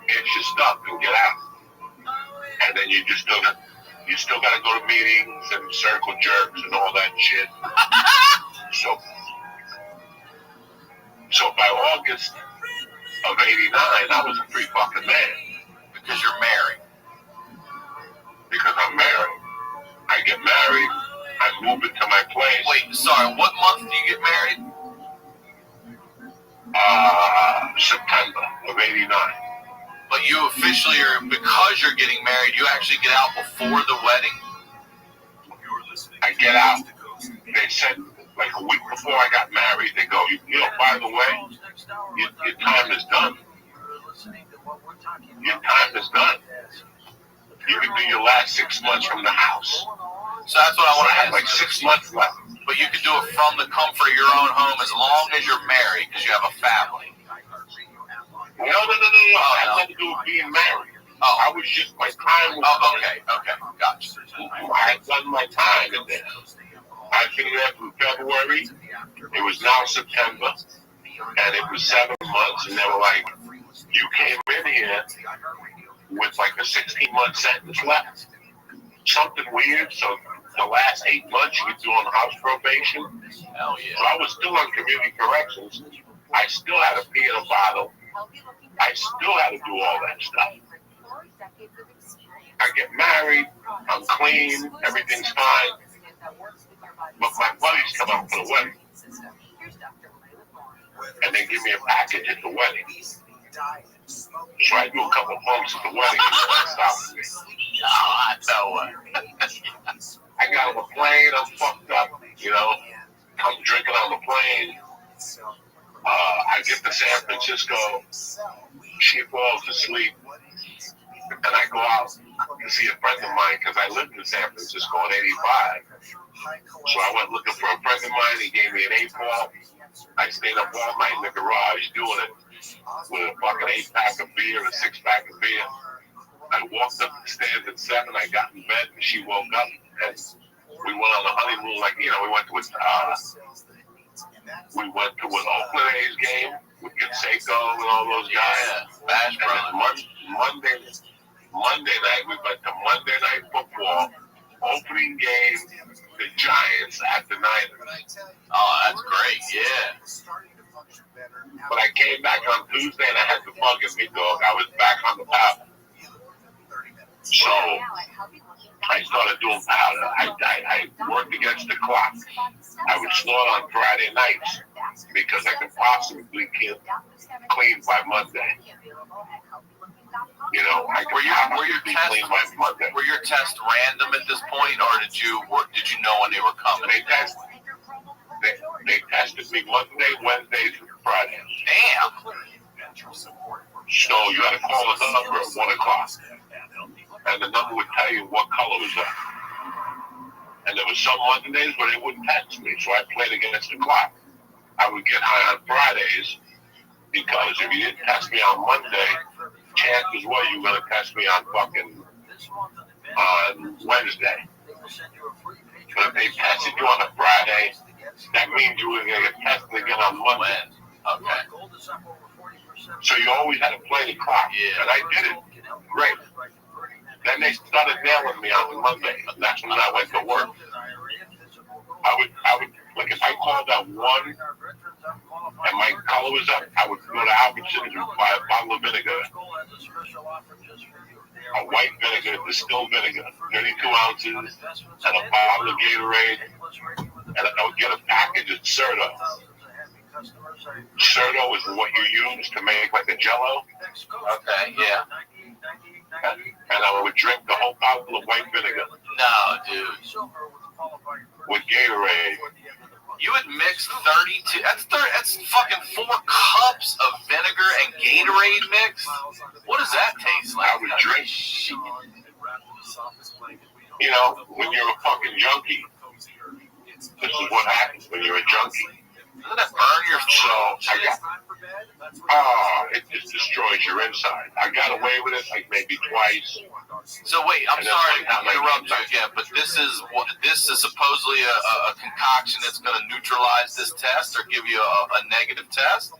[SPEAKER 1] get your stuff and get out. And then you still got to go to meetings and circle jerks and all that shit. So by August of 89, I was a free fucking man.
[SPEAKER 19] Because you're married.
[SPEAKER 1] Because I'm married. I get married. I move into my place.
[SPEAKER 19] Wait, sorry, what month do you get married?
[SPEAKER 1] September of 89.
[SPEAKER 19] But you officially are, because you're getting married, you actually get out before the wedding?
[SPEAKER 1] I get out. They said, like a week before I got married, they go, you know, by the way, your time is done. Your time is done. You can do your last 6 months from the house.
[SPEAKER 19] So that's what I want to
[SPEAKER 1] have
[SPEAKER 19] ask.
[SPEAKER 1] like 6 months left.
[SPEAKER 19] But you can do it from the comfort of your own home as long as you're married because you have a family.
[SPEAKER 1] No. I had nothing to do with being married. I was just, my time was
[SPEAKER 19] okay, gotcha.
[SPEAKER 1] I had done my time in there. I've been there from February. It was now September. And it was 7 months. And they were like, you came in here with like a 16-month sentence left. Something weird. So the last 8 months you were doing house probation.
[SPEAKER 19] Hell yeah.
[SPEAKER 1] So I was still on community corrections. I still had to pee in a bottle. I still had to do all that stuff. I get married, I'm clean, everything's fine. But my buddies come out for the wedding. And they give me a package at the wedding. So I do a couple bumps at the wedding and they stop me. I got on the plane, I'm fucked up, I'm drinking on the plane. I get to San Francisco, she falls asleep, and I go out to see a friend of mine because I lived in San Francisco in 85. So I went looking for a friend of mine, he gave me an 8-ball. I stayed up all night in the garage doing it with a fucking 8-pack of beer, a 6-pack of beer. I walked up the stairs at 7, I got in bed, and she woke up, and we went on a honeymoon, we went to an Oakland A's game with Canseco and all those guys.
[SPEAKER 19] Bash Brothers.
[SPEAKER 1] Monday night, we went to Monday Night Football, opening game, the Giants at the Niners.
[SPEAKER 19] Oh, that's great, yeah.
[SPEAKER 1] But I came back on Tuesday and I had the bug in me, dog. I was back on the powder. So I started doing powder. I worked against the clock. I would snort on Friday nights because I could possibly clean by Monday.
[SPEAKER 19] Were your tests random at this point, or did you know when they were coming?
[SPEAKER 1] They tested me Monday, Wednesdays, and Fridays.
[SPEAKER 19] Damn.
[SPEAKER 1] So you had to call the number at 1 o'clock, and the number would tell you what color was up. And there was some Mondays where they wouldn't test me, so I played against the clock. I would get high on Fridays because if you didn't test me on Monday, chances were you were going to test me on Wednesday. But if they tested you on a Friday, that means you were going to get tested again on Monday.
[SPEAKER 19] Okay.
[SPEAKER 1] So you always had to play the clock.
[SPEAKER 19] Yeah.
[SPEAKER 1] And I did it. Great. Then they started nailing me on Monday. That's when I went to work. I would like if I called out 1 and my color was up, I would go to Albertsons and buy a bottle of vinegar. A white vinegar, distilled vinegar, 32 ounces, and a bottle of Gatorade, and I would get a package of Certo. Certo is what you use to make like a Jello.
[SPEAKER 19] Okay, yeah.
[SPEAKER 1] And I would drink the whole bottle of white vinegar.
[SPEAKER 19] No, dude.
[SPEAKER 1] With Gatorade.
[SPEAKER 19] You would mix 32. That's fucking 4 cups of vinegar and Gatorade mix. What does that taste like?
[SPEAKER 1] I would drink. When you're a fucking junkie, this is what happens when you're a junkie.
[SPEAKER 19] Doesn't that burn your soul?
[SPEAKER 1] It just destroys your inside. I got away with it like maybe twice.
[SPEAKER 19] So wait, I'm sorry to interrupt you again, but this is supposedly a concoction that's going to neutralize this test or give you a negative test?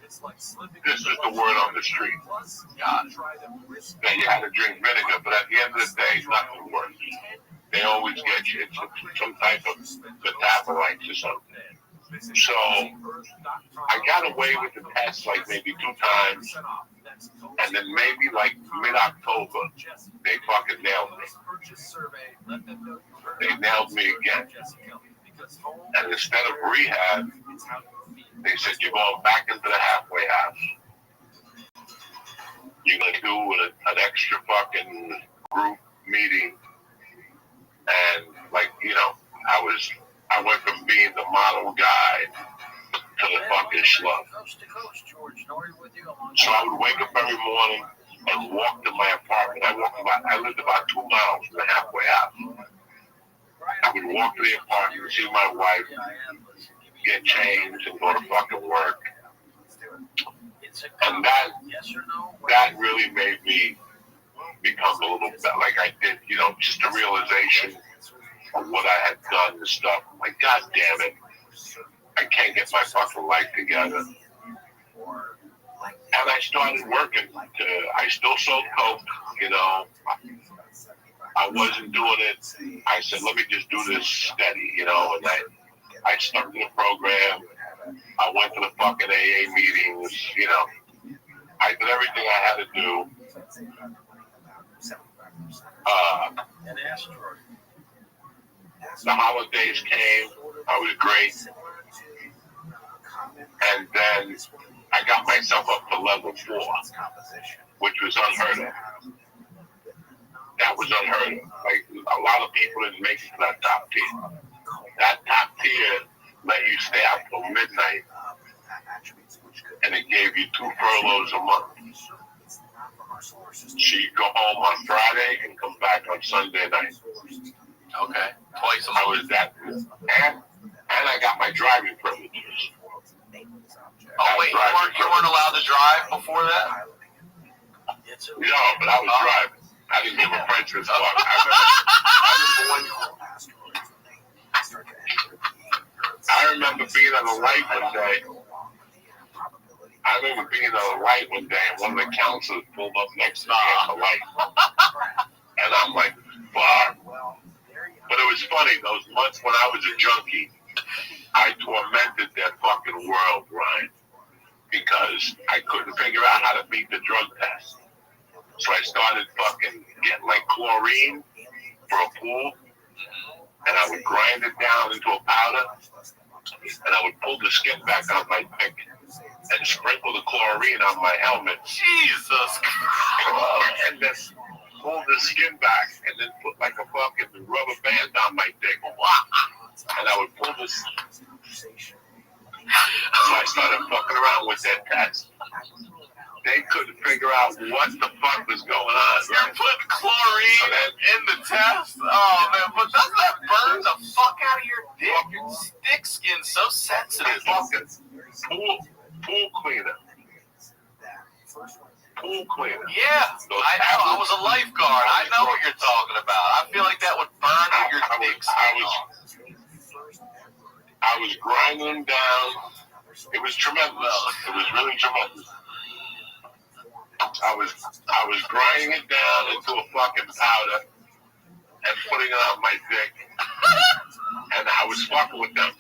[SPEAKER 1] This is the word on the street.
[SPEAKER 19] Got it.
[SPEAKER 1] That you had to drink vinegar, but at the end of the day, nothing works. They always get you. It's some type of metabolites or something. So I got away with the test like maybe 2 times, and then maybe like mid-October, they fucking nailed me. They nailed me again. And instead of rehab, they said, you're going back into the halfway house. You're going to do an extra fucking group meeting. And I went from being the model guy to the fucking schlub. So I would wake up every morning, and walked to my apartment. I lived about 2 miles from the halfway house. I would walk to the apartment, see my wife, get changed, and go to fucking work. And that really made me become a little bit like I did, you know, just a realization of what I had done and stuff. I'm like, God damn it, I can't get my fucking life together. And I started working. I still sold coke, you know. I wasn't doing it. I said, let me just do this steady, you know. And I started the program. I went to the fucking AA meetings, you know. I did everything I had to do. The holidays came. I was great. And then I got myself up to level 4, which was unheard of. That was unheard of. Like, a lot of people didn't make it to that top tier. That top tier let you stay out till midnight, and it gave you 2 furloughs a month. So you go home on Friday and come back on Sunday night.
[SPEAKER 19] Okay, twice a month.
[SPEAKER 1] I was that, and I got my driving privileges.
[SPEAKER 19] Oh wait, you weren't allowed to drive before that?
[SPEAKER 1] No, but I was driving. I didn't give a French as fuck. I remember being on the light one day. And one of the counselors pulled up next to me at the light. And I'm like, fuck. But it was funny, those months when I was a junkie, I tormented that fucking world, Ryan, because I couldn't figure out how to beat the drug test. So I started fucking getting like chlorine for a pool, and I would grind it down into a powder, and I would pull the skin back on my dick and sprinkle the chlorine on my helmet.
[SPEAKER 19] Jesus Christ!
[SPEAKER 1] And then pull the skin back, and then put like a fucking rubber band on my dick. And I would pull this. So I started fucking around with that test. They couldn't figure out what the fuck was going on.
[SPEAKER 19] You're putting chlorine in the test? Oh, man, but doesn't that burn the fuck out of your dick? Your dick skin's so sensitive.
[SPEAKER 1] Fucking pool cleaner. Pool cleaner.
[SPEAKER 19] Yeah, I know. I was a lifeguard. I know what you're talking about. I feel like that would burn your dick skin.
[SPEAKER 1] I was grinding them down. It was tremendous. It was really tremendous. I was grinding it down into a fucking powder and putting it on my dick, and I was fucking with them.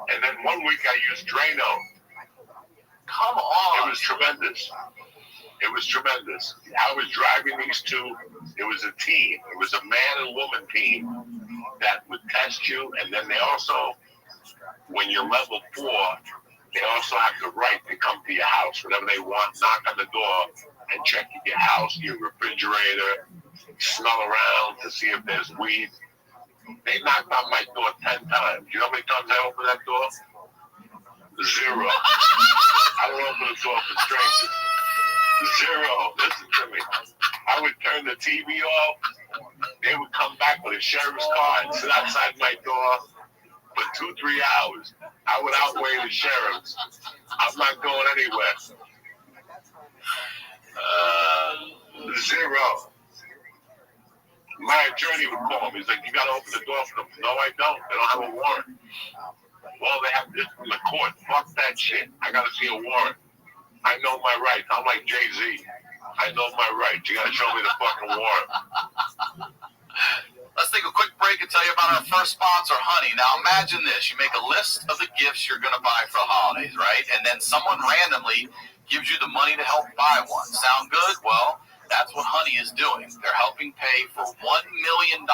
[SPEAKER 1] And then one week I used Drano.
[SPEAKER 19] Come on.
[SPEAKER 1] It was tremendous. It was tremendous. I was driving these two. It was a team. It was a man and woman team that would test you, and then they also, when you're level 4, they also have the right to come to your house whenever they want, knock on the door and check your house, your refrigerator, smell around to see if there's weed. They knocked on my door 10 times. You know how many times I opened that door? 0. I don't open the door for strangers. 0. Listen to me. I would turn the TV off. They would come back with a sheriff's car and sit outside my door for 2-3 hours. I would outweigh the sheriffs. I'm not going anywhere. 0. My attorney would call me. He's like, you got to open the door for them. No, I don't. They don't have a warrant. Well, they have this from the court. Fuck that shit. I got to see a warrant. I know my rights. I'm like Jay-Z. I know my rights. You got to show me the fucking warrant.
[SPEAKER 19] Let's take a quick break and tell you about our first sponsor, Honey. Now, imagine this. You make a list of the gifts you're going to buy for the holidays, right? And then someone randomly gives you the money to help buy one. Sound good? Well, that's what Honey is doing. They're helping pay for $1 million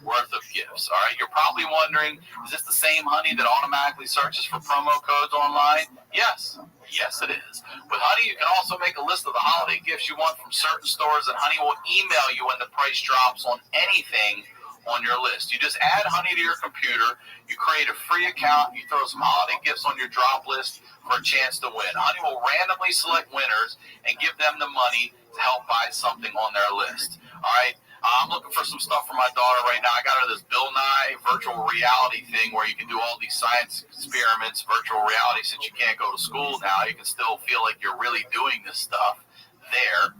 [SPEAKER 19] worth of gifts, all right? You're probably wondering, is this the same Honey that automatically searches for promo codes online? Yes. Yes, it is. With Honey, you can also make a list of the holiday gifts you want from certain stores, and Honey will email you when the price drops on anything on your list. You just add Honey to your computer, you create a free account, you throw some holiday gifts on your drop list for a chance to win. Honey will randomly select winners and give them the money to help buy something on their list. All right. I'm looking for some stuff for my daughter right now. I got her this Bill Nye virtual reality thing where you can do all these science experiments, virtual reality, since you can't go to school now. You can still feel like you're really doing this stuff there.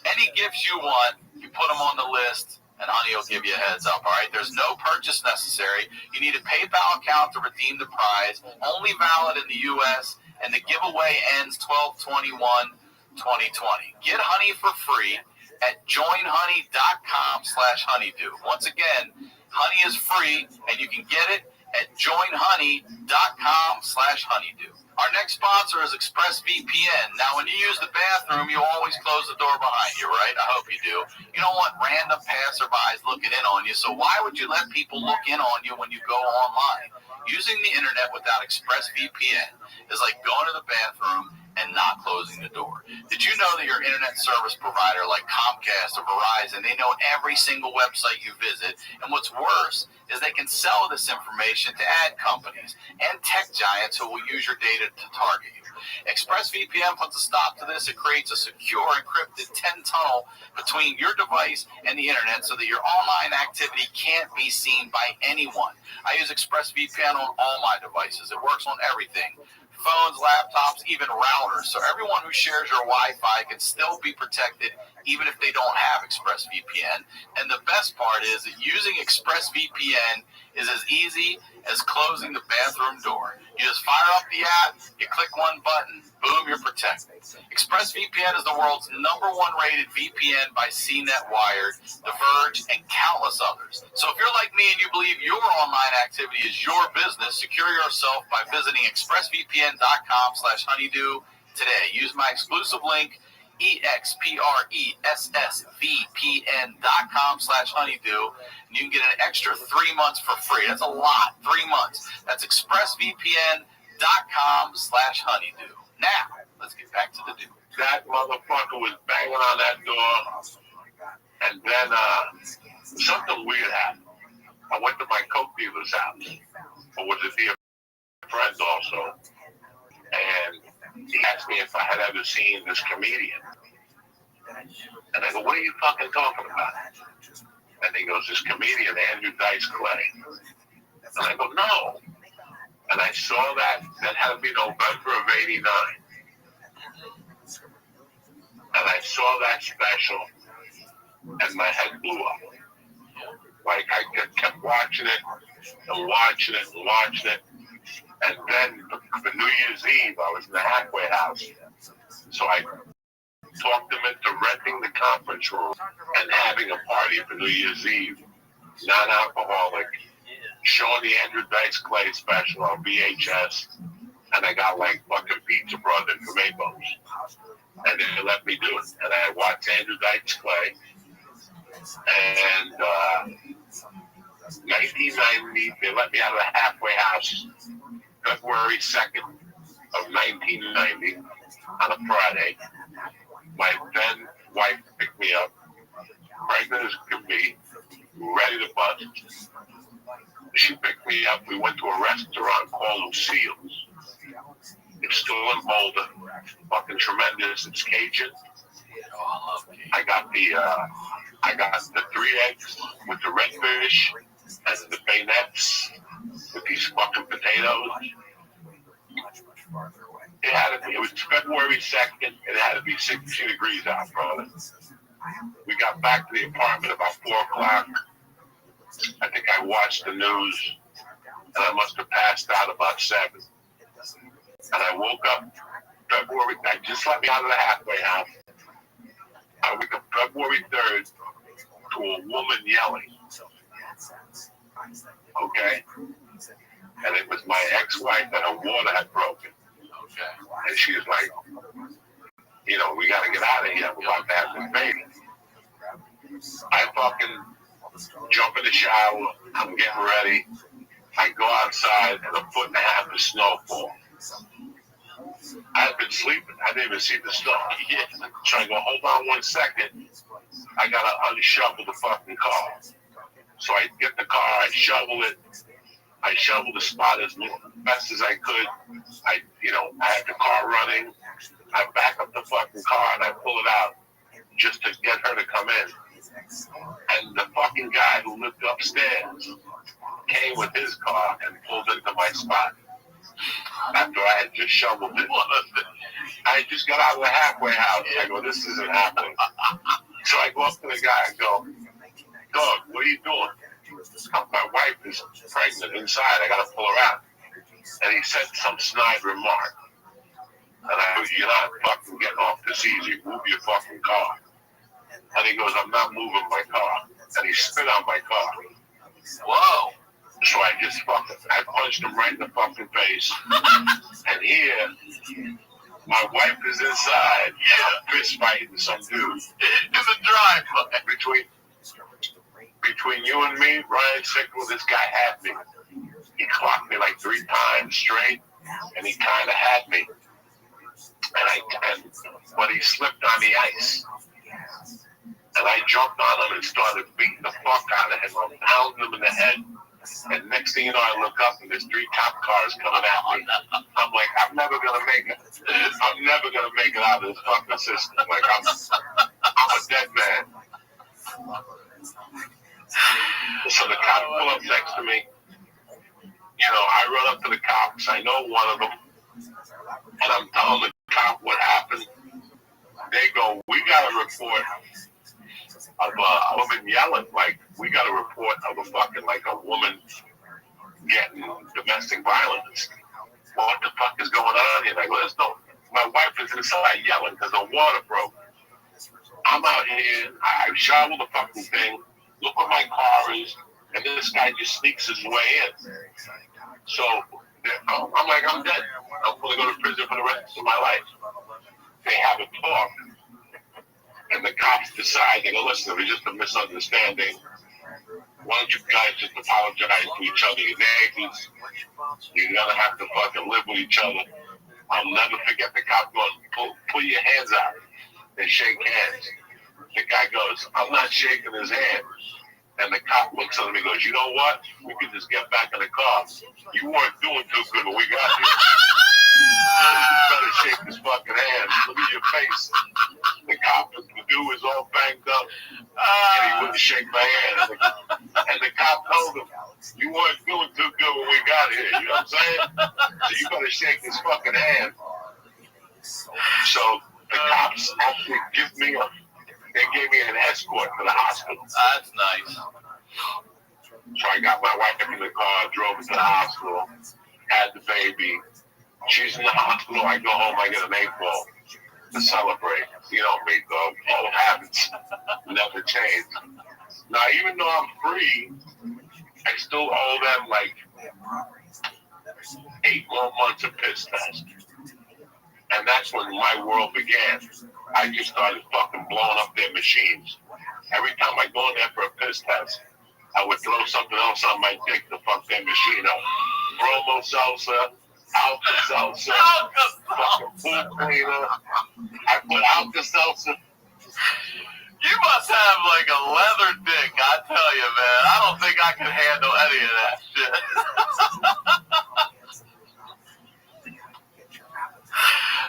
[SPEAKER 19] Any gifts you want, you put them on the list, and Honey will give you a heads up, all right? There's no purchase necessary. You need a PayPal account to redeem the prize, only valid in the U.S., and the giveaway ends 12/21/2020. Get Honey for free at joinhoney.com/honeydew. Once again, Honey is free, and you can get it at joinhoney.com/honeydew. Our next sponsor is ExpressVPN. Now, when you use the bathroom, you always close the door behind you, right? I hope you do. You don't want random passerbys looking in on you, so why would you let people look in on you when you go online? Using the internet without ExpressVPN is like going to the bathroom and not closing the door. Did you know that your internet service provider like Comcast or Verizon, they know every single website you visit, and what's worse is they can sell this information to ad companies and tech giants who will use your data to target you. ExpressVPN puts a stop to this. It creates a secure, encrypted 10-tunnel between your device and the internet so that your online activity can't be seen by anyone. I use ExpressVPN on all my devices. It works on everything. Phones, laptops, even routers. So everyone who shares your Wi-Fi can still be protected even if they don't have ExpressVPN. And the best part is that using ExpressVPN is as easy as closing the bathroom door. You just fire up the app, you click one button, boom, you're protected. ExpressVPN is the world's #1 rated VPN by CNET Wired, The Verge, and countless others. So if you're like me and you believe your online activity is your business, secure yourself by visiting expressvpn.com/honeydew today. Use my exclusive link, expressvpn.com/honeydew, and you can get an extra 3 months for free. That's a lot, 3 months. That's expressvpn.com/honeydew. Now, let's get back to the dude.
[SPEAKER 1] That motherfucker was banging on that door, and then something weird happened. I went to my coke dealer's house, or was it dear friend also, and he asked me if I had ever seen this comedian. And I go, what are you fucking talking about? And he goes, this comedian, Andrew Dice Clay. And I go, no. And I saw that had to be November of '89. And I saw that special, and my head blew up. Like, I kept watching it, and watching it, and watching it. And then for New Year's Eve, I was in the halfway house. So I talked them into renting the conference room and having a party for New Year's Eve, non-alcoholic, showing the Andrew Dice Clay special on VHS, and I got like fucking Pizza Brother and tomatoes, and they let me do it. And I watched Andrew Dice Clay, and 1990, they let me out of the halfway house February 2nd of 1990 on a Friday. My then wife picked me up, pregnant as could be, ready to bust. She picked me up. We went to a restaurant called Lucille's. It's still in Boulder. Fucking tremendous. It's Cajun. I got the 3 eggs with the red fish and the bayonets with these fucking potatoes. It was February 2nd, and it had to be 60 degrees out, brother. We got back to the apartment about 4 o'clock. I think I watched the news, and I must have passed out about 7. And I woke up I just let me out of the halfway house. I woke up February 3rd to a woman yelling. Okay? And it was my ex-wife that her water had broken. Okay. And she was like, we got to get out of here. We're about to have this baby. I fucking jump in the shower. I'm getting ready. I go outside, and 1.5 feet of snow fall. I had been sleeping. I didn't even see the snow. So I go, hold on 1 second. I got to unshovel the fucking car. So I get the car. I shovel it. I shoveled the spot as best as I could. I had the car running. morning, I back up the fucking car and I pull it out just to get her to come in. And the fucking guy who lived upstairs came with his car and pulled into my spot. After I had just shoveled it. I just got out of the halfway house. I go, this isn't happening. So I go up to the guy and go, dog, what are you doing? My wife is pregnant inside. I got to pull her out. And he said some snide remark. And I go, you're not fucking getting off this easy. Move your fucking car. And he goes, I'm not moving my car. And he spit on my car. Whoa. So I just I punched him right in the fucking face. And here, my wife is inside. I'm fist fighting some dude. In the driveway. Between you and me, Ryan Sickle, this guy had me. He clocked me like 3 times straight, and he kind of had me. But he slipped on the ice. And I jumped on him and started beating the fuck out of him. I'm pounding him in the head. And next thing you know, I look up and there's 3 cop cars coming at me. I'm like, I'm never gonna make it. I'm never gonna make it out of this fucking system. Like I'm a dead man. So the cop pull up next to me. You know, I run up to the cops. I know one of them, and I'm telling the cop what happened. They go, we got a report of a woman yelling, like, we got a report of a woman getting domestic violence. Well, what the fuck is going on here? And I go, my wife is inside yelling because the water broke. I'm out here, I shoveled the fucking thing, look where my car is, and then this guy just sneaks his way in. So, I'm like, I'm dead. I'm going to go to prison for the rest of my life. They have a talk. And the cops decide, they go, listen, it was just a misunderstanding. Why don't you guys just apologize to each other? You're neighbors. You're going to have to fucking live with each other. I'll never forget the cop going, pull your hands out and shake hands. The guy goes, I'm not shaking his hand. And the cop looks at him and goes, you know what? We can just get back in the car. You weren't doing too good when we got here. You better shake his fucking hand. Look at your face. The cop, the dude was all banged up, and he wouldn't shake my hand. And the cop told him, you weren't doing too good when we got here. You know what I'm saying? So you better shake his fucking hand. So the cops actually they gave me an escort to the hospital. That's nice. So I got my wife in the car, drove to the hospital, had the baby. She's in the hospital. I go home, I get an 8-ball to celebrate. You know me, dog. Old habits never change. Now, even though I'm free, I still owe them like 8 more months of piss test. And that's when my world began. I just started fucking blowing up their machines. Every time I go in there for a piss test, I would throw something else on my dick to fuck their machine up. Bromo salsa, Alka-Seltzer, fucking pool cleaner. I put Alka-Seltzer. You must have like a leather dick, I tell you, man. I don't think I can handle any of that shit.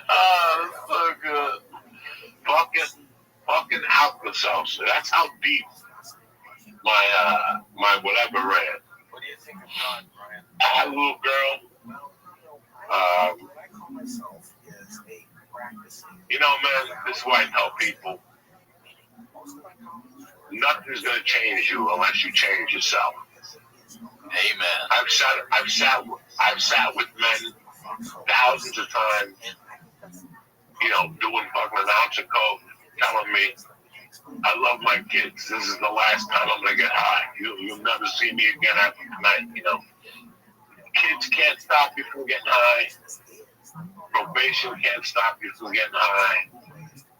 [SPEAKER 1] Oh, that's so good. Fucking Alka-Seltzer. That's how deep my whatever ran. What do you think of John, Brian? I had a little girl. You know, man, this is why I tell people, nothing's gonna change you unless you change yourself. Amen. I've sat with men thousands of times, you know, doing fucking announcer code, telling me, I love my kids. This is the last time I'm gonna get high. You'll never see me again after tonight, you know. Kids can't stop you from getting high. Probation can't stop you from getting high.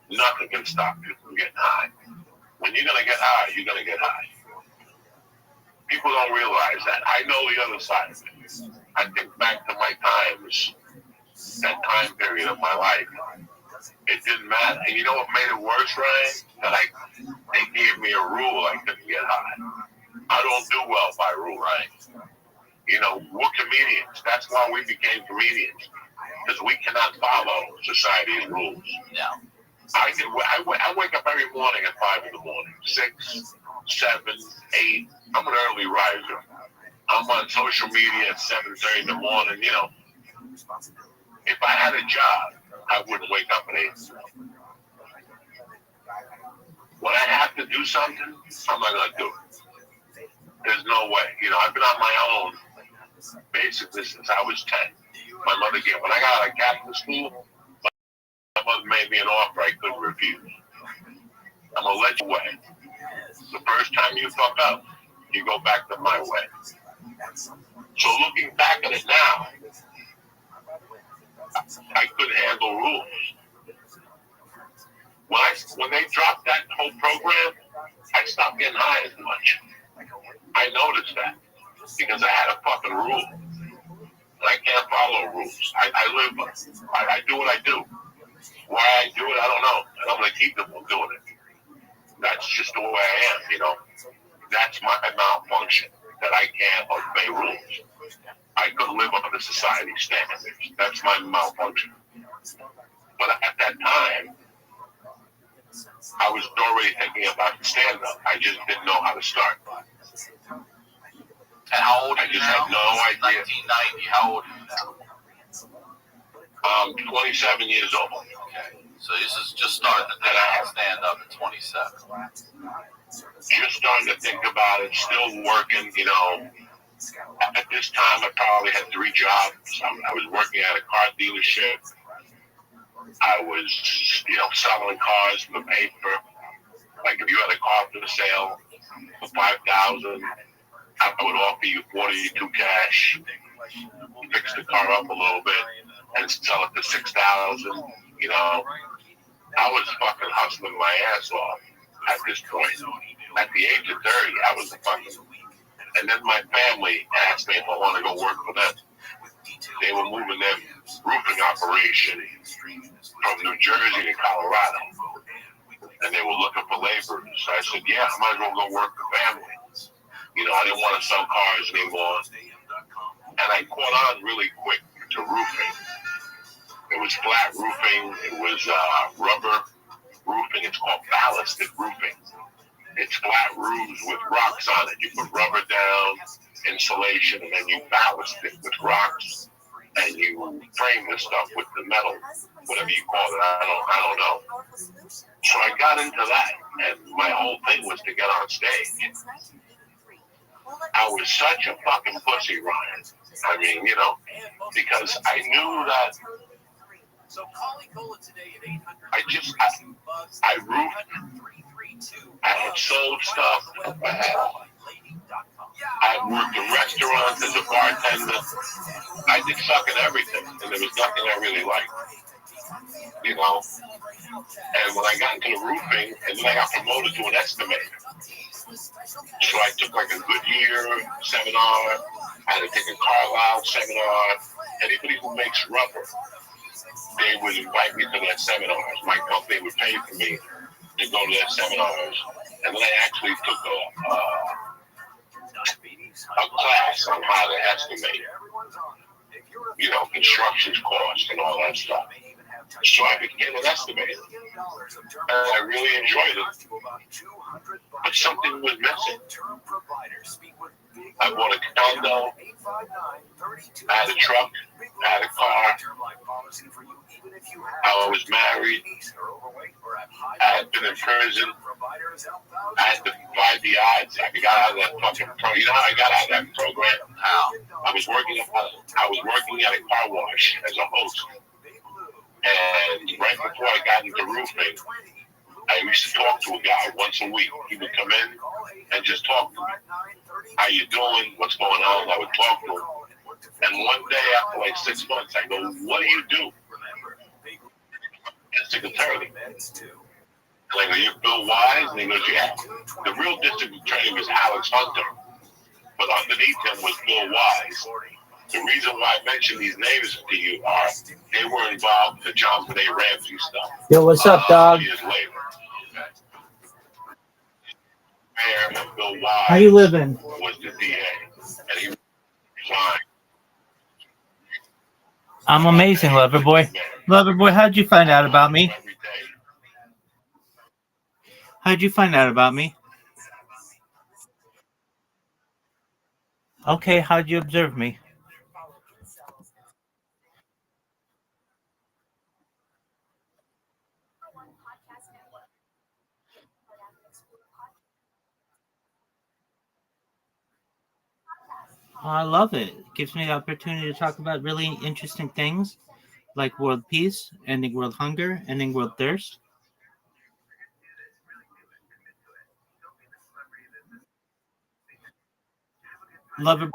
[SPEAKER 1] Nothing can stop you from getting high. When you're gonna get high, you're gonna get high. People don't realize that. I know the other side of it. I think back to my times, that time period of my life. It didn't matter. And you know what made it worse, Ryan? That they gave me a rule I couldn't get high. I don't do well by rule, Ryan. You know, we're comedians. That's why we became comedians. because we cannot follow society's rules.
[SPEAKER 19] Yeah.
[SPEAKER 1] I wake up every morning at 5 in the morning, 6, 7, 8. I'm an early riser. I'm on social media at 7:30 in the morning. You know, if I had a job, I wouldn't wake up at 8. When I have to do something, I'm not gonna do it. There's no way. You know, I've been on my own basically since I was 10. My mother gave, when I got out of Catholic school, my mother made me an offer I couldn't refuse. I'm gonna let you away. The first time you fuck up, you go back to my way. So looking back at it now, I couldn't handle rules. When they dropped that whole program, I stopped getting high as much. I noticed that because I had a fucking rule. And I can't follow rules. I do what I do. Why I do it, I don't know. And I'm going to keep them from doing it. That's just the way I am, you know. That's my malfunction, that I can't obey rules. I couldn't live up to society standards. That's my malfunction. But at that time, I was already thinking about stand-up. I just didn't know how to start.
[SPEAKER 19] And how old are you
[SPEAKER 1] I just
[SPEAKER 19] now?
[SPEAKER 1] had no idea.
[SPEAKER 19] 1990. How old are you now?
[SPEAKER 1] I'm 27 years old.
[SPEAKER 19] Okay. So this is just starting to think about stand-up at 27.
[SPEAKER 1] Just starting to think about it. Still working, you know. At this time, I probably had 3 jobs. I was working at a car dealership. I was, you know, selling cars for paper. Like if you had a car for sale for $5,000, I would offer you $42 cash, fix the car up a little bit, and sell it for $6,000. You know, I was fucking hustling my ass off at this point. At the age of 30, I was fucking. And then my family asked me if I want to go work for them. They were moving their roofing operation from New Jersey to Colorado, and they were looking for laborers. So I said, yeah, I might as well go work for family. You know, I didn't want to sell cars anymore. And I caught on really quick to roofing. It was flat roofing. It was rubber roofing. It's called ballasted roofing. It's flat roofs with rocks on it. You put rubber down, insulation, and then you ballast it with rocks, and you frame this stuff with the metal, whatever you call it. I don't know. So I got into that, and my whole thing was to get on stage. I was such a fucking pussy, Ryan. I mean, you know, because I knew that I roofed. I had sold stuff. I worked in restaurants as a bartender. I did fucking everything, and there was nothing I really liked. You know? And when I got into the roofing, and then I got promoted to an estimator. So I took like a Goodyear seminar. I had to take a Carlisle seminar. Anybody who makes rubber, they would invite me to their seminars. My company would pay for me to go to their seminars. And then I actually took a class on how to estimate, you know, construction costs and all that stuff. So I became an estimator. And I really enjoyed it. But something was missing. I bought a condo. I had a truck. I had a car. I was married. I had been in prison. I had to find the odds. I got out of that fucking program. You know how I got out of that program? How? I was working at a car wash as a host. And right before I got into roofing, I used to talk to a guy once a week. He would come in and just talk to me. How you doing? What's going on? I would talk to him. And one day after like 6 months, I go, what do you do? District attorney. And I go, you Bill Wise? And he goes, yeah. The real district attorney was Alex Hunter. But underneath him was Bill Wise. The reason why I mentioned these names to you are they were involved in the John Benet Ramsey stuff.
[SPEAKER 2] Yo, what's up, dog?
[SPEAKER 1] Years later. Okay. And Bill Wise
[SPEAKER 2] How you living?
[SPEAKER 1] Was the DA. And he resigned.
[SPEAKER 3] I'm amazing, lover boy. Lover boy, how'd you find out about me? How'd you find out about me? Okay, how'd you observe me? Oh, I love it. It gives me the opportunity to talk about really interesting things like world peace, ending world hunger, ending world thirst. Lover boy.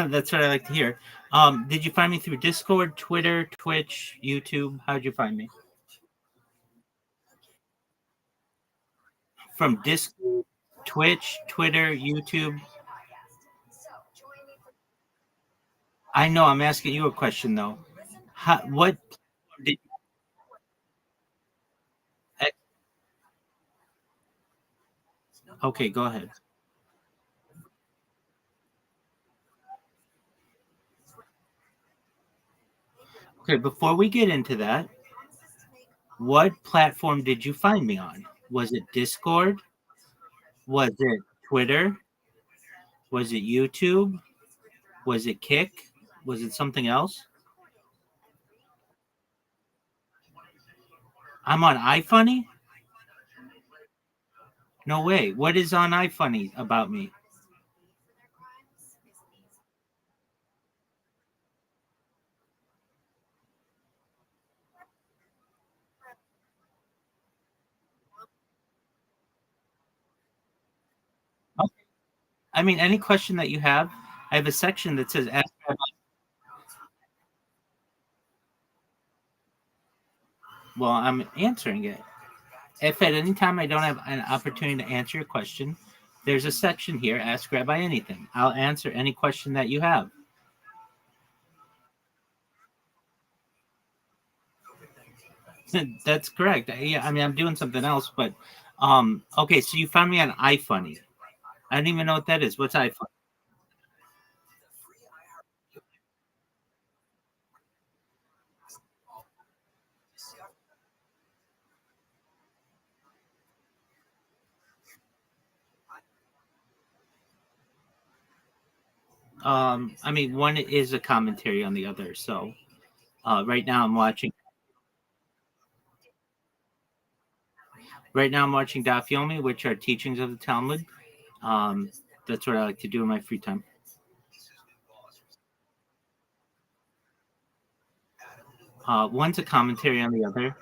[SPEAKER 3] That's what I like to hear. Did you find me through Discord, Twitter, Twitch, YouTube? How'd you find me? From Discord, Twitch, Twitter, YouTube. I know. I'm asking you a question though. What did? Okay, go ahead. Okay, before we get into that, what platform did you find me on? Was it Discord? Was it Twitter? Was it YouTube? Was it Kick? Was it something else? I'm on iFunny? No way. What is on iFunny about me? Okay. I mean, any question that you have, I have a section that says ask Rabbi. Well, I'm answering it. If at any time I don't have an opportunity to answer your question, there's a section here, Ask Rabbi Anything. I'll answer any question that you have. That's correct. Yeah, I mean, I'm doing something else, but okay. So you found me on iFunny. I don't even know what that is. What's iFunny? I mean, one is a commentary on the other. So right now I'm watching. Right now I'm watching Daf Yomi, which are teachings of the Talmud. That's what I like to do in my free time. One's a commentary on the other.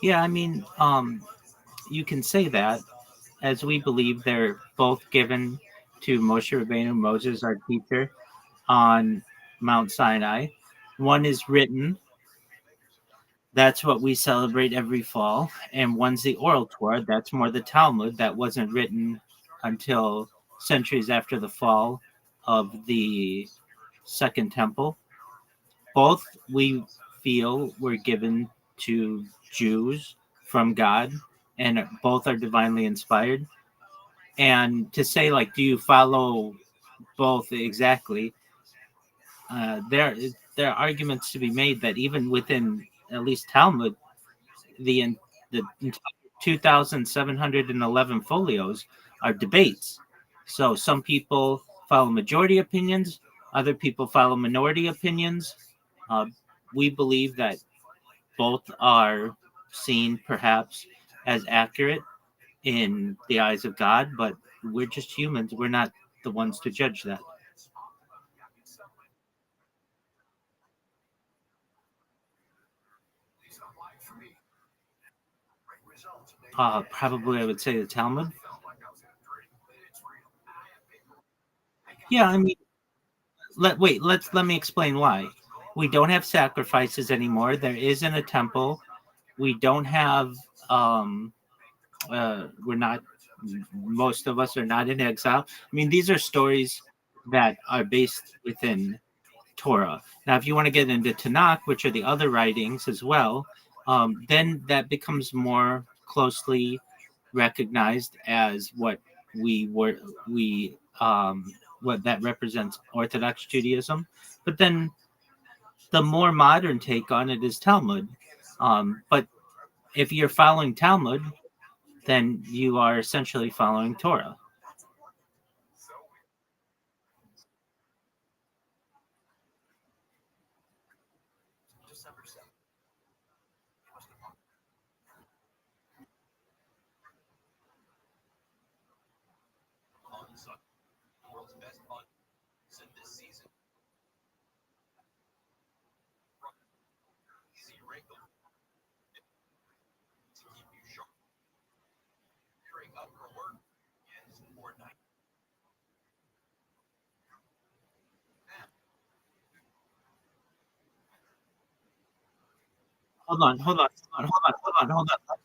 [SPEAKER 3] Yeah, I mean, you can say that, as we believe they're both given to Moshe Rabbeinu, Moses, our teacher, on Mount Sinai. One is written. That's what we celebrate every fall. And one's the oral Torah. That's more the Talmud. That wasn't written until centuries after the fall of the Second Temple. Both we feel were given to Jews from God, and both are divinely inspired. And to say, like, do you follow both exactly? There are arguments to be made that even within at least Talmud, the 2,711 folios are debates. So some people follow majority opinions, other people follow minority opinions. We believe that both are seen perhaps as accurate in the eyes of God, but we're just humans. We're not the ones to judge that. Probably I would say the Talmud. Yeah, I mean, let me explain why. We don't have sacrifices anymore. There isn't a temple. We don't have we're not. Most of us are not in exile. I mean, these are stories that are based within Torah. Now, if you want to get into Tanakh, which are the other writings as well, then that becomes more closely recognized as we what that represents Orthodox Judaism. But then the more modern take on it is Talmud. But if you're following Talmud, then you are essentially following Torah. Hold on, hold on, hold on, hold on, hold on, hold on.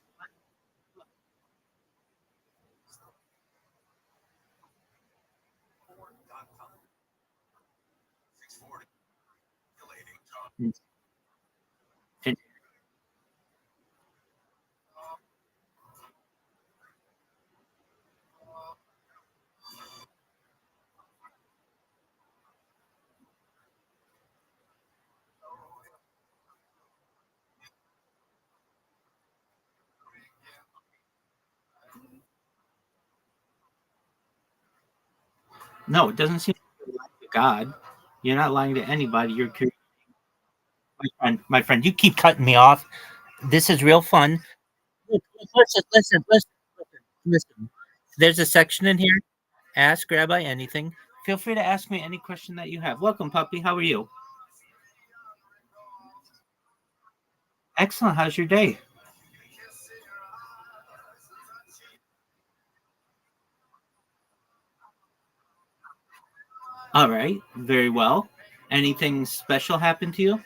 [SPEAKER 3] And- no, it doesn't seem like you're lying to God. You're not lying to anybody. My friend. You keep cutting me off. This is real fun. Listen. There's a section in here. Ask Rabbi anything. Feel free to ask me any question that you have. Welcome, puppy. How are you? Excellent. How's your day? All right. Very well. Anything special happened to you?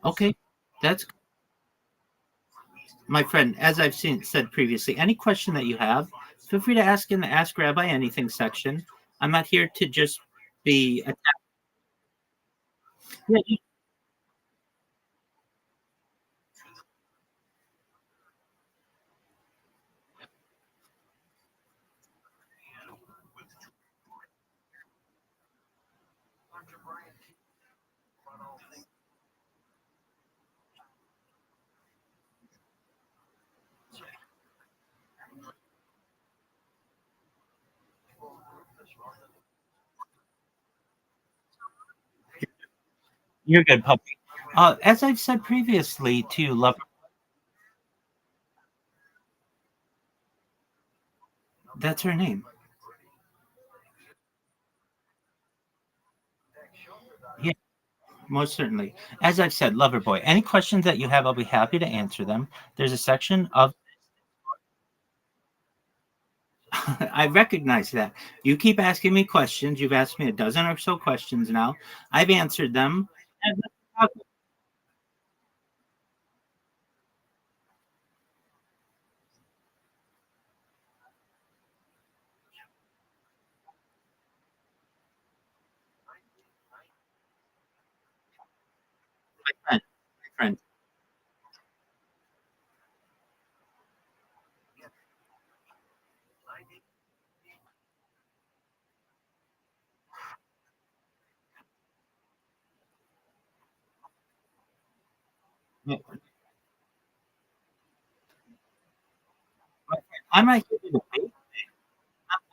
[SPEAKER 3] Okay. That's my friend. As said previously, any question that you have, feel free to ask in the Ask Rabbi Anything section. I'm not here to just be a yeah, you're good, puppy. As I've said previously to Lover, that's her name. Yeah, most certainly. As I've said, Lover Boy, any questions that you have, I'll be happy to answer them. There's a section of I recognize that. You keep asking me questions. You've asked me a dozen or so questions now. I've answered them. And my friend, my friend, I'm not here to debate.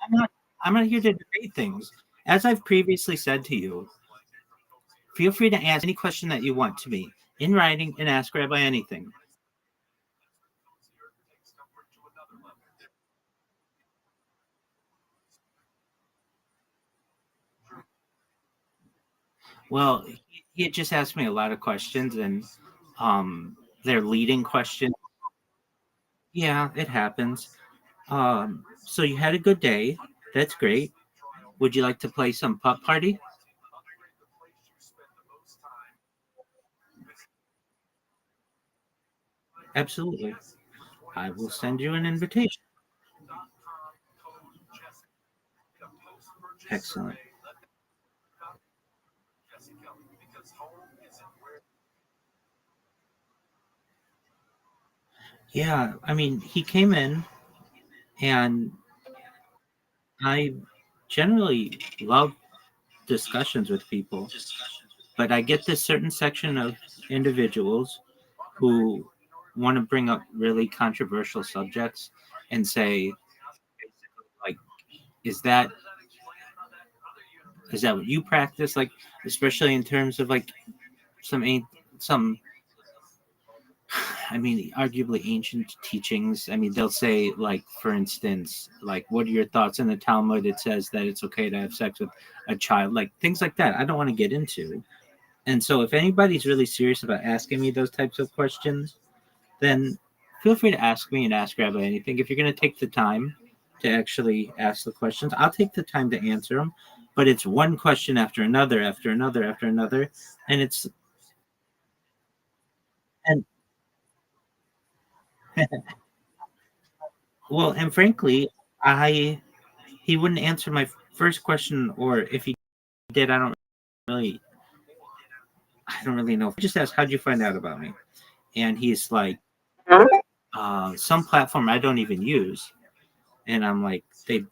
[SPEAKER 3] I'm not. I'm not here to debate things. As I've previously said to you, feel free to ask any question that you want to me in writing and ask Rabbi anything. Well, he had just asked me a lot of questions, and they're leading questions. Yeah, it happens. So you had a good day. That's great. Would you like to play some putt party? Absolutely. I will send you an invitation. Excellent. Yeah, I mean, he came in, and I generally love discussions with people, but I get this certain section of individuals who want to bring up really controversial subjects and say, like, is that is that what you practice? Like, especially in terms of like some I mean, arguably ancient teachings. I mean, they'll say, like, for instance, like, what are your thoughts in the Talmud? It says that it's okay to have sex with a child, like things like that. I don't want to get into. And so, if anybody's really serious about asking me those types of questions, then feel free to ask me and ask Rabbi anything. If you're going to take the time to actually ask the questions, I'll take the time to answer them. But it's one question after another, after another, after another, and it's and well, and frankly, I he wouldn't answer my first question, or if he did, really, I don't really know. I just asked, "How'd you find out about me?" And he's like, "Some platform I don't even use." And I'm like,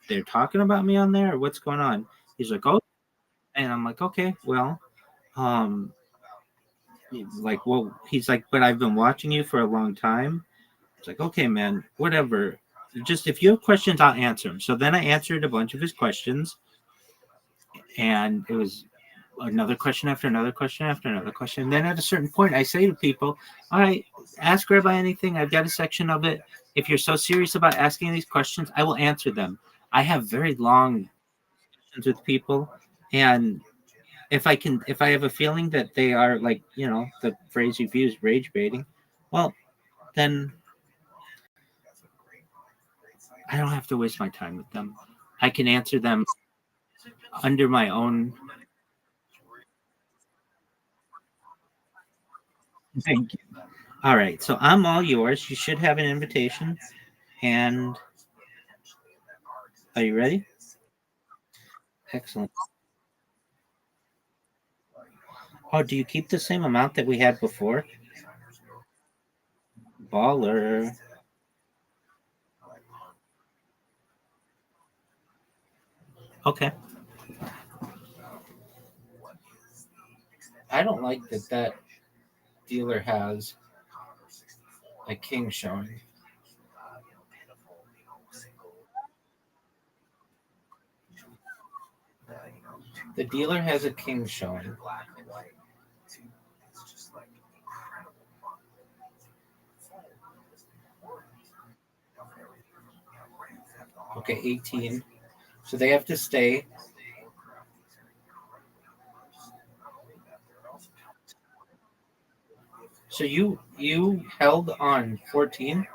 [SPEAKER 3] they're talking about me on there, or what's going on? He's like, "Oh," and I'm like, "Okay, well, um, like, well," he's like, "But I've been watching you for a long time." It's like, "Okay, man, whatever. Just if you have questions, I'll answer them." So then I answered a bunch of his questions, and it was another question after another question after another question. And then at a certain point, I say to people, "All right, ask Rabbi anything. I've got a section of it. If you're so serious about asking these questions, I will answer them." I have very long discussions with people, and if I have a feeling that they are, like, the phrase you've used, rage baiting, well, then I don't have to waste my time with them. I can answer them under my own. Thank you. All right, so I'm all yours. You should have an invitation. And are you ready? Excellent. Oh, do you keep the same amount that we had before? Baller. Okay. I don't like that dealer has a king showing. The dealer has a king showing. Okay, 18. So they have to stay. So you held on 14?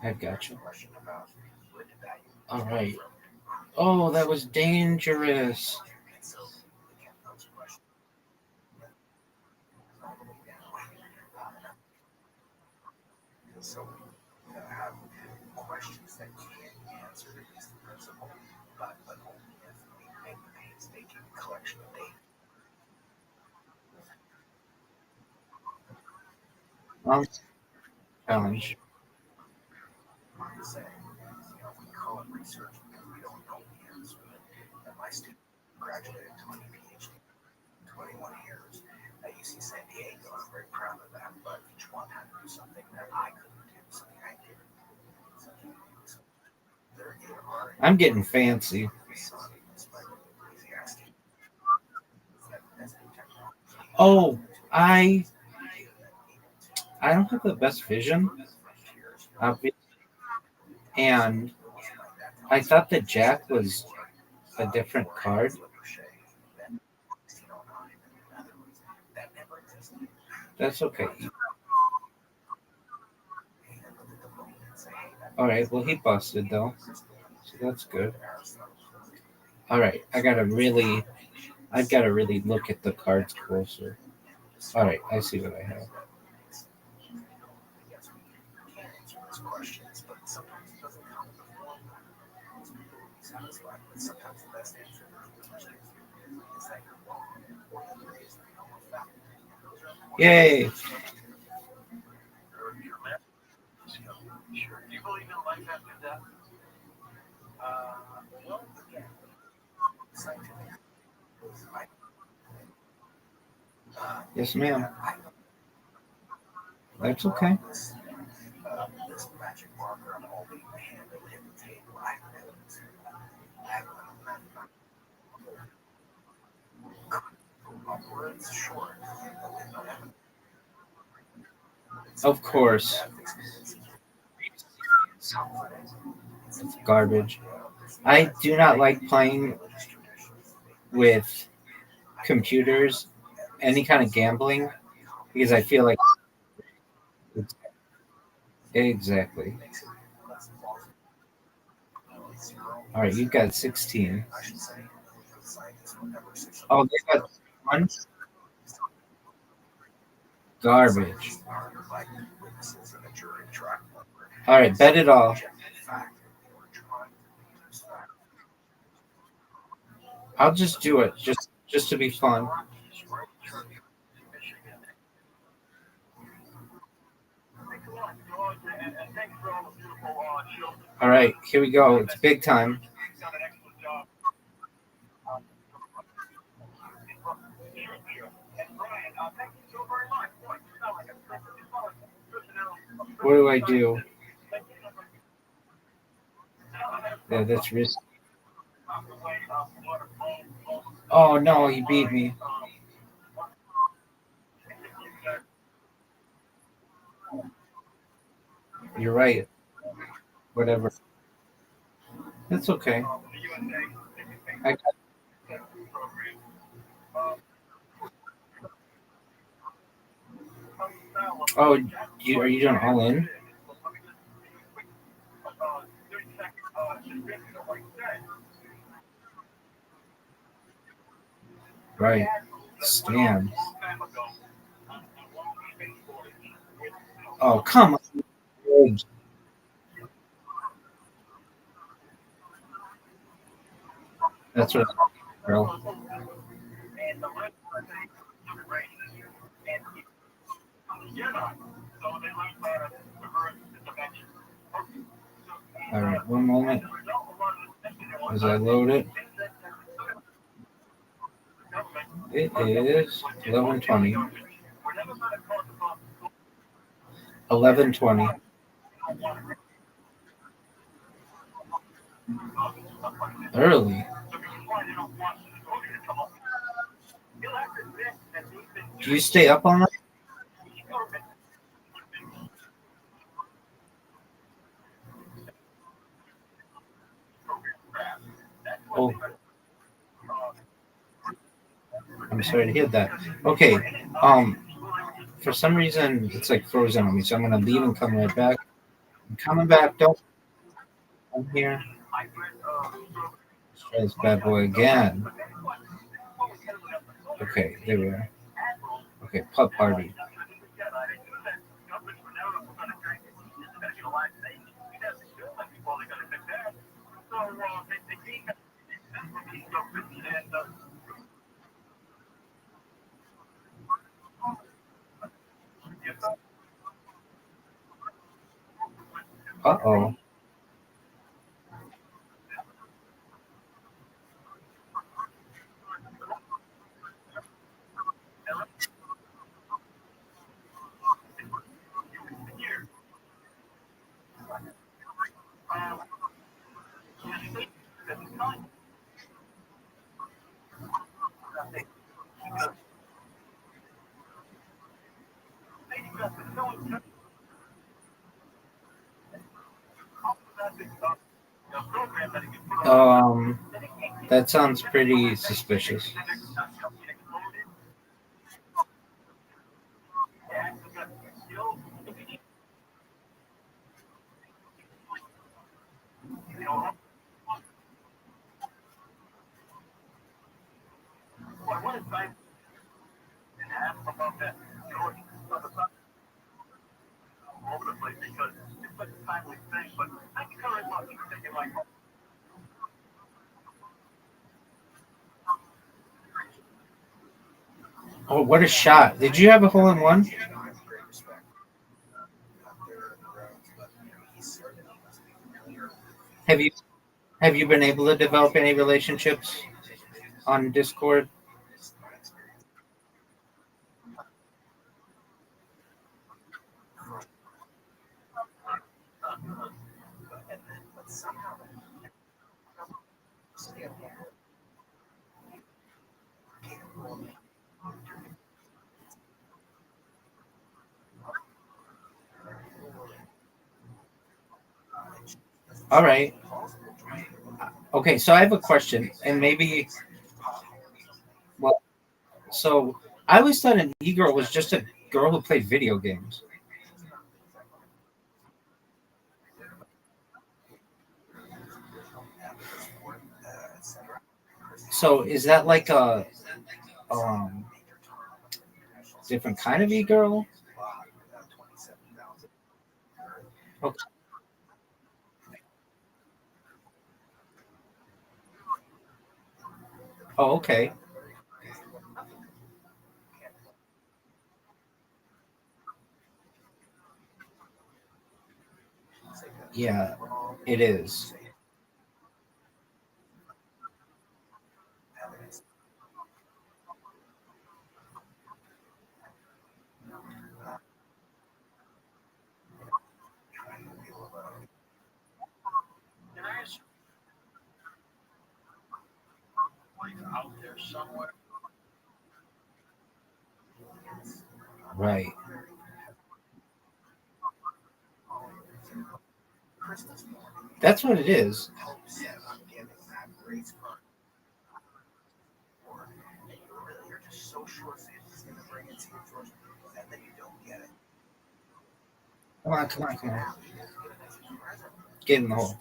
[SPEAKER 3] I got you. All right. Oh, that was dangerous. Well, challenge. I'm getting fancy. Oh, I I don't have the best vision, obviously, and I thought that Jack was a different card. That's okay. All right. Well, he busted though, so that's good. All right. I've got to really look at the cards closer. All right. I see what I have. Yay!
[SPEAKER 11] Do you believe in life after death? Well,
[SPEAKER 3] Yes, ma'am. That's okay.
[SPEAKER 11] this magic marker on holding my hand that would hit the table. Words short.
[SPEAKER 3] Of course. It's garbage. I do not like playing with computers, any kind of gambling, because I feel like exactly. All right, you got 16. Oh, they got one garbage. All right, bet it all. I'll just do it, just to be fun. All right, here we go. It's big time. What do I do? Yeah, that's risky. Oh no, he beat me. You're right. Whatever. That's okay. I got, oh, are you doing all in? Right. Scam. Oh, come on. That's what girl. All right, one moment as I load it. It is 11:20. 11:20. Early. Do you stay up all night? Oh, I'm sorry to hear that. Okay. For some reason it's like frozen on me, so I'm gonna leave and come right back. I'm coming back. Don't. I'm here. Let's try this bad boy again. Okay, there we are. Okay, pup party. Uh-oh. Um, that sounds pretty suspicious. Oh, what a shot! Did you have a hole in one? Have you been able to develop any relationships on Discord? All right. Okay, so I have a question, and maybe, well, so I always thought an e-girl was just a girl who played video games. So is that like a um different kind of e-girl? Okay. Oh, okay. Yeah, it is. Right. That's what it is. Come on, come on, come on. Get in the hole.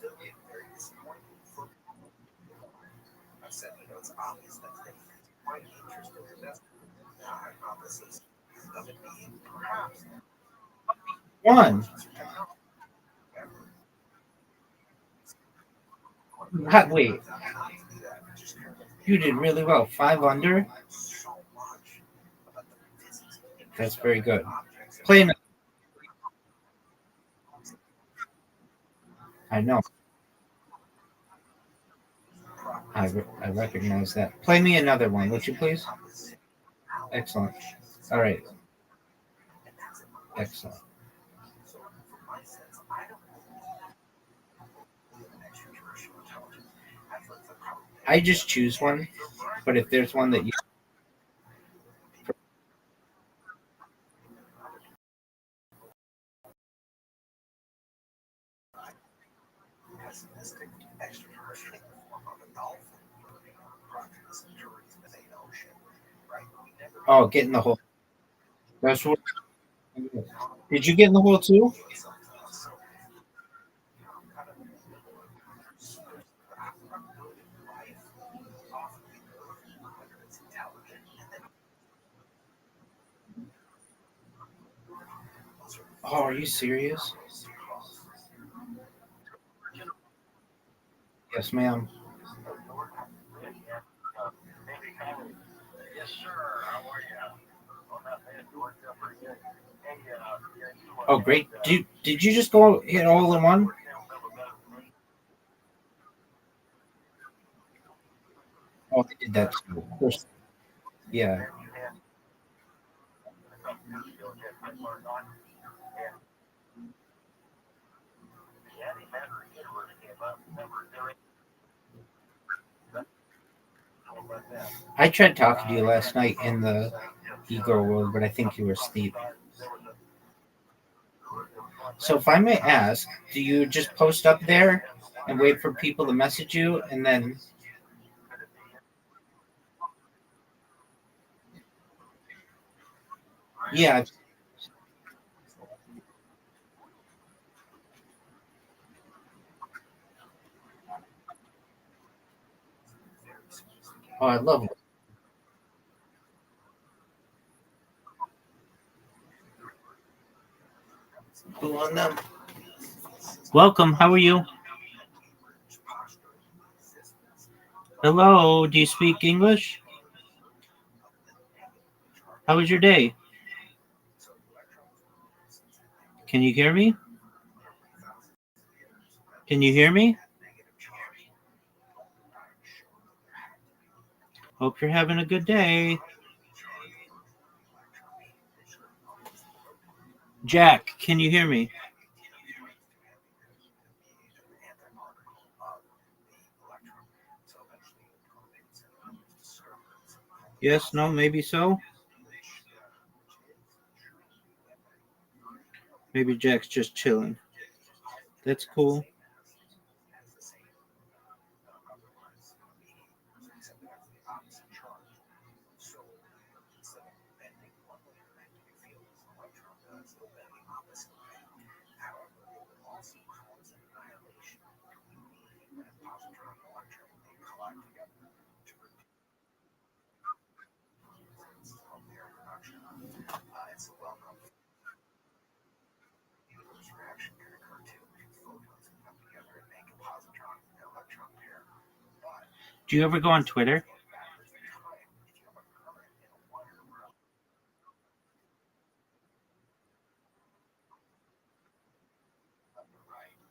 [SPEAKER 3] One. Wait. You did really well. 5 under. That's very good. Playing. I know. I recognize that. Play me another one, would you please? Excellent. All right. Excellent. I just choose one, but if there's one that you. Oh, get in the hole. That's what. Did you get in the hole too? Oh, are you serious? Yes, ma'am. Oh, great. Did you just go hit all in one? Oh, they did that too. Of course. Yeah. I tried talking to you last night in the ego world, but I think you were asleep. So if I may ask, do you just post up there and wait for people to message you and then yeah. Oh, I love it. Go on them. Welcome. How are you? Hello. Do you speak English? How was your day? Can you hear me? Can you hear me? Hope you're having a good day. Jack, can you hear me? Yes, no, maybe so. Maybe Jack's just chilling. That's cool. Do you ever go on Twitter?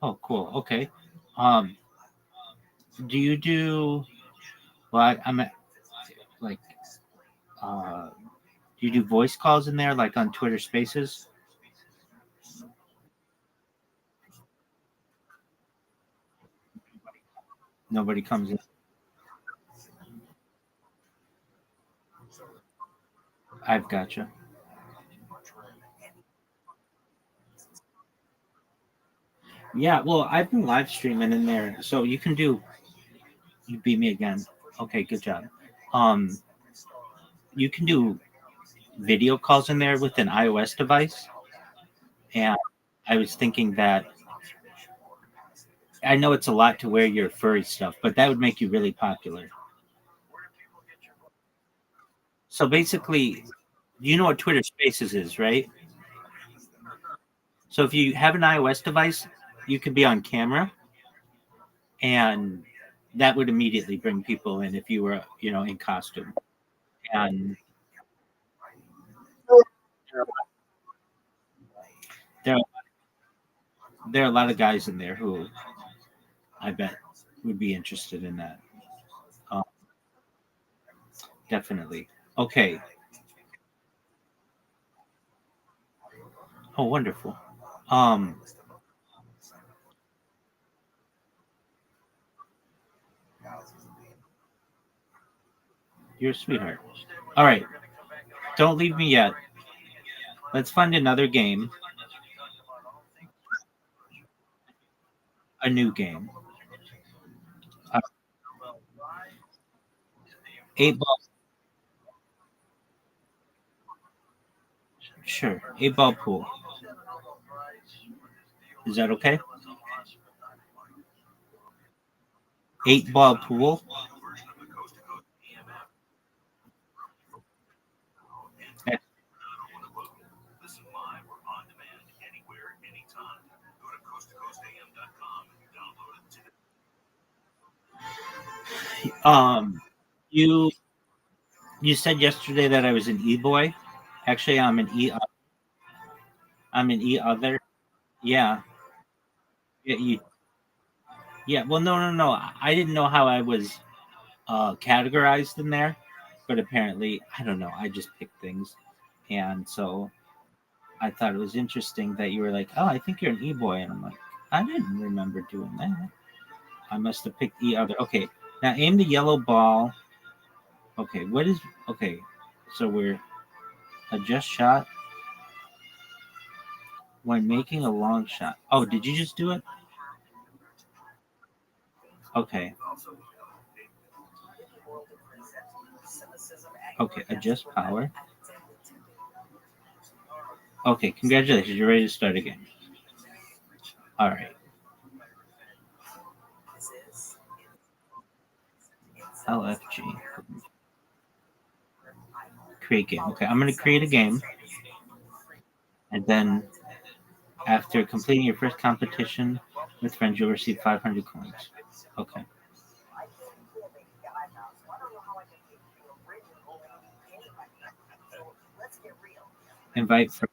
[SPEAKER 3] Oh, cool. Okay. Do you do? Well, I'm at, like, do you do voice calls in there, like on Twitter Spaces? Nobody comes in. I've gotcha. Yeah, well, I've been live streaming in there, so you can do. You beat me again. Okay, good job. Um, you can do video calls in there with an iOS device, and I was thinking that I know it's a lot to wear your furry stuff, but that would make you really popular. So basically, you know what Twitter Spaces is, right? So if you have an iOS device, you could be on camera, and that would immediately bring people in if you were, in costume. And there, there are a lot of guys in there who I bet would be interested in that. Um, definitely. Okay. Oh, wonderful. Um, you're a sweetheart. All right. Don't leave me yet. Let's find another game. A new game. Uh, 8 ball. Sure. 8 ball pool. Is that okay? 8 ball pool. Um, you you said yesterday that I was an e-boy. Actually, I'm an e. I'm an e other. Yeah. Yeah. Yeah. Well, no, no, no. I didn't know how I was categorized in there, but apparently, I don't know. I just picked things, and so I thought it was interesting that you were like, "Oh, I think you're an e-boy," and I'm like, "I didn't remember doing that. I must have picked e other." Okay. Now aim the yellow ball. Okay. What is? Okay. So we're adjust shot when making a long shot. Oh, did you just do it? Okay. Okay, adjust power. Okay, congratulations. You're ready to start again. All right. LFG. Create game. Okay, I'm going to create a game. And then After completing your first competition with friends, you'll receive 500 coins. Okay. Invite friends.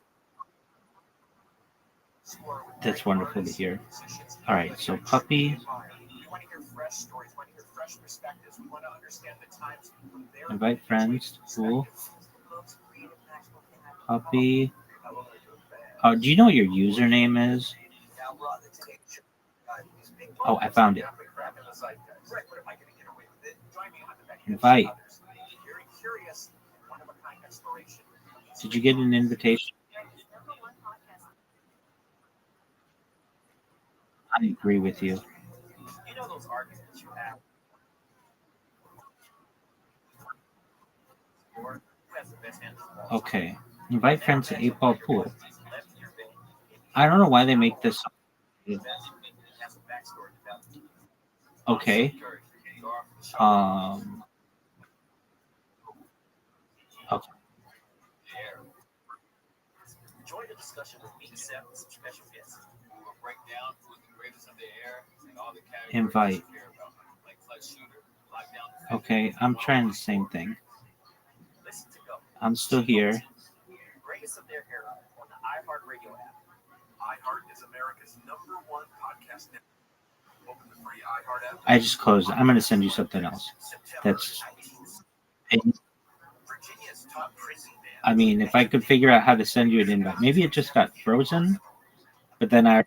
[SPEAKER 3] That's wonderful to hear. All right, so puppy. Invite friends. Cool. Puppy. Do you know what your username is? Oh, I found it. Invite. Did you get an invitation? I agree with you. Okay. Invite friends to 8-ball pool. I don't know why they make this. Okay. Okay.
[SPEAKER 7] Join the discussion with me, Seth, and some special guests. We will break down who is the greatest of the air and all the categories
[SPEAKER 3] Invite.
[SPEAKER 7] you care about, like clutch shooter, lockdown.
[SPEAKER 3] Okay, I'm trying the same thing.
[SPEAKER 7] Listen to go.
[SPEAKER 3] I'm still here.
[SPEAKER 7] Greatest of their era on the iHeartRadio app. iHeart is America's #1 podcast network. Open the free iHeart app.
[SPEAKER 3] I just closed. I'm going to send you something else. That's.
[SPEAKER 7] Virginia's top prison band.
[SPEAKER 3] I mean, if I could figure out how to send you an invite, maybe it just got frozen, but then I.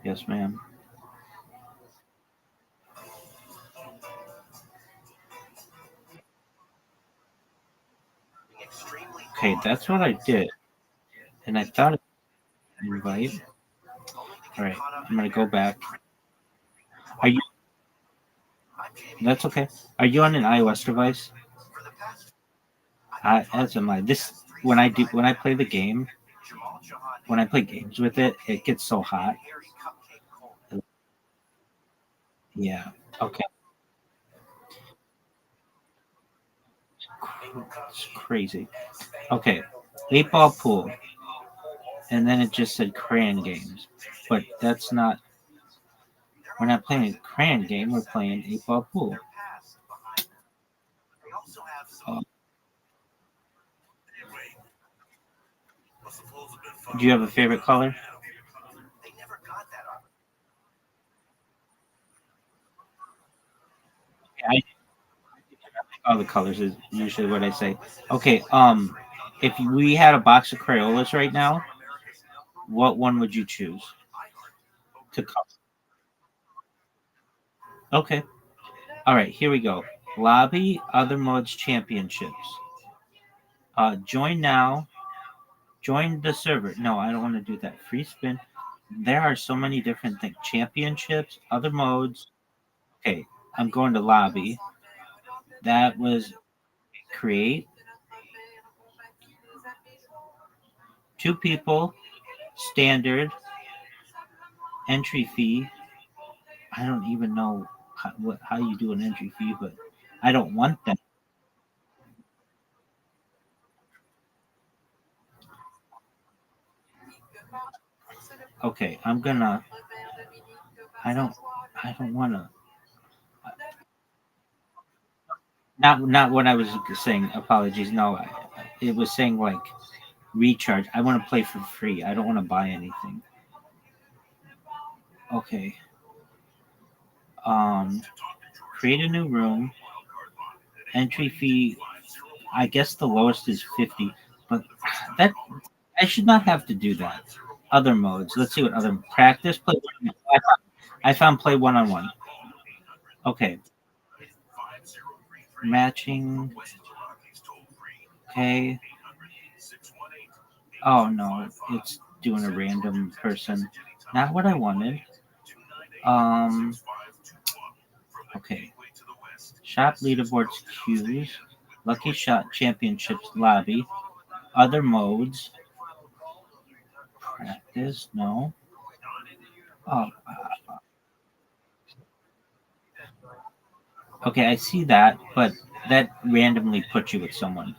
[SPEAKER 3] Yes, ma'am. Okay, that's what I did. And I thought it was an invite. All right, I'm going to go back. Are you? That's okay. Are you on an iOS device? As am I. This when I play the game, when I play games with it, it gets so hot. Yeah. Okay. It's crazy. Okay. 8-ball pool. And then it just said crayon games. But that's not. We're not playing a crayon game. We're playing 8-ball pool. Do you have a favorite color? All the colors is usually what I say. Okay, if we had a box of Crayolas right now, what one would you choose to color? Okay. All right, here we go. Lobby, other modes, championships. Join now. Join the server. No, I don't want to do that. Free spin. There are so many different things. Championships, other modes. Okay, I'm going to lobby. That was create. 2 people. Standard. Entry fee. I don't even know how you do an entry fee, but I don't want that. Okay, I'm gonna. I don't want to. Not what I was saying. Apologies. No, it was saying like recharge. I want to play for free. I don't want to buy anything. Okay. Create a new room. Entry fee. I guess the lowest is 50, but that I should not have to do that. Other modes. Let's see what other practice play. I found play 1-on-1. Okay. Matching. Okay. Oh no, it's doing a random person. Not what I wanted. Okay. Shop leaderboards queues. Lucky Shot Championships lobby. Other modes. Practice. No. Oh. Okay, I see that, but that randomly puts you with someone.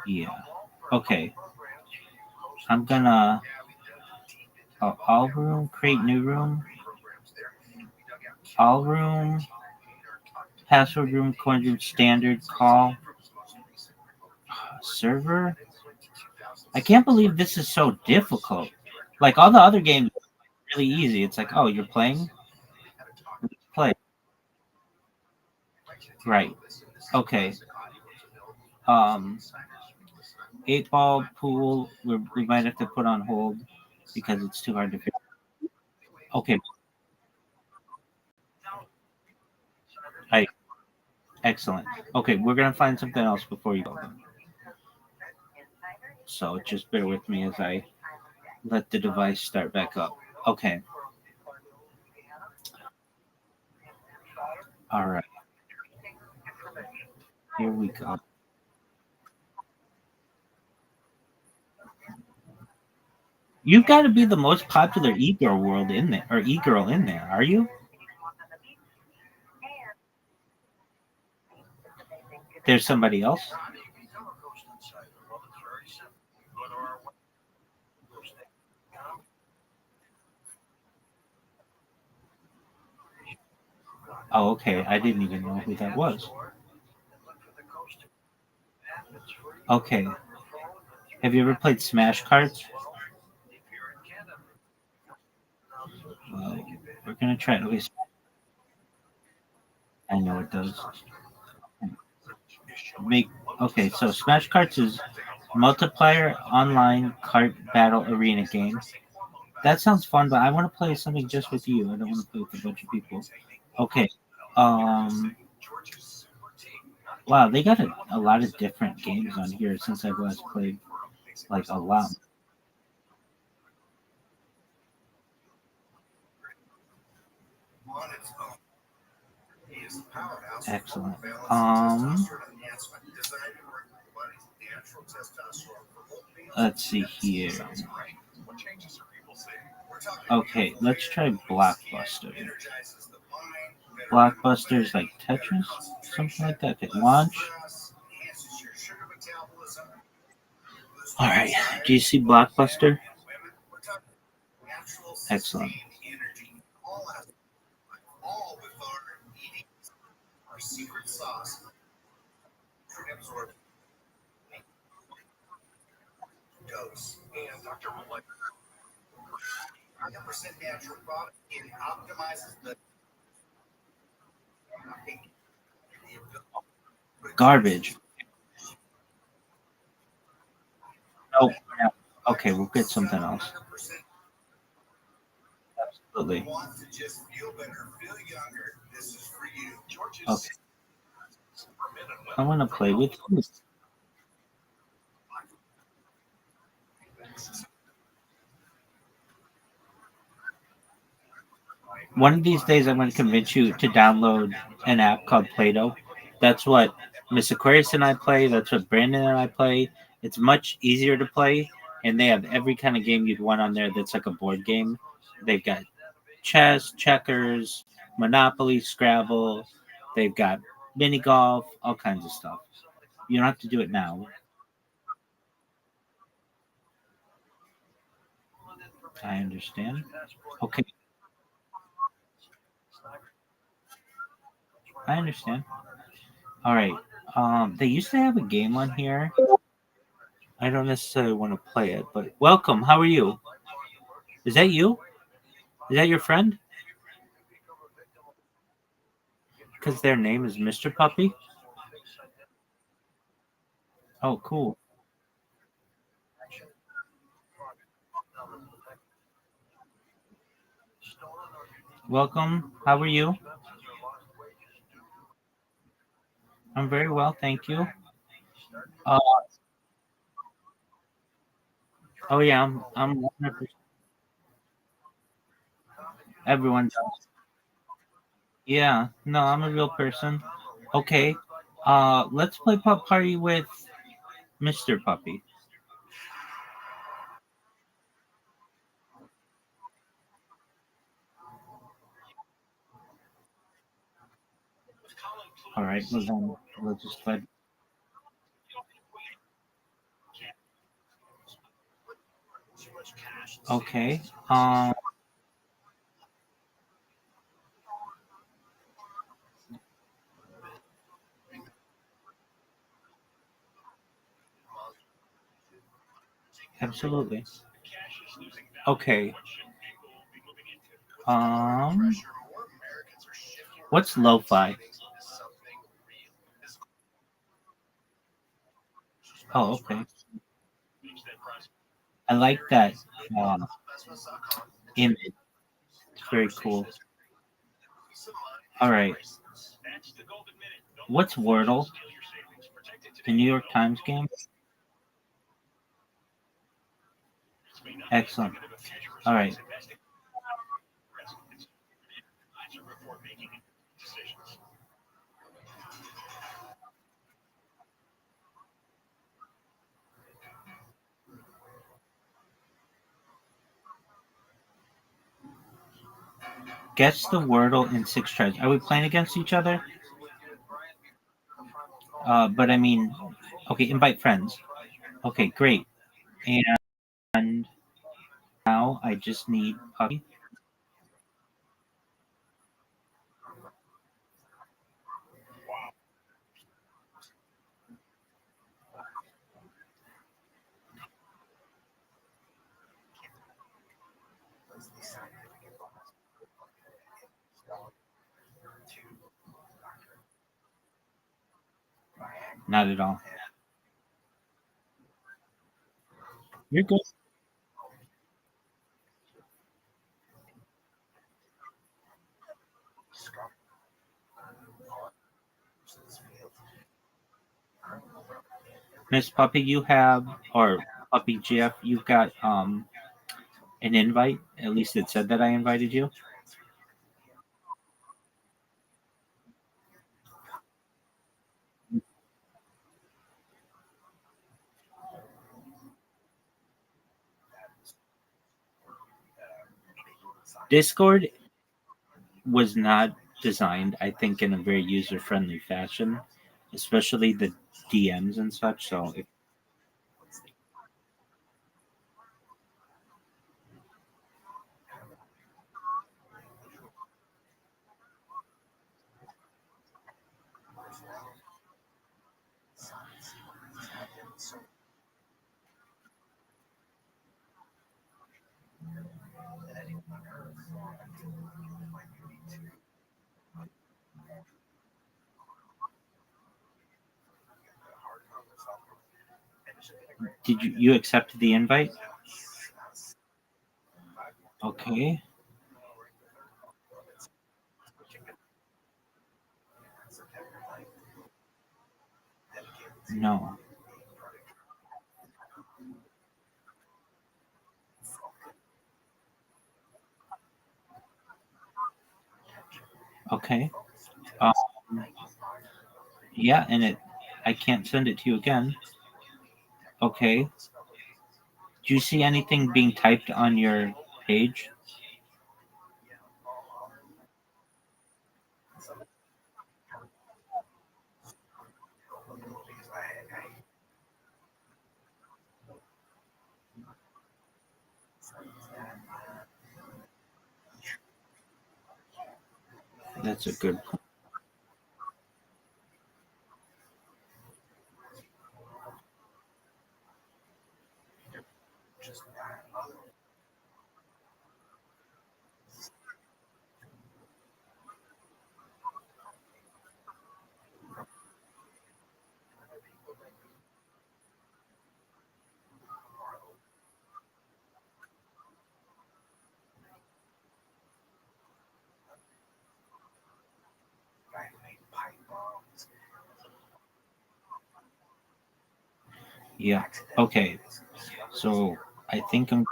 [SPEAKER 3] Yeah. Okay. I'm gonna all room, create new room, all room, password room, coin room, standard call, server. I can't believe this is so difficult. Like all the other games, are really easy. It's like, oh, you're playing, play. Right. Okay. Um, 8 ball pool. We might have to put on hold because it's too hard to figure. Okay. Right. Excellent. Okay, we're gonna find something else before you go. So just bear with me as I let the device start back up. Okay. All right. Here we go. You've got to be the most popular e-girl world in there, or e-girl in there, are you? There's somebody else. Oh, okay. I didn't even know who that was. Okay. Have you ever played Smash Cards? Well, we're gonna try at least. I know it does. Make okay. So Smash Cards is multiplayer online cart battle arena game. That sounds fun, but I want to play something just with you. I don't want to play with a bunch of people. Okay. Um. Wow, they got a lot of different games on here since I've last played. Like a lot. Excellent. Let's see here. Okay, let's try Blockbuster. Blockbuster's like Tetris, something like that. Okay, launch. All right. Do you see Blockbuster? Excellent. Garbage. Nope. No. Okay, we'll get something else. Absolutely. Okay. I want to play with you. One of these days, I'm going to convince you to download an app called Play-Doh. That's what Miss Aquarius and I play. That's what Brandon and I play. It's much easier to play, and they have every kind of game you'd want on there that's like a board game. They've got chess, checkers, Monopoly, Scrabble. They've got mini golf, all kinds of stuff. You don't have to do it now. I understand. Okay, I understand. All right. They used to have a game on here. I don't necessarily want to play it, but welcome. How are you? Is that you? Is that your friend? Because their name is Mr. Puppy. Oh, cool. Welcome. How are you? I'm very well, thank you. Uh, oh yeah, I'm 100%. Everyone does. Yeah, no, I'm a real person. Okay. Let's play Pup Party with Mr. Puppy. All right, well then we'll just let. Okay. Absolutely. Okay. What's lo-fi? Oh, okay. I like that image. It's very cool. All right. What's Wordle? The New York Times game? Excellent. All right. Guess the Wordle in 6 tries. Are we playing against each other? But I mean, okay, invite friends. Okay, great. And now I just need Puppy. Not at all. You're good. Miss Puppy, you have, or Puppy Jeff, you've got an invite. At least it said that I invited you. Discord was not designed, I think, in a very user friendly fashion, especially the DMs and such. So if did you accept the invite? Okay. No. Okay. Um, yeah, and I can't send it to you again. Okay. Do you see anything being typed on your page? That's a good point. Yeah. Okay. So I think I'm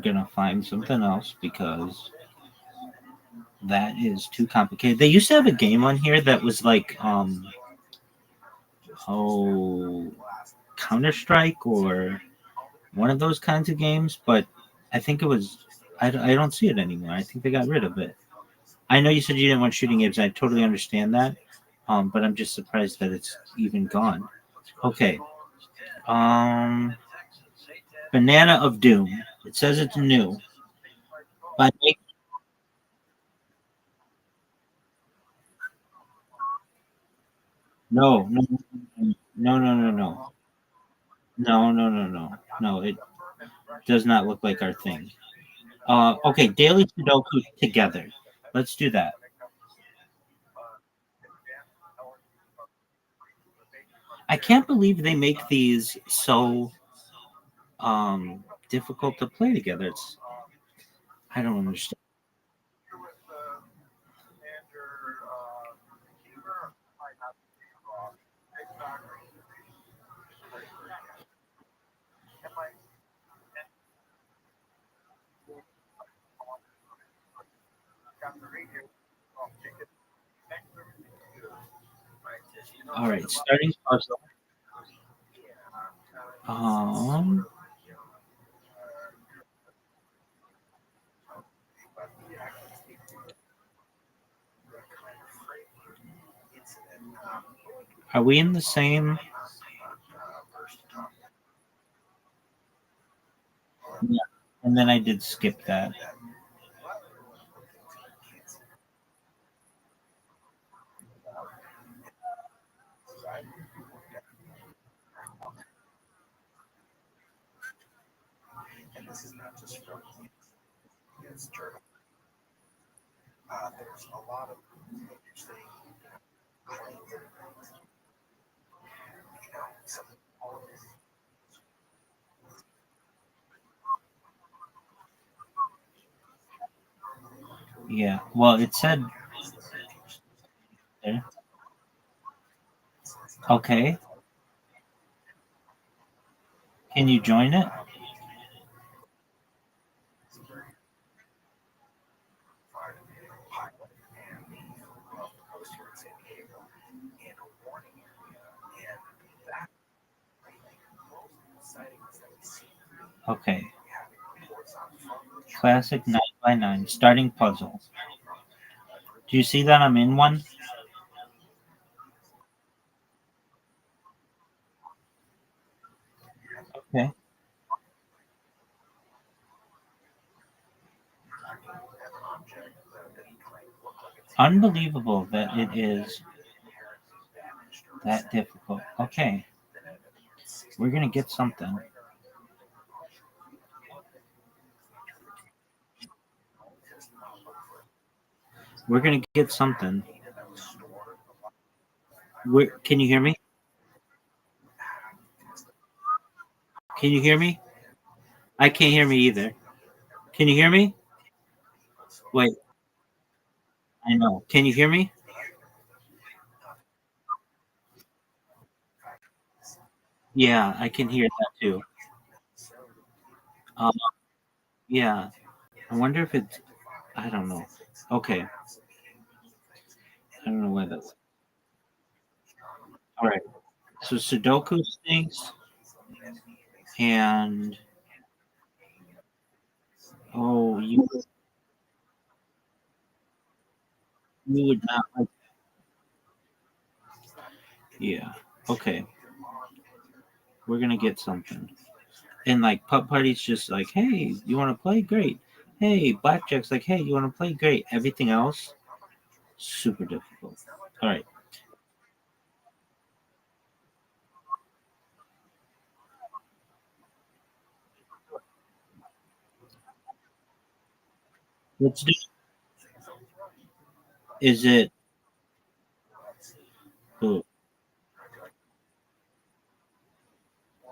[SPEAKER 3] gonna find something else because that is too complicated. They used to have a game on here that was like oh, Counter-Strike or one of those kinds of games, but I think it was I don't see it anymore. I think they got rid of it. I know you said you didn't want shooting games. I totally understand that. But I'm just surprised that it's even gone. Okay. Banana of Doom. It says it's new. But no, no, no, no, no, no, no, no, no, no, no. It does not look like our thing. Okay, daily Sudoku together. Let's do that. I can't believe they make these so difficult to play together. I don't understand. All right, starting puzzle. Um, are we in the same? Yeah, and then I did skip that.
[SPEAKER 11] And this is not just from it's German. There's a lot of interesting claims and some
[SPEAKER 3] Yeah. Well, it said there. Okay. Can you join it? Okay. Classic 9x9 starting puzzle. Do you see that I'm in one? Okay. Unbelievable that it is that difficult. Okay. We're going to get something. We're going to get something. Can you hear me? Can you hear me? I can't hear me either. Can you hear me? Wait. I know. Can you hear me? Yeah, I can hear that too. Um, yeah. I wonder if it's. I don't know. Okay. I don't know why that's. All right. So Sudoku stinks, and oh, you would not like. Yeah. Okay. We're gonna get something. And like Pup Party's just like, hey, you want to play? Great. Hey, Blackjack's like, hey, you want to play? Great. Everything else, super difficult. All right. Let's do. Is it? Oh,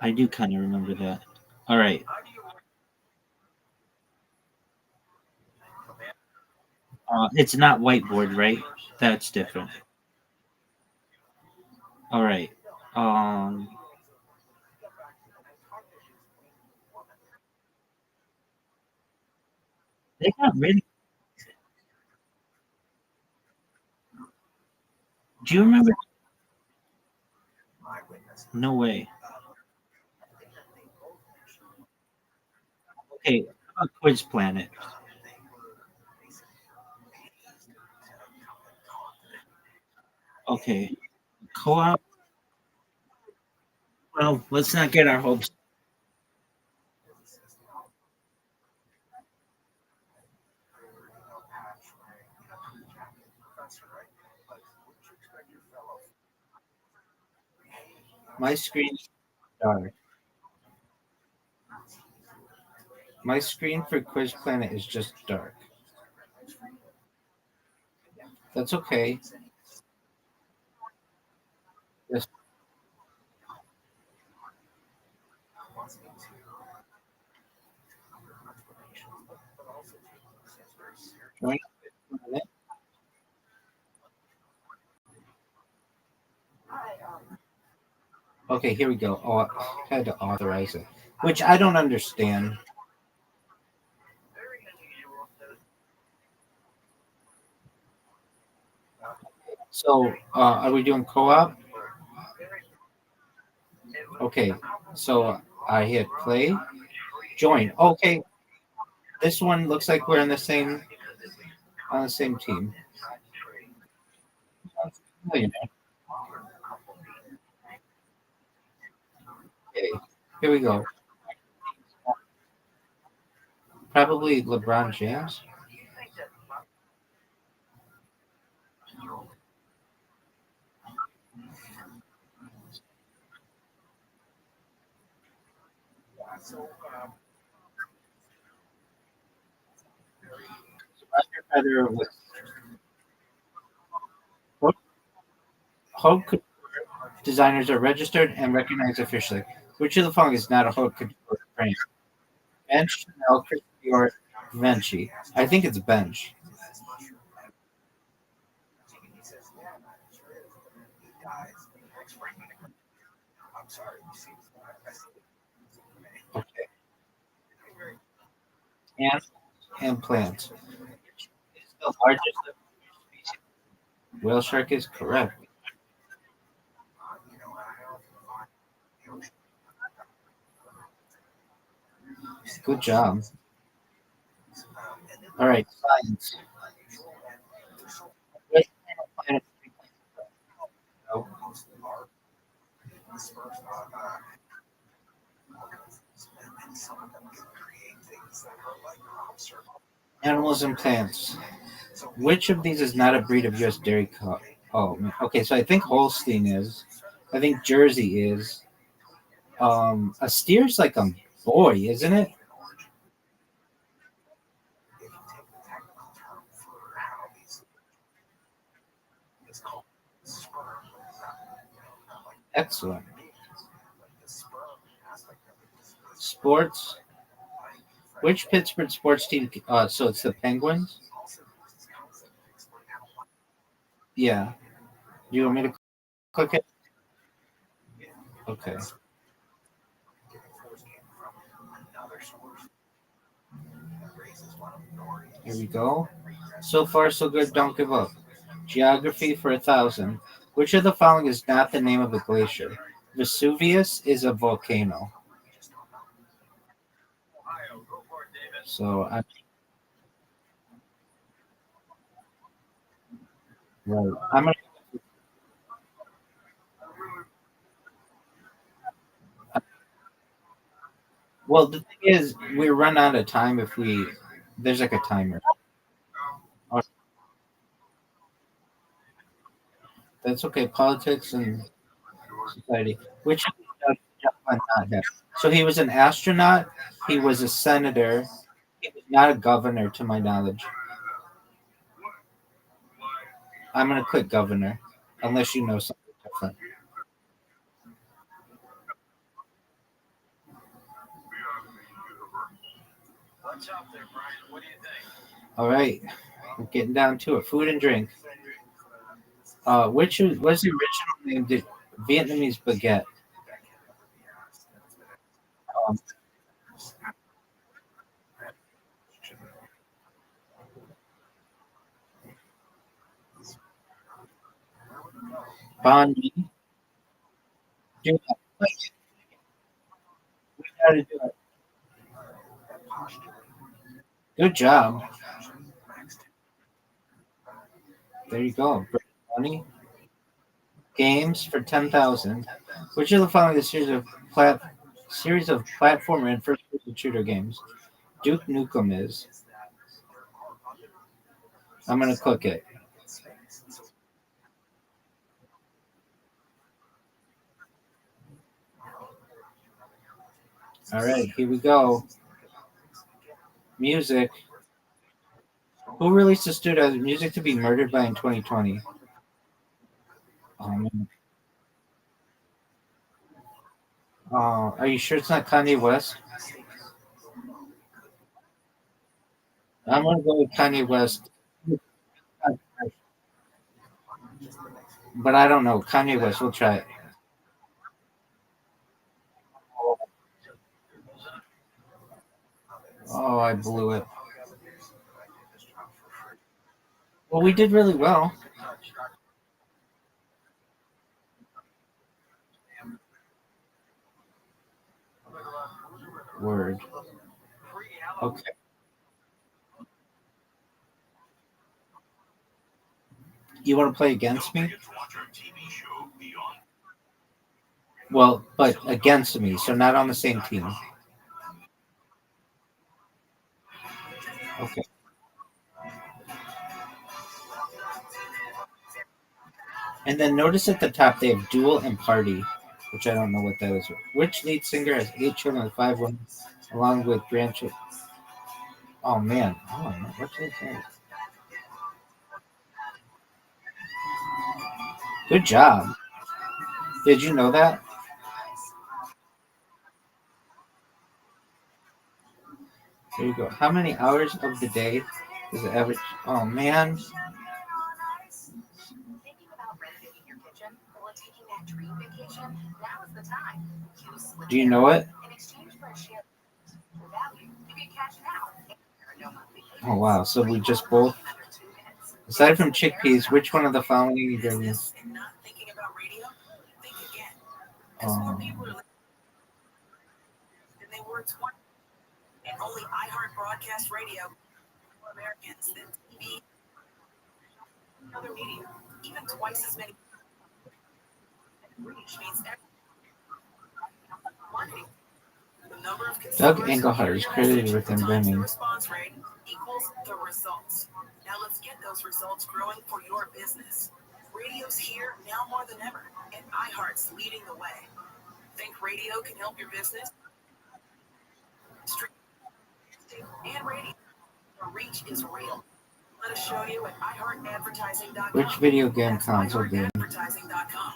[SPEAKER 3] I do kind of remember that. All right. It's not whiteboard, right? That's different. All right. Um, they got rid. Do you remember? No way. Okay. How about Quiz Planet? Okay. Co-op. Well, let's not get our hopes. My screen is dark. My screen for Quiz Planet is just dark. That's okay. Yes. Join Quiz Planet. Okay, here we go. Oh, I had to authorize it, which I don't understand. So, are we doing co-op? Okay, so I hit play, join. Okay, this one looks like we're on the same team. Okay, here we go. Probably LeBron James. Roger Federer with haute couture designers are registered and recognized officially. Which of the following is not a haute couture brand? Bench, Chanel, Christian Dior, Givenchy. I think it's Bench. Okay. And plants. It's the largest of species. Whale shark is correct. Good job. All right, science. What planet- oh, Animals and plants. Which of these is not a breed of U.S. dairy cow? Oh, okay. So I think Holstein is. I think Jersey is. A steer's like a boy, isn't it? Excellent. Sports. Which Pittsburgh sports team? So it's the Penguins. Yeah. Do you want me to click it? Okay. Here we go. So far, so good. Don't give up. Geography for 1,000. Which of the following is not the name of a glacier? Vesuvius is a volcano. So I'm right. I'm gonna, well, the thing is, we run out of time if we. There's like a timer. Oh, that's okay. Politics and society. Which of these does John not have? So he was an astronaut. He was a senator. He was not a governor, to my knowledge. I'm gonna click governor, unless you know something different. All right, we're getting down to it. Food and drink. What's the original name? Vietnamese baguette. Um, banh mi. Do that. We gotta do it. Good job. There you go. Money. Games for 10,000. Which of the following is a series of platformer and first-person shooter games? Duke Nukem is. I'm gonna click it. All right, here we go. Music. Who released the studio as music to be murdered by in 2020? Are you sure it's not Kanye West? I'm gonna go with Kanye West, but I don't know. Kanye West. We'll try it. Oh, I blew it. Well, we did really well. Word. Okay. You want to play against me? Well, but against me, so not on the same team. Okay. And then notice at the top they have duel and party, which I don't know what that is. Which lead singer has 8 children and 5 women, along with grandchildren? Oh man, I don't know. What's that say? Good job. Did you know that? There you go. How many hours of the day is the average? Oh man. Do you know it? Oh wow. So we just both. Aside from chickpeas, which one of the following ingredients?
[SPEAKER 15] And only iHeart Broadcast Radio for Americans than TV and other media, even twice as many. Reach means marketing. The number of
[SPEAKER 3] Doug Engelhardt is credited with inventing.
[SPEAKER 15] The response rate equals the results. Now let's get those results growing for your business. Radio's here now more than ever, and iHeart's leading the way. Think radio can help your business? And radio. The reach is real. Let us show you at iHeartAdvertising.com.
[SPEAKER 3] Which video game console game?
[SPEAKER 15] iHeartAdvertising.com.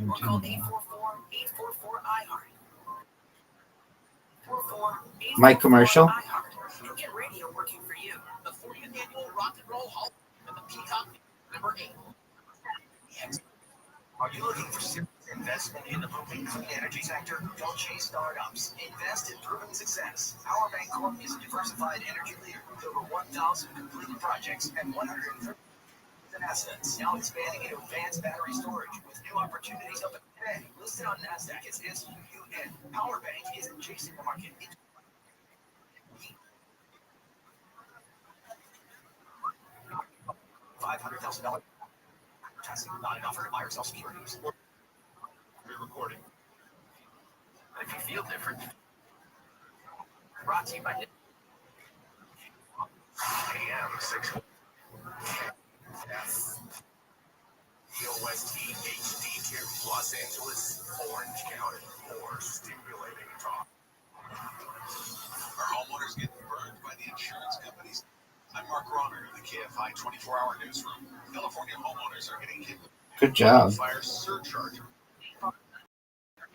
[SPEAKER 15] Or call 844-844-iHeart.
[SPEAKER 3] My commercial?
[SPEAKER 15] And get radio working for you. The 40th annual Rock and Roll Hall of the Peacock number 8. Are you looking for serious investment in the moving clean energy sector? Don't chase startups. Invest in proven success. Power Bank Corp is a diversified energy leader with over 1,000 completed projects and 130 assets. Now expanding into advanced battery storage with new opportunities open today. Listed on NASDAQ as SUN. Power Bank isn't chasing the market. $500,000. Advertising, not an offer to buy or sell securities. Re-recording. But if you feel different, brought to you by AM 6. WST-HD2, Los Angeles, Orange County. More stimulating talk.
[SPEAKER 6] Are homeowners getting burned by the insurance companies? I'm Mark Romer of the KFI 24-hour newsroom. California homeowners are getting hit.
[SPEAKER 3] Good job.
[SPEAKER 6] Fire surcharge.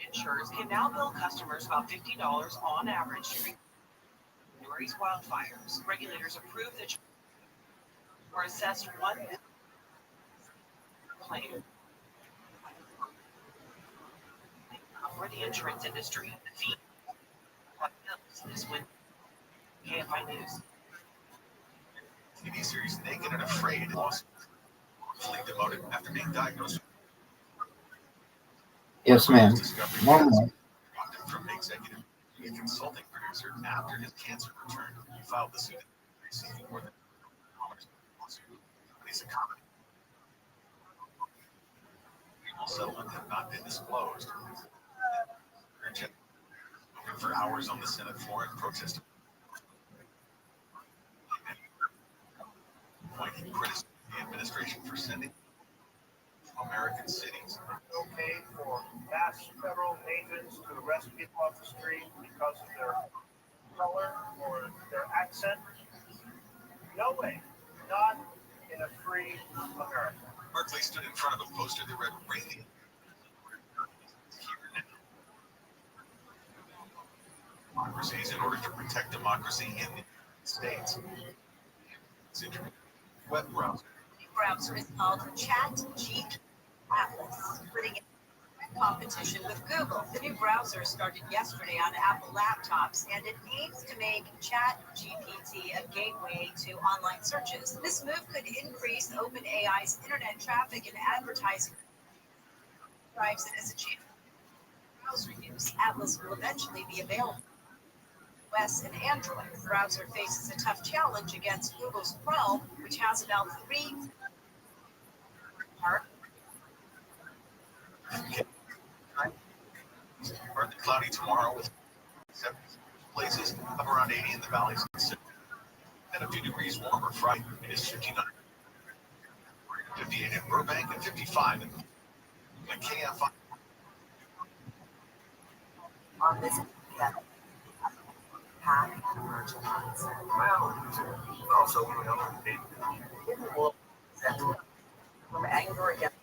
[SPEAKER 15] Insurers can now bill customers about $50 on average during January's wildfires. Regulators approved the or assessed one claim for the insurance industry. The fee this win. KFI News.
[SPEAKER 6] TV series Naked and Afraid lost. Fully demoted after being diagnosed.
[SPEAKER 3] Yes, ma'am. One more.
[SPEAKER 6] Walked him from executive to consulting producer after his cancer returned. He filed the suit, receiving more than $1,000 lawsuit. But he's a comedy.
[SPEAKER 7] settlement have not been disclosed. For hours on the Senate floor and protesting. Pointing criticism of the administration for sending American cities.
[SPEAKER 11] Okay for mass federal agents to arrest people off the street because of their color or their accent? No way. Not in a free America.
[SPEAKER 7] Berkeley stood in front of a poster that read, "Bring the democracies in order to protect democracy in the States." Web browser.
[SPEAKER 8] Browser is called ChatGPT Atlas, putting in competition with Google. The new browser started yesterday on Apple laptops, and it aims to make ChatGPT a gateway to online searches. This move could increase OpenAI's internet traffic and advertising. Drives it as a chance. Browser use. Atlas will eventually be available. iOS and Android. The browser faces a tough challenge against Google's Chrome, which has about 3.
[SPEAKER 7] Partly cloudy tomorrow with 70 places, up around 80 in the valleys, and a few degrees warmer Friday. It is 59, 58 in Burbank, and 55 in KFI.
[SPEAKER 8] On this path to virtual concert.
[SPEAKER 11] Well, also,
[SPEAKER 8] From anger against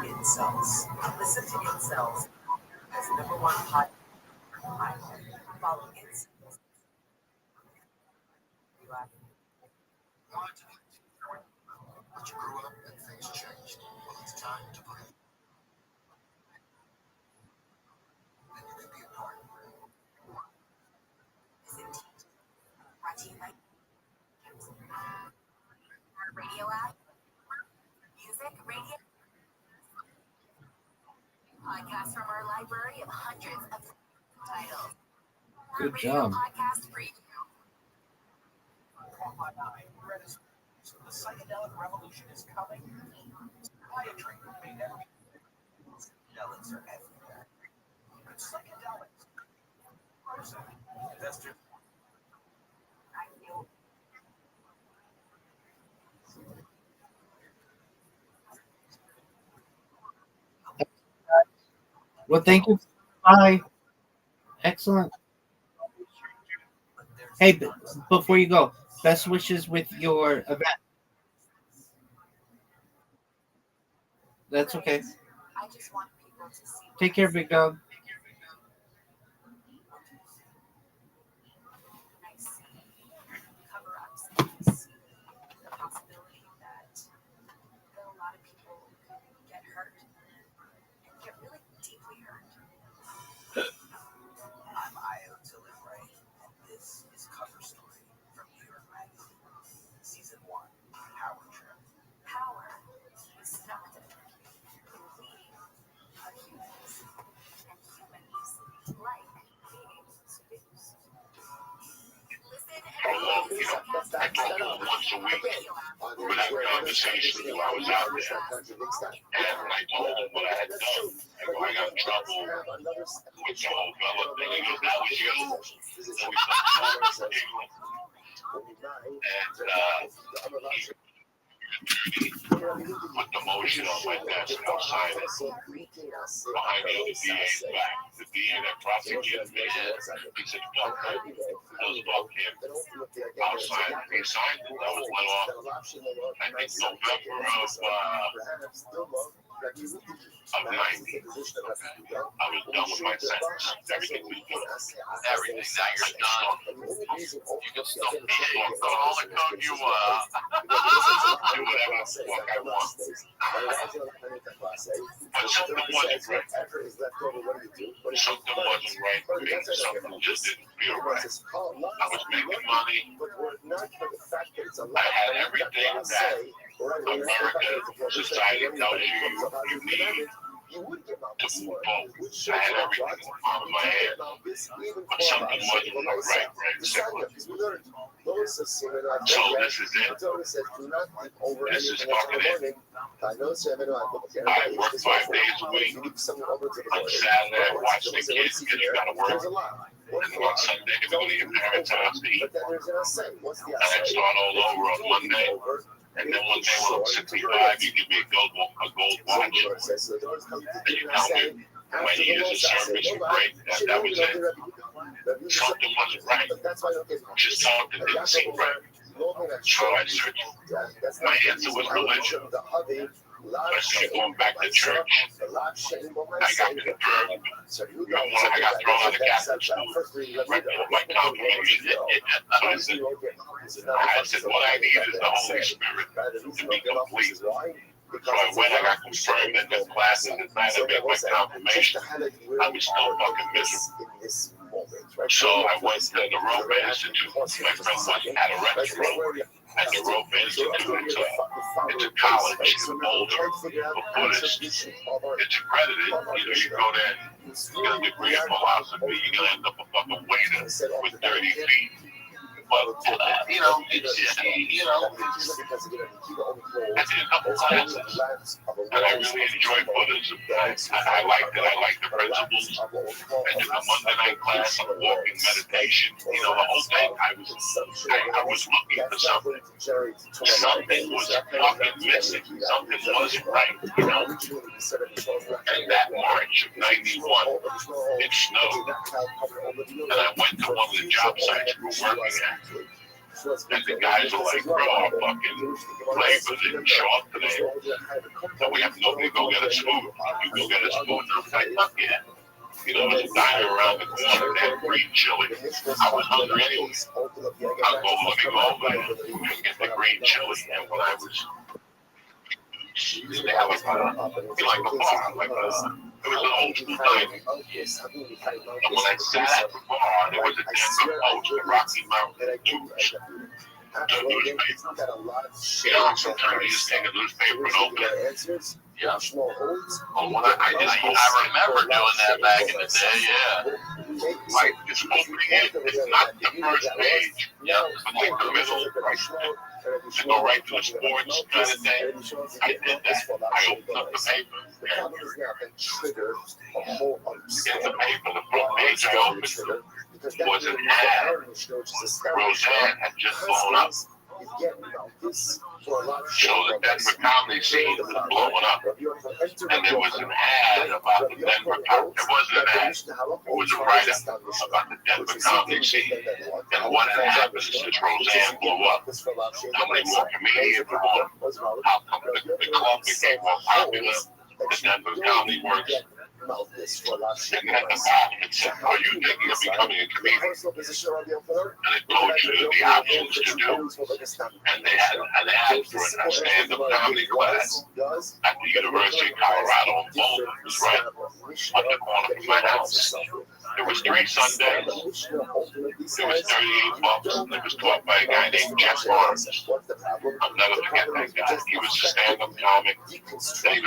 [SPEAKER 8] Incels. Listen to Incels as #1 hot. Follow Incels.
[SPEAKER 16] But you grew up and things changed. Well, it's time to put it. And you can be a part of it.
[SPEAKER 8] Is it brought to you by Radio app? Music, radio? Podcast from our library of hundreds of titles.
[SPEAKER 3] Good job.
[SPEAKER 8] Podcast preview.
[SPEAKER 11] The psychedelic revolution is coming. Psychiatry may never be. Psychedelics are everywhere. But psychedelics. Investors.
[SPEAKER 3] Well, thank you. Bye. Excellent. Hey, before you go, best wishes with your event. That's okay.
[SPEAKER 8] I just want people to see.
[SPEAKER 3] Take care, big dog.
[SPEAKER 8] Cover-ups. The possibility that a lot of people get hurt and get really deeply hurt.
[SPEAKER 11] I'm Io to Live Right, and this is Cover Story from New York Magazine. Season 1, Power Trip.
[SPEAKER 8] Power is seductive. We are humans, and humans like being seduced. Listen
[SPEAKER 1] I told you once a week for that conversation while I was out there. And I told him what I had done and why I got in trouble with the whole Bella thing. He goes, that was you. So we started and put the motion on my desk and I'll sign it. Behind the other DA's back. The DA that prosecuted me, he said, fuck him. Fuck him. I'll sign it. He signed it. That was let off. I think November of 90. I was done with my sentence. Everything was good.
[SPEAKER 4] Everything. Now you're done. You can still be all the code you
[SPEAKER 1] Do whatever the fuck I want. But something wasn't right. Something wasn't right for me. Something just didn't feel right. I was making money. I had everything that American society tells you need.
[SPEAKER 18] you would get out
[SPEAKER 1] to
[SPEAKER 18] this
[SPEAKER 1] move
[SPEAKER 18] morning.
[SPEAKER 1] forward. I had everything in the palm of my hand, but something wasn't right.
[SPEAKER 18] Because we learned those of Simon,
[SPEAKER 1] So this is it.
[SPEAKER 18] says, do not think over
[SPEAKER 1] This is
[SPEAKER 18] anything
[SPEAKER 1] fucking
[SPEAKER 18] until the
[SPEAKER 1] it.
[SPEAKER 18] morning. I know Simon,
[SPEAKER 1] I work 5 days a week. On Saturday, I watch the kids get out of work. And then on Sunday, we go to your parents' house to eat. And I start all over on Monday. And then one day when I'm 65, you give me a gold watch. And you tell me my years of service were great. And that was it. Something wasn't right. Just something didn't seem right. So I searched. My answer was religion. I started going back to church. I got confirmed. I got thrown out of Catholic school. Right before my confirmation. So I said, what I need is the Holy Spirit to be complete. So I went, I got confirmed in the class, and the night I made my confirmation, I was still fucking miserable. So I went to the Rope Institute. My friend was at a restaurant at the Rope Institute. It's a college in Boulder for Buddhists. It's accredited. You go there, you get a degree in philosophy, you're going to end up a fucking waiter with 30 feet. But, it's just, I did a couple classes, and I really enjoyed Buddhism. I liked it. I liked the principles. I did a Monday night class on walking meditation. The whole thing. I was looking for something. Something was fucking missing. Something wasn't right, And that March of 91, it snowed. And I went to one of the job sites we were working at. And the guys are like, bro, our fucking laborers didn't show up today. And we have nobody to go get us food. You go get us food. And I'm like, fuck yeah. There's a diner around the corner. They had green chili. I was hungry anyway. I'll go looking over and get the green chili. And when I was, they had like a bar, it was an old school diner. And when I sat at the bar, there was a Denver Post, the Rocky Mountain News. The newspaper. Sometimes you just take a newspaper and open it. Yeah. Well, I remember doing that back in the day, yeah. Like, just opening it, it's not the first page, but like the middle, right there. To go right to the sports kind of thing. I did that. I opened up the paper. In the paper, the front page I opened was an ad. Roseanne had just blown up. So the Denver comedy scene was blowing up. And there was an ad about the Denver comedy. There wasn't an ad. It was a write-up about the Denver comedy scene. And what had happened is that Roseanne blew up. How many more comedians were on? How come the club became more popular? The Denver comedy works. And at the bottom it said, are you thinking of becoming a comedian? And it told you the options to do. And they had an ad for a stand-up comedy class at the University of Colorado in Boulder. It was right on the corner of my house. There was 3 Sundays. There was $38. And it was taught by a guy named Jeff Barnes. I'll never forget that guy. He was a stand-up comic. And he was part of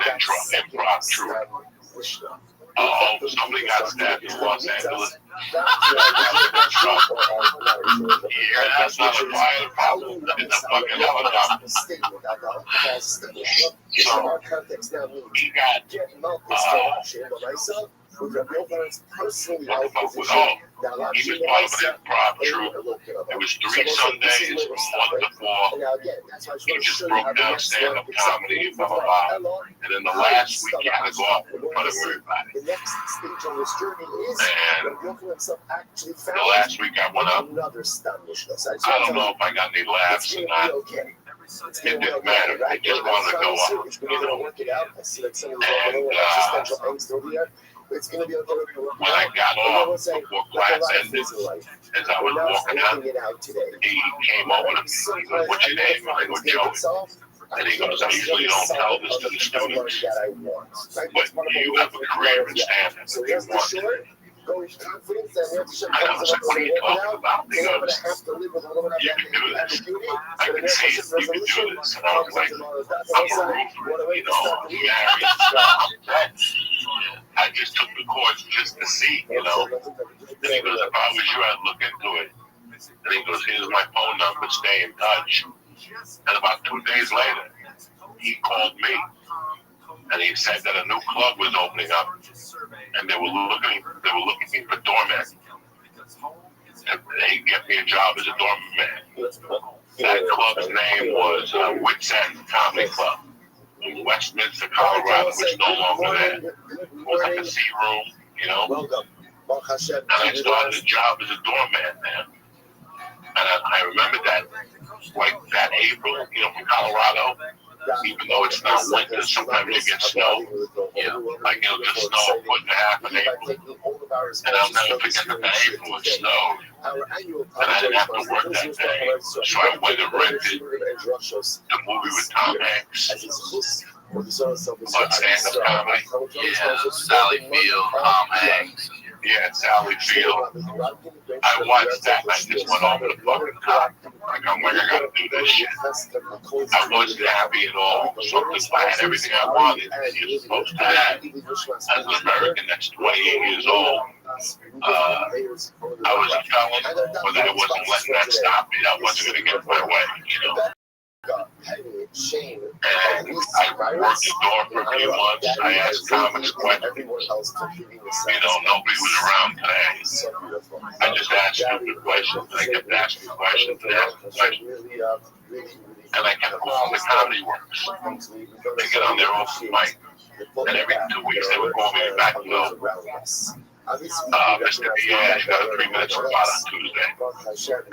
[SPEAKER 1] an improv troupe. Somebody got stabbed in Los Angeles. Yeah, that's not a fire problem. It's a fucking helicopter. So, he got, what the fuck was all? He was part of an improv troupe. It was 3 Sundays from 1 to 4. He just broke down stand-up comedy and blah, blah, blah. And then the last week, he had to go up in front of everybody. And the last week I went up, I don't know if I got any laughs or not. It didn't matter. I just wanted to go up. And, when I got off before class ended, as I was walking out, he came over to me. He goes, what's your name? And I go, Joey. And he goes, I usually don't tell this to the students, but you have a career in stand-up if you want.
[SPEAKER 18] going confidence that we have to shut
[SPEAKER 1] And I was like, what are you talking about? Because you can do this. I can see it. You can do this. And I was like, I'm a roofer, you know, I'm married. I just took the course just to see, you know. And he goes, if I was you, I'd look into it. And he goes, here's my phone number, stay in touch. And about 2 days later, he called me. And he said that a new club was opening up. And they were looking for doormen. And they get me a job as a doorman. That club's name was Wits End Comedy Club in Westminster, Colorado, which is no longer there. It was like a sea room, you know. And I started a job as a doorman there. And I remember that, like that April, you know, from Colorado, even though it's not winter, sometimes you get snow. Like it'll just snow a foot and a half in April. And I'll never forget that April it snowed. And I didn't have to work that day. So I went and rented the movie with Tom Hanks. About stand-up comedy.
[SPEAKER 4] Yeah, Sally Field, Tom Hanks.
[SPEAKER 1] Yeah, Sally Field. I watched that and I just went over the fucking top. Like, I'm like, I gotta do this shit. I wasn't happy at all. Something I had everything I wanted. You're supposed to have. As an American that's 28 years old, I was a felon, but I wasn't letting that stop me. I wasn't gonna get my way, you know. And I worked the door for a few months. I asked comics questions. You know, nobody was around today. I just asked stupid questions. I kept asking questions and asking questions. And I kept calling the Comedy Works. They get on their open mic. And every 2 weeks they would call me back and go, Mr. Diaz, you got a 3 minute spot on Tuesday.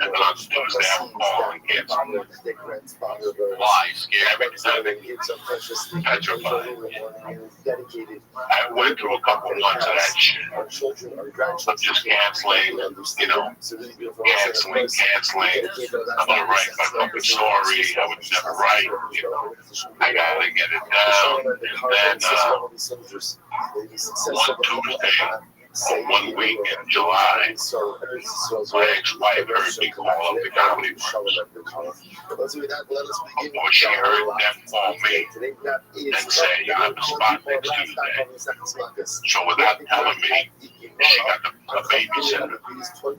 [SPEAKER 1] And then on Tuesday, I would call and cancel. Why? Scared? Petrified. I went through a couple of months of that shit. Of just canceling, you know, canceling. I'm going to write my fucking story. I would never write, you know. I got to get it down. And then one Tuesday, or 1 week in July, my ex-wife heard me call up the Comedy Works. Before she heard them call me and say, you have a spot next Tuesday. So without telling me, she got a babysitter. So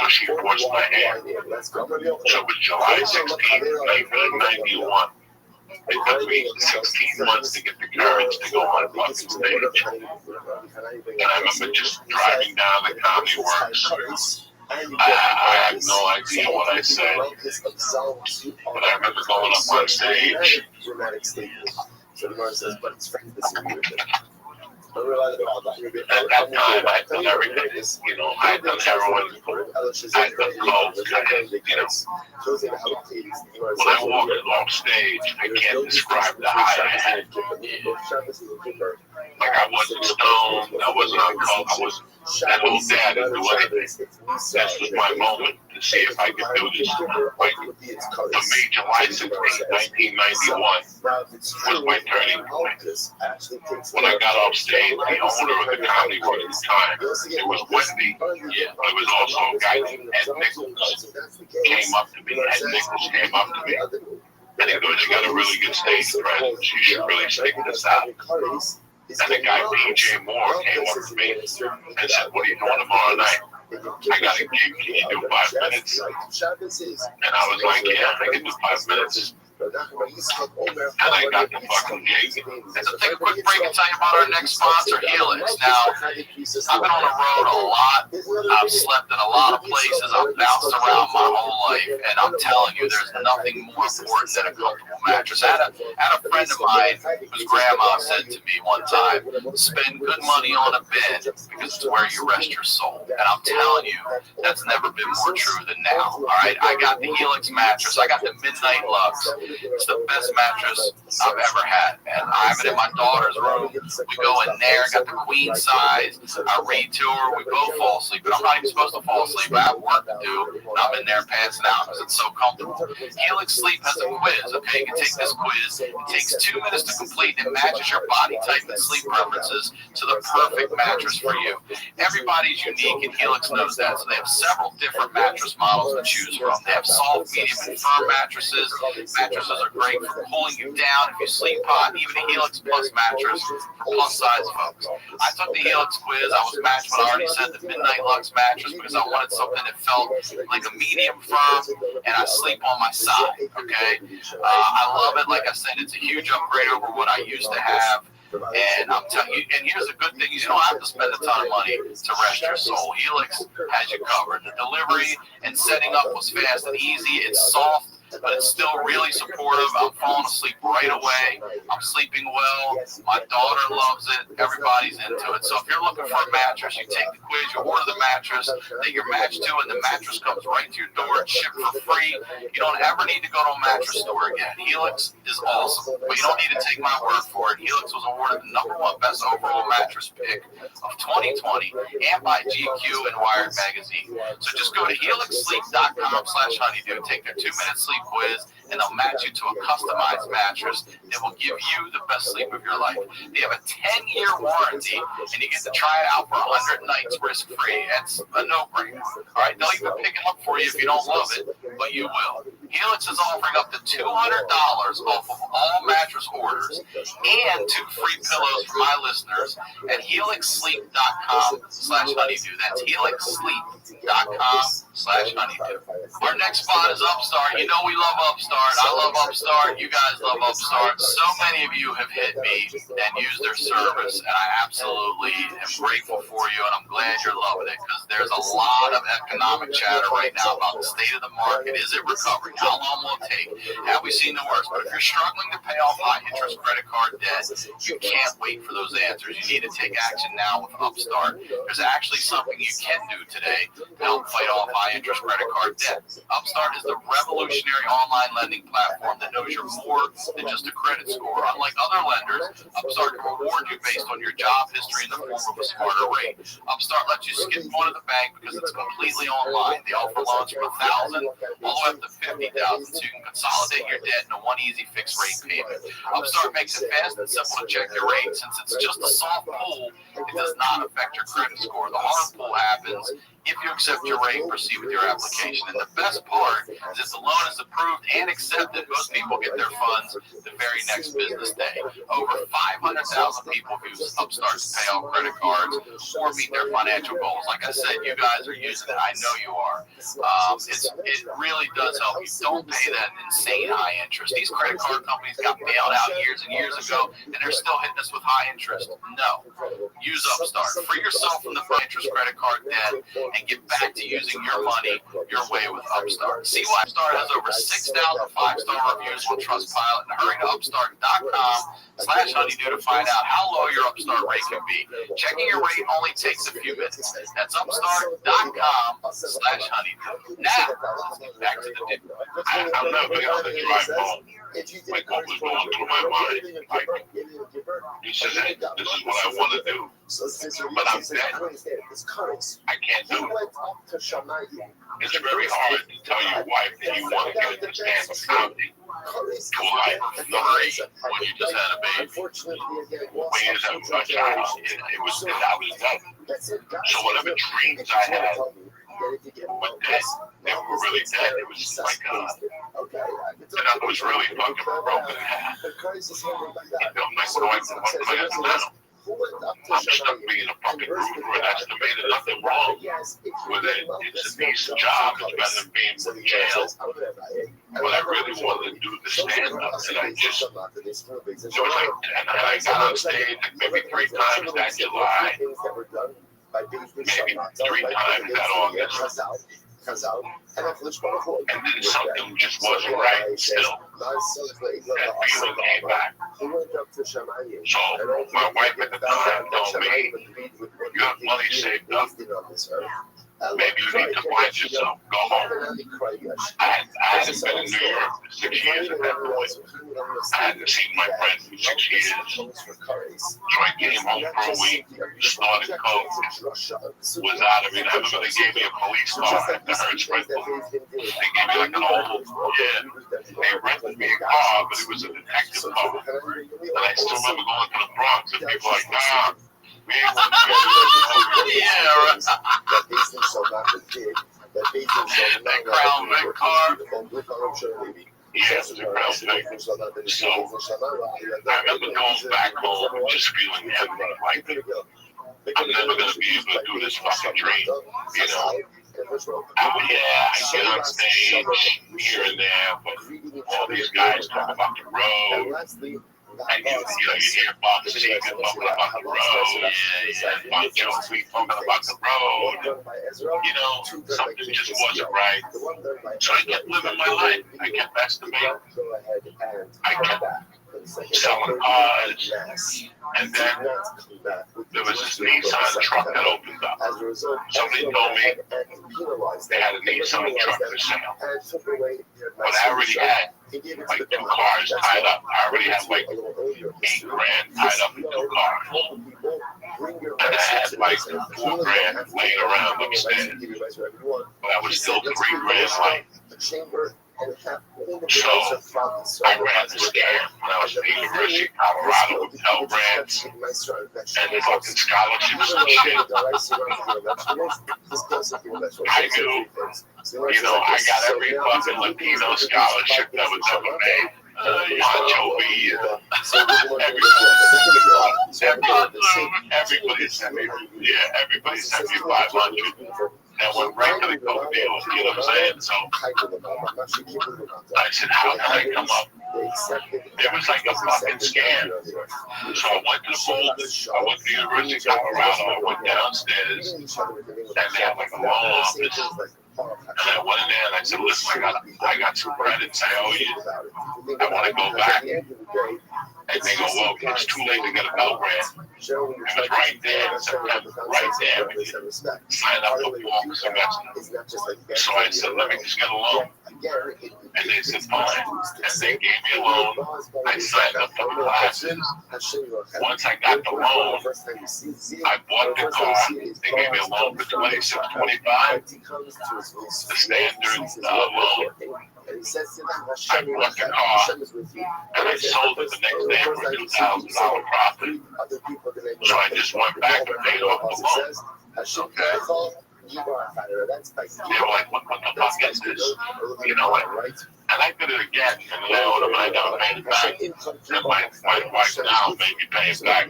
[SPEAKER 1] she forced my hand. So it was July 16th, 1991. It took me 16 months to get the courage to go on fucking stage. And I remember just driving down the Comedy Works. I have no idea what I said. But I remember going up on stage. At that time, I had done everything. You know, I had done heroin, I had done coke, you know. When I walked off stage, I can't describe the high I had. Like, I wasn't stoned, I wasn't on coke, I wasn't that whole day, I didn't do anything. This was my moment to see if I could do this. Like, for me, July 16, 1991 was my turning point. When I got off stage, the owner of the Comedy Works at the time, it was Wendy, but it was also a guy named Ed Nichols, came up to me. Ed Nichols came up to me, and he goes, you got a really good stage presence, you should really stick this out. And the guy, PJ Moore, came up to me and said, what are you doing tomorrow night? I got a gig, can you do 5 minutes? And I was like, yeah, I can do 5 minutes. And I got the fucking gig.
[SPEAKER 4] So take a quick break and tell you about our next sponsor, Helix. Now, I've been on the road a lot. I've slept in a lot of places. I've bounced around my whole life. And I'm telling you, there's nothing more important than a comfortable mattress. I had a friend of mine whose grandma said to me one time, spend good money on a bed because it's where you rest your soul. And I'm telling you, that's never been more true than now. All right, I got the Helix mattress. I got the Midnight Lux.
[SPEAKER 19] It's the best mattress I've ever had, man. I have it in my daughter's room. We go in there, got the queen size. I read to her. We both fall asleep, but I'm not even supposed to fall asleep. I have work to do, and I'm in there passing out because it's so comfortable. Helix Sleep has a quiz, okay? You can take this quiz. It takes 2 minutes to complete and matches your body type and sleep preferences to the perfect mattress for you. Everybody's unique, and Helix knows that, so they have several different mattress models to choose from. They have soft, medium, and firm mattresses. Mattresses are great for pulling you down if you sleep hot, even a Helix Plus mattress for plus-size folks. I took the Helix quiz. I was matched, but I already said the Midnight Lux mattress because I wanted something that felt like a medium firm, and I sleep on my side, okay? I love it. Like I said, it's a huge upgrade over what I used to have. And I'm telling you, and here's a good thing: is you don't have to spend a ton of money to rest your soul. Helix has you covered. The delivery and setting up was fast and easy. It's soft, but it's still really supportive. I'm falling asleep right away. I'm sleeping well. My daughter loves it. Everybody's into it. So if you're looking for a mattress, you take the quiz, you order the mattress that you're matched to, and the mattress comes right to your door. It's shipped for free. You don't ever need to go to a mattress store again. Helix is awesome, but you don't need to take my word for it. Helix was awarded the #1 best overall mattress pick of 2020 and by GQ and Wired magazine. So just go to helixsleep.com/honeydew. Take their 2-minute sleep quiz, and they'll match you to a customized mattress that will give you the best sleep of your life. They have a 10-year warranty, and you get to try it out for 100 nights risk-free. That's a no-brainer. All right, they'll even pick it up for you if you don't love it, but you will. Helix is offering up to $200 off of all mattress orders and 2 free pillows for my listeners at helixsleep.com/honeydew. That's helixsleep.com/honeydew. Our next spot is Upstart. You know we love Upstart. I love Upstart. You guys love Upstart. So many of you have hit me and used their service, and I absolutely am grateful for you, and I'm glad you're loving it because there's a lot of economic chatter right now about the state of the market. Is it recovering? How long will it take? Have we seen the worst? But if you're struggling to pay off high-interest credit card debt, you can't wait for those answers. You need to take action now with Upstart. There's actually something you can do today to help fight off high-interest credit card debt. Upstart is the revolutionary online lending platform that knows you're more than just a credit score. Unlike other lenders, Upstart can reward you based on your job history in the form of a smarter rate. Upstart lets you skip going to the bank because it's completely online. They offer loans from $1,000 all the way up to $50,000, so you can consolidate your debt into one easy fixed rate payment. Upstart makes it fast and simple to check your rate. Since it's just a soft pull, it does not affect your credit score. The hard pull happens if you accept your rate and proceed with your application. And the best part is if the loan is approved and accepted, most people get their funds the very next business day. Over 500,000 people have used Upstart to pay off credit cards or meet their financial goals. Like I said, you guys are using it. I know you are. It really does help you. Don't pay that insane high interest. These credit card companies got bailed out years and years ago, and they're still hitting us with high interest. No. Use Upstart. Free yourself from the high-interest credit card debt and get back to using your money your way with Upstart. See why Upstart has over 6,000 5-star reviews on Trustpilot, and hurry to upstart.com/honeydew to find out how low your Upstart rate can be. Checking your rate only takes a few minutes. That's upstart.com/honeydew. Now, let's get back to the video.
[SPEAKER 1] I'm not going to drive home. Like what was going through my mind. Like, you said, hey, this is what I want to do. But I'm dead. I can't do it. It's very hard to tell your wife that you want to get into stand-up comedy to a life of 3 when you just had a baby. When you just have a child, I was done. So whatever dreams I had were dead. They were really dead. It was just like, and I was really fucking broken in half. You know, my wife was I'm stuck being a fucking roofer and estimated nothing wrong with it. It's a decent job. It's better than being in jail. But I really wanted to do the stand-up, and I just, it was like, and I got on stage maybe 3 times that July, maybe 3 times that August. And then something just wasn't right still. That feeling came back. So my wife at the time told me, you have money saved up. Maybe you need to find yourself. Go home. I hadn't been in New York for 6 years at that point. I hadn't seen my friends for 6 years. So I came home for a week, started coke, was out of it. Everybody gave me a police car at the Hertz rental. They gave me like an old, they rented me a car, but it was a detective car. And I still remember going to the Bronx and people like, nah, we ain't going to that Crown Vic car. Yes, the Crown Vic. So I remember going back home and just feeling heavy, like I'm never going to be able to do this fucking dream, you know. I get on stage here and there, but all these guys talk about the road. And you hear Bob Seger talking about the road, Bob Jones talking about the road. You know, something just wasn't right. So I kept living my life. I kept estimating. I kept selling cars. And then there was this Nissan truck that opened up. Somebody told me they had a Nissan truck for sale. But I already had like 2 cars tied up. I already had like $8,000 tied up in 2 cars. And I had like $4,000 laying around upstairs. But I was still $3,000 light. So I ran the scam when I was at the University of Colorado with Pell Grants and fucking scholarships and shit. I knew, you know, I got every fucking Latino scholarship that was ever made. Pancho B, everybody sent me, everybody sent me 500. That went right to the coke deal, you know what I'm saying? So I said, how can I come up? It was like a fucking scam. So I went to the Boulders, I went to the University of Colorado, I went downstairs, and they had like a loan office. And I went in there and I said, listen, I got 2 credits, I owe you. I want to go back. And they go, well, it's too late to get a Pell Grant. It was right there in September, right there. We could sign up for 4 semesters. So I said, let me just get a loan. And they said, fine. And they gave me a loan. I signed up for the classes. Once I got the loan, I bought the car. They gave me a loan for $26.25. The standard loan. I bought the car and I sold it the next day for a $2,000 profit. So I just went back and paid off the loan. Okay. They were like, what the fuck is this? You know, and I did it again, and they owed them, and I never paid it back. And my wife now made me pay it back.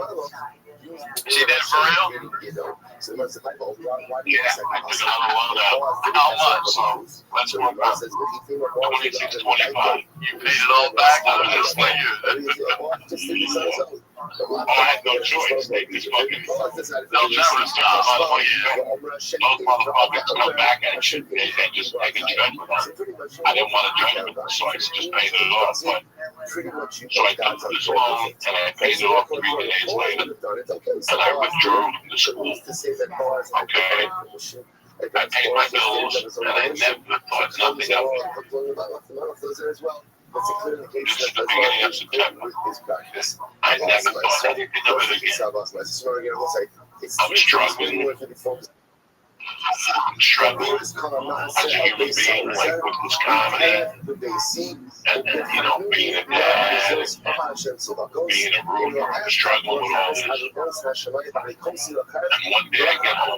[SPEAKER 1] She did it for real? Yeah, I took another loan out. How much? Let's go back. 26.25. You paid it all back? I was just like you. Oh, I had no choice. They just fucking, they'll never stop. Oh, yeah. Those motherfuckers come back and shit. They just make a judgment on it. I didn't want a judgment, so I just paid it off. But, so I took this loan and I paid it off 3 days later. And I withdrew from the school. Okay. I paid my bills and I never thought nothing of it. This is the beginning of September. I never thought anything of it again. I'm struggling. I'm struggling as a human being, like with this comedy, and you know, being a dad, and being a roofer, I'm struggling with all this. And one day I get home.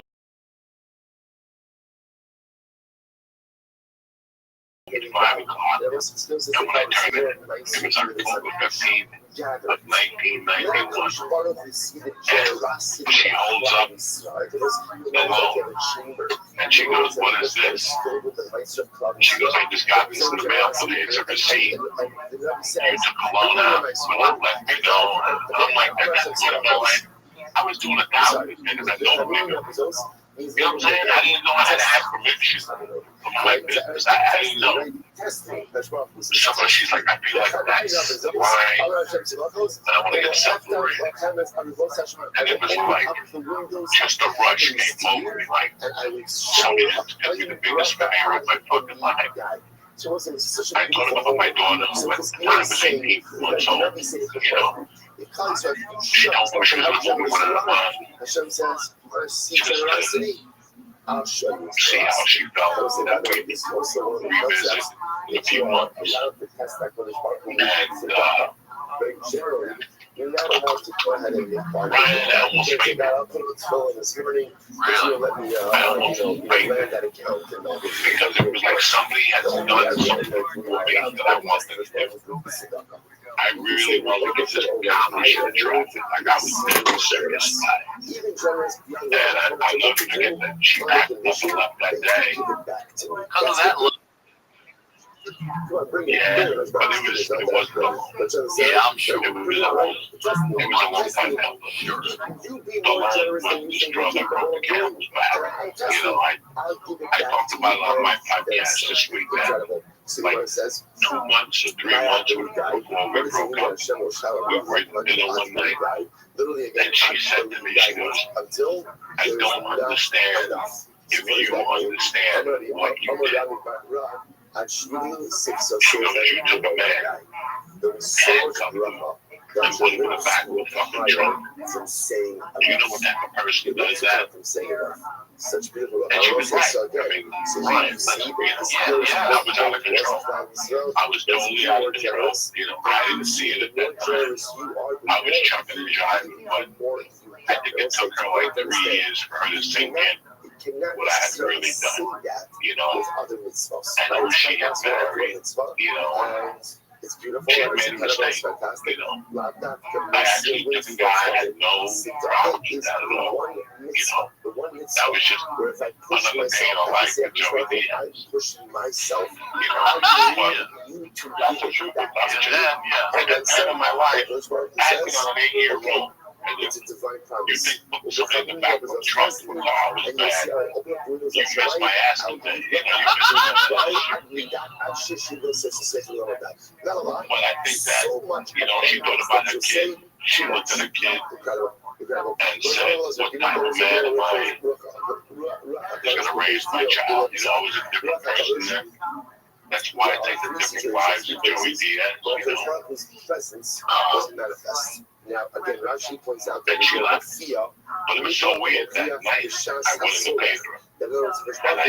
[SPEAKER 1] At 5 o'clock, and when I turned it, it was October 15th of 1991, and she holds up the loan, and she goes, what is this? She goes, I just got this in the mail today, it's a receipt. You took a loan out, but I'm letting you know. I'm like, you know, I was doing 1,000 things I don't know. You know what I'm saying? I didn't know I had to ask permission She's like, my business. I didn't know. So she's like, I feel like that's wine, and I want to get separated. And it was like, just a rush came over me, like, somebody that's going to be the biggest failure of my fucking life. I told him about my daughter, who at the time was 18 months old, you know. She told me she was a woman with she was I'll show you. See how she felt. That way, revisit in a few months. And Ryan, I almost fainted. Really? I almost fainted. Because it was like somebody had done something for me that I wanted to do. I really wanted to get this accomplished and attracted. Like I was really serious about it. And I'll never forget that she packed up and left that day. Because of that look. Yeah, but it wasn't. Yeah, I'm sure it was a long time now. Sure. The line was the struggle of the camel's back. You know, I talked about a lot of my podcasts this week that like 2 months or 3 months before we broke up, we were in the middle one night, and she said to me, she goes, I don't understand if you understand what you did. She goes, you took a man, handcuffed him, and put him in the back of a fucking trunk. Do you know what type of person does that? And she was right. I mean, Ryan, I was out of control. I was totally out of control. You know, I didn't see it at that time. I was chucking and jiving, but I think it took her like 3 years for her to sink in what I had really done, you know. And who she had married, you know. She had made a mistake, you know. I actually took a guy I had no problems with that at all, you know. That was just another day in our life with Joey Diaz, you know. But that's the truth about it. And the time of my life, I had been on an 8-year rule. And you think putting somebody in the back of the trunk for a car was bad. You missed my ass today. You know, you missed my ass. But I think that, you know, she thought about her kid. She looked at her kid and said, what type of man am I going to raise my child? You know, I was a different person there. That's why I take the different lives of Joey Diaz, you know. Now, again, Rashi points out that she left, but it was so weird that night. I went in the paper, and I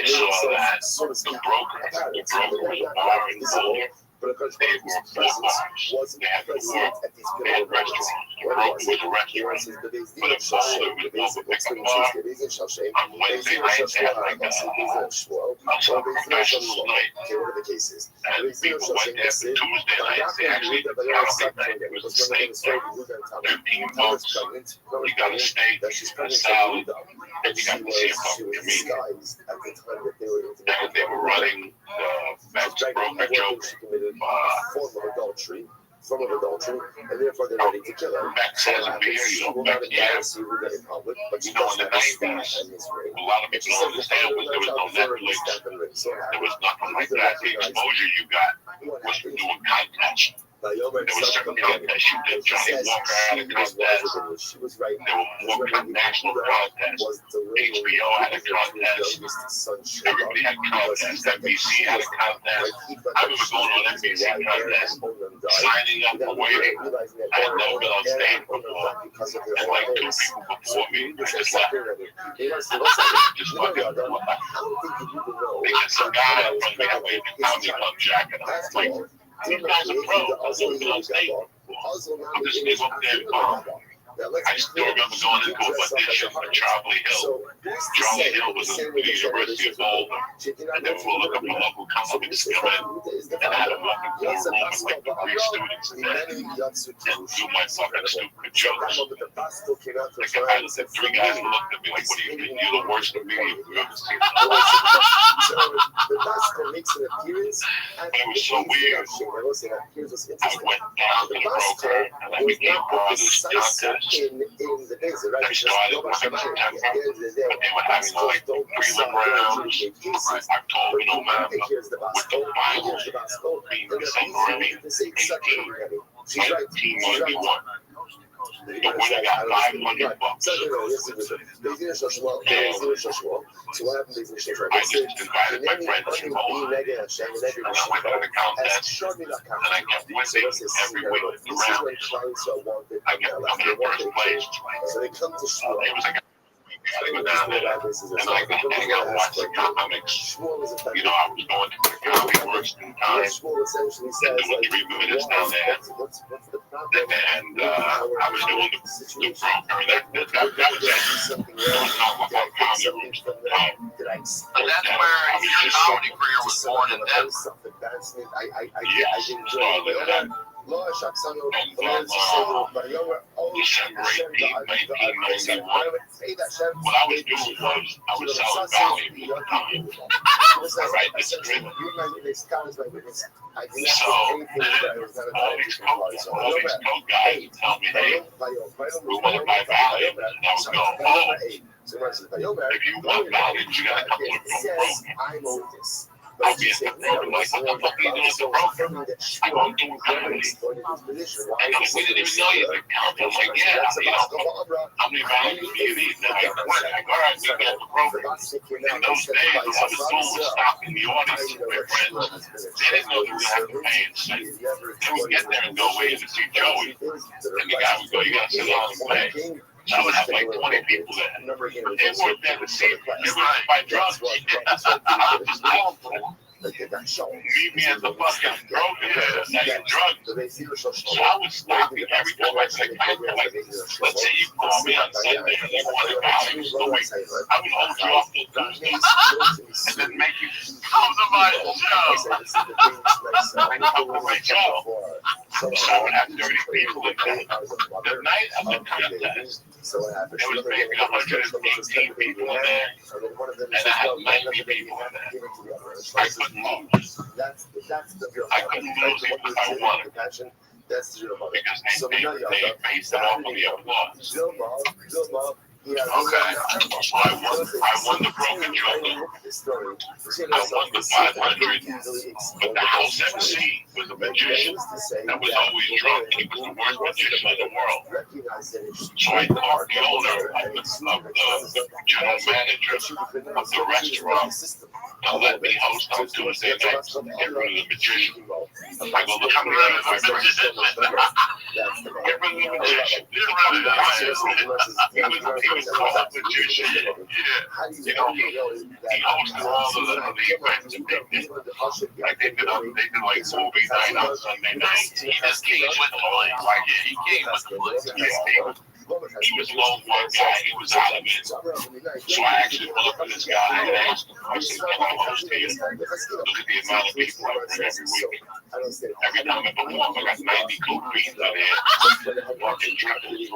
[SPEAKER 1] saw that the broker was a bar in Boulder. They were 4 bars. They had 4 restaurants. The broker was a restaurant, but in Boulder, it was a pickup bar. On Wednesday nights, they had like a professional night. And people went there for Tuesday nights. They actually did the comedy night. It was the same thing. 15 bucks. You got a steak, a salad, and you got to see a fucking comedian. And they were running the broker jokes. Form of adultery, and therefore they're ready to kill her. Max has a beer, you know, Max, yeah. But you know, in the 90s, a lot of people don't understand was there was no Netflix, there was nothing like that. The exposure you got was from doing contests. There was certain contests you did. Johnny Walker had a contest. There were more national contests. HBO had a contest. Everybody had contests. NBC had a contest. I remember going on NBC contests, signing up for waiting. I had never been on stage before. And like 2 people before me, I just left. Just fucking because some guy in front of me had waved a comedy club jacket. I was like, these guys are pros. I've never been on stage before. I'm just going up there and bomb. I still remember going into a audition for Charlie Hill. Charlie Hill was at the University of Boulder, and they were looking for local comics to come in, and I had to walk into a room with like 3 students in there and do my fucking stupid jokes. Like if I looked at 3 guys and looked at me like, what are you doing? You're the worst comedian we've ever seen. But it was so weird. I went down to the broker and I became part of this contest that started back in September. But they were having like prelim rounds, right, October, November, with the finals being December 18. My team only won. The winner got $500. I just invited my friend to Shimon, and I went to the contest, and I kept winning every week the rounds. I kept coming in first place. It was like I go down there and I got to watch the comics. You know, I was going to the comic works in time and doing 3 minutes down there. And I was doing the broker. That was it. There was not about comedy rooms.
[SPEAKER 19] And that's where your comedy career was born in Denver.
[SPEAKER 1] Yes, started there. December 18th, 1991. What I was doing was I was selling valuables at the time. Right, the strip. So all these coat guys would tell me, hey, we want to buy valuables. And I would go, oh, if you want valuables, you got to come to a broker. I get the broker like, what the fuck are you doing with the broker? I go, I'm doing comedy. And we didn't even know you could count. I was like, yeah, you know, how many valuables do you need? And I went, I go, all right, we got the broker. In those days, what I was doing was stopping the audience with my friends. They didn't know they were going to have to pay and say, they would get there and go, wait to see Joey. And the guy would go, you got to sit down and play. So I would have like 20 people there. They weren't there to see me. They were to buy drugs. I was just out for them. Meet me at the fucking broker selling drugs. So I would stop you every time I said, like, let's say you call me on Sunday and you want to value the week. I would hold you off till Tuesday and then make you come to my show. Come to my show. So I would have 30 people in there. The night of the contest, there was maybe 118 people in there, and I had 90 people in there. I couldn't lose. I couldn't lose even if I wanted. Because they based it off of the applause. Okay, so I won the broken joker. I won the 500, but the house MC was a magician that was always drunk. He was the worst magician in the world. So I called the owner of the general manager of the restaurant to let me host on Tuesday nights and get rid of the magician. I go, look how many of my magician. Get rid of the magician. He was called a magician. Yeah. You know, he hosted all of the events and they did. Like they did like movie night on Sunday night. He just came with the place. Like, yeah, he came with the place. He was low one guy, he was out of it. So I actually looked at this guy and asked him, I said, can I host here? Look at the amount of people I bring every week. Every time I perform, I got 90 cool queens out here walking triples.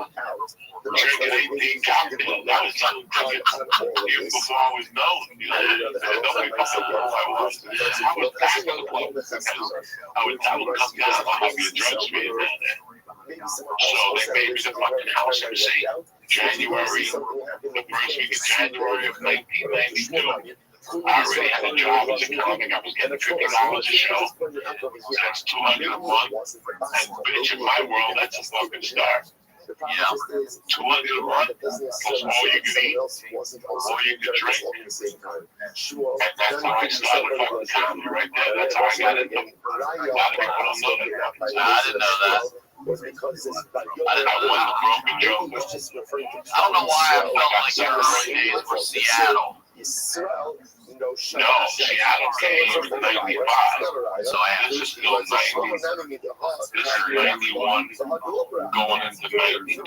[SPEAKER 1] Drinking 18 cocktails. That was something even before I was known. You know, nobody thought I was. I was back on the club because I would come down, I'll have your drugs made down there. So they made me the fucking house MC. January, the first week of January of 1992. I already had a job as a comic. I was getting $50 a show. That's $200 a month. And bitch, in my world, that's a fucking start. Yeah, $200 a month, plus all you can eat, all you can drink. And that's how I started fucking comedy right there. That's how I got into it. A lot of people don't know that. I didn't know that. I won the broken joker.
[SPEAKER 19] I don't know why I felt like your early days were Seattle.
[SPEAKER 1] No, Seattle came in 95. So this is still 90. This is 91 going into 92.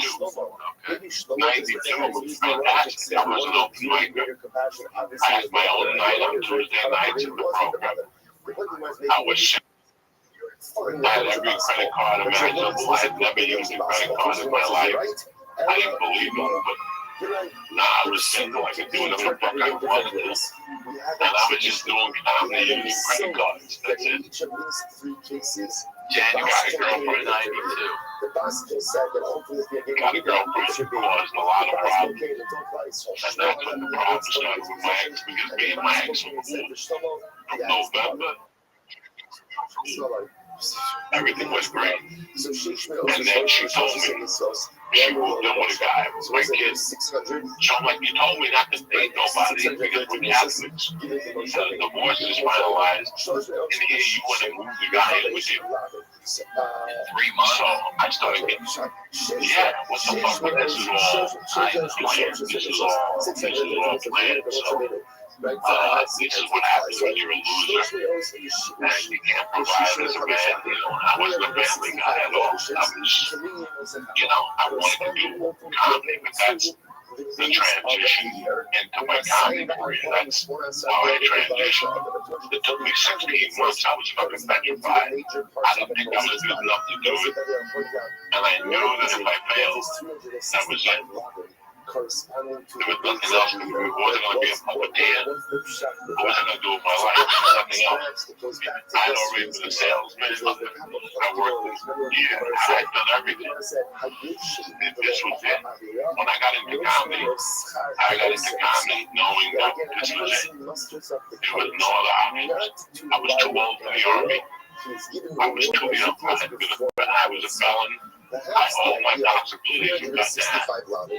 [SPEAKER 1] Okay. 92 was fantastic. I was an open micer. I had my own night on Tuesday nights in the program. I was I had every credit card imaginable. I had never used a credit card in my life. I didn't believe them, but Nah, I was sitting like doing another book I wanted to do. And I was just doing comedy using credit cards. That's it.
[SPEAKER 4] Jan, you got a girlfriend in 92.
[SPEAKER 1] Got a girlfriend caused a lot of problems. And that's when the problem started with my ex, because me and my ex were cool from November. Everything was great. And then she told me she moved in with a guy with my kids. So I'm like, you told me not to date nobody because we're Catholics. So the divorce is finalized. And here you want to move the guy in with you. 3 months. So I started getting, yeah, what the fuck? This is all planned. This is all planned. So this is what happens when you're a loser and you can't provide as a man. You know, I wasn't a family guy at all. I was, you know, I wanted to do comedy, but that's the transition into my comedy career. That's how I transitioned. It took me 16 months. I was fucking petrified. I didn't think I was good enough to do it. And I knew that if I failed, that was it. There was nothing else. It wasn't going to be a puppeteer. I wasn't going to do it my life. Nothing else. I had already been a salesman. I worked with, I had done everything. This was it. When I got into comedy, knowing that this was it. There was no other options. I was too old for the army. I was too young. I was a felon. All my possibilities were cut down.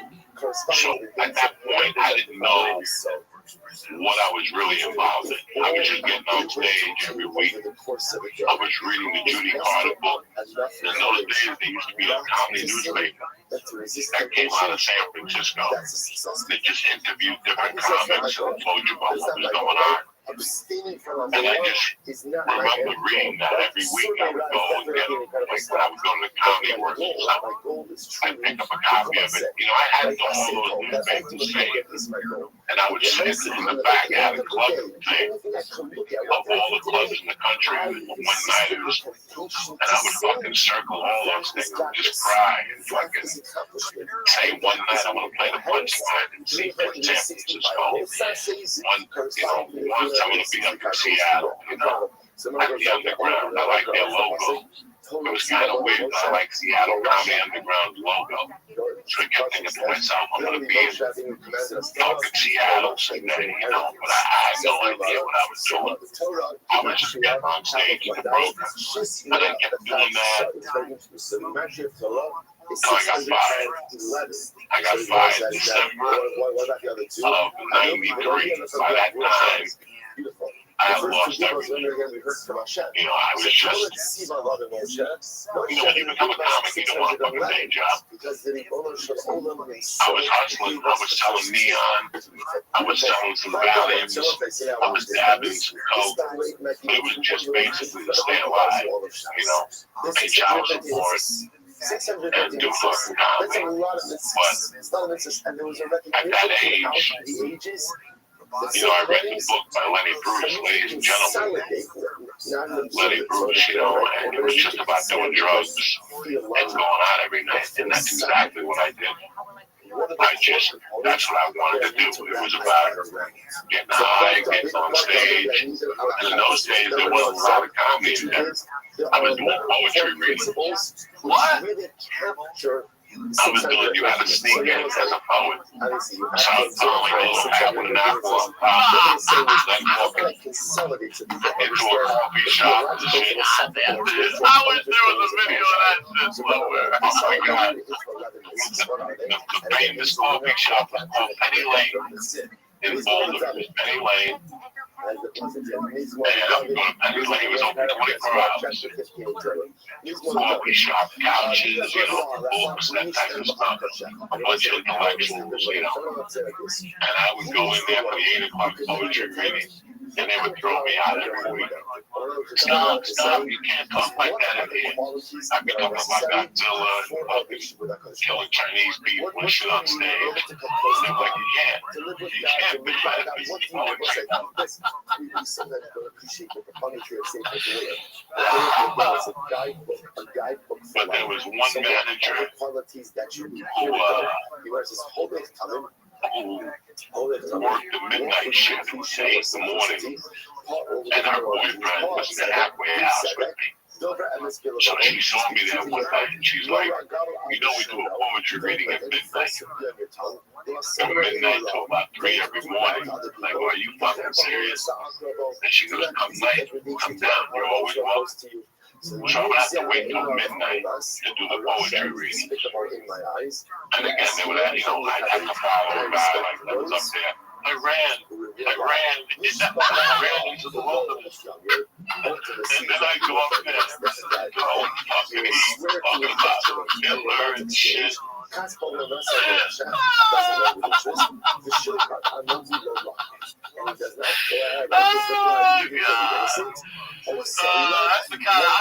[SPEAKER 1] So at that point, I didn't know what I was really involved in. I was just getting on stage every week. I was reading the Judy Carter book. In those days, there used to be a comedy newspaper that came out of San Francisco that just interviewed different comics and told you about what was going on. And I just remember reading that every week. I would go and get, like when I would go to the comedy works or something, I'd pick up a copy of it. You know, I had all those newspapers saying, and I would sit in the back at a club thing of all the clubs in the country, one-nighters, and I would fucking circle all those things and just cry and fucking say one night I'm going to play the punchline and see if San Francisco. Once I'm going to be up in Seattle, you know, at the Underground. I like their logo. It was kind of weird. I like Seattle Comedy Underground logo. So I kept thinking to myself, I'm going to be up in Seattle someday, you know, but I had no idea what I was doing. I was just getting on stage in the program. And I kept doing that. So I got fired. I got fired in December of 93. By that time, I had lost everything. You know, I was just, you know, when you become a comic, you don't want to fucking day job. I was hustling, I was selling neon, I was selling some Valiums, I was dabbing some coke, but it was just basically to stay alive, you know, pay child support. And do fucking comedy. But at that age, you know, I read the book by Lenny Bruce, Ladies and Gentlemen. Lenny Bruce, you know, and it was just about doing drugs and going out every night. And that's exactly what I did. That's what I wanted to do. It was about getting high, getting on stage. And in those days, there wasn't a lot of comedy in there. I was doing poetry readings. What? I was doing, you had to sneak in as a poet. So I was calling a little half an hour. Then walking into a coffee shop and shit. I wish there was a video of that shit somewhere. Oh my God. The famous coffee shop was called Penny Lane. In Boulder, it was Penny Lane. And I would go to Penny Lane. It was open 24 hours. Coffee shop, couches, you know, books, that type of stuff. A bunch of intellectuals, you know. And I would go in there for the 8 o'clock poetry reading. and they would throw me out every week. Stop, you can't talk like that in here. I'd be talking about Godzilla and fucking killing Chinese people and shit on stage. And they're like, you can't be mad at these poetry. But there was one manager who worked the midnight shift from 8 in the morning, and her boyfriend was in the halfway house with me. So she saw me there one night, and she's like, you know we do a poetry reading at midnight. From midnight to about 3 every morning. Like, are you fucking serious? And she goes, come down, you're always welcome. So I'm going to have to wait till midnight to do the poetry reading. And again, they would have, I'd have to follow a guy like that was up there. I ran into the wilderness. And then I go up there, fucking talking about Hitler and shit.
[SPEAKER 19] That's the kind of,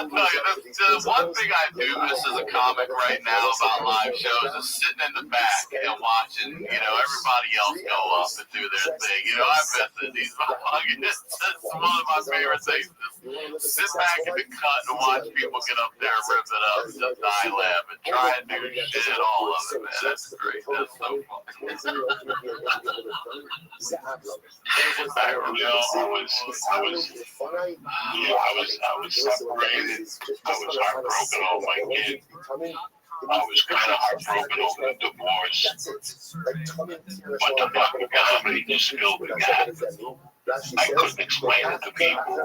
[SPEAKER 19] I'll tell you, the one thing I do miss as a comic right now about live shows is sitting in the back and watching, everybody else go up and do their thing. I miss it. These motherfuckers, it's one of my favorite things. Just sit back in the cut and watch people get up there and rip it up, just die laugh and try and do shit, all of it, man. That's great. That's so fun.
[SPEAKER 1] I was separated. I was heartbroken over my kid. I was kind of heartbroken over the divorce. But the fucking comedy just filled the gap. I couldn't explain it to people.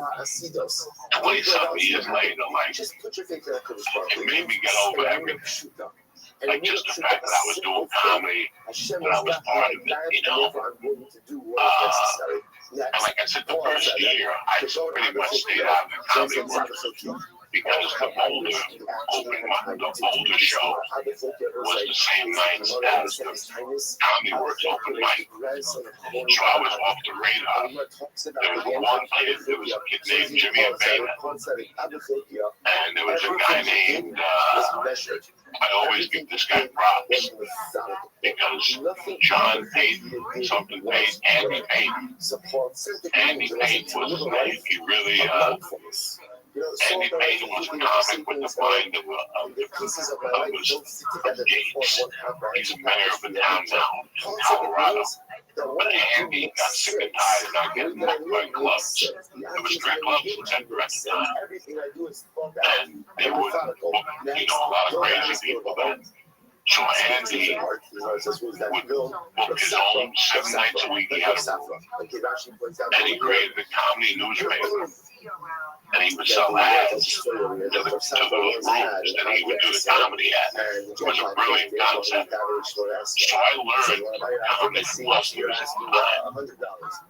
[SPEAKER 1] 20-something years later, it made me get over everything. Like just the fact that I was doing comedy, that I was part of it, and like I said, the first year, I pretty much stayed out of the comedy work. Because the Boulder show was the same night as the Comedy Works open mic. So I was off the radar. There was one kid, there was a kid named Jimmy Abena, and there was a guy named, I always give this guy props, because John Payton, something Payton, Andy Payton. Andy Payton was his name. He really, Andy Payton was a comic with the mind of Gates. He's a mayor of a town now in Colorado. But Andy got sick and tired of not getting booked by clubs. There was 3 clubs in Denver at the time. And they would book, a lot of crazy people then. So Andy would book his own 7 nights a week. He had a room. And he created a comedy newspaper. And he would sell ads to the rooms that he would do the comedy at. It was a brilliant concept. So I learned comedy from listeners at the time.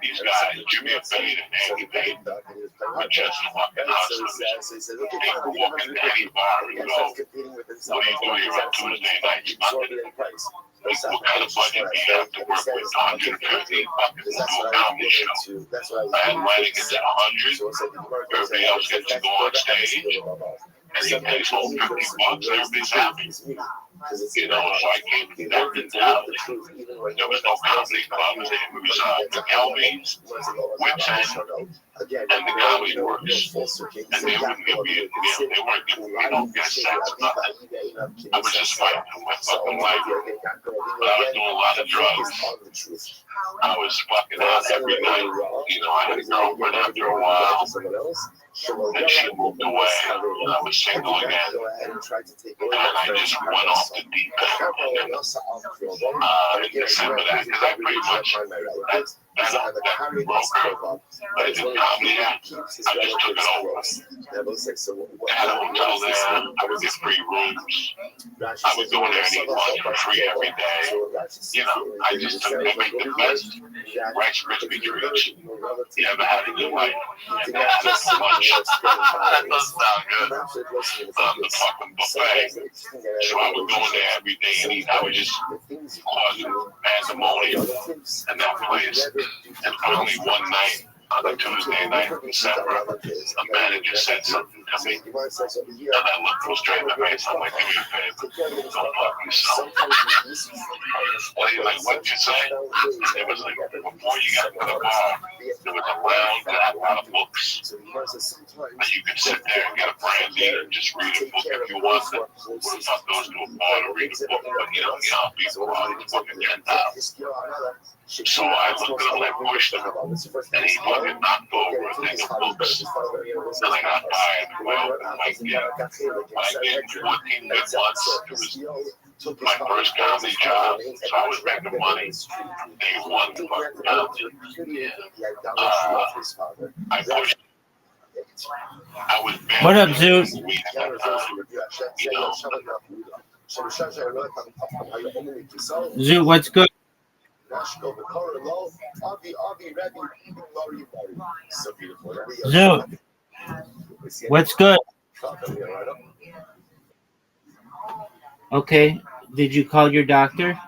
[SPEAKER 1] These guys, Jimmy Abate and Andy Payton, were just fucking hustlers. They could walk into any bar and go, what do you do here on Tuesday nights? What kind of budget do you have to work with? 150 bucks to do a comedy show. And letting it to 100, everybody else gets to go on stage, and he takes home 50 bucks, everybody's happy. So I came to that mentality. There was no comedy clubs. It was McKelvey's, Whitson, and the Comedy Works. And they wouldn't give me, they weren't giving me no guest sets, nothing. I was just fighting my fucking life. But I was doing a lot of drugs. I was fucking out every night. I had a girlfriend after a while. Then she moved away, and I was single again. And I just went off the deep end. In December that, because I pretty much, that broker, but it didn't comedy act. I just took it over. I had a hotel there. I would get free rooms. I would go in there and eat lunch for free every day. I just took the best Rice Krispie treats you ever had in your life. And I had so much. That does sound good. The fucking buffet. So I would go in there every day and eat. I would just cause pandemonium in that place. And finally one night, On a Tuesday night in December, a manager said something to me, and I looked him straight in the face. I'm like, do me a favor, don't fuck yourself. Well, he's like, what'd you say? It was like, before you got to the bar, there was a lounge that had a lot of books. And you could sit there and get a brandy and just read a book if you wanted. Who the fuck goes to a bar to read a book? But you know, people are fucking turned out. So I looked at him, I pushed him, and he fucking knocked over a thing of books. And I got tired. Well, I gave 14 good months. It was my first comedy job, so I was making money. Day one, I pushed. I was
[SPEAKER 3] What up, Zeus? Zoo, what's good? Zoo, what's good? Okay, did you call your doctor?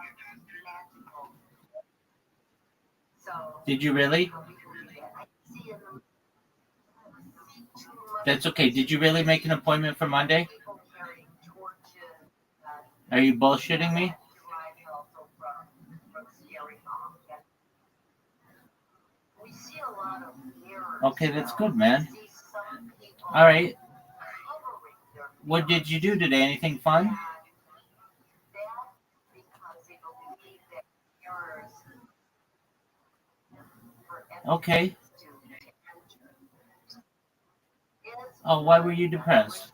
[SPEAKER 3] Did you really? That's okay. Did you really make an appointment for Monday? Are you bullshitting me? Okay, that's good, man. All right. What did you do today? Anything fun? Okay. Oh, why were you depressed?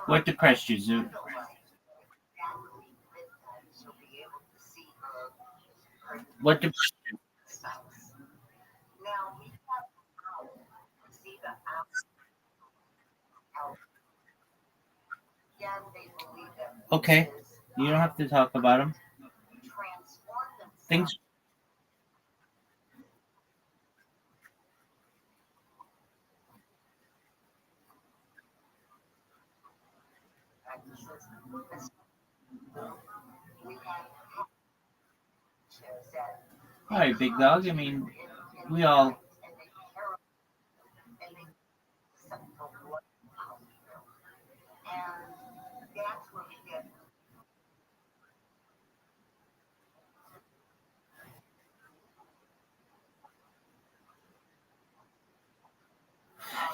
[SPEAKER 3] What depressed you, Zoo? What depressed you? Okay, you don't have to talk about them. Things. All right, big dog. I mean, we all.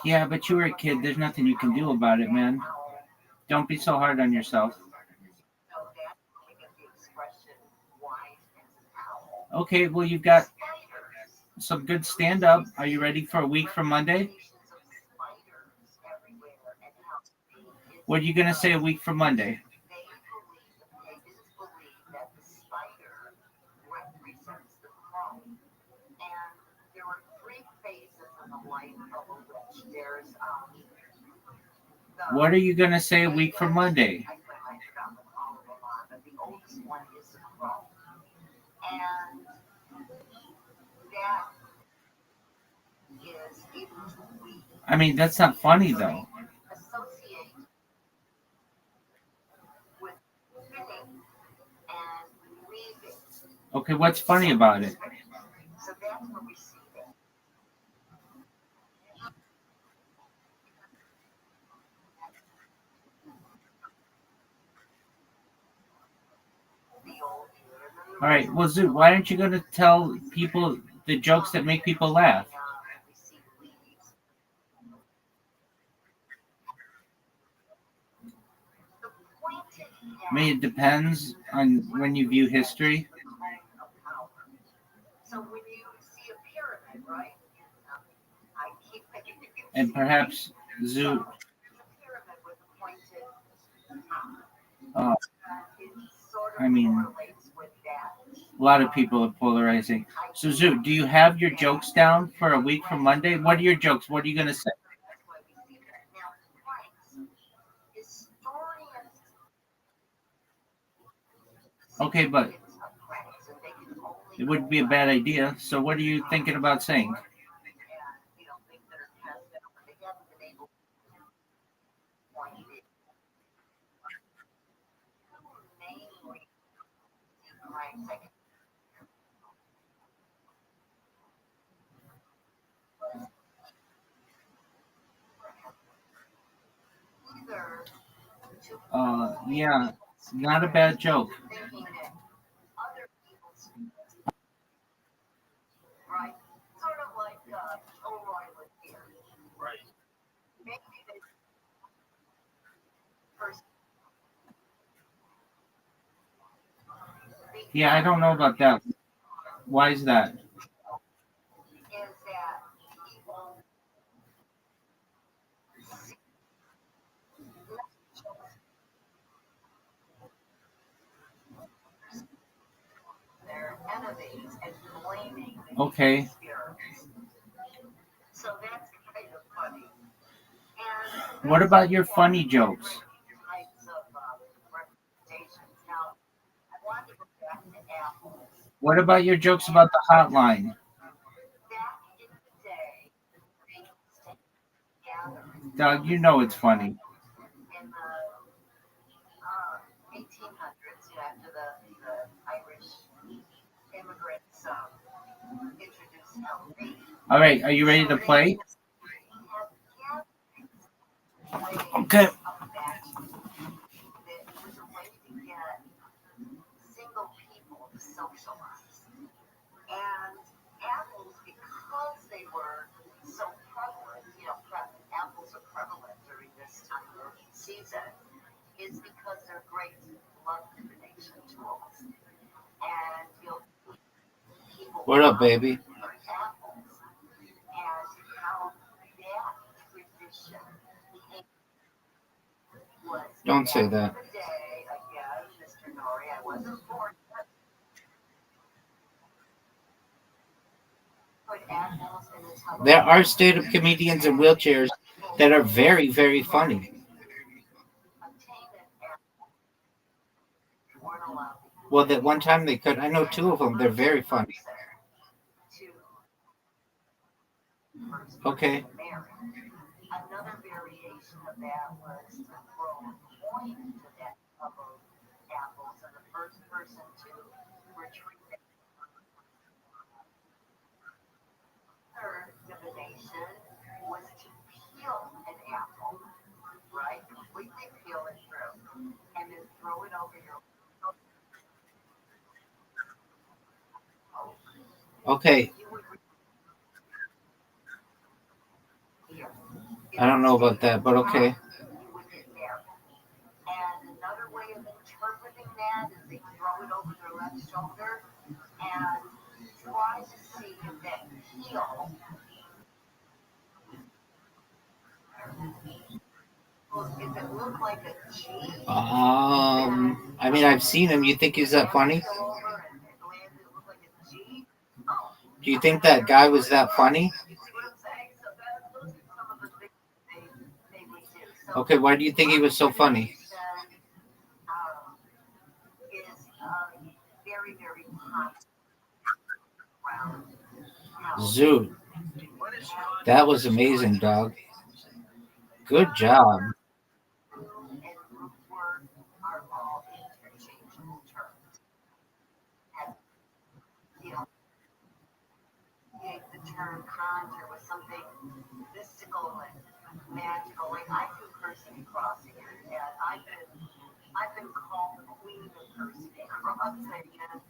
[SPEAKER 3] Yeah, but you were a kid. There's nothing you can do about it, man. Don't be so hard on yourself. Okay, well, you've got some good stand-up. Are you ready for a week from Monday? What are you going to say a week from Monday? What are you going to say a week from Monday? I mean, that's not funny, though. Okay, what's funny about it? All right, well, Zoo, why aren't you going to tell people the jokes that make people laugh? I mean, it depends on when you view history. And perhaps Zoo. I mean, a lot of people are polarizing. So, Zoo, do you have your jokes down for a week from Monday? What are your jokes? What are you going to say? Okay, but it wouldn't be a bad idea. So, what are you thinking about saying? Yeah, not a bad joke.
[SPEAKER 8] Right? Sort of like O'Roy was here.
[SPEAKER 11] Right.
[SPEAKER 8] Maybe they first.
[SPEAKER 3] Yeah, I don't know about that. Why is that?
[SPEAKER 8] Is that people their enemies and blaming the
[SPEAKER 3] Okay.
[SPEAKER 8] conspirators. So that's kind of funny. And
[SPEAKER 3] What about your funny jokes?
[SPEAKER 8] types of representations. Now, I want to go back to apples.
[SPEAKER 3] What about your jokes about the hotline?
[SPEAKER 8] Back in the day, they used to gather
[SPEAKER 3] Doug, you know it's funny.
[SPEAKER 8] in the 1800s, after the Irish immigrants introduced LV.
[SPEAKER 3] All right, are you ready to play? Okay.
[SPEAKER 8] Single people to socialize. And apples, because they were so prevalent, apples are prevalent during this time of season, is because they're great blood divination tools. And people
[SPEAKER 3] What up, baby?
[SPEAKER 8] apples and how that tradition was.
[SPEAKER 3] Don't say that.
[SPEAKER 8] The day, again, Mr. Nori, I wasn't born. Put apples in the tub.
[SPEAKER 3] There are stand-up comedians in wheelchairs that are very, very funny. Well, that one time they could. I know two of them. They're very funny. Okay.
[SPEAKER 8] Another variation of that was to throw a coin into that tub of apples, and the first person to retrieve it. Third divination was to peel an apple, right? Completely peel it through, and then throw it over your.
[SPEAKER 3] Okay. I don't know about that, but okay.
[SPEAKER 8] And another way of interpreting that is they throw it over their left shoulder and try to see if that peel. If it looked like a G.
[SPEAKER 3] I mean, I've seen him. You think he's that funny? Do you think that guy was that funny? Okay, why do you think he was so funny? Zoot. That was amazing, dog. Good job.
[SPEAKER 8] The term conjure was something mystical and magical. Like I do person crossing, and I've been called the queen of person crossing, and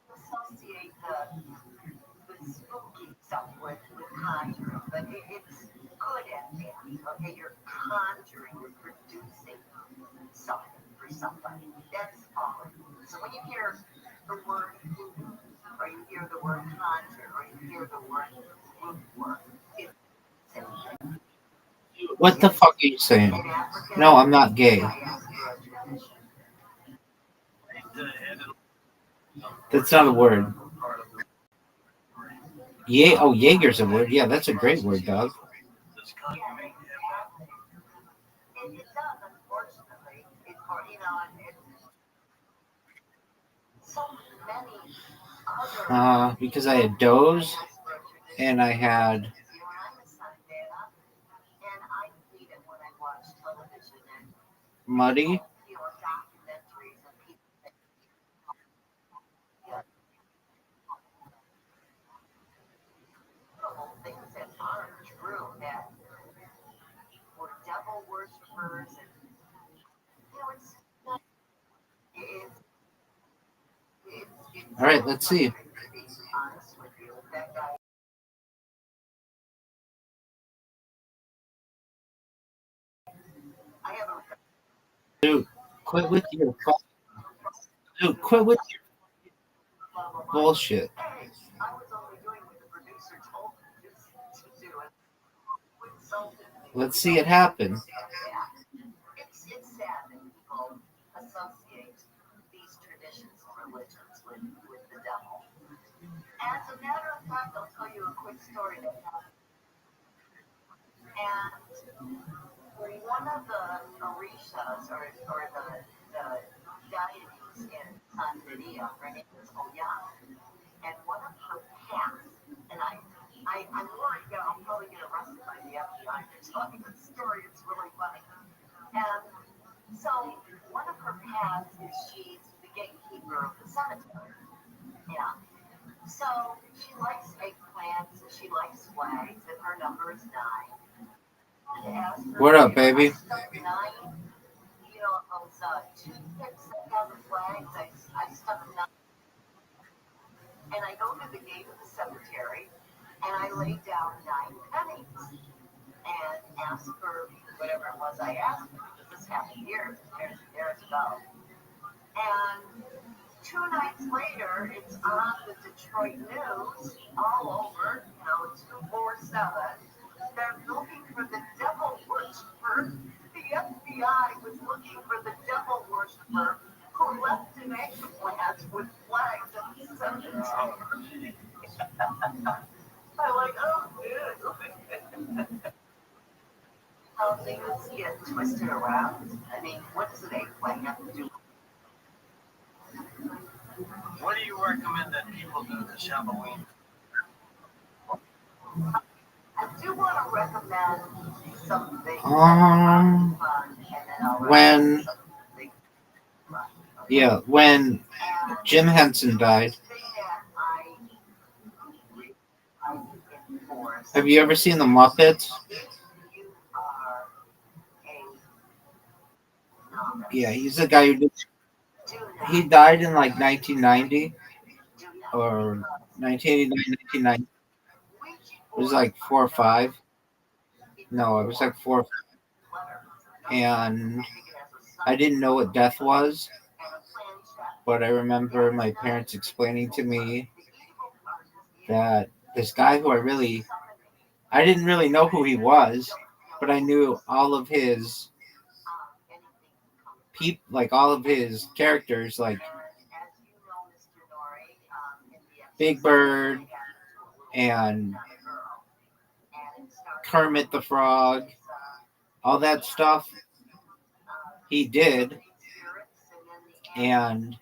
[SPEAKER 8] associate the spooky stuff with conjuring, but it's good at that. Okay, you're conjuring, you're producing something for somebody. That's all. So when you hear the word voodoo, or you hear the word conjure, or you hear the word root work,
[SPEAKER 3] What the fuck are you saying? No, I'm not gay. That's not a word. Yeah, oh, Jaeger's a word. Yeah, that's a great word, dog. Because I had Doze and I had Muddy. All right, let's see. Dude, quit with your bullshit. Let's see it happen.
[SPEAKER 8] It's sad that people associate these traditions and religions with the devil. As a matter of fact, I'll tell you a quick story that happened. And one of the orishas, or the deities in Tanzania, her name is Oya, and one of her paths, and I'm worried that I'll probably get arrested by the FBI for telling this story. It's really funny. And so one of her paths is she's the gatekeeper of the cemetery. Yeah. So she likes eggplants and she likes flags, and her number is 9.
[SPEAKER 3] What up, baby?
[SPEAKER 8] 9, those toothpicks that have the flags, I stuck 9. And I go to the gate of the cemetery, and I lay down 9 pennies and ask for whatever it was I asked for, because this happened years ago. And 2 nights later, it's on the Detroit news, all over, 247. They're looking for the devil worshiper. The FBI was looking for the devil worshiper who left an eggplant with flags at the cemetery. I'm like, oh, dude. How things get twisted around. I mean, what does an eggplant have to do? What do you recommend that people do this Halloween? I do want to recommend something
[SPEAKER 3] when Jim Henson died. Have you ever seen the Muppets? Yeah, he's the guy who did. He died in like 1990 or 1989, 1990. It was like 4 or 5. No, it was like 4 or 5. And I didn't know what death was, but I remember my parents explaining to me that this guy who I didn't really know who he was, but I knew all of his all of his characters, like Big Bird and Kermit the Frog, all that stuff he did. And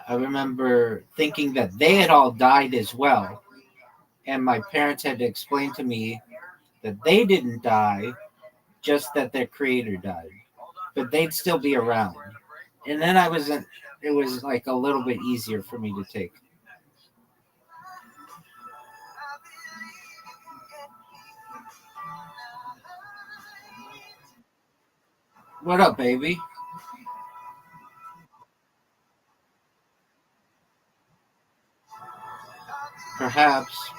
[SPEAKER 3] I remember thinking that they had all died as well. And my parents had to explain to me that they didn't die, just that their creator died. But they'd still be around. And then it was like a little bit easier for me to take. What up, baby? Perhaps.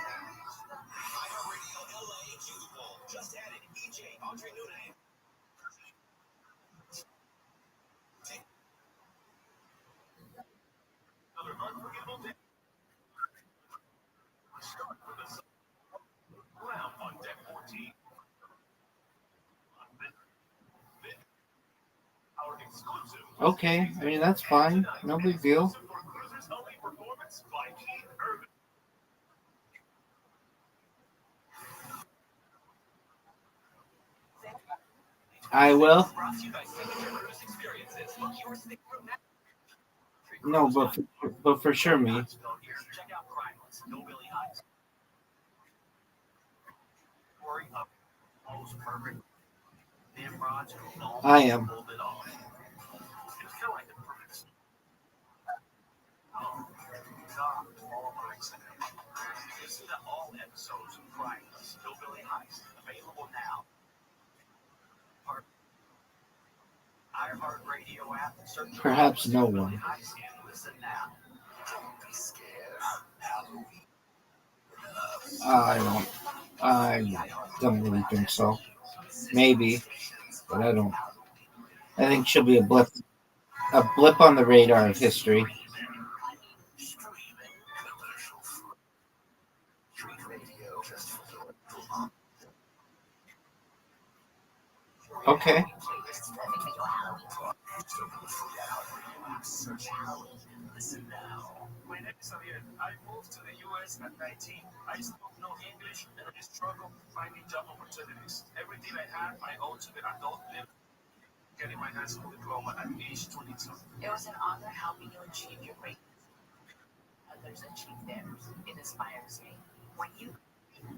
[SPEAKER 3] Okay, I mean, that's fine. No big deal. I will. No, but for sure, me. I am.
[SPEAKER 11] Listen to all episodes of Priceless Hillbilly Heist, available now. iHeartRadio app. Search
[SPEAKER 3] Perhaps no one.
[SPEAKER 11] and listen now. Don't be scared.
[SPEAKER 3] I don't really think so. Maybe, but I don't. I think she'll be a blip on the radar of history. Okay.
[SPEAKER 11] Listen now. My name is Javier. I moved to the U.S. at 19. I spoke no English and I struggled finding job opportunities. Everything I had, I owed to the adult living, getting my high school diploma at age 22.
[SPEAKER 8] It was an honor helping you achieve your greatness. Others achieve theirs. It inspires me. When you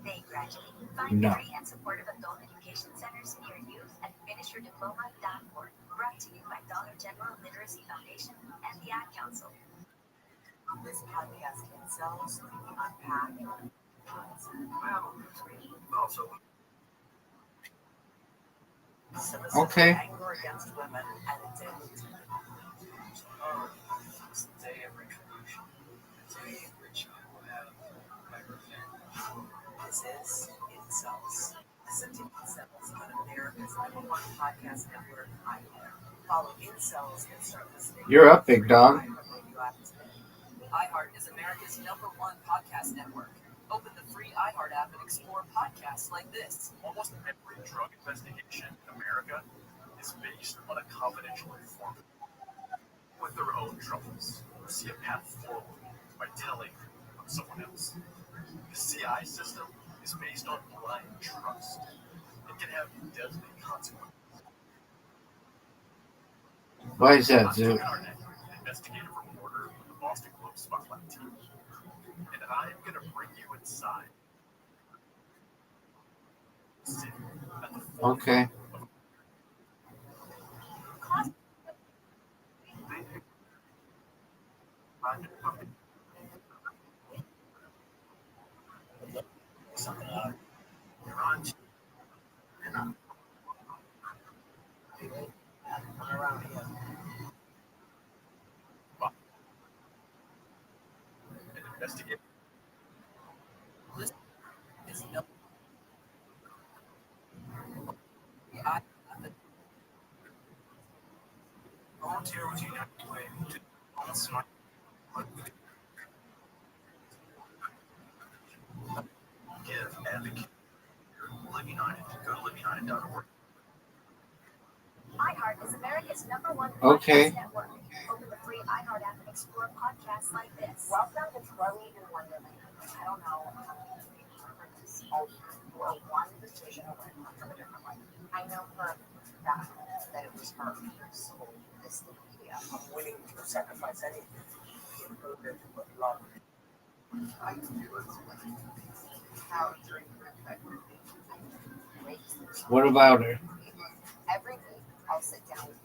[SPEAKER 8] they graduate, find free and supportive adult education centers near you at finishyourdiploma.org. Brought to you by Dollar General Literacy Foundation and the Ad Council. This podcast can sell, unpack,
[SPEAKER 3] okay.
[SPEAKER 11] Anger against women and integrity. It's the day of retribution. The day in which I will have my revenge. This is Incels. Listen to Incels on America's #1 podcast network, iHeart. Follow Incels and start listening.
[SPEAKER 3] You're up, big dog.
[SPEAKER 11] iHeart is America's #1 podcast network. Open the free iHeart app and explore podcasts like this. Almost every drug investigation in America is based on a confidential informant with their own troubles. See a path forward by telling of someone else. The CI system is based on blind trust. It can have deadly consequences.
[SPEAKER 3] Why is that, Zoo?
[SPEAKER 11] Investigative reporter with the Boston Globe Spotlight team. And I'm going to bring you inside.
[SPEAKER 3] Okay.
[SPEAKER 11] Investigate. Volunteer with United Way to smart. Give, advocate. Live United. Go to liveunited.org.
[SPEAKER 8] iHeart is America's #1
[SPEAKER 3] Okay.
[SPEAKER 8] podcast network. Open the free iHeart app and explore podcasts like this. Welcome to Chloe and Wonderland. I don't know how many this. Well, one decision away from a different life. I know for a fact that it was her who sold this idea.
[SPEAKER 11] I'm willing to sacrifice anything in order to put love. I can do it. How during
[SPEAKER 3] What about her?
[SPEAKER 8] every week I'll sit down with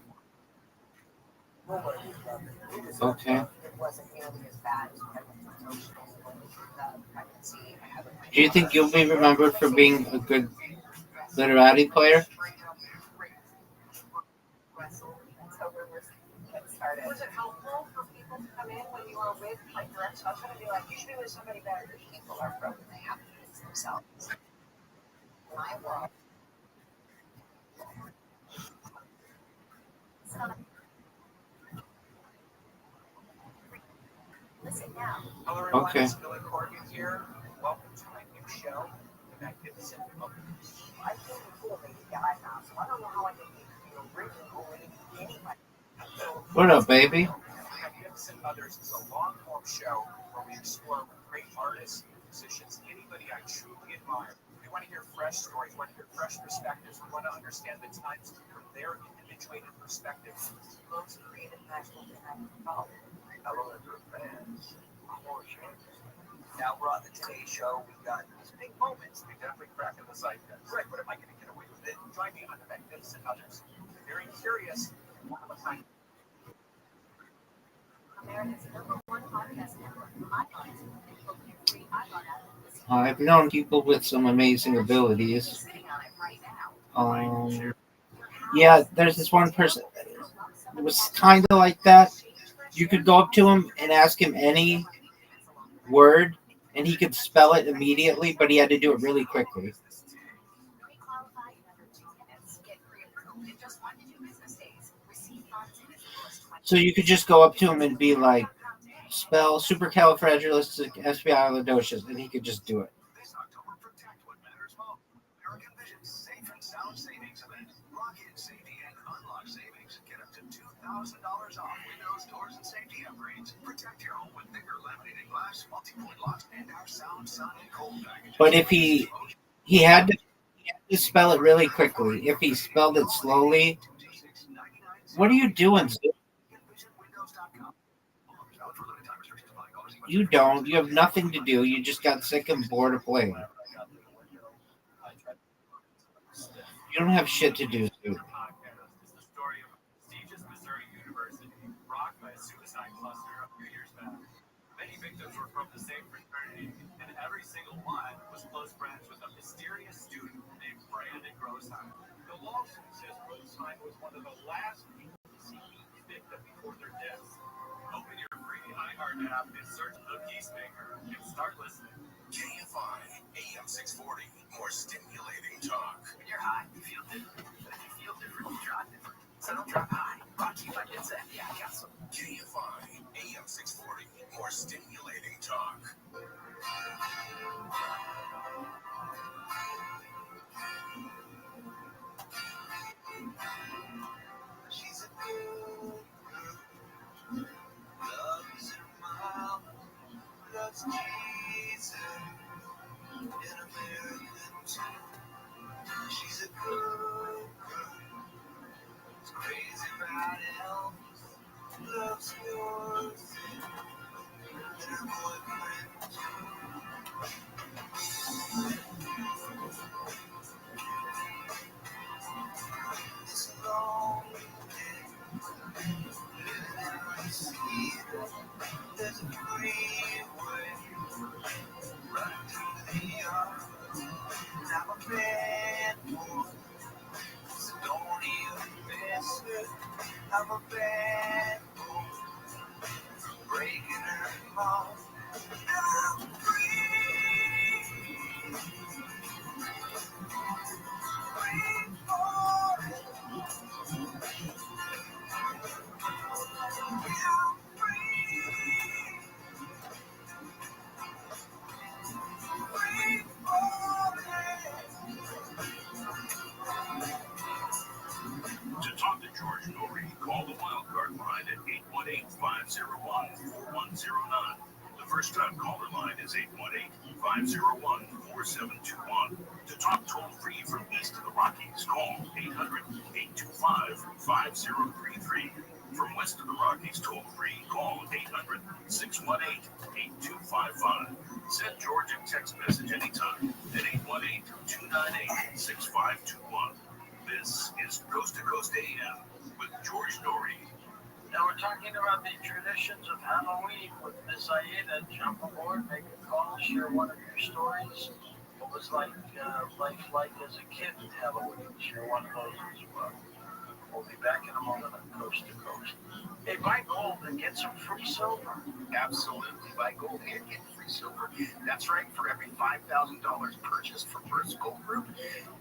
[SPEAKER 8] you.
[SPEAKER 3] Okay.
[SPEAKER 8] It wasn't nearly as bad as what I went through the pregnancy. I haven't.
[SPEAKER 3] Do you think you'll be remembered for being a good literati player?
[SPEAKER 8] Was it helpful for people to come in when you were with like your ex-husband and be like, you should be with somebody better? People are broken, they have to fix themselves. My world. Listen now.
[SPEAKER 11] Hello, everyone.
[SPEAKER 3] Okay.
[SPEAKER 11] It's Billy Corgan here. Welcome to my new show, The Magnificent Mother. I feel the cool lady guy now, so I don't know how I can make you a really cool lady anybody.
[SPEAKER 3] What up, baby?
[SPEAKER 11] Magnificent Others is a long-form show where we explore great artists, musicians, anybody I truly admire. We want to hear fresh stories, we want to hear fresh perspectives, we want to understand the times from their individuated perspectives. Most creative national talent. Hello, fans. Now we're on the Today Show. We've got these big moments. We definitely cracking the zeitgeist. Right, but am I going to get away with it? Join me on The Magnificent Others. Very curious.
[SPEAKER 8] America's #1 podcast network, iHeart. Open your free iHeart app.
[SPEAKER 3] I've known people with some amazing abilities. Yeah, there's this one person. It was kind of like that. You could go up to him and ask him any word, and he could spell it immediately, but he had to do it really quickly. So you could just go up to him and be like, spell supercalifragilisticexpialidocious, and he could just do it.
[SPEAKER 11] $1,000 off windows, doors, and safety upgrades. Protect your home with bigger laminated glass, multi-point locks, and our sound, sun, and cold packages.
[SPEAKER 3] But if he had to spell it really quickly. If he spelled it slowly, what are you doing? You don't. You have nothing to do. You just got sick and bored of playing. You don't have shit to do, dude.
[SPEAKER 7] Many victims were from the same fraternity, and every single one was close friends with a mysterious student named Brandon Grossheim. The lawsuit says Grossheim was one of the last people to see each victim before their deaths. Open your free iHeart app and search The Peacemaker and start listening.
[SPEAKER 1] KFI AM 640, more stimulating talk.
[SPEAKER 14] When you're high, you feel different. But if you feel different, you drive different. So don't drive high. Brought to you by Vincent. Yeah, I got some.
[SPEAKER 1] KFI AM 640, more stimulating talk.
[SPEAKER 11] She's a good girl. Loves her mom. Loves Jesus. In American too. She's a good girl. It's crazy about Elvis. Loves yours. And her boyfriend too. It's a long day. Living in Reseda. There's a freeway running through the yard. And I'm a bad boy, so don't even miss it. I'm a bad boy, breaking her heart. I'm free, free falling. I'm free
[SPEAKER 1] To talk to George Norrie, call the wildcard line at 818-501-4109. The first time caller line is 818-501-4721. To talk toll free from east of the Rockies, call 800-825-5033. From west of the Rockies, toll free, call 800-618-8255. Send George a text message anytime at 818-298-6521. This is Coast to Coast AM with George Norrie.
[SPEAKER 11] Now we're talking about the traditions of Halloween with Miss Aida. Jump aboard, make a call, share one of your stories. What was life like as a kid at Halloween? Share one of those as well. We'll be back in a moment on Coast to Coast. Hey, buy gold and get some free silver.
[SPEAKER 19] Absolutely. Buy gold and get free silver. That's right. For every $5,000 purchased from First Gold Group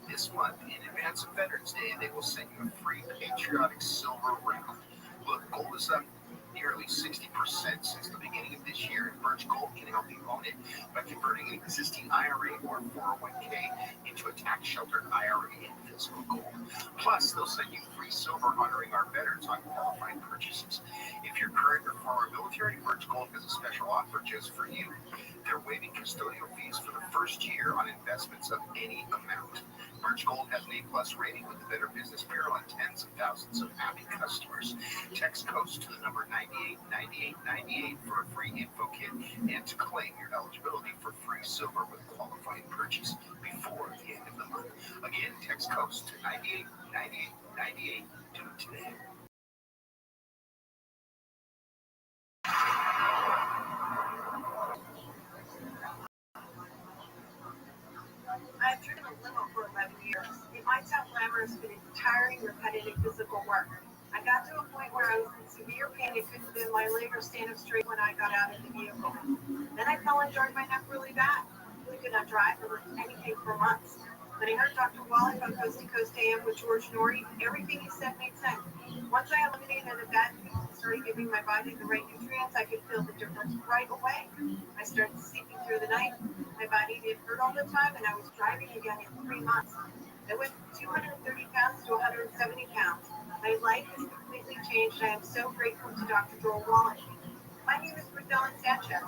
[SPEAKER 19] this month, in advance of Veterans Day, they will send you a free patriotic silver ring. Look, gold is up nearly 60% since the beginning of this year, and Birch Gold can help you own it by converting an existing IRA or 401k into a tax-sheltered IRA in physical gold. Plus, they'll send you free silver honoring our veterans on qualifying purchases. If you're current or former military, Birch Gold has a special offer just for you. They're waiving custodial fees for the first year on investments of any amount. Birch Gold has an A+ rating with the Better Business Bureau and tens of thousands of happy customers. Text COAST to the number 989898 for a free info kit and to claim your eligibility for free silver with qualifying purchase before the end of the month. Again, text COAST to 989898. Do it today.
[SPEAKER 12] I've driven a limo for 11 years. It might sound glamorous, but it's tiring, repetitive physical work. I'm
[SPEAKER 5] got to a point where I was in severe pain. It couldn't bend my leg or stand up straight when I got out of the vehicle. Then I fell and jarred my neck really bad. I could not drive or anything for months. When I heard Dr. Wallach on Coast to Coast AM with George Norrie, everything he said made sense. Once I eliminated the bad foods and started giving my body the right nutrients, I could feel the difference right away. I started sleeping through the night. My body didn't hurt all the time, and I was driving again in 3 months. I went from 230 pounds to 170 pounds. My life has completely changed. I am so grateful to Dr. Joel Wallach. My name is Priscilla Sanchez.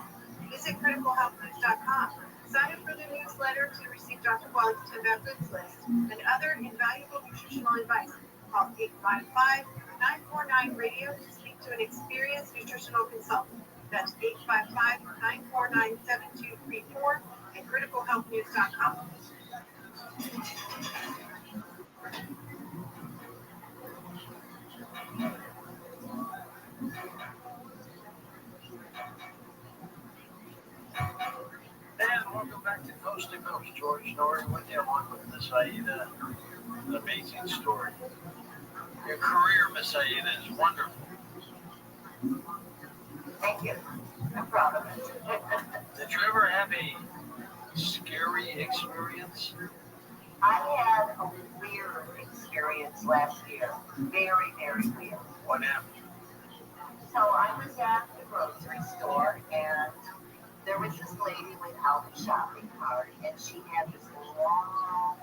[SPEAKER 5] Visit criticalhealthfoods.com. Sign up for the newsletter to receive Dr. Wallach's 10 Bad Foods list and other invaluable nutritional advice. Call 855-949-RADIO to speak to an experienced nutritional consultant. That's 855-949-7234 and criticalhealthnews.com.
[SPEAKER 11] And welcome back to Coast to Coast. George Norrie with you, along with Miss Aida. An amazing story. Your career, Miss Aida, is wonderful.
[SPEAKER 15] Thank you. I'm proud of it.
[SPEAKER 11] Did you ever have a scary experience?
[SPEAKER 15] I had a weird experience last year. Very, very weird.
[SPEAKER 11] What happened?
[SPEAKER 15] So I was at the grocery store, and there was this lady without a shopping cart, and she had this long,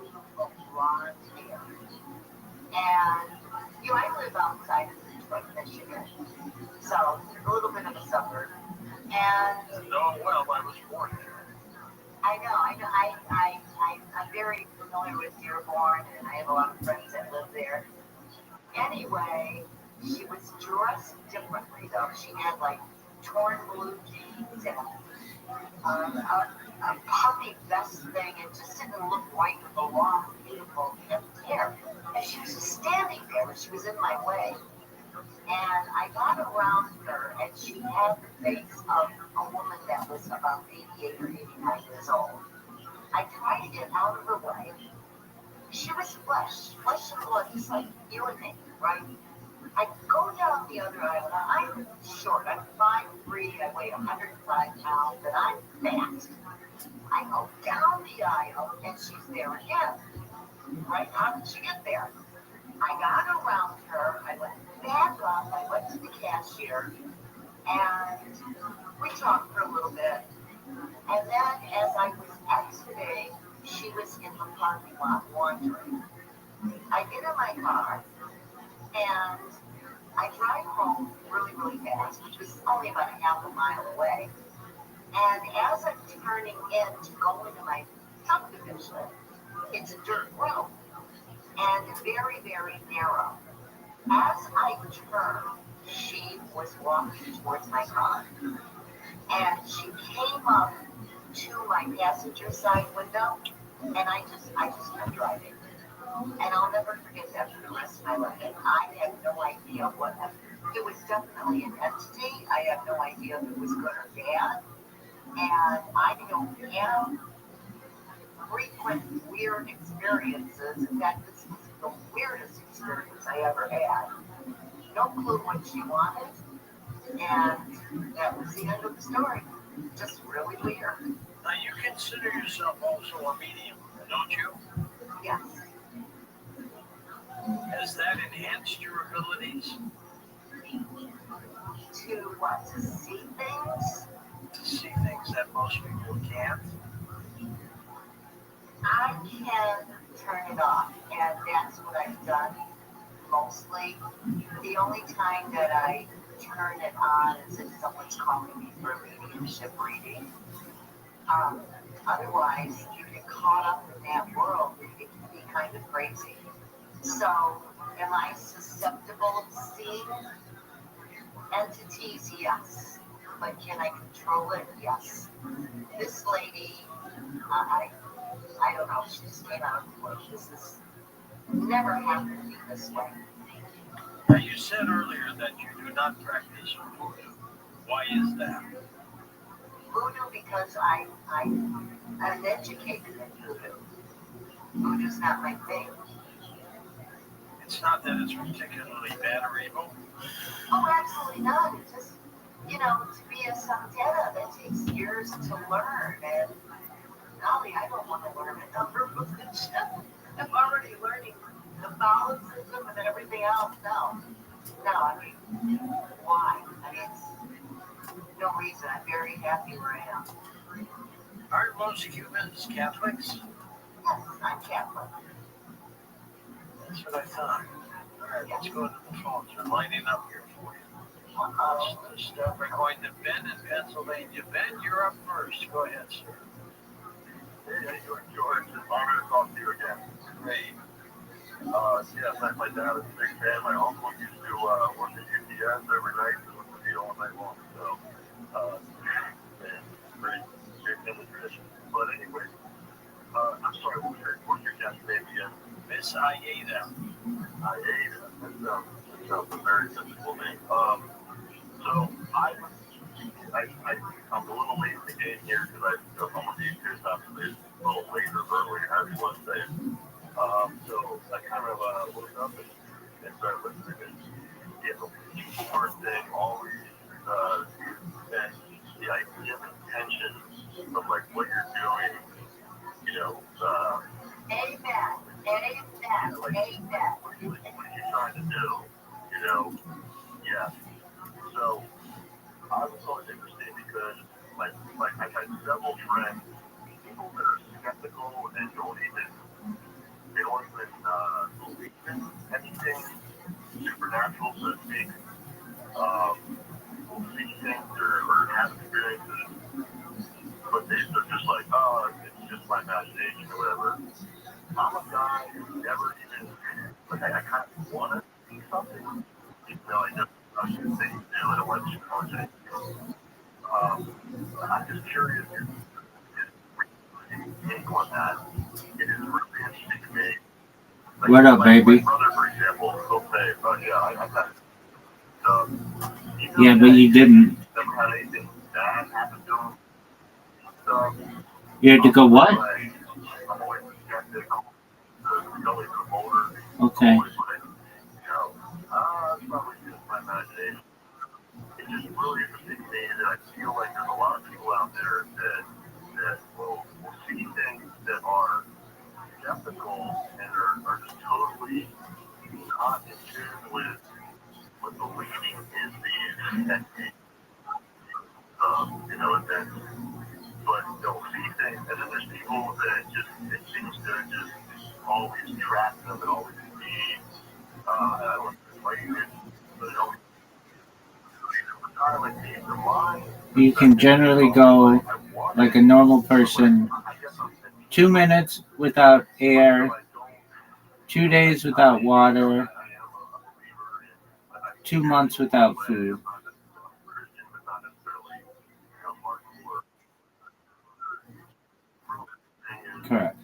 [SPEAKER 15] beautiful blonde hair. And, you know, I live outside of Detroit, Michigan, so a little bit of a suburb. And
[SPEAKER 11] No, well, I was born there.
[SPEAKER 15] I know. I'm very familiar with Dearborn, and I have a lot of friends that live there. Anyway, she was dressed differently, though. She had, like, torn blue jeans and a puffy vest thing. It just didn't look right with the long, beautiful hair. And she was just standing there, and she was in my way. And I got around her, and she had the face of a woman that was about 88 or 89 years old. I tried to get out of her way. She was flesh and blood, just like you and me, right? I go down the other aisle. Now, I'm short. I'm 5'3". I weigh 105 pounds, and I'm fast. I go down the aisle, and she's there again. Right? How did she get there? I got around her. I went back up. I went to the cashier, and we talked for a little bit. And then, as I was exiting, she was in the parking lot wandering. I get in my car, and I drive home really, really fast, which was only about a half a mile away. And as I'm turning in to go into my subdivision, it's a dirt road and very, very narrow. As I turned, she was walking towards my car, and she came up to my passenger side window, and I just kept driving. And I'll never forget that for the rest of my life. And I had no idea what happened. It was definitely an entity. I have no idea if it was good or bad. And I don't have frequent weird experiences. In fact, this was the weirdest experience I ever had. No clue what she wanted. And that was the end of the story. Just really weird.
[SPEAKER 11] Now, you consider yourself also a medium, don't you?
[SPEAKER 15] Yes.
[SPEAKER 11] Has that enhanced your abilities?
[SPEAKER 15] To what? To see things?
[SPEAKER 11] To see things that most people can't?
[SPEAKER 15] I can turn it off, and that's what I've done mostly. The only time that I turn it on is if someone's calling me for a mediumship reading. Otherwise, you get caught up in that world, it can be kind of crazy. So, am I susceptible to seeing entities? Yes. But can I control it? Yes. This lady, I don't know, she just came out of the blue. This has never happened to me this way.
[SPEAKER 11] Now, you said earlier that you do not practice voodoo. Why is that?
[SPEAKER 15] Voodoo because I'm educated in voodoo. Voodoo's not my thing.
[SPEAKER 11] It's not that it's particularly bad or evil.
[SPEAKER 8] Oh, absolutely not. It's just, to be a samtera, that takes years to learn. And golly, I don't want to learn a number of this stuff. I'm already learning the vowel system and everything else. No, I mean, why? I mean, it's no reason. I'm very happy where I am.
[SPEAKER 11] Aren't most humans Catholics?
[SPEAKER 8] Yes, I'm Catholic.
[SPEAKER 11] That's what I thought. All right, let's go to the phones. They're lining up here for you. Let's start by going to Ben in Pennsylvania. Ben, you're up first. Go ahead, sir.
[SPEAKER 6] Hey, how you doing, George? It's an honor to talk to you again.
[SPEAKER 11] Great.
[SPEAKER 6] My dad is a big fan. My uncle used to work at UPS every night and listen to you all night long. So, pretty big family tradition. But anyway, I'm sorry, what's your guest name again?
[SPEAKER 11] Miss Aida.
[SPEAKER 6] Aida. That sounds a very sensible name. So I'm a little late in the game here because I'm on the East Coast, obviously it's a little later, earlier, however you want to say it. So I kind of looked up and started listening, and the keyboard thing always and the idea of intention of like what you're doing,
[SPEAKER 8] Amen.
[SPEAKER 6] what are you trying to do, yeah. So I was always interested because I've had several friends, people that are skeptical and don't even believe in anything supernatural, so to speak. See things or have experiences, but they're just like, oh, it's just my imagination or whatever. I'm a guy who never even, I kind of want to see something, even though I shouldn't say do, I don't want to challenge it. I'm just curious if take on that. It is really interesting to me.
[SPEAKER 3] What up, baby?
[SPEAKER 6] My brother, for example, will say, I've had
[SPEAKER 3] yeah, but you didn't.
[SPEAKER 6] Never had anything bad happen to him. So,
[SPEAKER 3] you had to go what?
[SPEAKER 6] I'm always skeptical. Going to the motor.
[SPEAKER 3] Okay.
[SPEAKER 6] It's probably just my imagination. It's just really interesting to me that I feel like there's a lot of people out there that will see things that are skeptical and are just totally not in tune with believing in the technique events. But they'll see things, and then there's people that it seems to just always track them and always be, I don't know, explain it, but it always
[SPEAKER 3] you can generally go like a normal person 2 minutes without air, 2 days without water, 2 months without food. Correct.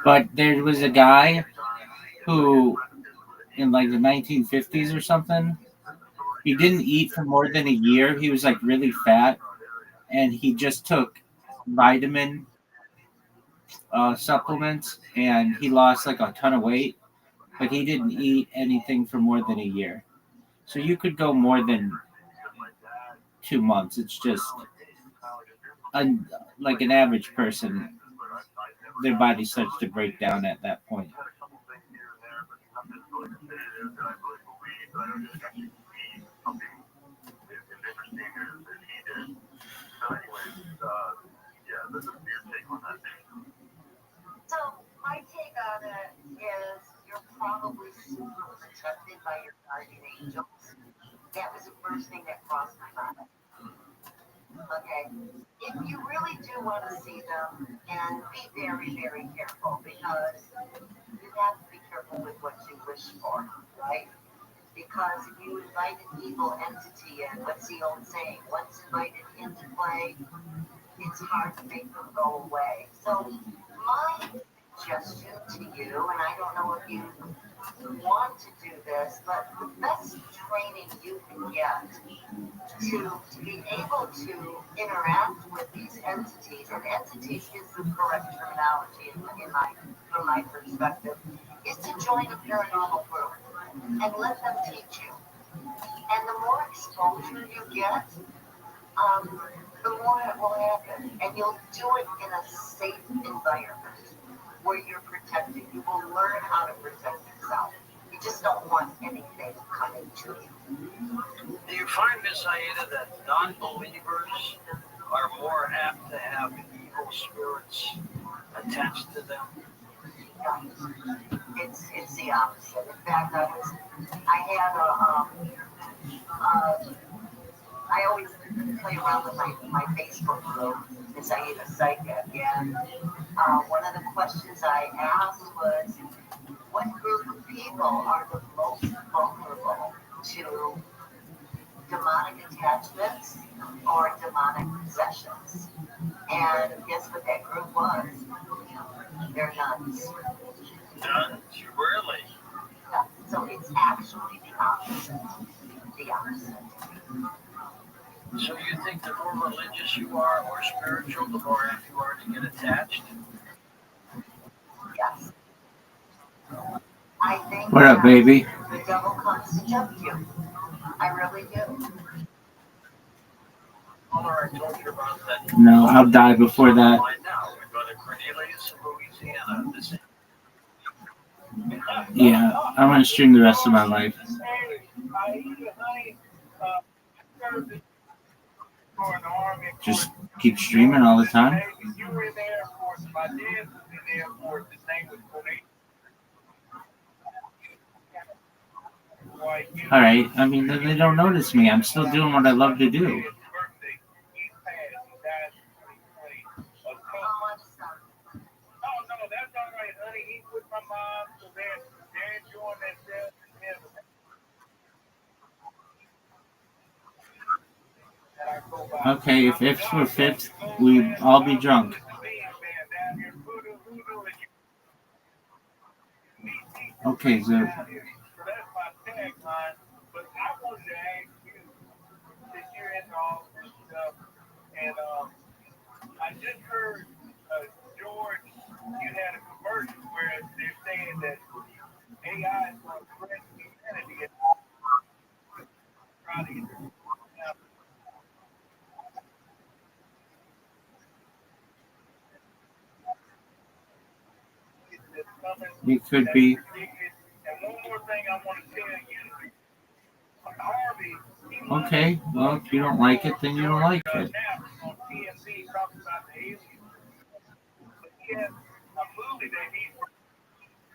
[SPEAKER 3] But there was a guy who, in like the 1950s or something, he didn't eat for more than a year. He was like really fat, and he just took vitamin supplements, and he lost like a ton of weight, but he didn't eat anything for more than a year. So you could go more than 2 months. It's just like an average person, their body starts to break down at that point.
[SPEAKER 8] So my take on it is you're probably super protected by your guardian angels. That was the first thing that crossed my mind. Okay, if you really do want to see them, and be very, very careful, because you have to be careful with what you wish for, right? Because if you invite an evil entity in, what's the old saying? Once invited into play, it's hard to make them go away. So my suggestion to you, and I don't know if you want to do this, but the best training you can get
[SPEAKER 21] to be able to interact with these entities, and entities is the correct terminology from my perspective, is to join a paranormal group and let them teach you. And the more exposure you get, the more it will happen. And you'll do it in a safe environment where you're protected. You will learn how to protect yourself. You just don't want anything coming to you.
[SPEAKER 22] Do you find, Miss Aida, that non-believers are more apt to have evil spirits attached to them?
[SPEAKER 21] It's the opposite. In fact, I always play around with my Facebook group, Miss Aida Psychic, and one of the questions I asked was, what group of people are the most vulnerable to demonic attachments or demonic possessions? And guess what that group was? They're nuns.
[SPEAKER 22] Nuns? Really?
[SPEAKER 21] Yeah. So it's actually the opposite. The opposite.
[SPEAKER 22] So you think the more religious you are, more spiritual, the more apt you are to get attached?
[SPEAKER 21] Yes. I think
[SPEAKER 3] What up, baby?
[SPEAKER 21] the devil comes to tempt you. I really do.
[SPEAKER 22] Mother, I told you about that.
[SPEAKER 3] No, I'll die before that.
[SPEAKER 22] Right now, we're going to Cornelius, Louisiana. This
[SPEAKER 3] Yeah, I want to stream the rest of my life. Just keep streaming all the time. All right. I mean, they don't notice me. I'm still doing what I love to do. Okay, if ifs were fifth, we'd all be drunk. Okay, so
[SPEAKER 11] and I just heard George, you had a conversion where they're saying that AI is going to threaten humanity.
[SPEAKER 3] it could be.
[SPEAKER 11] And one more thing I want to tell you, Harvey.
[SPEAKER 3] Okay, well, if you don't like it, then you don't like it.
[SPEAKER 11] On TMZ talking about the aliens. He has a movie that he's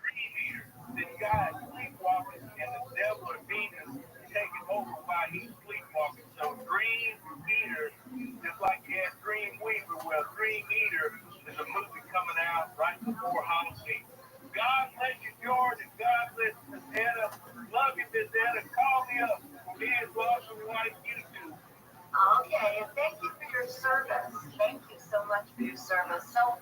[SPEAKER 11] Dream Eater. This guy is sleepwalking and the devil and demons taking over while he's sleepwalking. So Dream Eater, just like you had Dream Weaver, well, Dream Eater is a movie coming out right before Halloween. God bless you, George, and God bless Miss Etta. Love you, Miss Etta. Call me up. Me as well as we like you to.
[SPEAKER 21] Okay, and thank you for your service. Thank you so much for your service. So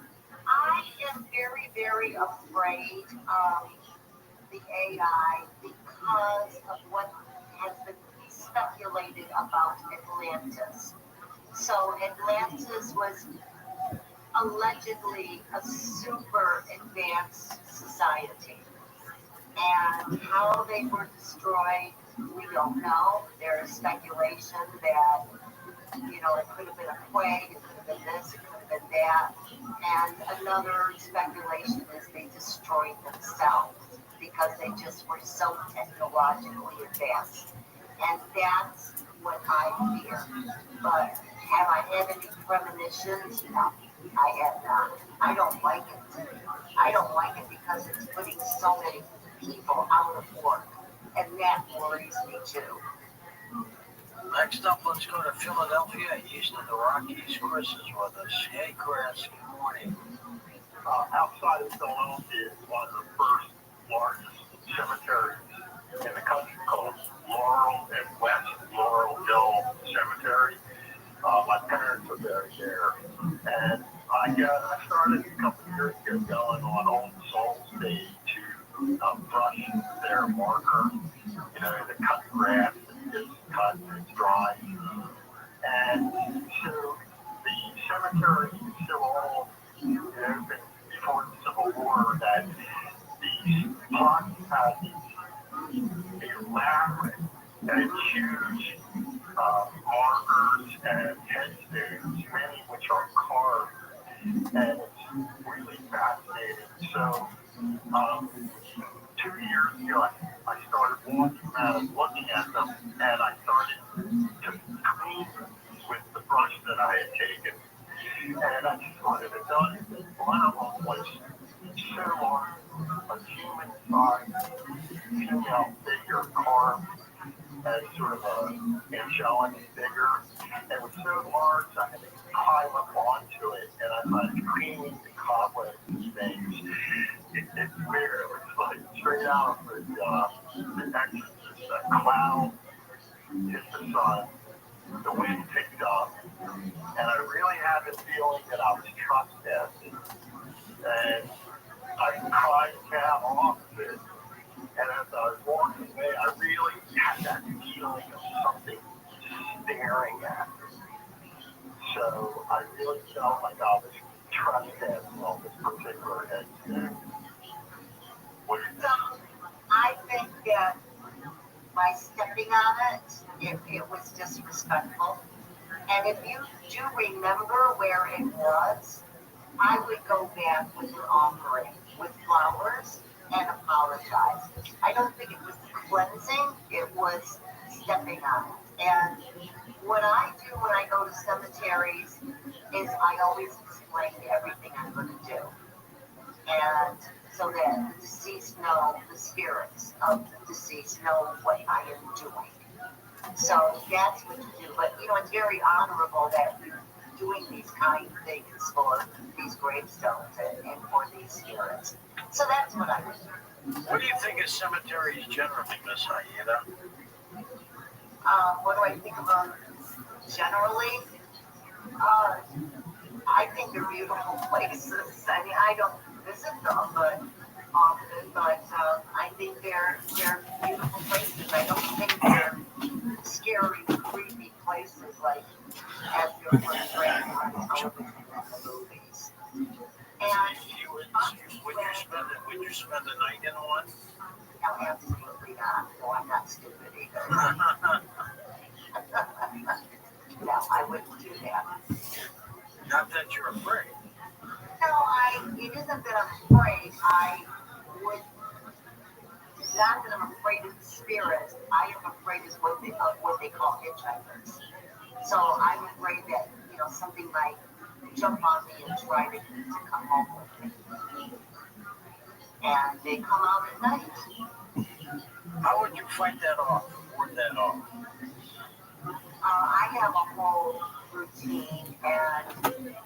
[SPEAKER 21] I am very, very afraid of the AI because of what has been speculated about Atlantis. So Atlantis was allegedly a super advanced society. And how they were destroyed, we don't know. There is speculation that, it could have been a plague, it could have been this, it could have been that. And another speculation is they destroyed themselves because they just were so technologically advanced. And that's what I fear. But have I had any premonitions? No, I have not. I don't like it. I don't like it because it's putting so many people out of work. And that worries me too.
[SPEAKER 22] Next up, let's go to Philadelphia, east of the Rockies. Chris is with us. Hey, Chris, good morning.
[SPEAKER 23] Outside of Philadelphia is one of the first largest cemeteries in the country called Laurel and West Laurel Hill Cemetery. My parents are buried there. And I started a couple of years ago going on Old Souls Day to brush their marker, to cut grass and get cut and dry. remember that these pots had these elaborate and huge markers and headstones, many which are carved, and it's really fascinating. So, 2 years ago, I started walking around and looking at them, and I started to clean with the brush that I had taken. And I just wanted to notice that one of them was so large, a human-sized female figure carved as sort of an angelic figure. It was so large I had to climb up onto it, and I was cleaning the cobwebs and things. It's weird. It was like straight out of the Exorcist. A cloud hit the sun, the wind picked up, and I really had the feeling that I was trespassing. And I tried to get off of it, and as I was walking away, I really had that feeling of something staring at me. So I really felt like I was trespassing on this particular headstone. What do you think?
[SPEAKER 21] I think that by stepping on it, it was disrespectful. And if you do remember where it was, I would go back with an offering with flowers and apologize. I don't think it was cleansing, it was stepping on it. And what I do when I go to cemeteries is I always explain everything I'm going to do. And so that the deceased know, the spirits of the deceased know what I am doing. So that's what you do. But, it's very honorable that you're doing these kind of things for these gravestones and for these spirits. So that's what I would do.
[SPEAKER 22] What do you think of cemeteries generally, Miss Aida?
[SPEAKER 21] What do I think about generally? I think they're beautiful places. I mean, I don't visit them, but often, but I think they're beautiful places. I don't think they're scary, creepy places like as they're portrayed on television and the movies. And
[SPEAKER 22] would you spend the night in one?
[SPEAKER 21] No, absolutely not. No, I'm not stupid either. No, I wouldn't do that.
[SPEAKER 22] Not that you're afraid.
[SPEAKER 21] No, it isn't that I'm afraid. I would, not that I'm afraid of the spirits. I am afraid of what they call hitchhikers. So I'm afraid that, something might jump on me and try to come home with me. And they come out at night.
[SPEAKER 22] How would you fight that off, ward that off?
[SPEAKER 21] I have a whole routine, and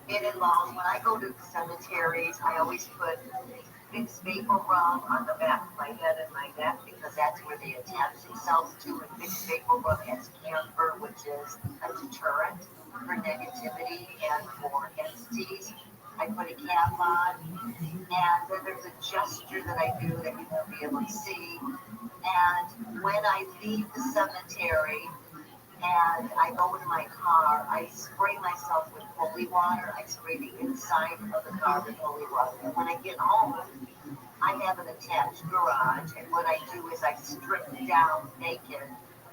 [SPEAKER 21] it involves, when I go to cemeteries, I always put mixed maple rum on the back of my head and my neck, because that's where they attach themselves to. And mixed maple rum has camphor, which is a deterrent for negativity and for entities. I put a cap on, and then there's a gesture that I do that you won't be able to see. And when I leave the cemetery and I go in my car, I spray myself with holy water. I spray the inside of the car with holy water. And when I get home, I have an attached garage, and what I do is I strip down naked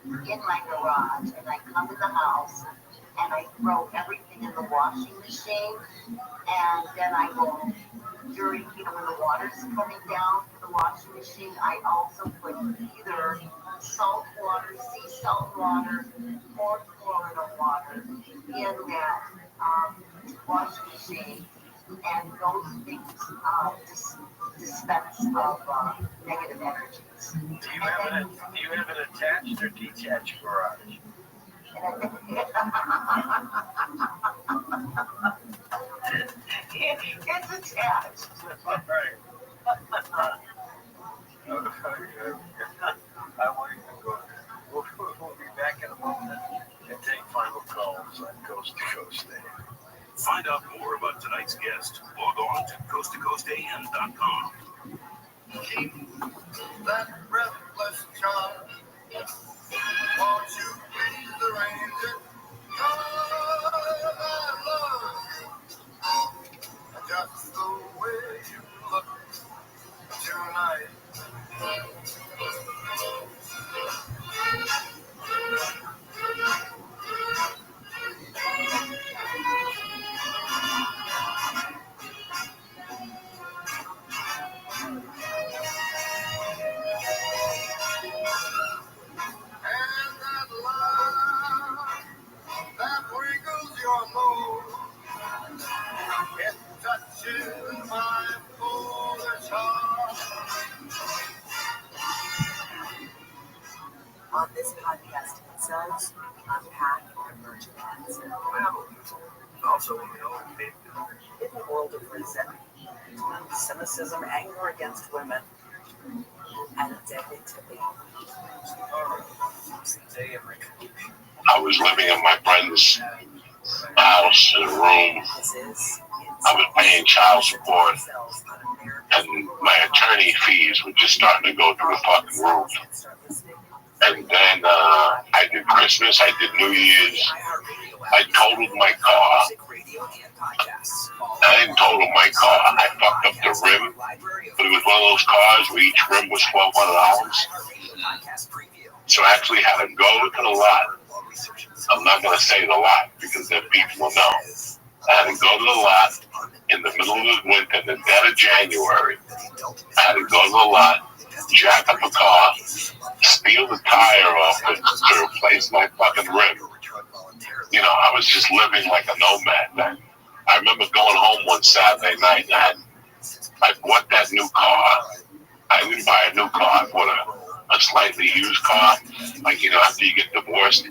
[SPEAKER 21] in my garage, and I come in the house, and I throw everything in the washing machine, and then I will, during, when the water's coming down for the washing machine, I also put either salt water, sea salt water, or Florida water in that washing machine, and those things dispense of negative energies.
[SPEAKER 22] Do you have an attached or detached garage?
[SPEAKER 21] It's attached.
[SPEAKER 22] Right. I won't even go there. We'll be back in a moment and take final calls on Coast to Coast AM.
[SPEAKER 7] Find out more about tonight's guest. Log on to coasttocoastam.com.
[SPEAKER 16] Keep that breathless charm. Won't you please arrange it? 'Cause I love you. Just the way you look
[SPEAKER 15] themselves unpack and emerge again.
[SPEAKER 23] Also, you know,
[SPEAKER 15] In the world of resentment, cynicism, anger against women, and deadly tipping.
[SPEAKER 1] I was living in my friend's house in a room. I was paying child support, and my attorney fees were just starting to go through the fucking roof. And then I did Christmas, I did New Year's, I totaled my car. I didn't total my car, I fucked up the rim, but it was one of those cars where each rim was $1,200. So I actually had to go to the lot. I'm not going to say the lot because then people will know. I had to go to the lot in the middle of the winter, in the dead of January. I had to go to the lot, jack up a car, steal the tire off it to replace my fucking rim. You know, I was just living like a nomad then. I remember going home one Saturday night and I bought that new car. I didn't buy a new car, I bought a slightly used car. Like, you know, after you get divorced,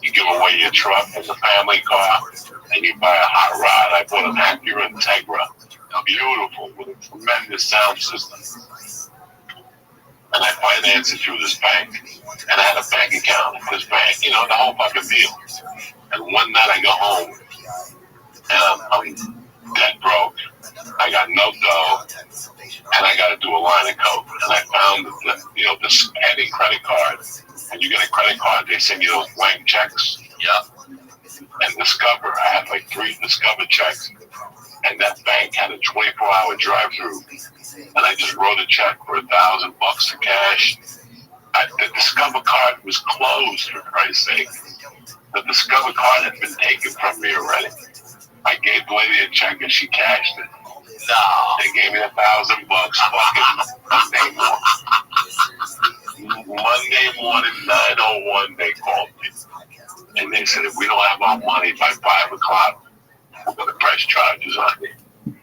[SPEAKER 1] you give away your truck and the family car, and you buy a hot rod. I bought an Acura Integra, beautiful, with a tremendous sound system. And I financed it through this bank. And I had a bank account at this bank, you know, the whole fucking deal. And one night I go home, and I'm dead broke. I got no dough, and I got to do a line of coke. And I found, you know, this Eddie credit card. When you get a credit card, they send you those blank checks. Yeah. And Discover, I had like 3 Discover checks. And that bank had a 24-hour drive-through. And I just wrote a check for $1,000 of cash. The Discover card was closed, for Christ's sake. The Discover card had been taken from me already. I gave the lady a check and she cashed it. No. They gave me $1,000 fucking Monday morning, 9:01, they called me. And they said, if we don't have our money by 5 o'clock, we're going to press charges on you.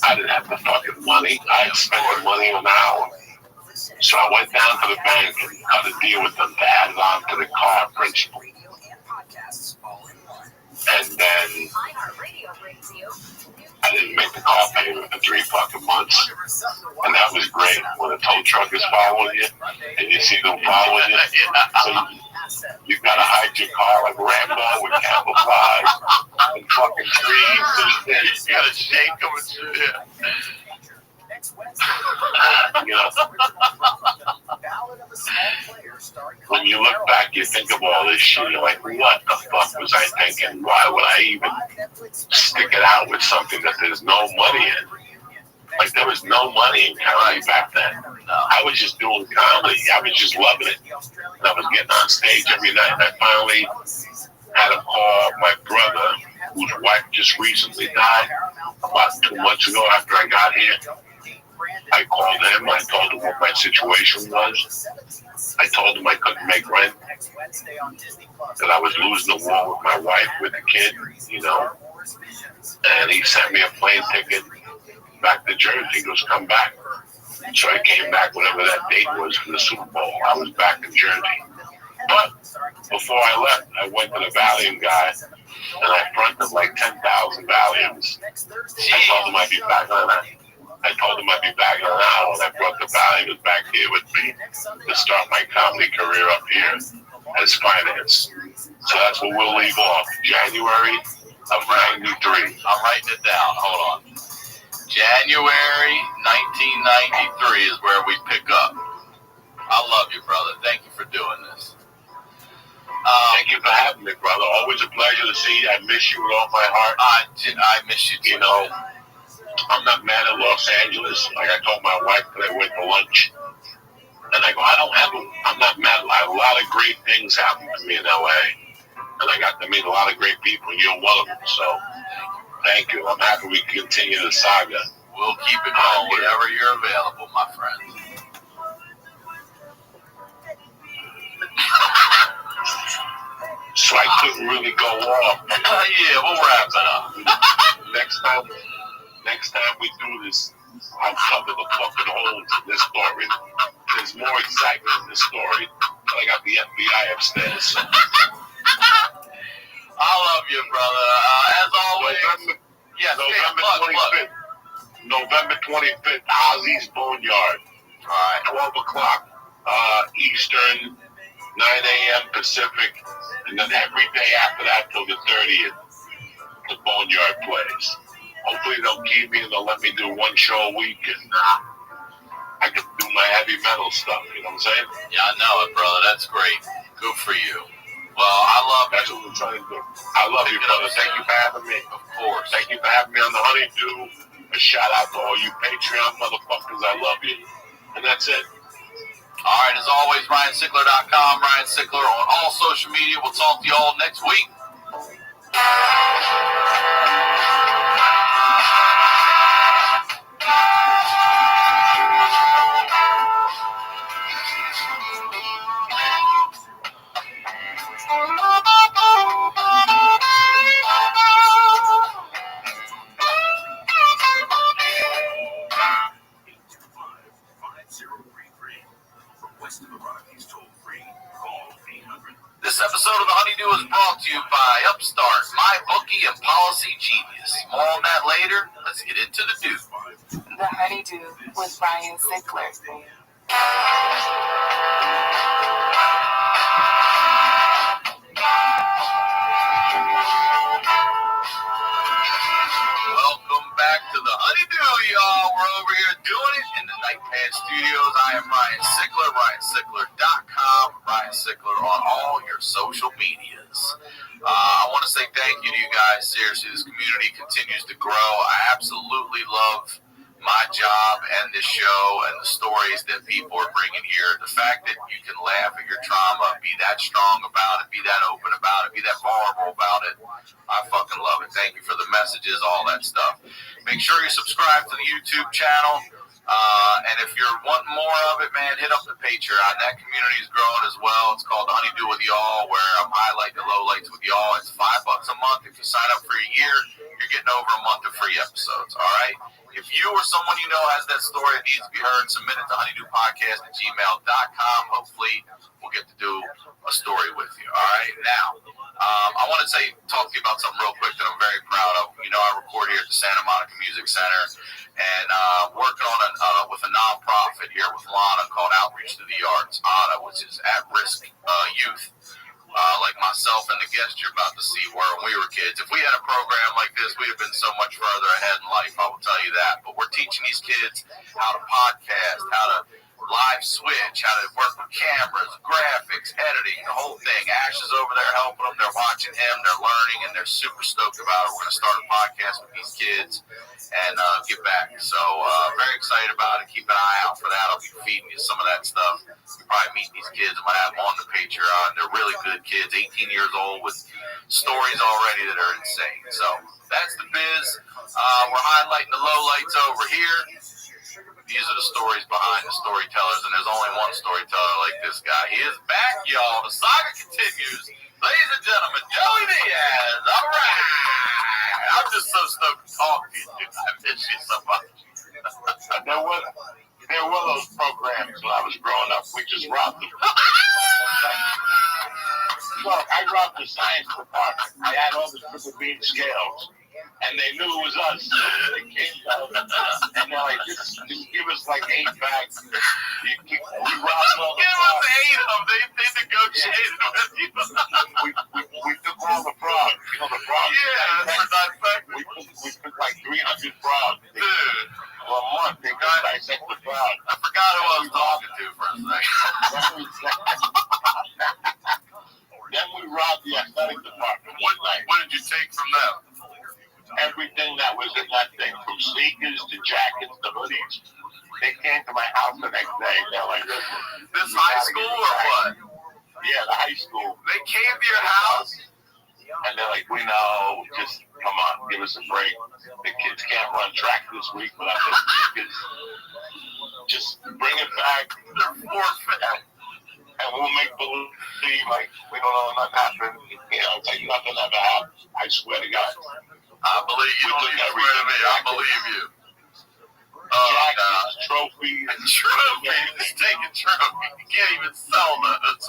[SPEAKER 1] I didn't have the fucking money. I had spent the money in an hour. So I went down to the bank and cut a deal with them to add it on to the car principal. And then I didn't make the car payment for 3 fucking months. And that was great when a tow truck is following you and you see them following you. So you've got to hide your car like Rambo with camouflage and fucking trees. You got to shake them and shit. You know, when you look back, you think of all this shit. You're like, what the fuck was I thinking? Why would I even stick it out with something that there's no money in? Like, there was no money in comedy back then. I was just doing comedy. I was just loving it. And I was getting on stage every night. And I finally had to call my brother, whose wife just recently died about 2 months ago after I got here. I called him. I told him what my situation was. I told him I couldn't make rent, that I was losing the war with my wife, with the kid, you know. And he sent me a plane ticket back to Jersey. He goes, come back. So I came back whatever that date was for the Super Bowl. I was back in Jersey. But before I left, I went to the Valium guy, and I fronted like 10,000 Valiums. I told him I'd be back on that. I told him I'd be back in an hour, and I brought the Valiums back here with me to start my comedy career up here as finance. So that's where we'll leave off. January of 93.
[SPEAKER 19] I'm writing it down. Hold on. January 1993 is where we pick up. I love you, brother. Thank you for doing this.
[SPEAKER 1] Thank you for having me, brother. Always a pleasure to see you. I miss you with all my heart.
[SPEAKER 19] I miss you too.
[SPEAKER 1] You know, I'm not mad at Los Angeles. Like I told my wife when I went to lunch, and I go, I'm not mad. A lot of great things happened to me in LA, and I got to meet a lot of great people. You're one of them. So thank you. I'm happy we can continue the saga.
[SPEAKER 19] We'll keep it going whenever you're available, my friend.
[SPEAKER 1] So I couldn't really go off.
[SPEAKER 19] Yeah, we'll wrap it up.
[SPEAKER 1] Next time we do this, I'll cover the fucking holes in this story. There's more excitement in this story I got the FBI upstairs.
[SPEAKER 19] I love you, brother. As always,
[SPEAKER 1] November 25th, Ozzy's Boneyard. All right, 12 o'clock Eastern, 9 a.m. Pacific, and then every day after that till the 30th, the Boneyard plays. Hopefully they'll keep me and they'll let me do one show a week, and I can do my heavy metal stuff. You know what I'm saying?
[SPEAKER 19] Yeah, I know it, brother. That's great. Good for you. Well, I love
[SPEAKER 1] That's what we're trying to do. I love you, brother. Thank you for having me.
[SPEAKER 19] Of course.
[SPEAKER 1] Thank you for having me on the Honeydew. A shout out to all you Patreon motherfuckers. I love you. And that's it.
[SPEAKER 19] All right, as always, RyanSickler.com, Ryan Sickler on all social media. We'll talk to you all next week. This episode of The Honeydew is brought to you by Upstart, MyBookie, and Policy Genius. More on that later. Let's get into the do.
[SPEAKER 20] The Honeydew with Ryan Sickler.
[SPEAKER 19] Welcome back to The Honeydew, y'all. We're over here doing it in the Nightman Studios. I am Ryan Sickler, RyanSickler.com, Ryan Sickler on all your social medias. I want to say thank you to you guys. Seriously, this community continues to grow. I absolutely love my job and this show and the stories that people are bringing here. The fact that you can laugh at your trauma, be that strong about it, be that open about it, be that vulnerable about it. I fucking love it. Thank you for the messages, all that stuff. Make sure you subscribe to the YouTube channel. And if you're wanting more of it, man, hit up the Patreon. That community is growing as well. It's called The Honeydew with Y'all, where I'm highlighting the lowlights with y'all. It's $5 a month. If you sign up for a year, you're getting over a month of free episodes, all right? If you or someone you know has that story that needs to be heard, submit it to honeydewpodcast@gmail.com. Hopefully, we'll get to do a story with you, all right? Now, I want to talk to you about something real quick that I'm very proud of. You know, I record here at the Santa Monica Music Center, and working on with a nonprofit here with Lana called Outreach to the Arts, ANA, which is at-risk youth. Like myself and the guest you're about to see were when we were kids. If we had a program like this, we'd have been so much further ahead in life, I will tell you that. But we're teaching these kids how to podcast, how to live switch, how to work with cameras, graphics, editing, the whole thing. Ash is over there helping them. They're watching him. They're learning, and they're super stoked about it. We're going to start a podcast with these kids and get back. So very excited about it. Keep an eye out for that. I'll be feeding you some of that stuff. You'll probably meet these kids. I'm going to have them on the Patreon. They're really good kids, 18 years old with stories already that are insane. So that's the biz. We're highlighting the lowlights over here. These are the stories behind the storytellers, and there's only one storyteller like this guy. He is back, y'all. The saga continues. Ladies and gentlemen, Joey Diaz. All right. I'm just so stoked to talk to you. I miss you so much.
[SPEAKER 1] There were those programs when I was growing up. We just robbed them. Look, I robbed the science department. I had all the triple beam scales. And they knew it was us. They came down, and they're like, just give us like 8 bags. We robbed all the frogs.
[SPEAKER 19] Give us 8 of them. They negotiated with you.
[SPEAKER 1] We took all the frogs. You know the frogs?
[SPEAKER 19] Yeah, for dissect.
[SPEAKER 1] We took like 300 frogs.
[SPEAKER 19] Dude.
[SPEAKER 1] For a month, they got dissect the frogs.
[SPEAKER 19] I forgot who I was talking to for a second.
[SPEAKER 1] Then we robbed the athletic department.
[SPEAKER 19] What did you take from them?
[SPEAKER 1] Everything that was in that thing, from sneakers to jackets to hoodies. They came to my house the next day. They're like, listen.
[SPEAKER 19] This high school or what?
[SPEAKER 1] Yeah, the high school.
[SPEAKER 19] They came to your house?
[SPEAKER 1] And they're like, we know, just come on, give us a break. The kids can't run track this week without the sneakers. Just bring it back.
[SPEAKER 19] They're forfeit.
[SPEAKER 1] And we'll make believe like we don't know nothing happened. You know, it's like nothing ever happened. I swear to God.
[SPEAKER 19] I believe you. Don't even swear to me. I believe you.
[SPEAKER 1] Jackets, trophies.
[SPEAKER 19] Trophies. It's taking trophies. You can't even sell those.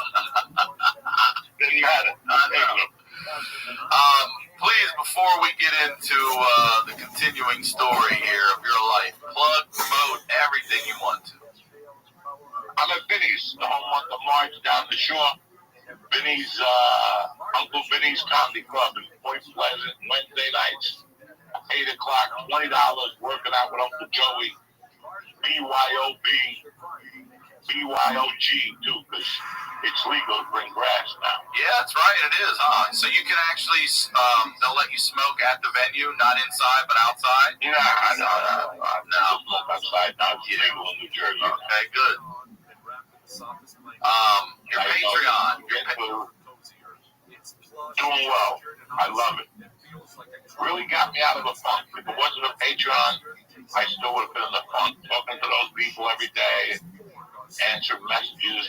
[SPEAKER 6] Then you had it.
[SPEAKER 19] Please, before we get into the continuing story here of your life, plug, promote everything you want to.
[SPEAKER 6] I'm at Vinny's, the home of the March down the shore. Vinny's, Uncle Vinny's Comedy Club in Point Pleasant, Wednesday nights, 8 o'clock, $20, working out with Uncle Joey. BYOG too, because it's legal to bring grass now.
[SPEAKER 19] Yeah, that's right, it is, huh? So you can actually, they'll let you smoke at the venue, not inside, but outside?
[SPEAKER 6] Yeah, no. Smoke outside now. It's legal in New Jersey.
[SPEAKER 19] Okay, good. Your Patreon.
[SPEAKER 6] Doing well. I love it. Really got me out of the funk. If it wasn't a Patreon, I still would have been in the funk, talking to those people every day, answering messages.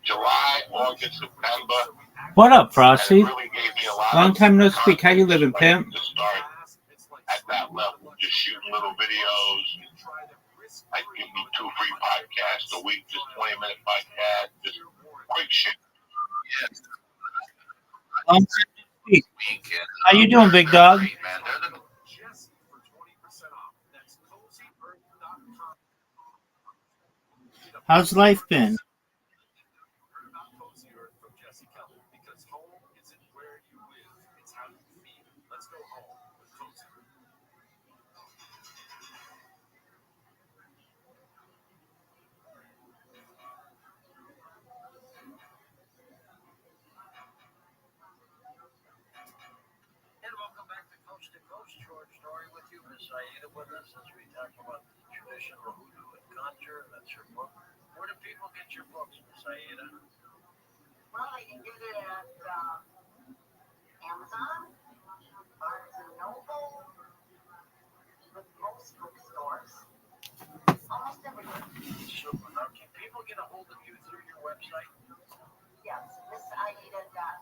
[SPEAKER 6] July, August, September.
[SPEAKER 3] What up, Frosty?
[SPEAKER 6] Really gave me a lot
[SPEAKER 3] Long time no speak. How you living, pimp?
[SPEAKER 6] to start at that level. Just shooting little videos. I give me 2 free podcasts a week, just 20-minute podcast, just quick shit.
[SPEAKER 19] Yes.
[SPEAKER 3] Long time no speak. How you doing, big dog? How's life been?
[SPEAKER 22] And welcome back to Coast Short Story with you, Miss Aida, with us as we talk about the traditional hoodoo and conjure. That's your book. Where do people get your books, Miss Aida?
[SPEAKER 21] Well, I can get it at Amazon, Barnes and Noble, with most bookstores. Almost everywhere.
[SPEAKER 22] Super. Now, can people get a hold of you through your website?
[SPEAKER 21] Yes, missaida.com,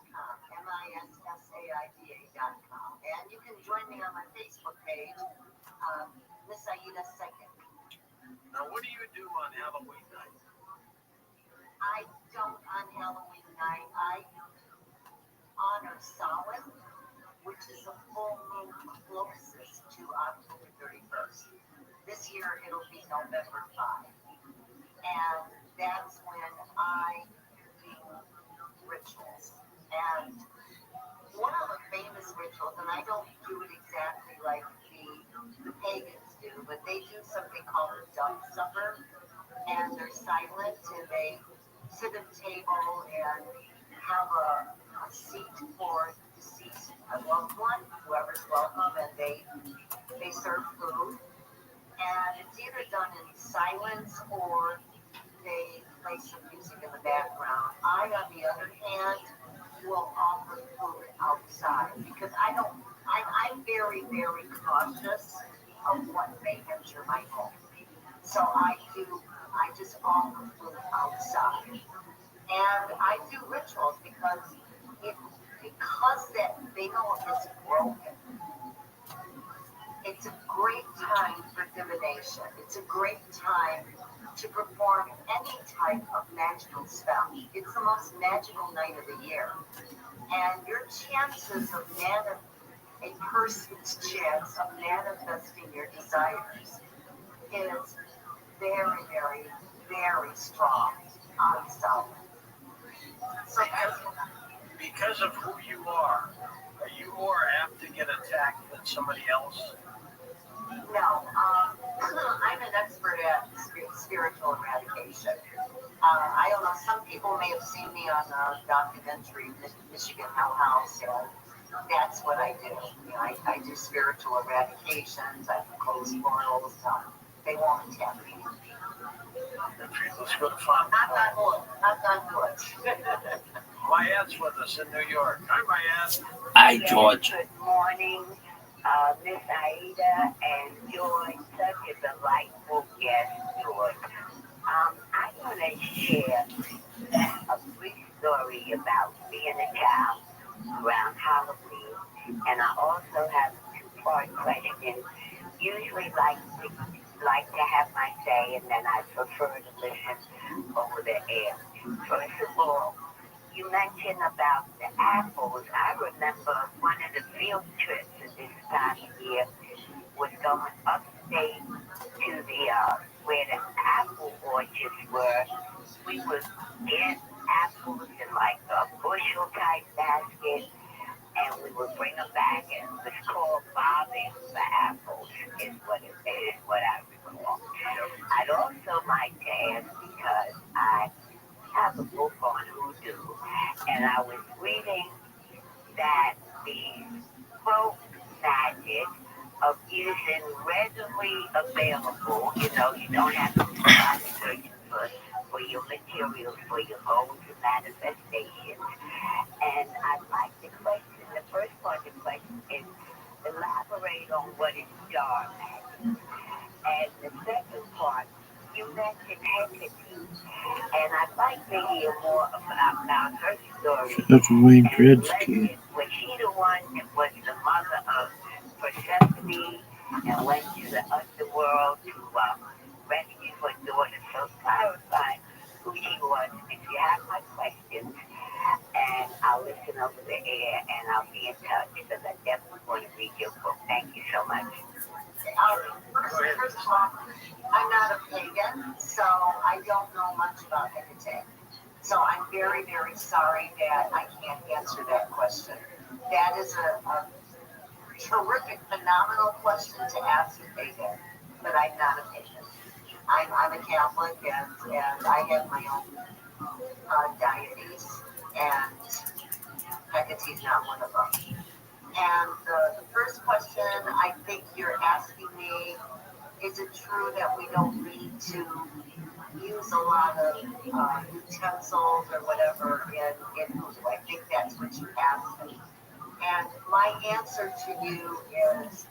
[SPEAKER 21] MISSAIDA.com. And you can join me on my Facebook page, Miss Aida Second.
[SPEAKER 22] Now, what do you do on Halloween night?
[SPEAKER 21] I don't on Halloween night. I honor Samhain, which is a full moon closest to October 31st. This year it'll be November 5. And that's when I do rituals. And one of the famous rituals, and I don't do it exactly like the pagans do, but they do something called a dove supper. And they're silent and they sit at a table and have a seat for deceased loved one, whoever's welcome, and they serve food. And it's either done in silence or they play some music in the background. I, on the other hand, will offer food outside because I'm very, very cautious of what may enter my home. So I just offer food outside. And I do rituals because that veil is broken. It's a great time for divination. It's a great time to perform any type of magical spell. It's the most magical night of the year. And your chances of a person's chance of manifesting your desires is very, very, very strong on Samhain. So
[SPEAKER 22] because of who you are you more apt to get attacked than somebody else?
[SPEAKER 21] No, I'm an expert at spiritual eradication. I don't know, some people may have seen me on a documentary, Michigan Hell House, and that's what I do. You know, I do spiritual eradications, I close portals, they won't attack me.
[SPEAKER 22] Let's go to fun.
[SPEAKER 21] Not on wood.
[SPEAKER 22] Mayan's with us in New York. Hi, Mayan.
[SPEAKER 3] Hi, George.
[SPEAKER 9] Good morning, Miss Aida and George. Such a delightful guest, George. I want to share a brief story about being a child around Halloween, and I also have a two-part question usually like to have my say, and then I prefer to listen over the air. First of all, you mentioned about the apples. I remember one of the field trips this past year was going upstate to the where the apple orchards were. We would get apples in like a bushel type basket, and we would bring them back, and it was called bobbing for apples, is what it is, what I recall. I'd also like to ask because I have a book on hoodoo, and I was reading that the folk magic of using readily available, you don't have to go out searching for your materials, for your modes of manifestations. And I'd like the question, the first part of the question is elaborate on what is star magic. And the second part, you mentioned Hecate, and I'd like to hear more about her story.
[SPEAKER 3] That's Wayne Dread's
[SPEAKER 9] kid. Was she the one that was the mother of Persephone and went to the underworld to rescue her daughter? So clarify who she was. If you have my questions, and I'll listen over the air, and I'll be in touch because I definitely want to read your book. Thank you so much.
[SPEAKER 15] First of all, I'm not a pagan, so I don't know much about Hecate. So I'm very, very sorry that I can't answer that question. That is a terrific, phenomenal question to ask a pagan, but I'm not a pagan. I'm a Catholic, and I have my own deities, and Hecate's not one of them. And the first question I think you're asking me, is it true that we don't need to use a lot of utensils or whatever in voodoo? I think that's what you asked me. And my answer to you is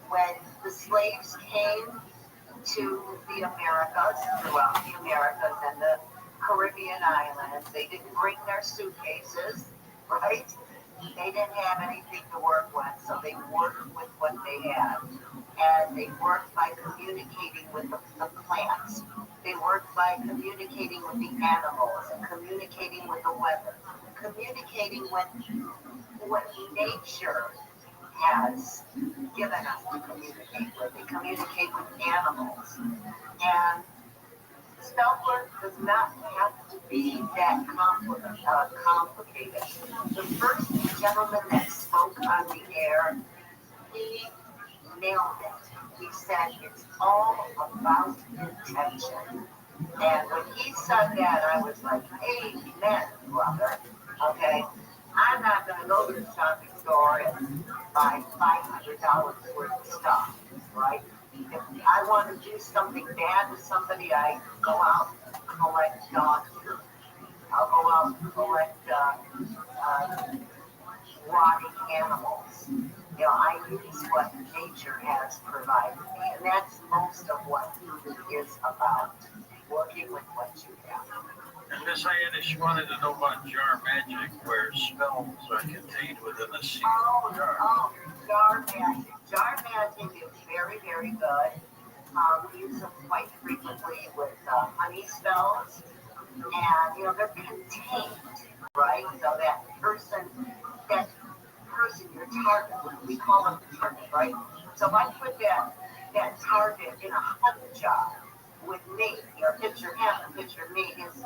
[SPEAKER 15] when the slaves came to the Americas, throughout the Americas and the Caribbean islands, they didn't bring their suitcases, right? They didn't have anything to work with, so they worked with what they had. And they worked by communicating with the plants. They worked by communicating with the animals and communicating with the weather, communicating with what nature has given us to communicate with. They communicate with animals. And spell work does not have to be that complicated. The first gentleman that spoke on the air, he nailed it. He said it's all about intention. And when he said that, I was like, amen, brother. Okay? I'm not going to go to the shopping store and buy $500 worth of stuff, right? If I want to do something bad to somebody, I go out and collect dog food. I'll go out and collect rotting animals. I use what nature has provided me, and that's most of what food is about, working with what you have.
[SPEAKER 22] And Miss Ayana, she wanted to know about jar magic, where spells are contained within a sealed jar.
[SPEAKER 15] Jar magic. Jar magic is very, very good. We use them quite frequently with honey spells, and they're contained, right? So that person, your target, we call them the target, right? So if I put that target in a honey jar with me, picture him and picture me, his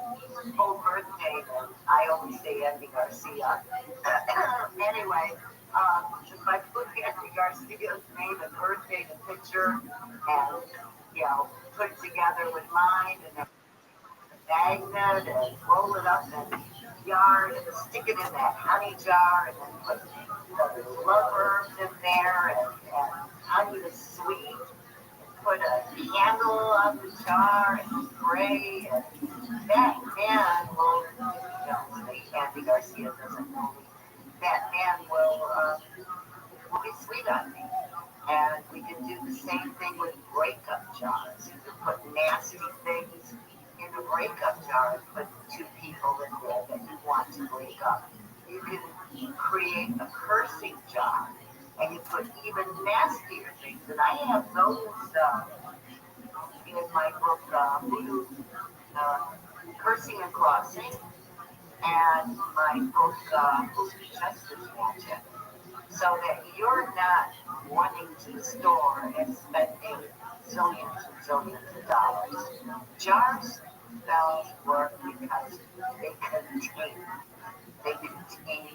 [SPEAKER 15] whole birthday, and I always say Andy Garcia. Anyway, if I put Andy Garcia's name and birthday in the picture and, put it together with mine and a magnet and roll it up in a yard and stick it in that honey jar and then put the love herbs in there and honey is sweet. Put a candle on the jar and spray, and that man will, Andy Garcia doesn't know me, that man will be sweet on me. And we can do the same thing with breakup jars. You can put nasty things in a breakup jar and put two people in there that you want to break up. You can create a cursing jar
[SPEAKER 21] and you put even nastier things. And I have those in my book, Voodoo, Cursing and Crossing, and my book, Who's Justice Wanted. So that you're not wanting to store and spending zillions and zillions of dollars. Jars spells work because they contain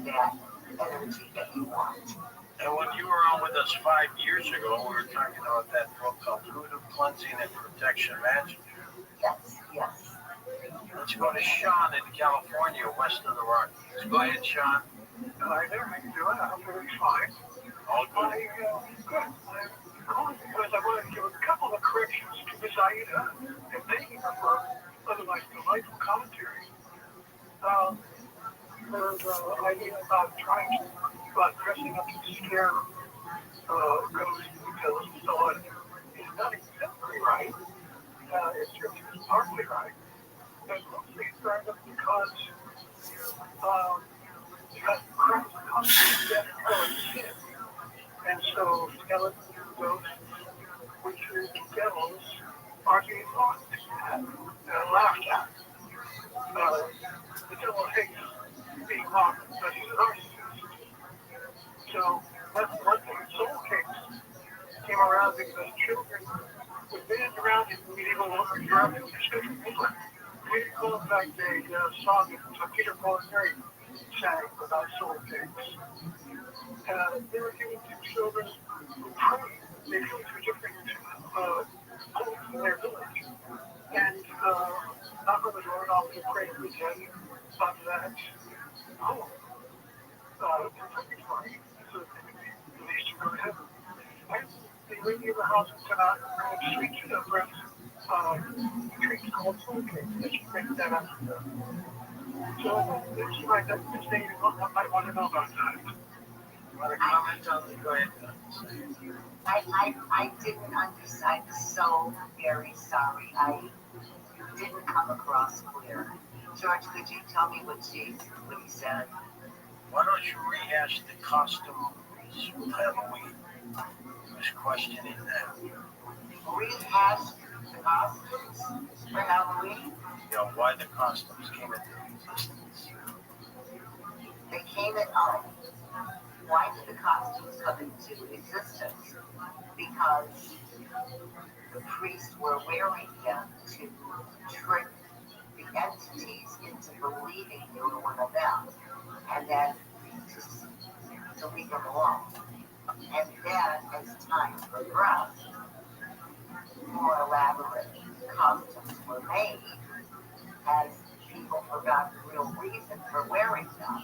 [SPEAKER 21] that energy that you want.
[SPEAKER 22] And when you were on with us 5 years ago, we were talking about that book called Voodoo Cleansing and Protection Magic.
[SPEAKER 21] Yes.
[SPEAKER 22] Let's go to Sean in California, west of the Rockies. Go ahead, Sean.
[SPEAKER 10] Hi there, how you doing? I hope everything's fine.
[SPEAKER 22] All good.
[SPEAKER 10] Good. I'm calling because I wanted to give a couple of corrections to Miss Aida and thank you for her otherwise delightful commentary. Her idea about dressing up to scare ghosts because we saw it is not exactly right. It's just partly right. And mostly it's right up because Christ comes to death for sin. And so skeletons, ghosts, witches, devils are being mocked at and laughed at. The devil hates being mocked because he's a narcissist. So that's one thing. Soul cakes came around because children were banned around in medieval Europe and especially England. We call it back a song that Peter, Paul, and Mary sang about soul cakes. They were given to children who prayed. They flew to different homes in their village. And knock on the door and often pray for them of that home. Purgatory, so that they can be released to go to heaven. They leave you in the house and come out and bring a sweet breath treat called soul cake. They should bring that up. So it's like that thing you might want to know about that.
[SPEAKER 22] You want to comment on it? Go ahead.
[SPEAKER 21] I didn't understand. I'm so very sorry. I didn't come across clear. George, could you tell me what he said?
[SPEAKER 22] Why don't you rehash the costume with Halloween? He was questioning that.
[SPEAKER 21] Rehash the costumes for Halloween?
[SPEAKER 22] Yeah, why the costumes came into existence.
[SPEAKER 21] They came in, why did the costumes come into existence? Because the priests were wearing them to trick the entities into believing they were one of them, and then to leave them alone. And then, as time progressed, more elaborate costumes were made as people forgot the real reason for wearing them.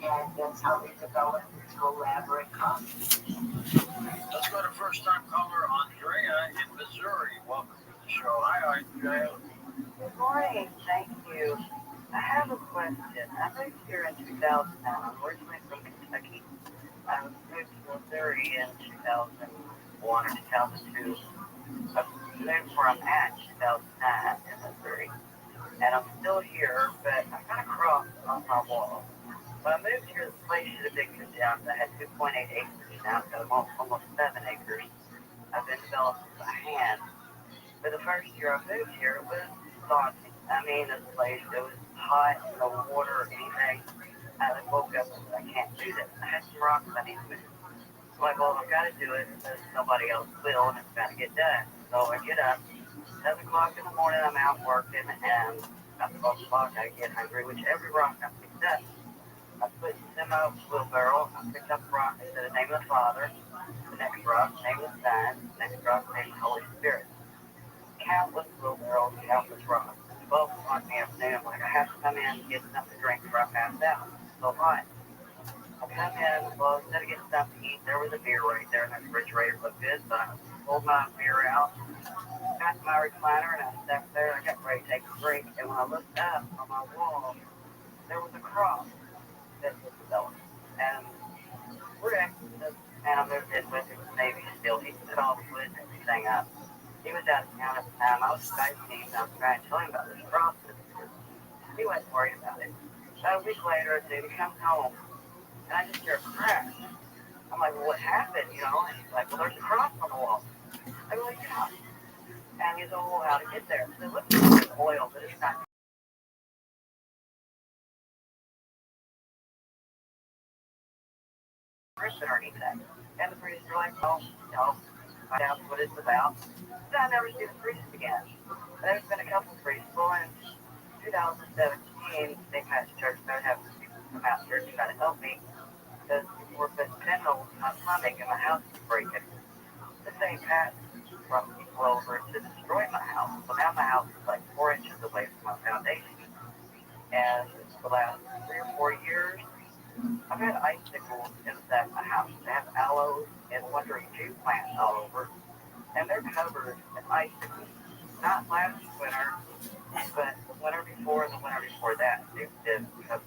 [SPEAKER 21] And that's how they developed into elaborate costumes.
[SPEAKER 22] Let's go to first-time caller Andrea in Missouri. Welcome to the show. Hi, Andrea.
[SPEAKER 13] Good morning. Thank you. I have a question. I moved here in 2000. I'm originally from Kentucky. I moved to Missouri in 2001 or 2002. I moved where I'm at in 2009 in Missouri. And I'm still here, but I've got a cross on my wall. When I moved here, the place should have been condemned. I had 2.8 acres. Now I've got almost 7 acres. I've been developing by hand. For the first year I moved here, it was daunting. I mean, this place, it was hot, no water or anything. I woke up and said, I can't do this. I had some rocks I need to move. So I go, I've got to do it because nobody else will, and it's got to get done. So I get up, 7 o'clock in the morning, I'm out working, and at 12 o'clock I get hungry, which every rock I picked up, I put in my wheelbarrow. I picked up a rock, I said the name of the Father, the next rock, the name of the Son, the next rock, the name of the Holy Spirit. Countless wheelbarrows, countless rocks. 12 o'clock in the afternoon, I'm like, I have to come in and get something to drink before I pass out. It's so hot. I come in, well, instead of getting something to eat, there was a beer right there, and the refrigerator looked good, so I pulled my beer out, got to my recliner, and I sat there, and I got ready to take a drink, and when I looked up on my wall, there was a cross that was developed. And Rick, the man I moved in with, he was Navy SEAL, he put all the wood and everything up. He was out of town at the time. I was 15, and I was trying to tell him about this process. He wasn't worried about it. About a week later, I said, he comes home, and I just hear a crash. I'm like, well, what happened, you know? And he's like, well, there's a cross on the wall. I go, yeah. And he's like, well, how to get there? So look at the oil, but it's not prison or anything. And the priests are like, well, you know, find out what it's about. So I never see the priest again. There's been a couple of priests. Well, in 2017, they passed church. They would have people come out here to try to help me because people were putting pinholes in my plumbing and my house was breaking. The same path brought people over to destroy my house. So now my house is like 4 inches away from my foundation. And for the last 3 or 4 years, I've had icicles inside my house. They have aloes and wandering Jew plants all over. And they're covered in icicles. Not last winter, but the winter before and the winter before that. They've been covered.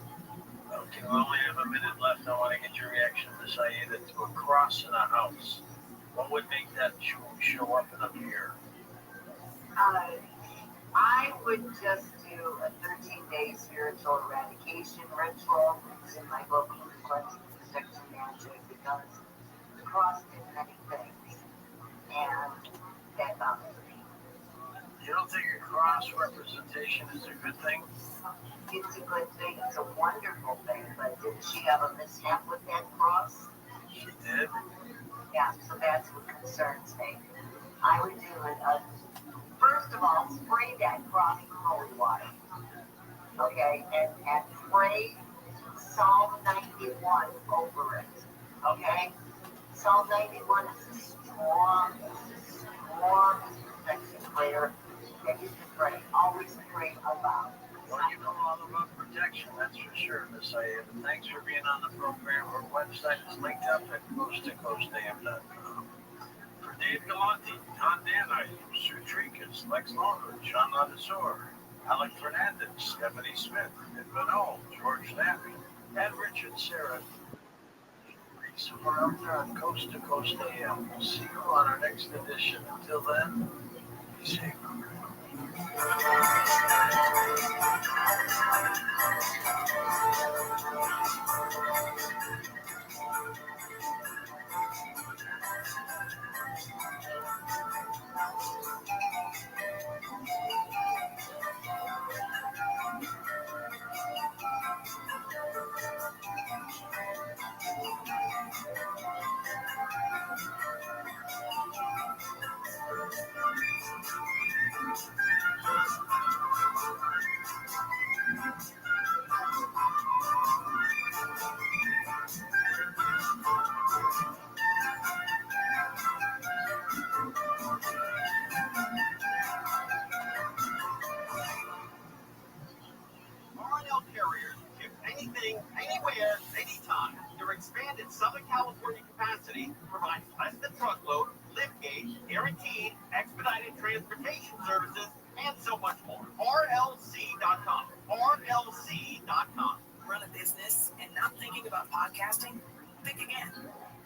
[SPEAKER 22] Okay, we only have a minute left. I want to get your reaction to this idea to a cross in a house. What would make that show up in a mirror?
[SPEAKER 21] I would just do a 13-day spiritual eradication ritual. It's in my book, Cleansing, Protection, Magic, because the cross did many things, and that bothers me.
[SPEAKER 22] You don't think a cross representation is a good thing?
[SPEAKER 21] It's a good thing. It's a wonderful thing, but didn't she have a mishap with that cross?
[SPEAKER 22] She did?
[SPEAKER 21] Yeah, so that's what concerns me. I would do first of all, spray that cross with holy water. Okay, and pray Psalm 91 over it. Okay? Psalm 91 is the strongest protection prayer that you can pray. Always pray aloud.
[SPEAKER 22] Well, you know all about protection, that's for sure, Miss Ayed. Thanks for being on the program. Our website is linked up at coasttocoastam.com. For Dave Galante, Don Danite, Sue Trikas, Lex Longer, Sean Ladisor, Alec Fernandez, Stephanie Smith, Ed Bonneau, George Snappy, and Richard Serra. We're up there on Coast to Coast AM. We'll see you on our next edition. Until then, be safe.
[SPEAKER 7] R&L Carriers ship anything, anywhere, anytime. Your expanded Southern California capacity provides less than truckload, lift gauge, guaranteed, expedited transportation services, and so much more. RLC.com. RLC.com.
[SPEAKER 2] Run a business and not thinking about podcasting? Think again.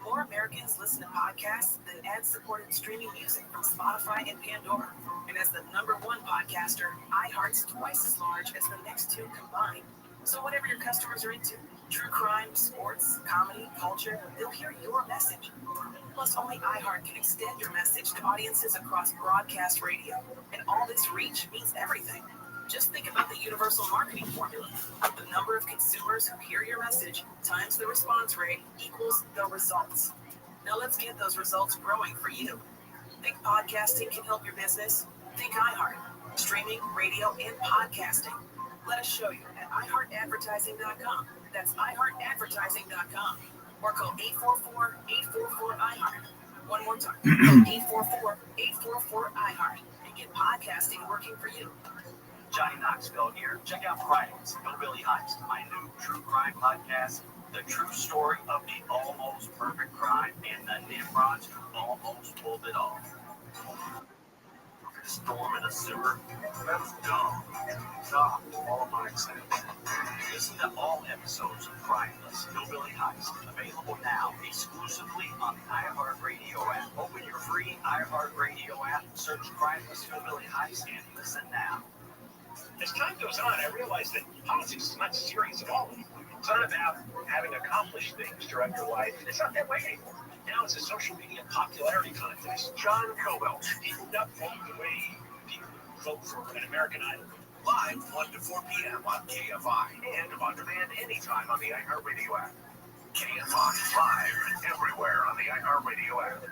[SPEAKER 2] More Americans listen to podcasts than ad-supported streaming music from Spotify and Pandora. And as the #1 podcaster, iHeart's twice as large as the next two combined. So whatever your customers are into, true crime, sports, comedy, culture, they'll hear your message. Plus, only iHeart can extend your message to audiences across broadcast radio. And all this reach means everything. Just think about the universal marketing formula. The number of consumers who hear your message times the response rate equals the results. Now let's get those results growing for you. Think podcasting can help your business? Think iHeart. Streaming, radio, and podcasting. Let us show you at iHeartAdvertising.com. That's iHeartAdvertising.com. Or call 844-844-iHeart. One more time. 844-844-iHeart. And get podcasting working for you.
[SPEAKER 14] Johnny Knoxville here. Check out Crimes, Hillbilly Heist, my new true crime podcast. The true story of the almost perfect crime and the Nimrods who almost pulled it off. Storm in a sewer? That's dumb. Stop all my sense. Listen to all episodes of Crimeless, Hillbilly Heist, available now exclusively on the iHeartRadio app. Open your free iHeartRadio app, search Crimeless, Hillbilly Heist, and listen now.
[SPEAKER 11] As time goes on, I realize that politics is not serious at all anymore. It's not about having accomplished things throughout your life. It's not that way anymore. Now it's a social media popularity contest. John Cobell heated up the way people vote for an American Idol. Live 1 to 4 p.m. on KFI and on demand anytime on the iHeartRadio app. KFI live everywhere on the iHeartRadio app.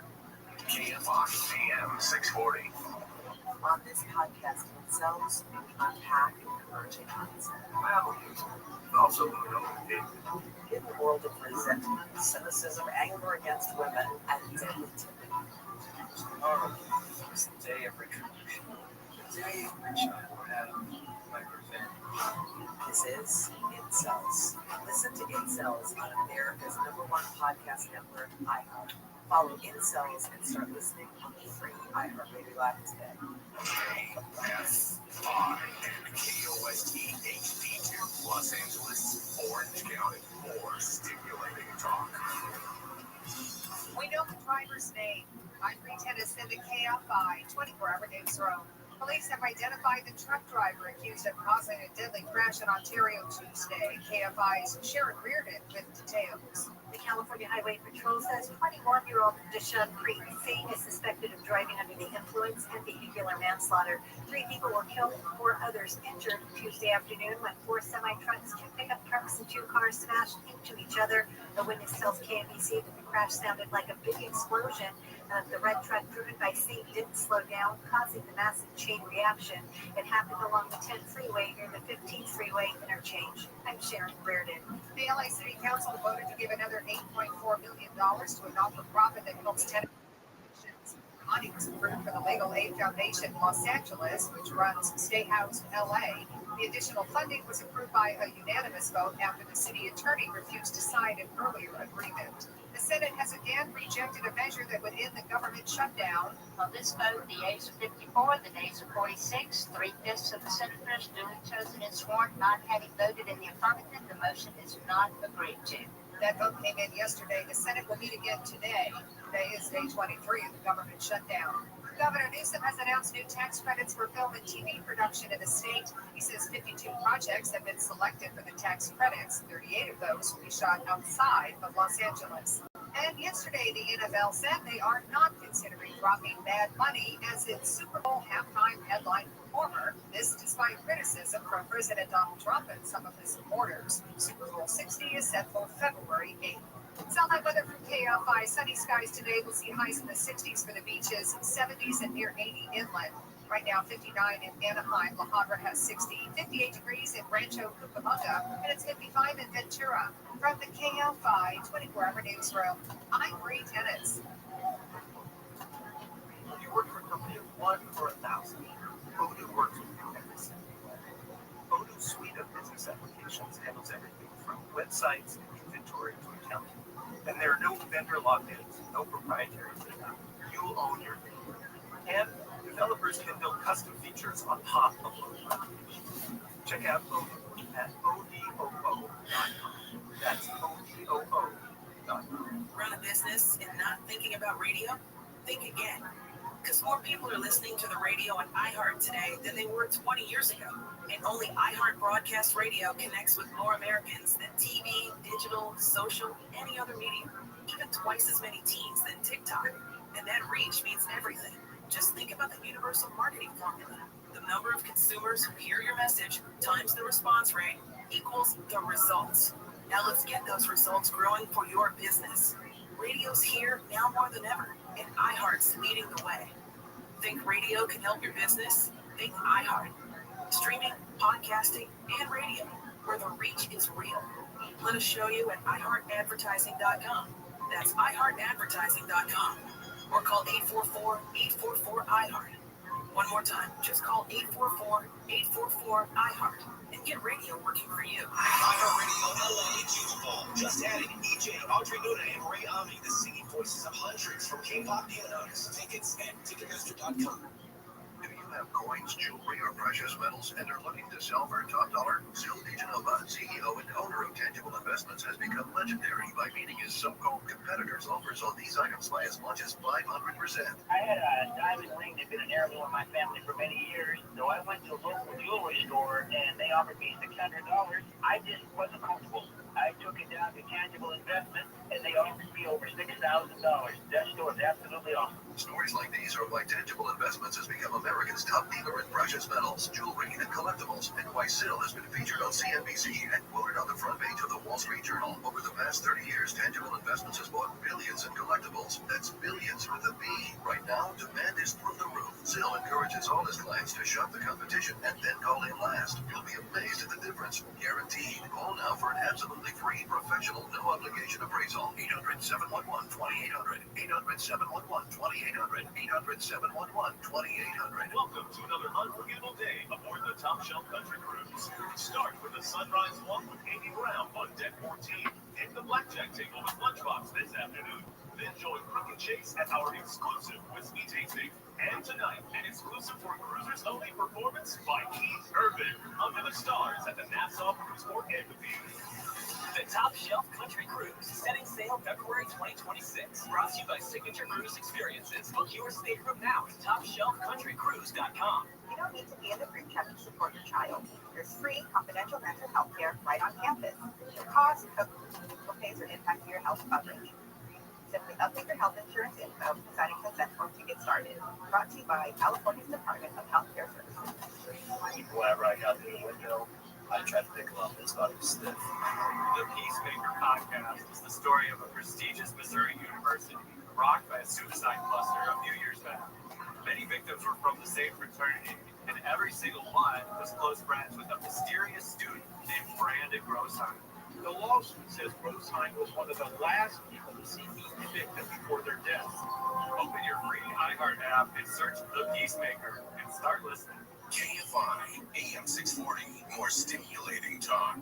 [SPEAKER 11] KFI AM 640.
[SPEAKER 2] On this podcast themselves, we unpack emerging concepts.
[SPEAKER 11] Well, also know
[SPEAKER 2] In the world of resentment, cynicism, anger against women, and negativity.
[SPEAKER 11] tomorrow is the day of retribution. The day which I will have my revenge.
[SPEAKER 2] This is Incels. Listen to Incels on America's #1 podcast network, iHeart. Follow Incels and start listening on the free iHeartRadio app today.
[SPEAKER 1] KFI and KOST HD2 Los Angeles, Orange County. More stimulating talk.
[SPEAKER 5] We know the driver's name. I'm Tennis in the KFI 24-hour newsroom. Police have identified the truck driver accused of causing a deadly crash in Ontario Tuesday. KFI's Sharon Reardon with details.
[SPEAKER 8] The California Highway Patrol says 21-year-old Deshaun Singh is suspected of driving under the influence and vehicular manslaughter. 3 people were killed and 4 others injured Tuesday afternoon when 4 semi-trucks, 2 pickup trucks, and 2 cars smashed into each other. A witness tells KNBC that the crash sounded like a big explosion. The red truck driven by Singh didn't slow down, causing the massive chain reaction. It happened along the 10 freeway near the 15th freeway interchange. I'm Sharon Reardon.
[SPEAKER 5] The LA City Council voted to give another $8.4 million to a not-for-profit that helps tenants. Money was approved for the Legal Aid Foundation Los Angeles, which runs Stay Housed LA. The additional funding was approved by a unanimous vote after the city attorney refused to sign an earlier agreement. The Senate has again rejected a measure that would end the government shutdown.
[SPEAKER 4] On this vote, the ayes are 54, the nays are 46. 3/5 of the senators duly chosen and sworn not having voted in the affirmative, the motion is not agreed to.
[SPEAKER 5] That vote came in yesterday. The Senate will meet again today. Today is day 23 of the government shutdown. Governor Newsom has announced new tax credits for film and TV production in the state. He says 52 projects have been selected for the tax credits. 38 of those will be shot outside of Los Angeles. And yesterday, the NFL said they are not considering dropping Bad Money as its Super Bowl halftime headline performer. This despite criticism from President Donald Trump and some of his supporters. Super Bowl 60 is set for February 8th. Sunlight weather from KFI. Sunny skies today. We'll see highs in the 60s for the beaches, 70s and near 80 inland. Right now, 59 in Anaheim. La Habra has 60, 58 degrees in Rancho Cucamonga, and it's 55 in Ventura. From the KFI 24-hour newsroom, I'm Bree Tennis.
[SPEAKER 11] You work for a company of 1 or 1,000. Odoo works with you every single day. Odoo's suite of business applications handles everything from websites, inventory, to accounting. And there are no vendor logins, no proprietary data. You own your data. And developers can build custom features on top of Odoo applications. Check out Odoo at odoo.com. That's odoo.com.
[SPEAKER 2] Run a business and not thinking about radio? Think again. Because more people are listening to the radio on iHeart today than they were 20 years ago. And only iHeart Broadcast Radio connects with more Americans than TV, digital, social, any other media. Even twice as many teens than TikTok. And that reach means everything. Just think about the universal marketing formula. The number of consumers who hear your message times the response rate equals the results. Now let's get those results growing for your business. Radio's here now more than ever, and iHeart's leading the way. Think radio can help your business? Think iHeart. Streaming, podcasting, and radio, where the reach is real. Let us show you at iHeartAdvertising.com. That's iHeartAdvertising.com. Or call 844-844-iHeart. One more time, just call 844-844-iHeart and get radio working for you.
[SPEAKER 17] iHeartRadio LA Super Bowl. Just added EJ, Audrey Nuda, and Ray Ami, the singing voices of hundreds from K-pop neon artists. Tickets at Ticketmaster.com.
[SPEAKER 11] Do you have coins
[SPEAKER 1] coins, jewelry, or precious metals and are looking to sell for top dollar? Sil DeGenova, CEO and owner of Tangible Investments, has become legendary by beating his so-called competitors' offers on these items by as much as 500%.
[SPEAKER 12] I had a diamond ring that had been an heirloom in my family for many years, so I went to a local jewelry store and they offered me $600. I just wasn't comfortable. I took it down to Tangible Investment and they offered me over $6,000. That store is absolutely awesome.
[SPEAKER 1] Stories like these are why Tangible Investments has become America's top dealer in precious metals, jewelry, and collectibles, and why Sil has been featured on CNBC and quoted on the front page of the Wall Street Journal. Over the past 30 years, Tangible Investments has bought billions in collectibles. That's billions with a B. Right now, demand is through the roof. Sil encourages all his clients to shop the competition and then call him last. You'll be amazed at the difference. Guaranteed. Call now for an absolutely free, professional, no-obligation appraisal. 800-711-2800. 800-711-2800. 800-711-2800.
[SPEAKER 16] Welcome to another unforgettable day aboard the Top Shelf Country Cruise. Start with a sunrise walk with Amy Brown on deck 14. Hit the blackjack table with Lunchbox this afternoon. Then join Crooked Chase at our exclusive whiskey tasting. And tonight, an exclusive for cruisers only performance by Keith Urban under the stars at the Nassau Cruise Port Amphitheater.
[SPEAKER 18] The Top Shelf Country Cruise, setting sail February 2026. Brought to you by Signature Cruise Experiences. Book your stateroom now at TopShelfCountryCruise.com.
[SPEAKER 24] You don't need to be in the group chat to support your child. There's free confidential mental health care right on campus. The cost of co-pays or impact your health coverage. Simply update your health insurance info, signing consent form to get started. Brought to you by California's Department of Healthcare Services.
[SPEAKER 14] Whenever I got through the window, I tried to pick him up and thought he was stiff.
[SPEAKER 25] The Peacemaker podcast is the story of a prestigious Missouri university rocked by a suicide cluster a few years back. Many victims were from the same fraternity, and every single one was close friends with a mysterious student named Brandon Grosheim.
[SPEAKER 11] The lawsuit says Grosheim was one of the last people to see each victim before their deaths.
[SPEAKER 25] Open your free iHeart app and search The Peacemaker and start listening.
[SPEAKER 1] KFI, AM 640, more stimulating talk.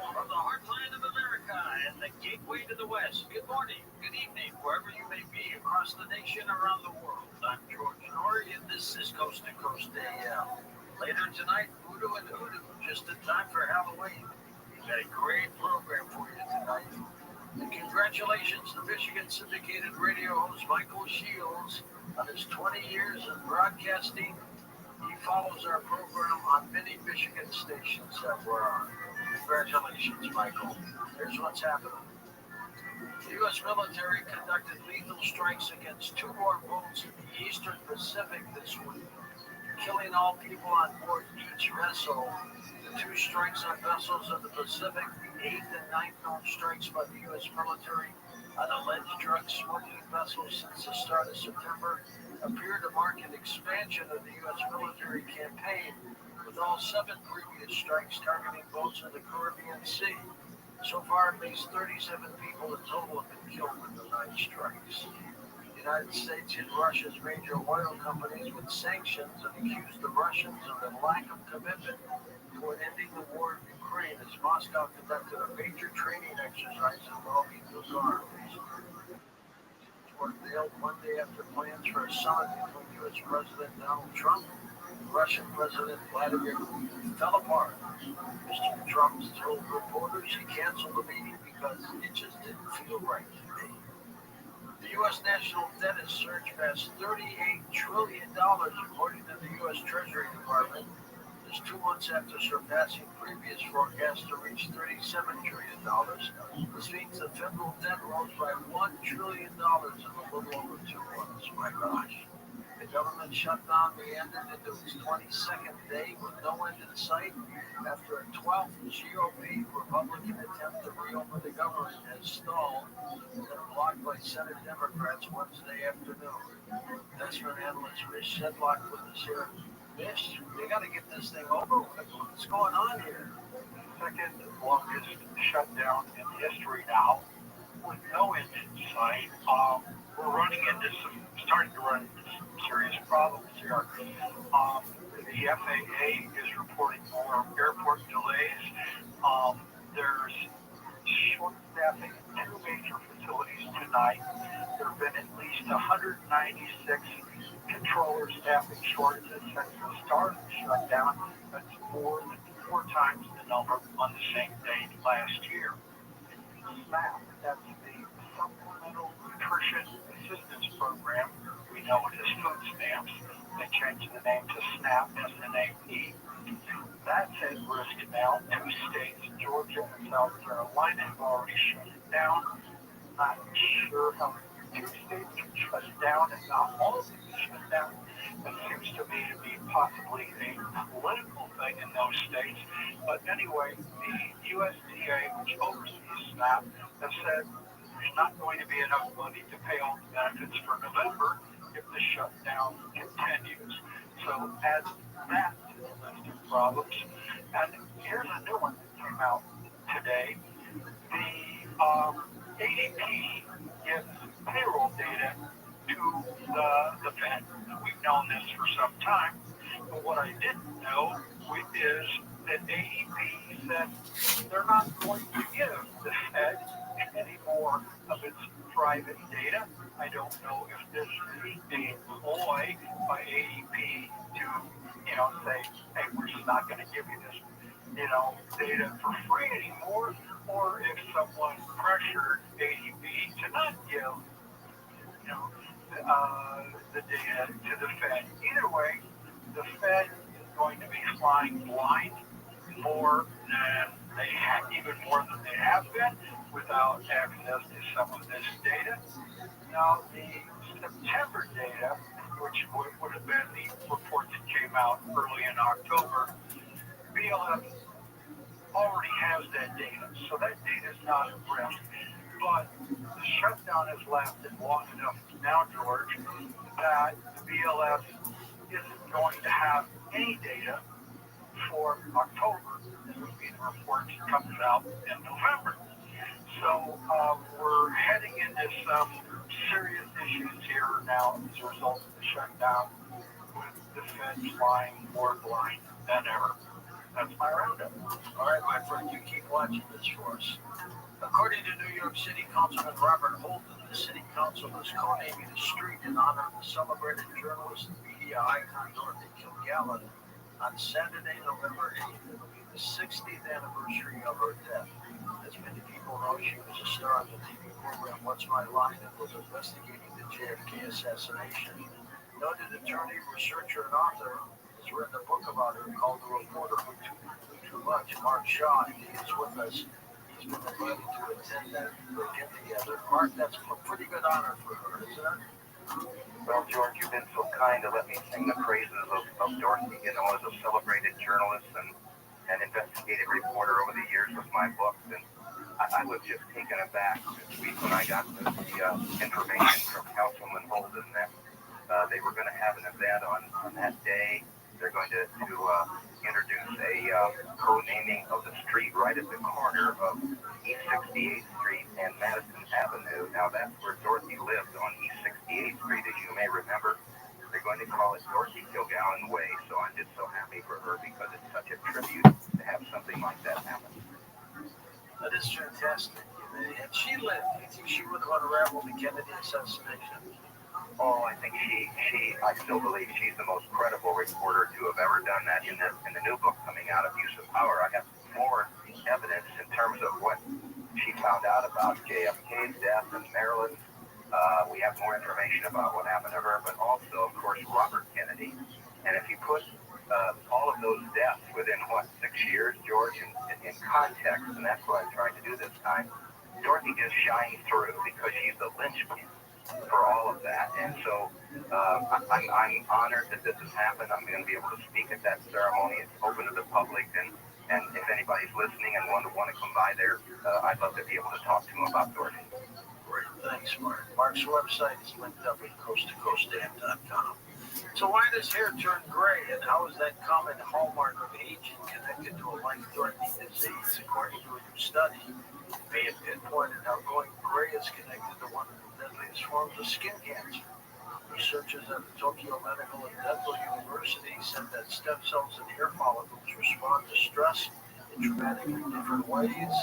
[SPEAKER 11] From the heartland of America and the gateway to the West, good morning, good evening, wherever you may be across the nation, around the world. I'm George Norrie, and this is Coast to Coast AM. Later tonight, Voodoo and Hoodoo, just in time for Halloween. We've got a great program for you tonight. And congratulations to Michigan syndicated radio host Michael Shields on his 20 years of broadcasting. He follows our program on many Michigan stations that we're on. Congratulations, Michael. Here's what's happening. The U.S. military conducted lethal strikes against two more boats in the Eastern Pacific this week, killing all people on board each vessel. The two strikes on vessels of the Pacific, the 8th and 9th known strikes by the U.S. military on alleged drug smuggling vessels since the start of September, appear to mark an expansion of the U.S. military campaign, with all 7 previous strikes targeting boats in the Caribbean Sea. So far, at least 37 people in total have been killed in the 9 strikes. The United States hit Russia's major oil companies with sanctions and accused the Russians of a lack of commitment toward ending the war in Ukraine as Moscow conducted a major training exercise involving nuclear arms. Were failed Monday after plans for a summit between U.S. President Donald Trump and Russian President Vladimir Putin fell apart. Mr. Trump told reporters he canceled the meeting because it just didn't feel right to me. The U.S. national debt has surged past $38 trillion, according to the U.S. Treasury Department. Just 2 months after surpassing previous forecasts to reach $37 trillion. This means the federal debt rose by $1 trillion in a little over 2 months. My gosh. The
[SPEAKER 22] government shutdown meandered into its 22nd day with no end in sight after a 12th GOP Republican attempt to reopen the government has stalled and blocked by Senate Democrats Wednesday afternoon. Investment analyst Mish Sedlock with us here. Mish, they got to get this thing over with. What's going on here?
[SPEAKER 3] Second longest shutdown in history now, with no end in sight. We're starting to run into some serious problems here. The FAA is reporting more airport delays. There's short staffing in two major facilities tonight. There have been at least 196 controller staffing shortages since the start of the shutdown. That's more than 4 times the number on the same date last year. SNAP, that's the Supplemental Nutrition Assistance Program. We know it as food stamps. They changed the name to SNAP, S-N-A-P. That's at risk now. 2 states, Georgia and South Carolina, have already shut it down. Not sure how many 2 states can shut it down and not all can be shut down. It seems to me to be possibly a political thing in those states. But anyway, the USDA, which oversees SNAP, has said there's not going to be enough money to pay all the benefits for November if the shutdown continues. So add that to the list of problems. And here's a new one that came out today. The ADP gives payroll data to the Fed. We've known this for some time, but what I didn't know is that ADP said they're not going to give the Fed any more of its private data. I don't know if this is a ploy by ADP to, say, hey, we're just not going to give you this, data for free anymore, or if someone pressured ADP to not give, the data to the Fed. Either way, the Fed is going to be flying blind even more than they have been, without access to some of this data. Now, the September data, which would have been the report that came out early in October, BLM already has that data, so that data is not at risk. But the shutdown has lasted long enough now, George, that the BLS isn't going to have any data for October. This would be the report that comes out in November. So we're heading into some serious issues here now as a result of the shutdown, with the Fed flying more blind than ever. That's my roundup.
[SPEAKER 22] All right, my friend, you keep watching this for us. According to New York City Councilman Robert Holden, the City Council is co-naming a street in honor of the celebrated journalist and media icon Dorothy Kilgallen on Saturday, November 8th. It will be the 60th anniversary of her death. As many people know, she was a star of the TV program What's My Line and was investigating the JFK assassination. Noted attorney, researcher, and author has written a book about her called The Reporter Who Knew Too Much. Mark Shaw, he is with us. He's been invited to attend that get-together. Mark, that's a pretty good honor for her, isn't it?
[SPEAKER 6] Well, George, you've been so kind to let me sing the praises of Dorothy, as a celebrated journalist and an investigative reporter over the years with my books. And I was just taken aback this week when I got the information from Councilman Holden that they were going to have an event on that day. They're going to introduce a co-naming of the street right at the corner of East 68th Street and Madison Avenue. Now, that's where Dorothy lived, on East 68th Street, as you may remember. They're going to call it Dorothy Kilgallen Way, so I'm just so happy for her because it's such a tribute to have something like that happen.
[SPEAKER 22] That is fantastic. And she lived. Do you think she would have unraveled the Kennedy assassination?
[SPEAKER 6] Oh, I think I still believe she's the most credible reporter to have ever done that. In the new book coming out, Abuse of Power, I have more evidence in terms of what she found out about JFK's death in Maryland. We have more information about what happened to her, but also, of course, Robert Kennedy. And if you put all of those deaths within, 6 years, George, in context, and that's what I'm trying to do this time, Dorothy just shines through because she's the linchpin for all of that. And so I'm honored that this has happened. I'm going to be able to speak at that ceremony. It's open to the public, and if anybody's listening and want to come by there, I'd love to be able to talk to them about Dorothy.
[SPEAKER 22] Great, thanks, Mark. Mark's website is linked up at coasttocoastdam.com. So why does hair turn gray, and how is that common hallmark of aging connected to a life-threatening disease? According to a new study, may have pinpointed how going gray is connected to one of the deadliest forms of skin cancer. Researchers at the Tokyo Medical and Dental University said that stem cells in hair follicles respond to stress in dramatically different ways.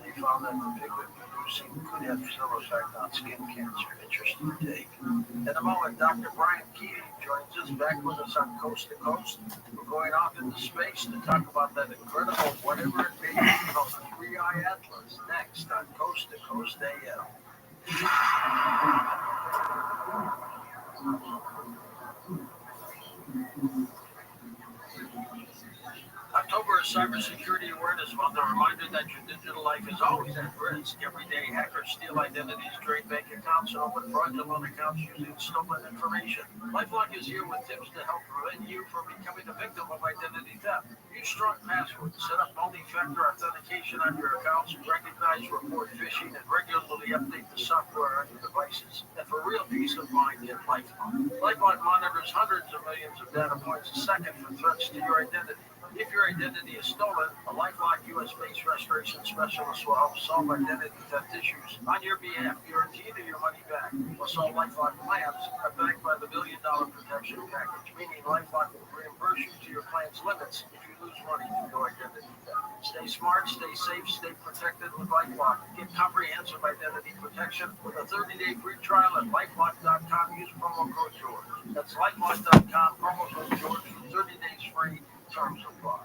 [SPEAKER 22] They found that the pigment producing could have some effect on skin cancer. Interesting take. In a moment, Dr. Brian Keating joins us back with us on Coast to Coast. We're going off into space to talk about that incredible whatever it may be called the 3-Eye Atlas next on Coast to Coast AM. October is Cybersecurity Awareness Month, a reminder that your digital life is always at risk. Every day, hackers steal identities, drain bank accounts, and open fraudulent accounts using stolen information. LifeLock is here with tips to help prevent you from becoming a victim of identity theft. Use strong passwords, set up multi-factor authentication on your accounts, recognize, report phishing, and regularly update the software on your devices. And for real peace of mind, get LifeLock. LifeLock monitors hundreds of millions of data points a second for threats to your identity. If your identity is stolen, a LifeLock U.S.-based restoration specialist will help solve identity theft issues on your behalf, guaranteeing your money back. Plus, all LifeLock plans are backed by the $1 Billion Protection Package, meaning LifeLock will reimburse you to your plan's limits if you lose money due to identity theft. Stay smart, stay safe, stay protected with LifeLock. Get comprehensive identity protection with a 30-day free trial at LifeLock.com. Use promo code George. That's LifeLock.com, promo code George for 30 days free. Terms apply.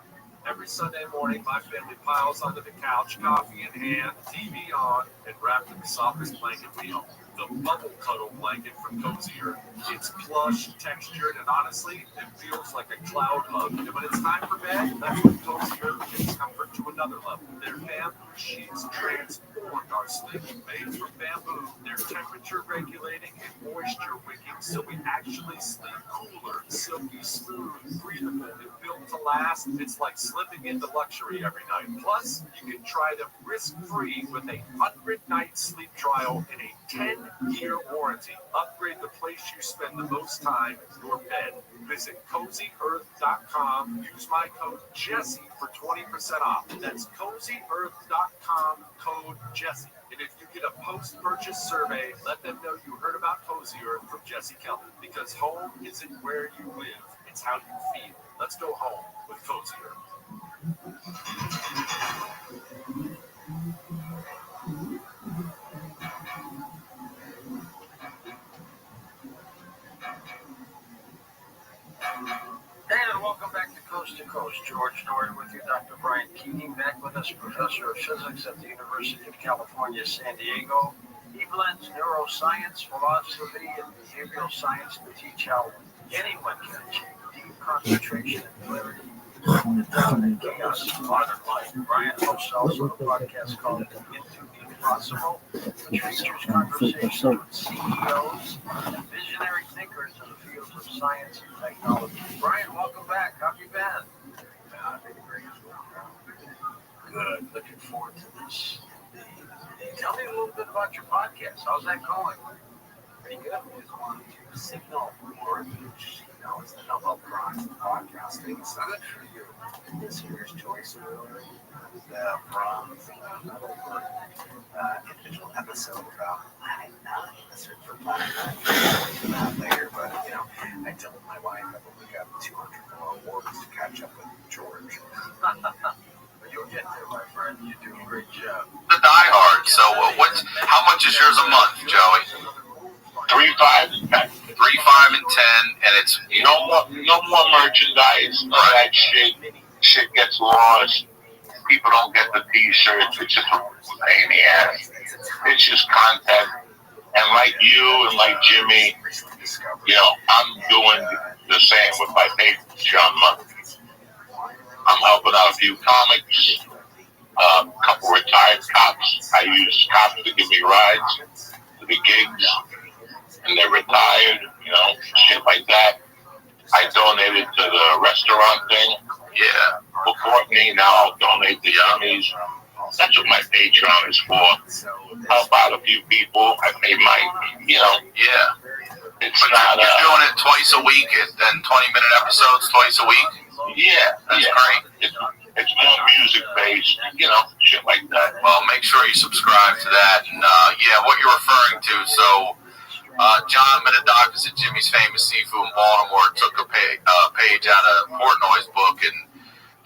[SPEAKER 7] Every Sunday morning, my family piles onto the couch, coffee in hand, TV on, and wrapped in the softest blanket we own. The Bubble Cuddle blanket from Cozy Earth. It's plush, textured, and honestly, it feels like a cloud hug. And when it's time for bed, that's when Cozy Earth takes comfort to another level. Their bamboo sheets transformed our sleep. Made from bamboo, they're temperature regulating and moisture wicking, so we actually sleep cooler, silky smooth, breathable, and built to last. It's like slipping into luxury every night. Plus, you can try them risk-free with a 100-night sleep trial and a 10-year warranty. Upgrade the place you spend the most time, your bed. Visit CozyEarth.com. Use my code Jesse for 20% off. That's CozyEarth.com, code Jesse. And if you get a post-purchase survey, let them know you heard about Cozy Earth from Jesse Kelly. Because home isn't where you live, it's how you feel. Let's go home with Cozy Earth.
[SPEAKER 22] And welcome back to Coast. George Norrie with you, Dr. Brian Keating, back with us, professor of physics at the University of California, San Diego. He blends neuroscience, philosophy, and behavioral science to teach how anyone can achieve deep concentration and clarity in the dominant chaos of modern life. Brian hosts also a podcast called Into the Impossible, which features conversations with CEOs and visionary thinkers in the fields of science and technology. Brian, welcome back. How have you been? Good. Looking forward to this. Tell me a little bit about your podcast. How's that going?
[SPEAKER 14] Pretty good. We just wanted to signal more reach. It's the Nobel Prize in podcasting. So good for you. This year's choice award, the bronze medal for individual episode about platinum 9. The search for platinum 9. That later, but I told my wife I will look up 200 more awards to catch up with George.
[SPEAKER 22] You'll get there, my friend. You do a great job.
[SPEAKER 1] The diehard. So, how much is yours a month, Joey? $3, $5, and $10. $3, $5, and $10, and it's no more merchandise. None of that shit gets lost. People don't get the T-shirts. It's just a pain in the ass. It's just content. And like you and like Jimmy, I'm doing the same with my page on Monday. I'm helping out a few comics, a couple retired cops. I use cops to give me rides to the gigs. and they're retired, shit like that. I donated to the restaurant thing. Yeah. Before me, now I'll donate to Yummies. That's what my Patreon is for. Help out a few people. I pay my, yeah. It's but not, you're doing it twice a week and 20-minute episodes twice a week? Yeah. That's great. It's more music-based, shit like that. Well, make sure you subscribe to that. And, what you're referring to, so John Minadakis at Jimmy's Famous Seafood in Baltimore took a page out of Portnoy's book and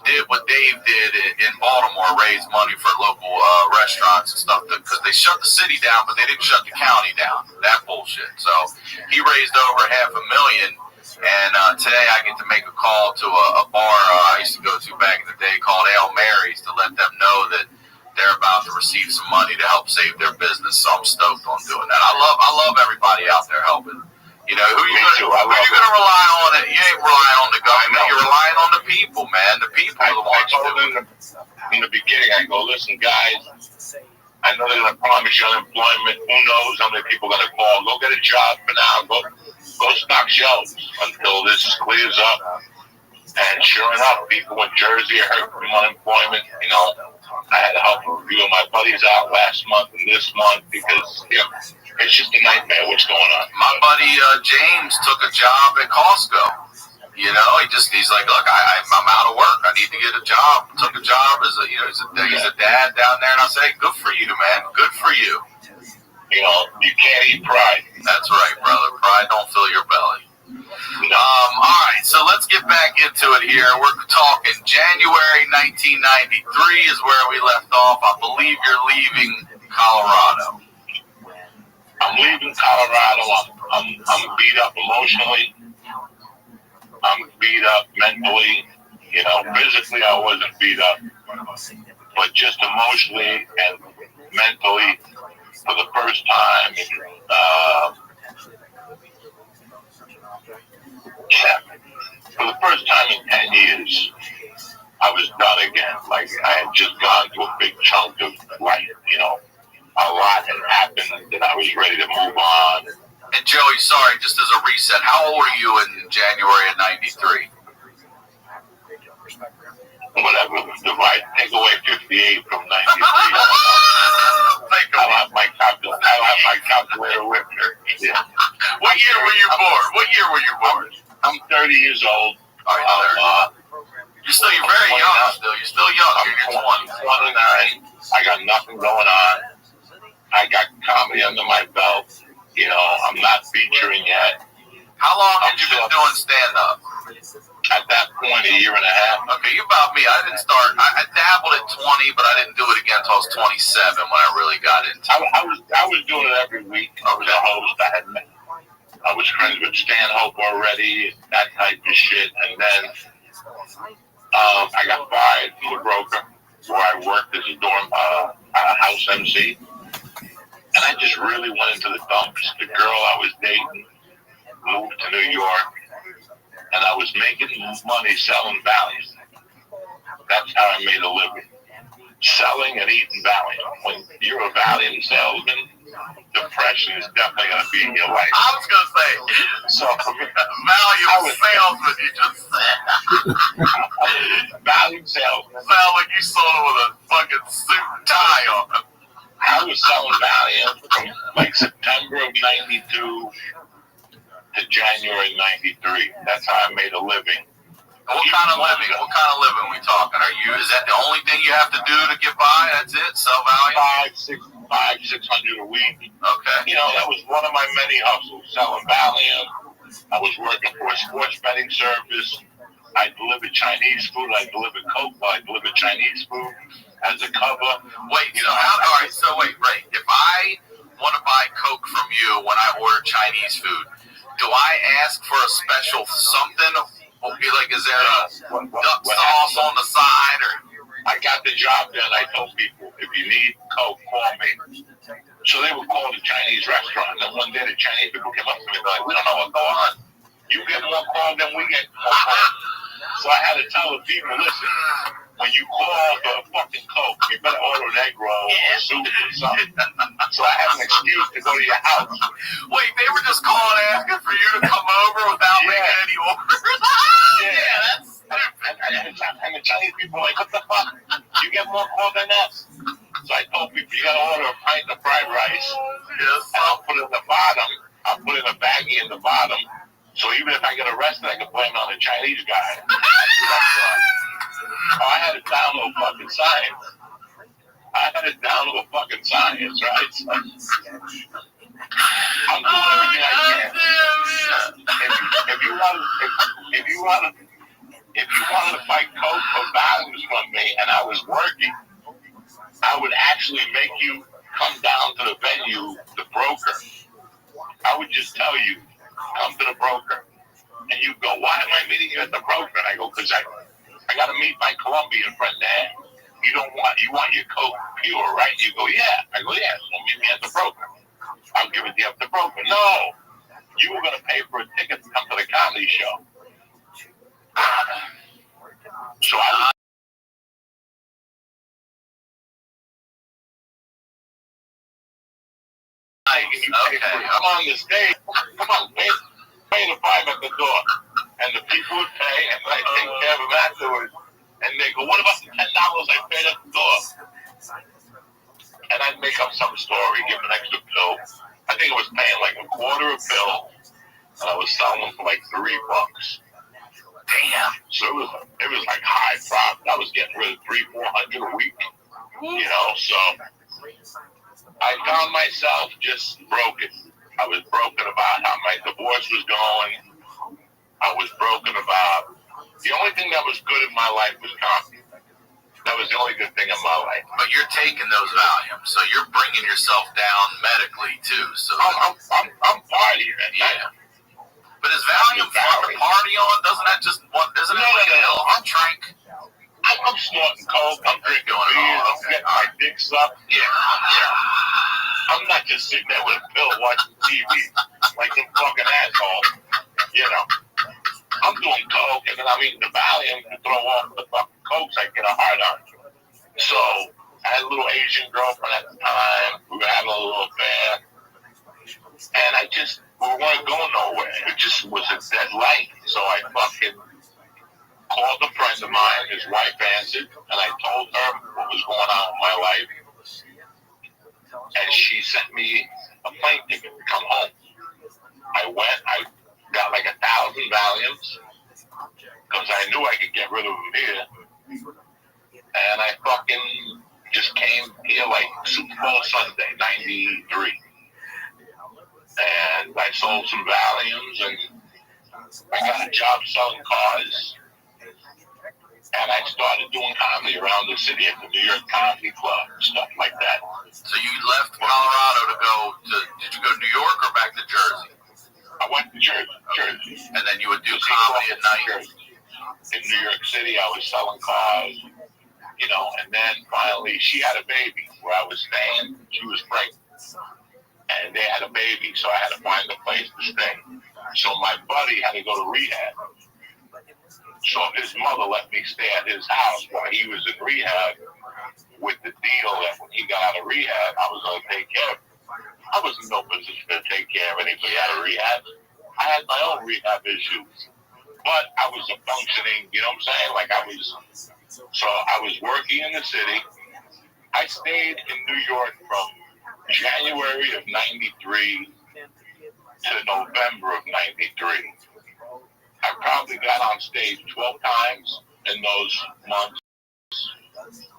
[SPEAKER 1] did what Dave did in Baltimore, raise money for local restaurants and stuff, because they shut the city down, but they didn't shut the county down. That bullshit. So he raised over $500,000, and today I get to make a call to a bar I used to go to back in the day called Ale Mary's to let them know that they're about to receive some money to help save their business. So I'm stoked on doing that. I love everybody out there helping. Who you gonna rely on? You ain't relying on the government. You're relying on the people, man. The people are the ones who do it. In the beginning, I go, listen, guys, I know they're going to promise you unemployment. Who knows how many people are going to call? Go get a job for now. Go stock shelves until this clears up. And sure enough, people in Jersey are hurt from unemployment. I had to help a few of my buddies out last month and this month because, it's just a nightmare what's going on. My buddy James took a job at Costco. He's like, look, I'm out of work. I need to get a job. Took a job as he's a dad down there, and I say, good for you, man. Good for you. You can't eat pride. That's right, brother. Pride don't fill your belly. All right, so let's get back into it here. We're talking January 1993 is where we left off. I believe you're leaving Colorado. I'm leaving Colorado. I'm beat up emotionally. I'm beat up mentally. Physically I wasn't beat up, but just emotionally and mentally for the first time. For the first time in 10 years, I was done again. Like I had just gone through a big chunk of life. A lot had happened that I was ready to move on. And Joey, sorry, just as a reset, how old are you in January of 93? Whatever, take away 58 from 93. I'll have my calculator with me. Yeah. What year were you born? I'm 30 years old. You're very young still. You're still young. I'm 29. I got nothing going on. I got comedy under my belt. I'm not featuring yet. How long had you been doing stand-up? At that point, a year and a half. Okay, you about me. I didn't start. I dabbled at 20, but I didn't do it again until I was 27 when I really got into it. I was doing it every week. I was a host. I was friends with Stanhope already, that type of shit. And then I got fired from the broker where I worked as a house MC. And I just really went into the dumps. The girl I was dating moved to New York, and I was making money selling Valium. That's how I made a living. Selling and eating Valium. When you're a Valium salesman, depression is definitely going to be in your life. I was going to say, so Valium salesman, you just said. Valium salesman. Sound like you sold it with a fucking suit and tie on. I was selling Valium from like September of 92 to January 93. That's how I made a living. What kind of living are we talking? Is that the only thing you have to do to get by? That's it? Sell Valium? $600 a week. Okay. That was one of my many hustles, selling Valium. I was working for a sports betting service. I delivered Chinese food. I delivered Coke. I delivered Chinese food as a cover. Wait, Ray, if I want to buy Coke from you when I order Chinese food, do I ask for a special something? Is there a duck sauce on the side? Or I got the job done. I told people, if you need Coke, call me. So they would call the Chinese restaurant. And one day the Chinese people came up to me and be like, we don't know what's going on. You get more calls than we get more calls. So I had to tell the people, listen, when when you call for a fucking Coke, you better order an egg roll or soup or something. So I have an excuse to go to your house.
[SPEAKER 9] Wait, they were just calling asking for you to come over without making any orders? That's
[SPEAKER 1] and the Chinese people are like, what the fuck? You get more call than us? So I told people, you gotta order a pint of fried rice.
[SPEAKER 9] Yes.
[SPEAKER 1] And I'll put it at the bottom. I'll put in a baggie in the bottom. So even if I get arrested, I can blame it on the Chinese guy. I had to download fucking science. Right? So I'm doing everything I can. If you wanted to fight Coke for values from me, and I was working, I would actually make you come down to the venue, the broker. I would just tell you, come to the broker. And you go, why am I meeting you at the broker? And I go, because I got to meet my Colombian friend there. You want your Coke pure, right? You go, yeah. I go, yeah, so meet me at the broker. I'll give it to you at the broker. No, you were going to pay for a ticket to come to the comedy show. So I I'm on the stage. Come on, pay the $5 at the door. And the people would pay, and I take care of them afterwards. And they go, what about the $10 I paid at the door? And I'd make up some story, give an extra pill. I think I was paying like a quarter a pill, and I was selling them for like $3. Damn. So it was like high profit. I was getting rid of $300-400 a week. You know, so I found myself just broken. I was broken about how my divorce was going. I was broken about the only thing that was good in my life was comedy. That was the only good thing in my life.
[SPEAKER 9] But you're taking those Valium, so you're bringing yourself down medically too. So
[SPEAKER 1] I'm partying at night.
[SPEAKER 9] Yeah. But is Valium fun to party on? Doesn't that just isn't it like an elephant drink?
[SPEAKER 1] I'm snorting Coke. I'm drinking beer. I'm getting my dick sucked.
[SPEAKER 9] Yeah.
[SPEAKER 1] I'm not just sitting there with a pill watching TV like some fucking asshole. You know. I'm doing Coke, and then I'm eating the Valium to throw off the fucking Cokes. I get a hard on. So I had a little Asian girlfriend at the time. We were having a little affair. And we weren't going nowhere. It just was a dead light. So I fucking called a friend of mine. His wife answered, and I told her what was going on in my life. And she sent me a plane ticket to come home. I went. I got like 1,000 Valiums because I knew I could get rid of them here. And I fucking just came here like Super Bowl Sunday, 93. And I sold some Valiums, and I got a job selling cars. And I started doing comedy around the city at the New York Comedy Club, stuff like that.
[SPEAKER 9] So you left Colorado to go to, did you go to New York or back to Jersey?
[SPEAKER 1] I went to Jersey.
[SPEAKER 9] And then you would do comedy at night?
[SPEAKER 1] In New York City, I was selling cars, you know, and then finally she had a baby where I was staying. She was pregnant. And they had a baby, so I had to find a place to stay. So my buddy had to go to rehab. So his mother let me stay at his house while he was in rehab with the deal that when he got out of rehab, I was going to take care of him. I was in no position to take care of anybody out of rehab. I had my own rehab issues. But I was a functioning, you know what I'm saying? Like I was working in the city. I stayed in New York from January of 93 to November of 93. I probably got on stage 12 times in those months.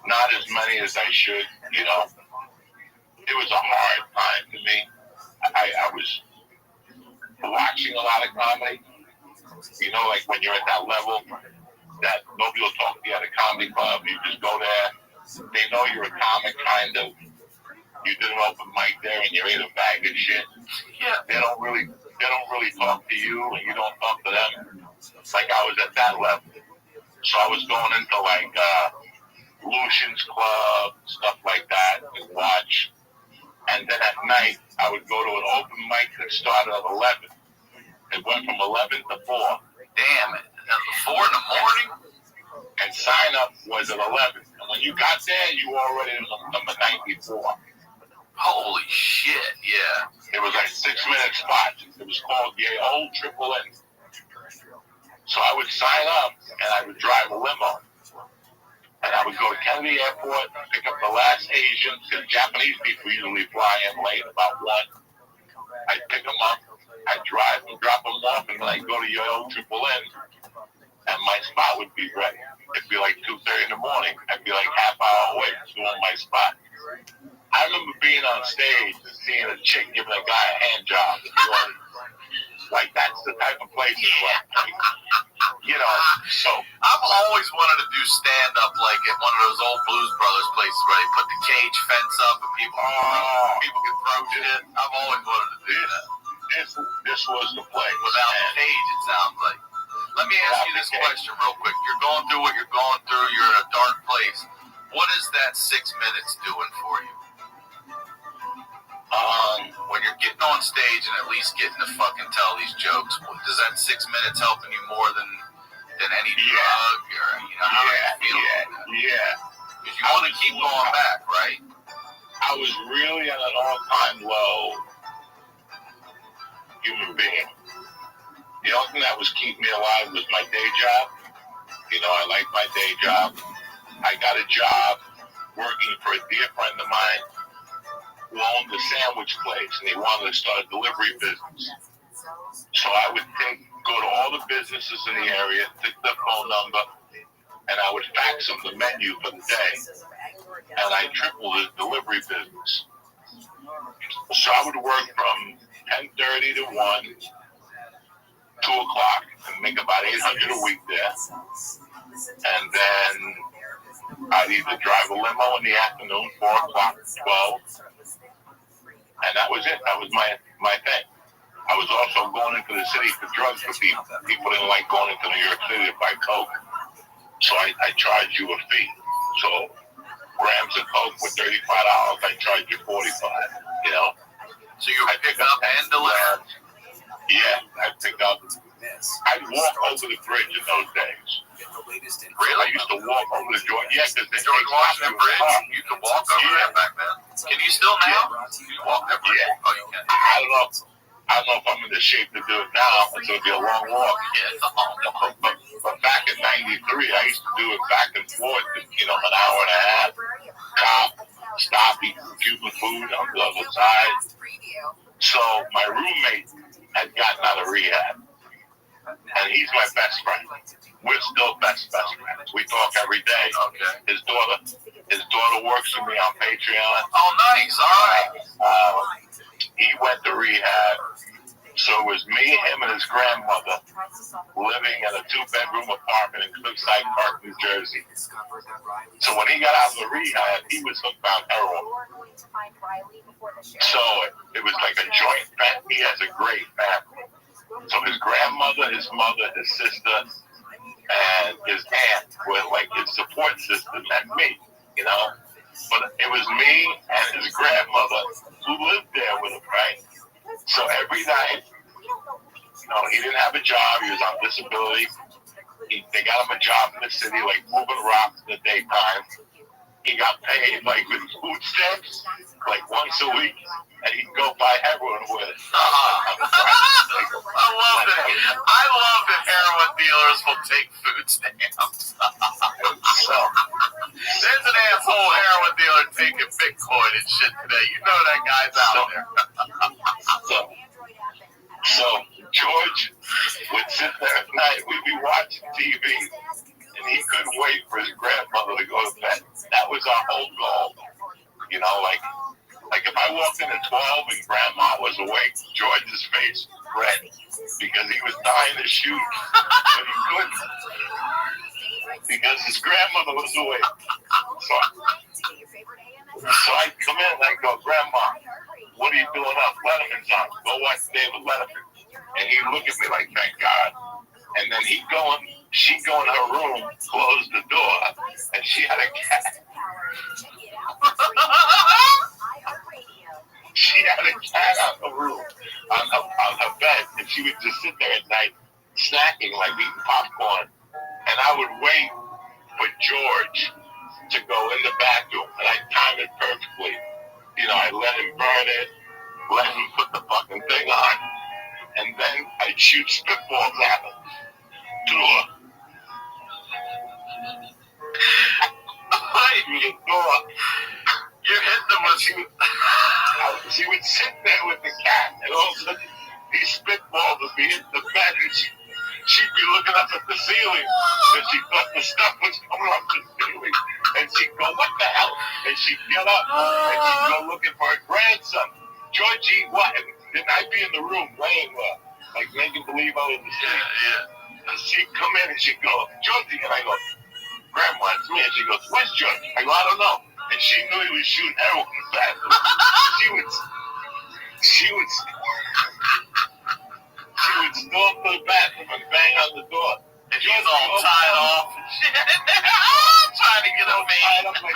[SPEAKER 1] Not as many as I should, you know. It was a hard time to me. I was watching a lot of comedy. You know, like when you're at that level that nobody will talk to you at a comedy club. You just go there. They know you're a comic, kind of. You did an open mic there and you ate a bag of shit. Yeah. They don't really talk to you and you don't talk to them. It's like I was at that level. So I was going into like Lucian's Club, stuff like that, and watch. And then at night, I would go to an open mic that started at 11. It went from 11 to 4.
[SPEAKER 9] Damn it. 4 in the morning?
[SPEAKER 1] and sign up was at 11. And when you got there, you were already number 94.
[SPEAKER 9] Holy shit, yeah.
[SPEAKER 1] It was like 6-minute spots. It was called the old Triple N. So I would sign up, and I would drive a limo. And I would go to Kennedy Airport, pick up the last Asian, because Japanese people usually fly in late, about 1. I'd pick them up, I'd drive and drop them off, and then I'd go to your old Triple N, and my spot would be ready. It'd be like 2:30 in the morning. I'd be like half hour away from doing my spot. I remember being on stage and seeing a chick giving a guy a hand job. Like, that's the type of place it's like. You know, so
[SPEAKER 9] I've always wanted to do stand-up like at one of those old Blues Brothers places where they put the cage fence up and people can throw shit. I've always wanted to do that.
[SPEAKER 1] This was the place.
[SPEAKER 9] Without the cage, it sounds like. Let me ask you this question real quick. You're going through what you're going through. You're in a dark place. What is that 6 minutes doing for you? When you're getting on stage and at least getting to fucking tell these jokes, does that 6 minutes helping you more than any drug or, you know, how do you feel?
[SPEAKER 1] Yeah.
[SPEAKER 9] Because you want to keep going back, right?
[SPEAKER 1] I was really at an all-time low human being. The only thing that was keeping me alive was my day job. You know, I like my day job. I got a job working for a dear friend of mine who owned a sandwich place, and he wanted to start a delivery business. So I would go to all the businesses in the area, take their phone number, and I would fax them the menu for the day. And I tripled his delivery business. So I would work from 10:30 to 1, 2 o'clock, and make about 800 a week there. And then I'd either drive a limo in the afternoon, 4 o'clock, 12. And that was it. That was my thing. I was also going into the city for drugs for people. People didn't like going into New York City to buy coke. So I charged you a fee. So grams of coke were $35. I charged you $45, you know.
[SPEAKER 9] So you would pick up and deliver?
[SPEAKER 1] Yeah, I'd pick up. I'd walk over the bridge in those days.
[SPEAKER 9] Really?
[SPEAKER 1] I used to walk over the George. Yeah, because they
[SPEAKER 9] George Washington Bridge. You could walk over that back then. Can you still now? Can you walk that bridge?
[SPEAKER 1] Yeah.
[SPEAKER 9] Oh, you can.
[SPEAKER 1] I don't know if I'm in the shape to do it now. It's going to be a long walk. Yeah. But back in '93, I used to do it back and forth, you know, an hour and a half. Stop eating Cuban food on the other side. So my roommate had gotten out of rehab, and he's my best friend. We're still best friends. We talk every day.
[SPEAKER 9] Okay.
[SPEAKER 1] His daughter works with me on Patreon.
[SPEAKER 9] Oh, nice. All right.
[SPEAKER 1] He went to rehab. So it was me, him, and his grandmother living in a 2-bedroom apartment in Cliffside Park, New Jersey. So when he got out of the rehab, he was hooked on heroin. So it was like a joint family. He has a great family. So his grandmother, his mother, his sister, and his aunt were like his support system and me, you know. But it was me and his grandmother who lived there with him, right? So every night, you know, he didn't have a job. He was on disability. They got him a job in the city, like moving rocks in the daytime. He got paid like with food stamps, like once a week, and he'd go buy heroin with it.
[SPEAKER 9] I love it. I love that heroin dealers will take food stamps.
[SPEAKER 1] So
[SPEAKER 9] there's an asshole heroin dealer taking Bitcoin and shit today. You know that guy's out there.
[SPEAKER 1] So George would sit there at night. We'd be watching TV, and he couldn't wait for his grandmother to go to bed. That was our whole goal. You know, like if I walked in at 12 and grandma was awake, George's face was red because he was dying to shoot, but he couldn't because his grandmother was awake. So I'd come in and I'd go, Grandma, what are you doing up? Letterman's on. Go watch David Letterman. And he'd look at me like, thank God. And then she'd go in her room, close the door, and she had a cat. She had a cat on the room, on her bed, and she would just sit there at night, snacking, like eating popcorn. And I would wait it, let him put the fucking thing on, and then I'd shoot spitballs at him. Through the door.
[SPEAKER 9] You're hitting them with you.
[SPEAKER 1] She would sit there with the cat, and all of a sudden, these spitballs would be in the bed, and she'd be looking up at the ceiling, and she thought the stuff was coming off the ceiling, and she'd go, what the hell? And she'd get up, and she'd go looking for her grandson. Georgie, what? And I'd be in the room laying there, like making believe I was asleep. Yeah. And she'd come in, and she'd go, Georgie, and I go, Grandma, it's me. And she goes, where's Georgie? I go, I don't know. And she knew he was shooting heroin in the bathroom. She would storm to the bathroom and bang on the door.
[SPEAKER 9] And he's all tied off and shit. I'm trying to get him tied up like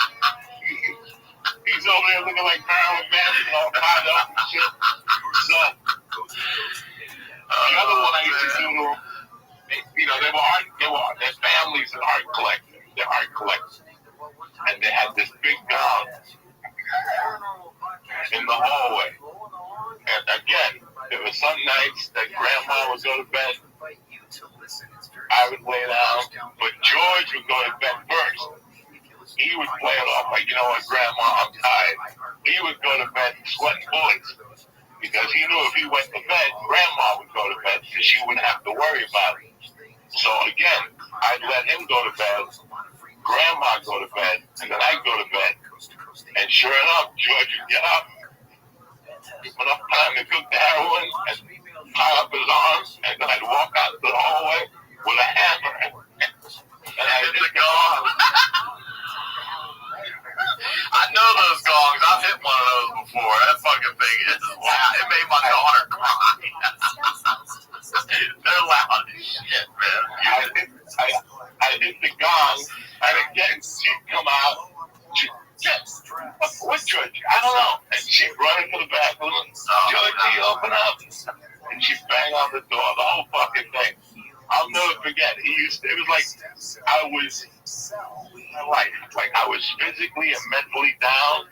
[SPEAKER 1] he's over there looking like Marilyn Manson, all tied up and shit. So the other one I used to do, you know, their families are art collectors. They're art collectors. And they had this big gong in the hallway. And again, there were some nights that Grandma would go to bed, I would lay down, but George would go to bed first. He would play it off like, you know what, Grandma, I'm tired. He would go to bed sweating bullets because he knew if he went to bed, Grandma would go to bed because she wouldn't have to worry about it. So again, I'd let him go to bed, Grandma go to bed, and then I'd go to bed. And sure enough, George would get up, enough time to cook the heroin, and tie up his arms, and then I'd walk out to the hallway with a hammer, and I'd hit the gong.
[SPEAKER 9] I know those gongs. I've hit one of those before. That fucking thing is wow. It made my daughter cry. They're loud as shit, man.
[SPEAKER 1] I hit the gong, and again, she'd come out. What, George? I don't know. And she'd run into the bathroom. Georgie, open up. And she'd bang on the door. The whole fucking thing. I'll never forget. It was like I was physically and mentally down,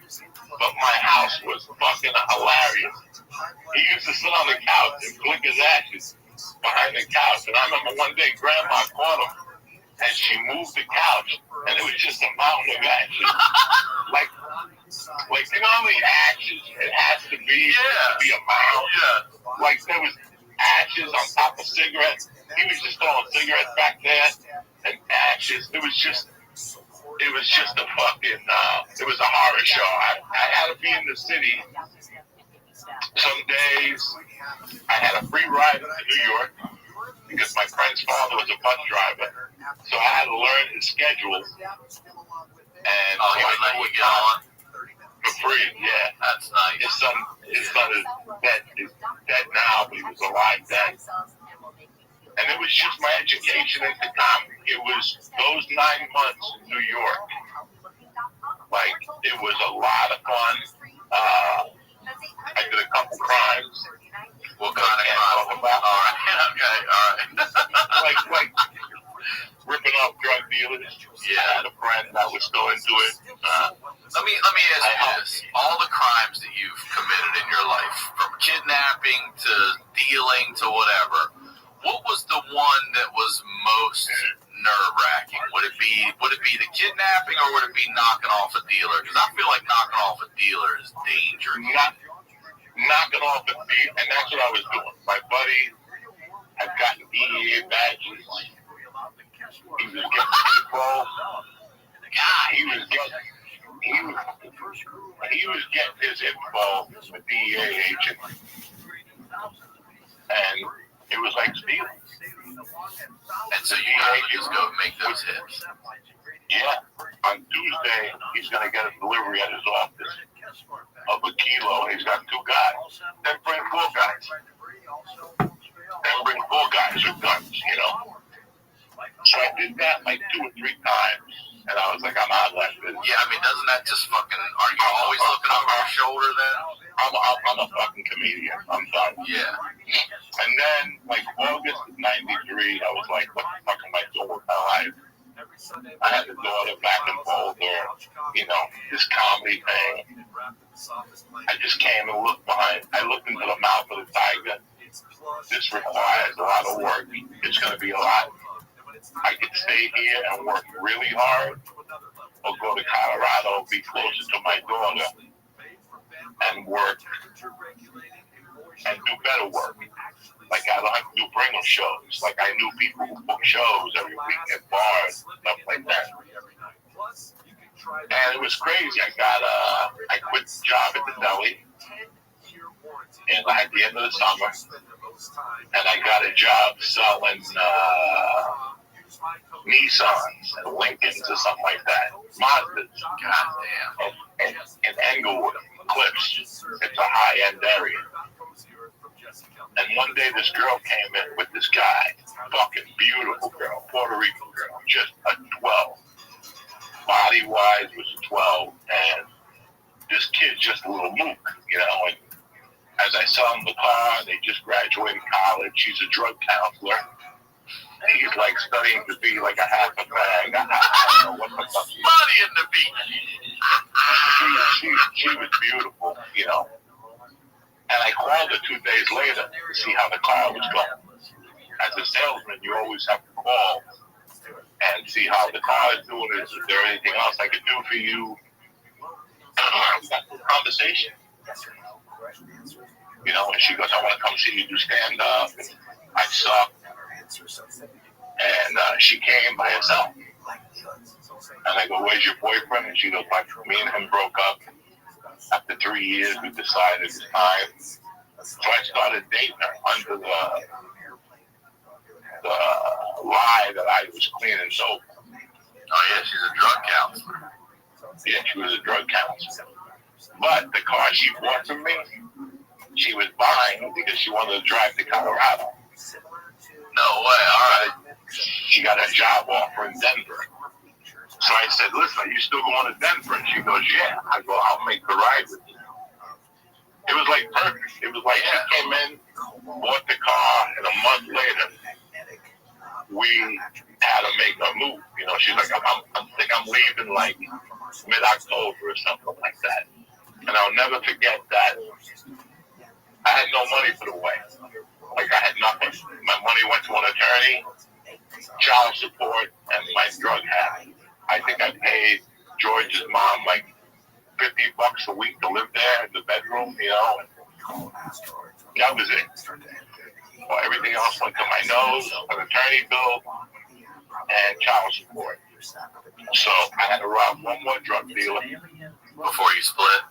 [SPEAKER 1] but my house was fucking hilarious. He used to sit on the couch and flick his ashes behind the couch. And I remember one day Grandma caught him, and she moved the couch, and it was just a mountain of ashes. like you know how many ashes it has to be to be a mound? Yeah. Like there was ashes on top of cigarettes. He was just throwing cigarettes back there and ashes. It was just a fucking, it was a horror show. I had to be in the city. Some days I had a free ride to New York because my friend's father was a bus driver. So I had to learn his schedule. And
[SPEAKER 9] he would let you get on?
[SPEAKER 1] For free, yeah. That's nice. His son is dead now, but he was alive then. And it was just my education into comedy. It was those 9 months in New York. Like, it was a lot of fun. I did a couple crimes.
[SPEAKER 9] What kind of crime? All right, okay, all right.
[SPEAKER 1] like ripping off drug dealers. Yeah. I had a friend that was still into it.
[SPEAKER 9] Let me ask you this. All the crimes that you've committed in your life, from kidnapping to dealing to whatever, what was the one that was most nerve-wracking? Would it be the kidnapping, or would it be knocking off a dealer? Because I feel like knocking off a dealer is dangerous.
[SPEAKER 1] Knocking off a dealer, and that's what I was doing. My buddy had gotten DEA badges. He was getting info. He was getting his info from a DEA agent, and it was like stealing.
[SPEAKER 9] And so you gotta just go make those hits.
[SPEAKER 1] Yeah. On Tuesday, he's gonna get a delivery at his office of a kilo, and he's got 2 guys. Then bring 4 guys. Then bring 4 guys with guns, you know. So I did that like 2 or 3 times, and I was like, I'm out of that business.
[SPEAKER 9] Yeah, I mean, doesn't that just fucking? Are you always looking over your shoulder then?
[SPEAKER 1] I'm a fucking comedian. I'm done.
[SPEAKER 9] Yeah.
[SPEAKER 1] And then, like August of '93, I was like, what the fuck am I doing with my life? I had a daughter back in Boulder, you know, this comedy thing. I just came and looked behind. I looked into the mouth of the tiger. This requires a lot of work. It's going to be a lot. I could stay here and work really hard, or go to Colorado, be closer to my daughter, and work and do better work. Like I don't have to do bringer shows. Like I knew people who book shows every week at bars, stuff like that. And it was crazy. I quit the job at the deli and at the end of the summer, and I got a job selling Nissans and Lincolns or something like that. Mazdas. Goddamn. In Englewood, Clips. It's a high-end area. And one day this girl came in with this guy. Fucking beautiful girl. Puerto Rican girl. Just a 12. Body-wise was a 12. And this kid's just a little mook, you know. And as I saw him in the car, they just graduated college. She's a drug counselor. He's like studying to be like a half a bag. I don't know what the fuck.
[SPEAKER 9] Money in the beach.
[SPEAKER 1] She was beautiful, you know. And I called her 2 days later to see how the car was going. As a salesman, you always have to call and see how the car is doing. Is there anything else I could do for you? Conversation. You know, and she goes, I want to come see you do stand-up. I suck. And she came by herself. And I go, where's your boyfriend? And she goes, me and him broke up. After 3 years, we decided it's time. So I started dating her under the lie that I was clean and sober.
[SPEAKER 9] Oh, yeah, she's a drug counselor.
[SPEAKER 1] Yeah, she was a drug counselor. But the car she bought from me, she was buying because she wanted to drive to Colorado.
[SPEAKER 9] No way, all right.
[SPEAKER 1] She got a job offer in Denver. So I said, listen, are you still going to Denver? And she goes, yeah. I go, I'll make the ride with you. It was like perfect. It was like she came in, bought the car, and a month later, we had to make a move. You know, she's like, I think I'm leaving like mid-October or something like that. And I'll never forget that I had no money for the wedding. Like I had nothing. My money went to an attorney, child support, and my drug habit. I think I paid George's mom like $50 a week to live there in the bedroom, you know, and that was it. Well, everything else went to my nose, an attorney bill, and child support. So I had to rob one more drug dealer.
[SPEAKER 9] Before you split?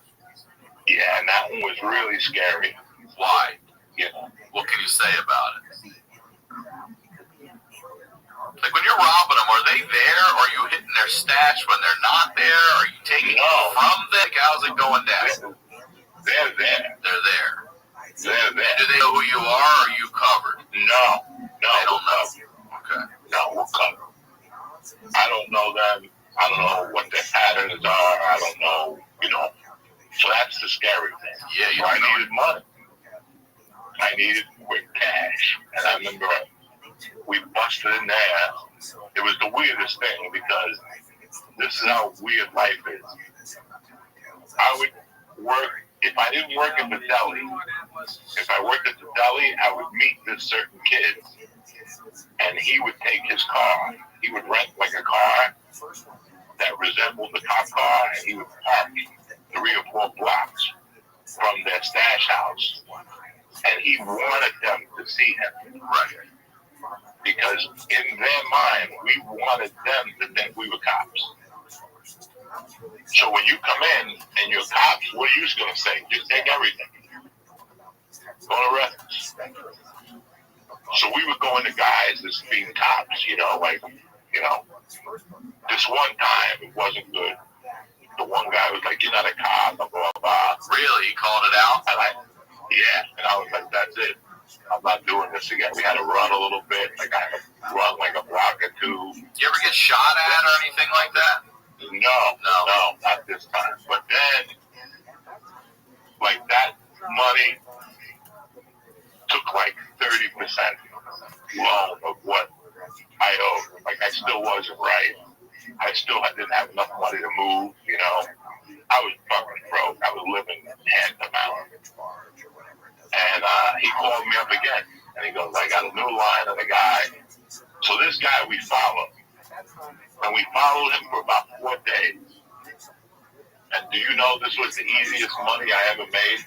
[SPEAKER 1] Yeah, and that one was really scary.
[SPEAKER 9] Why?
[SPEAKER 1] Yeah.
[SPEAKER 9] What can you say about it? Like when you're robbing them, are they there? Or are you hitting their stash when they're not there? Are you taking it from them? How's it going down?
[SPEAKER 1] They're there.
[SPEAKER 9] They're there.
[SPEAKER 1] They're there.
[SPEAKER 9] Do they know who you are, or are you covered?
[SPEAKER 1] No.
[SPEAKER 9] They don't know. Okay.
[SPEAKER 1] No, we're covered. I don't know them. I don't know what their patterns are. I don't know, you know. So that's the scary thing.
[SPEAKER 9] Yeah,
[SPEAKER 1] so I needed money. I needed quick cash. And I remember we busted in there. It was the weirdest thing because this is how weird life is. I would work, if I didn't work at the deli, if I worked at the deli, I would meet this certain kid and he would take his car. He would rent like a car that resembled the cop car and he would park 3 or 4 blocks from their stash house. And he wanted them to see him.
[SPEAKER 9] Right.
[SPEAKER 1] Because in their mind, we wanted them to think we were cops. So when you come in and you're cops, what are you going to say? Just take everything. Go to arrest. So we were going to guys that's being cops, you know, like, you know, this one time it wasn't good. The one guy was like, you're not a cop, blah, blah, blah.
[SPEAKER 9] Really? He called it out?
[SPEAKER 1] And I was like, that's it. I'm not doing this again. We had to run a little bit. Like I had to run like a block or 2.
[SPEAKER 9] You ever get shot at or anything like that?
[SPEAKER 1] No, not this time. But then, like that money took like 30% loan of what I owed. Like I still wasn't right. I still didn't have enough money to move, you know. I was fucking broke. I was living hand to mouth. And he called me up again. And he goes, I got a new line of the guy. So this guy we followed. And we followed him for about 4 days. And do you know this was the easiest money I ever made?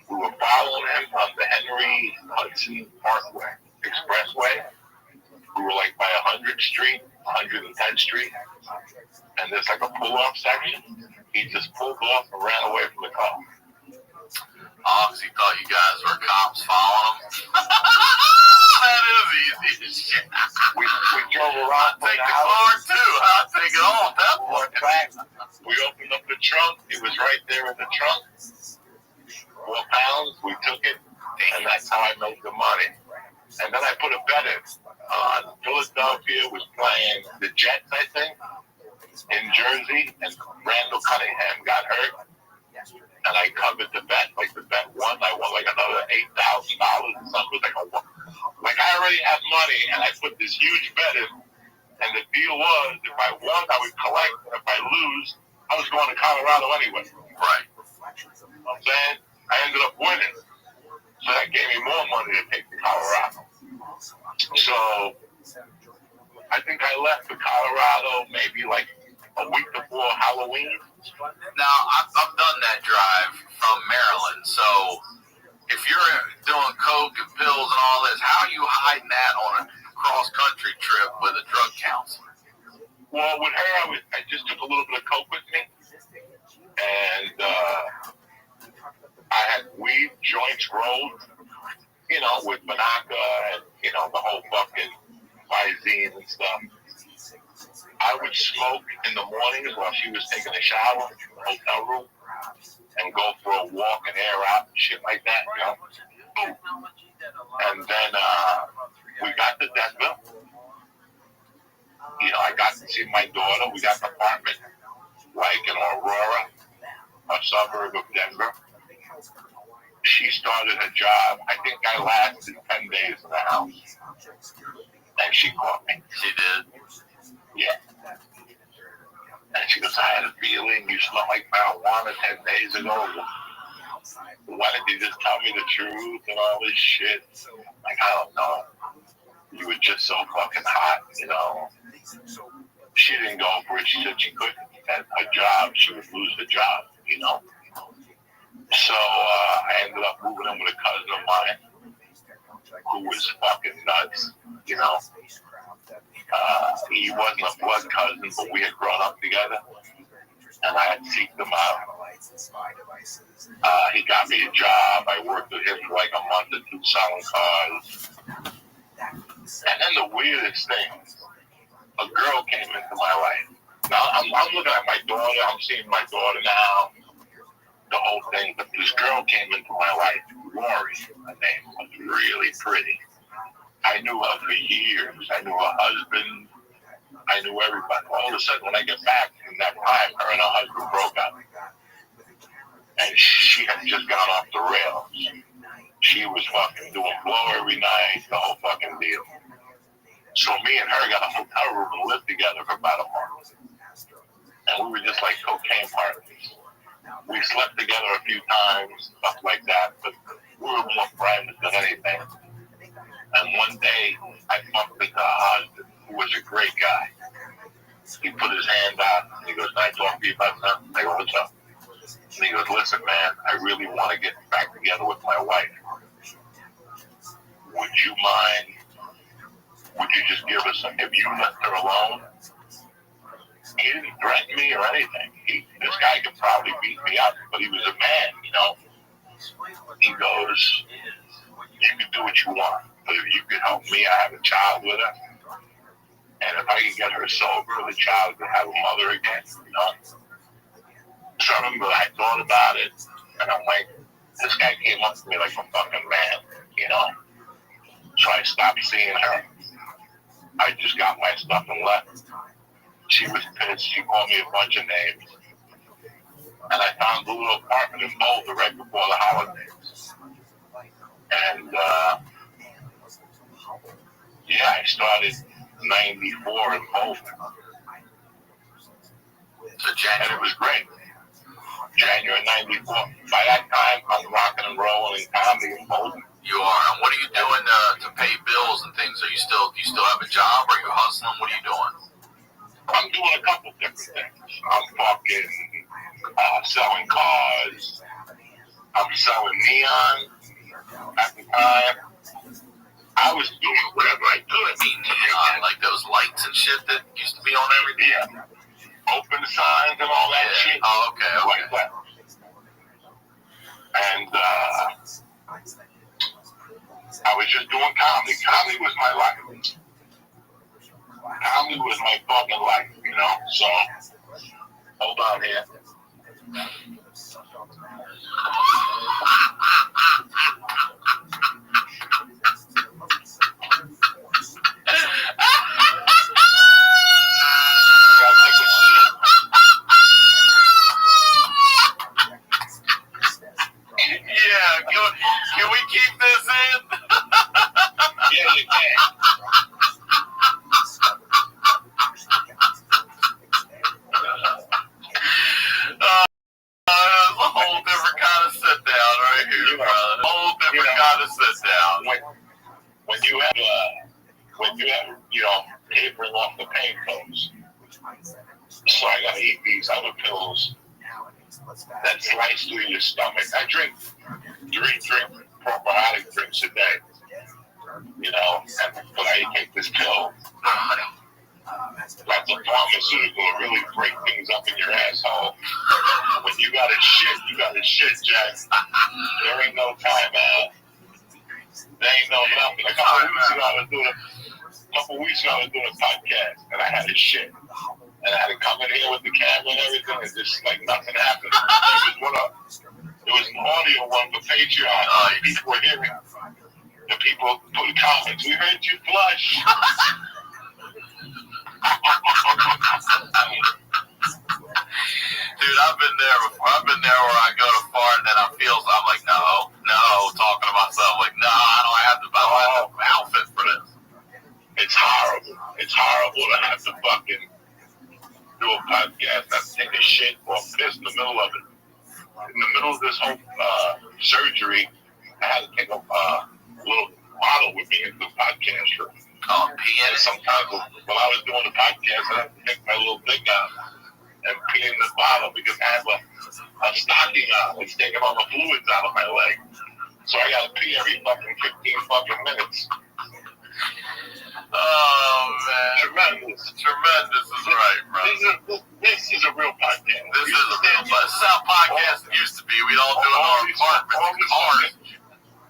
[SPEAKER 1] We were following him on the Henry Hudson Parkway Expressway. We were like by 100th Street, 110th Street. And there's like a pull-off section. He just pulled off and ran away from the car.
[SPEAKER 9] Oh, because he thought you guys were cops following him. That is easy as shit.
[SPEAKER 1] We drove around.
[SPEAKER 9] I'll take the car too. I'll take it all at that point.
[SPEAKER 1] We opened up the trunk. It was right there in the trunk. 4 pounds. We took it. And that's how I made the money. And then I put a bet in. Philadelphia was playing the Jets, I think, in Jersey. And Randall Cunningham got hurt. And I covered the bet. Like the bet won. I won like another $8,000 or something. Like I already had money, and I put this huge bet in. And the deal was, if I won, I would collect. And if I lose, I was going to Colorado anyway.
[SPEAKER 9] Right.
[SPEAKER 1] You know what I'm saying? I ended up winning. So that gave me more money to take to Colorado. So I think I left for Colorado maybe like a week before Halloween.
[SPEAKER 9] Now, I've done that drive from Maryland, so if you're doing coke and pills and all this, how are you hiding that on a cross-country trip with a drug counselor?
[SPEAKER 1] Well, with her, I just took a little bit of coke with me, and I had weed joints rolled, you know, with Banaka and, you know, the whole fucking Visine and stuff. I would smoke in the mornings while she was taking a shower in the hotel room and go for a walk and air out and shit like that, you know. And then we got to Denver. You know, I got to see my daughter. We got an apartment like in Aurora, a suburb of Denver. She started her job. I think I lasted 10 days in the house. And she caught me.
[SPEAKER 9] She did?
[SPEAKER 1] Yeah. And she goes, I had a feeling you smelled like marijuana 10 days ago. Why didn't you just tell me the truth and all this shit? Like, I don't know. You were just so fucking hot, you know. She didn't go for it. She said she couldn't. At her job, she would lose her job, you know. So I ended up moving in with a cousin of mine who was fucking nuts, you know. He wasn't a blood cousin, but we had grown up together, and I had seeked him out. He got me a job. I worked with him for like a month or two selling cars. And then the weirdest thing, a girl came into my life. Now, I'm looking at my daughter. I'm seeing my daughter now, the whole thing. But this girl came into my life, Rory, her name was really pretty. I knew her for years. I knew her husband. I knew everybody. All of a sudden, when I get back in that time, her and her husband broke up. And she had just gone off the rails. She was fucking doing blow every night, the whole fucking deal. So me and her got a hotel room and lived together for about a month. And we were just like cocaine partners. We slept together a few times, stuff like that, but we were more friends than anything. And one day, I bumped into her husband, who was a great guy. He put his hand out, and he goes, "Can I talk to you about something?" I go, "What's up?" And he goes, "Listen, man, I really want to get back together with my wife. Would you mind? Would you just give us some? If you left her alone?" He didn't threaten me or anything. This guy could probably beat me up, but he was a man, you know. He goes, "You can do what you want, but if you could help me, I have a child with her. And if I could get her sober, the child could have a mother again, you know." So I remember I thought about it, and I'm like, this guy came up to me like a fucking man, you know. So I stopped seeing her. I just got my stuff and left. She was pissed. She called me a bunch of names. And I found a little apartment in Boulder right before the holidays. And, yeah, I started 94 in Boulder. And it was great. January 94. By that time, I'm rocking and rolling in comedy and Bolton.
[SPEAKER 9] You are. And what are you doing to pay bills and things? Do you still have a job? Are you hustling? What are you doing?
[SPEAKER 1] I'm doing a couple different things. I'm fucking selling cars. I'm selling neon at the time. I was doing whatever I could.
[SPEAKER 9] Neon, like those lights and shit that used to be on everything?
[SPEAKER 1] Yeah. Open signs and all that shit.
[SPEAKER 9] Oh, okay.
[SPEAKER 1] Like that. And I was just doing comedy. Comedy was my life. Comedy was my fucking life, you know? So, hold on here.
[SPEAKER 9] Yeah, can we keep this in?
[SPEAKER 1] Yeah, you can.
[SPEAKER 9] That's a whole different kind of sit down right here, brother. Whole different kind of sit down.
[SPEAKER 1] When you have, tapering off the painkillers. So I gotta eat these other pills that slice through your stomach. I drink 3 probiotic drinks a day. But I take this pill. That's a pharmaceutical to really break things up in your asshole. When you got to shit, Jack. There ain't no time out. There ain't no nothing. A couple weeks ago, I was doing a podcast, and I had to shit. And I had to come in here with the camera and everything, and just like nothing happened. It was an audio one for Patreon. People were hearing. The people put comments. We heard you flush.
[SPEAKER 9] Dude, I've been there before. I've been there where I go to fart and then I'm like, no, talking to myself, like, no, I don't have the outfit for this.
[SPEAKER 1] It's horrible. It's horrible to have to fucking do a podcast and take a shit or piss in the middle of it. In the middle of this whole surgery, I had to take a little bottle with me into the podcast room.
[SPEAKER 9] Oh, peeing.
[SPEAKER 1] And sometimes when I was doing the podcast, I had to take my little thing out and pee in the bottle because I have a stocking on. It's taking all the fluids out of my leg. So I got to pee every fucking 15 fucking minutes.
[SPEAKER 9] Oh, man.
[SPEAKER 1] Tremendous
[SPEAKER 9] is right, bro.
[SPEAKER 1] This is a real podcast.
[SPEAKER 9] This is a real podcast. This is how podcasting used to be. We'd all do it in our apartment.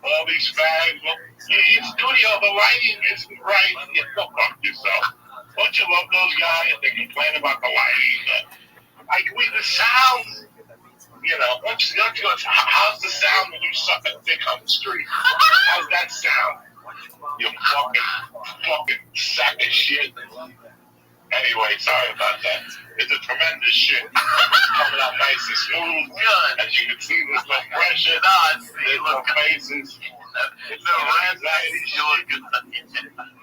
[SPEAKER 1] All these fags. Your studio, the lighting isn't right. You go fuck yourself. Don't you love those guys? They complain about the lighting. The sound. How's the sound when you suck a dick on the street? How's that sound? You fucking sack of shit. Anyway, sorry about that. It's a tremendous shit. Coming out nice and smooth.
[SPEAKER 9] Good.
[SPEAKER 1] As you can see, there's no pressure. There's no faces.
[SPEAKER 9] No anxiety. You look good.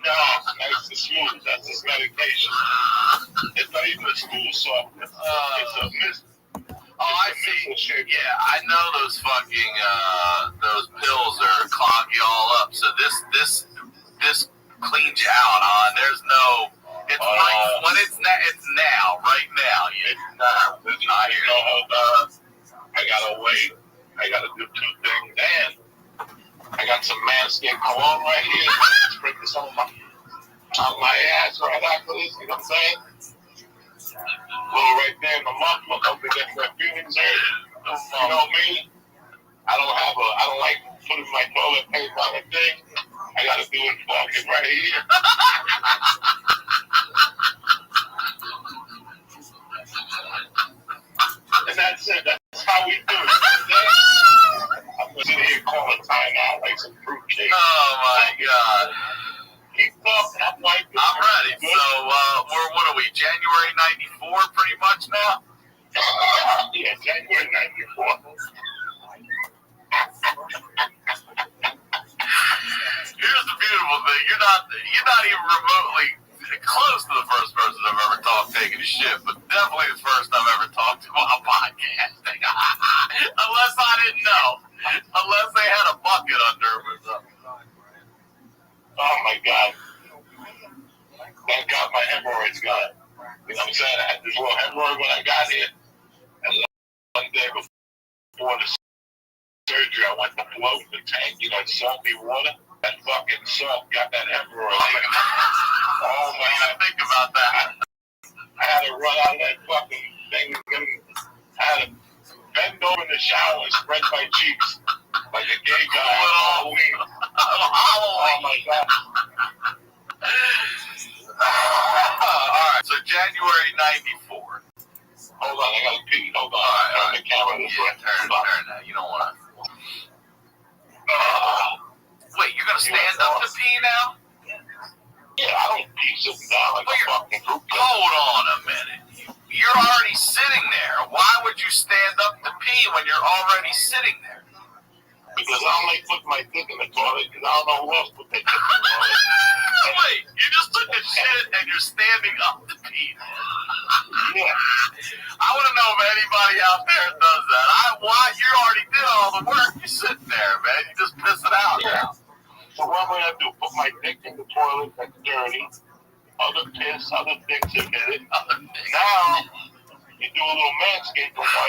[SPEAKER 1] No, nice and smooth. That's this medication. It's not even a stool softness. It's a mist.
[SPEAKER 9] Oh, I see. Yeah, I know those fucking those pills are clog you all up. So this cleans you out, huh? There's no. It's right when it's now, right now.
[SPEAKER 1] It's now. There's not here. Hold on. I gotta wait. I gotta do 2 things. And I got some Manscaped cologne right here. Sprinkle some on my ass right after this. You know what I'm saying? A little right there in the muffler. Don't forget that feelings there. You know me. I don't like putting my toilet paper on the thing. I gotta do it fucking right here. And that's it. That's how we do it. I'm gonna sit here calling time out like some fruitcake.
[SPEAKER 9] Oh my God.
[SPEAKER 1] Keep talking. I'm
[SPEAKER 9] ready. So what are we? January '94, pretty much now.
[SPEAKER 1] Yeah, January '94.
[SPEAKER 9] Here's the beautiful thing: you're not even remotely close to the first person I've ever talked taking a shit, but definitely the first I've ever talked about podcasting. Unless I didn't know. Unless they had a bucket under them or something.
[SPEAKER 1] Oh my God. Thank God my hemorrhoids got it. You know what I'm saying? I had this little hemorrhoid when I got here. And one day before the surgery, I went to float in the tank, you know, salty water. That fucking salt got that hemorrhoid. Oh my God.
[SPEAKER 9] Think about that.
[SPEAKER 1] I had to run out of that fucking thing. I had to bend over in the shower and spread my cheeks like a gay guy on Halloween. Oh my God.
[SPEAKER 9] Alright, so January 94.
[SPEAKER 1] Hold on, I gotta pee. Hold on. Turn the camera this way.
[SPEAKER 9] Turn that. You don't wanna. Wait, you're gonna stand up to pee now?
[SPEAKER 1] Yeah, I don't pee sitting down like a fucking fruit.
[SPEAKER 9] Hold on a minute. You're already sitting there. Why would you stand up to pee when you're already sitting there?
[SPEAKER 1] Because I don't like putting my dick in the toilet because I don't know who else put their dick in the toilet.
[SPEAKER 9] Wait, you just took a shit and you're standing up to pee.
[SPEAKER 1] Yeah.
[SPEAKER 9] I want to know if anybody out there does that. You already did all the work. You're sitting there, man. You just piss it out.
[SPEAKER 1] Yeah. So what am I gonna do? Put my dick in the toilet that's dirty. Other piss, other dicks in it. Now you do a little manscaping while you